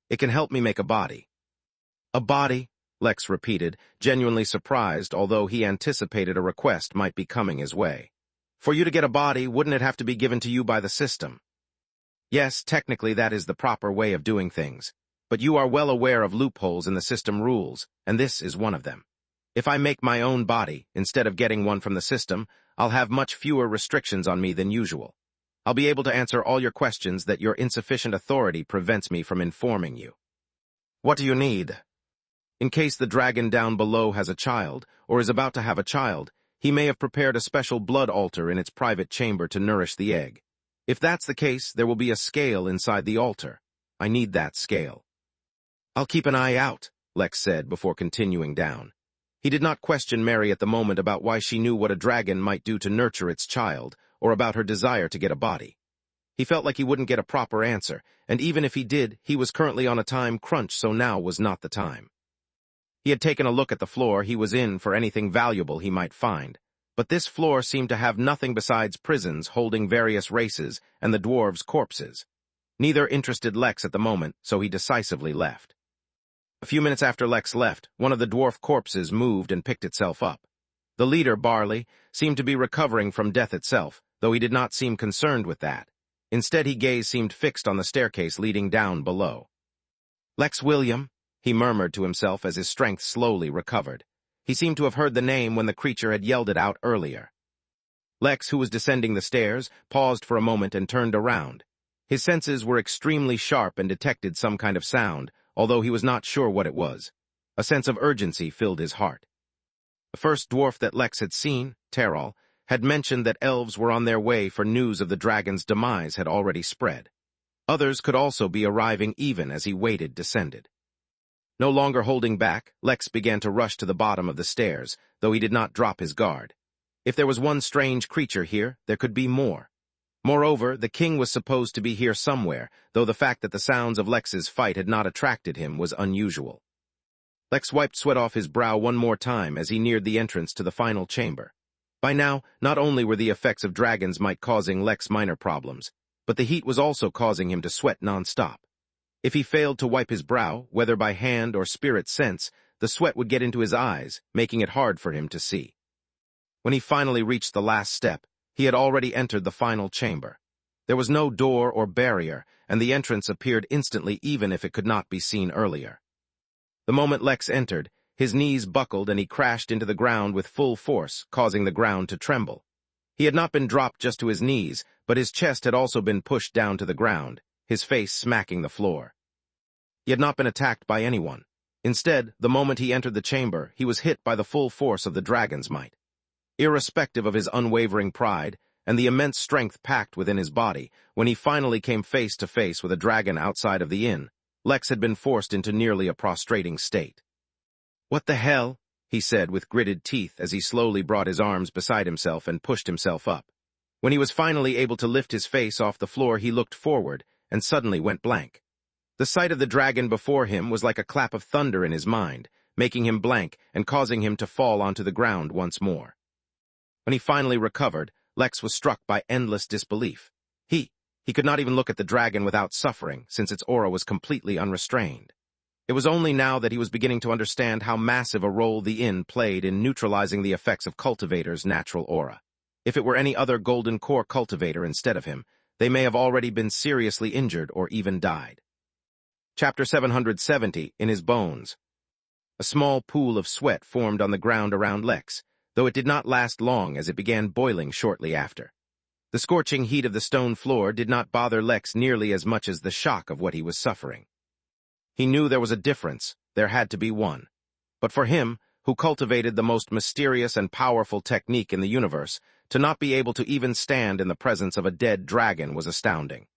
It can help me make a body." "A body?" Lex repeated, genuinely surprised, although he anticipated a request might be coming his way. "For you to get a body, wouldn't it have to be given to you by the system?" "Yes, technically that is the proper way of doing things, but you are well aware of loopholes in the system rules, and this is one of them. If I make my own body, instead of getting one from the system, I'll have much fewer restrictions on me than usual. I'll be able to answer all your questions that your insufficient authority prevents me from informing you." "What do you need?" "In case the dragon down below has a child, or is about to have a child, he may have prepared a special blood altar in its private chamber to nourish the egg. If that's the case, there will be a scale inside the altar. I need that scale." "I'll keep an eye out," Lex said before continuing down. He did not question Mary at the moment about why she knew what a dragon might do to nurture its child, or about her desire to get a body. He felt like he wouldn't get a proper answer, and even if he did, he was currently on a time crunch, so now was not the time. He had taken a look at the floor he was in for anything valuable he might find, but this floor seemed to have nothing besides prisons holding various races and the dwarves' corpses. Neither interested Lex at the moment, so he decisively left. A few minutes after Lex left, one of the dwarf corpses moved and picked itself up. The leader, Barley, seemed to be recovering from death itself, though he did not seem concerned with that. Instead, his gaze seemed fixed on the staircase leading down below. "Lex William," he murmured to himself as his strength slowly recovered. He seemed to have heard the name when the creature had yelled it out earlier. Lex, who was descending the stairs, paused for a moment and turned around. His senses were extremely sharp and detected some kind of sound, although he was not sure what it was. A sense of urgency filled his heart. The first dwarf that Lex had seen, Terol, had mentioned that elves were on their way, for news of the dragon's demise had already spread. Others could also be arriving even as he waited descended. No longer holding back, Lex began to rush to the bottom of the stairs, though he did not drop his guard. If there was one strange creature here, there could be more. Moreover, the king was supposed to be here somewhere, though the fact that the sounds of Lex's fight had not attracted him was unusual. Lex wiped sweat off his brow one more time as he neared the entrance to the final chamber. By now, not only were the effects of dragon's might causing Lex minor problems, but the heat was also causing him to sweat non-stop. If he failed to wipe his brow, whether by hand or spirit sense, the sweat would get into his eyes, making it hard for him to see. When he finally reached the last step, he had already entered the final chamber. There was no door or barrier, and the entrance appeared instantly even if it could not be seen earlier. The moment Lex entered, his knees buckled and he crashed into the ground with full force, causing the ground to tremble. He had not been dropped just to his knees, but his chest had also been pushed down to the ground, his face smacking the floor. He had not been attacked by anyone. Instead, the moment he entered the chamber, he was hit by the full force of the dragon's might. Irrespective of his unwavering pride and the immense strength packed within his body, when he finally came face to face with a dragon outside of the inn, Lex had been forced into nearly a prostrating state. "What the hell?" he said with gritted teeth as he slowly brought his arms beside himself and pushed himself up. When he was finally able to lift his face off the floor, he looked forward and suddenly went blank. The sight of the dragon before him was like a clap of thunder in his mind, making him blank and causing him to fall onto the ground once more. When he finally recovered, Lex was struck by endless disbelief. He could not even look at the dragon without suffering, since its aura was completely unrestrained. It was only now that he was beginning to understand how massive a role the inn played in neutralizing the effects of Cultivator's natural aura. If it were any other Golden Core cultivator instead of him, they may have already been seriously injured or even died. Chapter 770, In His Bones. A small pool of sweat formed on the ground around Lex. though it did not last long as it began boiling shortly after. The scorching heat of the stone floor did not bother Lex nearly as much as the shock of what he was suffering. He knew there was a difference, there had to be one. But for him, who cultivated the most mysterious and powerful technique in the universe, to not be able to even stand in the presence of a dead dragon was astounding.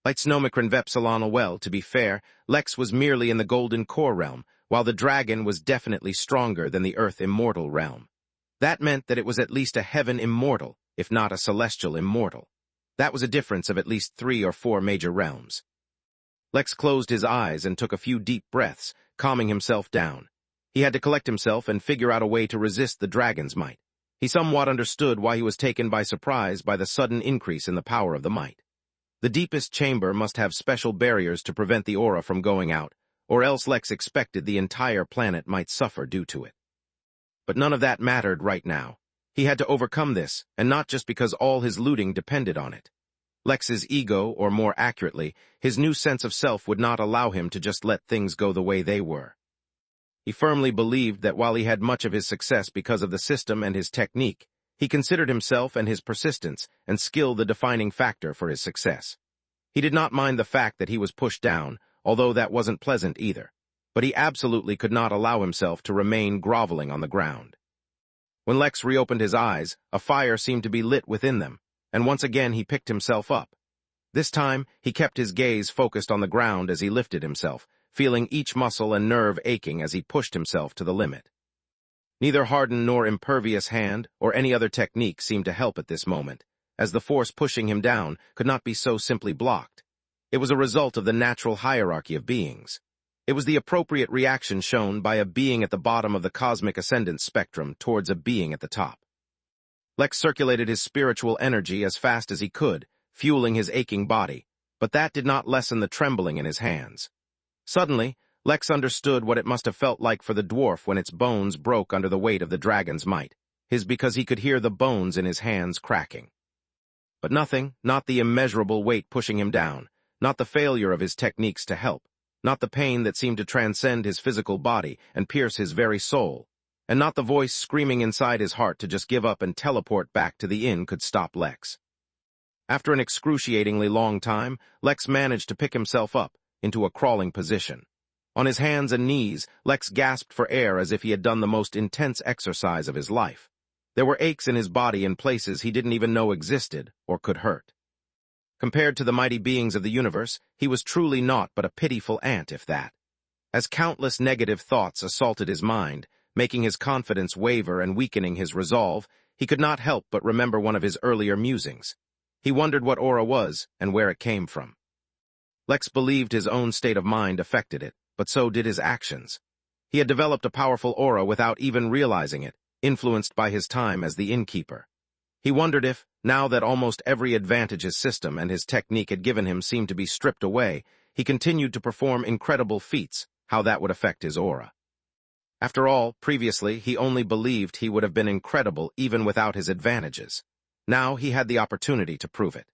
Like Snomikron Vepsilon well, to be fair, Lex was merely in the Golden Core realm, while the dragon was definitely stronger than the Earth Immortal realm. That meant that it was at least a heaven immortal, if not a celestial immortal. That was a difference of at least 3 or 4 major realms. Lex closed his eyes and took a few deep breaths, calming himself down. He had to collect himself and figure out a way to resist the dragon's might. He somewhat understood why he was taken by surprise by the sudden increase in the power of the might. The deepest chamber must have special barriers to prevent the aura from going out, or else Lex expected the entire planet might suffer due to it. But none of that mattered right now. He had to overcome this, and not just because all his looting depended on it. Lex's ego, or more accurately, his new sense of self would not allow him to just let things go the way they were. He firmly believed that while he had much of his success because of the system and his technique, he considered himself and his persistence and skill the defining factor for his success. He did not mind the fact that he was pushed down, although that wasn't pleasant either, but he absolutely could not allow himself to remain groveling on the ground. When Lex reopened his eyes, a fire seemed to be lit within them, and once again he picked himself up. This time, he kept his gaze focused on the ground as he lifted himself, feeling each muscle and nerve aching as he pushed himself to the limit. Neither hardened nor impervious hand or any other technique seemed to help at this moment, as the force pushing him down could not be so simply blocked. It was a result of the natural hierarchy of beings. It was the appropriate reaction shown by a being at the bottom of the cosmic ascendance spectrum towards a being at the top. Lex circulated his spiritual energy as fast as he could, fueling his aching body, but that did not lessen the trembling in his hands. Suddenly, Lex understood what it must have felt like for the dwarf when its bones broke under the weight of the dragon's might, because he could hear the bones in his hands cracking. But nothing, not the immeasurable weight pushing him down, not the failure of his techniques to help, not the pain that seemed to transcend his physical body and pierce his very soul, and not the voice screaming inside his heart to just give up and teleport back to the inn could stop Lex. After an excruciatingly long time, Lex managed to pick himself up into a crawling position. On his hands and knees, Lex gasped for air as if he had done the most intense exercise of his life. There were aches in his body in places he didn't even know existed or could hurt. Compared to the mighty beings of the universe, he was truly naught but a pitiful ant, if that. As countless negative thoughts assaulted his mind, making his confidence waver and weakening his resolve, he could not help but remember one of his earlier musings. He wondered what aura was and where it came from. Lex believed his own state of mind affected it, but so did his actions. He had developed a powerful aura without even realizing it, influenced by his time as the Innkeeper. He wondered if, now that almost every advantage his system and his technique had given him seemed to be stripped away, he continued to perform incredible feats, how that would affect his aura. After all, previously he only believed he would have been incredible even without his advantages. Now he had the opportunity to prove it.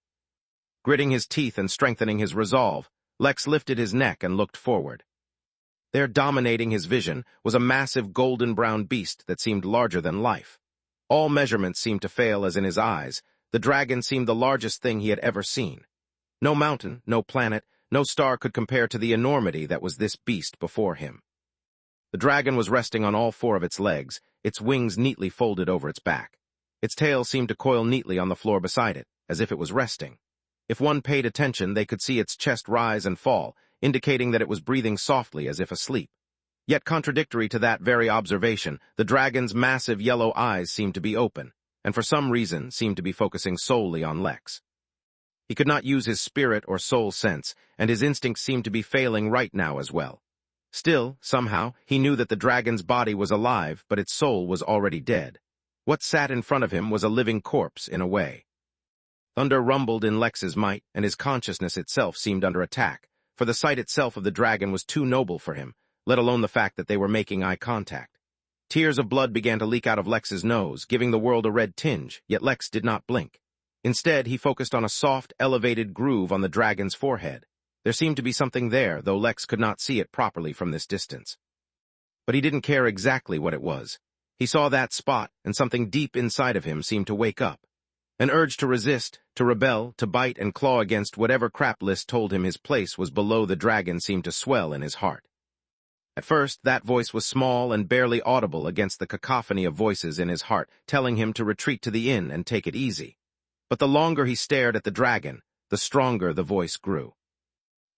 Gritting his teeth and strengthening his resolve, Lex lifted his neck and looked forward. There, dominating his vision, was a massive golden-brown beast that seemed larger than life. All measurements seemed to fail as in his eyes. The dragon seemed the largest thing he had ever seen. No mountain, no planet, no star could compare to the enormity that was this beast before him. The dragon was resting on all 4 of its legs, its wings neatly folded over its back. Its tail seemed to coil neatly on the floor beside it, as if it was resting. If one paid attention, they could see its chest rise and fall, indicating that it was breathing softly as if asleep. Yet contradictory to that very observation, the dragon's massive yellow eyes seemed to be open, and for some reason seemed to be focusing solely on Lex. He could not use his spirit or soul sense, and his instincts seemed to be failing right now as well. Still, somehow, he knew that the dragon's body was alive, but its soul was already dead. What sat in front of him was a living corpse, in a way. Thunder rumbled in Lex's might, and his consciousness itself seemed under attack, for the sight itself of the dragon was too noble for him, let alone the fact that they were making eye contact. Tears of blood began to leak out of Lex's nose, giving the world a red tinge, yet Lex did not blink. Instead, he focused on a soft, elevated groove on the dragon's forehead. There seemed to be something there, though Lex could not see it properly from this distance. But he didn't care exactly what it was. He saw that spot, and something deep inside of him seemed to wake up. An urge to resist, to rebel, to bite and claw against whatever crap list told him his place was below the dragon seemed to swell in his heart. At first, that voice was small and barely audible against the cacophony of voices in his heart, telling him to retreat to the inn and take it easy. But the longer he stared at the dragon, the stronger the voice grew.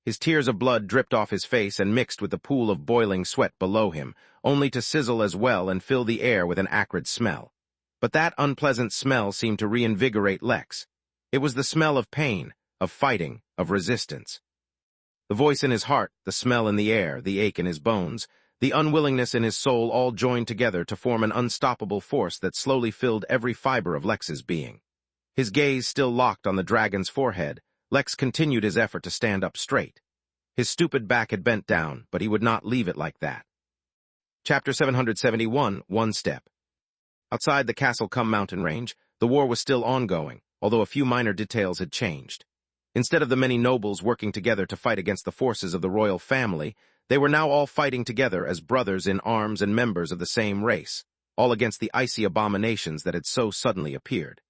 His tears of blood dripped off his face and mixed with the pool of boiling sweat below him, only to sizzle as well and fill the air with an acrid smell. But that unpleasant smell seemed to reinvigorate Lex. It was the smell of pain, of fighting, of resistance. The voice in his heart, the smell in the air, the ache in his bones, the unwillingness in his soul all joined together to form an unstoppable force that slowly filled every fiber of Lex's being. His gaze still locked on the dragon's forehead, Lex continued his effort to stand up straight. His stupid back had bent down, but he would not leave it like that. Chapter 771, One Step. Outside the castle-cum-mountain range, the war was still ongoing, although a few minor details had changed. Instead of the many nobles working together to fight against the forces of the royal family, they were now all fighting together as brothers in arms and members of the same race, all against the icy abominations that had so suddenly appeared.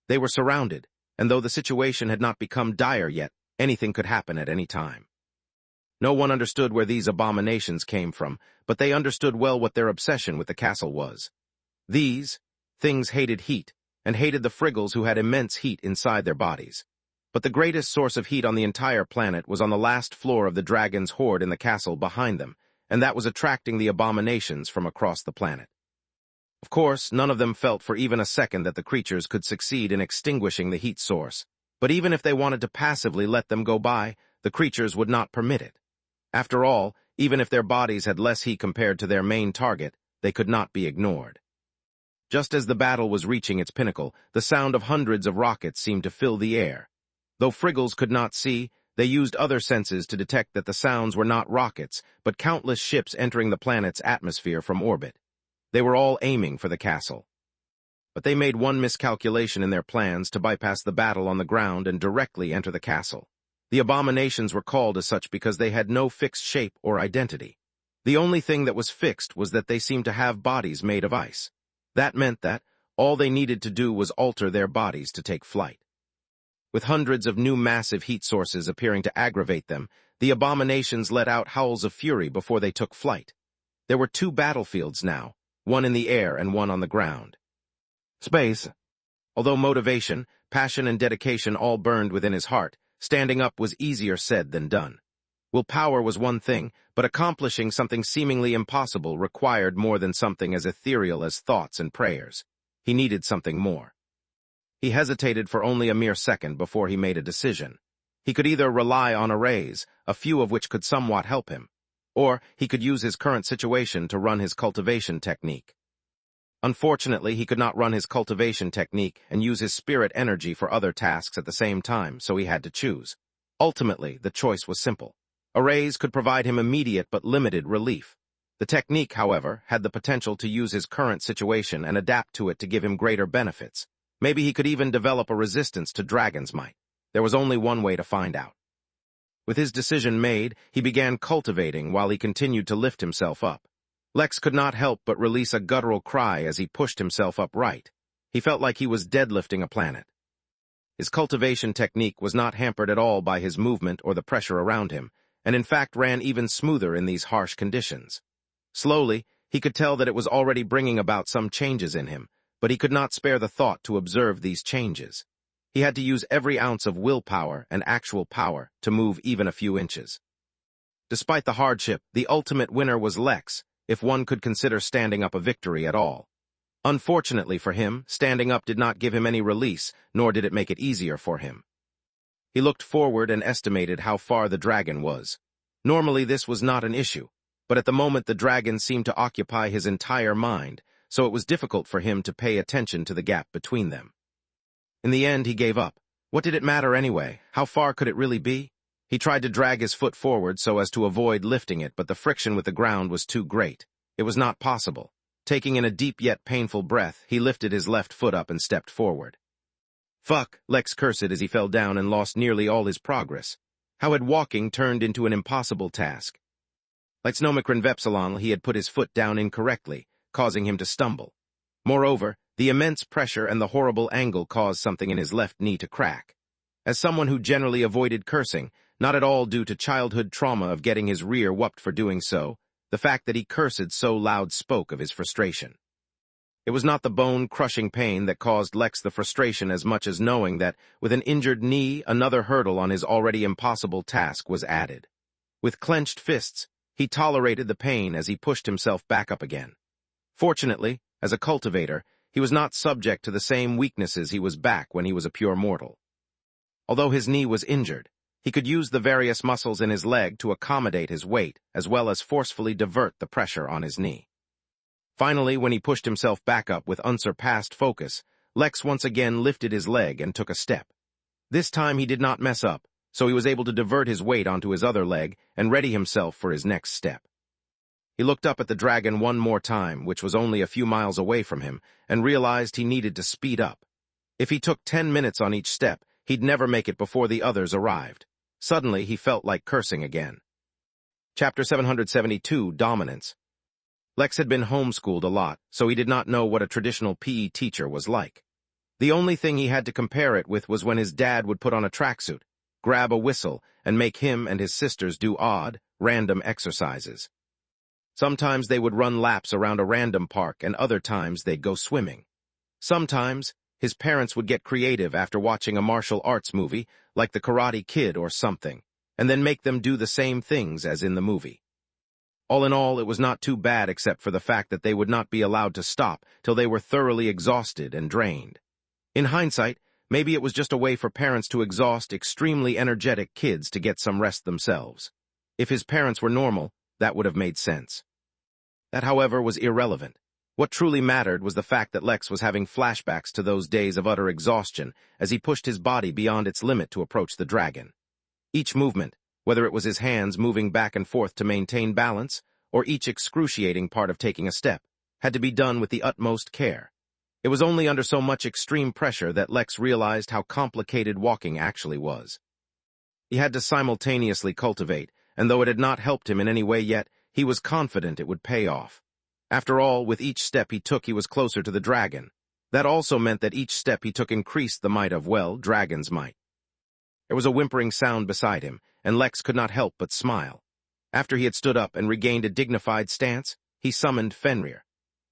They were surrounded, and though the situation had not become dire yet, anything could happen at any time. No one understood where these abominations came from, but they understood well what their obsession with the castle was. These things hated heat, and hated the Friggles who had immense heat inside their bodies. But the greatest source of heat on the entire planet was on the last floor of the dragon's hoard in the castle behind them, and that was attracting the abominations from across the planet. Of course, none of them felt for even a second that the creatures could succeed in extinguishing the heat source, but even if they wanted to passively let them go by, the creatures would not permit it. After all, even if their bodies had less heat compared to their main target, they could not be ignored. Just as the battle was reaching its pinnacle, the sound of hundreds of rockets seemed to fill the air. Though Friggles could not see, they used other senses to detect that the sounds were not rockets, but countless ships entering the planet's atmosphere from orbit. They were all aiming for the castle. But they made one miscalculation in their plans to bypass the battle on the ground and directly enter the castle. The abominations were called as such because they had no fixed shape or identity. The only thing that was fixed was that they seemed to have bodies made of ice. That meant that all they needed to do was alter their bodies to take flight. With hundreds of new massive heat sources appearing to aggravate them, the abominations let out howls of fury before they took flight. There were two battlefields now, one in the air and one on the ground. Space. Although motivation, passion, and dedication all burned within his heart, standing up was easier said than done. Willpower was one thing, but accomplishing something seemingly impossible required more than something as ethereal as thoughts and prayers. He needed something more. He hesitated for only a mere second before he made a decision. He could either rely on arrays, a few of which could somewhat help him, or he could use his current situation to run his cultivation technique. Unfortunately, he could not run his cultivation technique and use his spirit energy for other tasks at the same time, so he had to choose. Ultimately, the choice was simple. Arrays could provide him immediate but limited relief. The technique, however, had the potential to use his current situation and adapt to it to give him greater benefits. Maybe he could even develop a resistance to dragon's might. There was only one way to find out. With his decision made, he began cultivating while he continued to lift himself up. Lex could not help but release a guttural cry as he pushed himself upright. He felt like he was deadlifting a planet. His cultivation technique was not hampered at all by his movement or the pressure around him, and in fact ran even smoother in these harsh conditions. Slowly, he could tell that it was already bringing about some changes in him, but he could not spare the thought to observe these changes. He had to use every ounce of willpower and actual power to move even a few inches. Despite the hardship, the ultimate winner was Lex, if one could consider standing up a victory at all. Unfortunately for him, standing up did not give him any release, nor did it make it easier for him. He looked forward and estimated how far the dragon was. Normally this was not an issue, but at the moment the dragon seemed to occupy his entire mind, so it was difficult for him to pay attention to the gap between them. In the end, he gave up. What did it matter anyway? How far could it really be? He tried to drag his foot forward so as to avoid lifting it, but the friction with the ground was too great. It was not possible. Taking in a deep yet painful breath, he lifted his left foot up and stepped forward. Fuck, Lex cursed as he fell down and lost nearly all his progress. How had walking turned into an impossible task? Like Snomikron Vepsilon, he had put his foot down incorrectly, causing him to stumble. Moreover, the immense pressure and the horrible angle caused something in his left knee to crack. As someone who generally avoided cursing, not at all due to childhood trauma of getting his rear whooped for doing so, the fact that he cursed so loud spoke of his frustration. It was not the bone-crushing pain that caused Lex the frustration as much as knowing that, with an injured knee, another hurdle on his already impossible task was added. With clenched fists, he tolerated the pain as he pushed himself back up again. Fortunately, as a cultivator, he was not subject to the same weaknesses he was back when he was a pure mortal. Although his knee was injured, he could use the various muscles in his leg to accommodate his weight, as well as forcefully divert the pressure on his knee. Finally, when he pushed himself back up with unsurpassed focus, Lex once again lifted his leg and took a step. This time he did not mess up, so he was able to divert his weight onto his other leg and ready himself for his next step. He looked up at the dragon one more time, which was only a few miles away from him, and realized he needed to speed up. If he took 10 minutes on each step, he'd never make it before the others arrived. Suddenly, he felt like cursing again. Chapter 772, Dominance. Lex had been homeschooled a lot, so he did not know what a traditional PE teacher was like. The only thing he had to compare it with was when his dad would put on a tracksuit, grab a whistle, and make him and his sisters do odd, random exercises. Sometimes they would run laps around a random park, and other times they'd go swimming. Sometimes, his parents would get creative after watching a martial arts movie, like The Karate Kid or something, and then make them do the same things as in the movie. All in all, it was not too bad except for the fact that they would not be allowed to stop till they were thoroughly exhausted and drained. In hindsight, maybe it was just a way for parents to exhaust extremely energetic kids to get some rest themselves. If his parents were normal, that would have made sense. That, however, was irrelevant. What truly mattered was the fact that Lex was having flashbacks to those days of utter exhaustion as he pushed his body beyond its limit to approach the dragon. Each movement, whether it was his hands moving back and forth to maintain balance, or each excruciating part of taking a step, had to be done with the utmost care. It was only under so much extreme pressure that Lex realized how complicated walking actually was. He had to simultaneously cultivate, and though it had not helped him in any way yet, he was confident it would pay off. After all, with each step he took, he was closer to the dragon. That also meant that each step he took increased the might of, well, dragon's might. There was a whimpering sound beside him, and Lex could not help but smile. After he had stood up and regained a dignified stance, he summoned Fenrir.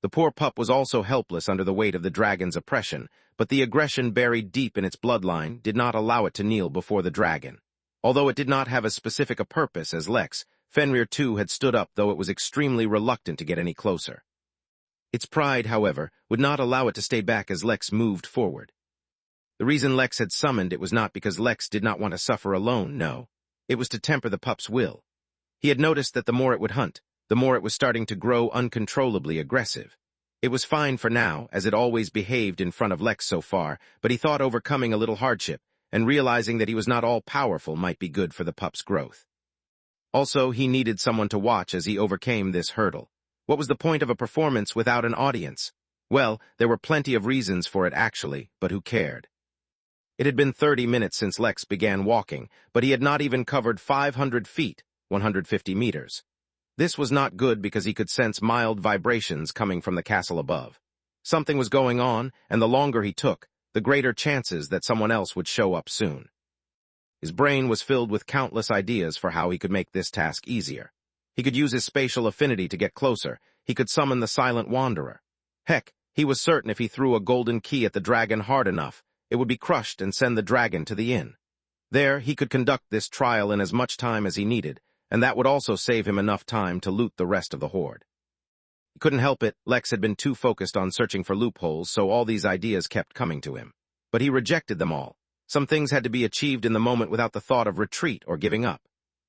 The poor pup was also helpless under the weight of the dragon's oppression, but the aggression buried deep in its bloodline did not allow it to kneel before the dragon. Although it did not have as specific a purpose as Lex, Fenrir too had stood up, though it was extremely reluctant to get any closer. Its pride, however, would not allow it to stay back as Lex moved forward. The reason Lex had summoned it was not because Lex did not want to suffer alone, no. It was to temper the pup's will. He had noticed that the more it would hunt, the more it was starting to grow uncontrollably aggressive. It was fine for now, as it always behaved in front of Lex so far, but he thought overcoming a little hardship and realizing that he was not all-powerful might be good for the pup's growth. Also, he needed someone to watch as he overcame this hurdle. What was the point of a performance without an audience? Well, there were plenty of reasons for it actually, but who cared? It had been 30 minutes since Lex began walking, but he had not even covered 500 feet, 150 meters. This was not good because he could sense mild vibrations coming from the castle above. Something was going on, and the longer he took, the greater chances that someone else would show up soon. His brain was filled with countless ideas for how he could make this task easier. He could use his spatial affinity to get closer. He could summon the Silent Wanderer. Heck, he was certain if he threw a golden key at the dragon hard enough, it would be crushed and send the dragon to the inn. There, he could conduct this trial in as much time as he needed, and that would also save him enough time to loot the rest of the horde. He couldn't help it, Lex had been too focused on searching for loopholes, so all these ideas kept coming to him. But he rejected them all. Some things had to be achieved in the moment without the thought of retreat or giving up.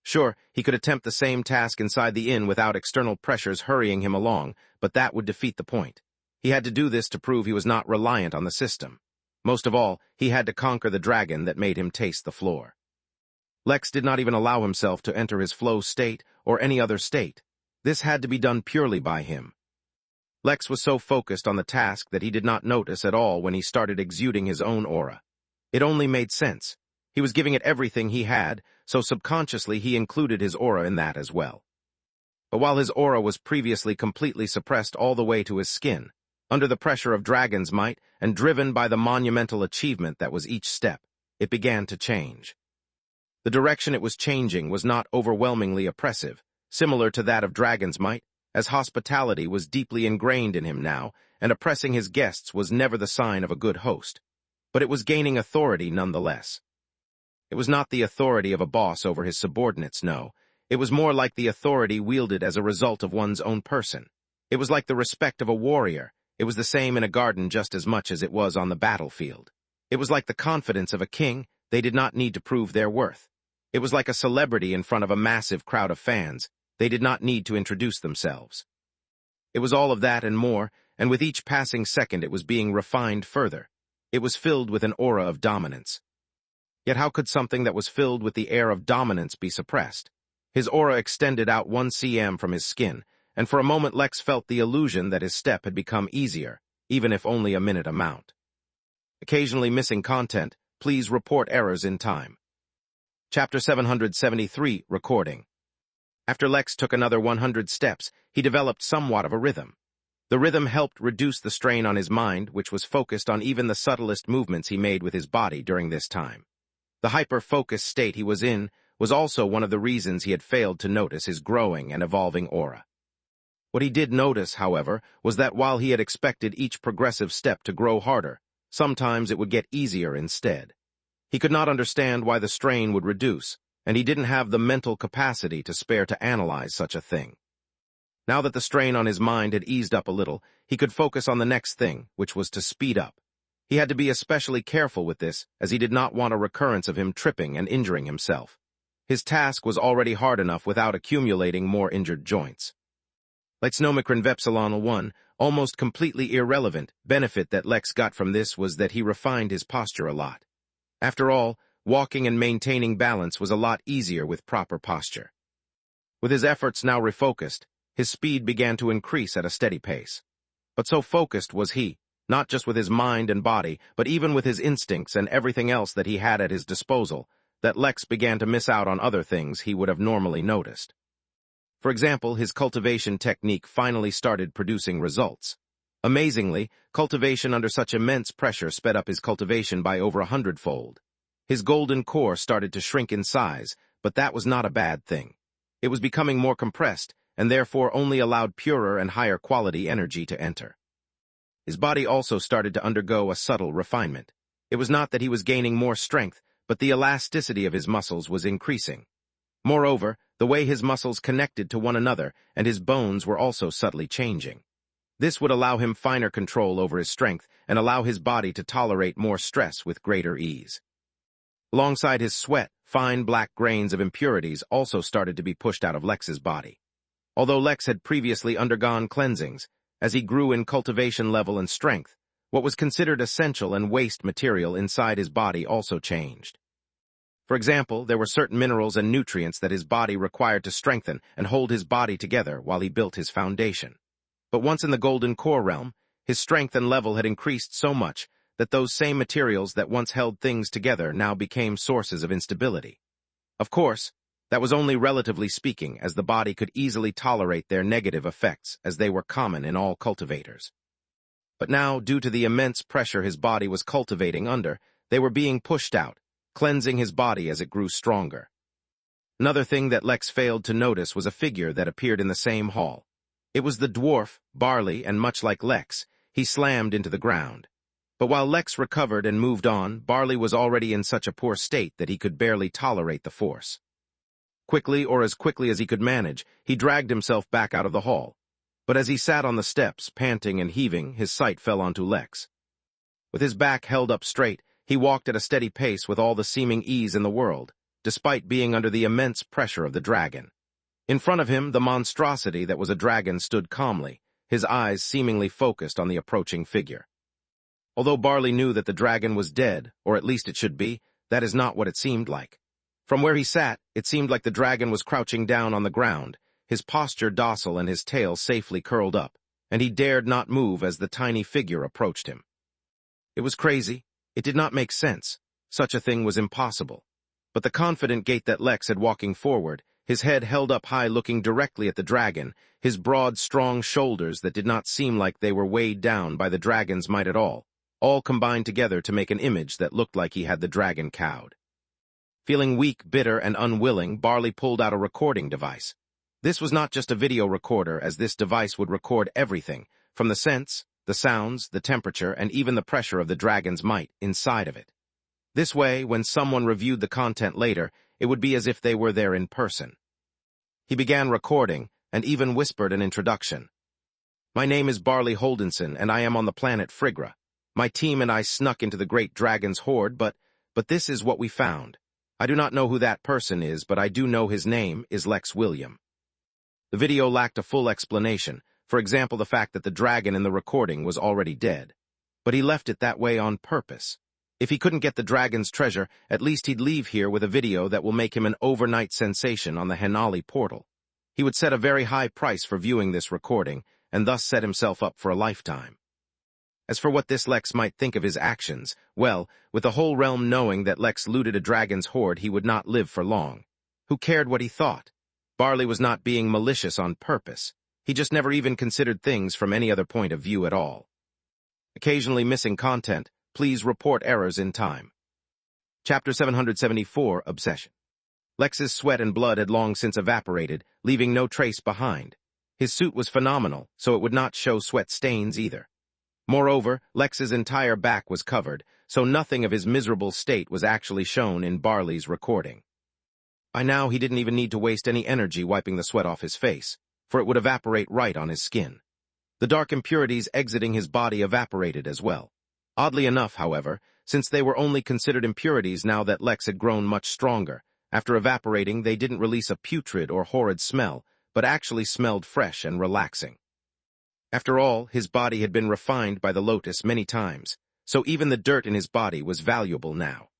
Sure, he could attempt the same task inside the inn without external pressures hurrying him along, but that would defeat the point. He had to do this to prove he was not reliant on the system. Most of all, he had to conquer the dragon that made him taste the floor. Lex did not even allow himself to enter his flow state or any other state. This had to be done purely by him. Lex was so focused on the task that he did not notice at all when he started exuding his own aura. It only made sense. He was giving it everything he had, so subconsciously he included his aura in that as well. But while his aura was previously completely suppressed all the way to his skin, under the pressure of dragon's might and driven by the monumental achievement that was each step, it began to change. The direction it was changing was not overwhelmingly oppressive, similar to that of dragon's might, as hospitality was deeply ingrained in him now, and oppressing his guests was never the sign of a good host. But it was gaining authority nonetheless. It was not the authority of a boss over his subordinates, no. It was more like the authority wielded as a result of one's own person. It was like the respect of a warrior. It was the same in a garden just as much as it was on the battlefield. It was like the confidence of a king. They did not need to prove their worth. It was like a celebrity in front of a massive crowd of fans. They did not need to introduce themselves. It was all of that and more, and with each passing second it was being refined further. It was filled with an aura of dominance. Yet how could something that was filled with the air of dominance be suppressed? His aura extended out 1 cm from his skin, and for a moment Lex felt the illusion that his step had become easier, even if only a minute amount. Occasionally missing content, please report errors in time. Chapter 773, Recording. After Lex took another 100 steps, he developed somewhat of a rhythm. The rhythm helped reduce the strain on his mind, which was focused on even the subtlest movements he made with his body during this time. The hyper-focused state he was in was also one of the reasons he had failed to notice his growing and evolving aura. What he did notice, however, was that while he had expected each progressive step to grow harder, sometimes it would get easier instead. He could not understand why the strain would reduce, and he didn't have the mental capacity to spare to analyze such a thing. Now that the strain on his mind had eased up a little, he could focus on the next thing, which was to speed up. He had to be especially careful with this, as he did not want a recurrence of him tripping and injuring himself. His task was already hard enough without accumulating more injured joints. Lexnomicron Vepsilon 1, almost completely irrelevant, benefit that Lex got from this was that he refined his posture a lot. After all, walking and maintaining balance was a lot easier with proper posture. With his efforts now refocused, his speed began to increase at a steady pace. But so focused was he, not just with his mind and body, but even with his instincts and everything else that he had at his disposal, that Lex began to miss out on other things he would have normally noticed. For example, his cultivation technique finally started producing results. Amazingly, cultivation under such immense pressure sped up his cultivation by over 100-fold. His golden core started to shrink in size, but that was not a bad thing. It was becoming more compressed, and therefore only allowed purer and higher quality energy to enter. His body also started to undergo a subtle refinement. It was not that he was gaining more strength, but the elasticity of his muscles was increasing. Moreover, the way his muscles connected to one another and his bones were also subtly changing. This would allow him finer control over his strength and allow his body to tolerate more stress with greater ease. Alongside his sweat, fine black grains of impurities also started to be pushed out of Lex's body. Although Lex had previously undergone cleansings, as he grew in cultivation level and strength, what was considered essential and waste material inside his body also changed. For example, there were certain minerals and nutrients that his body required to strengthen and hold his body together while he built his foundation. But once in the golden core realm, his strength and level had increased so much that those same materials that once held things together now became sources of instability. Of course, that was only relatively speaking, as the body could easily tolerate their negative effects, as they were common in all cultivators. But now, due to the immense pressure his body was cultivating under, they were being pushed out, cleansing his body as it grew stronger. Another thing that Lex failed to notice was a figure that appeared in the same hall. It was the dwarf, Barley, and much like Lex, he slammed into the ground. But while Lex recovered and moved on, Barley was already in such a poor state that he could barely tolerate the force. Quickly, or as quickly as he could manage, he dragged himself back out of the hall. But as he sat on the steps, panting and heaving, his sight fell onto Lex. With his back held up straight, he walked at a steady pace with all the seeming ease in the world, despite being under the immense pressure of the dragon. In front of him, the monstrosity that was a dragon stood calmly, his eyes seemingly focused on the approaching figure. Although Barley knew that the dragon was dead, or at least it should be, that is not what it seemed like. From where he sat, it seemed like the dragon was crouching down on the ground, his posture docile and his tail safely curled up, and he dared not move as the tiny figure approached him. It was crazy. It did not make sense. Such a thing was impossible. But the confident gait that Lex had walking forward, his head held up high looking directly at the dragon, his broad, strong shoulders that did not seem like they were weighed down by the dragon's might at all combined together to make an image that looked like he had the dragon cowed. Feeling weak, bitter, and unwilling, Barley pulled out a recording device. This was not just a video recorder, as this device would record everything, from the scents, the sounds, the temperature, and even the pressure of the dragon's might inside of it. This way, when someone reviewed the content later, it would be as if they were there in person. He began recording, and even whispered an introduction. "My name is Barley Holdenson, and I am on the planet Frigra. My team and I snuck into the great dragon's horde, but this is what we found. I do not know who that person is, but I do know his name is Lex William." The video lacked a full explanation, for example the fact that the dragon in the recording was already dead. But he left it that way on purpose. If he couldn't get the dragon's treasure, at least he'd leave here with a video that will make him an overnight sensation on the Henali portal. He would set a very high price for viewing this recording, and thus set himself up for a lifetime. As for what this Lex might think of his actions, well, with the whole realm knowing that Lex looted a dragon's hoard, he would not live for long. Who cared what he thought? Barley was not being malicious on purpose. He just never even considered things from any other point of view at all. Occasionally missing content. Please report errors in time. Chapter 774, Obsession. Lex's sweat and blood had long since evaporated, leaving no trace behind. His suit was phenomenal, so it would not show sweat stains either. Moreover, Lex's entire back was covered, so nothing of his miserable state was actually shown in Barley's recording. By now, he didn't even need to waste any energy wiping the sweat off his face, for it would evaporate right on his skin. The dark impurities exiting his body evaporated as well. Oddly enough, however, since they were only considered impurities now that Lex had grown much stronger, after evaporating they didn't release a putrid or horrid smell, but actually smelled fresh and relaxing. After all, his body had been refined by the lotus many times, so even the dirt in his body was valuable now.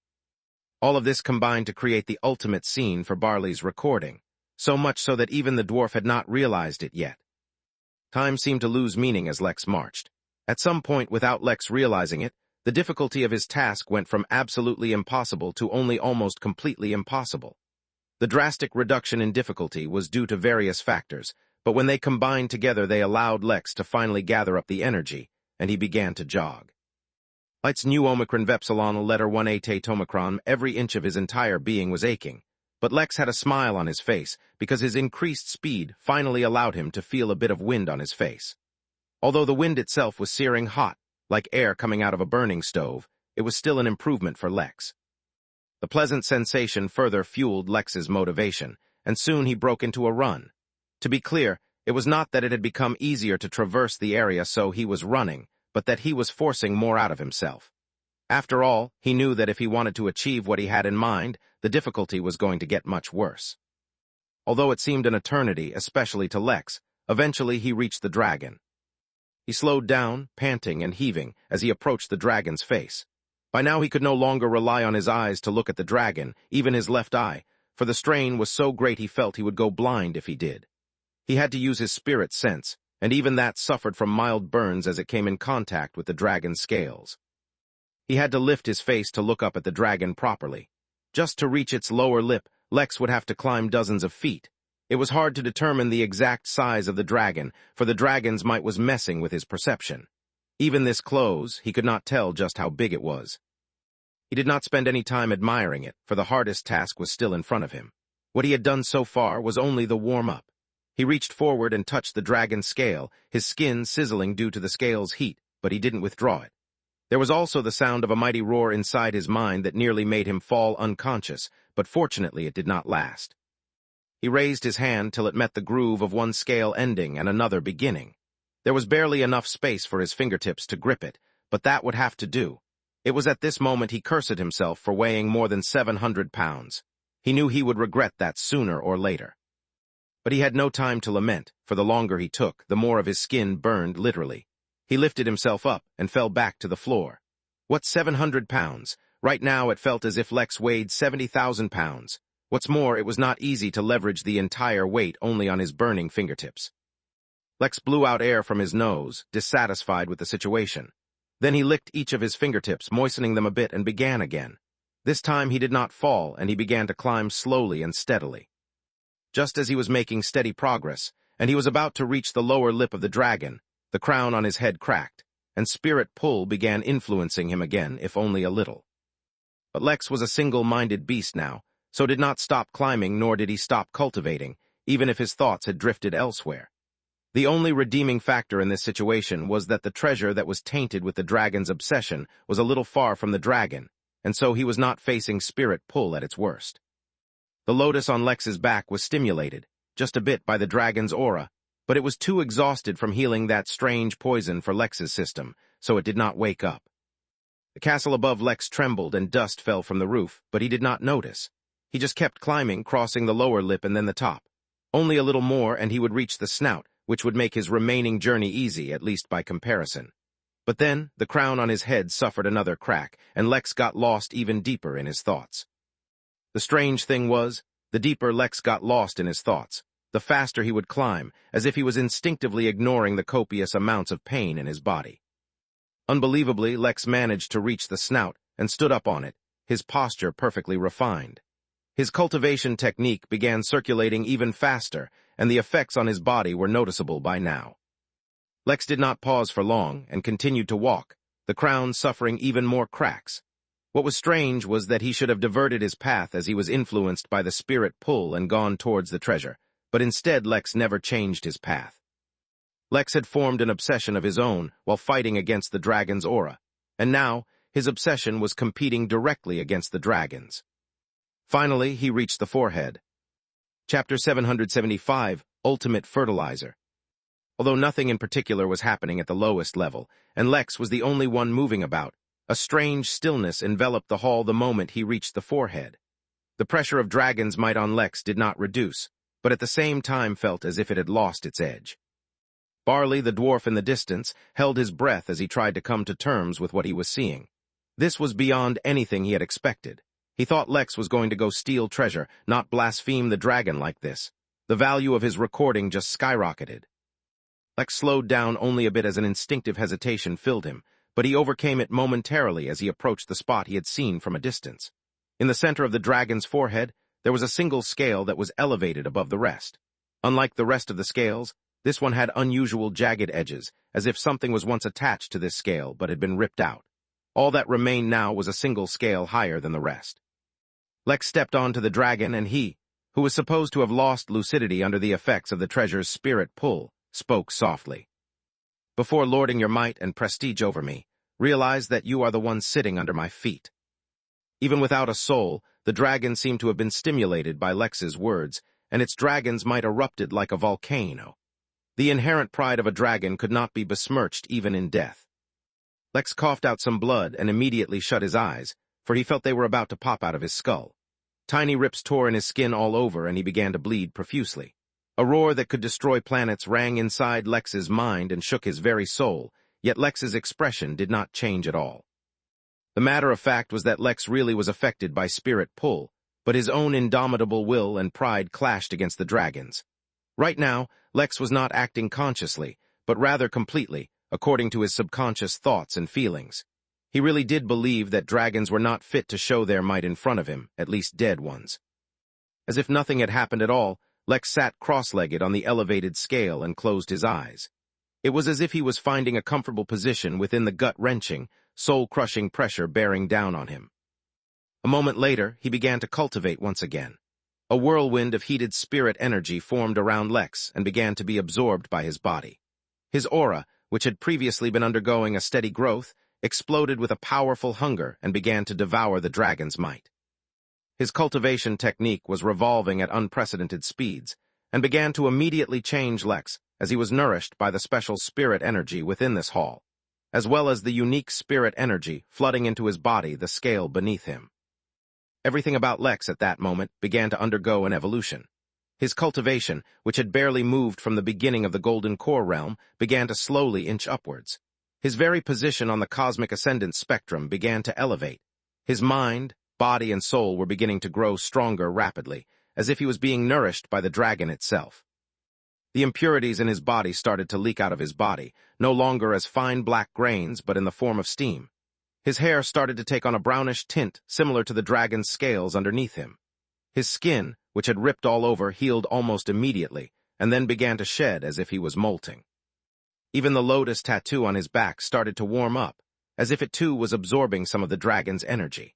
All of this combined to create the ultimate scene for Barley's recording, so much so that even the dwarf had not realized it yet. Time seemed to lose meaning as Lex marched. At some point, without Lex realizing it, the difficulty of his task went from absolutely impossible to only almost completely impossible. The drastic reduction in difficulty was due to various factors, but when they combined together they allowed Lex to finally gather up the energy, and he began to jog. Light's new Omicron Vepsilon letter 1A Tomicron, every inch of his entire being was aching, but Lex had a smile on his face because his increased speed finally allowed him to feel a bit of wind on his face. Although the wind itself was searing hot, like air coming out of a burning stove, it was still an improvement for Lex. The pleasant sensation further fueled Lex's motivation, and soon he broke into a run. To be clear, it was not that it had become easier to traverse the area so he was running, but that he was forcing more out of himself. After all, he knew that if he wanted to achieve what he had in mind, the difficulty was going to get much worse. Although it seemed an eternity, especially to Lex, eventually he reached the dragon. He slowed down, panting and heaving, as he approached the dragon's face. By now he could no longer rely on his eyes to look at the dragon, even his left eye, for the strain was so great he felt he would go blind if he did. He had to use his spirit sense, and even that suffered from mild burns as it came in contact with the dragon's scales. He had to lift his face to look up at the dragon properly. Just to reach its lower lip, Lex would have to climb dozens of feet. It was hard to determine the exact size of the dragon, for the dragon's might was messing with his perception. Even this close, he could not tell just how big it was. He did not spend any time admiring it, for the hardest task was still in front of him. What he had done so far was only the warm-up. He reached forward and touched the dragon's scale, his skin sizzling due to the scale's heat, but he didn't withdraw it. There was also the sound of a mighty roar inside his mind that nearly made him fall unconscious, but fortunately it did not last. He raised his hand till it met the groove of one scale ending and another beginning. There was barely enough space for his fingertips to grip it, but that would have to do. It was at this moment he cursed himself for weighing more than 700 pounds. He knew he would regret that sooner or later. But he had no time to lament, for the longer he took, the more of his skin burned literally. He lifted himself up and fell back to the floor. What 700 pounds? Right now it felt as if Lex weighed 70,000 pounds. What's more, it was not easy to leverage the entire weight only on his burning fingertips. Lex blew out air from his nose, dissatisfied with the situation. Then he licked each of his fingertips, moistening them a bit, and began again. This time he did not fall, and he began to climb slowly and steadily. Just as he was making steady progress, and he was about to reach the lower lip of the dragon, the crown on his head cracked, and spirit pull began influencing him again, if only a little. But Lex was a single-minded beast now, so did not stop climbing nor did he stop cultivating, even if his thoughts had drifted elsewhere. The only redeeming factor in this situation was that the treasure that was tainted with the dragon's obsession was a little far from the dragon, and so he was not facing spirit pull at its worst. The lotus on Lex's back was stimulated, just a bit by the dragon's aura, but it was too exhausted from healing that strange poison for Lex's system, so it did not wake up. The castle above Lex trembled and dust fell from the roof, but he did not notice. He just kept climbing, crossing the lower lip and then the top. Only a little more and he would reach the snout, which would make his remaining journey easy, at least by comparison. But then, the crown on his head suffered another crack, and Lex got lost even deeper in his thoughts. The strange thing was, the deeper Lex got lost in his thoughts, the faster he would climb, as if he was instinctively ignoring the copious amounts of pain in his body. Unbelievably, Lex managed to reach the snout and stood up on it, his posture perfectly refined. His cultivation technique began circulating even faster, and the effects on his body were noticeable by now. Lex did not pause for long and continued to walk, the crown suffering even more cracks. What was strange was that he should have diverted his path as he was influenced by the spirit pull and gone towards the treasure, but instead Lex never changed his path. Lex had formed an obsession of his own while fighting against the dragon's aura, and now his obsession was competing directly against the dragon's. Finally, he reached the forehead. Chapter 775, Ultimate Fertilizer. Although nothing in particular was happening at the lowest level, and Lex was the only one moving about, a strange stillness enveloped the hall the moment he reached the forehead. The pressure of dragon's might on Lex did not reduce, but at the same time felt as if it had lost its edge. Barley, the dwarf in the distance, held his breath as he tried to come to terms with what he was seeing. This was beyond anything he had expected. He thought Lex was going to go steal treasure, not blaspheme the dragon like this. The value of his recording just skyrocketed. Lex slowed down only a bit as an instinctive hesitation filled him, but he overcame it momentarily as he approached the spot he had seen from a distance. In the center of the dragon's forehead, there was a single scale that was elevated above the rest. Unlike the rest of the scales, this one had unusual jagged edges, as if something was once attached to this scale but had been ripped out. All that remained now was a single scale higher than the rest. Lex stepped onto the dragon and he, who was supposed to have lost lucidity under the effects of the treasure's spirit pull, spoke softly. Before lording your might and prestige over me, realize that you are the one sitting under my feet. Even without a soul, the dragon seemed to have been stimulated by Lex's words, and its dragon's might erupted like a volcano. The inherent pride of a dragon could not be besmirched even in death. Lex coughed out some blood and immediately shut his eyes, for he felt they were about to pop out of his skull. Tiny rips tore in his skin all over and he began to bleed profusely. A roar that could destroy planets rang inside Lex's mind and shook his very soul, yet Lex's expression did not change at all. The matter of fact was that Lex really was affected by spirit pull, but his own indomitable will and pride clashed against the dragon's. Right now, Lex was not acting consciously, but rather completely, according to his subconscious thoughts and feelings. He really did believe that dragons were not fit to show their might in front of him, at least dead ones. As if nothing had happened at all, Lex sat cross-legged on the elevated scale and closed his eyes. It was as if he was finding a comfortable position within the gut-wrenching, soul-crushing pressure bearing down on him. A moment later, he began to cultivate once again. A whirlwind of heated spirit energy formed around Lex and began to be absorbed by his body. His aura, which had previously been undergoing a steady growth, exploded with a powerful hunger and began to devour the dragon's might. His cultivation technique was revolving at unprecedented speeds, and began to immediately change Lex as he was nourished by the special spirit energy within this hall, as well as the unique spirit energy flooding into his body the scale beneath him. Everything about Lex at that moment began to undergo an evolution. His cultivation, which had barely moved from the beginning of the Golden Core realm, began to slowly inch upwards. His very position on the cosmic ascendant spectrum began to elevate. His mind, body, and soul were beginning to grow stronger rapidly, as if he was being nourished by the dragon itself. The impurities in his body started to leak out of his body, no longer as fine black grains but in the form of steam. His hair started to take on a brownish tint similar to the dragon's scales underneath him. His skin, which had ripped all over, healed almost immediately, and then began to shed as if he was molting. Even the lotus tattoo on his back started to warm up, as if it too was absorbing some of the dragon's energy.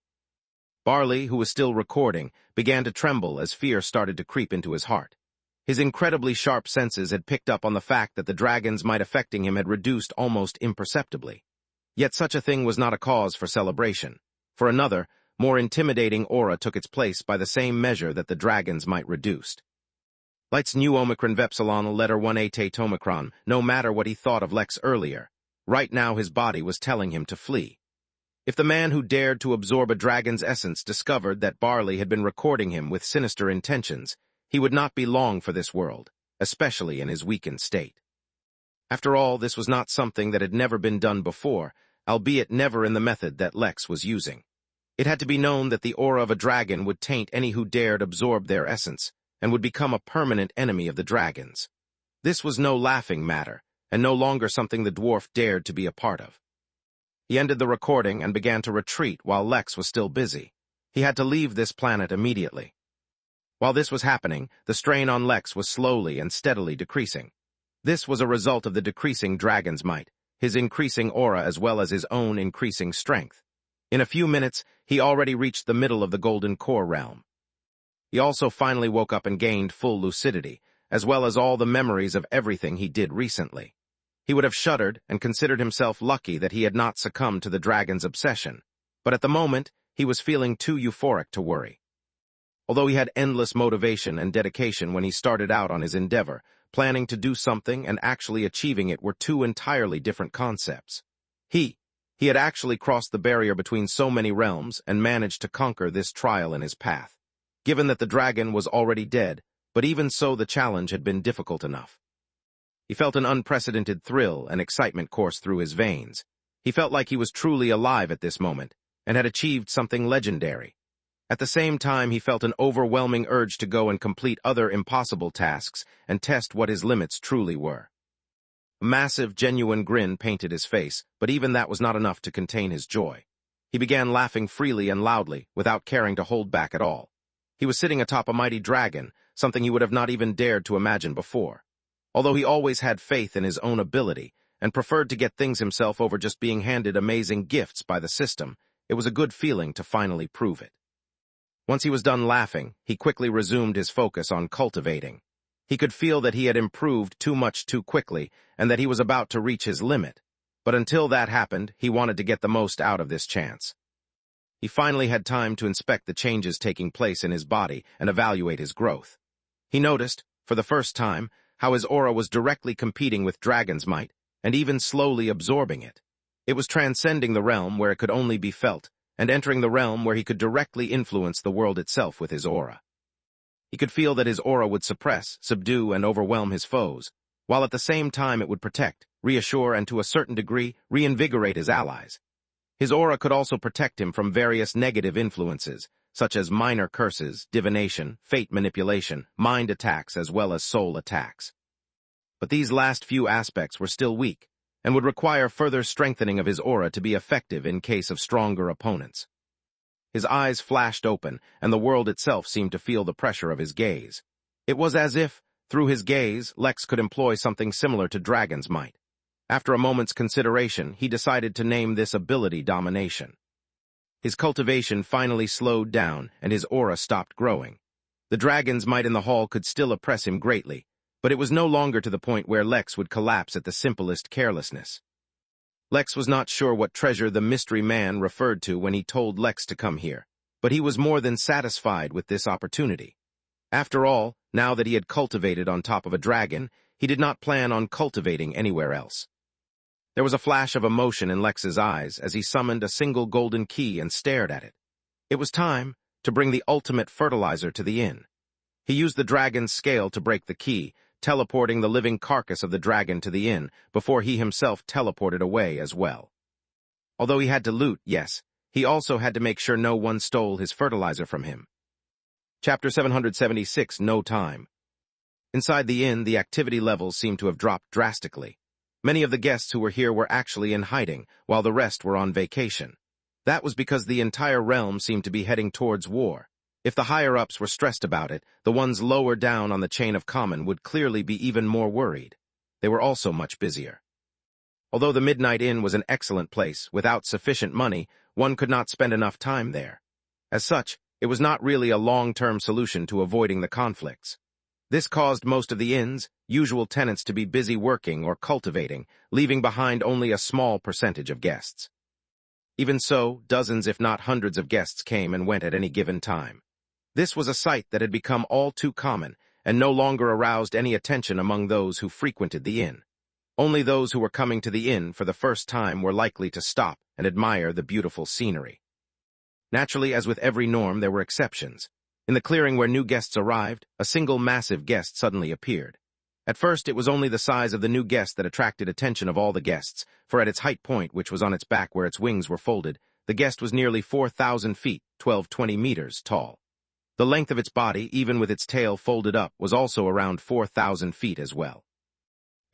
Barley, who was still recording, began to tremble as fear started to creep into his heart. His incredibly sharp senses had picked up on the fact that the dragon's might affecting him had reduced almost imperceptibly. Yet such a thing was not a cause for celebration. For another, more intimidating aura took its place by the same measure that the dragon's might reduced. Light's new Omicron Vepsilon letter 1A Tate Omicron, no matter what he thought of Lex earlier, right now his body was telling him to flee. If the man who dared to absorb a dragon's essence discovered that Barley had been recording him with sinister intentions, he would not be long for this world, especially in his weakened state. After all, this was not something that had never been done before, albeit never in the method that Lex was using. It had to be known that the aura of a dragon would taint any who dared absorb their essence, and would become a permanent enemy of the dragons. This was no laughing matter, and no longer something the dwarf dared to be a part of. He ended the recording and began to retreat while Lex was still busy. He had to leave this planet immediately. While this was happening, the strain on Lex was slowly and steadily decreasing. This was a result of the decreasing dragon's might, his increasing aura as well as his own increasing strength. In a few minutes, he already reached the middle of the golden core realm. He also finally woke up and gained full lucidity, as well as all the memories of everything he did recently. He would have shuddered and considered himself lucky that he had not succumbed to the dragon's obsession, but at the moment, he was feeling too euphoric to worry. Although he had endless motivation and dedication when he started out on his endeavor, planning to do something and actually achieving it were two entirely different concepts. He had actually crossed the barrier between so many realms and managed to conquer this trial in his path. Given that the dragon was already dead, but even so the challenge had been difficult enough. He felt an unprecedented thrill and excitement course through his veins. He felt like he was truly alive at this moment, and had achieved something legendary. At the same time, he felt an overwhelming urge to go and complete other impossible tasks and test what his limits truly were. A massive, genuine grin painted his face, but even that was not enough to contain his joy. He began laughing freely and loudly, without caring to hold back at all. He was sitting atop a mighty dragon, something he would have not even dared to imagine before. Although he always had faith in his own ability, and preferred to get things himself over just being handed amazing gifts by the system, it was a good feeling to finally prove it. Once he was done laughing, he quickly resumed his focus on cultivating. He could feel that he had improved too much too quickly, and that he was about to reach his limit. But until that happened, he wanted to get the most out of this chance. He finally had time to inspect the changes taking place in his body and evaluate his growth. He noticed, for the first time, how his aura was directly competing with dragon's might, and even slowly absorbing it. It was transcending the realm where it could only be felt, and entering the realm where he could directly influence the world itself with his aura. He could feel that his aura would suppress, subdue, and overwhelm his foes, while at the same time it would protect, reassure, and to a certain degree, reinvigorate his allies. His aura could also protect him from various negative influences, such as minor curses, divination, fate manipulation, mind attacks, as well as soul attacks. But these last few aspects were still weak, and would require further strengthening of his aura to be effective in case of stronger opponents. His eyes flashed open, and the world itself seemed to feel the pressure of his gaze. It was as if, through his gaze, Lex could employ something similar to dragon's might. After a moment's consideration, he decided to name this ability domination. His cultivation finally slowed down, and his aura stopped growing. The dragon's might in the hall could still oppress him greatly, but it was no longer to the point where Lex would collapse at the simplest carelessness. Lex was not sure what treasure the mystery man referred to when he told Lex to come here, but he was more than satisfied with this opportunity. After all, now that he had cultivated on top of a dragon, he did not plan on cultivating anywhere else. There was a flash of emotion in Lex's eyes as he summoned a single golden key and stared at it. It was time to bring the ultimate fertilizer to the inn. He used the dragon's scale to break the key, teleporting the living carcass of the dragon to the inn before he himself teleported away as well. Although he had to loot, yes, he also had to make sure no one stole his fertilizer from him. Chapter 776, No Time. Inside the inn, the activity levels seemed to have dropped drastically. Many of the guests who were here were actually in hiding, while the rest were on vacation. That was because the entire realm seemed to be heading towards war. If the higher-ups were stressed about it, the ones lower down on the chain of command would clearly be even more worried. They were also much busier. Although the Midnight Inn was an excellent place, without sufficient money, one could not spend enough time there. As such, it was not really a long-term solution to avoiding the conflicts. This caused most of the inn's usual tenants to be busy working or cultivating, leaving behind only a small percentage of guests. Even so, dozens if not hundreds of guests came and went at any given time. This was a sight that had become all too common and no longer aroused any attention among those who frequented the inn. Only those who were coming to the inn for the first time were likely to stop and admire the beautiful scenery. Naturally, as with every norm, there were exceptions. In the clearing where new guests arrived, a single massive guest suddenly appeared. At first, it was only the size of the new guest that attracted attention of all the guests, for at its height point, which was on its back where its wings were folded, the guest was nearly 4,000 feet, 1220 meters, tall. The length of its body, even with its tail folded up, was also around 4,000 feet as well.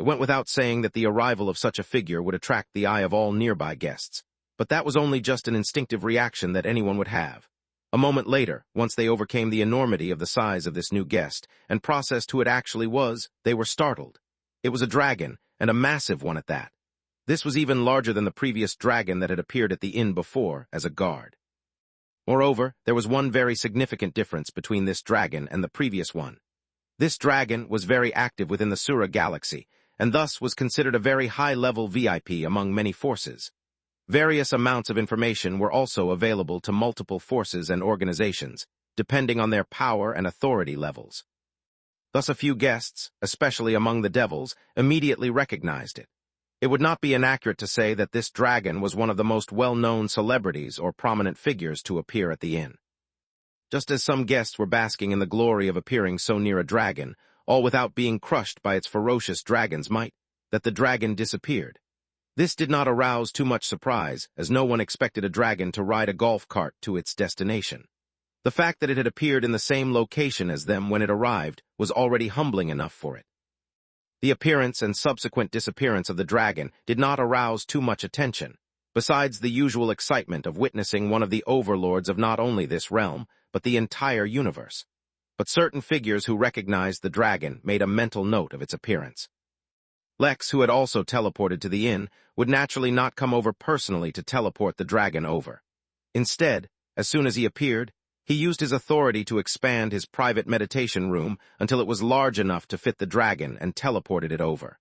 It went without saying that the arrival of such a figure would attract the eye of all nearby guests, but that was only just an instinctive reaction that anyone would have. A moment later, once they overcame the enormity of the size of this new guest and processed who it actually was, they were startled. It was a dragon, and a massive one at that. This was even larger than the previous dragon that had appeared at the inn before as a guard. Moreover, there was one very significant difference between this dragon and the previous one. This dragon was very active within the Sura galaxy, and thus was considered a very high-level VIP among many forces. Various amounts of information were also available to multiple forces and organizations, depending on their power and authority levels. Thus a few guests, especially among the devils, immediately recognized it. It would not be inaccurate to say that this dragon was one of the most well-known celebrities or prominent figures to appear at the inn. Just as some guests were basking in the glory of appearing so near a dragon, all without being crushed by its ferocious dragon's might, that the dragon disappeared. This did not arouse too much surprise, as no one expected a dragon to ride a golf cart to its destination. The fact that it had appeared in the same location as them when it arrived was already humbling enough for it. The appearance and subsequent disappearance of the dragon did not arouse too much attention, besides the usual excitement of witnessing one of the overlords of not only this realm, but the entire universe. But certain figures who recognized the dragon made a mental note of its appearance. Lex, who had also teleported to the inn, would naturally not come over personally to teleport the dragon over. Instead, as soon as he appeared, he used his authority to expand his private meditation room until it was large enough to fit the dragon and teleported it over.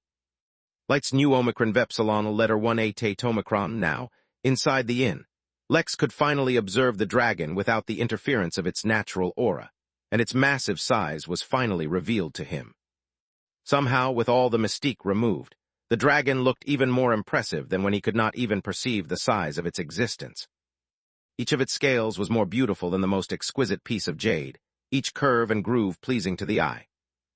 Light's new Omicron Vepsilon letter 1A Tate Omicron now, inside the inn, Lex could finally observe the dragon without the interference of its natural aura, and its massive size was finally revealed to him. Somehow, with all the mystique removed, the dragon looked even more impressive than when he could not even perceive the size of its existence. Each of its scales was more beautiful than the most exquisite piece of jade, each curve and groove pleasing to the eye.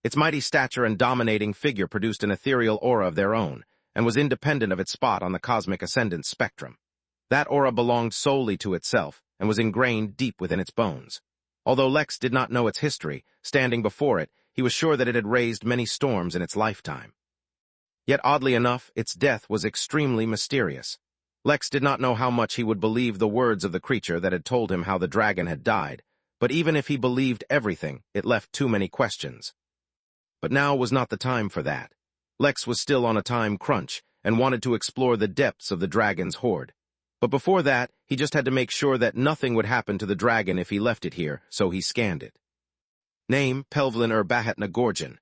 Its mighty stature and dominating figure produced an ethereal aura of their own, and was independent of its spot on the cosmic ascendance spectrum. That aura belonged solely to itself, and was ingrained deep within its bones. Although Lex did not know its history, standing before it, he was sure that it had raised many storms in its lifetime. Yet oddly enough, its death was extremely mysterious. Lex did not know how much he would believe the words of the creature that had told him how the dragon had died, but even if he believed everything, it left too many questions. But now was not the time for that. Lex was still on a time crunch, and wanted to explore the depths of the dragon's hoard. But before that, he just had to make sure that nothing would happen to the dragon if he left it here, so he scanned it. Name, Pelvlin Bahatna Gorgon.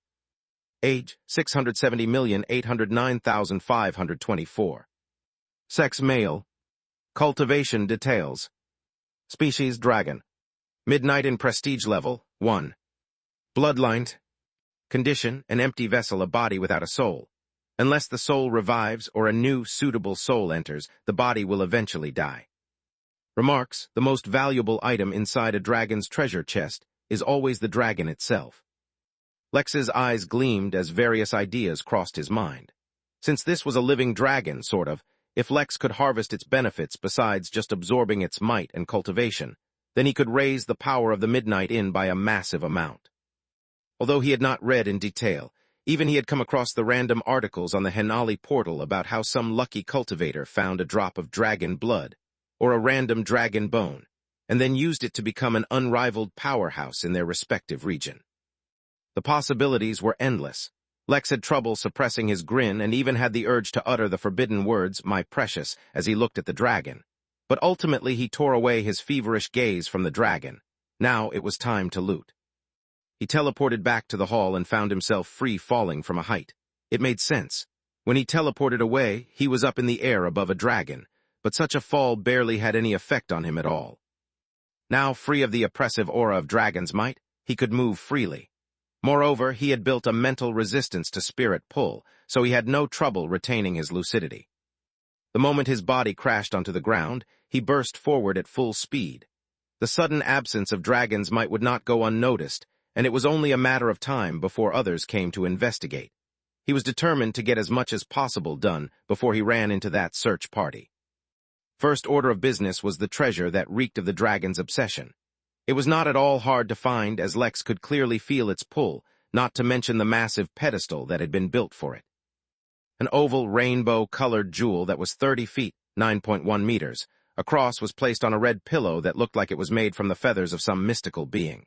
Age, 670,809,524. Sex, male. Cultivation details. Species, dragon. Midnight in prestige level, 1. Bloodline. Condition, an empty vessel, a body without a soul. Unless the soul revives or a new, suitable soul enters, the body will eventually die. Remarks, the most valuable item inside a dragon's treasure chest is always the dragon itself. Lex's eyes gleamed as various ideas crossed his mind. Since this was a living dragon, sort of, if Lex could harvest its benefits besides just absorbing its might and cultivation, then he could raise the power of the Midnight Inn by a massive amount. Although he had not read in detail, even he had come across the random articles on the Henali portal about how some lucky cultivator found a drop of dragon blood, or a random dragon bone, and then used it to become an unrivaled powerhouse in their respective region. The possibilities were endless. Lex had trouble suppressing his grin and even had the urge to utter the forbidden words, "my precious," as he looked at the dragon. But ultimately he tore away his feverish gaze from the dragon. Now it was time to loot. He teleported back to the hall and found himself free falling from a height. It made sense. When he teleported away, he was up in the air above a dragon, but such a fall barely had any effect on him at all. Now, free of the oppressive aura of dragon's might, he could move freely. Moreover, he had built a mental resistance to spirit pull, so he had no trouble retaining his lucidity. The moment his body crashed onto the ground, he burst forward at full speed. The sudden absence of dragon's might would not go unnoticed, and it was only a matter of time before others came to investigate. He was determined to get as much as possible done before he ran into that search party. First order of business was the treasure that reeked of the dragon's obsession. It was not at all hard to find, as Lex could clearly feel its pull, not to mention the massive pedestal that had been built for it. An oval rainbow-colored jewel that was 30 feet, 9.1 meters, across was placed on a red pillow that looked like it was made from the feathers of some mystical being.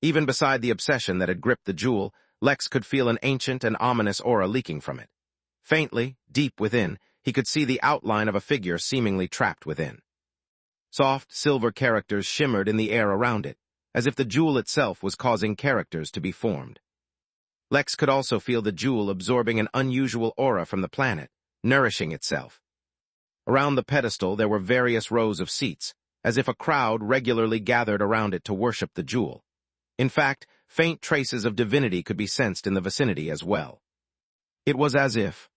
Even beside the obsession that had gripped the jewel, Lex could feel an ancient and ominous aura leaking from it. Faintly, deep within, he could see the outline of a figure seemingly trapped within. Soft, silver characters shimmered in the air around it, as if the jewel itself was causing characters to be formed. Lex could also feel the jewel absorbing an unusual aura from the planet, nourishing itself. Around the pedestal there were various rows of seats, as if a crowd regularly gathered around it to worship the jewel. In fact, faint traces of divinity could be sensed in the vicinity as well. It was as if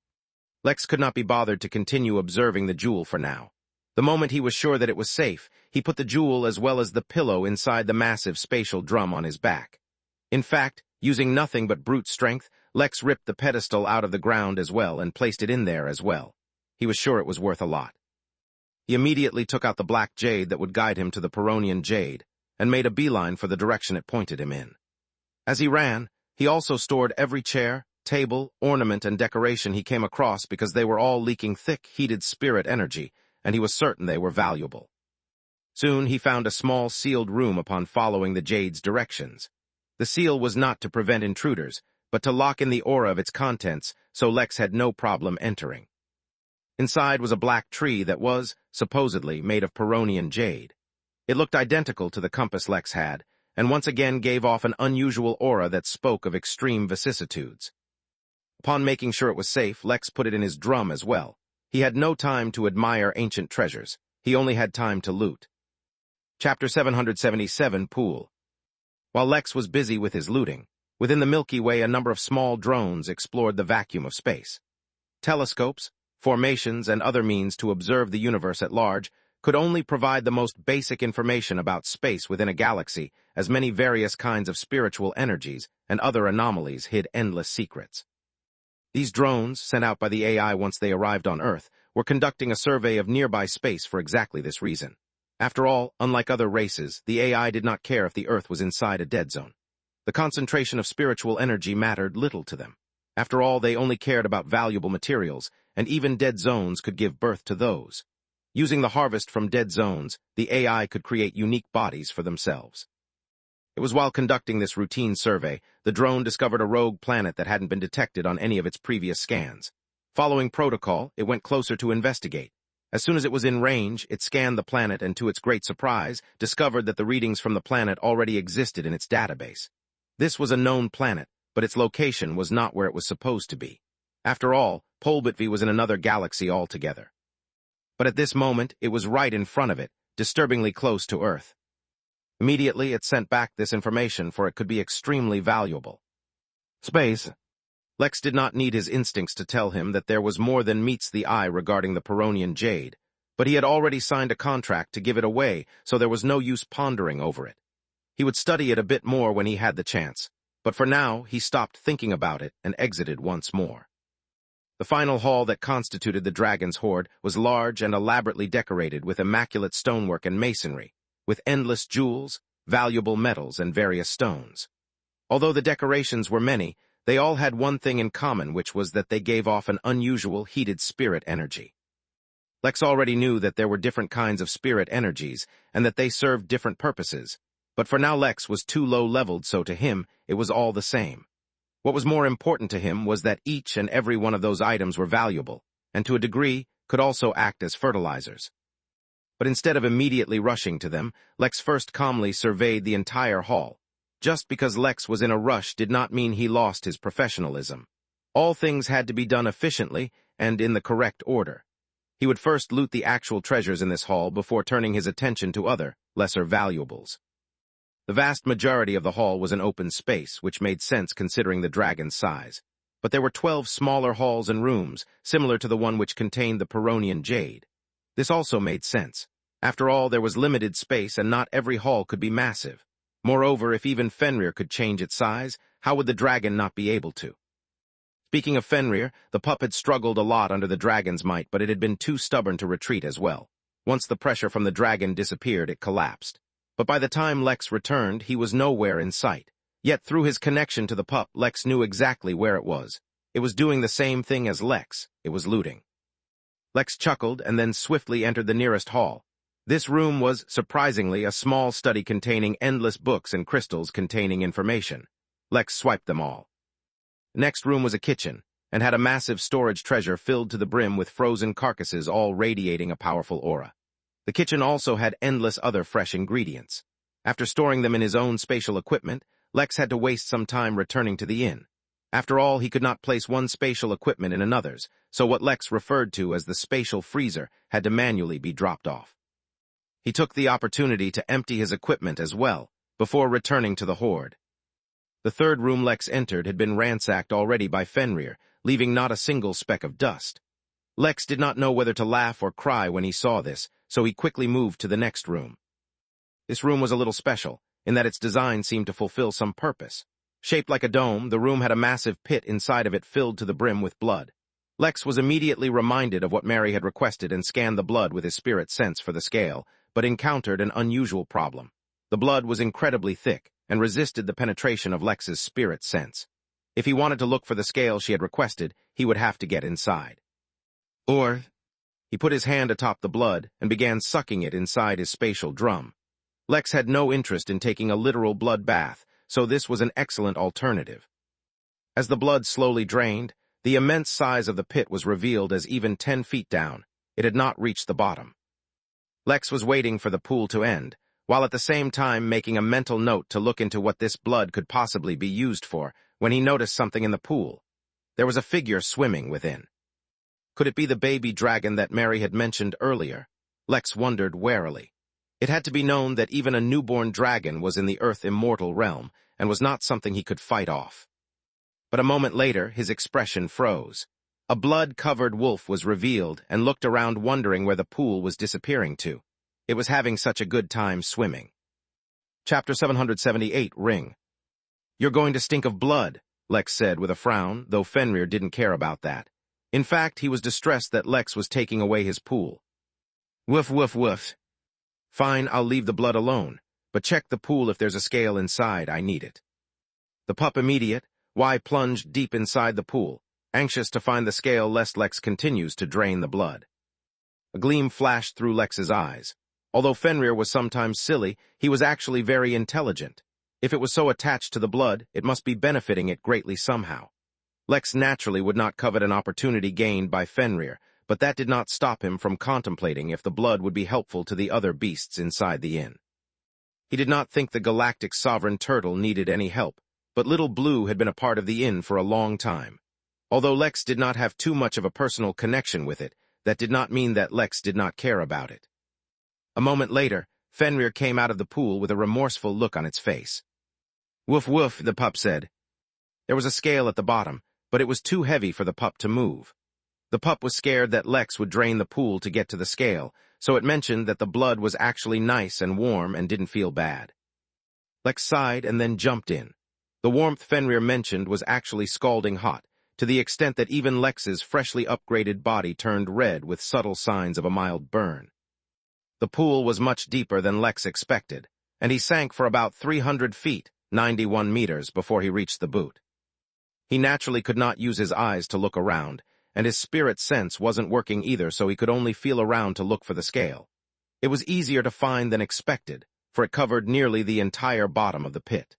Lex could not be bothered to continue observing the jewel for now. The moment he was sure that it was safe, he put the jewel as well as the pillow inside the massive spatial drum on his back. In fact, using nothing but brute strength, Lex ripped the pedestal out of the ground as well and placed it in there as well. He was sure it was worth a lot. He immediately took out the black jade that would guide him to the Peronian jade, and made a beeline for the direction it pointed him in. As he ran, he also stored every chair, table, ornament, and decoration he came across because they were all leaking thick, heated spirit energy, and he was certain they were valuable. Soon he found a small sealed room upon following the jade's directions. The seal was not to prevent intruders, but to lock in the aura of its contents, so Lex had no problem entering. Inside was a black tree that was, supposedly, made of Peronian jade. It looked identical to the compass Lex had, and once again gave off an unusual aura that spoke of extreme vicissitudes. Upon making sure it was safe, Lex put it in his drum as well. He had no time to admire ancient treasures. He only had time to loot. Chapter 777, Pool. While Lex was busy with his looting, within the Milky Way a number of small drones explored the vacuum of space. Telescopes, formations, and other means to observe the universe at large could only provide the most basic information about space within a galaxy, as many various kinds of spiritual energies and other anomalies hid endless secrets. These drones, sent out by the AI once they arrived on Earth, were conducting a survey of nearby space for exactly this reason. After all, unlike other races, the AI did not care if the Earth was inside a dead zone. The concentration of spiritual energy mattered little to them. After all, they only cared about valuable materials, and even dead zones could give birth to those. Using the harvest from dead zones, the AI could create unique bodies for themselves. It was while conducting this routine survey, the drone discovered a rogue planet that hadn't been detected on any of its previous scans. Following protocol, it went closer to investigate. As soon as it was in range, it scanned the planet and, to its great surprise, discovered that the readings from the planet already existed in its database. This was a known planet, but its location was not where it was supposed to be. After all, Polbitvi was in another galaxy altogether. But at this moment, it was right in front of it, disturbingly close to Earth. Immediately, it sent back this information, for it could be extremely valuable. Space. Lex did not need his instincts to tell him that there was more than meets the eye regarding the Peronian jade, but he had already signed a contract to give it away, so there was no use pondering over it. He would study it a bit more when he had the chance, but for now he stopped thinking about it and exited once more. The final hall that constituted the dragon's hoard was large and elaborately decorated with immaculate stonework and masonry, with endless jewels, valuable metals, and various stones. Although the decorations were many, they all had one thing in common, which was that they gave off an unusual heated spirit energy. Lex already knew that there were different kinds of spirit energies, and that they served different purposes. But for now Lex was too low-leveled, so to him, it was all the same. What was more important to him was that each and every one of those items were valuable, and to a degree, could also act as fertilizers. But instead of immediately rushing to them, Lex first calmly surveyed the entire hall. Just because Lex was in a rush did not mean he lost his professionalism. All things had to be done efficiently and in the correct order. He would first loot the actual treasures in this hall before turning his attention to other, lesser valuables. The vast majority of the hall was an open space, which made sense considering the dragon's size. But there were 12 smaller halls and rooms, similar to the one which contained the Peronian jade. This also made sense. After all, there was limited space and not every hall could be massive. Moreover, if even Fenrir could change its size, how would the dragon not be able to? Speaking of Fenrir, the pup had struggled a lot under the dragon's might, but it had been too stubborn to retreat as well. Once the pressure from the dragon disappeared, it collapsed. But by the time Lex returned, he was nowhere in sight. Yet through his connection to the pup, Lex knew exactly where it was. It was doing the same thing as Lex. It was looting. Lex chuckled and then swiftly entered the nearest hall. This room was, surprisingly, a small study containing endless books and crystals containing information. Lex swiped them all. The next room was a kitchen, and had a massive storage treasure filled to the brim with frozen carcasses all radiating a powerful aura. The kitchen also had endless other fresh ingredients. After storing them in his own spatial equipment, Lex had to waste some time returning to the inn. After all, he could not place one spatial equipment in another's, so what Lex referred to as the spatial freezer had to manually be dropped off. He took the opportunity to empty his equipment as well, before returning to the hoard. The third room Lex entered had been ransacked already by Fenrir, leaving not a single speck of dust. Lex did not know whether to laugh or cry when he saw this, so he quickly moved to the next room. This room was a little special, in that its design seemed to fulfill some purpose. Shaped like a dome, the room had a massive pit inside of it filled to the brim with blood. Lex was immediately reminded of what Mary had requested and scanned the blood with his spirit sense for the scale, but encountered an unusual problem. The blood was incredibly thick and resisted the penetration of Lex's spirit sense. If he wanted to look for the scale she had requested, he would have to get inside. He put his hand atop the blood and began sucking it inside his spatial drum. Lex had no interest in taking a literal blood bath, so this was an excellent alternative. As the blood slowly drained, the immense size of the pit was revealed as even 10 feet down. It had not reached the bottom. Lex was waiting for the pool to end, while at the same time making a mental note to look into what this blood could possibly be used for, when he noticed something in the pool. There was a figure swimming within. Could it be the baby dragon that Mary had mentioned earlier? Lex wondered warily. It had to be known that even a newborn dragon was in the Earth immortal realm, and was not something he could fight off. But a moment later, his expression froze. A blood-covered wolf was revealed and looked around wondering where the pool was disappearing to. It was having such a good time swimming. Chapter 778, Ring. "You're going to stink of blood," Lex said with a frown, though Fenrir didn't care about that. In fact, he was distressed that Lex was taking away his pool. "Woof, woof, woof. Fine, I'll leave the blood alone, but check the pool if there's a scale inside, I need it." The pup immediate, plunged deep inside the pool, anxious to find the scale lest Lex continues to drain the blood. A gleam flashed through Lex's eyes. Although Fenrir was sometimes silly, he was actually very intelligent. If it was so attached to the blood, it must be benefiting it greatly somehow. Lex naturally would not covet an opportunity gained by Fenrir, but that did not stop him from contemplating if the blood would be helpful to the other beasts inside the inn. He did not think the galactic sovereign turtle needed any help, but Little Blue had been a part of the inn for a long time. Although Lex did not have too much of a personal connection with it, that did not mean that Lex did not care about it. A moment later, Fenrir came out of the pool with a remorseful look on its face. "Woof woof," the pup said. There was a scale at the bottom, but it was too heavy for the pup to move. The pup was scared that Lex would drain the pool to get to the scale, so it mentioned that the blood was actually nice and warm and didn't feel bad. Lex sighed and then jumped in. The warmth Fenrir mentioned was actually scalding hot, to the extent that even Lex's freshly upgraded body turned red with subtle signs of a mild burn. The pool was much deeper than Lex expected, and he sank for about 300 feet, 91 meters, before he reached the boot. He naturally could not use his eyes to look around, and his spirit sense wasn't working either, so he could only feel around to look for the scale. It was easier to find than expected, for it covered nearly the entire bottom of the pit.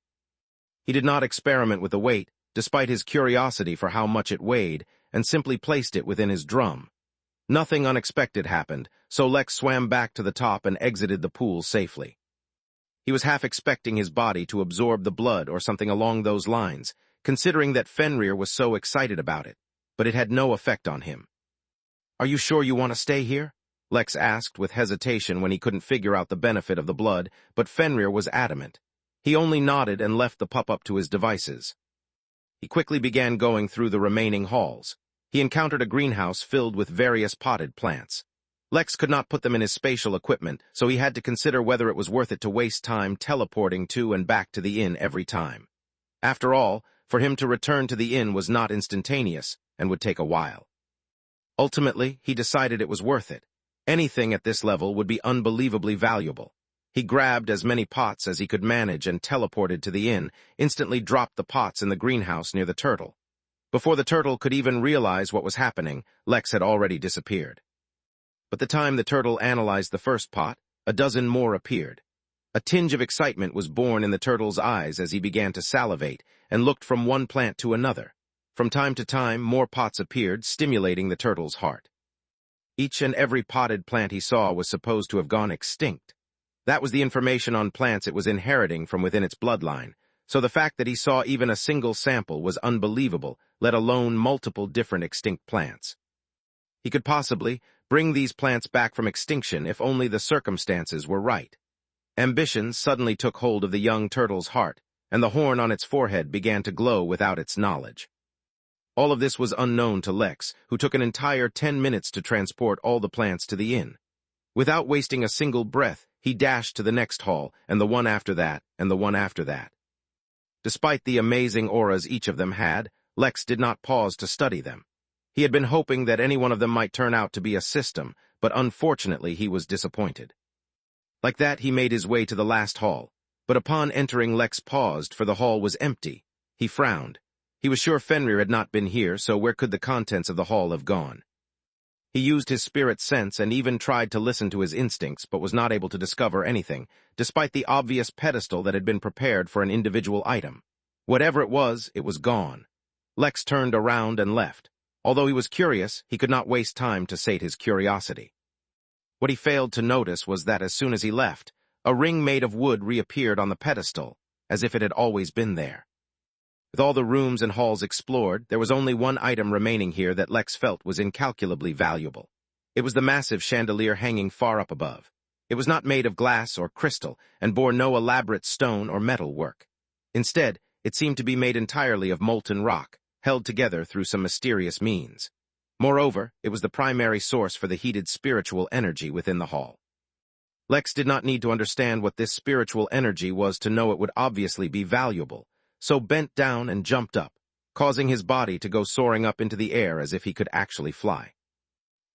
He did not experiment with the weight, despite his curiosity for how much it weighed, and simply placed it within his drum. Nothing unexpected happened, so Lex swam back to the top and exited the pool safely. He was half expecting his body to absorb the blood or something along those lines, considering that Fenrir was so excited about it, but it had no effect on him. "Are you sure you want to stay here?" Lex asked with hesitation when he couldn't figure out the benefit of the blood, but Fenrir was adamant. He only nodded and left the pup up to his devices. He quickly began going through the remaining halls. He encountered a greenhouse filled with various potted plants. Lex could not put them in his spatial equipment, so he had to consider whether it was worth it to waste time teleporting to and back to the inn every time. After all, for him to return to the inn was not instantaneous and would take a while. Ultimately, he decided it was worth it. Anything at this level would be unbelievably valuable. He grabbed as many pots as he could manage and teleported to the inn, instantly dropped the pots in the greenhouse near the turtle. Before the turtle could even realize what was happening, Lex had already disappeared. By the time the turtle analyzed the first pot, a dozen more appeared. A tinge of excitement was born in the turtle's eyes as he began to salivate and looked from one plant to another. From time to time, more pots appeared, stimulating the turtle's heart. Each and every potted plant he saw was supposed to have gone extinct. That was the information on plants it was inheriting from within its bloodline, so the fact that he saw even a single sample was unbelievable, let alone multiple different extinct plants. He could possibly bring these plants back from extinction if only the circumstances were right. Ambition suddenly took hold of the young turtle's heart, and the horn on its forehead began to glow without its knowledge. All of this was unknown to Lex, who took an entire 10 minutes to transport all the plants to the inn. Without wasting a single breath, he dashed to the next hall, and the one after that, and the one after that. Despite the amazing auras each of them had, Lex did not pause to study them. He had been hoping that any one of them might turn out to be a system, but unfortunately he was disappointed. Like that, he made his way to the last hall, but upon entering Lex paused, for the hall was empty. He frowned. He was sure Fenrir had not been here, so where could the contents of the hall have gone? He used his spirit sense and even tried to listen to his instincts, but was not able to discover anything, despite the obvious pedestal that had been prepared for an individual item. Whatever it was gone. Lex turned around and left. Although he was curious, he could not waste time to sate his curiosity. What he failed to notice was that as soon as he left, a ring made of wood reappeared on the pedestal, as if it had always been there. With all the rooms and halls explored, there was only one item remaining here that Lex felt was incalculably valuable. It was the massive chandelier hanging far up above. It was not made of glass or crystal, and bore no elaborate stone or metal work. Instead, it seemed to be made entirely of molten rock, held together through some mysterious means. Moreover, it was the primary source for the heated spiritual energy within the hall. Lex did not need to understand what this spiritual energy was to know it would obviously be valuable, so bent down and jumped up, causing his body to go soaring up into the air as if he could actually fly.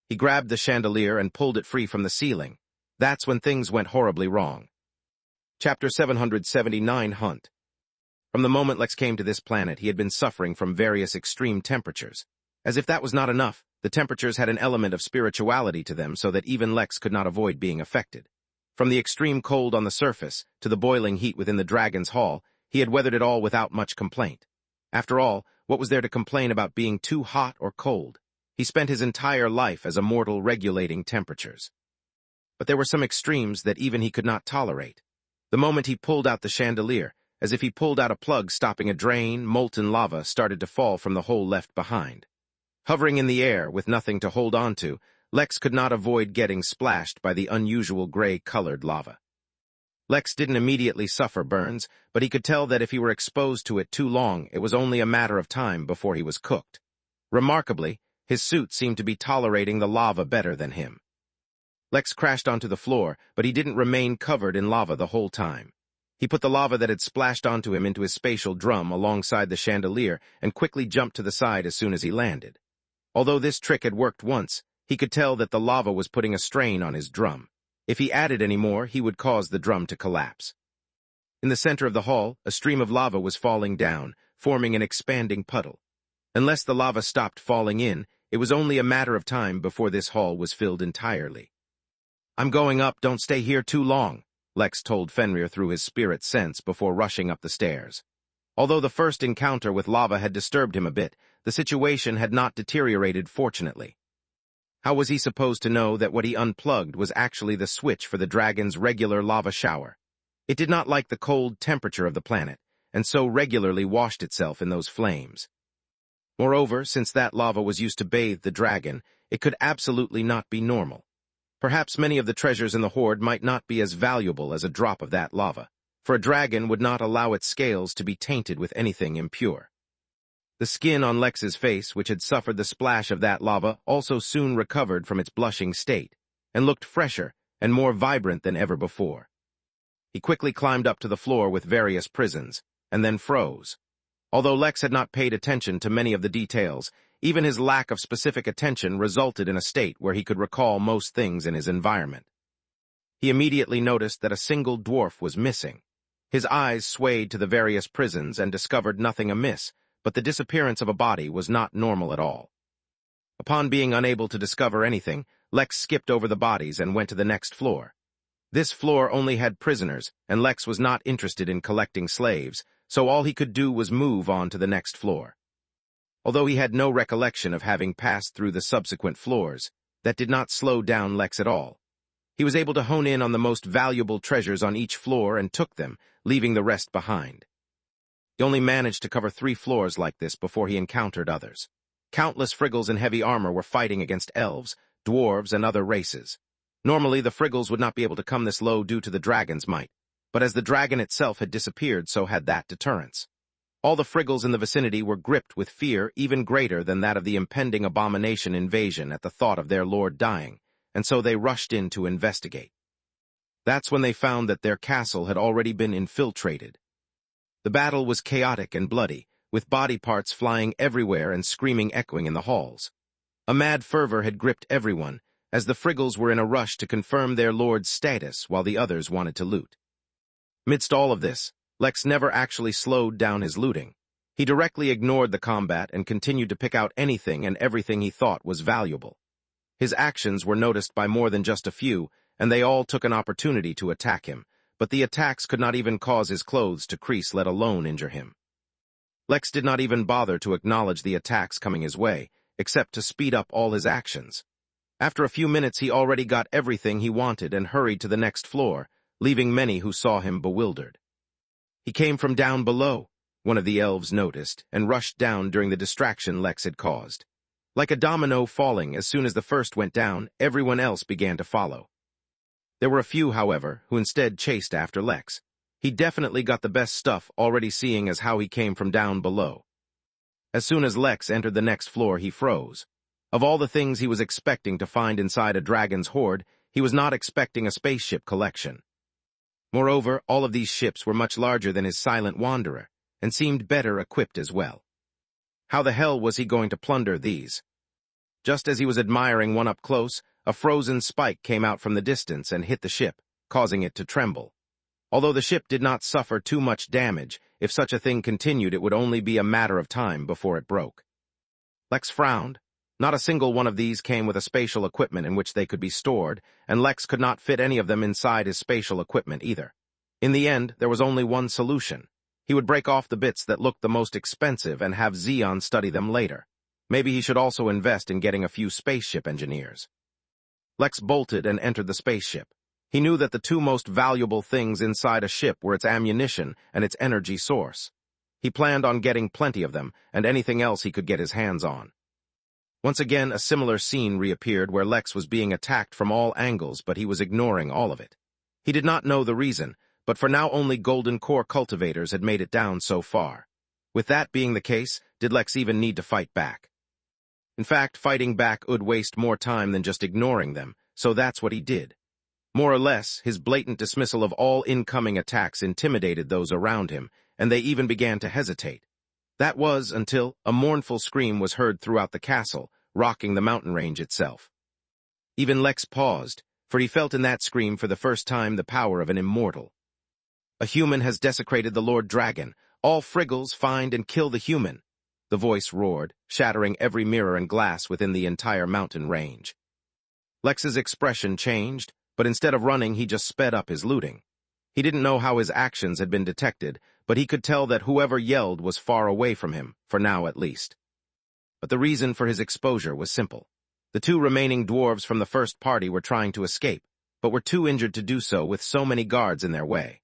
He grabbed the chandelier and pulled it free from the ceiling. That's when things went horribly wrong. Chapter 779 Hunt. From the moment Lex came to this planet, he had been suffering from various extreme temperatures. As if that was not enough, the temperatures had an element of spirituality to them so that even Lex could not avoid being affected. From the extreme cold on the surface to the boiling heat within the Dragon's Hall, he had weathered it all without much complaint. After all, what was there to complain about being too hot or cold? He spent his entire life as a mortal regulating temperatures. But there were some extremes that even he could not tolerate. The moment he pulled out the chandelier, as if he pulled out a plug stopping a drain, molten lava started to fall from the hole left behind. Hovering in the air with nothing to hold on to, Lex could not avoid getting splashed by the unusual gray-colored lava. Lex didn't immediately suffer burns, but he could tell that if he were exposed to it too long, it was only a matter of time before he was cooked. Remarkably, his suit seemed to be tolerating the lava better than him. Lex crashed onto the floor, but he didn't remain covered in lava the whole time. He put the lava that had splashed onto him into his spatial drum alongside the chandelier and quickly jumped to the side as soon as he landed. Although this trick had worked once, he could tell that the lava was putting a strain on his drum. If he added any more, he would cause the drum to collapse. In the center of the hall, a stream of lava was falling down, forming an expanding puddle. Unless the lava stopped falling in, It was only a matter of time before this hall was filled entirely. "I'm going up, don't stay here too long," Lex told Fenrir through his spirit sense before rushing up the stairs. Although the first encounter with lava had disturbed him a bit, the situation had not deteriorated fortunately. How was he supposed to know that what he unplugged was actually the switch for the dragon's regular lava shower? It did not like the cold temperature of the planet, and so regularly washed itself in those flames. Moreover, since that lava was used to bathe the dragon, it could absolutely not be normal. Perhaps many of the treasures in the hoard might not be as valuable as a drop of that lava, for a dragon would not allow its scales to be tainted with anything impure. The skin on Lex's face, which had suffered the splash of that lava, also soon recovered from its blushing state, and looked fresher and more vibrant than ever before. He quickly climbed up to the floor with various prisons, and then froze. Although Lex had not paid attention to many of the details, even his lack of specific attention resulted in a state where he could recall most things in his environment. He immediately noticed that a single dwarf was missing. His eyes swayed to the various prisons and discovered nothing amiss, but the disappearance of a body was not normal at all. Upon being unable to discover anything, Lex skipped over the bodies and went to the next floor. This floor only had prisoners, and Lex was not interested in collecting slaves, so all he could do was move on to the next floor. Although he had no recollection of having passed through the subsequent floors, that did not slow down Lex at all. He was able to hone in on the most valuable treasures on each floor and took them, leaving the rest behind. He only managed to cover 3 floors like this before he encountered others. Countless Friggles in heavy armor were fighting against elves, dwarves, and other races. Normally, the Friggles would not be able to come this low due to the dragon's might, but as the dragon itself had disappeared, so had that deterrence. All the Friggles in the vicinity were gripped with fear even greater than that of the impending abomination invasion at the thought of their lord dying, and so they rushed in to investigate. That's when they found that their castle had already been infiltrated. The battle was chaotic and bloody, with body parts flying everywhere and screaming echoing in the halls. A mad fervor had gripped everyone, as the Friggles were in a rush to confirm their lord's status while the others wanted to loot. Amidst all of this, Lex never actually slowed down his looting. He directly ignored the combat and continued to pick out anything and everything he thought was valuable. His actions were noticed by more than just a few, and they all took an opportunity to attack him, but the attacks could not even cause his clothes to crease, let alone injure him. Lex did not even bother to acknowledge the attacks coming his way, except to speed up all his actions. After a few minutes, he already got everything he wanted and hurried to the next floor, leaving many who saw him bewildered. He came from down below, one of the elves noticed, and rushed down during the distraction Lex had caused. Like a domino falling, as soon as the first went down, everyone else began to follow. There were a few, however, who instead chased after Lex. He definitely got the best stuff, already seeing as how he came from down below. As soon as Lex entered the next floor, he froze. Of all the things he was expecting to find inside a dragon's hoard, he was not expecting a spaceship collection. Moreover, all of these ships were much larger than his silent wanderer, and seemed better equipped as well. How the hell was he going to plunder these? Just as he was admiring one up close, a frozen spike came out from the distance and hit the ship, causing it to tremble. Although the ship did not suffer too much damage, if such a thing continued, it would only be a matter of time before it broke. Lex frowned. Not a single one of these came with a spatial equipment in which they could be stored, and Lex could not fit any of them inside his spatial equipment either. In the end, there was only one solution. He would break off the bits that looked the most expensive and have Xeon study them later. Maybe he should also invest in getting a few spaceship engineers. Lex bolted and entered the spaceship. He knew that the 2 most valuable things inside a ship were its ammunition and its energy source. He planned on getting plenty of them and anything else he could get his hands on. Once again, a similar scene reappeared where Lex was being attacked from all angles, but he was ignoring all of it. He did not know the reason, but for now only golden core cultivators had made it down so far. With that being the case, did Lex even need to fight back? In fact, fighting back would waste more time than just ignoring them, so that's what he did. More or less, his blatant dismissal of all incoming attacks intimidated those around him, and they even began to hesitate. That was until a mournful scream was heard throughout the castle, rocking the mountain range itself. Even Lex paused, for he felt in that scream for the first time the power of an immortal. A human has desecrated the Lord Dragon. All Friggles find and kill the human. the voice roared, shattering every mirror and glass within the entire mountain range. Lex's expression changed, but instead of running, he just sped up his looting. He didn't know how his actions had been detected, but he could tell that whoever yelled was far away from him, for now at least. But the reason for his exposure was simple. The two remaining dwarves from the first party were trying to escape, but were too injured to do so with so many guards in their way.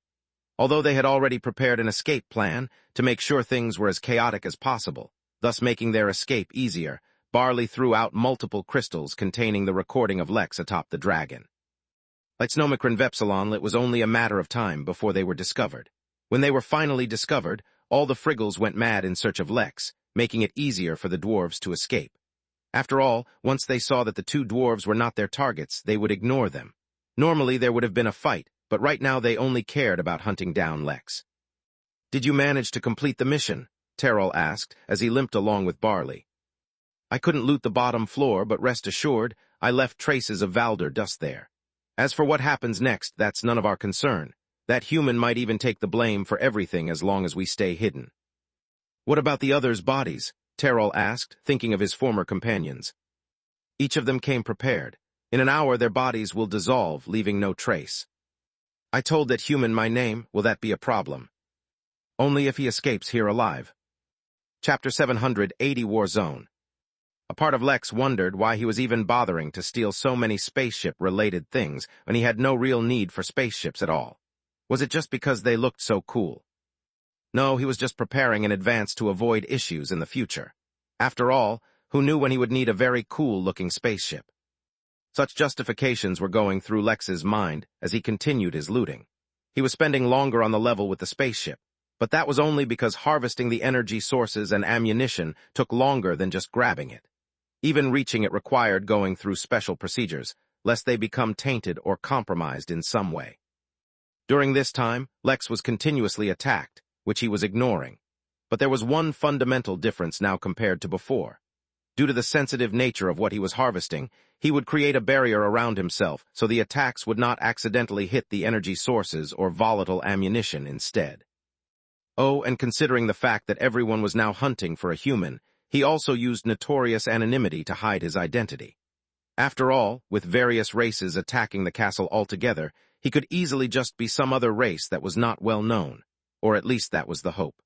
Although they had already prepared an escape plan to make sure things were as chaotic as possible, thus making their escape easier, Barley threw out multiple crystals containing the recording of Lex atop the dragon. Like Snomicron Vepsilon, it was only a matter of time before they were discovered. When they were finally discovered, all the Friggles went mad in search of Lex, making it easier for the dwarves to escape. After all, once they saw that the two dwarves were not their targets, they would ignore them. Normally there would have been a fight, but right now they only cared about hunting down Lex. "Did you manage to complete the mission?" Terrell asked, as he limped along with Barley. "I couldn't loot the bottom floor, but rest assured, I left traces of Valder dust there. As for what happens next, that's none of our concern. That human might even take the blame for everything as long as we stay hidden." "What about the others' bodies?" Terrell asked, thinking of his former companions. "Each of them came prepared. In an hour their bodies will dissolve, leaving no trace. I told that human my name. Will that be a problem?" "Only if he escapes here alive." Chapter 780 War Zone. A part of Lex wondered why he was even bothering to steal so many spaceship-related things when he had no real need for spaceships at all. Was it just because they looked so cool? No, he was just preparing in advance to avoid issues in the future. After all, who knew when he would need a very cool-looking spaceship? Such justifications were going through Lex's mind as he continued his looting. He was spending longer on the level with the spaceship, but that was only because harvesting the energy sources and ammunition took longer than just grabbing it. Even reaching it required going through special procedures, lest they become tainted or compromised in some way. During this time, Lex was continuously attacked, which he was ignoring. But there was one fundamental difference now compared to before. Due to the sensitive nature of what he was harvesting, he would create a barrier around himself so the attacks would not accidentally hit the energy sources or volatile ammunition instead. Oh, and considering the fact that everyone was now hunting for a human, he also used notorious anonymity to hide his identity. After all, with various races attacking the castle altogether, he could easily just be some other race that was not well known, or at least that was the hope.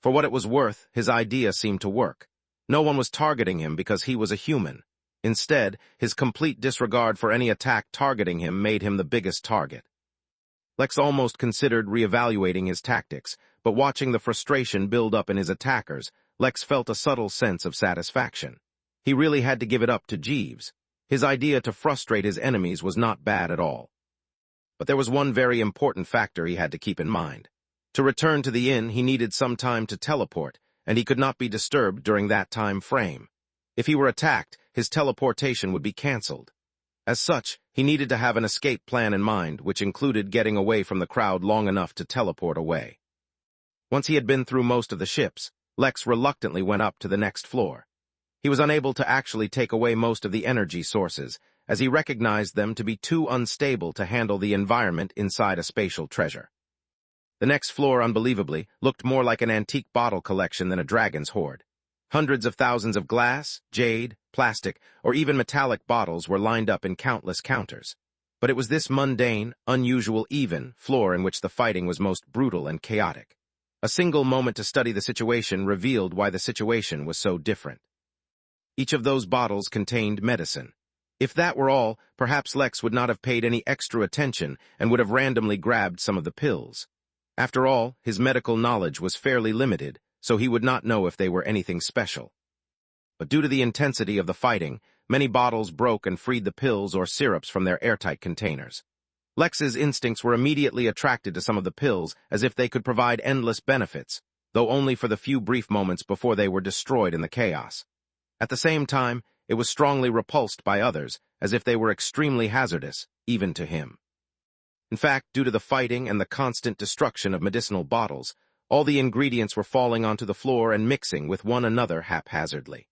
For what it was worth, his idea seemed to work. No one was targeting him because he was a human. Instead, his complete disregard for any attack targeting him made him the biggest target. Lex almost considered reevaluating his tactics, but watching the frustration build up in his attackers, Lex felt a subtle sense of satisfaction. He really had to give it up to Jeeves. His idea to frustrate his enemies was not bad at all. But there was one very important factor he had to keep in mind. To return to the inn, he needed some time to teleport, and he could not be disturbed during that time frame. If he were attacked, his teleportation would be cancelled. As such, he needed to have an escape plan in mind, which included getting away from the crowd long enough to teleport away. Once he had been through most of the ships, Lex reluctantly went up to the next floor. He was unable to actually take away most of the energy sources, as he recognized them to be too unstable to handle the environment inside a spatial treasure. The next floor, unbelievably, looked more like an antique bottle collection than a dragon's hoard. Hundreds of thousands of glass, jade, plastic, or even metallic bottles were lined up in countless counters. But it was this mundane, unusual, even floor in which the fighting was most brutal and chaotic. A single moment to study the situation revealed why the situation was so different. Each of those bottles contained medicine. If that were all, perhaps Lex would not have paid any extra attention and would have randomly grabbed some of the pills. After all, his medical knowledge was fairly limited, so he would not know if they were anything special. But due to the intensity of the fighting, many bottles broke and freed the pills or syrups from their airtight containers. Lex's instincts were immediately attracted to some of the pills as if they could provide endless benefits, though only for the few brief moments before they were destroyed in the chaos. At the same time, it was strongly repulsed by others, as if they were extremely hazardous, even to him. In fact, due to the fighting and the constant destruction of medicinal bottles, all the ingredients were falling onto the floor and mixing with one another haphazardly.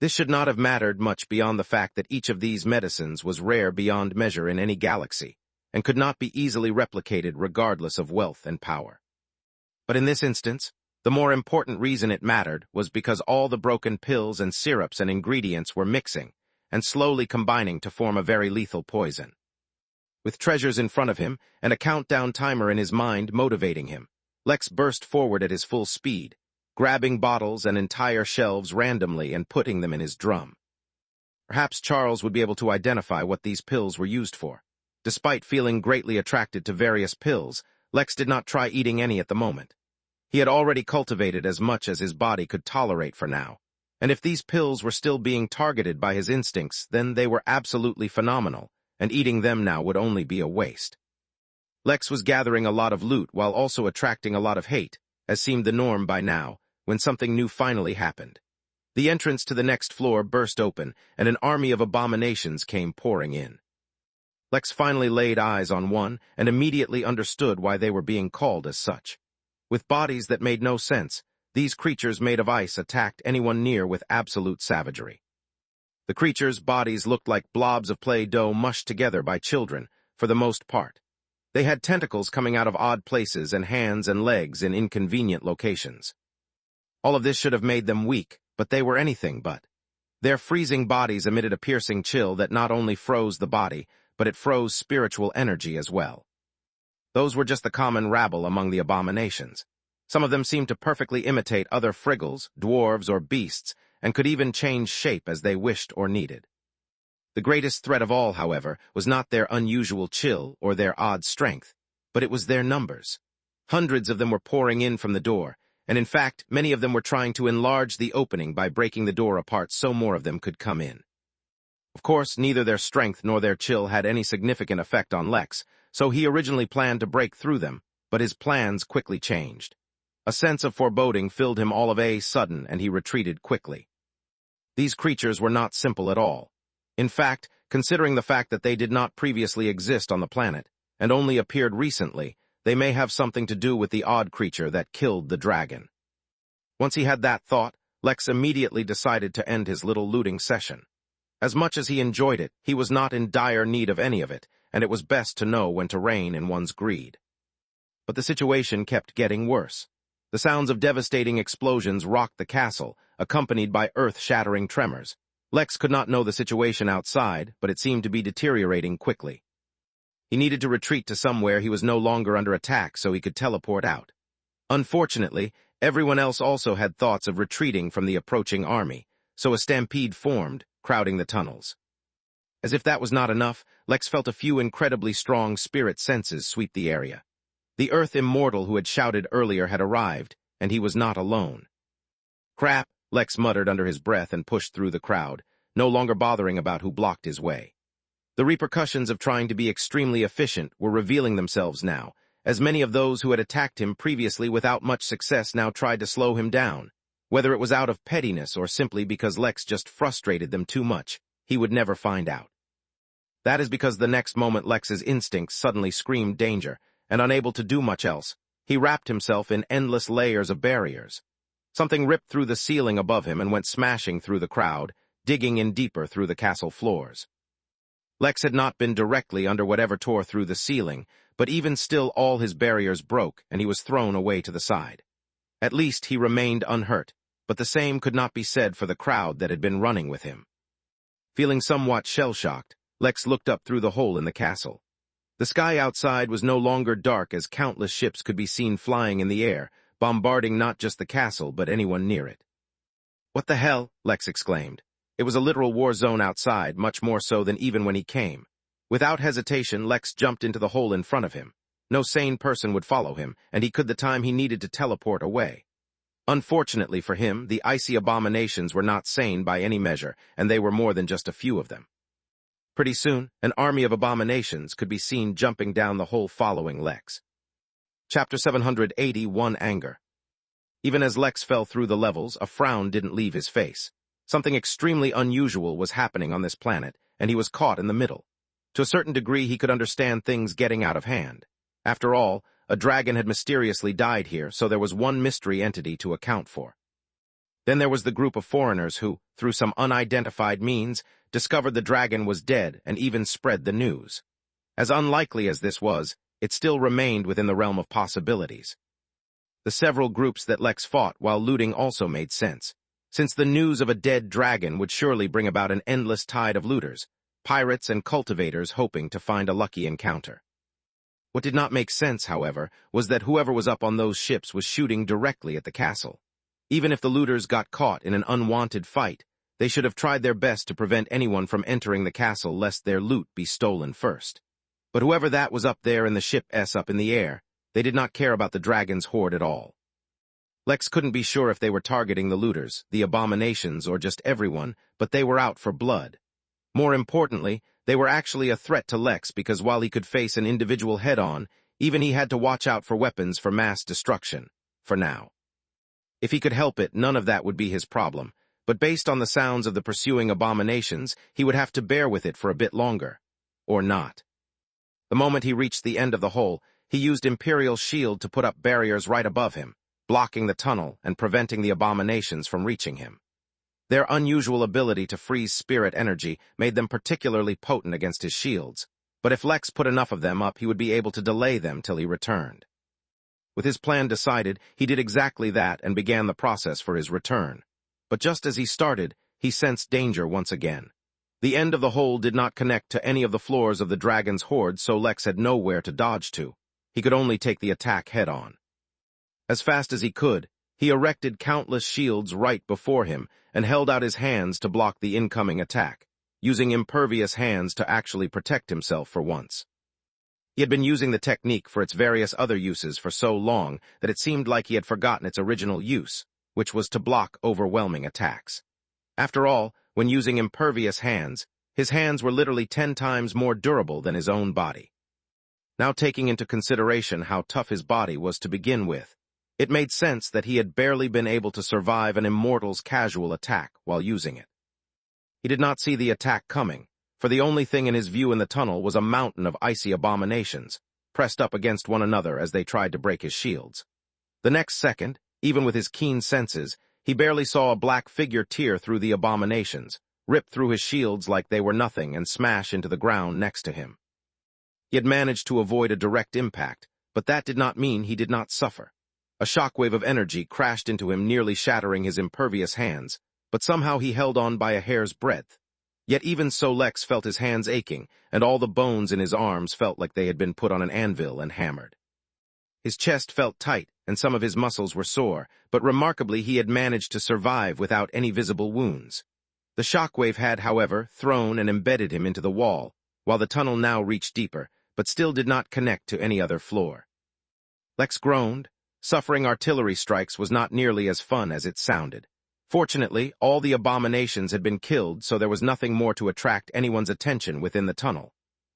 This should not have mattered much beyond the fact that each of these medicines was rare beyond measure in any galaxy, and could not be easily replicated regardless of wealth and power. But in this instance, The more important reason it mattered was because all the broken pills and syrups and ingredients were mixing and slowly combining to form a very lethal poison. With treasures in front of him and a countdown timer in his mind motivating him, Lex burst forward at his full speed, grabbing bottles and entire shelves randomly and putting them in his drum. Perhaps Charles would be able to identify what these pills were used for. Despite feeling greatly attracted to various pills, Lex did not try eating any at the moment. He had already cultivated as much as his body could tolerate for now, and if these pills were still being targeted by his instincts, then they were absolutely phenomenal, and eating them now would only be a waste. Lex was gathering a lot of loot while also attracting a lot of hate, as seemed the norm by now, when something new finally happened. The entrance to the next floor burst open, and an army of abominations came pouring in. Lex finally laid eyes on one and immediately understood why they were being called as such. With bodies that made no sense, these creatures made of ice attacked anyone near with absolute savagery. The creatures' bodies looked like blobs of Play-Doh mushed together by children, for the most part. They had tentacles coming out of odd places and hands and legs in inconvenient locations. All of this should have made them weak, but they were anything but. Their freezing bodies emitted a piercing chill that not only froze the body, but it froze spiritual energy as well. Those were just the common rabble among the abominations. Some of them seemed to perfectly imitate other friggles, dwarves, or beasts, and could even change shape as they wished or needed. The greatest threat of all, however, was not their unusual chill or their odd strength, but it was their numbers. Hundreds of them were pouring in from the door, and in fact, many of them were trying to enlarge the opening by breaking the door apart so more of them could come in. Of course, neither their strength nor their chill had any significant effect on Lex, so he originally planned to break through them, but his plans quickly changed. A sense of foreboding filled him all of a sudden, and he retreated quickly. These creatures were not simple at all. In fact, considering the fact that they did not previously exist on the planet, and only appeared recently, they may have something to do with the odd creature that killed the dragon. Once he had that thought, Lex immediately decided to end his little looting session. As much as he enjoyed it, he was not in dire need of any of it, and it was best to know when to rein in one's greed. But the situation kept getting worse. The sounds of devastating explosions rocked the castle, accompanied by earth-shattering tremors. Lex could not know the situation outside, but it seemed to be deteriorating quickly. He needed to retreat to somewhere he was no longer under attack so he could teleport out. Unfortunately, everyone else also had thoughts of retreating from the approaching army, so a stampede formed, crowding the tunnels. As if that was not enough, Lex felt a few incredibly strong spirit senses sweep the area. The Earth Immortal who had shouted earlier had arrived, and he was not alone. "Crap," Lex muttered under his breath and pushed through the crowd, no longer bothering about who blocked his way. The repercussions of trying to be extremely efficient were revealing themselves now, as many of those who had attacked him previously without much success now tried to slow him down. Whether it was out of pettiness or simply because Lex just frustrated them too much, he would never find out. That is because the next moment Lex's instincts suddenly screamed danger, and unable to do much else, he wrapped himself in endless layers of barriers. Something ripped through the ceiling above him and went smashing through the crowd, digging in deeper through the castle floors. Lex had not been directly under whatever tore through the ceiling, but even still all his barriers broke and he was thrown away to the side. At least he remained unhurt, but the same could not be said for the crowd that had been running with him. Feeling somewhat shell-shocked, Lex looked up through the hole in the castle. The sky outside was no longer dark as countless ships could be seen flying in the air, bombarding not just the castle but anyone near it. "What the hell?" Lex exclaimed. It was a literal war zone outside, much more so than even when he came. Without hesitation, Lex jumped into the hole in front of him. No sane person would follow him, and he could the time he needed to teleport away. Unfortunately for him, the icy abominations were not sane by any measure, and they were more than just a few of them. Pretty soon, an army of abominations could be seen jumping down the hole following Lex. Chapter 781, Anger. Even as Lex fell through the levels, a frown didn't leave his face. Something extremely unusual was happening on this planet, and he was caught in the middle. To a certain degree, he could understand things getting out of hand. After all, a dragon had mysteriously died here, so there was one mystery entity to account for. Then there was the group of foreigners who, through some unidentified means, discovered the dragon was dead and even spread the news. As unlikely as this was, it still remained within the realm of possibilities. The several groups that Lex fought while looting also made sense, since the news of a dead dragon would surely bring about an endless tide of looters, pirates and cultivators hoping to find a lucky encounter. What did not make sense, however, was that whoever was up on those ships was shooting directly at the castle. Even if the looters got caught in an unwanted fight, they should have tried their best to prevent anyone from entering the castle lest their loot be stolen first. But whoever that was up there in the ship S up in the air, they did not care about the dragon's horde at all. Lex couldn't be sure if they were targeting the looters, the abominations, or just everyone, but they were out for blood. More importantly, they were actually a threat to Lex because while he could face an individual head-on, even he had to watch out for weapons for mass destruction, for now. If he could help it, none of that would be his problem, but based on the sounds of the pursuing abominations, he would have to bear with it for a bit longer. Or not. The moment he reached the end of the hole, he used Imperial's shield to put up barriers right above him, blocking the tunnel and preventing the abominations from reaching him. Their unusual ability to freeze spirit energy made them particularly potent against his shields, but if Lex put enough of them up, he would be able to delay them till he returned. With his plan decided, he did exactly that and began the process for his return. But just as he started, he sensed danger once again. The end of the hole did not connect to any of the floors of the dragon's horde, so Lex had nowhere to dodge to. He could only take the attack head-on. As fast as he could, he erected countless shields right before him and held out his hands to block the incoming attack, using impervious hands to actually protect himself for once. He had been using the technique for its various other uses for so long that it seemed like he had forgotten its original use, which was to block overwhelming attacks. After all, when using impervious hands, his hands were literally 10 times more durable than his own body. Now taking into consideration how tough his body was to begin with, it made sense that he had barely been able to survive an immortal's casual attack while using it. He did not see the attack coming, for the only thing in his view in the tunnel was a mountain of icy abominations, pressed up against one another as they tried to break his shields. The next second, even with his keen senses, he barely saw a black figure tear through the abominations, rip through his shields like they were nothing and smash into the ground next to him. He had managed to avoid a direct impact, but that did not mean he did not suffer. A shockwave of energy crashed into him, nearly shattering his impervious hands, but somehow he held on by a hair's breadth. Yet even so, Lex felt his hands aching, and all the bones in his arms felt like they had been put on an anvil and hammered. His chest felt tight, and some of his muscles were sore, but remarkably he had managed to survive without any visible wounds. The shockwave had, however, thrown and embedded him into the wall, while the tunnel now reached deeper, but still did not connect to any other floor. Lex groaned. Suffering artillery strikes was not nearly as fun as it sounded. Fortunately, all the abominations had been killed, so there was nothing more to attract anyone's attention within the tunnel.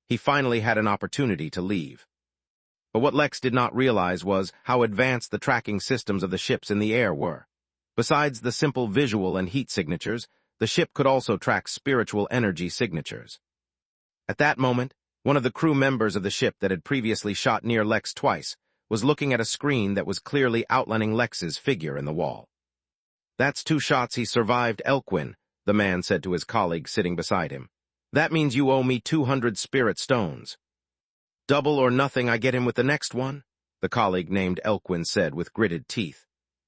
He finally had an opportunity to leave. But what Lex did not realize was how advanced the tracking systems of the ships in the air were. Besides the simple visual and heat signatures, the ship could also track spiritual energy signatures. At that moment, one of the crew members of the ship that had previously shot near Lex twice was looking at a screen that was clearly outlining Lex's figure in the wall. "That's 2 shots he survived, Elquin," the man said to his colleague sitting beside him. "That means you owe me 200 spirit stones." "Double or nothing I get him with the next one," the colleague named Elquin said with gritted teeth.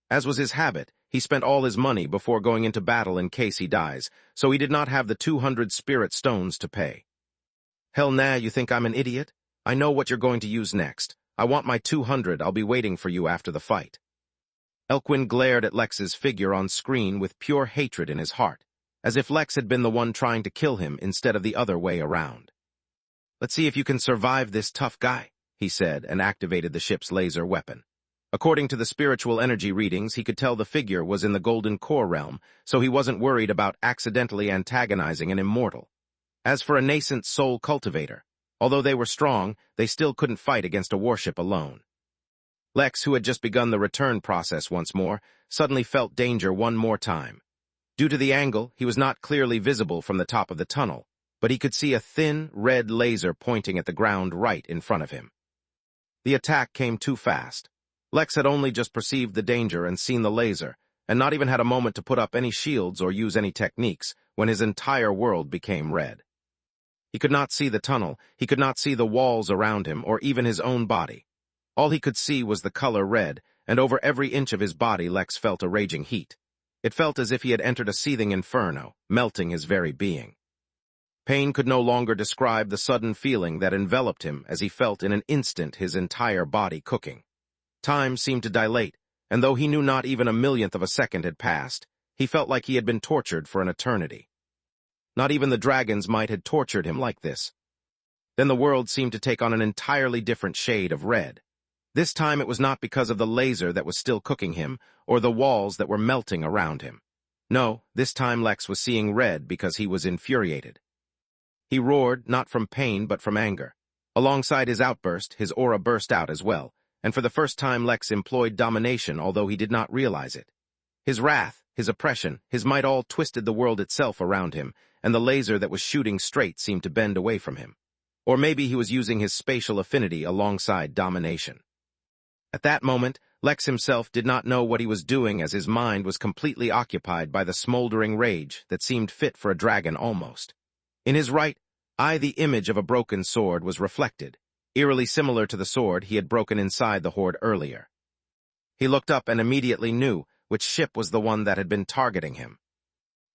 As was his habit, he spent all his money before going into battle in case he dies, so he did not have the 200 spirit stones to pay. "Hell nah, you think I'm an idiot? I know what you're going to use next. I want my 200, I'll be waiting for you after the fight." Elquin glared at Lex's figure on screen with pure hatred in his heart, as if Lex had been the one trying to kill him instead of the other way around. "Let's see if you can survive this tough guy," he said, and activated the ship's laser weapon. According to the spiritual energy readings, he could tell the figure was in the Golden Core realm, so he wasn't worried about accidentally antagonizing an immortal. As for a nascent soul cultivator, although they were strong, they still couldn't fight against a warship alone. Lex, who had just begun the return process once more, suddenly felt danger one more time. Due to the angle, he was not clearly visible from the top of the tunnel, but he could see a thin, red laser pointing at the ground right in front of him. The attack came too fast. Lex had only just perceived the danger and seen the laser, and not even had a moment to put up any shields or use any techniques, when his entire world became red. He could not see the tunnel, he could not see the walls around him, or even his own body. All he could see was the color red, and over every inch of his body Lex felt a raging heat. It felt as if he had entered a seething inferno, melting his very being. Pain could no longer describe the sudden feeling that enveloped him as he felt in an instant his entire body cooking. Time seemed to dilate, and though he knew not even a millionth of a second had passed, he felt like he had been tortured for an eternity. Not even the dragon's might had tortured him like this. Then the world seemed to take on an entirely different shade of red. This time it was not because of the laser that was still cooking him, or the walls that were melting around him. No, this time Lex was seeing red because he was infuriated. He roared, not from pain but from anger. Alongside his outburst, his aura burst out as well, and for the first time Lex employed domination, although he did not realize it. His wrath, his oppression, his might all twisted the world itself around him, and the laser that was shooting straight seemed to bend away from him. Or maybe he was using his spatial affinity alongside domination. At that moment, Lex himself did not know what he was doing as his mind was completely occupied by the smoldering rage that seemed fit for a dragon almost. In his right eye the image of a broken sword was reflected, eerily similar to the sword he had broken inside the horde earlier. He looked up and immediately knew which ship was the one that had been targeting him.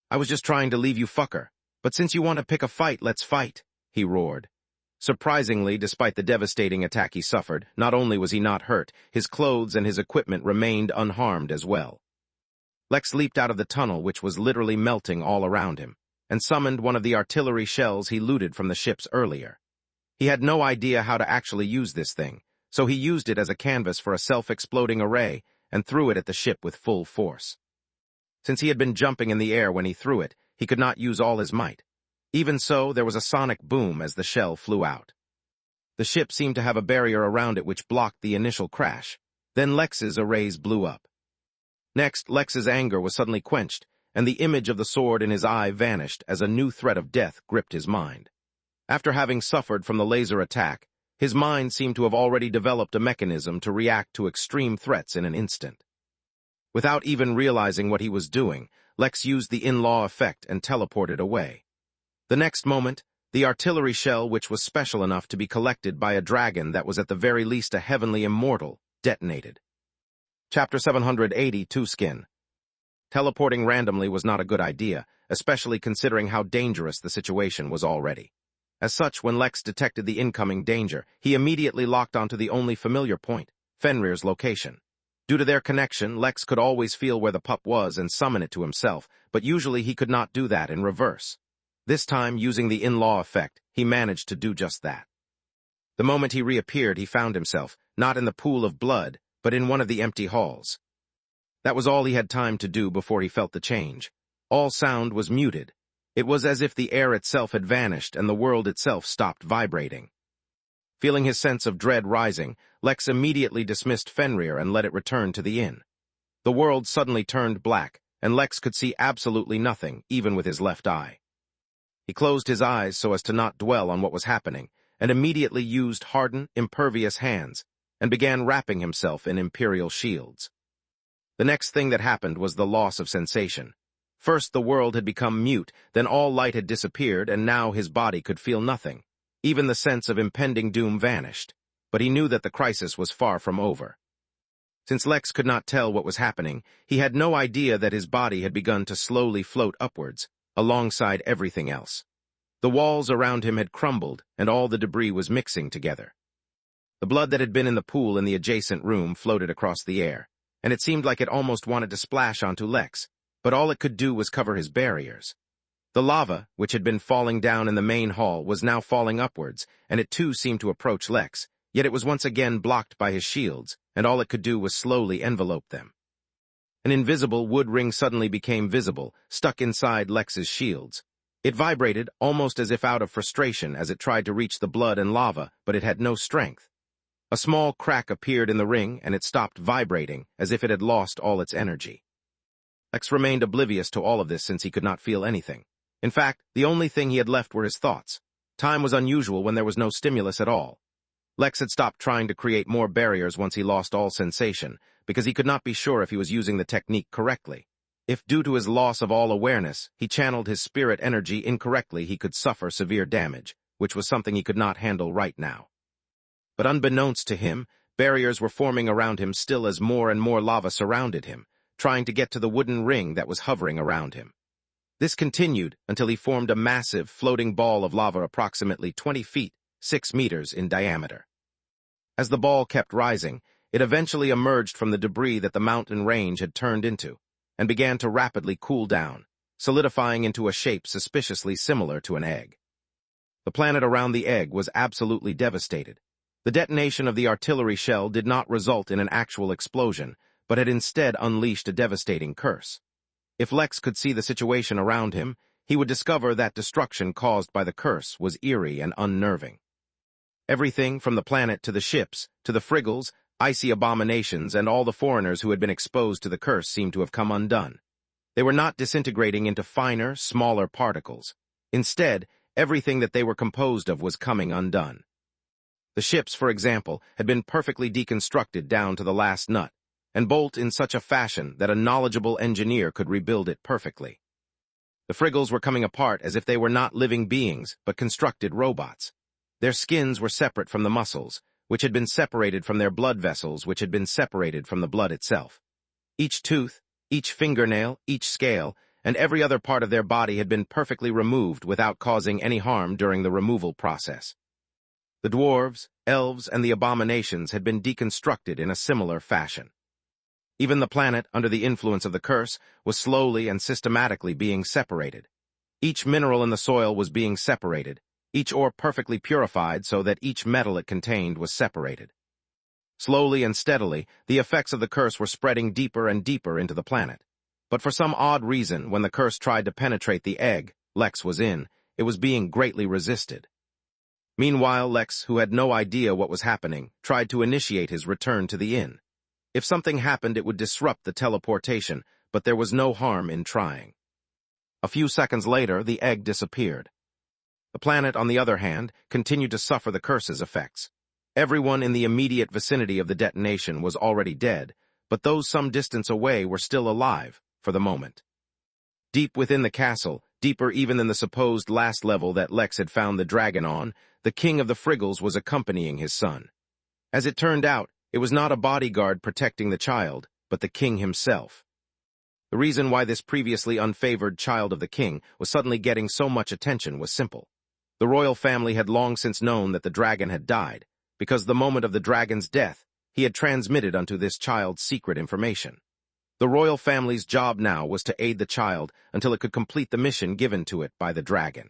"I was just trying to leave you, fucker, but since you want to pick a fight, let's fight," he roared. Surprisingly, despite the devastating attack he suffered, not only was he not hurt, his clothes and his equipment remained unharmed as well. Lex leaped out of the tunnel, which was literally melting all around him, and summoned one of the artillery shells he looted from the ships earlier. He had no idea how to actually use this thing, so he used it as a canvas for a self-exploding array and threw it at the ship with full force. Since he had been jumping in the air when he threw it, he could not use all his might. Even so, there was a sonic boom as the shell flew out. The ship seemed to have a barrier around it which blocked the initial crash. Then Lex's arrays blew up. Next, Lex's anger was suddenly quenched, and the image of the sword in his eye vanished as a new threat of death gripped his mind. After having suffered from the laser attack, his mind seemed to have already developed a mechanism to react to extreme threats in an instant. Without even realizing what he was doing, Lex used the in-law effect and teleported away. The next moment, the artillery shell, which was special enough to be collected by a dragon that was at the very least a heavenly immortal, detonated. Chapter 780, Two-Skin. Teleporting randomly was not a good idea, especially considering how dangerous the situation was already. As such, when Lex detected the incoming danger, he immediately locked onto the only familiar point, Fenrir's location. Due to their connection, Lex could always feel where the pup was and summon it to himself, but usually he could not do that in reverse. This time, using the in-law effect, he managed to do just that. The moment he reappeared, he found himself, not in the pool of blood, but in one of the empty halls. That was all he had time to do before he felt the change. All sound was muted. It was as if the air itself had vanished and the world itself stopped vibrating. Feeling his sense of dread rising, Lex immediately dismissed Fenrir and let it return to the inn. The world suddenly turned black, and Lex could see absolutely nothing, even with his left eye. He closed his eyes so as to not dwell on what was happening, and immediately used hardened, impervious hands, and began wrapping himself in imperial shields. The next thing that happened was the loss of sensation. First the world had become mute, then all light had disappeared, and now his body could feel nothing. Even the sense of impending doom vanished, but he knew that the crisis was far from over. Since Lex could not tell what was happening, he had no idea that his body had begun to slowly float upwards, alongside everything else. The walls around him had crumbled, and all the debris was mixing together. The blood that had been in the pool in the adjacent room floated across the air, and it seemed like it almost wanted to splash onto Lex, but all it could do was cover his barriers. The lava, which had been falling down in the main hall, was now falling upwards, and it too seemed to approach Lex, yet it was once again blocked by his shields, and all it could do was slowly envelope them. An invisible wood ring suddenly became visible, stuck inside Lex's shields. It vibrated, almost as if out of frustration, as it tried to reach the blood and lava, but it had no strength. A small crack appeared in the ring, and it stopped vibrating, as if it had lost all its energy. Lex remained oblivious to all of this since he could not feel anything. In fact, the only thing he had left were his thoughts. Time was unusual when there was no stimulus at all. Lex had stopped trying to create more barriers once he lost all sensation, because he could not be sure if he was using the technique correctly. If, due to his loss of all awareness, he channeled his spirit energy incorrectly, he could suffer severe damage, which was something he could not handle right now. But unbeknownst to him, Barriers were forming around him still as more and more lava surrounded him, trying to get to the wooden ring that was hovering around him. This continued until he formed a massive, floating ball of lava approximately 20 feet, 6 meters in diameter. As the ball kept rising, it eventually emerged from the debris that the mountain range had turned into, and began to rapidly cool down, solidifying into a shape suspiciously similar to an egg. The planet around the egg was absolutely devastated. The detonation of the artillery shell did not result in an actual explosion, but had instead unleashed a devastating curse. If Lex could see the situation around him, he would discover that destruction caused by the curse was eerie and unnerving. Everything from the planet to the ships, to the friggles, icy abominations, and all the foreigners who had been exposed to the curse seemed to have come undone. They were not disintegrating into finer, smaller particles. Instead, everything that they were composed of was coming undone. The ships, for example, had been perfectly deconstructed down to the last nut, and bolt in such a fashion that a knowledgeable engineer could rebuild it perfectly. The friggles were coming apart as if they were not living beings, but constructed robots. Their skins were separate from the muscles, which had been separated from their blood vessels, which had been separated from the blood itself. Each tooth, each fingernail, each scale, and every other part of their body had been perfectly removed without causing any harm during the removal process. The dwarves, elves, and the abominations had been deconstructed in a similar fashion. Even the planet, under the influence of the curse, was slowly and systematically being separated. Each mineral in the soil was being separated, each ore perfectly purified so that each metal it contained was separated. Slowly and steadily, the effects of the curse were spreading deeper and deeper into the planet. But for some odd reason, when the curse tried to penetrate the egg Lex was in, it was being greatly resisted. Meanwhile, Lex, who had no idea what was happening, tried to initiate his return to the inn. If something happened, it would disrupt the teleportation, but there was no harm in trying. A few seconds later, the egg disappeared. The planet, on the other hand, continued to suffer the curse's effects. Everyone in the immediate vicinity of the detonation was already dead, but those some distance away were still alive, for the moment. Deep within the castle, deeper even than the supposed last level that Lex had found the dragon on, the king of the Friggles was accompanying his son. As it turned out, it was not a bodyguard protecting the child, but the king himself. The reason why this previously unfavored child of the king was suddenly getting so much attention was simple. The royal family had long since known that the dragon had died, because the moment of the dragon's death, he had transmitted unto this child secret information. The royal family's job now was to aid the child until it could complete the mission given to it by the dragon.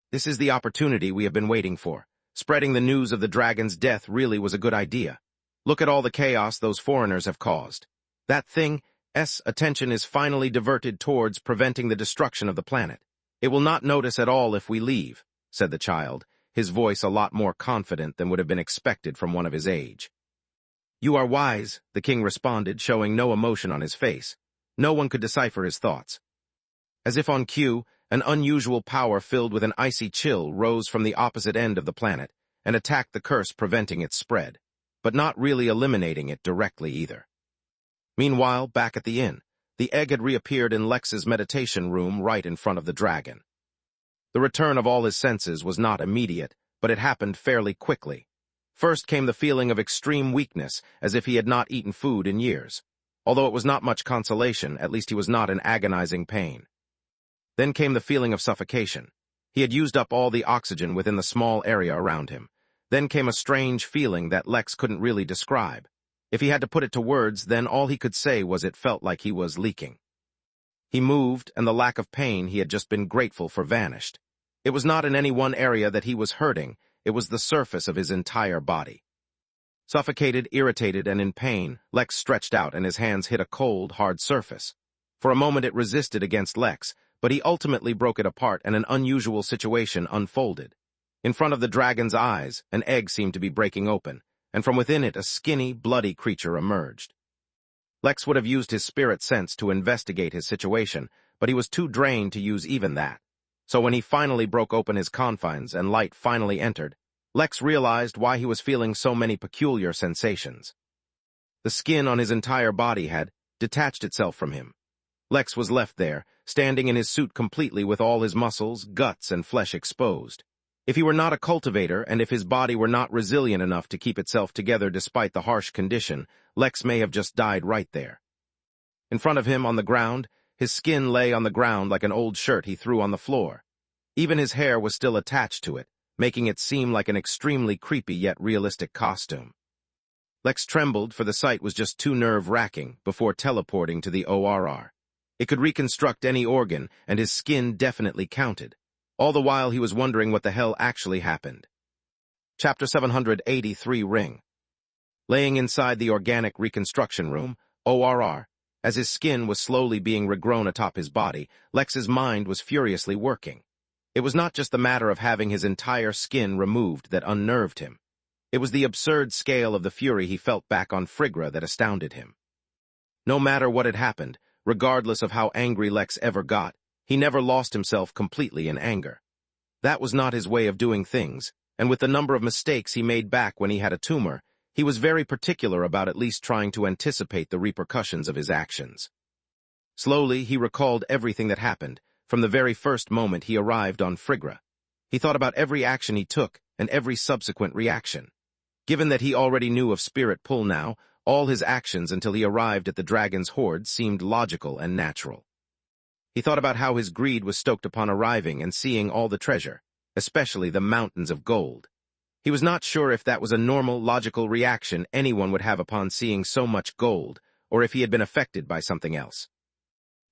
This is the opportunity we have been waiting for. Spreading the news of the dragon's death really was a good idea. Look at all the chaos those foreigners have caused. That thing's attention is finally diverted towards preventing the destruction of the planet. It will not notice at all if we leave, said the child, his voice a lot more confident than would have been expected from one of his age. You are wise, the king responded, showing no emotion on his face. No one could decipher his thoughts. As if on cue, an unusual power filled with an icy chill rose from the opposite end of the planet and attacked the curse, preventing its spread, but not really eliminating it directly either. Meanwhile, back at the inn, the egg had reappeared in Lex's meditation room right in front of the dragon. The return of all his senses was not immediate, but it happened fairly quickly. First came the feeling of extreme weakness, as if he had not eaten food in years. Although it was not much consolation, at least he was not in agonizing pain. Then came the feeling of suffocation. He had used up all the oxygen within the small area around him. Then came a strange feeling that Lex couldn't really describe. If he had to put it to words, then all he could say was it felt like he was leaking. He moved, and the lack of pain he had just been grateful for vanished. It was not in any one area that he was hurting, it was the surface of his entire body. Suffocated, irritated, and in pain, Lex stretched out and his hands hit a cold, hard surface. For a moment it resisted against Lex, but he ultimately broke it apart and an unusual situation unfolded. In front of the dragon's eyes, an egg seemed to be breaking open, and from within it a skinny, bloody creature emerged. Lex would have used his spirit sense to investigate his situation, but he was too drained to use even that. So when he finally broke open his confines and light finally entered, Lex realized why he was feeling so many peculiar sensations. The skin on his entire body had detached itself from him. Lex was left there, standing in his suit completely with all his muscles, guts, and flesh exposed. If he were not a cultivator, and if his body were not resilient enough to keep itself together despite the harsh condition, Lex may have just died right there. In front of him, on the ground, his skin lay on the ground like an old shirt he threw on the floor. Even his hair was still attached to it, making it seem like an extremely creepy yet realistic costume. Lex trembled, for the sight was just too nerve-wracking, before teleporting to the ORR. It could reconstruct any organ, and his skin definitely counted. All the while he was wondering what the hell actually happened. Chapter 783 Ring. Laying inside the organic reconstruction room, ORR, as his skin was slowly being regrown atop his body, Lex's mind was furiously working. It was not just the matter of having his entire skin removed that unnerved him. It was the absurd scale of the fury he felt back on Frigra that astounded him. No matter what had happened, regardless of how angry Lex ever got, he never lost himself completely in anger. That was not his way of doing things, and with the number of mistakes he made back when he had a tumor, he was very particular about at least trying to anticipate the repercussions of his actions. Slowly, he recalled everything that happened, from the very first moment he arrived on Frigra. He thought about every action he took, and every subsequent reaction. Given that he already knew of Spirit Pull now, all his actions until he arrived at the dragon's hoard seemed logical and natural. He thought about how his greed was stoked upon arriving and seeing all the treasure, especially the mountains of gold. He was not sure if that was a normal, logical reaction anyone would have upon seeing so much gold, or if he had been affected by something else.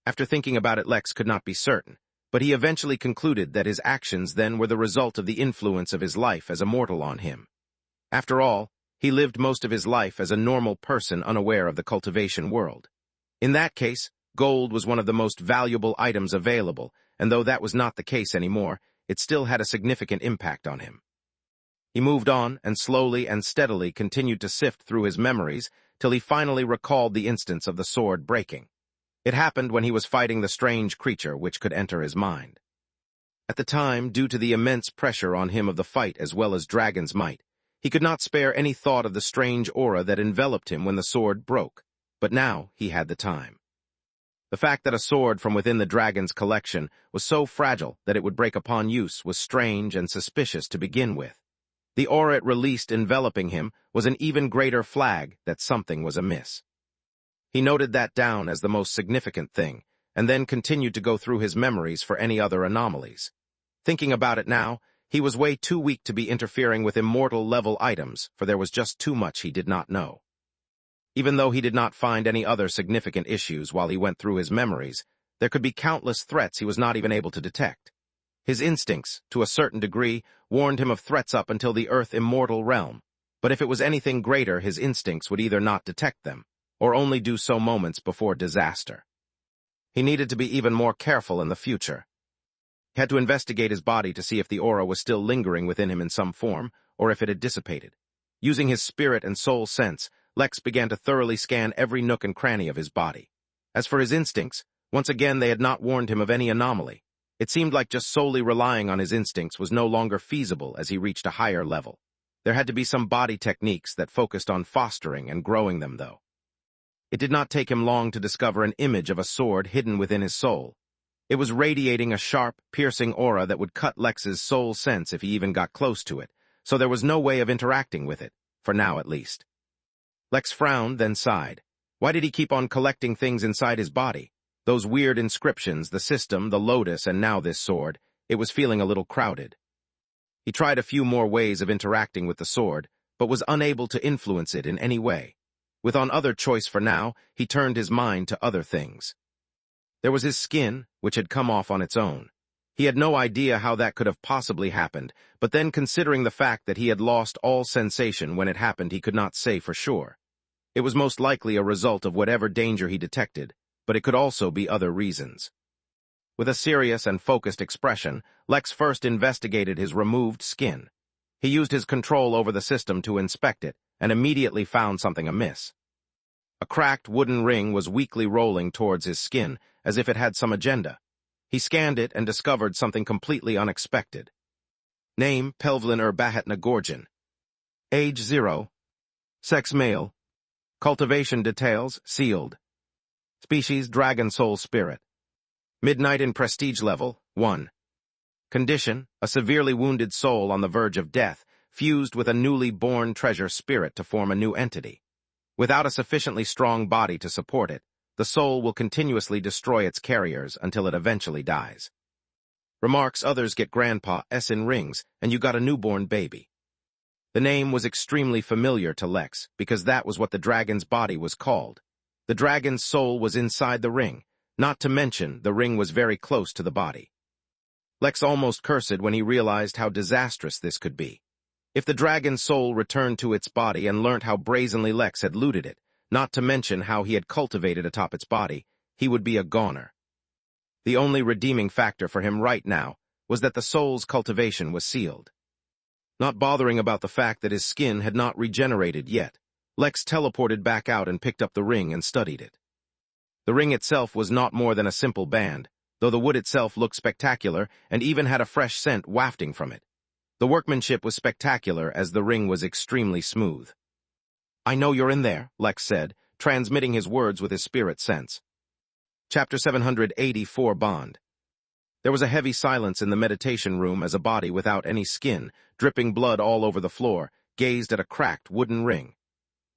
After thinking about it, Lex could not be certain, but he eventually concluded that his actions then were the result of the influence of his life as a mortal on him. After all, he lived most of his life as a normal person unaware of the cultivation world. In that case, gold was one of the most valuable items available, and though that was not the case anymore, it still had a significant impact on him. He moved on and slowly and steadily continued to sift through his memories till he finally recalled the instance of the sword breaking. It happened when he was fighting the strange creature which could enter his mind. At the time, due to the immense pressure on him of the fight as well as Dragon's might, he could not spare any thought of the strange aura that enveloped him when the sword broke, but now he had the time. The fact that a sword from within the dragon's collection was so fragile that it would break upon use was strange and suspicious to begin with. The aura it released enveloping him was an even greater flag that something was amiss. He noted that down as the most significant thing, and then continued to go through his memories for any other anomalies. Thinking about it now, he was way too weak to be interfering with immortal-level items, for there was just too much he did not know. Even though he did not find any other significant issues while he went through his memories, there could be countless threats he was not even able to detect. His instincts, to a certain degree, warned him of threats up until the Earth immortal realm, but if it was anything greater, his instincts would either not detect them, or only do so moments before disaster. He needed to be even more careful in the future. He had to investigate his body to see if the aura was still lingering within him in some form, or if it had dissipated. Using his spirit and soul sense, Lex began to thoroughly scan every nook and cranny of his body. As for his instincts, once again they had not warned him of any anomaly. It seemed like just solely relying on his instincts was no longer feasible as he reached a higher level. There had to be some body techniques that focused on fostering and growing them, though. It did not take him long to discover an image of a sword hidden within his soul. It was radiating a sharp, piercing aura that would cut Lex's soul sense if he even got close to it, so there was no way of interacting with it, for now at least. Lex frowned, then sighed. Why did he keep on collecting things inside his body? Those weird inscriptions, the system, the lotus, and now this sword. It was feeling a little crowded. He tried a few more ways of interacting with the sword, but was unable to influence it in any way. With on other choice for now, he turned his mind to other things. There was his skin, which had come off on its own. He had no idea how that could have possibly happened, but then considering the fact that he had lost all sensation when it happened, he could not say for sure. It was most likely a result of whatever danger he detected, but it could also be other reasons. With a serious and focused expression, Lex first investigated his removed skin. He used his control over the system to inspect it, and immediately found something amiss. A cracked wooden ring was weakly rolling towards his skin, as if it had some agenda. He scanned it and discovered something completely unexpected. Name, Pelvlin Bahatna Gorgon. Age 0. Sex male. Cultivation details, sealed. Species, dragon soul spirit. Midnight in prestige level, 1. Condition: a severely wounded soul on the verge of death, fused with a newly born treasure spirit to form a new entity. Without a sufficiently strong body to support it, the soul will continuously destroy its carriers until it eventually dies. Remarks: others get Grandpa S in rings, and you got a newborn baby. The name was extremely familiar to Lex, because that was what the dragon's body was called. The dragon's soul was inside the ring, not to mention the ring was very close to the body. Lex almost cursed when he realized how disastrous this could be. If the dragon's soul returned to its body and learnt how brazenly Lex had looted it, not to mention how he had cultivated atop its body, he would be a goner. The only redeeming factor for him right now was that the soul's cultivation was sealed. Not bothering about the fact that his skin had not regenerated yet, Lex teleported back out and picked up the ring and studied it. The ring itself was not more than a simple band, though the wood itself looked spectacular and even had a fresh scent wafting from it. The workmanship was spectacular as the ring was extremely smooth. "I know you're in there," Lex said, transmitting his words with his spirit sense. Chapter 784 Bond. There was a heavy silence in the meditation room as a body without any skin, dripping blood all over the floor, gazed at a cracked wooden ring.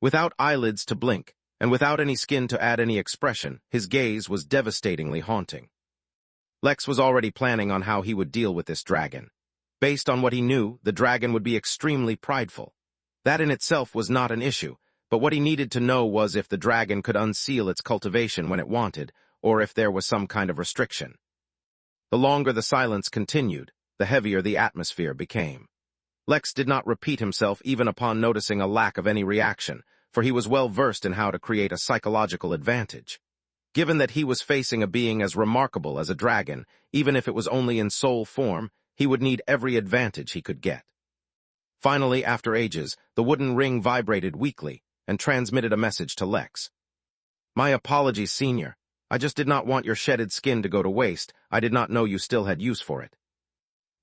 Without eyelids to blink, and without any skin to add any expression, his gaze was devastatingly haunting. Lex was already planning on how he would deal with this dragon. Based on what he knew, the dragon would be extremely prideful. That in itself was not an issue, but what he needed to know was if the dragon could unseal its cultivation when it wanted, or if there was some kind of restriction. The longer the silence continued, the heavier the atmosphere became. Lex did not repeat himself even upon noticing a lack of any reaction, for he was well versed in how to create a psychological advantage. Given that he was facing a being as remarkable as a dragon, even if it was only in soul form, he would need every advantage he could get. Finally, after ages, the wooden ring vibrated weakly and transmitted a message to Lex. "My apologies, Senior. I just did not want your shedded skin to go to waste. I did not know you still had use for it."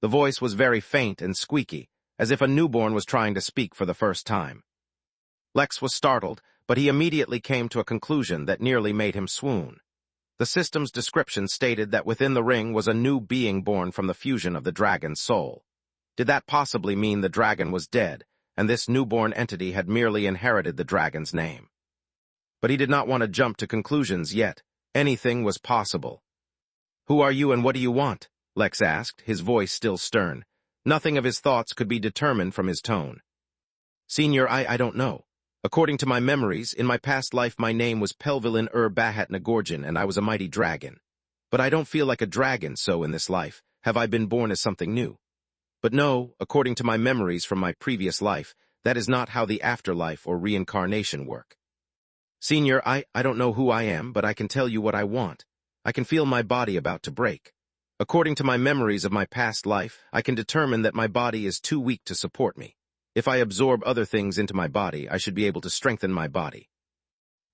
The voice was very faint and squeaky, as if a newborn was trying to speak for the first time. Lex was startled, but he immediately came to a conclusion that nearly made him swoon. The system's description stated that within the ring was a new being born from the fusion of the dragon's soul. Did that possibly mean the dragon was dead, and this newborn entity had merely inherited the dragon's name? But he did not want to jump to conclusions yet. Anything was possible. "Who are you and what do you want?" Lex asked, his voice still stern. Nothing of his thoughts could be determined from his tone. "Senior, I don't know. According to my memories, in my past life my name was Pelvilin Bahat Nagorjan, and I was a mighty dragon. But I don't feel like a dragon, so in this life, have I been born as something new. But no, according to my memories from my previous life, that is not how the afterlife or reincarnation work. Senior, I don't know who I am, but I can tell you what I want. I can feel my body about to break. According to my memories of my past life, I can determine that my body is too weak to support me. If I absorb other things into my body, I should be able to strengthen my body."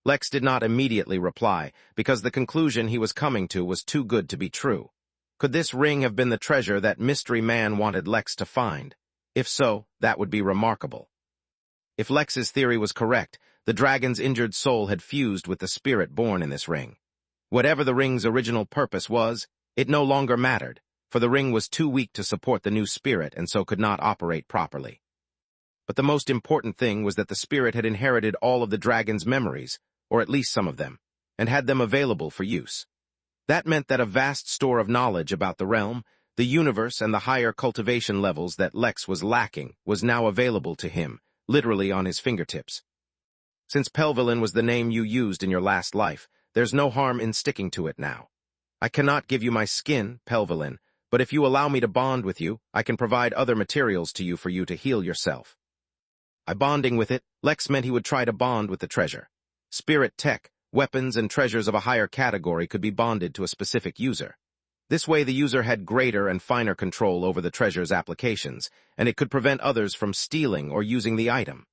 Lex did not immediately reply, because the conclusion he was coming to was too good to be true. Could this ring have been the treasure that mystery man wanted Lex to find? If so, that would be remarkable. If Lex's theory was correct, the dragon's injured soul had fused with the spirit born in this ring. Whatever the ring's original purpose was, it no longer mattered, for the ring was too weak to support the new spirit and so could not operate properly. But the most important thing was that the spirit had inherited all of the dragon's memories, or at least some of them, and had them available for use. That meant that a vast store of knowledge about the realm, the universe, and the higher cultivation levels that Lex was lacking was now available to him, literally on his fingertips. Since Pelvilin was the name you used in your last life, there's no harm in sticking to it now. I cannot give you my skin, Pelvilin, but if you allow me to bond with you, I can provide other materials to you for you to heal yourself. By bonding with it, Lex meant he would try to bond with the treasure. Spirit tech, weapons, and treasures of a higher category could be bonded to a specific user. This way the user had greater and finer control over the treasure's applications, and it could prevent others from stealing or using the item.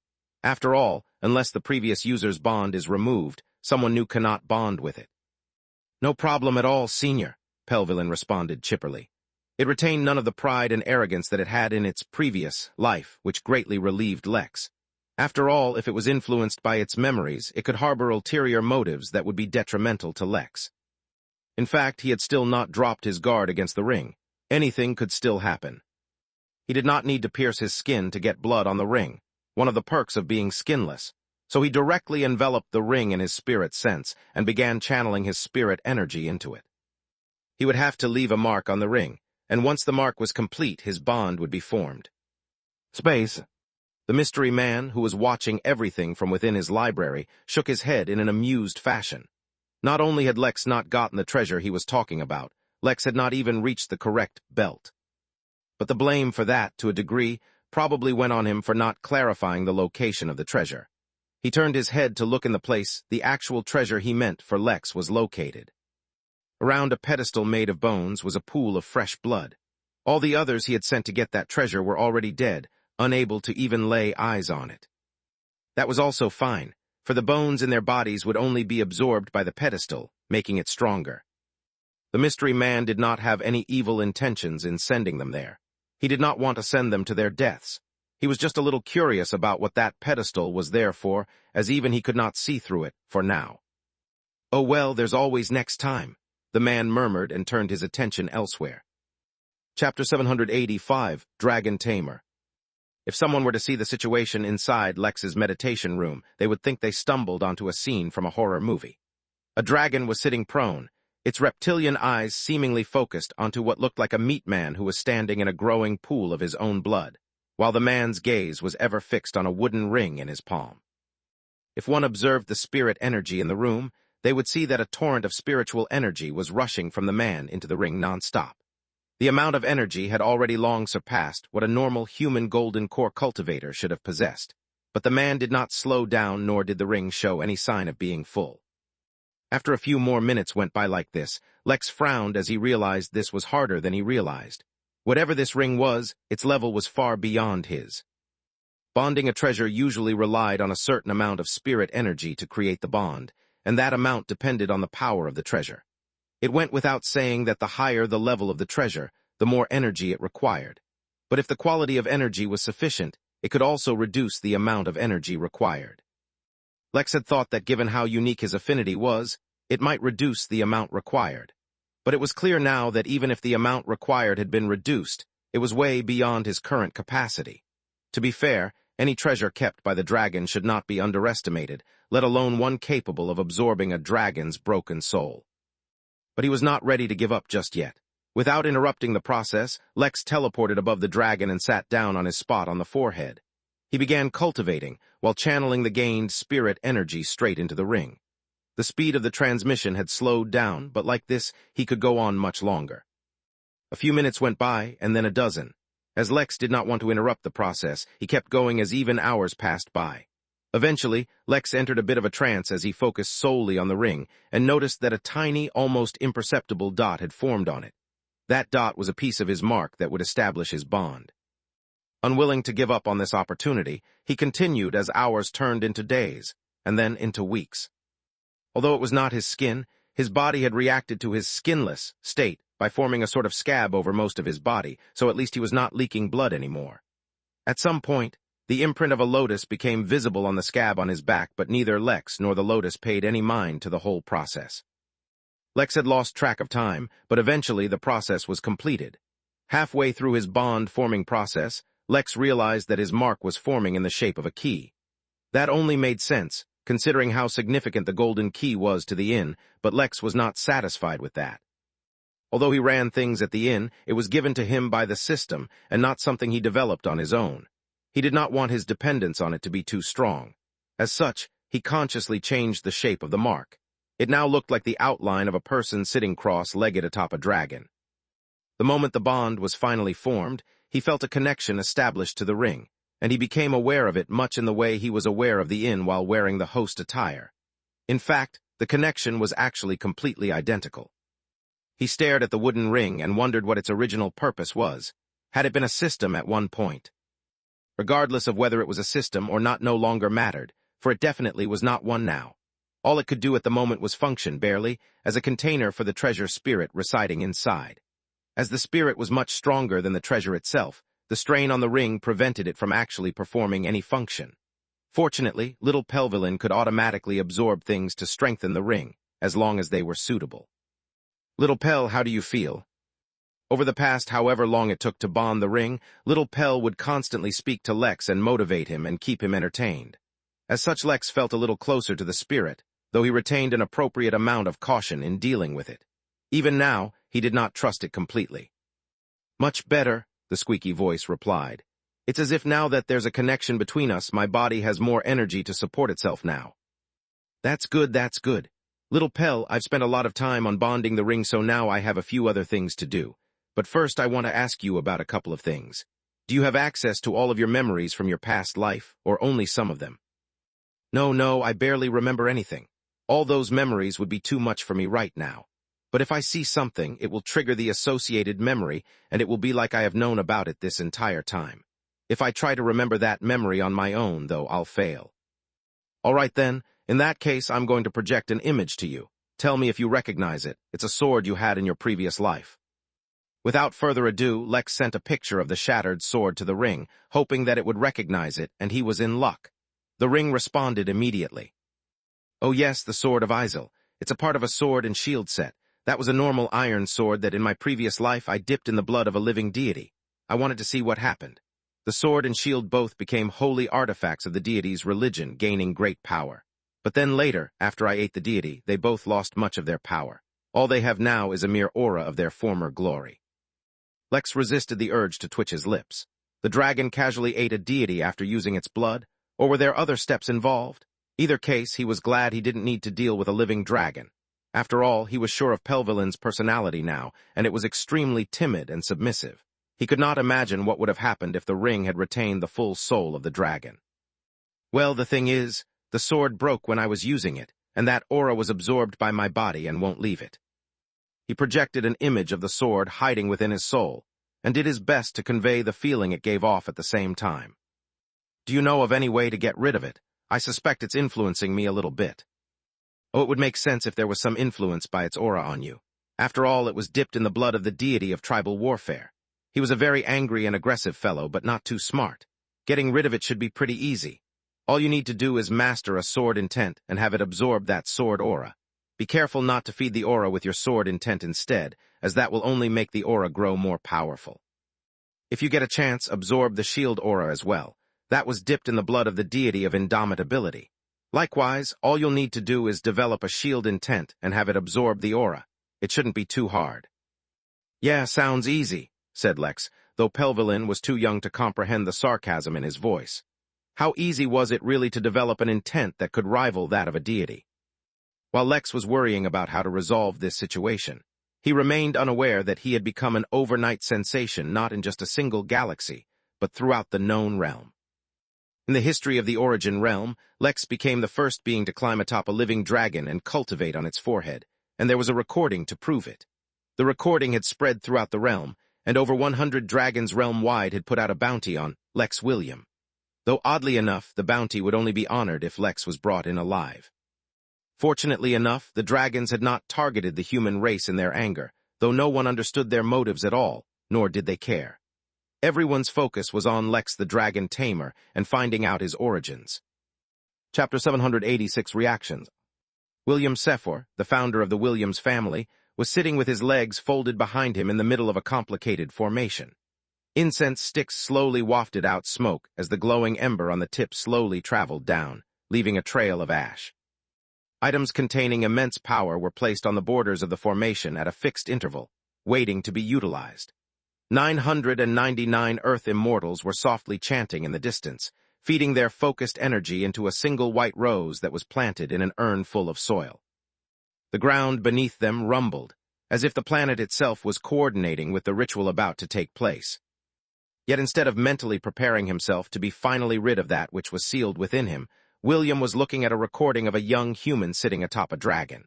After all, unless the previous user's bond is removed, someone new cannot bond with it. "No problem at all, Senior," Pelvilin responded chipperly. It retained none of the pride and arrogance that it had in its previous life, which greatly relieved Lex. After all, if it was influenced by its memories, it could harbor ulterior motives that would be detrimental to Lex. In fact, he had still not dropped his guard against the ring. Anything could still happen. He did not need to pierce his skin to get blood on the ring, one of the perks of being skinless, so he directly enveloped the ring in his spirit sense and began channeling his spirit energy into it. He would have to leave a mark on the ring, and once the mark was complete, his bond would be formed. Space. The mystery man, who was watching everything from within his library, shook his head in an amused fashion. Not only had Lex not gotten the treasure he was talking about, Lex had not even reached the correct belt. But the blame for that, to a degree, probably went on him for not clarifying the location of the treasure. He turned his head to look in the place the actual treasure he meant for Lex was located. Around a pedestal made of bones was a pool of fresh blood. All the others he had sent to get that treasure were already dead, unable to even lay eyes on it. That was also fine, for the bones in their bodies would only be absorbed by the pedestal, making it stronger. The mystery man did not have any evil intentions in sending them there. He did not want to send them to their deaths. He was just a little curious about what that pedestal was there for, as even he could not see through it, for now. "Oh well, there's always next time," the man murmured and turned his attention elsewhere. Chapter 785, Dragon Tamer. If someone were to see the situation inside Lex's meditation room, they would think they stumbled onto a scene from a horror movie. A dragon was sitting prone, its reptilian eyes seemingly focused onto what looked like a meat man who was standing in a growing pool of his own blood, while the man's gaze was ever fixed on a wooden ring in his palm. If one observed the spirit energy in the room, they would see that a torrent of spiritual energy was rushing from the man into the ring non-stop. The amount of energy had already long surpassed what a normal human golden core cultivator should have possessed, but the man did not slow down, nor did the ring show any sign of being full. After a few more minutes went by like this, Lex frowned as he realized this was harder than he realized. Whatever this ring was, its level was far beyond his. Bonding a treasure usually relied on a certain amount of spirit energy to create the bond, and that amount depended on the power of the treasure. It went without saying that the higher the level of the treasure, the more energy it required. But if the quality of energy was sufficient, it could also reduce the amount of energy required. Lex had thought that given how unique his affinity was, it might reduce the amount required. But it was clear now that even if the amount required had been reduced, it was way beyond his current capacity. To be fair, any treasure kept by the dragon should not be underestimated, let alone one capable of absorbing a dragon's broken soul. But he was not ready to give up just yet. Without interrupting the process, Lex teleported above the dragon and sat down on his spot on the forehead. He began cultivating, while channeling the gained spirit energy straight into the ring. The speed of the transmission had slowed down, but like this, he could go on much longer. A few minutes went by, and then a dozen. As Lex did not want to interrupt the process, he kept going as even hours passed by. Eventually, Lex entered a bit of a trance as he focused solely on the ring and noticed that a tiny, almost imperceptible dot had formed on it. That dot was a piece of his mark that would establish his bond. Unwilling to give up on this opportunity, he continued as hours turned into days, and then into weeks. Although it was not his skin, his body had reacted to his skinless state by forming a sort of scab over most of his body, so at least he was not leaking blood anymore. At some point, the imprint of a lotus became visible on the scab on his back, but neither Lex nor the lotus paid any mind to the whole process. Lex had lost track of time, but eventually the process was completed. Halfway through his bond-forming process, Lex realized that his mark was forming in the shape of a key. That only made sense, considering how significant the golden key was to the inn, but Lex was not satisfied with that. Although he ran things at the inn, it was given to him by the system and not something he developed on his own. He did not want his dependence on it to be too strong. As such, he consciously changed the shape of the mark. It now looked like the outline of a person sitting cross-legged atop a dragon. The moment the bond was finally formed, he felt a connection established to the ring, and he became aware of it much in the way he was aware of the inn while wearing the host attire. In fact, the connection was actually completely identical. He stared at the wooden ring and wondered what its original purpose was. Had it been a system at one point? Regardless of whether it was a system or not no longer mattered, for it definitely was not one now. All it could do at the moment was function, barely, as a container for the treasure spirit residing inside. As the spirit was much stronger than the treasure itself, the strain on the ring prevented it from actually performing any function. Fortunately, little Pelvelin could automatically absorb things to strengthen the ring, as long as they were suitable. "Little Pel, how do you feel?" Over the past however long it took to bond the ring, little Pell would constantly speak to Lex and motivate him and keep him entertained. As such, Lex felt a little closer to the spirit, though he retained an appropriate amount of caution in dealing with it. Even now, he did not trust it completely. "Much better," the squeaky voice replied. "It's as if now that there's a connection between us, my body has more energy to support itself now." "That's good, that's good. Little Pell, I've spent a lot of time on bonding the ring, so now I have a few other things to do. But first I want to ask you about a couple of things. Do you have access to all of your memories from your past life, or only some of them?" No, I barely remember anything. All those memories would be too much for me right now. But if I see something, it will trigger the associated memory, and it will be like I have known about it this entire time. If I try to remember that memory on my own, though, I'll fail. All right then, in that case I'm going to project an image to you. Tell me if you recognize it. It's a sword you had in your previous life. Without further ado, Lex sent a picture of the shattered sword to the ring, hoping that it would recognize it, and he was in luck. The ring responded immediately. "Oh yes, the sword of Isil. It's a part of a sword and shield set. That was a normal iron sword that in my previous life I dipped in the blood of a living deity. I wanted to see what happened. The sword and shield both became holy artifacts of the deity's religion, gaining great power. But then later, after I ate the deity, they both lost much of their power. All they have now is a mere aura of their former glory." Lex resisted the urge to twitch his lips. The dragon casually ate a deity after using its blood, or were there other steps involved? Either case, he was glad he didn't need to deal with a living dragon. After all, he was sure of Pelvelin's personality now, and it was extremely timid and submissive. He could not imagine what would have happened if the ring had retained the full soul of the dragon. "Well, the thing is, the sword broke when I was using it, and that aura was absorbed by my body and won't leave it." He projected an image of the sword hiding within his soul, and did his best to convey the feeling it gave off at the same time. "Do you know of any way to get rid of it? I suspect it's influencing me a little bit." "Oh, it would make sense if there was some influence by its aura on you. After all, it was dipped in the blood of the deity of tribal warfare. He was a very angry and aggressive fellow, but not too smart. Getting rid of it should be pretty easy. All you need to do is master a sword intent and have it absorb that sword aura. Be careful not to feed the aura with your sword intent instead, as that will only make the aura grow more powerful. If you get a chance, absorb the shield aura as well. That was dipped in the blood of the deity of indomitability. Likewise, all you'll need to do is develop a shield intent and have it absorb the aura. It shouldn't be too hard." "Yeah, sounds easy," said Lex, though Pelvelin was too young to comprehend the sarcasm in his voice. How easy was it really to develop an intent that could rival that of a deity? While Lex was worrying about how to resolve this situation, he remained unaware that he had become an overnight sensation not in just a single galaxy, but throughout the known realm. In the history of the Origin realm, Lex became the first being to climb atop a living dragon and cultivate on its forehead, and there was a recording to prove it. The recording had spread throughout the realm, and over 100 dragons realm-wide had put out a bounty on Lex William. Though oddly enough, the bounty would only be honored if Lex was brought in alive. Fortunately enough, the dragons had not targeted the human race in their anger, though no one understood their motives at all, nor did they care. Everyone's focus was on Lex the Dragon Tamer and finding out his origins. Chapter 786 Reactions. William Sephor, the founder of the Williams family, was sitting with his legs folded behind him in the middle of a complicated formation. Incense sticks slowly wafted out smoke as the glowing ember on the tip slowly traveled down, leaving a trail of ash. Items containing immense power were placed on the borders of the formation at a fixed interval, waiting to be utilized. 999 Earth immortals were softly chanting in the distance, feeding their focused energy into a single white rose that was planted in an urn full of soil. The ground beneath them rumbled, as if the planet itself was coordinating with the ritual about to take place. Yet instead of mentally preparing himself to be finally rid of that which was sealed within him, William was looking at a recording of a young human sitting atop a dragon.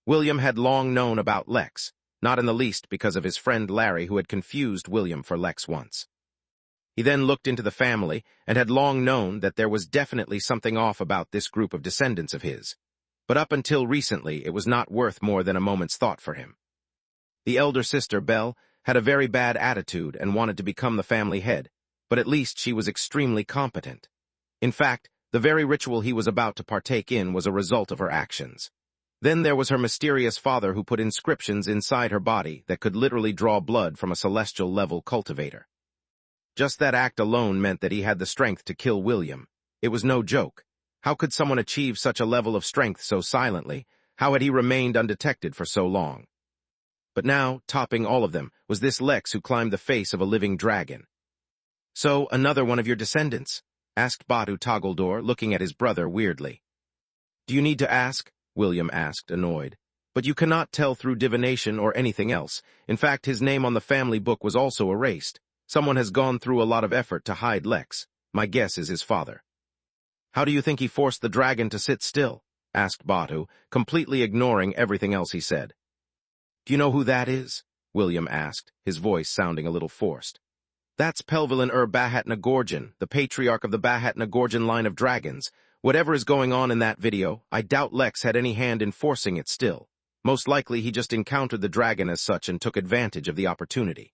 William had long known about Lex, not in the least because of his friend Larry who had confused William for Lex once. He then looked into the family and had long known that there was definitely something off about this group of descendants of his. But up until recently, it was not worth more than a moment's thought for him. The elder sister, Belle, had a very bad attitude and wanted to become the family head, but at least she was extremely competent. In fact, the very ritual he was about to partake in was a result of her actions. Then there was her mysterious father who put inscriptions inside her body that could literally draw blood from a celestial-level cultivator. Just that act alone meant that he had the strength to kill William. It was no joke. How could someone achieve such a level of strength so silently? How had he remained undetected for so long? But now, topping all of them, was this Lex who climbed the face of a living dragon. "So, another one of your descendants?" asked Batu Toggledor, looking at his brother weirdly. "Do you need to ask?" William asked, annoyed. "But you cannot tell through divination or anything else. In fact, his name on the family book was also erased. Someone has gone through a lot of effort to hide Lex. My guess is his father." "How do you think he forced the dragon to sit still?" asked Batu, completely ignoring everything else he said. "Do you know who that is?" William asked, his voice sounding a little forced. "That's Pelvelin Bahat the patriarch of the Bahat line of dragons. Whatever is going on in that video, I doubt Lex had any hand in forcing it still. Most likely he just encountered the dragon as such and took advantage of the opportunity.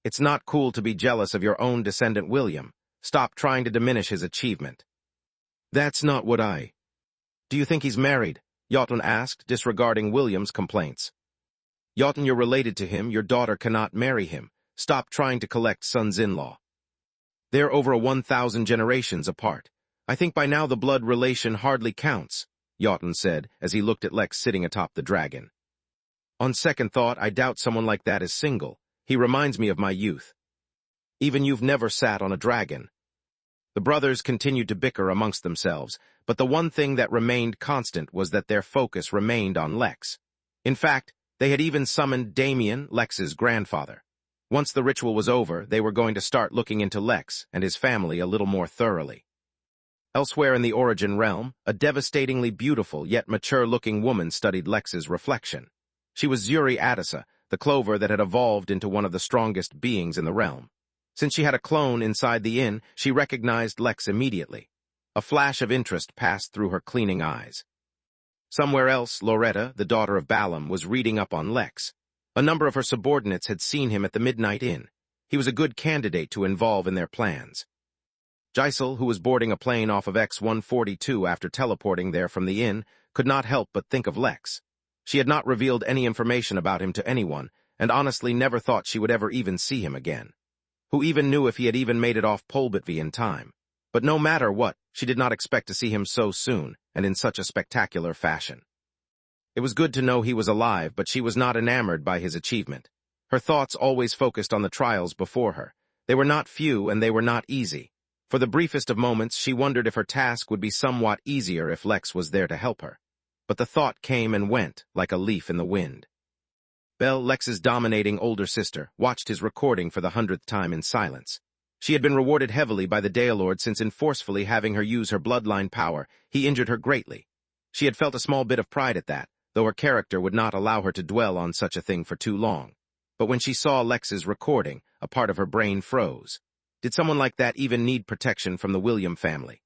It's not cool to be jealous of your own descendant William. Stop trying to diminish his achievement." "That's not what I—" "Do you think he's married?" Jotun asked, disregarding William's complaints. "Jotun, you're related to him. Your daughter cannot marry him. Stop trying to collect sons-in-law. They're over 1,000 generations apart. I think by now the blood relation hardly counts," Jotun said as he looked at Lex sitting atop the dragon. "On second thought, I doubt someone like that is single. He reminds me of my youth. Even you've never sat on a dragon." The brothers continued to bicker amongst themselves, but the one thing that remained constant was that their focus remained on Lex. In fact, they had even summoned Damien, Lex's grandfather. Once the ritual was over, they were going to start looking into Lex and his family a little more thoroughly. Elsewhere in the Origin realm, a devastatingly beautiful yet mature-looking woman studied Lex's reflection. She was Zuri Adisa, the clover that had evolved into one of the strongest beings in the realm. Since she had a clone inside the inn, she recognized Lex immediately. A flash of interest passed through her cleaning eyes. Somewhere else, Loretta, the daughter of Balam, was reading up on Lex. A number of her subordinates had seen him at the Midnight Inn. He was a good candidate to involve in their plans. Gisel, who was boarding a plane off of X-142 after teleporting there from the inn, could not help but think of Lex. She had not revealed any information about him to anyone, and honestly never thought she would ever even see him again. Who even knew if he had even made it off Polbitvi in time? But no matter what, she did not expect to see him so soon, and in such a spectacular fashion. It was good to know he was alive, but she was not enamored by his achievement. Her thoughts always focused on the trials before her. They were not few, and they were not easy. For the briefest of moments, she wondered if her task would be somewhat easier if Lex was there to help her. But the thought came and went, like a leaf in the wind. Belle, Lex's dominating older sister, watched his recording for the 100th time in silence. She had been rewarded heavily by the Daelord since in forcefully having her use her bloodline power, he injured her greatly. She had felt a small bit of pride at that, though her character would not allow her to dwell on such a thing for too long. But when she saw Lex's recording, a part of her brain froze. Did someone like that even need protection from the William family?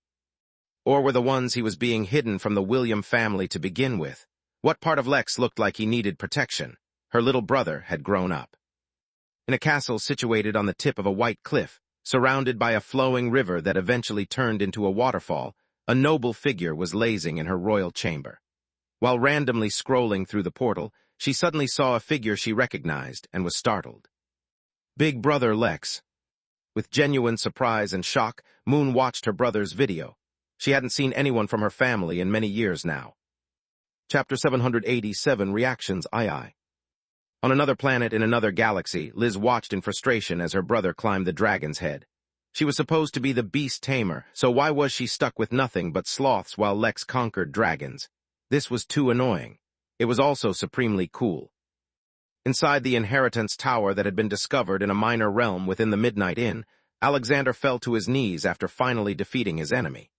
Or were the ones he was being hidden from the William family to begin with? What part of Lex looked like he needed protection? Her little brother had grown up. In a castle situated on the tip of a white cliff, surrounded by a flowing river that eventually turned into a waterfall, a noble figure was lazing in her royal chamber. While randomly scrolling through the portal, she suddenly saw a figure she recognized and was startled. Big brother Lex. With genuine surprise and shock, Moon watched her brother's video. She hadn't seen anyone from her family in many years now. Chapter 787 Reactions II. On another planet in another galaxy, Liz watched in frustration as her brother climbed the dragon's head. She was supposed to be the beast tamer, so why was she stuck with nothing but sloths while Lex conquered dragons? This was too annoying. It was also supremely cool. Inside the inheritance tower that had been discovered in a minor realm within the Midnight Inn, Alexander fell to his knees after finally defeating his enemy.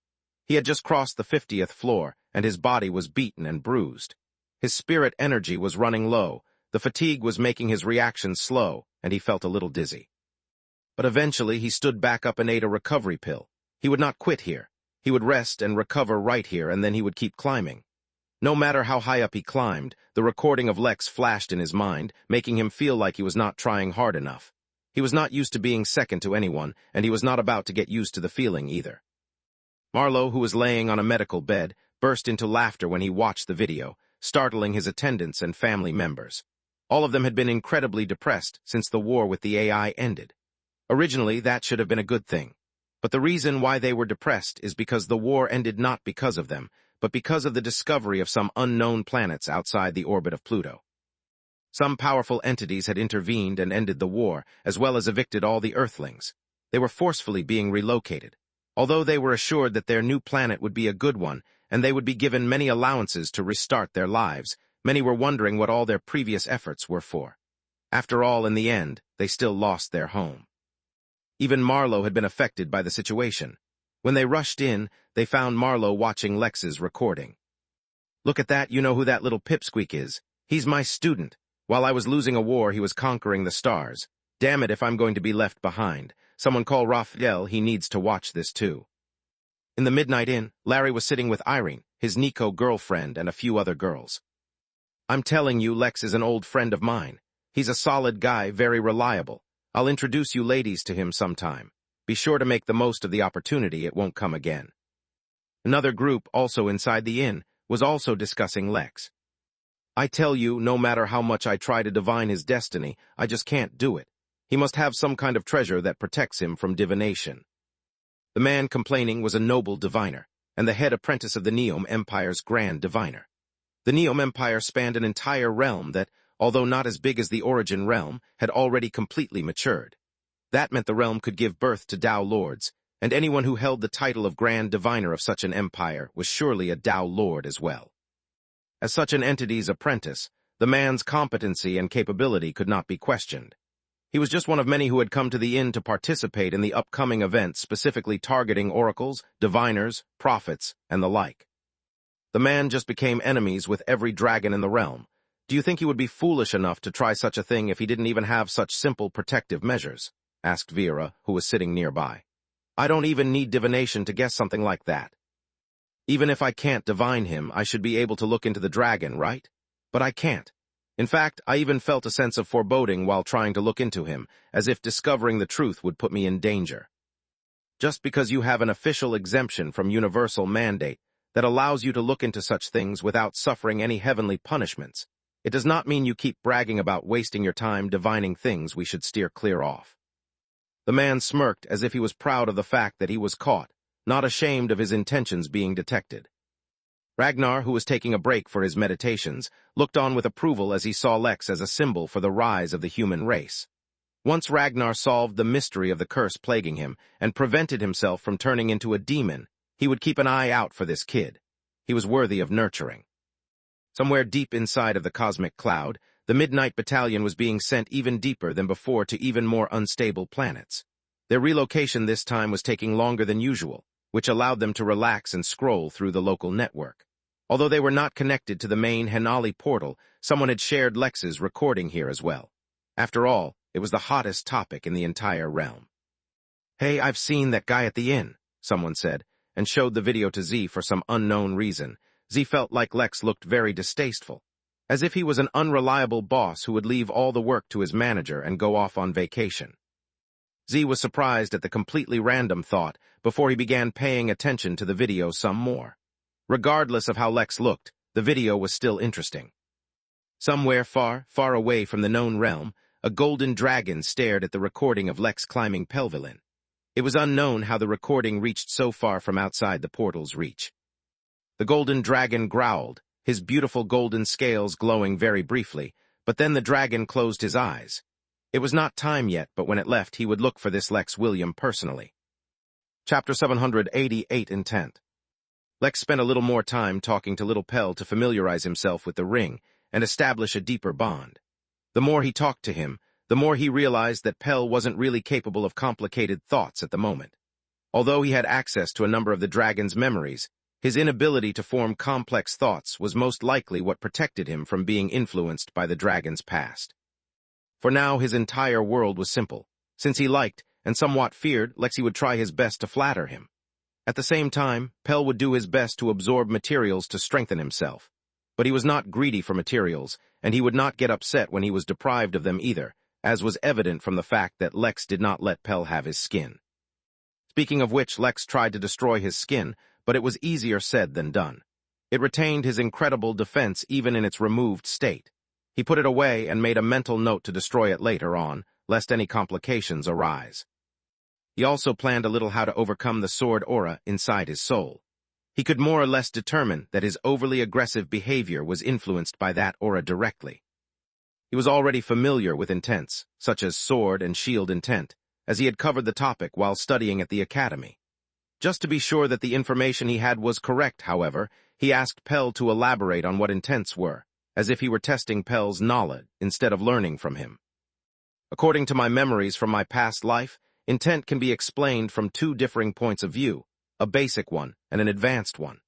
He had just crossed the 50th floor, and his body was beaten and bruised. His spirit energy was running low, the fatigue was making his reactions slow, and he felt a little dizzy. But eventually he stood back up and ate a recovery pill. He would not quit here. He would rest and recover right here, and then he would keep climbing. No matter how high up he climbed, the recording of Lex flashed in his mind, making him feel like he was not trying hard enough. He was not used to being second to anyone, and he was not about to get used to the feeling either. Marlowe, who was laying on a medical bed, burst into laughter when he watched the video. startling his attendants and family members. All of them had been incredibly depressed since the war with the AI ended. Originally, that should have been a good thing. But the reason why they were depressed is because the war ended not because of them, but because of the discovery of some unknown planets outside the orbit of Pluto. Some powerful entities had intervened and ended the war, as well as evicted all the Earthlings. They were forcefully being relocated. Although they were assured that their new planet would be a good one, and they would be given many allowances to restart their lives, many were wondering what all their previous efforts were for. After all, in the end, they still lost their home. Even Marlowe had been affected by the situation. When they rushed in, they found Marlowe watching Lex's recording. "Look at that, you know who that little pipsqueak is. He's my student. While I was losing a war, he was conquering the stars. Damn it if I'm going to be left behind. Someone call Raphael, he needs to watch this too." In the Midnight Inn, Larry was sitting with Irene, his Nico girlfriend, and a few other girls. "I'm telling you, Lex is an old friend of mine. He's a solid guy, very reliable. I'll introduce you ladies to him sometime. Be sure to make the most of the opportunity, it won't come again." Another group, also inside the inn, was also discussing Lex. "I tell you, no matter how much I try to divine his destiny, I just can't do it. He must have some kind of treasure that protects him from divination." The man complaining was a noble diviner, and the head apprentice of the Neome Empire's grand diviner. The Neome Empire spanned an entire realm that, although not as big as the Origin realm, had already completely matured. That meant the realm could give birth to Tao Lords, and anyone who held the title of Grand Diviner of such an empire was surely a Tao Lord as well. As such an entity's apprentice, the man's competency and capability could not be questioned. He was just one of many who had come to the inn to participate in the upcoming event specifically targeting oracles, diviners, prophets, and the like. The man just became enemies with every dragon in the realm. Do you think he would be foolish enough to try such a thing if he didn't even have such simple protective measures? Asked Vera, who was sitting nearby. "I don't even need divination to guess something like that. Even if I can't divine him, I should be able to look into the dragon, right? But I can't. In fact, I even felt a sense of foreboding while trying to look into him, as if discovering the truth would put me in danger. Just because you have an official exemption from universal mandate that allows you to look into such things without suffering any heavenly punishments, it does not mean you keep bragging about wasting your time divining things we should steer clear off." The man smirked as if he was proud of the fact that he was caught, not ashamed of his intentions being detected. Ragnar, who was taking a break for his meditations, looked on with approval as he saw Lex as a symbol for the rise of the human race. Once Ragnar solved the mystery of the curse plaguing him and prevented himself from turning into a demon, he would keep an eye out for this kid. He was worthy of nurturing. Somewhere deep inside of the cosmic cloud, the Midnight Battalion was being sent even deeper than before to even more unstable planets. Their relocation this time was taking longer than usual, which allowed them to relax and scroll through the local network. Although they were not connected to the main Henali portal, someone had shared Lex's recording here as well. After all, it was the hottest topic in the entire realm. "Hey, I've seen that guy at the inn," someone said, and showed the video to Z for some unknown reason. Z felt like Lex looked very distasteful, as if he was an unreliable boss who would leave all the work to his manager and go off on vacation. Z was surprised at the completely random thought before he began paying attention to the video some more. Regardless of how Lex looked, the video was still interesting. Somewhere far, far away from the known realm, a golden dragon stared at the recording of Lex climbing Pelvilin. It was unknown how the recording reached so far from outside the portal's reach. The golden dragon growled, his beautiful golden scales glowing very briefly, but then the dragon closed his eyes. It was not time yet, but when it left, he would look for this Lex William personally. Chapter 788 Intent. Lex spent a little more time talking to little Pell to familiarize himself with the ring and establish a deeper bond. The more he talked to him, the more he realized that Pell wasn't really capable of complicated thoughts at the moment. Although he had access to a number of the dragon's memories, his inability to form complex thoughts was most likely what protected him from being influenced by the dragon's past. For now, his entire world was simple. Since he liked, and somewhat feared, Lexi would try his best to flatter him. At the same time, Pell would do his best to absorb materials to strengthen himself. But he was not greedy for materials, and he would not get upset when he was deprived of them either, as was evident from the fact that Lex did not let Pell have his skin. Speaking of which, Lex tried to destroy his skin, but it was easier said than done. It retained his incredible defense even in its removed state. He put it away and made a mental note to destroy it later on, lest any complications arise. He also planned a little how to overcome the sword aura inside his soul. He could more or less determine that his overly aggressive behavior was influenced by that aura directly. He was already familiar with intents, such as sword and shield intent, as he had covered the topic while studying at the academy. Just to be sure that the information he had was correct, however, he asked Pell to elaborate on what intents were, as if he were testing Pell's knowledge instead of learning from him. According to my memories from my past life, intent can be explained from two differing points of view, a basic one and an advanced one.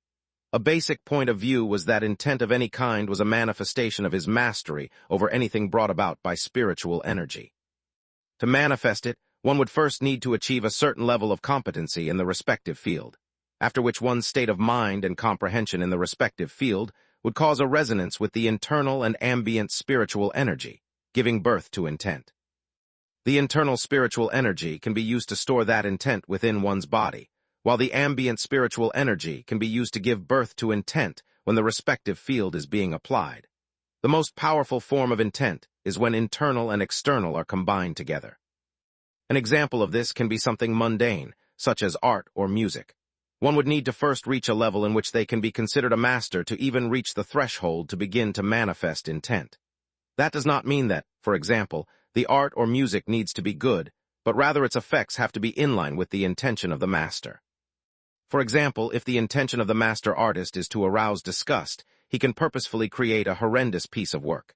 A basic point of view was that intent of any kind was a manifestation of his mastery over anything brought about by spiritual energy. To manifest it, one would first need to achieve a certain level of competency in the respective field, after which one's state of mind and comprehension in the respective field would cause a resonance with the internal and ambient spiritual energy, giving birth to intent. The internal spiritual energy can be used to store that intent within one's body, while the ambient spiritual energy can be used to give birth to intent when the respective field is being applied. The most powerful form of intent is when internal and external are combined together. An example of this can be something mundane, such as art or music. One would need to first reach a level in which they can be considered a master to even reach the threshold to begin to manifest intent. That does not mean that, for example, the art or music needs to be good, but rather its effects have to be in line with the intention of the master. For example, if the intention of the master artist is to arouse disgust, he can purposefully create a horrendous piece of work.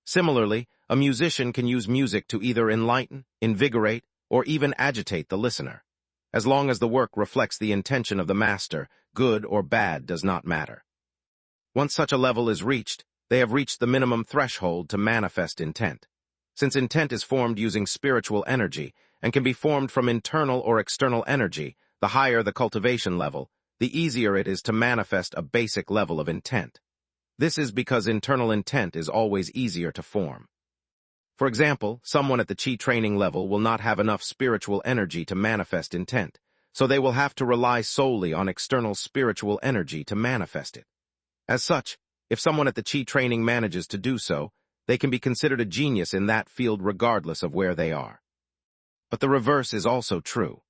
Similarly, a musician can use music to either enlighten, invigorate, or even agitate the listener. As long as the work reflects the intention of the master, good or bad does not matter. Once such a level is reached, they have reached the minimum threshold to manifest intent. Since intent is formed using spiritual energy and can be formed from internal or external energy, the higher the cultivation level, the easier it is to manifest a basic level of intent. This is because internal intent is always easier to form. For example, someone at the Chi training level will not have enough spiritual energy to manifest intent, so they will have to rely solely on external spiritual energy to manifest it. As such, if someone at the Chi training manages to do so, they can be considered a genius in that field regardless of where they are. But the reverse is also true.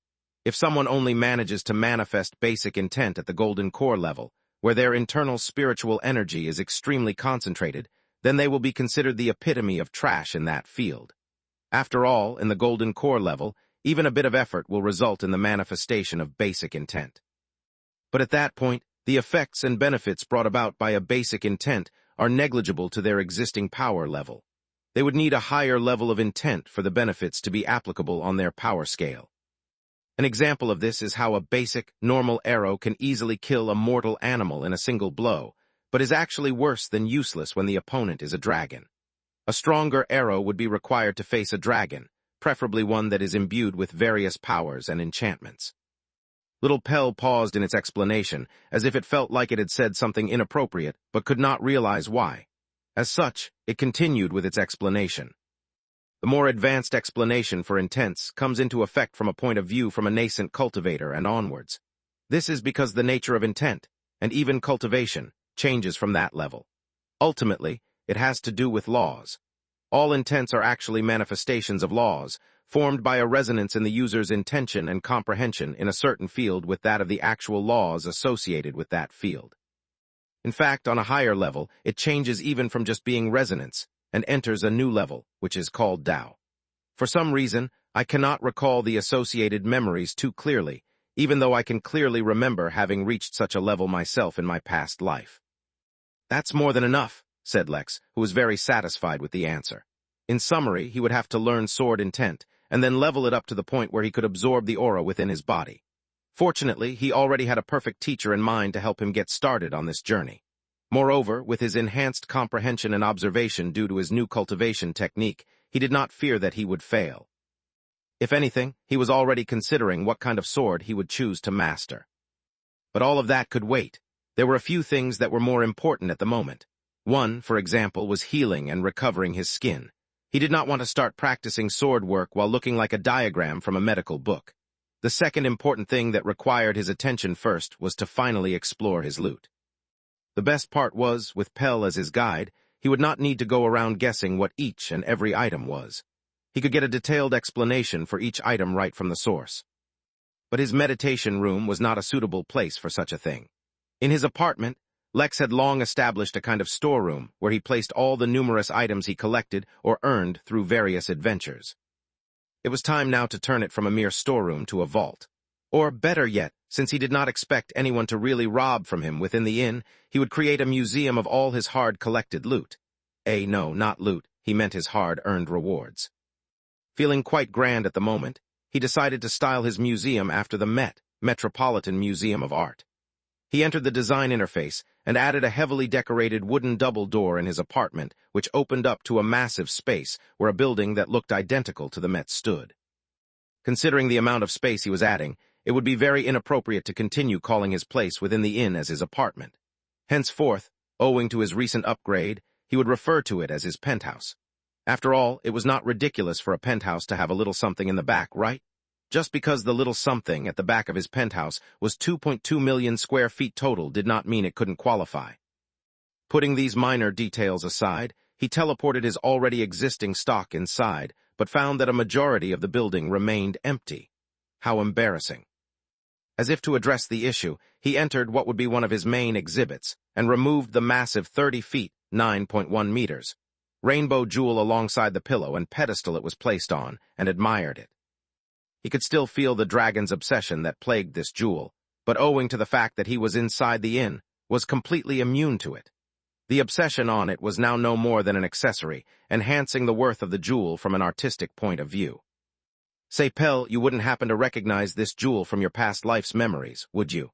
If someone only manages to manifest basic intent at the golden core level, where their internal spiritual energy is extremely concentrated, then they will be considered the epitome of trash in that field. After all, in the golden core level, even a bit of effort will result in the manifestation of basic intent. But at that point, the effects and benefits brought about by a basic intent are negligible to their existing power level. They would need a higher level of intent for the benefits to be applicable on their power scale. An example of this is how a basic, normal arrow can easily kill a mortal animal in a single blow, but is actually worse than useless when the opponent is a dragon. A stronger arrow would be required to face a dragon, preferably one that is imbued with various powers and enchantments. Little Pell paused in its explanation, as if it felt like it had said something inappropriate, but could not realize why. As such, it continued with its explanation. The more advanced explanation for intents comes into effect from a point of view from a nascent cultivator and onwards. This is because the nature of intent, and even cultivation, changes from that level. Ultimately, it has to do with laws. All intents are actually manifestations of laws, formed by a resonance in the user's intention and comprehension in a certain field with that of the actual laws associated with that field. In fact, on a higher level, it changes even from just being resonance, and enters a new level, which is called Tao. For some reason, I cannot recall the associated memories too clearly, even though I can clearly remember having reached such a level myself in my past life. That's more than enough, said Lex, who was very satisfied with the answer. In summary, he would have to learn sword intent, and then level it up to the point where he could absorb the aura within his body. Fortunately, he already had a perfect teacher in mind to help him get started on this journey. Moreover, with his enhanced comprehension and observation due to his new cultivation technique, he did not fear that he would fail. If anything, he was already considering what kind of sword he would choose to master. But all of that could wait. There were a few things that were more important at the moment. One, for example, was healing and recovering his skin. He did not want to start practicing sword work while looking like a diagram from a medical book. The second important thing that required his attention first was to finally explore his loot. The best part was, with Pell as his guide, he would not need to go around guessing what each and every item was. He could get a detailed explanation for each item right from the source. But his meditation room was not a suitable place for such a thing. In his apartment, Lex had long established a kind of storeroom where he placed all the numerous items he collected or earned through various adventures. It was time now to turn it from a mere storeroom to a vault. Or, better yet, since he did not expect anyone to really rob from him within the inn, he would create a museum of all his hard-collected loot. No, not loot, he meant his hard-earned rewards. Feeling quite grand at the moment, he decided to style his museum after the Metropolitan Museum of Art. He entered the design interface and added a heavily decorated wooden double door in his apartment, which opened up to a massive space where a building that looked identical to the Met stood. Considering the amount of space he was adding, it would be very inappropriate to continue calling his place within the inn as his apartment. Henceforth, owing to his recent upgrade, he would refer to it as his penthouse. After all, it was not ridiculous for a penthouse to have a little something in the back, right? Just because the little something at the back of his penthouse was 2.2 million square feet total did not mean it couldn't qualify. Putting these minor details aside, he teleported his already existing stock inside, but found that a majority of the building remained empty. How embarrassing. As if to address the issue, he entered what would be one of his main exhibits and removed the massive 30 feet, 9.1 meters, rainbow jewel alongside the pillow and pedestal it was placed on, and admired it. He could still feel the dragon's obsession that plagued this jewel, but owing to the fact that he was inside the inn, was completely immune to it. The obsession on it was now no more than an accessory, enhancing the worth of the jewel from an artistic point of view. Say, Pell, you wouldn't happen to recognize this jewel from your past life's memories, would you?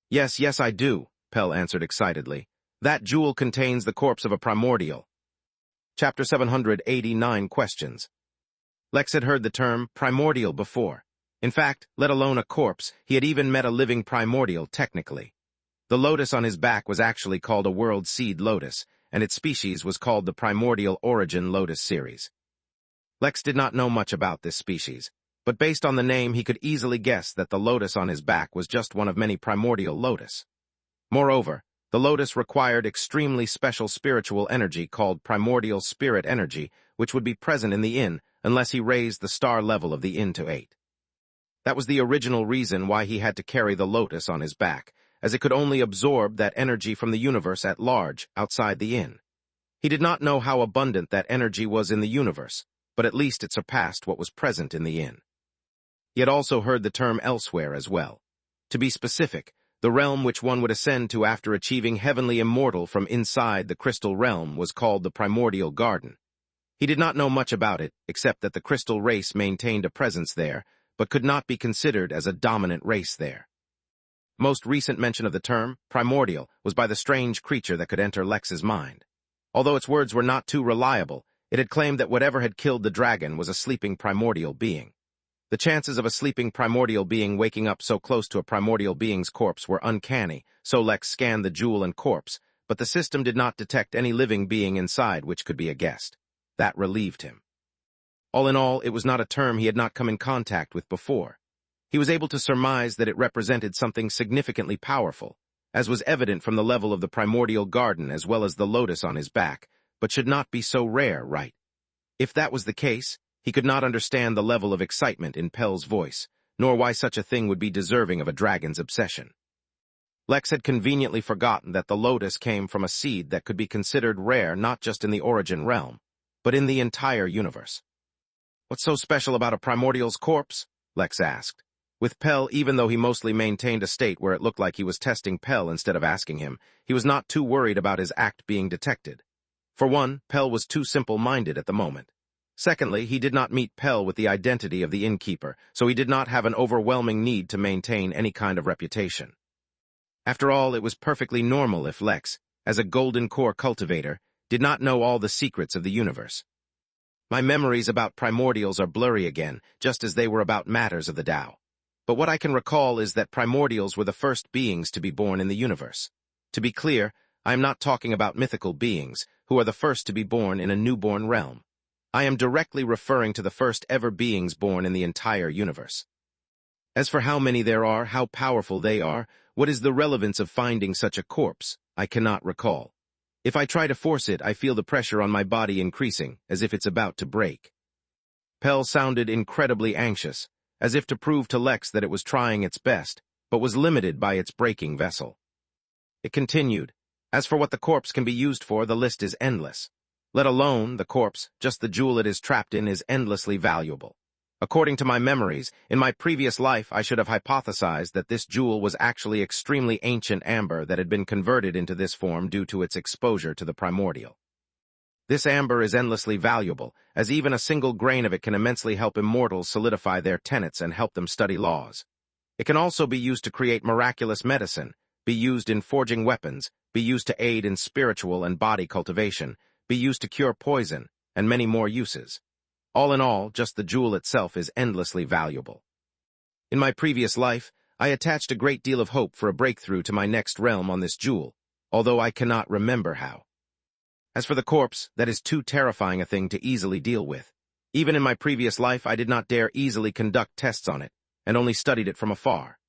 Yes, I do, Pell answered excitedly. That jewel contains the corpse of a primordial. Chapter 789 Questions. Lex had heard the term primordial before. In fact, let alone a corpse, he had even met a living primordial technically. The lotus on his back was actually called a world seed lotus, and its species was called the primordial origin lotus series. Lex did not know much about this species, but based on the name he could easily guess that the lotus on his back was just one of many primordial lotus. Moreover, the lotus required extremely special spiritual energy called primordial spirit energy, which would be present in the inn unless he raised the star level of the inn to 8. That was the original reason why he had to carry the lotus on his back, as it could only absorb that energy from the universe at large outside the inn. He did not know how abundant that energy was in the universe, but at least it surpassed what was present in the inn. He had also heard the term elsewhere as well. To be specific, the realm which one would ascend to after achieving heavenly immortal from inside the crystal realm was called the primordial garden. He did not know much about it, except that the crystal race maintained a presence there, but could not be considered as a dominant race there. Most recent mention of the term, primordial, was by the strange creature that could enter Lex's mind. Although its words were not too reliable, it had claimed that whatever had killed the dragon was a sleeping primordial being. The chances of a sleeping primordial being waking up so close to a primordial being's corpse were uncanny, so Lex scanned the jewel and corpse, but the system did not detect any living being inside which could be a guest. That relieved him. All in all, it was not a term he had not come in contact with before. He was able to surmise that it represented something significantly powerful, as was evident from the level of the primordial garden as well as the lotus on his back, but should not be so rare, right? If that was the case, he could not understand the level of excitement in Pell's voice, nor why such a thing would be deserving of a dragon's obsession. Lex had conveniently forgotten that the lotus came from a seed that could be considered rare not just in the origin realm, but in the entire universe. What's so special about a primordial's corpse? Lex asked. With Pell, even though he mostly maintained a state where it looked like he was testing Pell instead of asking him, he was not too worried about his act being detected. For one, Pell was too simple-minded at the moment. Secondly, he did not meet Pell with the identity of the innkeeper, so he did not have an overwhelming need to maintain any kind of reputation. After all, it was perfectly normal if Lex, as a golden core cultivator, did not know all the secrets of the universe. My memories about primordials are blurry again, just as they were about matters of the Tao. But what I can recall is that primordials were the first beings to be born in the universe. To be clear, I am not talking about mythical beings, who are the first to be born in a newborn realm. I am directly referring to the first ever beings born in the entire universe. As for how many there are, how powerful they are, what is the relevance of finding such a corpse, I cannot recall. If I try to force it, I feel the pressure on my body increasing, as if it's about to break. Pell sounded incredibly anxious, as if to prove to Lex that it was trying its best, but was limited by its breaking vessel. It continued. As for what the corpse can be used for, the list is endless. Let alone the corpse, just the jewel it is trapped in is endlessly valuable. According to my memories, in my previous life I should have hypothesized that this jewel was actually extremely ancient amber that had been converted into this form due to its exposure to the primordial. This amber is endlessly valuable, as even a single grain of it can immensely help immortals solidify their tenets and help them study laws. It can also be used to create miraculous medicine, be used in forging weapons, be used to aid in spiritual and body cultivation, be used to cure poison, and many more uses. All in all, just the jewel itself is endlessly valuable. In my previous life, I attached a great deal of hope for a breakthrough to my next realm on this jewel, although I cannot remember how. As for the corpse, that is too terrifying a thing to easily deal with. Even in my previous life, I did not dare easily conduct tests on it, and only studied it from afar.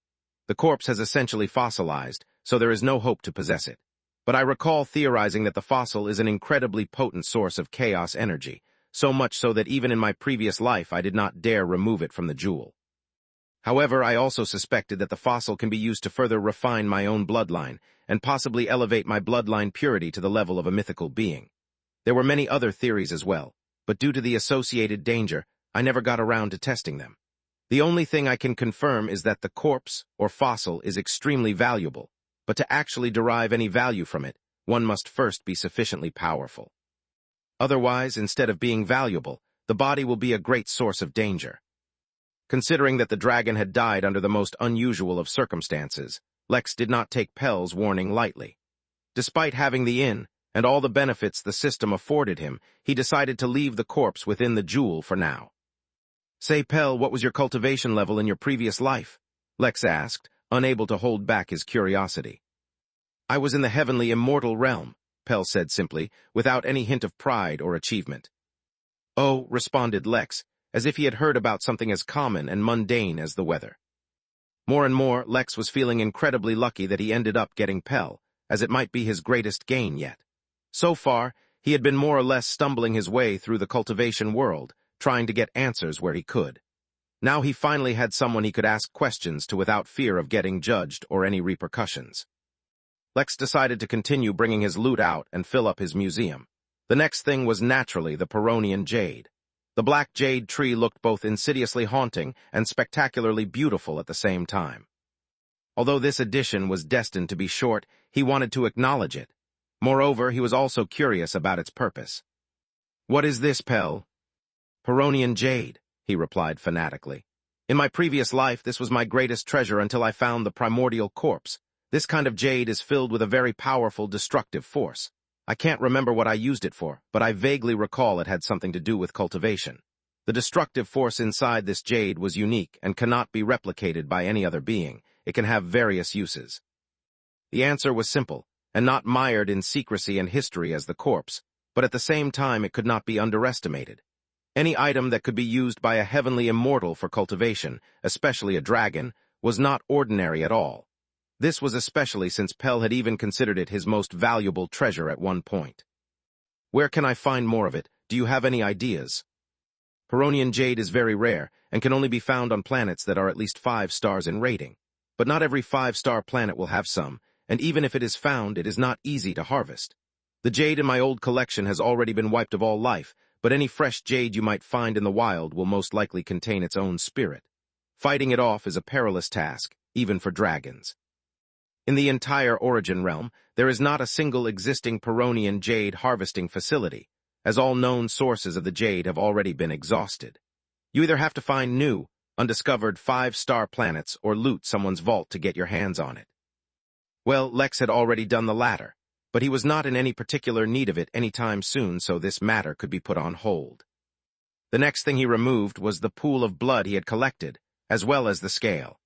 The corpse has essentially fossilized, so there is no hope to possess it. But I recall theorizing that the fossil is an incredibly potent source of chaos energy, so much so that even in my previous life I did not dare remove it from the jewel. However, I also suspected that the fossil can be used to further refine my own bloodline, and possibly elevate my bloodline purity to the level of a mythical being. There were many other theories as well, but due to the associated danger, I never got around to testing them. The only thing I can confirm is that the corpse, or fossil, is extremely valuable, but to actually derive any value from it, one must first be sufficiently powerful. Otherwise, instead of being valuable, the body will be a great source of danger. Considering that the dragon had died under the most unusual of circumstances, Lex did not take Pell's warning lightly. Despite having the inn, and all the benefits the system afforded him, he decided to leave the corpse within the jewel for now. "Say, Pell, what was your cultivation level in your previous life?" Lex asked, unable to hold back his curiosity. "I was in the heavenly immortal realm," Pell said simply, without any hint of pride or achievement. "Oh," responded Lex, as if he had heard about something as common and mundane as the weather. More and more, Lex was feeling incredibly lucky that he ended up getting Pell, as it might be his greatest gain yet. So far, he had been more or less stumbling his way through the cultivation world, trying to get answers where he could. Now he finally had someone he could ask questions to without fear of getting judged or any repercussions. Lex decided to continue bringing his loot out and fill up his museum. The next thing was naturally the Peronian jade. The black jade tree looked both insidiously haunting and spectacularly beautiful at the same time. Although this addition was destined to be short, he wanted to acknowledge it. Moreover, he was also curious about its purpose. "What is this, Pell?" "Peronian jade," he replied fanatically. "In my previous life, this was my greatest treasure until I found the primordial corpse. This kind of jade is filled with a very powerful, destructive force. I can't remember what I used it for, but I vaguely recall it had something to do with cultivation. The destructive force inside this jade was unique and cannot be replicated by any other being. It can have various uses." The answer was simple, and not mired in secrecy and history as the corpse, but at the same time it could not be underestimated. Any item that could be used by a heavenly immortal for cultivation, especially a dragon, was not ordinary at all. This was especially since Pell had even considered it his most valuable treasure at one point. "Where can I find more of it? Do you have any ideas?" "Peronian jade is very rare and can only be found on planets that are at least 5 stars in rating. But not every 5-star planet will have some, and even if it is found, it is not easy to harvest. The jade in my old collection has already been wiped of all life, but any fresh jade you might find in the wild will most likely contain its own spirit. Fighting it off is a perilous task, even for dragons. In the entire Origin realm, there is not a single existing Peronian jade harvesting facility, as all known sources of the jade have already been exhausted. You either have to find new, undiscovered 5-star planets or loot someone's vault to get your hands on it." Well, Lex had already done the latter, but he was not in any particular need of it any time soon, so this matter could be put on hold. The next thing he removed was the pool of blood he had collected, as well as the scale.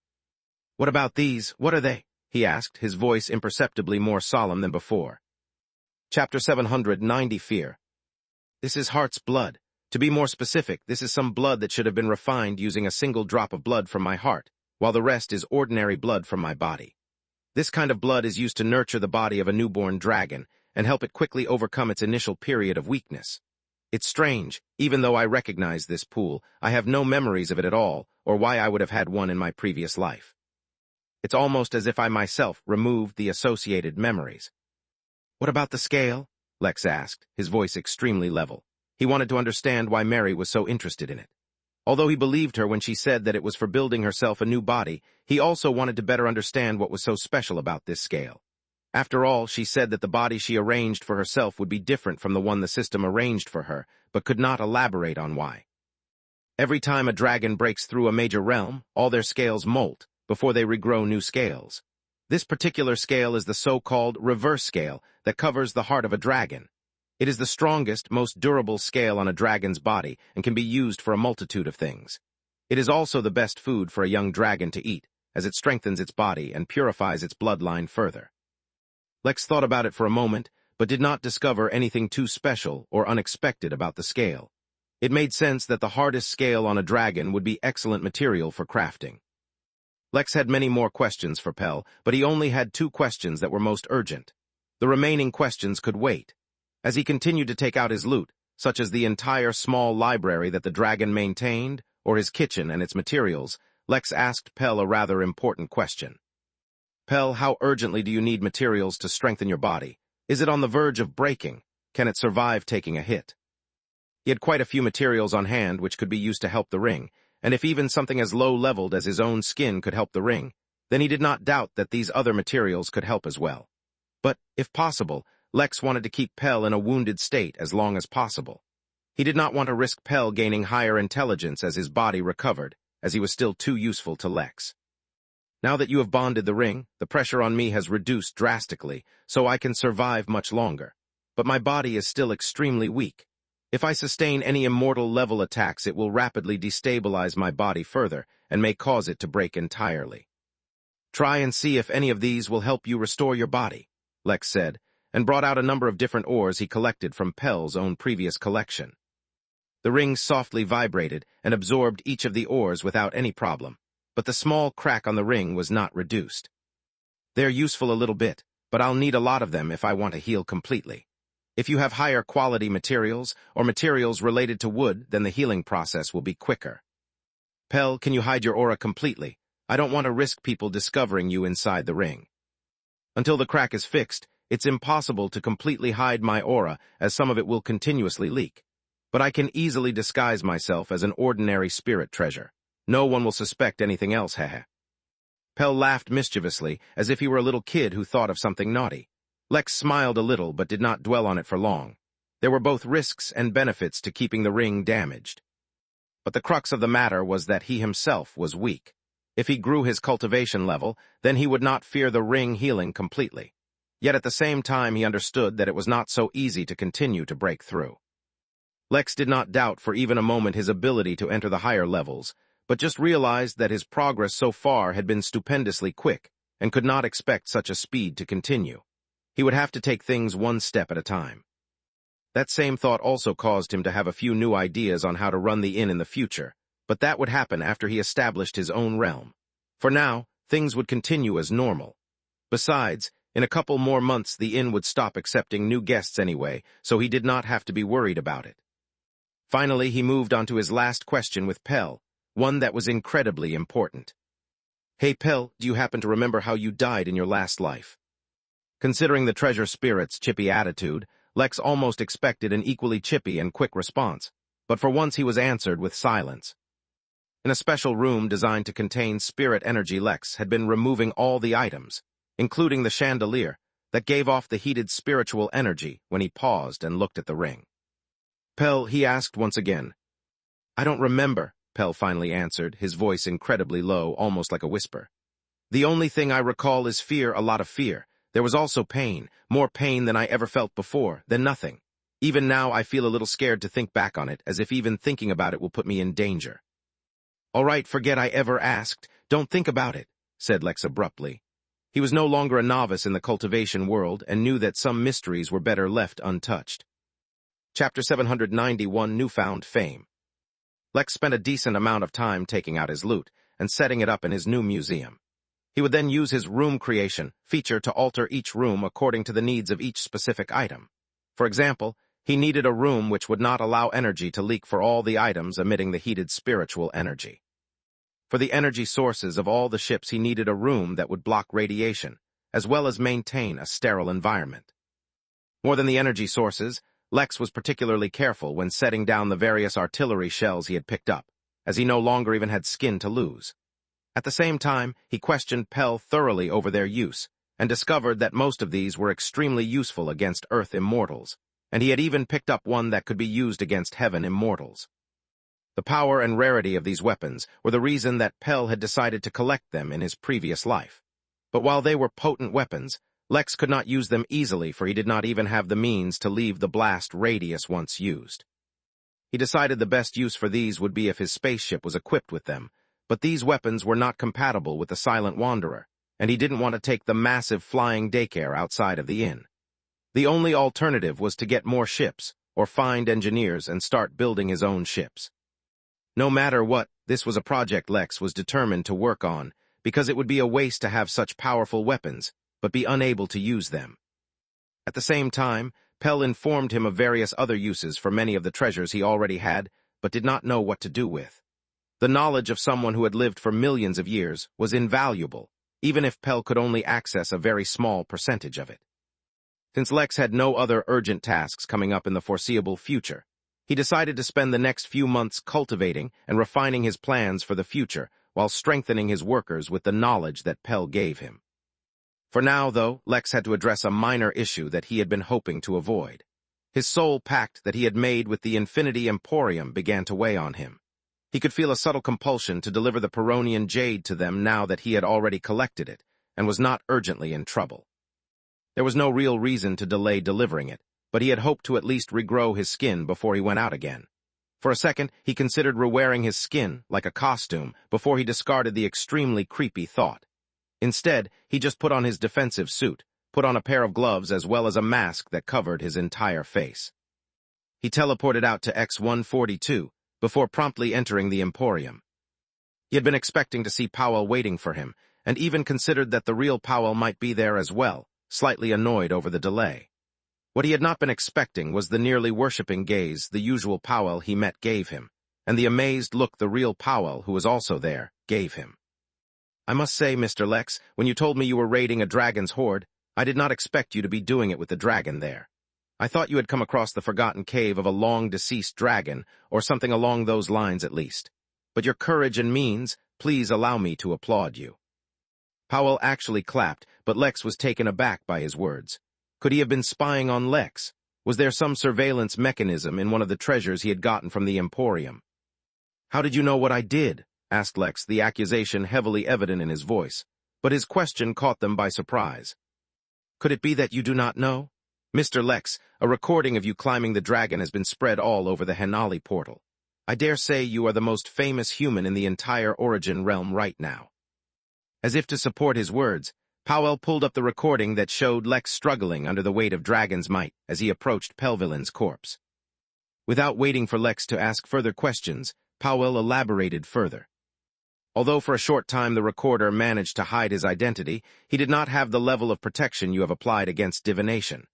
"What about these? What are they?" he asked, his voice imperceptibly more solemn than before. Chapter 790 Fear. "This is heart's blood. To be more specific, this is some blood that should have been refined using a single drop of blood from my heart, while the rest is ordinary blood from my body. This kind of blood is used to nurture the body of a newborn dragon and help it quickly overcome its initial period of weakness. It's strange, even though I recognize this pool, I have no memories of it at all, or why I would have had one in my previous life. It's almost as if I myself removed the associated memories. What about the scale? Lex asked, his voice extremely level. He wanted to understand why Mary was so interested in it. Although he believed her when she said that it was for building herself a new body, he also wanted to better understand what was so special about this scale. After all, she said that the body she arranged for herself would be different from the one the system arranged for her, but could not elaborate on why. Every time a dragon breaks through a major realm, all their scales molt before they regrow new scales. This particular scale is the so-called reverse scale that covers the heart of a dragon. It is the strongest, most durable scale on a dragon's body and can be used for a multitude of things. It is also the best food for a young dragon to eat, as it strengthens its body and purifies its bloodline further. Lex thought about it for a moment, but did not discover anything too special or unexpected about the scale. It made sense that the hardest scale on a dragon would be excellent material for crafting. Lex had many more questions for Pell, but he only had 2 questions that were most urgent. The remaining questions could wait. As he continued to take out his loot, such as the entire small library that the dragon maintained, or his kitchen and its materials, Lex asked Pell a rather important question. Pell, how urgently do you need materials to strengthen your body? Is it on the verge of breaking? Can it survive taking a hit? He had quite a few materials on hand which could be used to help the ring, and if even something as low-leveled as his own skin could help the ring, then he did not doubt that these other materials could help as well. But, if possible, Lex wanted to keep Pell in a wounded state as long as possible. He did not want to risk Pell gaining higher intelligence as his body recovered, as he was still too useful to Lex. Now that you have bonded the ring, the pressure on me has reduced drastically, so I can survive much longer. But my body is still extremely weak. If I sustain any immortal-level attacks, it will rapidly destabilize my body further and may cause it to break entirely. Try and see if any of these will help you restore your body, Lex said, and brought out a number of different ores he collected from Pell's own previous collection. The ring softly vibrated and absorbed each of the ores without any problem, but the small crack on the ring was not reduced. They're useful a little bit, but I'll need a lot of them if I want to heal completely. If you have higher quality materials or materials related to wood, then the healing process will be quicker. Pell, can you hide your aura completely? I don't want to risk people discovering you inside the ring. Until the crack is fixed, it's impossible to completely hide my aura, as some of it will continuously leak. But I can easily disguise myself as an ordinary spirit treasure. No one will suspect anything else, heh. Pell laughed mischievously, as if he were a little kid who thought of something naughty. Lex smiled a little, but did not dwell on it for long. There were both risks and benefits to keeping the ring damaged. But the crux of the matter was that he himself was weak. If he grew his cultivation level, then he would not fear the ring healing completely. Yet at the same time he understood that it was not so easy to continue to break through. Lex did not doubt for even a moment his ability to enter the higher levels, but just realized that his progress so far had been stupendously quick, and could not expect such a speed to continue. He would have to take things one step at a time. That same thought also caused him to have a few new ideas on how to run the inn in the future, but that would happen after he established his own realm. For now, things would continue as normal. Besides, in a couple more months the inn would stop accepting new guests anyway, so he did not have to be worried about it. Finally, he moved on to his last question with Pell, one that was incredibly important. Hey Pell, do you happen to remember how you died in your last life? Considering the treasure spirit's chippy attitude, Lex almost expected an equally chippy and quick response, but for once he was answered with silence. In a special room designed to contain spirit energy, Lex had been removing all the items, including the chandelier, that gave off the heated spiritual energy when he paused and looked at the ring. Pell, he asked once again. I don't remember, Pell finally answered, his voice incredibly low, almost like a whisper. The only thing I recall is fear, a lot of fear. There was also pain, more pain than I ever felt before, then nothing. Even now I feel a little scared to think back on it, as if even thinking about it will put me in danger. All right, forget I ever asked. Don't think about it, said Lex abruptly. He was no longer a novice in the cultivation world and knew that some mysteries were better left untouched. Chapter 791, Newfound Fame. Lex spent a decent amount of time taking out his loot and setting it up in his new museum. He would then use his room creation feature to alter each room according to the needs of each specific item. For example, he needed a room which would not allow energy to leak for all the items emitting the heated spiritual energy. For the energy sources of all the ships, he needed a room that would block radiation, as well as maintain a sterile environment. More than the energy sources, Lex was particularly careful when setting down the various artillery shells he had picked up, as he no longer even had skin to lose. At the same time, he questioned Pell thoroughly over their use, and discovered that most of these were extremely useful against Earth immortals, and he had even picked up one that could be used against Heaven immortals. The power and rarity of these weapons were the reason that Pell had decided to collect them in his previous life. But while they were potent weapons, Lex could not use them easily, for he did not even have the means to leave the blast radius once used. He decided the best use for these would be if his spaceship was equipped with them, but these weapons were not compatible with the Silent Wanderer, and he didn't want to take the massive flying daycare outside of the inn. The only alternative was to get more ships, or find engineers and start building his own ships. No matter what, this was a project Lex was determined to work on, because it would be a waste to have such powerful weapons, but be unable to use them. At the same time, Pell informed him of various other uses for many of the treasures he already had, but did not know what to do with. The knowledge of someone who had lived for millions of years was invaluable, even if Pell could only access a very small percentage of it. Since Lex had no other urgent tasks coming up in the foreseeable future, he decided to spend the next few months cultivating and refining his plans for the future while strengthening his workers with the knowledge that Pell gave him. For now, though, Lex had to address a minor issue that he had been hoping to avoid. His soul pact that he had made with the Infinity Emporium began to weigh on him. He could feel a subtle compulsion to deliver the Peronian jade to them now that he had already collected it, and was not urgently in trouble. There was no real reason to delay delivering it, but he had hoped to at least regrow his skin before he went out again. For a second, he considered rewearing his skin, like a costume, before he discarded the extremely creepy thought. Instead, he just put on his defensive suit, put on a pair of gloves as well as a mask that covered his entire face. He teleported out to X-142, before promptly entering the Emporium. He had been expecting to see Powell waiting for him, and even considered that the real Powell might be there as well, slightly annoyed over the delay. What he had not been expecting was the nearly worshipping gaze the usual Powell he met gave him, and the amazed look the real Powell, who was also there, gave him. I must say, Mr. Lex, when you told me you were raiding a dragon's horde, I did not expect you to be doing it with the dragon there. I thought you had come across the forgotten cave of a long-deceased dragon, or something along those lines at least. But your courage and means, please allow me to applaud you. Powell actually clapped, but Lex was taken aback by his words. Could he have been spying on Lex? Was there some surveillance mechanism in one of the treasures he had gotten from the Emporium? How did you know what I did? Asked Lex, the accusation heavily evident in his voice, but his question caught them by surprise. Could it be that you do not know? Mr. Lex, a recording of you climbing the dragon has been spread all over the Henali portal. I dare say you are the most famous human in the entire Origin realm right now. As if to support his words, Powell pulled up the recording that showed Lex struggling under the weight of dragon's might as he approached Pelvilin's corpse. Without waiting for Lex to ask further questions, Powell elaborated further. Although for a short time the recorder managed to hide his identity, he did not have the level of protection you have applied against divination.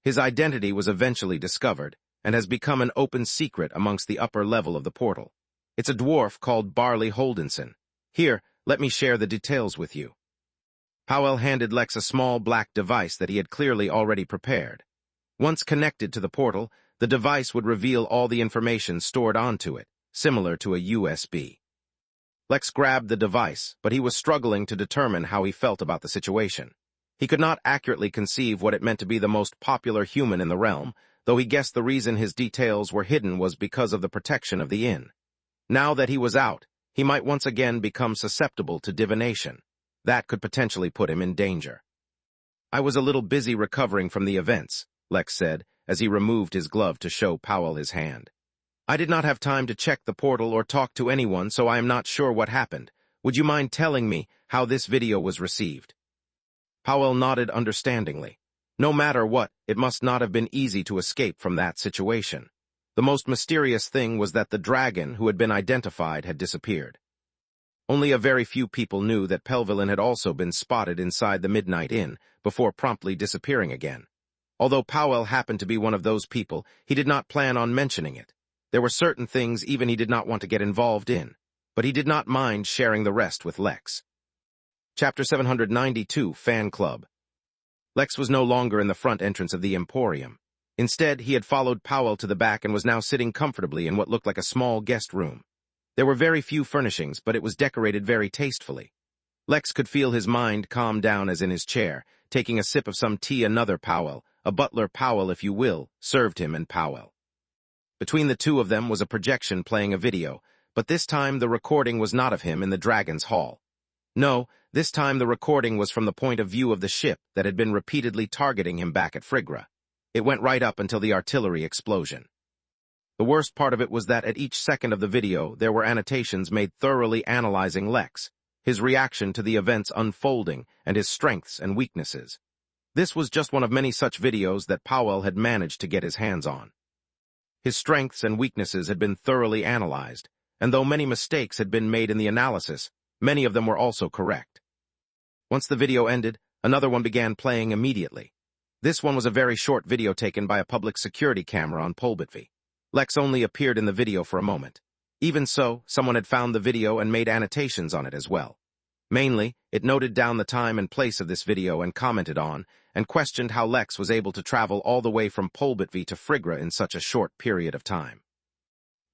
His identity was eventually discovered, and has become an open secret amongst the upper level of the portal. It's a dwarf called Barley Holdenson. Here, let me share the details with you. Powell handed Lex a small black device that he had clearly already prepared. Once connected to the portal, the device would reveal all the information stored onto it, similar to a USB. Lex grabbed the device, but he was struggling to determine how he felt about the situation. He could not accurately conceive what it meant to be the most popular human in the realm, though he guessed the reason his details were hidden was because of the protection of the inn. Now that he was out, he might once again become susceptible to divination. That could potentially put him in danger. I was a little busy recovering from the events, Lex said, as he removed his glove to show Powell his hand. I did not have time to check the portal or talk to anyone, so I am not sure what happened. Would you mind telling me how this video was received? Powell nodded understandingly. No matter what, it must not have been easy to escape from that situation. The most mysterious thing was that the dragon who had been identified had disappeared. Only a very few people knew that Pelvelin had also been spotted inside the Midnight Inn, before promptly disappearing again. Although Powell happened to be one of those people, he did not plan on mentioning it. There were certain things even he did not want to get involved in, but he did not mind sharing the rest with Lex. Chapter 792, Fan Club. Lex was no longer in the front entrance of the Emporium. Instead, he had followed Powell to the back and was now sitting comfortably in what looked like a small guest room. There were very few furnishings, but it was decorated very tastefully. Lex could feel his mind calm down as in his chair, taking a sip of some tea. Another Powell, a butler Powell if you will, served him and Powell. Between the two of them was a projection playing a video, but this time the recording was not of him in the Dragon's Hall. No, this time the recording was from the point of view of the ship that had been repeatedly targeting him back at Frigra. It went right up until the artillery explosion. The worst part of it was that at each second of the video there were annotations made thoroughly analyzing Lex, his reaction to the events unfolding, and his strengths and weaknesses. This was just one of many such videos that Powell had managed to get his hands on. His strengths and weaknesses had been thoroughly analyzed, and though many mistakes had been made in the analysis, many of them were also correct. Once the video ended, another one began playing immediately. This one was a very short video taken by a public security camera on Polbitvy. Lex only appeared in the video for a moment. Even so, someone had found the video and made annotations on it as well. Mainly, it noted down the time and place of this video and commented on, and questioned how Lex was able to travel all the way from Polbitvy to Frigra in such a short period of time.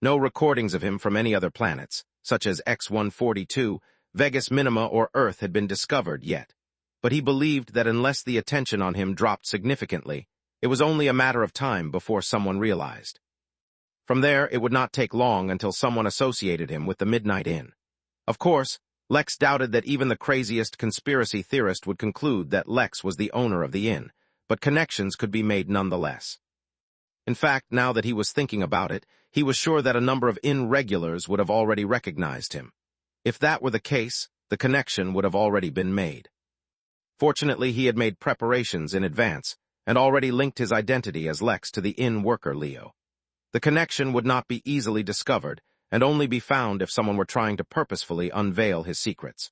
No recordings of him from any other planets, such as X-142, Vegas Minima or Earth had been discovered yet, but he believed that unless the attention on him dropped significantly, it was only a matter of time before someone realized. From there, it would not take long until someone associated him with the Midnight Inn. Of course, Lex doubted that even the craziest conspiracy theorist would conclude that Lex was the owner of the inn, but connections could be made nonetheless. In fact, now that he was thinking about it, he was sure that a number of inn regulars would have already recognized him. If that were the case, the connection would have already been made. Fortunately, he had made preparations in advance, and already linked his identity as Lex to the inn worker Leo. The connection would not be easily discovered, and only be found if someone were trying to purposefully unveil his secrets.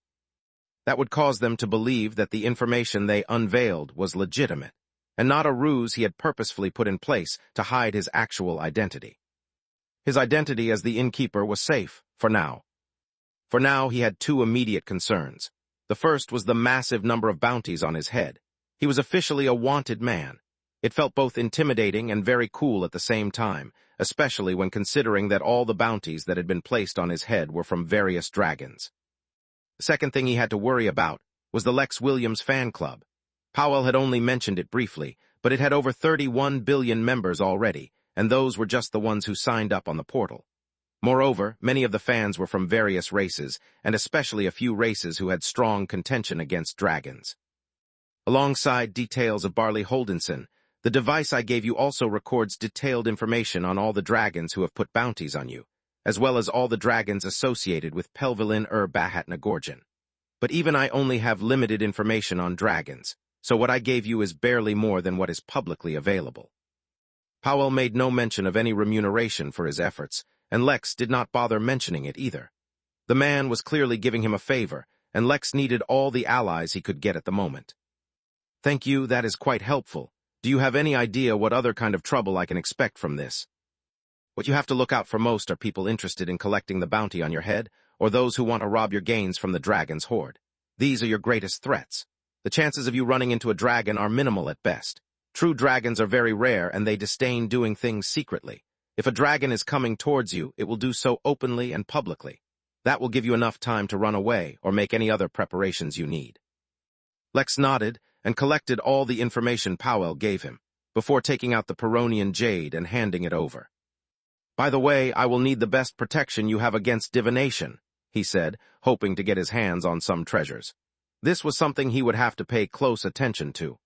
That would cause them to believe that the information they unveiled was legitimate, and not a ruse he had purposefully put in place to hide his actual identity. His identity as the innkeeper was safe, for now. For now, he had two immediate concerns. The first was the massive number of bounties on his head. He was officially a wanted man. It felt both intimidating and very cool at the same time, especially when considering that all the bounties that had been placed on his head were from various dragons. The second thing he had to worry about was the Lex Williams fan club. Powell had only mentioned it briefly, but it had over 31 billion members already, and those were just the ones who signed up on the portal. Moreover, many of the fans were from various races, and especially a few races who had strong contention against dragons. Alongside details of Barley Holdenson, the device I gave you also records detailed information on all the dragons who have put bounties on you, as well as all the dragons associated with Pelvelin Bahat Nagorjan. But even I only have limited information on dragons, so what I gave you is barely more than what is publicly available. Powell made no mention of any remuneration for his efforts, and Lex did not bother mentioning it either. The man was clearly giving him a favor, and Lex needed all the allies he could get at the moment. Thank you, that is quite helpful. Do you have any idea what other kind of trouble I can expect from this? What you have to look out for most are people interested in collecting the bounty on your head, or those who want to rob your gains from the dragon's hoard. These are your greatest threats. The chances of you running into a dragon are minimal at best. True dragons are very rare, and they disdain doing things secretly. If a dragon is coming towards you, it will do so openly and publicly. That will give you enough time to run away or make any other preparations you need. Lex nodded and collected all the information Powell gave him, before taking out the Peronian jade and handing it over. By the way, I will need the best protection you have against divination, he said, hoping to get his hands on some treasures. This was something he would have to pay close attention to.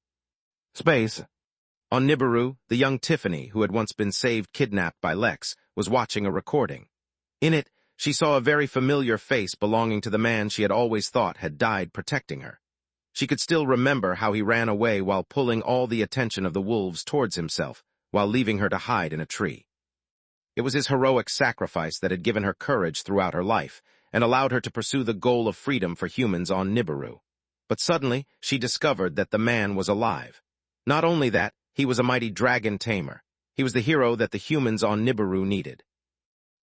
Space. On Nibiru, the young Tiffany, who had once been kidnapped by Lex, was watching a recording. In it, she saw a very familiar face belonging to the man she had always thought had died protecting her. She could still remember how he ran away while pulling all the attention of the wolves towards himself, while leaving her to hide in a tree. It was his heroic sacrifice that had given her courage throughout her life, and allowed her to pursue the goal of freedom for humans on Nibiru. But suddenly, she discovered that the man was alive. Not only that, he was a mighty dragon tamer. He was the hero that the humans on Nibiru needed.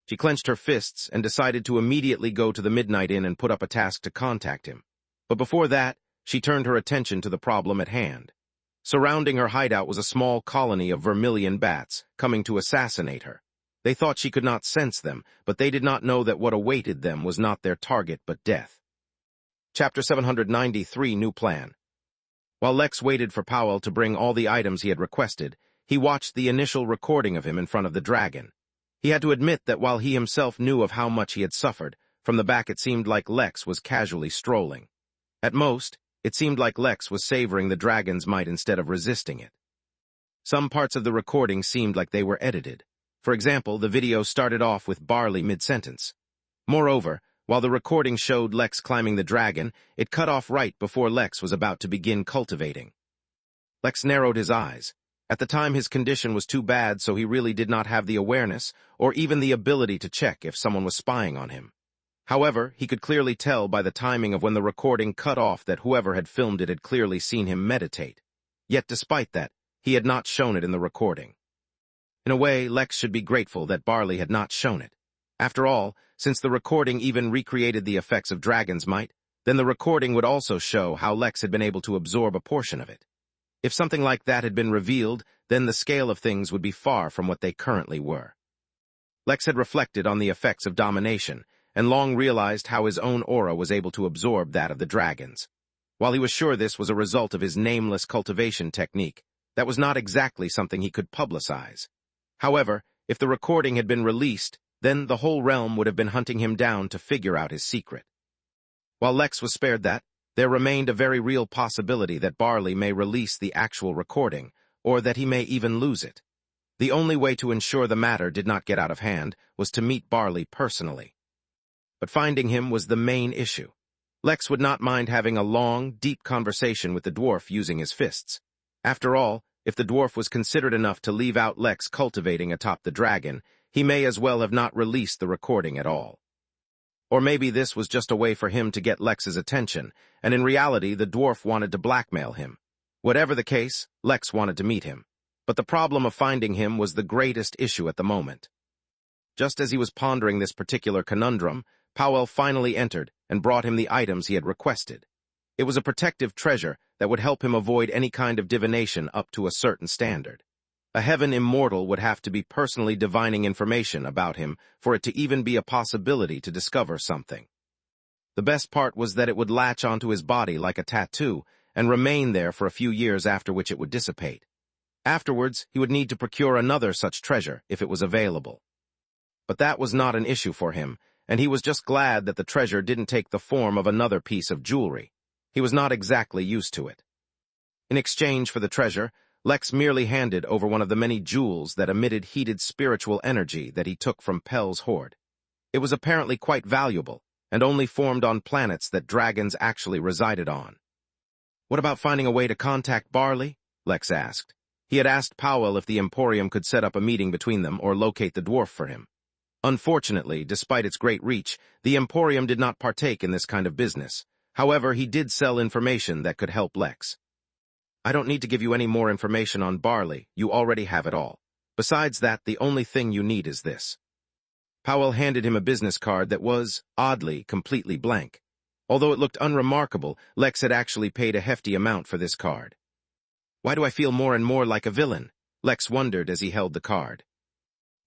She clenched her fists and decided to immediately go to the Midnight Inn and put up a task to contact him. But before that, she turned her attention to the problem at hand. Surrounding her hideout was a small colony of vermilion bats, coming to assassinate her. They thought she could not sense them, but they did not know that what awaited them was not their target but death. Chapter 793, New Plan. While Lex waited for Powell to bring all the items he had requested, he watched the initial recording of him in front of the dragon. He had to admit that while he himself knew of how much he had suffered, from the back it seemed like Lex was casually strolling. At most, it seemed like Lex was savoring the dragon's might instead of resisting it. Some parts of the recording seemed like they were edited. For example, the video started off with Barley mid-sentence. Moreover, while the recording showed Lex climbing the dragon, it cut off right before Lex was about to begin cultivating. Lex narrowed his eyes. At the time, his condition was too bad, so he really did not have the awareness or even the ability to check if someone was spying on him. However, he could clearly tell by the timing of when the recording cut off that whoever had filmed it had clearly seen him meditate. Yet despite that, he had not shown it in the recording. In a way, Lex should be grateful that Barley had not shown it. After all, since the recording even recreated the effects of dragon's might, then the recording would also show how Lex had been able to absorb a portion of it. If something like that had been revealed, then the scale of things would be far from what they currently were. Lex had reflected on the effects of domination, and long realized how his own aura was able to absorb that of the dragons. While he was sure this was a result of his nameless cultivation technique, that was not exactly something he could publicize. However, if the recording had been released, then the whole realm would have been hunting him down to figure out his secret. While Lex was spared that, there remained a very real possibility that Barley may release the actual recording, or that he may even lose it. The only way to ensure the matter did not get out of hand was to meet Barley personally. But finding him was the main issue. Lex would not mind having a long, deep conversation with the dwarf using his fists. After all, if the dwarf was considerate enough to leave out Lex cultivating atop the dragon, he may as well have not released the recording at all. Or maybe this was just a way for him to get Lex's attention, and in reality the dwarf wanted to blackmail him. Whatever the case, Lex wanted to meet him. But the problem of finding him was the greatest issue at the moment. Just as he was pondering this particular conundrum, Powell finally entered and brought him the items he had requested. It was a protective treasure that would help him avoid any kind of divination up to a certain standard. A heaven immortal would have to be personally divining information about him for it to even be a possibility to discover something. The best part was that it would latch onto his body like a tattoo and remain there for a few years, after which it would dissipate. Afterwards, he would need to procure another such treasure if it was available. But that was not an issue for him, and he was just glad that the treasure didn't take the form of another piece of jewelry. He was not exactly used to it. In exchange for the treasure, Lex merely handed over one of the many jewels that emitted heated spiritual energy that he took from Pel's hoard. It was apparently quite valuable, and only formed on planets that dragons actually resided on. "What about finding a way to contact Barley?" Lex asked. He had asked Powell if the Emporium could set up a meeting between them or locate the dwarf for him. Unfortunately, despite its great reach, the Emporium did not partake in this kind of business. However, he did sell information that could help Lex. "I don't need to give you any more information on Barley, you already have it all. Besides that, the only thing you need is this." Powell handed him a business card that was, oddly, completely blank. Although it looked unremarkable, Lex had actually paid a hefty amount for this card. "Why do I feel more and more like a villain?" Lex wondered as he held the card.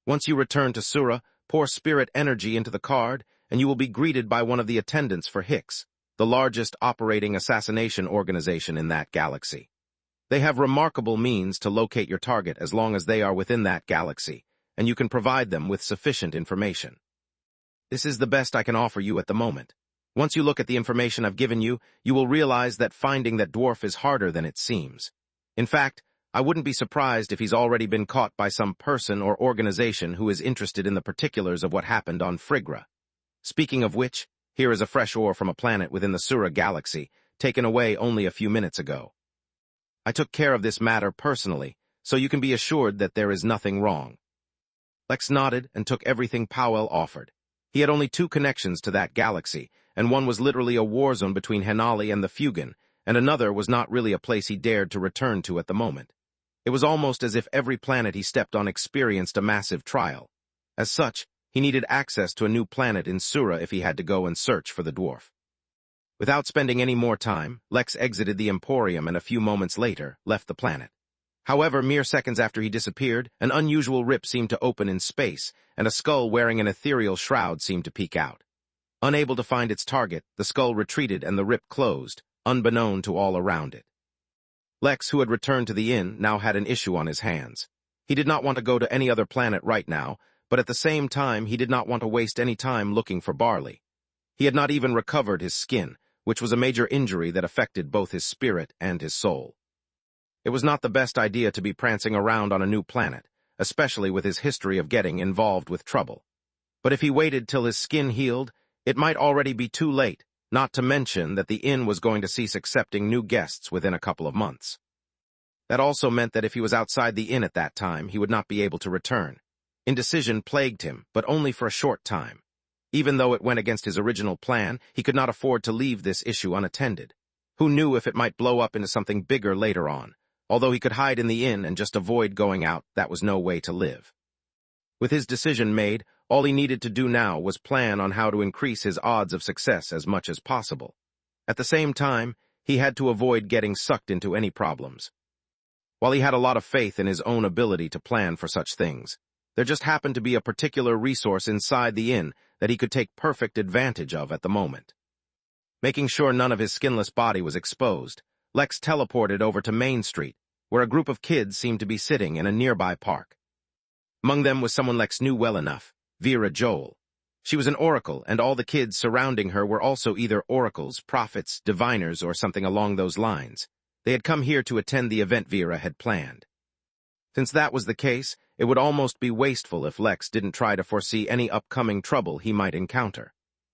"Once you return to Sura, pour spirit energy into the card, and you will be greeted by one of the attendants for Hicks, the largest operating assassination organization in that galaxy. They have remarkable means to locate your target as long as they are within that galaxy, and you can provide them with sufficient information. This is the best I can offer you at the moment. Once you look at the information I've given you, you will realize that finding that dwarf is harder than it seems. In fact, I wouldn't be surprised if he's already been caught by some person or organization who is interested in the particulars of what happened on Frigra. Speaking of which, here is a fresh ore from a planet within the Sura galaxy, taken away only a few minutes ago. I took care of this matter personally, so you can be assured that there is nothing wrong." Lex nodded and took everything Powell offered. He had only two connections to that galaxy, and one was literally a war zone between Henali and the Fugan, and another was not really a place he dared to return to at the moment. It was almost as if every planet he stepped on experienced a massive trial. As such, he needed access to a new planet in Sura if he had to go and search for the dwarf. Without spending any more time, Lex exited the Emporium and a few moments later left the planet. However, mere seconds after he disappeared, an unusual rip seemed to open in space, and a skull wearing an ethereal shroud seemed to peek out. Unable to find its target, the skull retreated and the rip closed, unbeknown to all around it. Lex, who had returned to the inn, now had an issue on his hands. He did not want to go to any other planet right now, but at the same time he did not want to waste any time looking for Barley. He had not even recovered his skin, which was a major injury that affected both his spirit and his soul. It was not the best idea to be prancing around on a new planet, especially with his history of getting involved with trouble. But if he waited till his skin healed, it might already be too late, not to mention that the inn was going to cease accepting new guests within a couple of months. That also meant that if he was outside the inn at that time, he would not be able to return. Indecision plagued him, but only for a short time. Even though it went against his original plan, he could not afford to leave this issue unattended. Who knew if it might blow up into something bigger later on? Although he could hide in the inn and just avoid going out, that was no way to live. With his decision made, all he needed to do now was plan on how to increase his odds of success as much as possible. At the same time, he had to avoid getting sucked into any problems. While he had a lot of faith in his own ability to plan for such things, there just happened to be a particular resource inside the inn that he could take perfect advantage of at the moment. Making sure none of his skinless body was exposed, Lex teleported over to Main Street, where a group of kids seemed to be sitting in a nearby park. Among them was someone Lex knew well enough, Vera Joel. She was an oracle, and all the kids surrounding her were also either oracles, prophets, diviners, or something along those lines. They had come here to attend the event Vera had planned. Since that was the case, it would almost be wasteful if Lex didn't try to foresee any upcoming trouble he might encounter.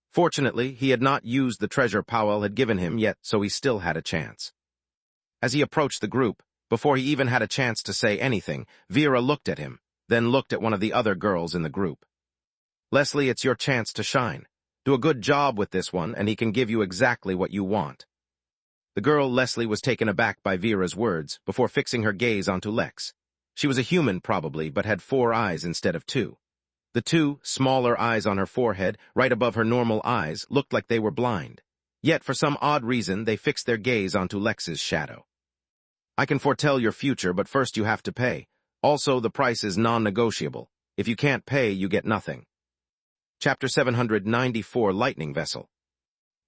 Fortunately, he had not used the treasure Powell had given him yet, so he still had a chance. As he approached the group, before he even had a chance to say anything, Vera looked at him, then looked at one of the other girls in the group. "Leslie, it's your chance to shine. Do a good job with this one, and he can give you exactly what you want." The girl, Leslie, was taken aback by Vera's words before fixing her gaze onto Lex. She was a human, probably, but had 4 eyes instead of 2. The 2 smaller eyes on her forehead, right above her normal eyes, looked like they were blind. Yet, for some odd reason, they fixed their gaze onto Lex's shadow. "I can foretell your future, but first you have to pay. Also, the price is non-negotiable. If you can't pay, you get nothing." Chapter 794, Lightning Vessel.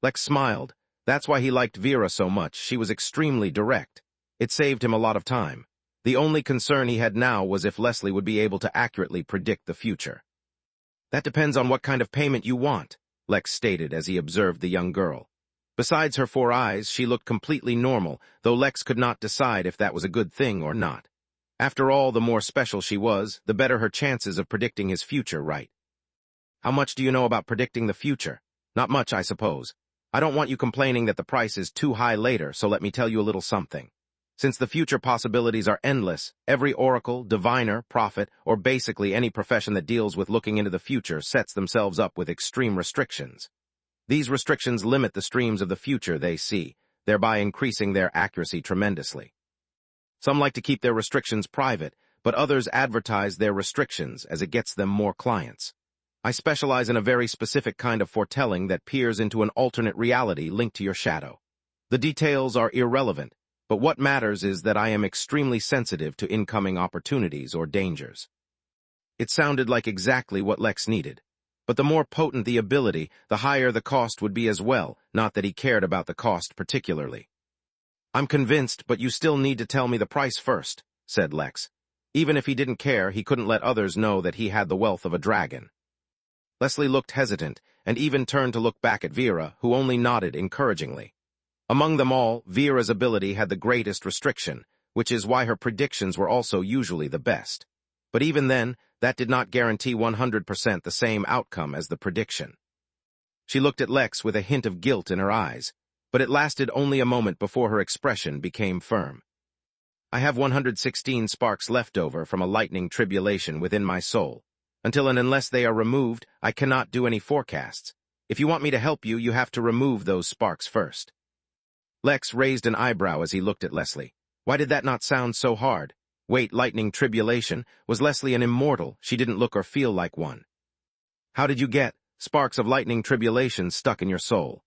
Lex smiled. That's why he liked Vera so much. She was extremely direct. It saved him a lot of time. The only concern he had now was if Leslie would be able to accurately predict the future. "That depends on what kind of payment you want," Lex stated as he observed the young girl. Besides her 4 eyes, she looked completely normal, though Lex could not decide if that was a good thing or not. After all, the more special she was, the better her chances of predicting his future right. "How much do you know about predicting the future?" "Not much, I suppose. I don't want you complaining that the price is too high later, so let me tell you a little something. Since the future possibilities are endless, every oracle, diviner, prophet, or basically any profession that deals with looking into the future sets themselves up with extreme restrictions. These restrictions limit the streams of the future they see, thereby increasing their accuracy tremendously. Some like to keep their restrictions private, but others advertise their restrictions as it gets them more clients. I specialize in a very specific kind of foretelling that peers into an alternate reality linked to your shadow. The details are irrelevant, but what matters is that I am extremely sensitive to incoming opportunities or dangers." It sounded like exactly what Lex needed. But the more potent the ability, the higher the cost would be as well, not that he cared about the cost particularly. "I'm convinced, but you still need to tell me the price first," said Lex. Even if he didn't care, he couldn't let others know that he had the wealth of a dragon. Leslie looked hesitant, and even turned to look back at Vera, who only nodded encouragingly. Among them all, Vera's ability had the greatest restriction, which is why her predictions were also usually the best. But even then, that did not guarantee 100% the same outcome as the prediction. She looked at Lex with a hint of guilt in her eyes, but it lasted only a moment before her expression became firm. "I have 116 sparks left over from a lightning tribulation within my soul. Until and unless they are removed, I cannot do any forecasts. If you want me to help you, you have to remove those sparks first. Lex raised an eyebrow as he looked at Leslie. Why did that not sound so hard? Wait, lightning tribulation? Was Leslie an immortal? She didn't look or feel like one. How did you get sparks of lightning tribulation stuck in your soul?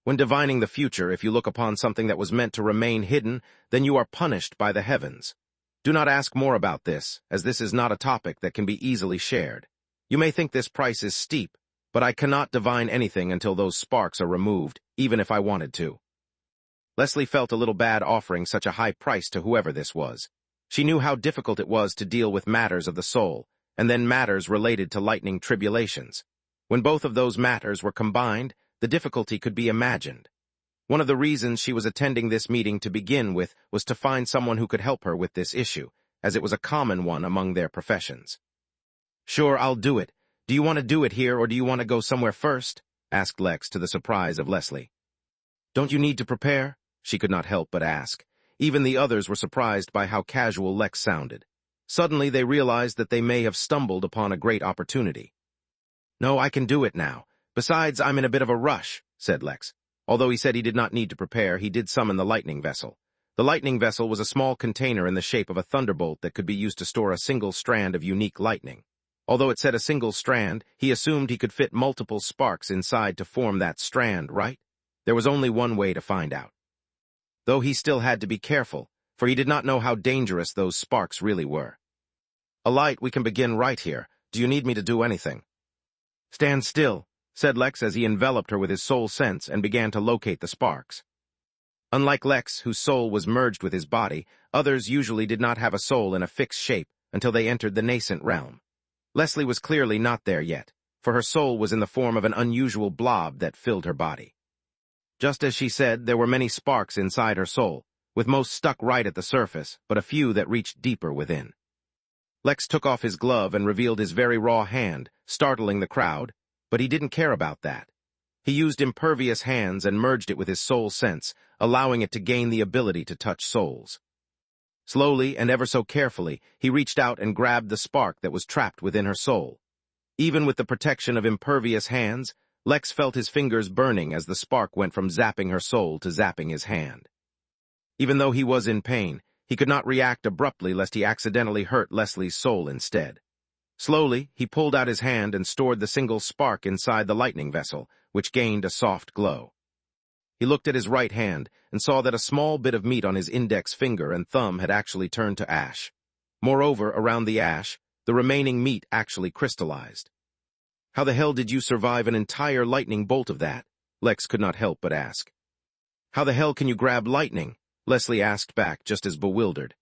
When divining the future, if you look upon something that was meant to remain hidden, then you are punished by the heavens. Do not ask more about this, as this is not a topic that can be easily shared. You may think this price is steep, but I cannot divine anything until those sparks are removed, even if I wanted to. Leslie felt a little bad offering such a high price to whoever this was. She knew how difficult it was to deal with matters of the soul, and then matters related to lightning tribulations. When both of those matters were combined, the difficulty could be imagined. One of the reasons she was attending this meeting to begin with was to find someone who could help her with this issue, as it was a common one among their professions. Sure, I'll do it. Do you want to do it here, or do you want to go somewhere first? Asked Lex, to the surprise of Leslie. Don't you need to prepare? She could not help but ask. Even the others were surprised by how casual Lex sounded. Suddenly they realized that they may have stumbled upon a great opportunity. No, I can do it now. Besides, I'm in a bit of a rush, said Lex. Although he said he did not need to prepare, he did summon the lightning vessel. The lightning vessel was a small container in the shape of a thunderbolt that could be used to store a single strand of unique lightning. Although it said a single strand, he assumed he could fit multiple sparks inside to form that strand, right? There was only one way to find out. Though he still had to be careful, for he did not know how dangerous those sparks really were. Alight, we can begin right here. Do you need me to do anything? Stand still, said Lex as he enveloped her with his soul sense and began to locate the sparks. Unlike Lex, whose soul was merged with his body, others usually did not have a soul in a fixed shape until they entered the nascent realm. Leslie was clearly not there yet, for her soul was in the form of an unusual blob that filled her body. Just as she said, there were many sparks inside her soul, with most stuck right at the surface, but a few that reached deeper within. Lex took off his glove and revealed his very raw hand, startling the crowd, but he didn't care about that. He used impervious hands and merged it with his soul sense, allowing it to gain the ability to touch souls. Slowly and ever so carefully, he reached out and grabbed the spark that was trapped within her soul. Even with the protection of impervious hands, Lex felt his fingers burning as the spark went from zapping her soul to zapping his hand. Even though he was in pain, he could not react abruptly lest he accidentally hurt Leslie's soul instead. Slowly, he pulled out his hand and stored the single spark inside the lightning vessel, which gained a soft glow. He looked at his right hand and saw that a small bit of meat on his index finger and thumb had actually turned to ash. Moreover, around the ash, the remaining meat actually crystallized. How the hell did you survive an entire lightning bolt of that? Lex could not help but ask. How the hell can you grab lightning? Leslie asked back, just as bewildered.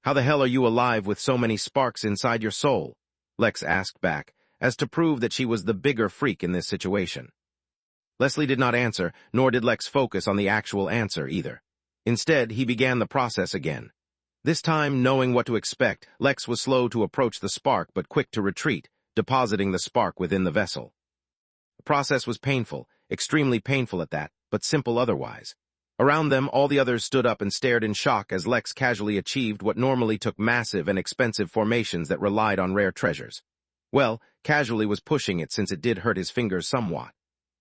How the hell are you alive with so many sparks inside your soul? Lex asked back, as to prove that she was the bigger freak in this situation. Leslie did not answer, nor did Lex focus on the actual answer either. Instead, he began the process again. This time, knowing what to expect, Lex was slow to approach the spark but quick to retreat, depositing the spark within the vessel. The process was painful, extremely painful at that, but simple otherwise. Around them, all the others stood up and stared in shock as Lex casually achieved what normally took massive and expensive formations that relied on rare treasures. Well, casually was pushing it since it did hurt his fingers somewhat.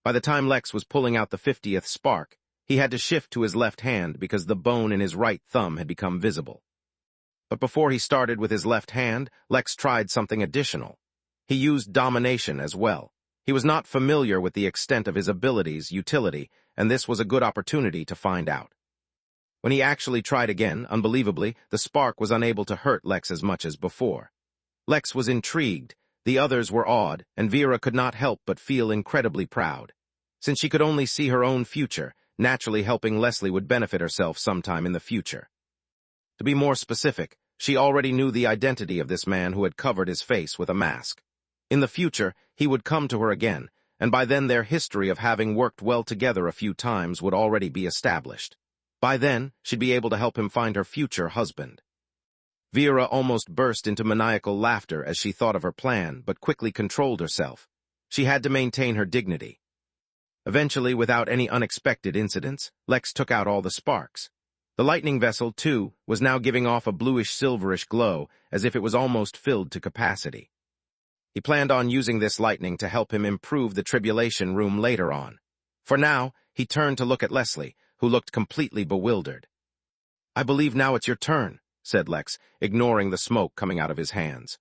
By the time Lex was pulling out the 50th spark, he had to shift to his left hand because the bone in his right thumb had become visible. But before he started with his left hand, Lex tried something additional. He used domination as well. He was not familiar with the extent of his abilities' utility, and this was a good opportunity to find out. When he actually tried again, unbelievably, the spark was unable to hurt Lex as much as before. Lex was intrigued, the others were awed, and Vera could not help but feel incredibly proud. Since she could only see her own future, naturally helping Leslie would benefit herself sometime in the future. To be more specific, she already knew the identity of this man who had covered his face with a mask. In the future, he would come to her again, and by then their history of having worked well together a few times would already be established. By then, she'd be able to help him find her future husband. Vera almost burst into maniacal laughter as she thought of her plan, but quickly controlled herself. She had to maintain her dignity. Eventually, without any unexpected incidents, Lex took out all the sparks. The lightning vessel, too, was now giving off a bluish-silverish glow, as if it was almost filled to capacity. He planned on using this lightning to help him improve the tribulation room later on. For now, he turned to look at Leslie, who looked completely bewildered. "I believe now it's your turn," said Lex, ignoring the smoke coming out of his hands.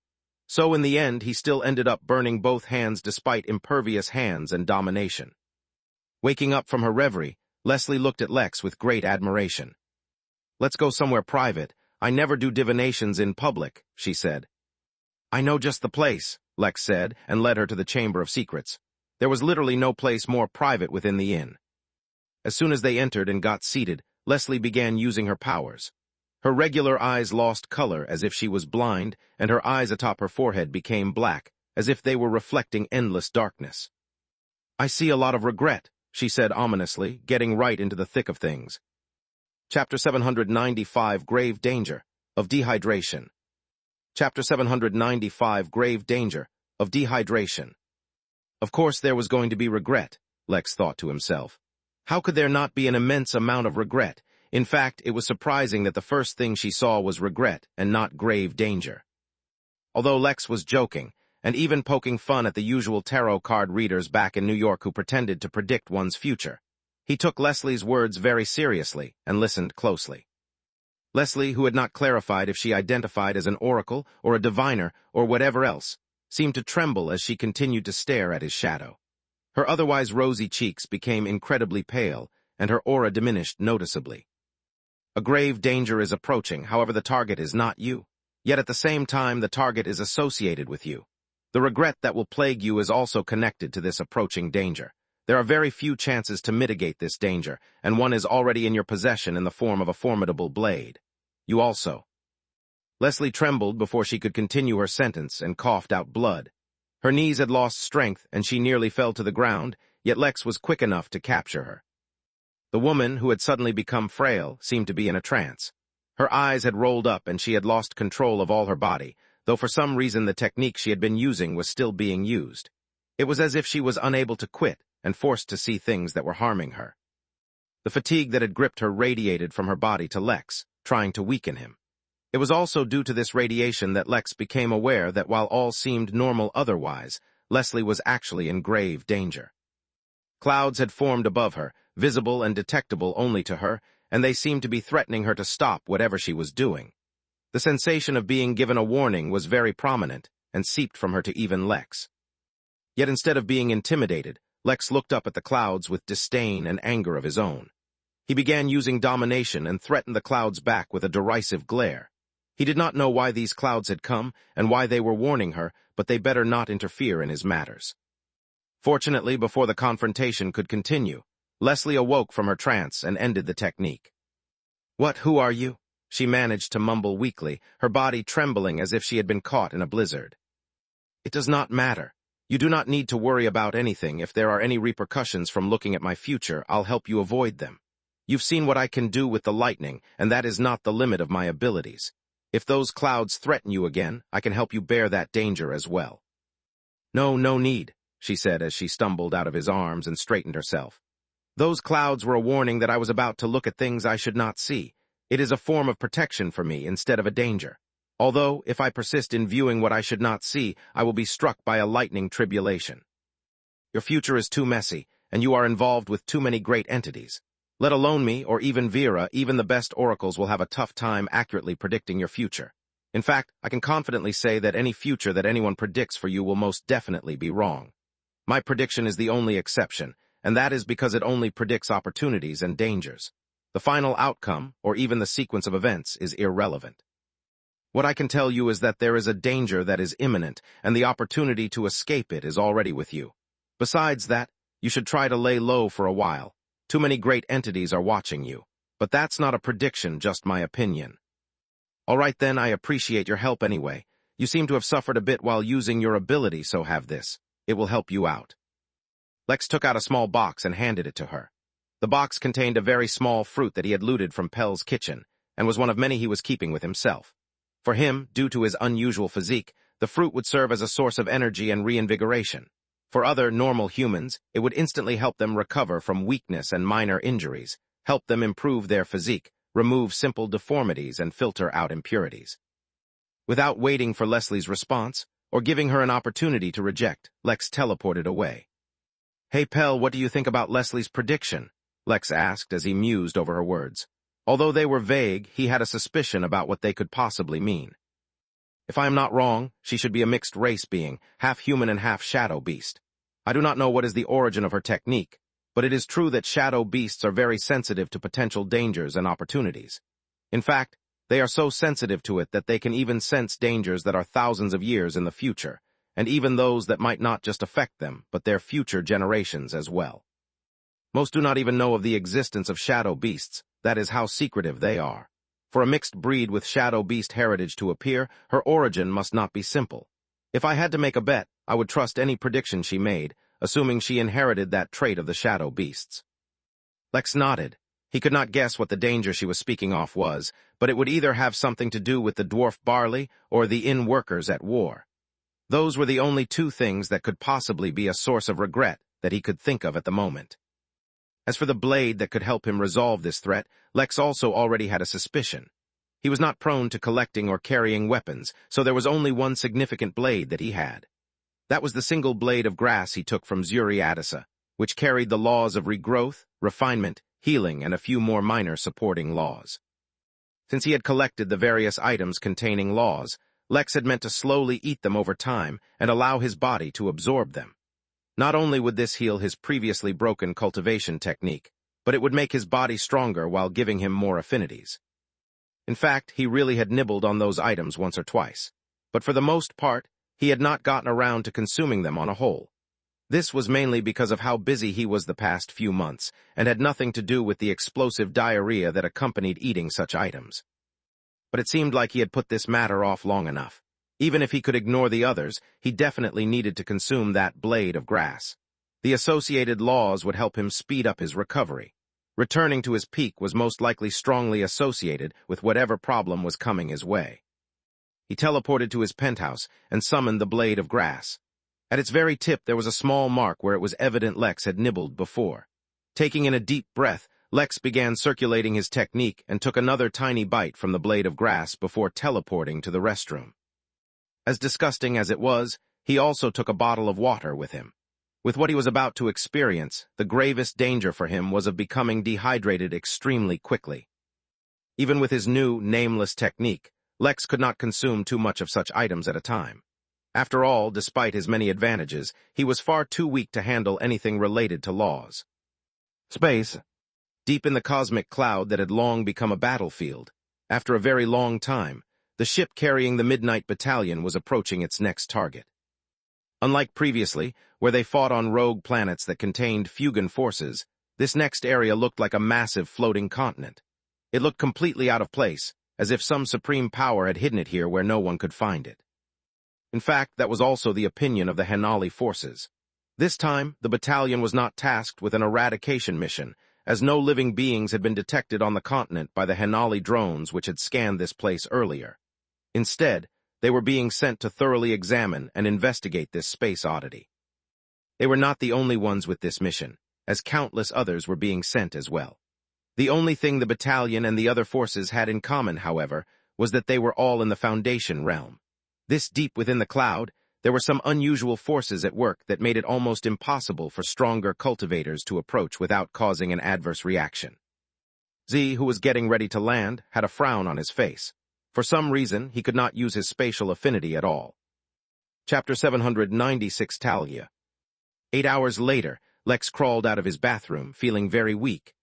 So in the end, he still ended up burning both hands despite impervious hands and domination. Waking up from her reverie, Leslie looked at Lex with great admiration. "Let's go somewhere private. I never do divinations in public," she said. "I know just the place," Lex said, and led her to the Chamber of Secrets. There was literally no place more private within the inn. As soon as they entered and got seated, Leslie began using her powers. Her regular eyes lost color as if she was blind, and her eyes atop her forehead became black, as if they were reflecting endless darkness. "I see a lot of regret," she said ominously, getting right into the thick of things. Chapter 795, Grave Danger of Dehydration. Chapter 795, Grave Danger of Dehydration. Of course there was going to be regret, Lex thought to himself. How could there not be an immense amount of regret? In fact, it was surprising that the first thing she saw was regret and not grave danger. Although Lex was joking, and even poking fun at the usual tarot card readers back in New York who pretended to predict one's future, he took Leslie's words very seriously and listened closely. Leslie, who had not clarified if she identified as an oracle or a diviner or whatever else, seemed to tremble as she continued to stare at his shadow. Her otherwise rosy cheeks became incredibly pale, and her aura diminished noticeably. A grave danger is approaching, however the target is not you. Yet at the same time, the target is associated with you. The regret that will plague you is also connected to this approaching danger. There are very few chances to mitigate this danger, and one is already in your possession in the form of a formidable blade. You also. Leslie trembled before she could continue her sentence and coughed out blood. Her knees had lost strength, and she nearly fell to the ground, yet Lex was quick enough to capture her. The woman, who had suddenly become frail, seemed to be in a trance. Her eyes had rolled up and she had lost control of all her body, though for some reason the technique she had been using was still being used. It was as if she was unable to quit and forced to see things that were harming her. The fatigue that had gripped her radiated from her body to Lex, trying to weaken him. It was also due to this radiation that Lex became aware that while all seemed normal otherwise, Leslie was actually in grave danger. Clouds had formed above her, visible and detectable only to her, and they seemed to be threatening her to stop whatever she was doing. The sensation of being given a warning was very prominent and seeped from her to even Lex. Yet instead of being intimidated, Lex looked up at the clouds with disdain and anger of his own. He began using domination and threatened the clouds back with a derisive glare. He did not know why these clouds had come and why they were warning her, but they better not interfere in his matters. Fortunately, before the confrontation could continue, Leslie awoke from her trance and ended the technique. Who are you?" she managed to mumble weakly, her body trembling as if she had been caught in a blizzard. "It does not matter. You do not need to worry about anything. If there are any repercussions from looking at my future, I'll help you avoid them. You've seen what I can do with the lightning, and that is not the limit of my abilities. If those clouds threaten you again, I can help you bear that danger as well." No need," she said as she stumbled out of his arms and straightened herself. "Those clouds were a warning that I was about to look at things I should not see. It is a form of protection for me instead of a danger. Although, if I persist in viewing what I should not see, I will be struck by a lightning tribulation. Your future is too messy, and you are involved with too many great entities. Let alone me, or even Vera, even the best oracles will have a tough time accurately predicting your future. In fact, I can confidently say that any future that anyone predicts for you will most definitely be wrong. My prediction is the only exception, and that is because it only predicts opportunities and dangers. The final outcome, or even the sequence of events, is irrelevant. What I can tell you is that there is a danger that is imminent, and the opportunity to escape it is already with you. Besides that, you should try to lay low for a while. Too many great entities are watching you. But that's not a prediction, just my opinion. All right then, I appreciate your help anyway. You seem to have suffered a bit while using your ability, so have this. It will help you out." Lex took out a small box and handed it to her. The box contained a very small fruit that he had looted from Pell's kitchen, and was one of many he was keeping with himself. For him, due to his unusual physique, the fruit would serve as a source of energy and reinvigoration. For other normal humans, it would instantly help them recover from weakness and minor injuries, help them improve their physique, remove simple deformities, and filter out impurities. Without waiting for Leslie's response, or giving her an opportunity to reject, Lex teleported away. "Hey, Pell, what do you think about Leslie's prediction?" Lex asked as he mused over her words. Although they were vague, he had a suspicion about what they could possibly mean. "If I am not wrong, she should be a mixed-race being, half human and half shadow beast. I do not know what is the origin of her technique, but it is true that shadow beasts are very sensitive to potential dangers and opportunities. In fact, they are so sensitive to it that they can even sense dangers that are thousands of years in the future, and even those that might not just affect them, but their future generations as well. Most do not even know of the existence of shadow beasts, that is how secretive they are. For a mixed breed with shadow beast heritage to appear, her origin must not be simple. If I had to make a bet, I would trust any prediction she made, assuming she inherited that trait of the shadow beasts." Lex nodded. He could not guess what the danger she was speaking of was, but it would either have something to do with the dwarf Barley or the inn workers at war. Those were the only two things that could possibly be a source of regret that he could think of at the moment. As for the blade that could help him resolve this threat, Lex also already had a suspicion. He was not prone to collecting or carrying weapons, so there was only one significant blade that he had. That was the single blade of grass he took from Zuri Adisa, which carried the laws of regrowth, refinement, healing, and a few more minor supporting laws. Since he had collected the various items containing laws, Lex had meant to slowly eat them over time and allow his body to absorb them. Not only would this heal his previously broken cultivation technique, but it would make his body stronger while giving him more affinities. In fact, he really had nibbled on those items once or twice, but for the most part, he had not gotten around to consuming them on a whole. This was mainly because of how busy he was the past few months, and had nothing to do with the explosive diarrhea that accompanied eating such items. But it seemed like he had put this matter off long enough. Even if he could ignore the others, he definitely needed to consume that blade of grass. The associated laws would help him speed up his recovery. Returning to his peak was most likely strongly associated with whatever problem was coming his way. He teleported to his penthouse and summoned the blade of grass. At its very tip there was a small mark where it was evident Lex had nibbled before. Taking in a deep breath, Lex began circulating his technique and took another tiny bite from the blade of grass before teleporting to the restroom. As disgusting as it was, he also took a bottle of water with him. With what he was about to experience, the gravest danger for him was of becoming dehydrated extremely quickly. Even with his new, nameless technique, Lex could not consume too much of such items at a time. After all, despite his many advantages, he was far too weak to handle anything related to laws. Space. Deep in the cosmic cloud that had long become a battlefield, after a very long time, the ship carrying the Midnight Battalion was approaching its next target. Unlike previously, where they fought on rogue planets that contained Fugan forces, this next area looked like a massive floating continent. It looked completely out of place, as if some supreme power had hidden it here where no one could find it. In fact, that was also the opinion of the Henali forces. This time, the battalion was not tasked with an eradication mission, as no living beings had been detected on the continent by the Henali drones which had scanned this place earlier. Instead, they were being sent to thoroughly examine and investigate this space oddity. They were not the only ones with this mission, as countless others were being sent as well. The only thing the battalion and the other forces had in common, however, was that they were all in the Foundation realm. This deep within the cloud, there were some unusual forces at work that made it almost impossible for stronger cultivators to approach without causing an adverse reaction. Z, who was getting ready to land, had a frown on his face. For some reason, he could not use his spatial affinity at all. Chapter 796 Talia. 8 hours later, Lex crawled out of his bathroom, feeling very weak.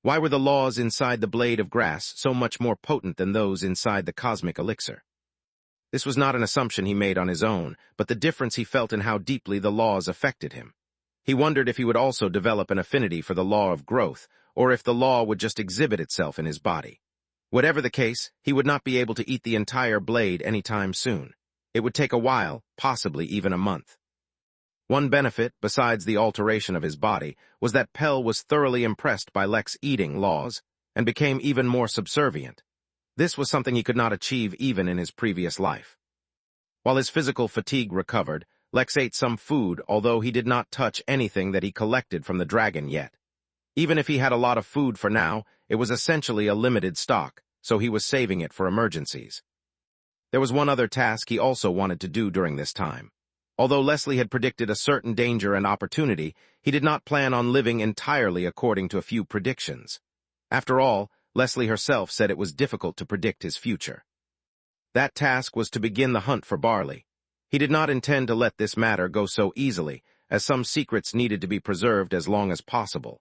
Why were the laws inside the blade of grass so much more potent than those inside the cosmic elixir? This was not an assumption he made on his own, but the difference he felt in how deeply the laws affected him. He wondered if he would also develop an affinity for the law of growth, or if the law would just exhibit itself in his body. Whatever the case, he would not be able to eat the entire blade anytime soon. It would take a while, possibly even a month. One benefit, besides the alteration of his body, was that Pell was thoroughly impressed by Lex's eating laws, and became even more subservient. This was something he could not achieve even in his previous life. While his physical fatigue recovered, Lex ate some food, although he did not touch anything that he collected from the dragon yet. Even if he had a lot of food for now, it was essentially a limited stock, so he was saving it for emergencies. There was one other task he also wanted to do during this time. Although Leslie had predicted a certain danger and opportunity, he did not plan on living entirely according to a few predictions. After all, Leslie herself said it was difficult to predict his future. That task was to begin the hunt for Barley. He did not intend to let this matter go so easily, as some secrets needed to be preserved as long as possible.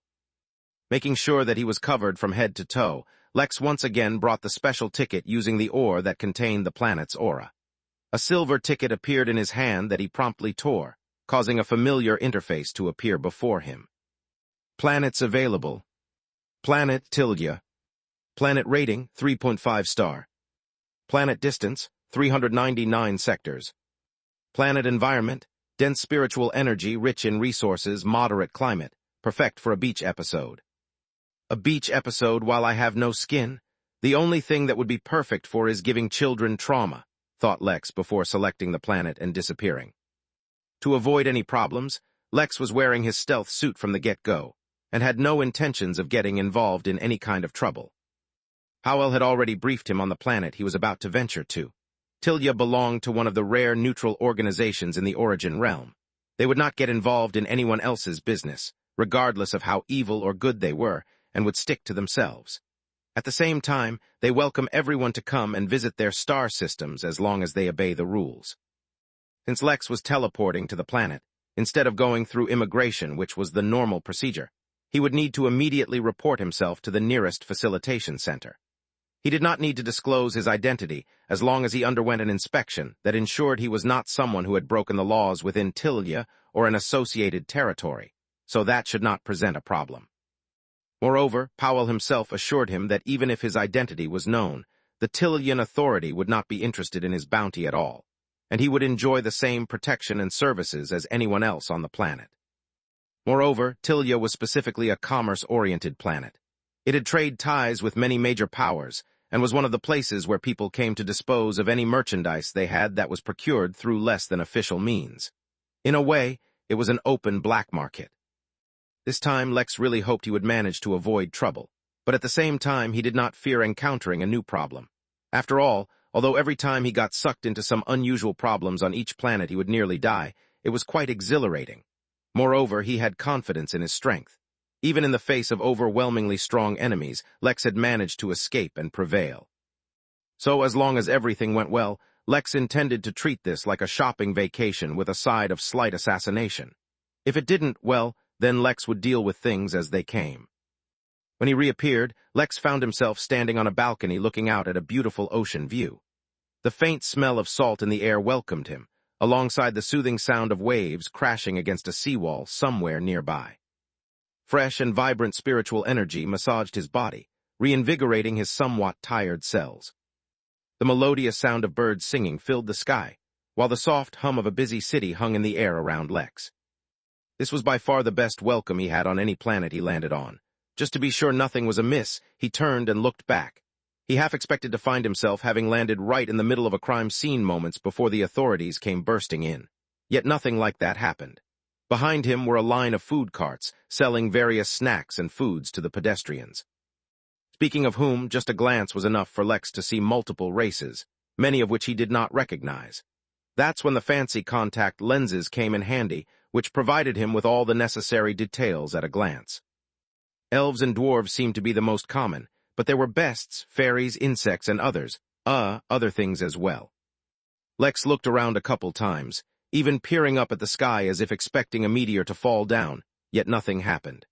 Making sure that he was covered from head to toe, Lex once again brought the special ticket using the ore that contained the planet's aura. A silver ticket appeared in his hand that he promptly tore, causing a familiar interface to appear before him. Planets available. Planet Tillia. Planet rating 3.5 star. Planet distance 399 sectors. Planet environment dense spiritual energy rich in resources, moderate climate, perfect for a beach episode. A beach episode while I have no skin? The only thing that would be perfect for is giving children trauma, thought Lex before selecting the planet and disappearing. To avoid any problems, Lex was wearing his stealth suit from the get-go, and had no intentions of getting involved in any kind of trouble. Howell had already briefed him on the planet he was about to venture to. Tillia belonged to one of the rare neutral organizations in the Origin realm. They would not get involved in anyone else's business, regardless of how evil or good they were, and would stick to themselves. At the same time, they welcome everyone to come and visit their star systems as long as they obey the rules. Since Lex was teleporting to the planet, instead of going through immigration, which was the normal procedure, he would need to immediately report himself to the nearest facilitation center. He did not need to disclose his identity as long as he underwent an inspection that ensured he was not someone who had broken the laws within Tillia or an associated territory, so that should not present a problem. Moreover, Powell himself assured him that even if his identity was known, the Tillian authority would not be interested in his bounty at all, and he would enjoy the same protection and services as anyone else on the planet. Moreover, Tillia was specifically a commerce-oriented planet. It had trade ties with many major powers, and was one of the places where people came to dispose of any merchandise they had that was procured through less than official means. In a way, it was an open black market. This time, Lex really hoped he would manage to avoid trouble, but at the same time, he did not fear encountering a new problem. After all, although every time he got sucked into some unusual problems on each planet he would nearly die, it was quite exhilarating. Moreover, he had confidence in his strength. Even in the face of overwhelmingly strong enemies, Lex had managed to escape and prevail. So, as long as everything went well, Lex intended to treat this like a shopping vacation with a side of slight assassination. If it didn't, well, then Lex would deal with things as they came. When he reappeared, Lex found himself standing on a balcony looking out at a beautiful ocean view. The faint smell of salt in the air welcomed him, alongside the soothing sound of waves crashing against a seawall somewhere nearby. Fresh and vibrant spiritual energy massaged his body, reinvigorating his somewhat tired cells. The melodious sound of birds singing filled the sky, while the soft hum of a busy city hung in the air around Lex. This was by far the best welcome he had on any planet he landed on. Just to be sure nothing was amiss, he turned and looked back. He half expected to find himself having landed right in the middle of a crime scene moments before the authorities came bursting in. Yet nothing like that happened. Behind him were a line of food carts, selling various snacks and foods to the pedestrians. Speaking of whom, just a glance was enough for Lex to see multiple races, many of which he did not recognize. That's when the fancy contact lenses came in handy, which provided him with all the necessary details at a glance. Elves and dwarves seemed to be the most common, but there were beasts, fairies, insects, and other things as well. Lex looked around a couple times, even peering up at the sky as if expecting a meteor to fall down, yet nothing happened.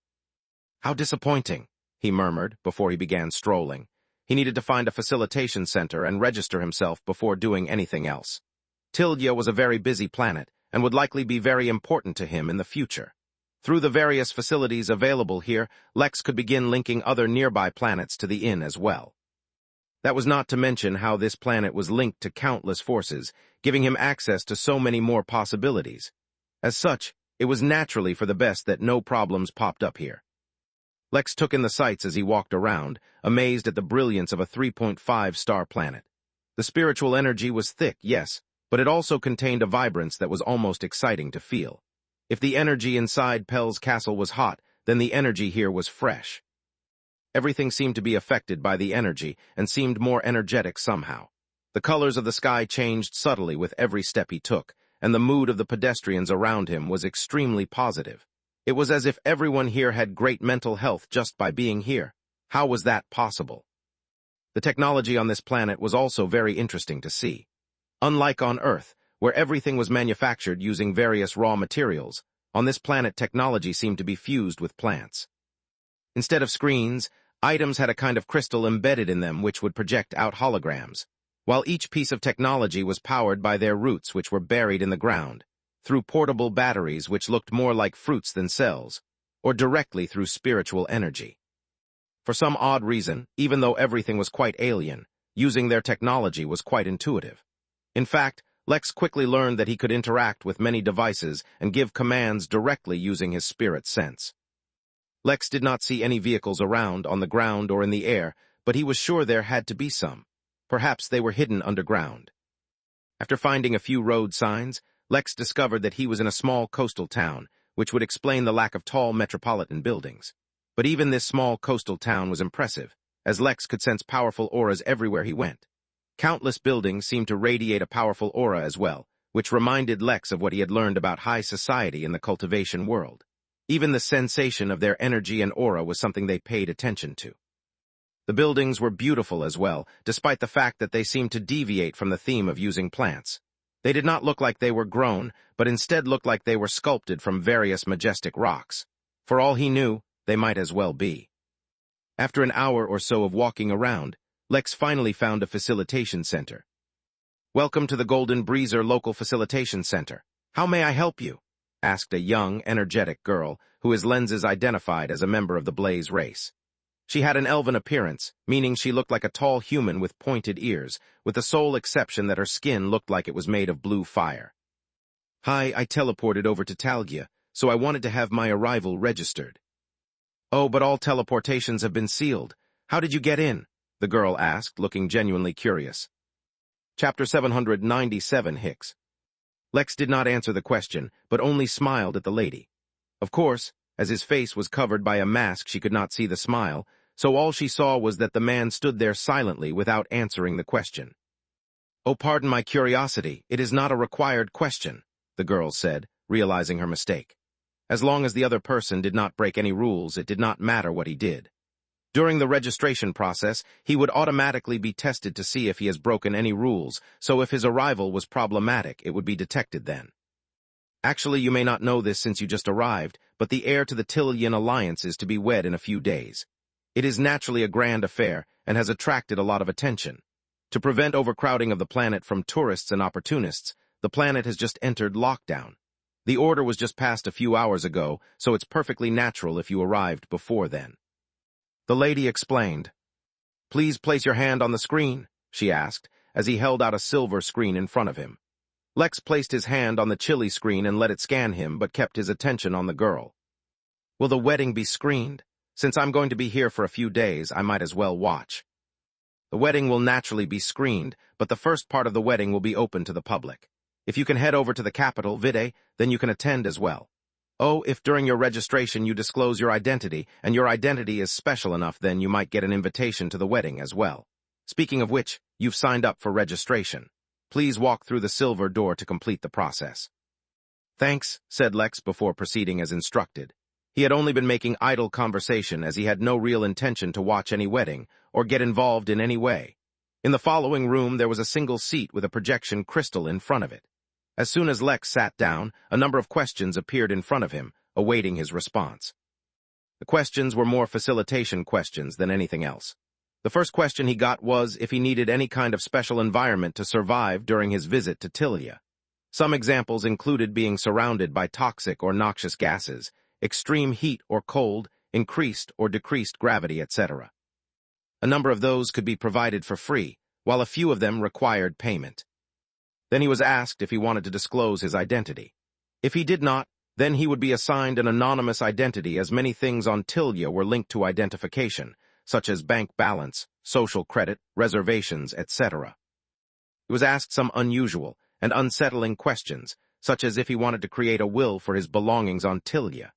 How disappointing, he murmured before he began strolling. He needed to find a facilitation center and register himself before doing anything else. Tillia was a very busy planet and would likely be very important to him in the future. Through the various facilities available here, Lex could begin linking other nearby planets to the inn as well. That was not to mention how this planet was linked to countless forces, giving him access to so many more possibilities. As such, it was naturally for the best that no problems popped up here. Lex took in the sights as he walked around, amazed at the brilliance of a 3.5-star planet. The spiritual energy was thick, yes, but it also contained a vibrance that was almost exciting to feel. If the energy inside Pell's castle was hot, then the energy here was fresh. Everything seemed to be affected by the energy and seemed more energetic somehow. The colors of the sky changed subtly with every step he took, and the mood of the pedestrians around him was extremely positive. It was as if everyone here had great mental health just by being here. How was that possible? The technology on this planet was also very interesting to see. Unlike on Earth, where everything was manufactured using various raw materials, on this planet technology seemed to be fused with plants. Instead of screens, items had a kind of crystal embedded in them which would project out holograms, while each piece of technology was powered by their roots which were buried in the ground, through portable batteries which looked more like fruits than cells, or directly through spiritual energy. For some odd reason, even though everything was quite alien, using their technology was quite intuitive. In fact, Lex quickly learned that he could interact with many devices and give commands directly using his spirit sense. Lex did not see any vehicles around, on the ground or in the air, but he was sure there had to be some. Perhaps they were hidden underground. After finding a few road signs, Lex discovered that he was in a small coastal town, which would explain the lack of tall metropolitan buildings. But even this small coastal town was impressive, as Lex could sense powerful auras everywhere he went. Countless buildings seemed to radiate a powerful aura as well, which reminded Lex of what he had learned about high society in the cultivation world. Even the sensation of their energy and aura was something they paid attention to. The buildings were beautiful as well, despite the fact that they seemed to deviate from the theme of using plants. They did not look like they were grown, but instead looked like they were sculpted from various majestic rocks. For all he knew, they might as well be. After an hour or so of walking around, Lex finally found a facilitation center. "Welcome to the Golden Breezer Local Facilitation Center. How may I help you?" asked a young, energetic girl who his lenses identified as a member of the Blaze race. She had an elven appearance, meaning she looked like a tall human with pointed ears, with the sole exception that her skin looked like it was made of blue fire. "Hi, I teleported over to Talgia, so I wanted to have my arrival registered." "Oh, but all teleportations have been sealed. How did you get in?" the girl asked, looking genuinely curious. Chapter 797 Hicks. Lex did not answer the question, but only smiled at the lady. Of course, as his face was covered by a mask, she could not see the smile, so all she saw was that the man stood there silently without answering the question. "Oh, pardon my curiosity, it is not a required question," the girl said, realizing her mistake. As long as the other person did not break any rules, it did not matter what he did. During the registration process, he would automatically be tested to see if he has broken any rules, so if his arrival was problematic, it would be detected then. "Actually, you may not know this since you just arrived, but the heir to the Tillian Alliance is to be wed in a few days. It is naturally a grand affair and has attracted a lot of attention. To prevent overcrowding of the planet from tourists and opportunists, the planet has just entered lockdown. The order was just passed a few hours ago, so it's perfectly natural if you arrived before then." The lady explained. "Please place your hand on the screen," she asked, as he held out a silver screen in front of him. Lex placed his hand on the chilly screen and let it scan him, but kept his attention on the girl. "Will the wedding be screened? Since I'm going to be here for a few days, I might as well watch." "The wedding will naturally be screened, but the first part of the wedding will be open to the public. If you can head over to the capital, Vide, then you can attend as well. Oh, if during your registration you disclose your identity, and your identity is special enough, then you might get an invitation to the wedding as well. Speaking of which, you've signed up for registration. Please walk through the silver door to complete the process." "Thanks," said Lex before proceeding as instructed. He had only been making idle conversation as he had no real intention to watch any wedding or get involved in any way. In the following room there was a single seat with a projection crystal in front of it. As soon as Lex sat down, a number of questions appeared in front of him, awaiting his response. The questions were more facilitation questions than anything else. The first question he got was if he needed any kind of special environment to survive during his visit to Tillia. Some examples included being surrounded by toxic or noxious gases, extreme heat or cold, increased or decreased gravity, etc. A number of those could be provided for free, while a few of them required payment. Then he was asked if he wanted to disclose his identity. If he did not, then he would be assigned an anonymous identity, as many things on Tillia were linked to identification, such as bank balance, social credit, reservations, etc. He was asked some unusual and unsettling questions, such as if he wanted to create a will for his belongings on Tillia.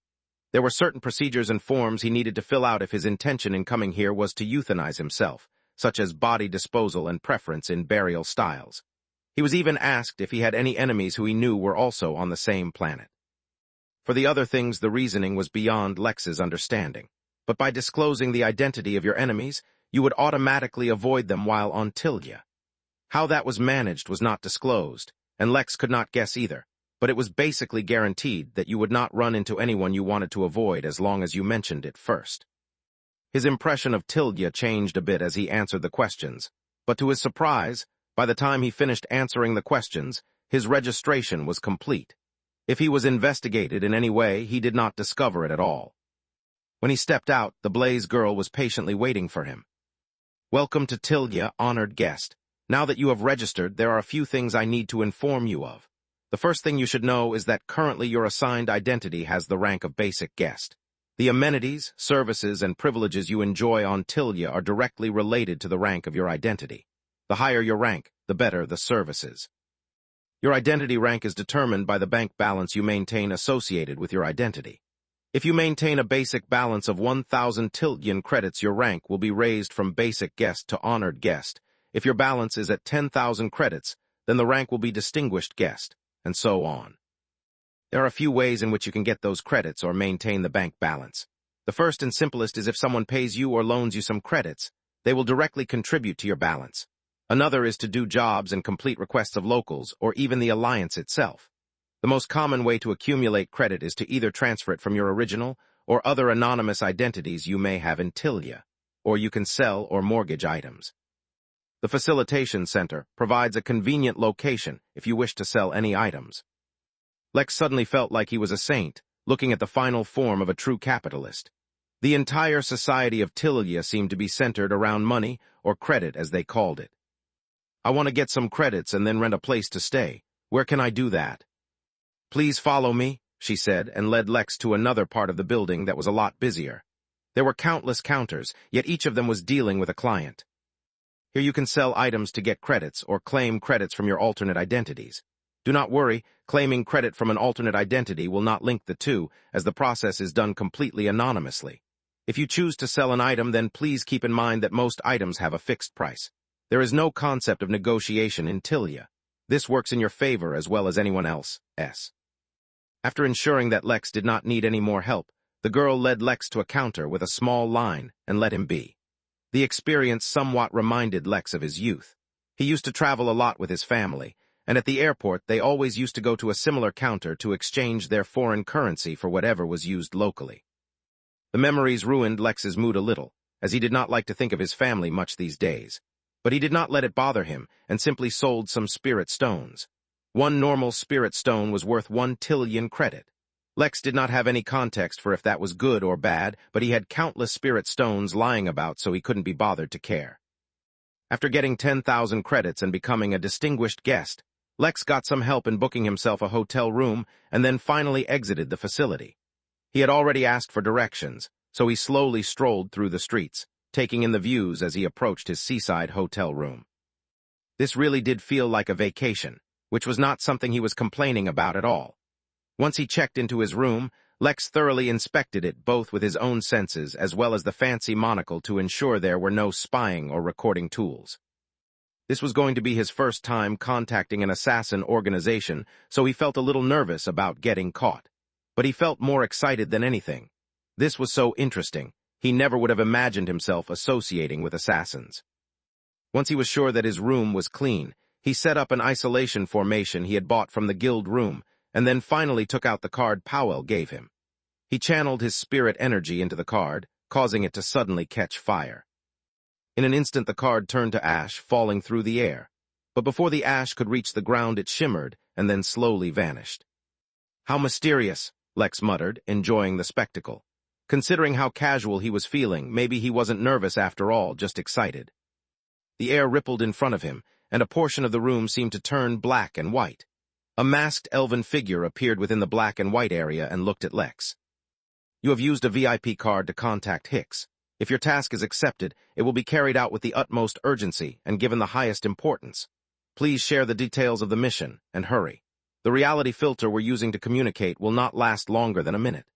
There were certain procedures and forms he needed to fill out if his intention in coming here was to euthanize himself, such as body disposal and preference in burial styles. He was even asked if he had any enemies who he knew were also on the same planet. For the other things, the reasoning was beyond Lex's understanding. But by disclosing the identity of your enemies, you would automatically avoid them while on Tilya. How that was managed was not disclosed, and Lex could not guess either, but it was basically guaranteed that you would not run into anyone you wanted to avoid as long as you mentioned it first. His impression of Tilya changed a bit as he answered the questions, but to his surprise, by the time he finished answering the questions, his registration was complete. If he was investigated in any way, he did not discover it at all. When he stepped out, the Blaze girl was patiently waiting for him. "Welcome to Tilya, honored guest. Now that you have registered, there are a few things I need to inform you of. The first thing you should know is that currently your assigned identity has the rank of basic guest. The amenities, services, and privileges you enjoy on Tilya are directly related to the rank of your identity. The higher your rank, the better the services. Your identity rank is determined by the bank balance you maintain associated with your identity. If you maintain a basic balance of 1,000 Tilyan credits, your rank will be raised from basic guest to honored guest. If your balance is at 10,000 credits, then the rank will be distinguished guest, and so on. There are a few ways in which you can get those credits or maintain the bank balance. The first and simplest is if someone pays you or loans you some credits, they will directly contribute to your balance. Another is to do jobs and complete requests of locals or even the alliance itself. The most common way to accumulate credit is to either transfer it from your original or other anonymous identities you may have in Tilya, or you can sell or mortgage items. The Facilitation Center provides a convenient location if you wish to sell any items. Lex suddenly felt like he was a saint, looking at the final form of a true capitalist. The entire society of Tilya seemed to be centered around money, or credit as they called it. "I want to get some credits and then rent a place to stay. Where can I do that?" "Please follow me," she said, and led Lex to another part of the building that was a lot busier. There were countless counters, yet each of them was dealing with a client. Here you can sell items to get credits or claim credits from your alternate identities. Do not worry, claiming credit from an alternate identity will not link the two, as the process is done completely anonymously. If you choose to sell an item, then please keep in mind that most items have a fixed price. There is no concept of negotiation in Tilya. This works in your favor as well as anyone else's. After ensuring that Lex did not need any more help, the girl led Lex to a counter with a small line and let him be. The experience somewhat reminded Lex of his youth. He used to travel a lot with his family, and at the airport they always used to go to a similar counter to exchange their foreign currency for whatever was used locally. The memories ruined Lex's mood a little, as he did not like to think of his family much these days. But he did not let it bother him, and simply sold some spirit stones. One normal spirit stone was worth 1 Tilyan credit. Lex did not have any context for if that was good or bad, but he had countless spirit stones lying about, so he couldn't be bothered to care. After getting 10,000 credits and becoming a distinguished guest, Lex got some help in booking himself a hotel room and then finally exited the facility. He had already asked for directions, so he slowly strolled through the streets, taking in the views as he approached his seaside hotel room. This really did feel like a vacation, which was not something he was complaining about at all. Once he checked into his room, Lex thoroughly inspected it both with his own senses as well as the fancy monocle to ensure there were no spying or recording tools. This was going to be his first time contacting an assassin organization, so he felt a little nervous about getting caught. But he felt more excited than anything. This was so interesting. He never would have imagined himself associating with assassins. Once he was sure that his room was clean, he set up an isolation formation he had bought from the guild room, and then finally took out the card Powell gave him. He channeled his spirit energy into the card, causing it to suddenly catch fire. In an instant the card turned to ash, falling through the air. But before the ash could reach the ground it shimmered, and then slowly vanished. "How mysterious," Lex muttered, enjoying the spectacle. Considering how casual he was feeling, maybe he wasn't nervous after all, just excited. The air rippled in front of him, and a portion of the room seemed to turn black and white. A masked elven figure appeared within the black and white area and looked at Lex. "You have used a VIP card to contact Hicks. If your task is accepted, it will be carried out with the utmost urgency and given the highest importance. Please share the details of the mission, and hurry. The reality filter we're using to communicate will not last longer than a minute.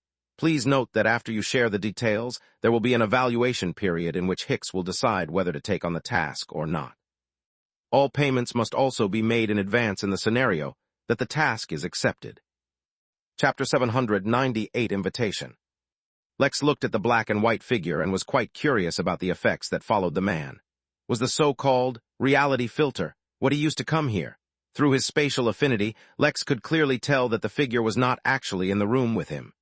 Please note that after you share the details, there will be an evaluation period in which Hicks will decide whether to take on the task or not. All payments must also be made in advance in the scenario that the task is accepted. Chapter 798 Invitation. Lex looked at the black and white figure and was quite curious about the effects that followed the man. Was the so-called reality filter what he used to come here? Through his spatial affinity, Lex could clearly tell that the figure was not actually in the room with him.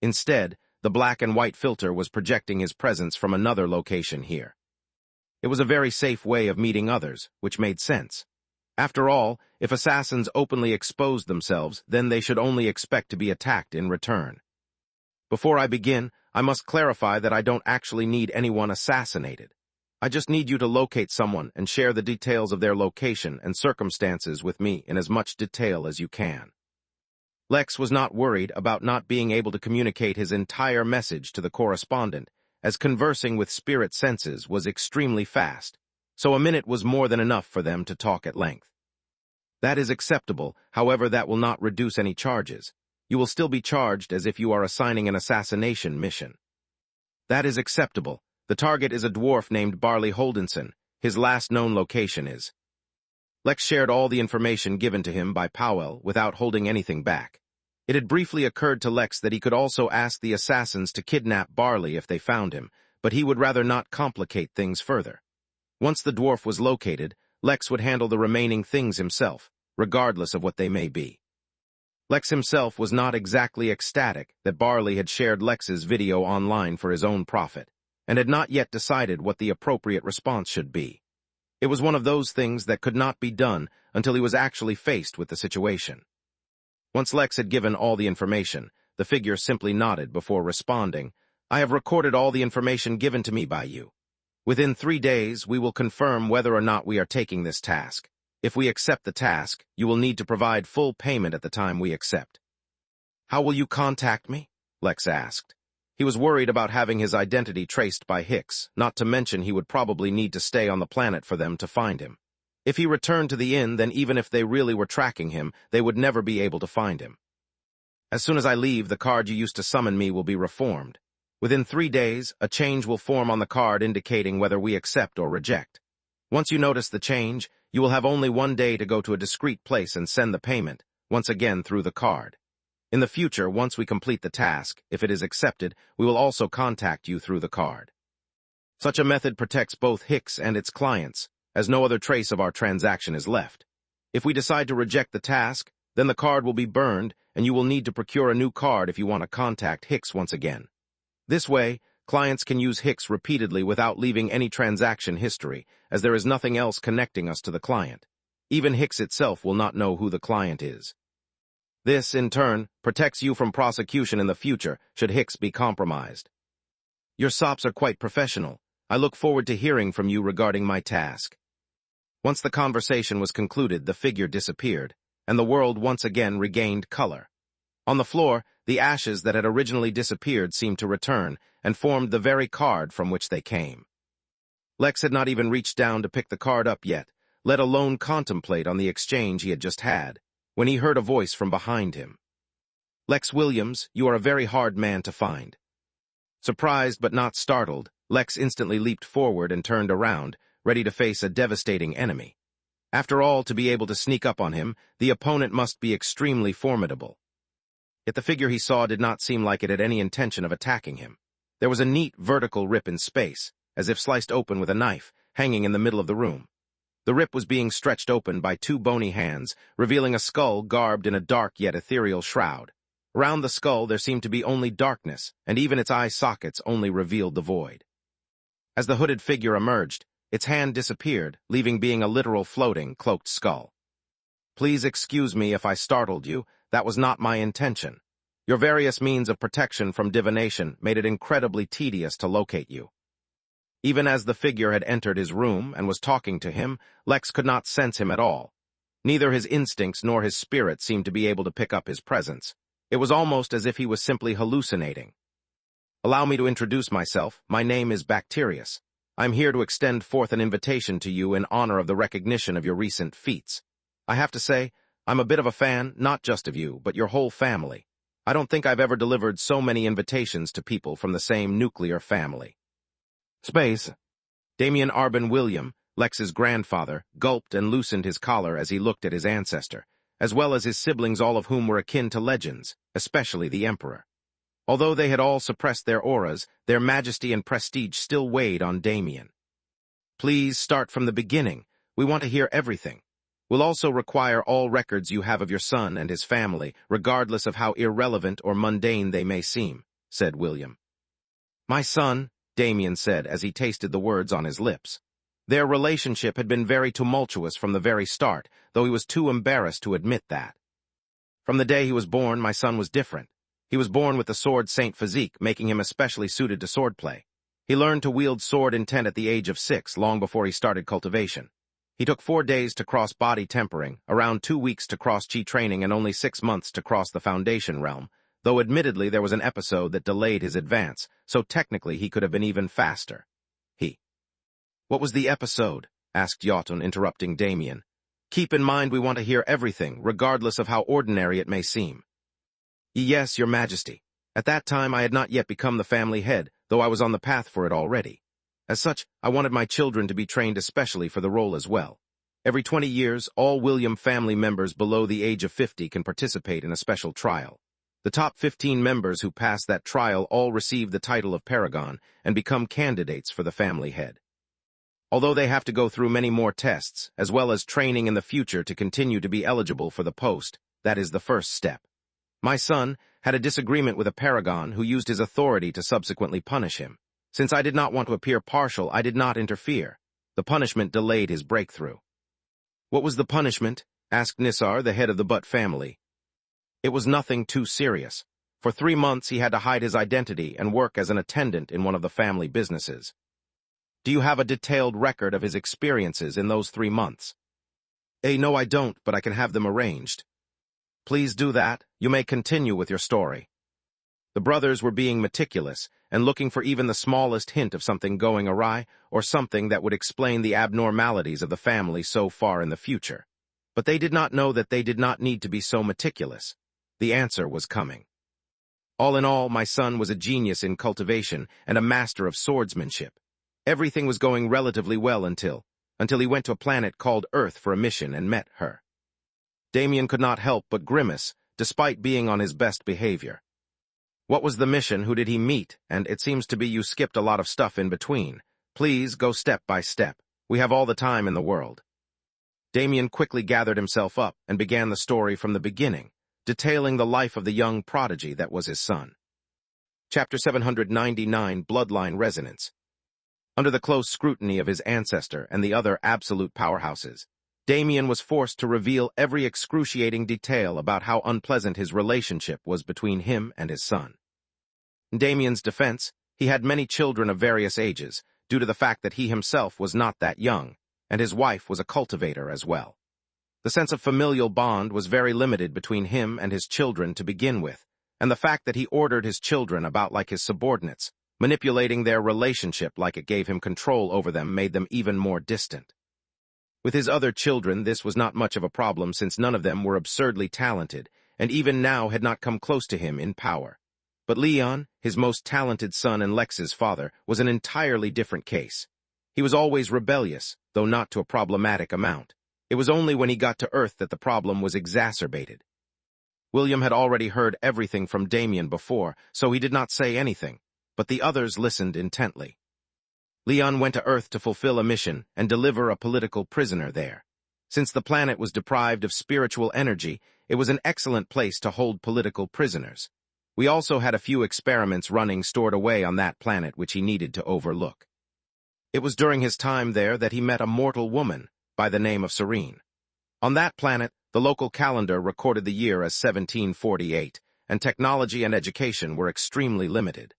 Instead, the black and white filter was projecting his presence from another location here. It was a very safe way of meeting others, which made sense. After all, if assassins openly exposed themselves, then they should only expect to be attacked in return. Before I begin, I must clarify that I don't actually need anyone assassinated. I just need you to locate someone and share the details of their location and circumstances with me in as much detail as you can. Lex was not worried about not being able to communicate his entire message to the correspondent, as conversing with spirit senses was extremely fast, so a minute was more than enough for them to talk at length. That is acceptable, however that will not reduce any charges. You will still be charged as if you are assigning an assassination mission. That is acceptable. The target is a dwarf named Barley Holdenson. His last known location is. Lex shared all the information given to him by Powell without holding anything back. It had briefly occurred to Lex that he could also ask the assassins to kidnap Barley if they found him, but he would rather not complicate things further. Once the dwarf was located, Lex would handle the remaining things himself, regardless of what they may be. Lex himself was not exactly ecstatic that Barley had shared Lex's video online for his own profit, and had not yet decided what the appropriate response should be. It was one of those things that could not be done until he was actually faced with the situation. Once Lex had given all the information, the figure simply nodded before responding, "I have recorded all the information given to me by you. Within 3 days, we will confirm whether or not we are taking this task. If we accept the task, you will need to provide full payment at the time we accept." "How will you contact me?" Lex asked. He was worried about having his identity traced by Hicks, not to mention he would probably need to stay on the planet for them to find him. If he returned to the inn, then even if they really were tracking him, they would never be able to find him. "As soon as I leave, the card you used to summon me will be reformed. Within 3 days, a change will form on the card indicating whether we accept or reject. Once you notice the change, you will have only 1 day to go to a discreet place and send the payment, once again through the card. In the future, once we complete the task, if it is accepted, we will also contact you through the card. Such a method protects both Hicks and its clients, as no other trace of our transaction is left. If we decide to reject the task, then the card will be burned, and you will need to procure a new card if you want to contact Hicks once again. This way, clients can use Hicks repeatedly without leaving any transaction history, as there is nothing else connecting us to the client. Even Hicks itself will not know who the client is. This, in turn, protects you from prosecution in the future should Hicks be compromised. Your SOPs are quite professional. I look forward to hearing from you regarding my task." Once the conversation was concluded, the figure disappeared, and the world once again regained color. On the floor, the ashes that had originally disappeared seemed to return, and formed the very card from which they came. Lex had not even reached down to pick the card up yet, let alone contemplate on the exchange he had just had, when he heard a voice from behind him. "Lex Williams, you are a very hard man to find." Surprised but not startled, Lex instantly leaped forward and turned around, ready to face a devastating enemy. After all, to be able to sneak up on him, the opponent must be extremely formidable. Yet the figure he saw did not seem like it had any intention of attacking him. There was a neat vertical rip in space, as if sliced open with a knife, hanging in the middle of the room. The rip was being stretched open by 2 bony hands, revealing a skull garbed in a dark yet ethereal shroud. Around the skull there seemed to be only darkness, and even its eye sockets only revealed the void. As the hooded figure emerged, its hand disappeared, leaving being a literal floating, cloaked skull. "Please excuse me if I startled you. That was not my intention. Your various means of protection from divination made it incredibly tedious to locate you." Even as the figure had entered his room and was talking to him, Lex could not sense him at all. Neither his instincts nor his spirit seemed to be able to pick up his presence. It was almost as if he was simply hallucinating. "Allow me to introduce myself. My name is Bacterius. I'm here to extend forth an invitation to you in honor of the recognition of your recent feats. I have to say, I'm a bit of a fan, not just of you, but your whole family. I don't think I've ever delivered so many invitations to people from the same nuclear family. Space. Damien Arbin William, Lex's grandfather, gulped and loosened his collar as he looked at his ancestor, as well as his siblings, all of whom were akin to legends, especially the Emperor. Although they had all suppressed their auras, their majesty and prestige still weighed on Damien. Please start from the beginning. We want to hear everything. We'll also require all records you have of your son and his family, regardless of how irrelevant or mundane they may seem, said William. My son, Damien said as he tasted the words on his lips. Their relationship had been very tumultuous from the very start, though he was too embarrassed to admit that. From the day he was born, my son was different. He was born with the sword saint physique, making him especially suited to swordplay. He learned to wield sword intent at the age of 6, long before he started cultivation. He took 4 days to cross body tempering, around 2 weeks to cross chi training, and only 6 months to cross the foundation realm, though admittedly there was an episode that delayed his advance, so technically he could have been even faster. What was the episode? Asked Jotun, interrupting Damien. Keep in mind we want to hear everything, regardless of how ordinary it may seem. Yes, your majesty. At that time I had not yet become the family head, though I was on the path for it already. As such, I wanted my children to be trained especially for the role as well. Every 20 years, all William family members below the age of 50 can participate in a special trial. The top 15 members who pass that trial all receive the title of Paragon and become candidates for the family head. Although they have to go through many more tests, as well as training in the future to continue to be eligible for the post, that is the first step. My son had a disagreement with a paragon who used his authority to subsequently punish him. Since I did not want to appear partial, I did not interfere. The punishment delayed his breakthrough. What was the punishment? Asked Nisar, the head of the Butt family. It was nothing too serious. For 3 months he had to hide his identity and work as an attendant in one of the family businesses. Do you have a detailed record of his experiences in those 3 months? No, I don't, but I can have them arranged. Please do that. You may continue with your story. The brothers were being meticulous and looking for even the smallest hint of something going awry or something that would explain the abnormalities of the family so far in the future. But they did not know that they did not need to be so meticulous. The answer was coming. All in all, my son was a genius in cultivation and a master of swordsmanship. Everything was going relatively well until he went to a planet called Earth for a mission and met her. Damien could not help but grimace, despite being on his best behavior. What was the mission? Who did he meet? And it seems to be you skipped a lot of stuff in between. Please go step by step. We have all the time in the world. Damien quickly gathered himself up and began the story from the beginning, detailing the life of the young prodigy that was his son. Chapter 799, Bloodline Resonance. Under the close scrutiny of his ancestor and the other absolute powerhouses, Damien was forced to reveal every excruciating detail about how unpleasant his relationship was between him and his son. In Damien's defense, he had many children of various ages, due to the fact that he himself was not that young, and his wife was a cultivator as well. The sense of familial bond was very limited between him and his children to begin with, and the fact that he ordered his children about like his subordinates, manipulating their relationship like it gave him control over them, made them even more distant. With his other children, this was not much of a problem since none of them were absurdly talented, and even now had not come close to him in power. But Leon, his most talented son and Lex's father, was an entirely different case. He was always rebellious, though not to a problematic amount. It was only when he got to Earth that the problem was exacerbated. William had already heard everything from Damien before, so he did not say anything, but the others listened intently. Leon went to Earth to fulfill a mission and deliver a political prisoner there. Since the planet was deprived of spiritual energy, it was an excellent place to hold political prisoners. We also had a few experiments running stored away on that planet which he needed to overlook. It was during his time there that he met a mortal woman by the name of Serene. On that planet, the local calendar recorded the year as 1748, and technology and education were extremely limited.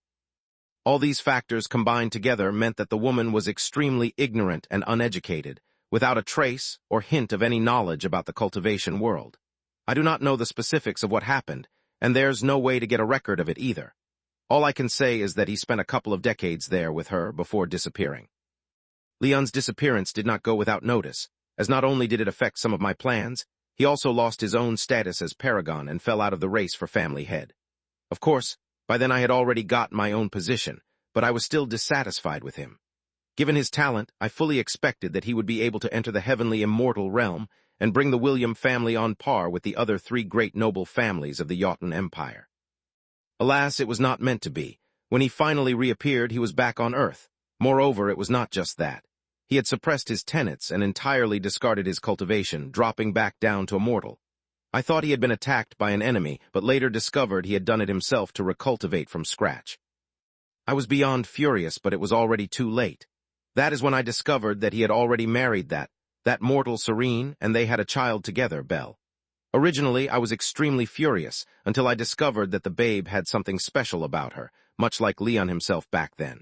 All these factors combined together meant that the woman was extremely ignorant and uneducated, without a trace or hint of any knowledge about the cultivation world. I do not know the specifics of what happened, and there's no way to get a record of it either. All I can say is that he spent a couple of decades there with her before disappearing. Leon's disappearance did not go without notice, as not only did it affect some of my plans, he also lost his own status as Paragon and fell out of the race for family head. Of course, by then I had already got my own position, but I was still dissatisfied with him. Given his talent, I fully expected that he would be able to enter the heavenly immortal realm and bring the William family on par with the other three great noble families of the Jotun Empire. Alas, it was not meant to be. When he finally reappeared, he was back on Earth. Moreover, it was not just that. He had suppressed his tenets and entirely discarded his cultivation, dropping back down to a mortal. I thought he had been attacked by an enemy, but later discovered he had done it himself to recultivate from scratch. I was beyond furious, but it was already too late. That is when I discovered that he had already married that mortal Serene, and they had a child together, Belle. Originally, I was extremely furious, until I discovered that the babe had something special about her, much like Leon himself back then.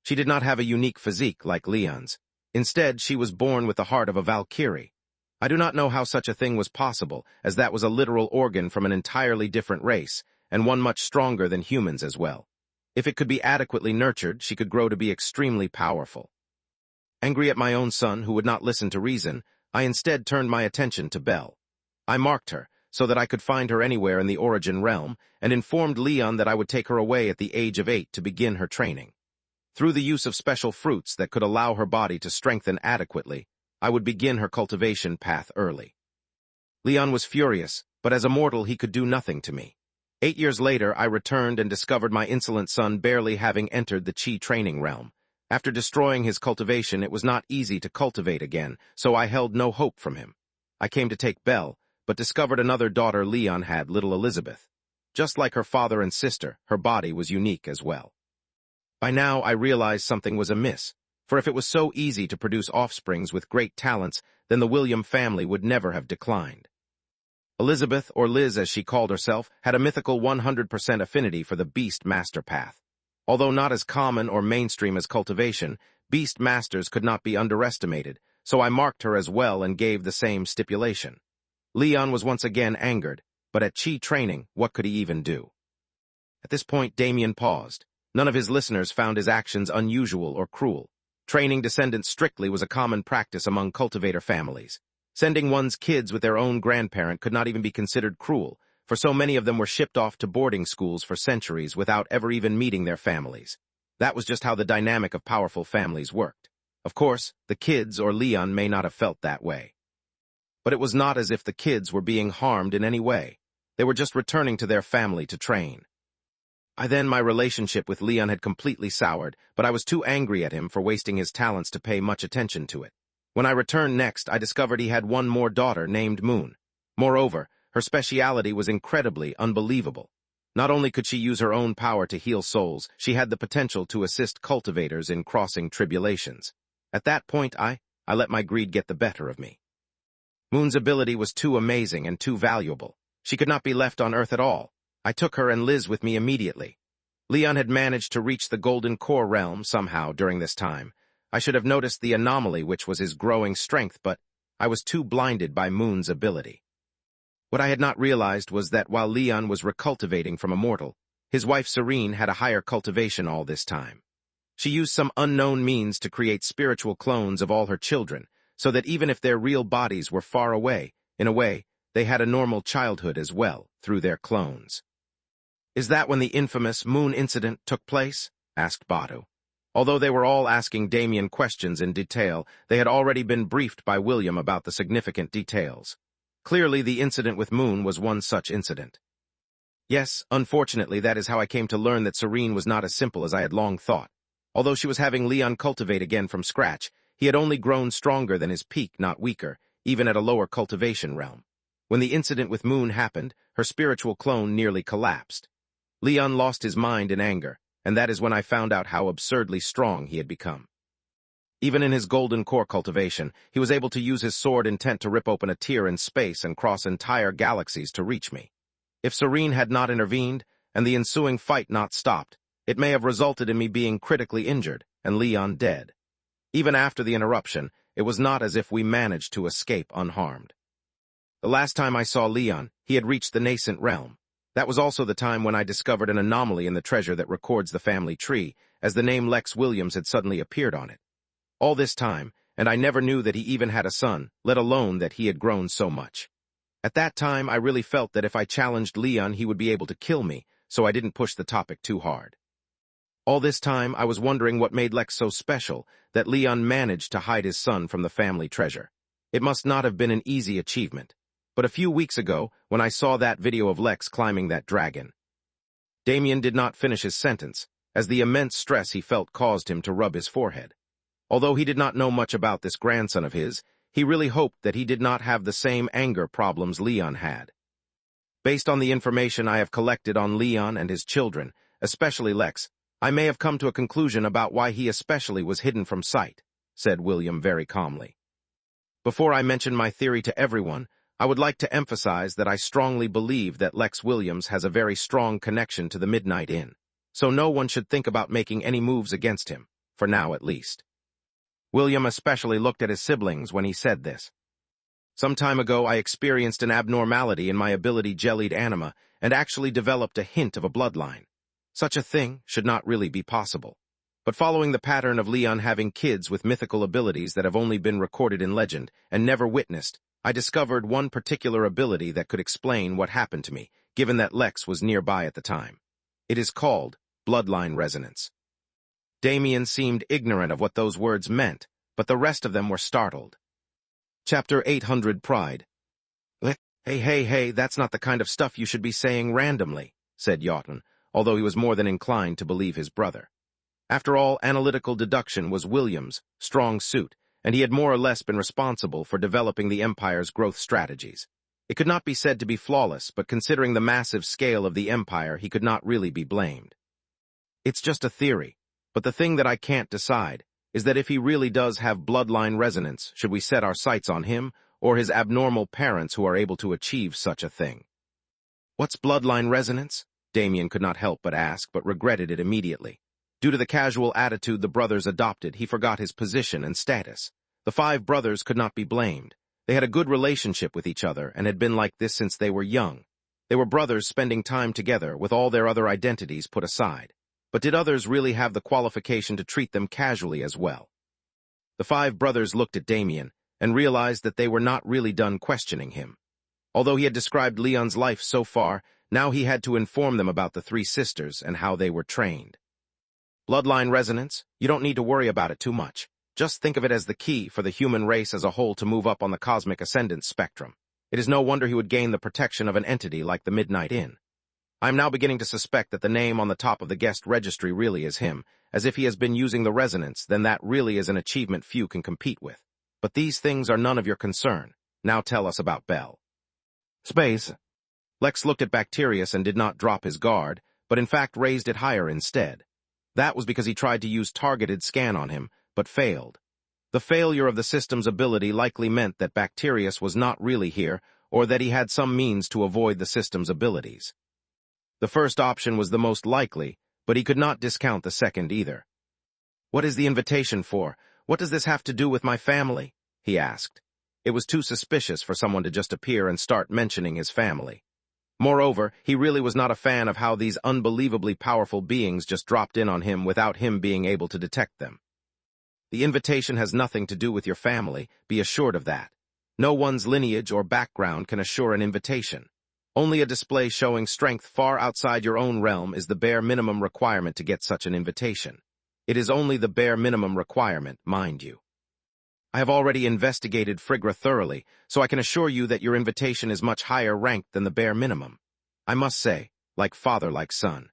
She did not have a unique physique like Leon's. Instead, she was born with the heart of a Valkyrie. I do not know how such a thing was possible, as that was a literal organ from an entirely different race, and one much stronger than humans as well. If it could be adequately nurtured, she could grow to be extremely powerful. Angry at my own son, who would not listen to reason, I instead turned my attention to Belle. I marked her, so that I could find her anywhere in the Origin realm, and informed Leon that I would take her away at the age of 8 to begin her training. Through the use of special fruits that could allow her body to strengthen adequately, I would begin her cultivation path early. Leon was furious, but as a mortal he could do nothing to me. 8 years later, I returned and discovered my insolent son barely having entered the Chi training realm. After destroying his cultivation, it was not easy to cultivate again, so I held no hope from him. I came to take Belle, but discovered another daughter Leon had, little Elizabeth. Just like her father and sister, her body was unique as well. By now, I realized something was amiss, for if it was so easy to produce offsprings with great talents, then the William family would never have declined. Elizabeth, or Liz as she called herself, had a mythical 100% affinity for the Beast Master path. Although not as common or mainstream as cultivation, Beast Masters could not be underestimated, so I marked her as well and gave the same stipulation. Leon was once again angered, but at Chi training, what could he even do? At this point, Damien paused. None of his listeners found his actions unusual or cruel. Training descendants strictly was a common practice among cultivator families. Sending one's kids with their own grandparent could not even be considered cruel, for so many of them were shipped off to boarding schools for centuries without ever even meeting their families. That was just how the dynamic of powerful families worked. Of course, the kids or Leon may not have felt that way. But it was not as if the kids were being harmed in any way. They were just returning to their family to train. My relationship with Leon had completely soured, but I was too angry at him for wasting his talents to pay much attention to it. When I returned next, I discovered he had one more daughter named Moon. Moreover, her speciality was incredibly unbelievable. Not only could she use her own power to heal souls, she had the potential to assist cultivators in crossing tribulations. At that point, I let my greed get the better of me. Moon's ability was too amazing and too valuable. She could not be left on Earth at all. I took her and Liz with me immediately. Leon had managed to reach the Golden Core realm somehow during this time. I should have noticed the anomaly which was his growing strength, but I was too blinded by Moon's ability. What I had not realized was that while Leon was recultivating from a mortal, his wife Serene had a higher cultivation all this time. She used some unknown means to create spiritual clones of all her children, so that even if their real bodies were far away, in a way, they had a normal childhood as well, through their clones. "Is that when the infamous Moon incident took place?" asked Badu. Although they were all asking Damien questions in detail, they had already been briefed by William about the significant details. Clearly, the incident with Moon was one such incident. Yes, unfortunately, that is how I came to learn that Serene was not as simple as I had long thought. Although she was having Leon cultivate again from scratch, he had only grown stronger than his peak, not weaker, even at a lower cultivation realm. When the incident with Moon happened, her spiritual clone nearly collapsed. Leon lost his mind in anger, and that is when I found out how absurdly strong he had become. Even in his golden core cultivation, he was able to use his sword intent to rip open a tear in space and cross entire galaxies to reach me. If Serene had not intervened, and the ensuing fight not stopped, it may have resulted in me being critically injured, and Leon dead. Even after the interruption, it was not as if we managed to escape unharmed. The last time I saw Leon, he had reached the nascent realm. That was also the time when I discovered an anomaly in the treasure that records the family tree, as the name Lex Williams had suddenly appeared on it. All this time, and I never knew that he even had a son, let alone that he had grown so much. At that time, I really felt that if I challenged Leon, he would be able to kill me, so I didn't push the topic too hard. All this time, I was wondering what made Lex so special that Leon managed to hide his son from the family treasure. It must not have been an easy achievement. But a few weeks ago, when I saw that video of Lex climbing that dragon, Damien did not finish his sentence, as the immense stress he felt caused him to rub his forehead. Although he did not know much about this grandson of his, he really hoped that he did not have the same anger problems Leon had. Based on the information I have collected on Leon and his children, especially Lex, I may have come to a conclusion about why he especially was hidden from sight, said William very calmly. Before I mention my theory to everyone, I would like to emphasize that I strongly believe that Lex Williams has a very strong connection to the Midnight Inn, so no one should think about making any moves against him, for now at least. William especially looked at his siblings when he said this. Some time ago I experienced an abnormality in my ability jellied anima and actually developed a hint of a bloodline. Such a thing should not really be possible. But following the pattern of Leon having kids with mythical abilities that have only been recorded in legend and never witnessed, I discovered one particular ability that could explain what happened to me, given that Lex was nearby at the time. It is called bloodline resonance. Damien seemed ignorant of what those words meant, but the rest of them were startled. Chapter 800 Pride. Hey, that's not the kind of stuff you should be saying randomly, said Yaughton, although he was more than inclined to believe his brother. After all, analytical deduction was William's strong suit, and he had more or less been responsible for developing the Empire's growth strategies. It could not be said to be flawless, but considering the massive scale of the Empire, he could not really be blamed. It's just a theory, but the thing that I can't decide is that if he really does have bloodline resonance, should we set our sights on him or his abnormal parents who are able to achieve such a thing? What's bloodline resonance? Damien could not help but ask, but regretted it immediately. Due to the casual attitude the brothers adopted, he forgot his position and status. The 5 brothers could not be blamed. They had a good relationship with each other and had been like this since they were young. They were brothers spending time together with all their other identities put aside. But did others really have the qualification to treat them casually as well? The 5 brothers looked at Damien and realized that they were not really done questioning him. Although he had described Leon's life so far, now he had to inform them about the 3 sisters and how they were trained. Bloodline resonance? You don't need to worry about it too much. Just think of it as the key for the human race as a whole to move up on the cosmic ascendance spectrum. It is no wonder he would gain the protection of an entity like the Midnight Inn. I am now beginning to suspect that the name on the top of the guest registry really is him, as if he has been using the resonance, then that really is an achievement few can compete with. But these things are none of your concern. Now tell us about Bell. Space. Lex looked at Bacterius and did not drop his guard, but in fact raised it higher instead. That was because he tried to use targeted scan on him, but failed. The failure of the system's ability likely meant that Bacterius was not really here, or that he had some means to avoid the system's abilities. The first option was the most likely, but he could not discount the second either. What is the invitation for? What does this have to do with my family? He asked. It was too suspicious for someone to just appear and start mentioning his family. Moreover, he really was not a fan of how these unbelievably powerful beings just dropped in on him without him being able to detect them. The invitation has nothing to do with your family, be assured of that. No one's lineage or background can assure an invitation. Only a display showing strength far outside your own realm is the bare minimum requirement to get such an invitation. It is only the bare minimum requirement, mind you. I have already investigated Frigra thoroughly, so I can assure you that your invitation is much higher ranked than the bare minimum. I must say, like father, like son.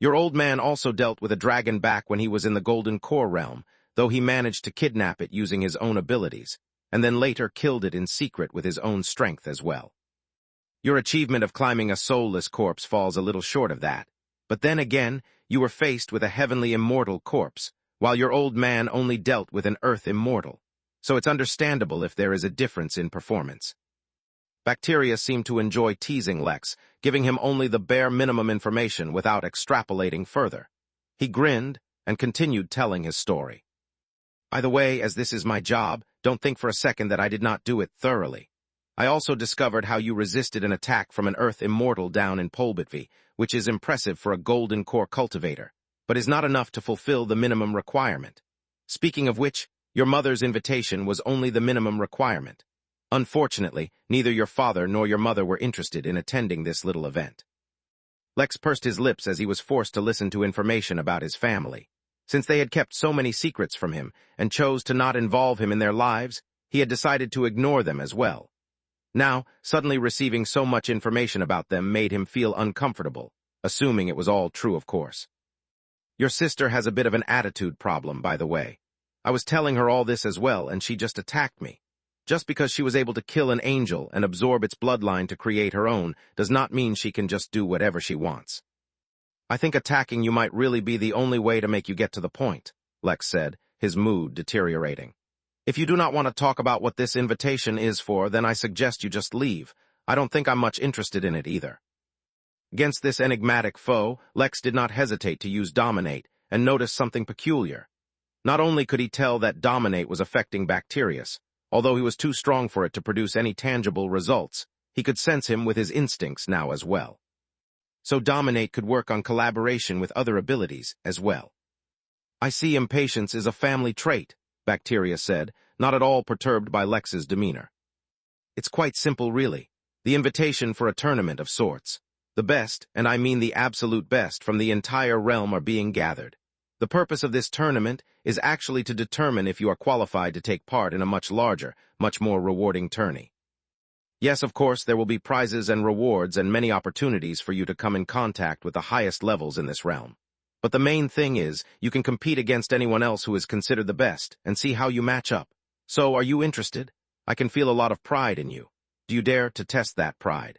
Your old man also dealt with a dragon back when he was in the Golden Core realm, though he managed to kidnap it using his own abilities, and then later killed it in secret with his own strength as well. Your achievement of climbing a soulless corpse falls a little short of that, but then again, you were faced with a heavenly immortal corpse, while your old man only dealt with an earth immortal, so it's understandable if there is a difference in performance. Bacteria seemed to enjoy teasing Lex, giving him only the bare minimum information without extrapolating further. He grinned and continued telling his story. By the way, as this is my job, don't think for a second that I did not do it thoroughly. I also discovered how you resisted an attack from an Earth Immortal down in Polbitvi, which is impressive for a Golden Core cultivator, but is not enough to fulfill the minimum requirement. Speaking of which, your mother's invitation was only the minimum requirement. Unfortunately, neither your father nor your mother were interested in attending this little event. Lex pursed his lips as he was forced to listen to information about his family. Since they had kept so many secrets from him and chose to not involve him in their lives, he had decided to ignore them as well. Now, suddenly receiving so much information about them made him feel uncomfortable, assuming it was all true, of course. Your sister has a bit of an attitude problem, by the way. I was telling her all this as well, and she just attacked me. Just because she was able to kill an angel and absorb its bloodline to create her own does not mean she can just do whatever she wants. I think attacking you might really be the only way to make you get to the point, Lex said, his mood deteriorating. If you do not want to talk about what this invitation is for, then I suggest you just leave. I don't think I'm much interested in it either. Against this enigmatic foe, Lex did not hesitate to use Dominate and noticed something peculiar. Not only could he tell that Dominate was affecting Bacterius, although he was too strong for it to produce any tangible results, he could sense him with his instincts now as well. So Dominate could work on collaboration with other abilities as well. I see impatience is a family trait, Bacteria said, not at all perturbed by Lex's demeanor. It's quite simple, really. The invitation for a tournament of sorts. The best, and I mean the absolute best, from the entire realm are being gathered. The purpose of this tournament is actually to determine if you are qualified to take part in a much larger, much more rewarding tourney. Yes, of course, there will be prizes and rewards and many opportunities for you to come in contact with the highest levels in this realm. But the main thing is, you can compete against anyone else who is considered the best and see how you match up. So, are you interested? I can feel a lot of pride in you. Do you dare to test that pride?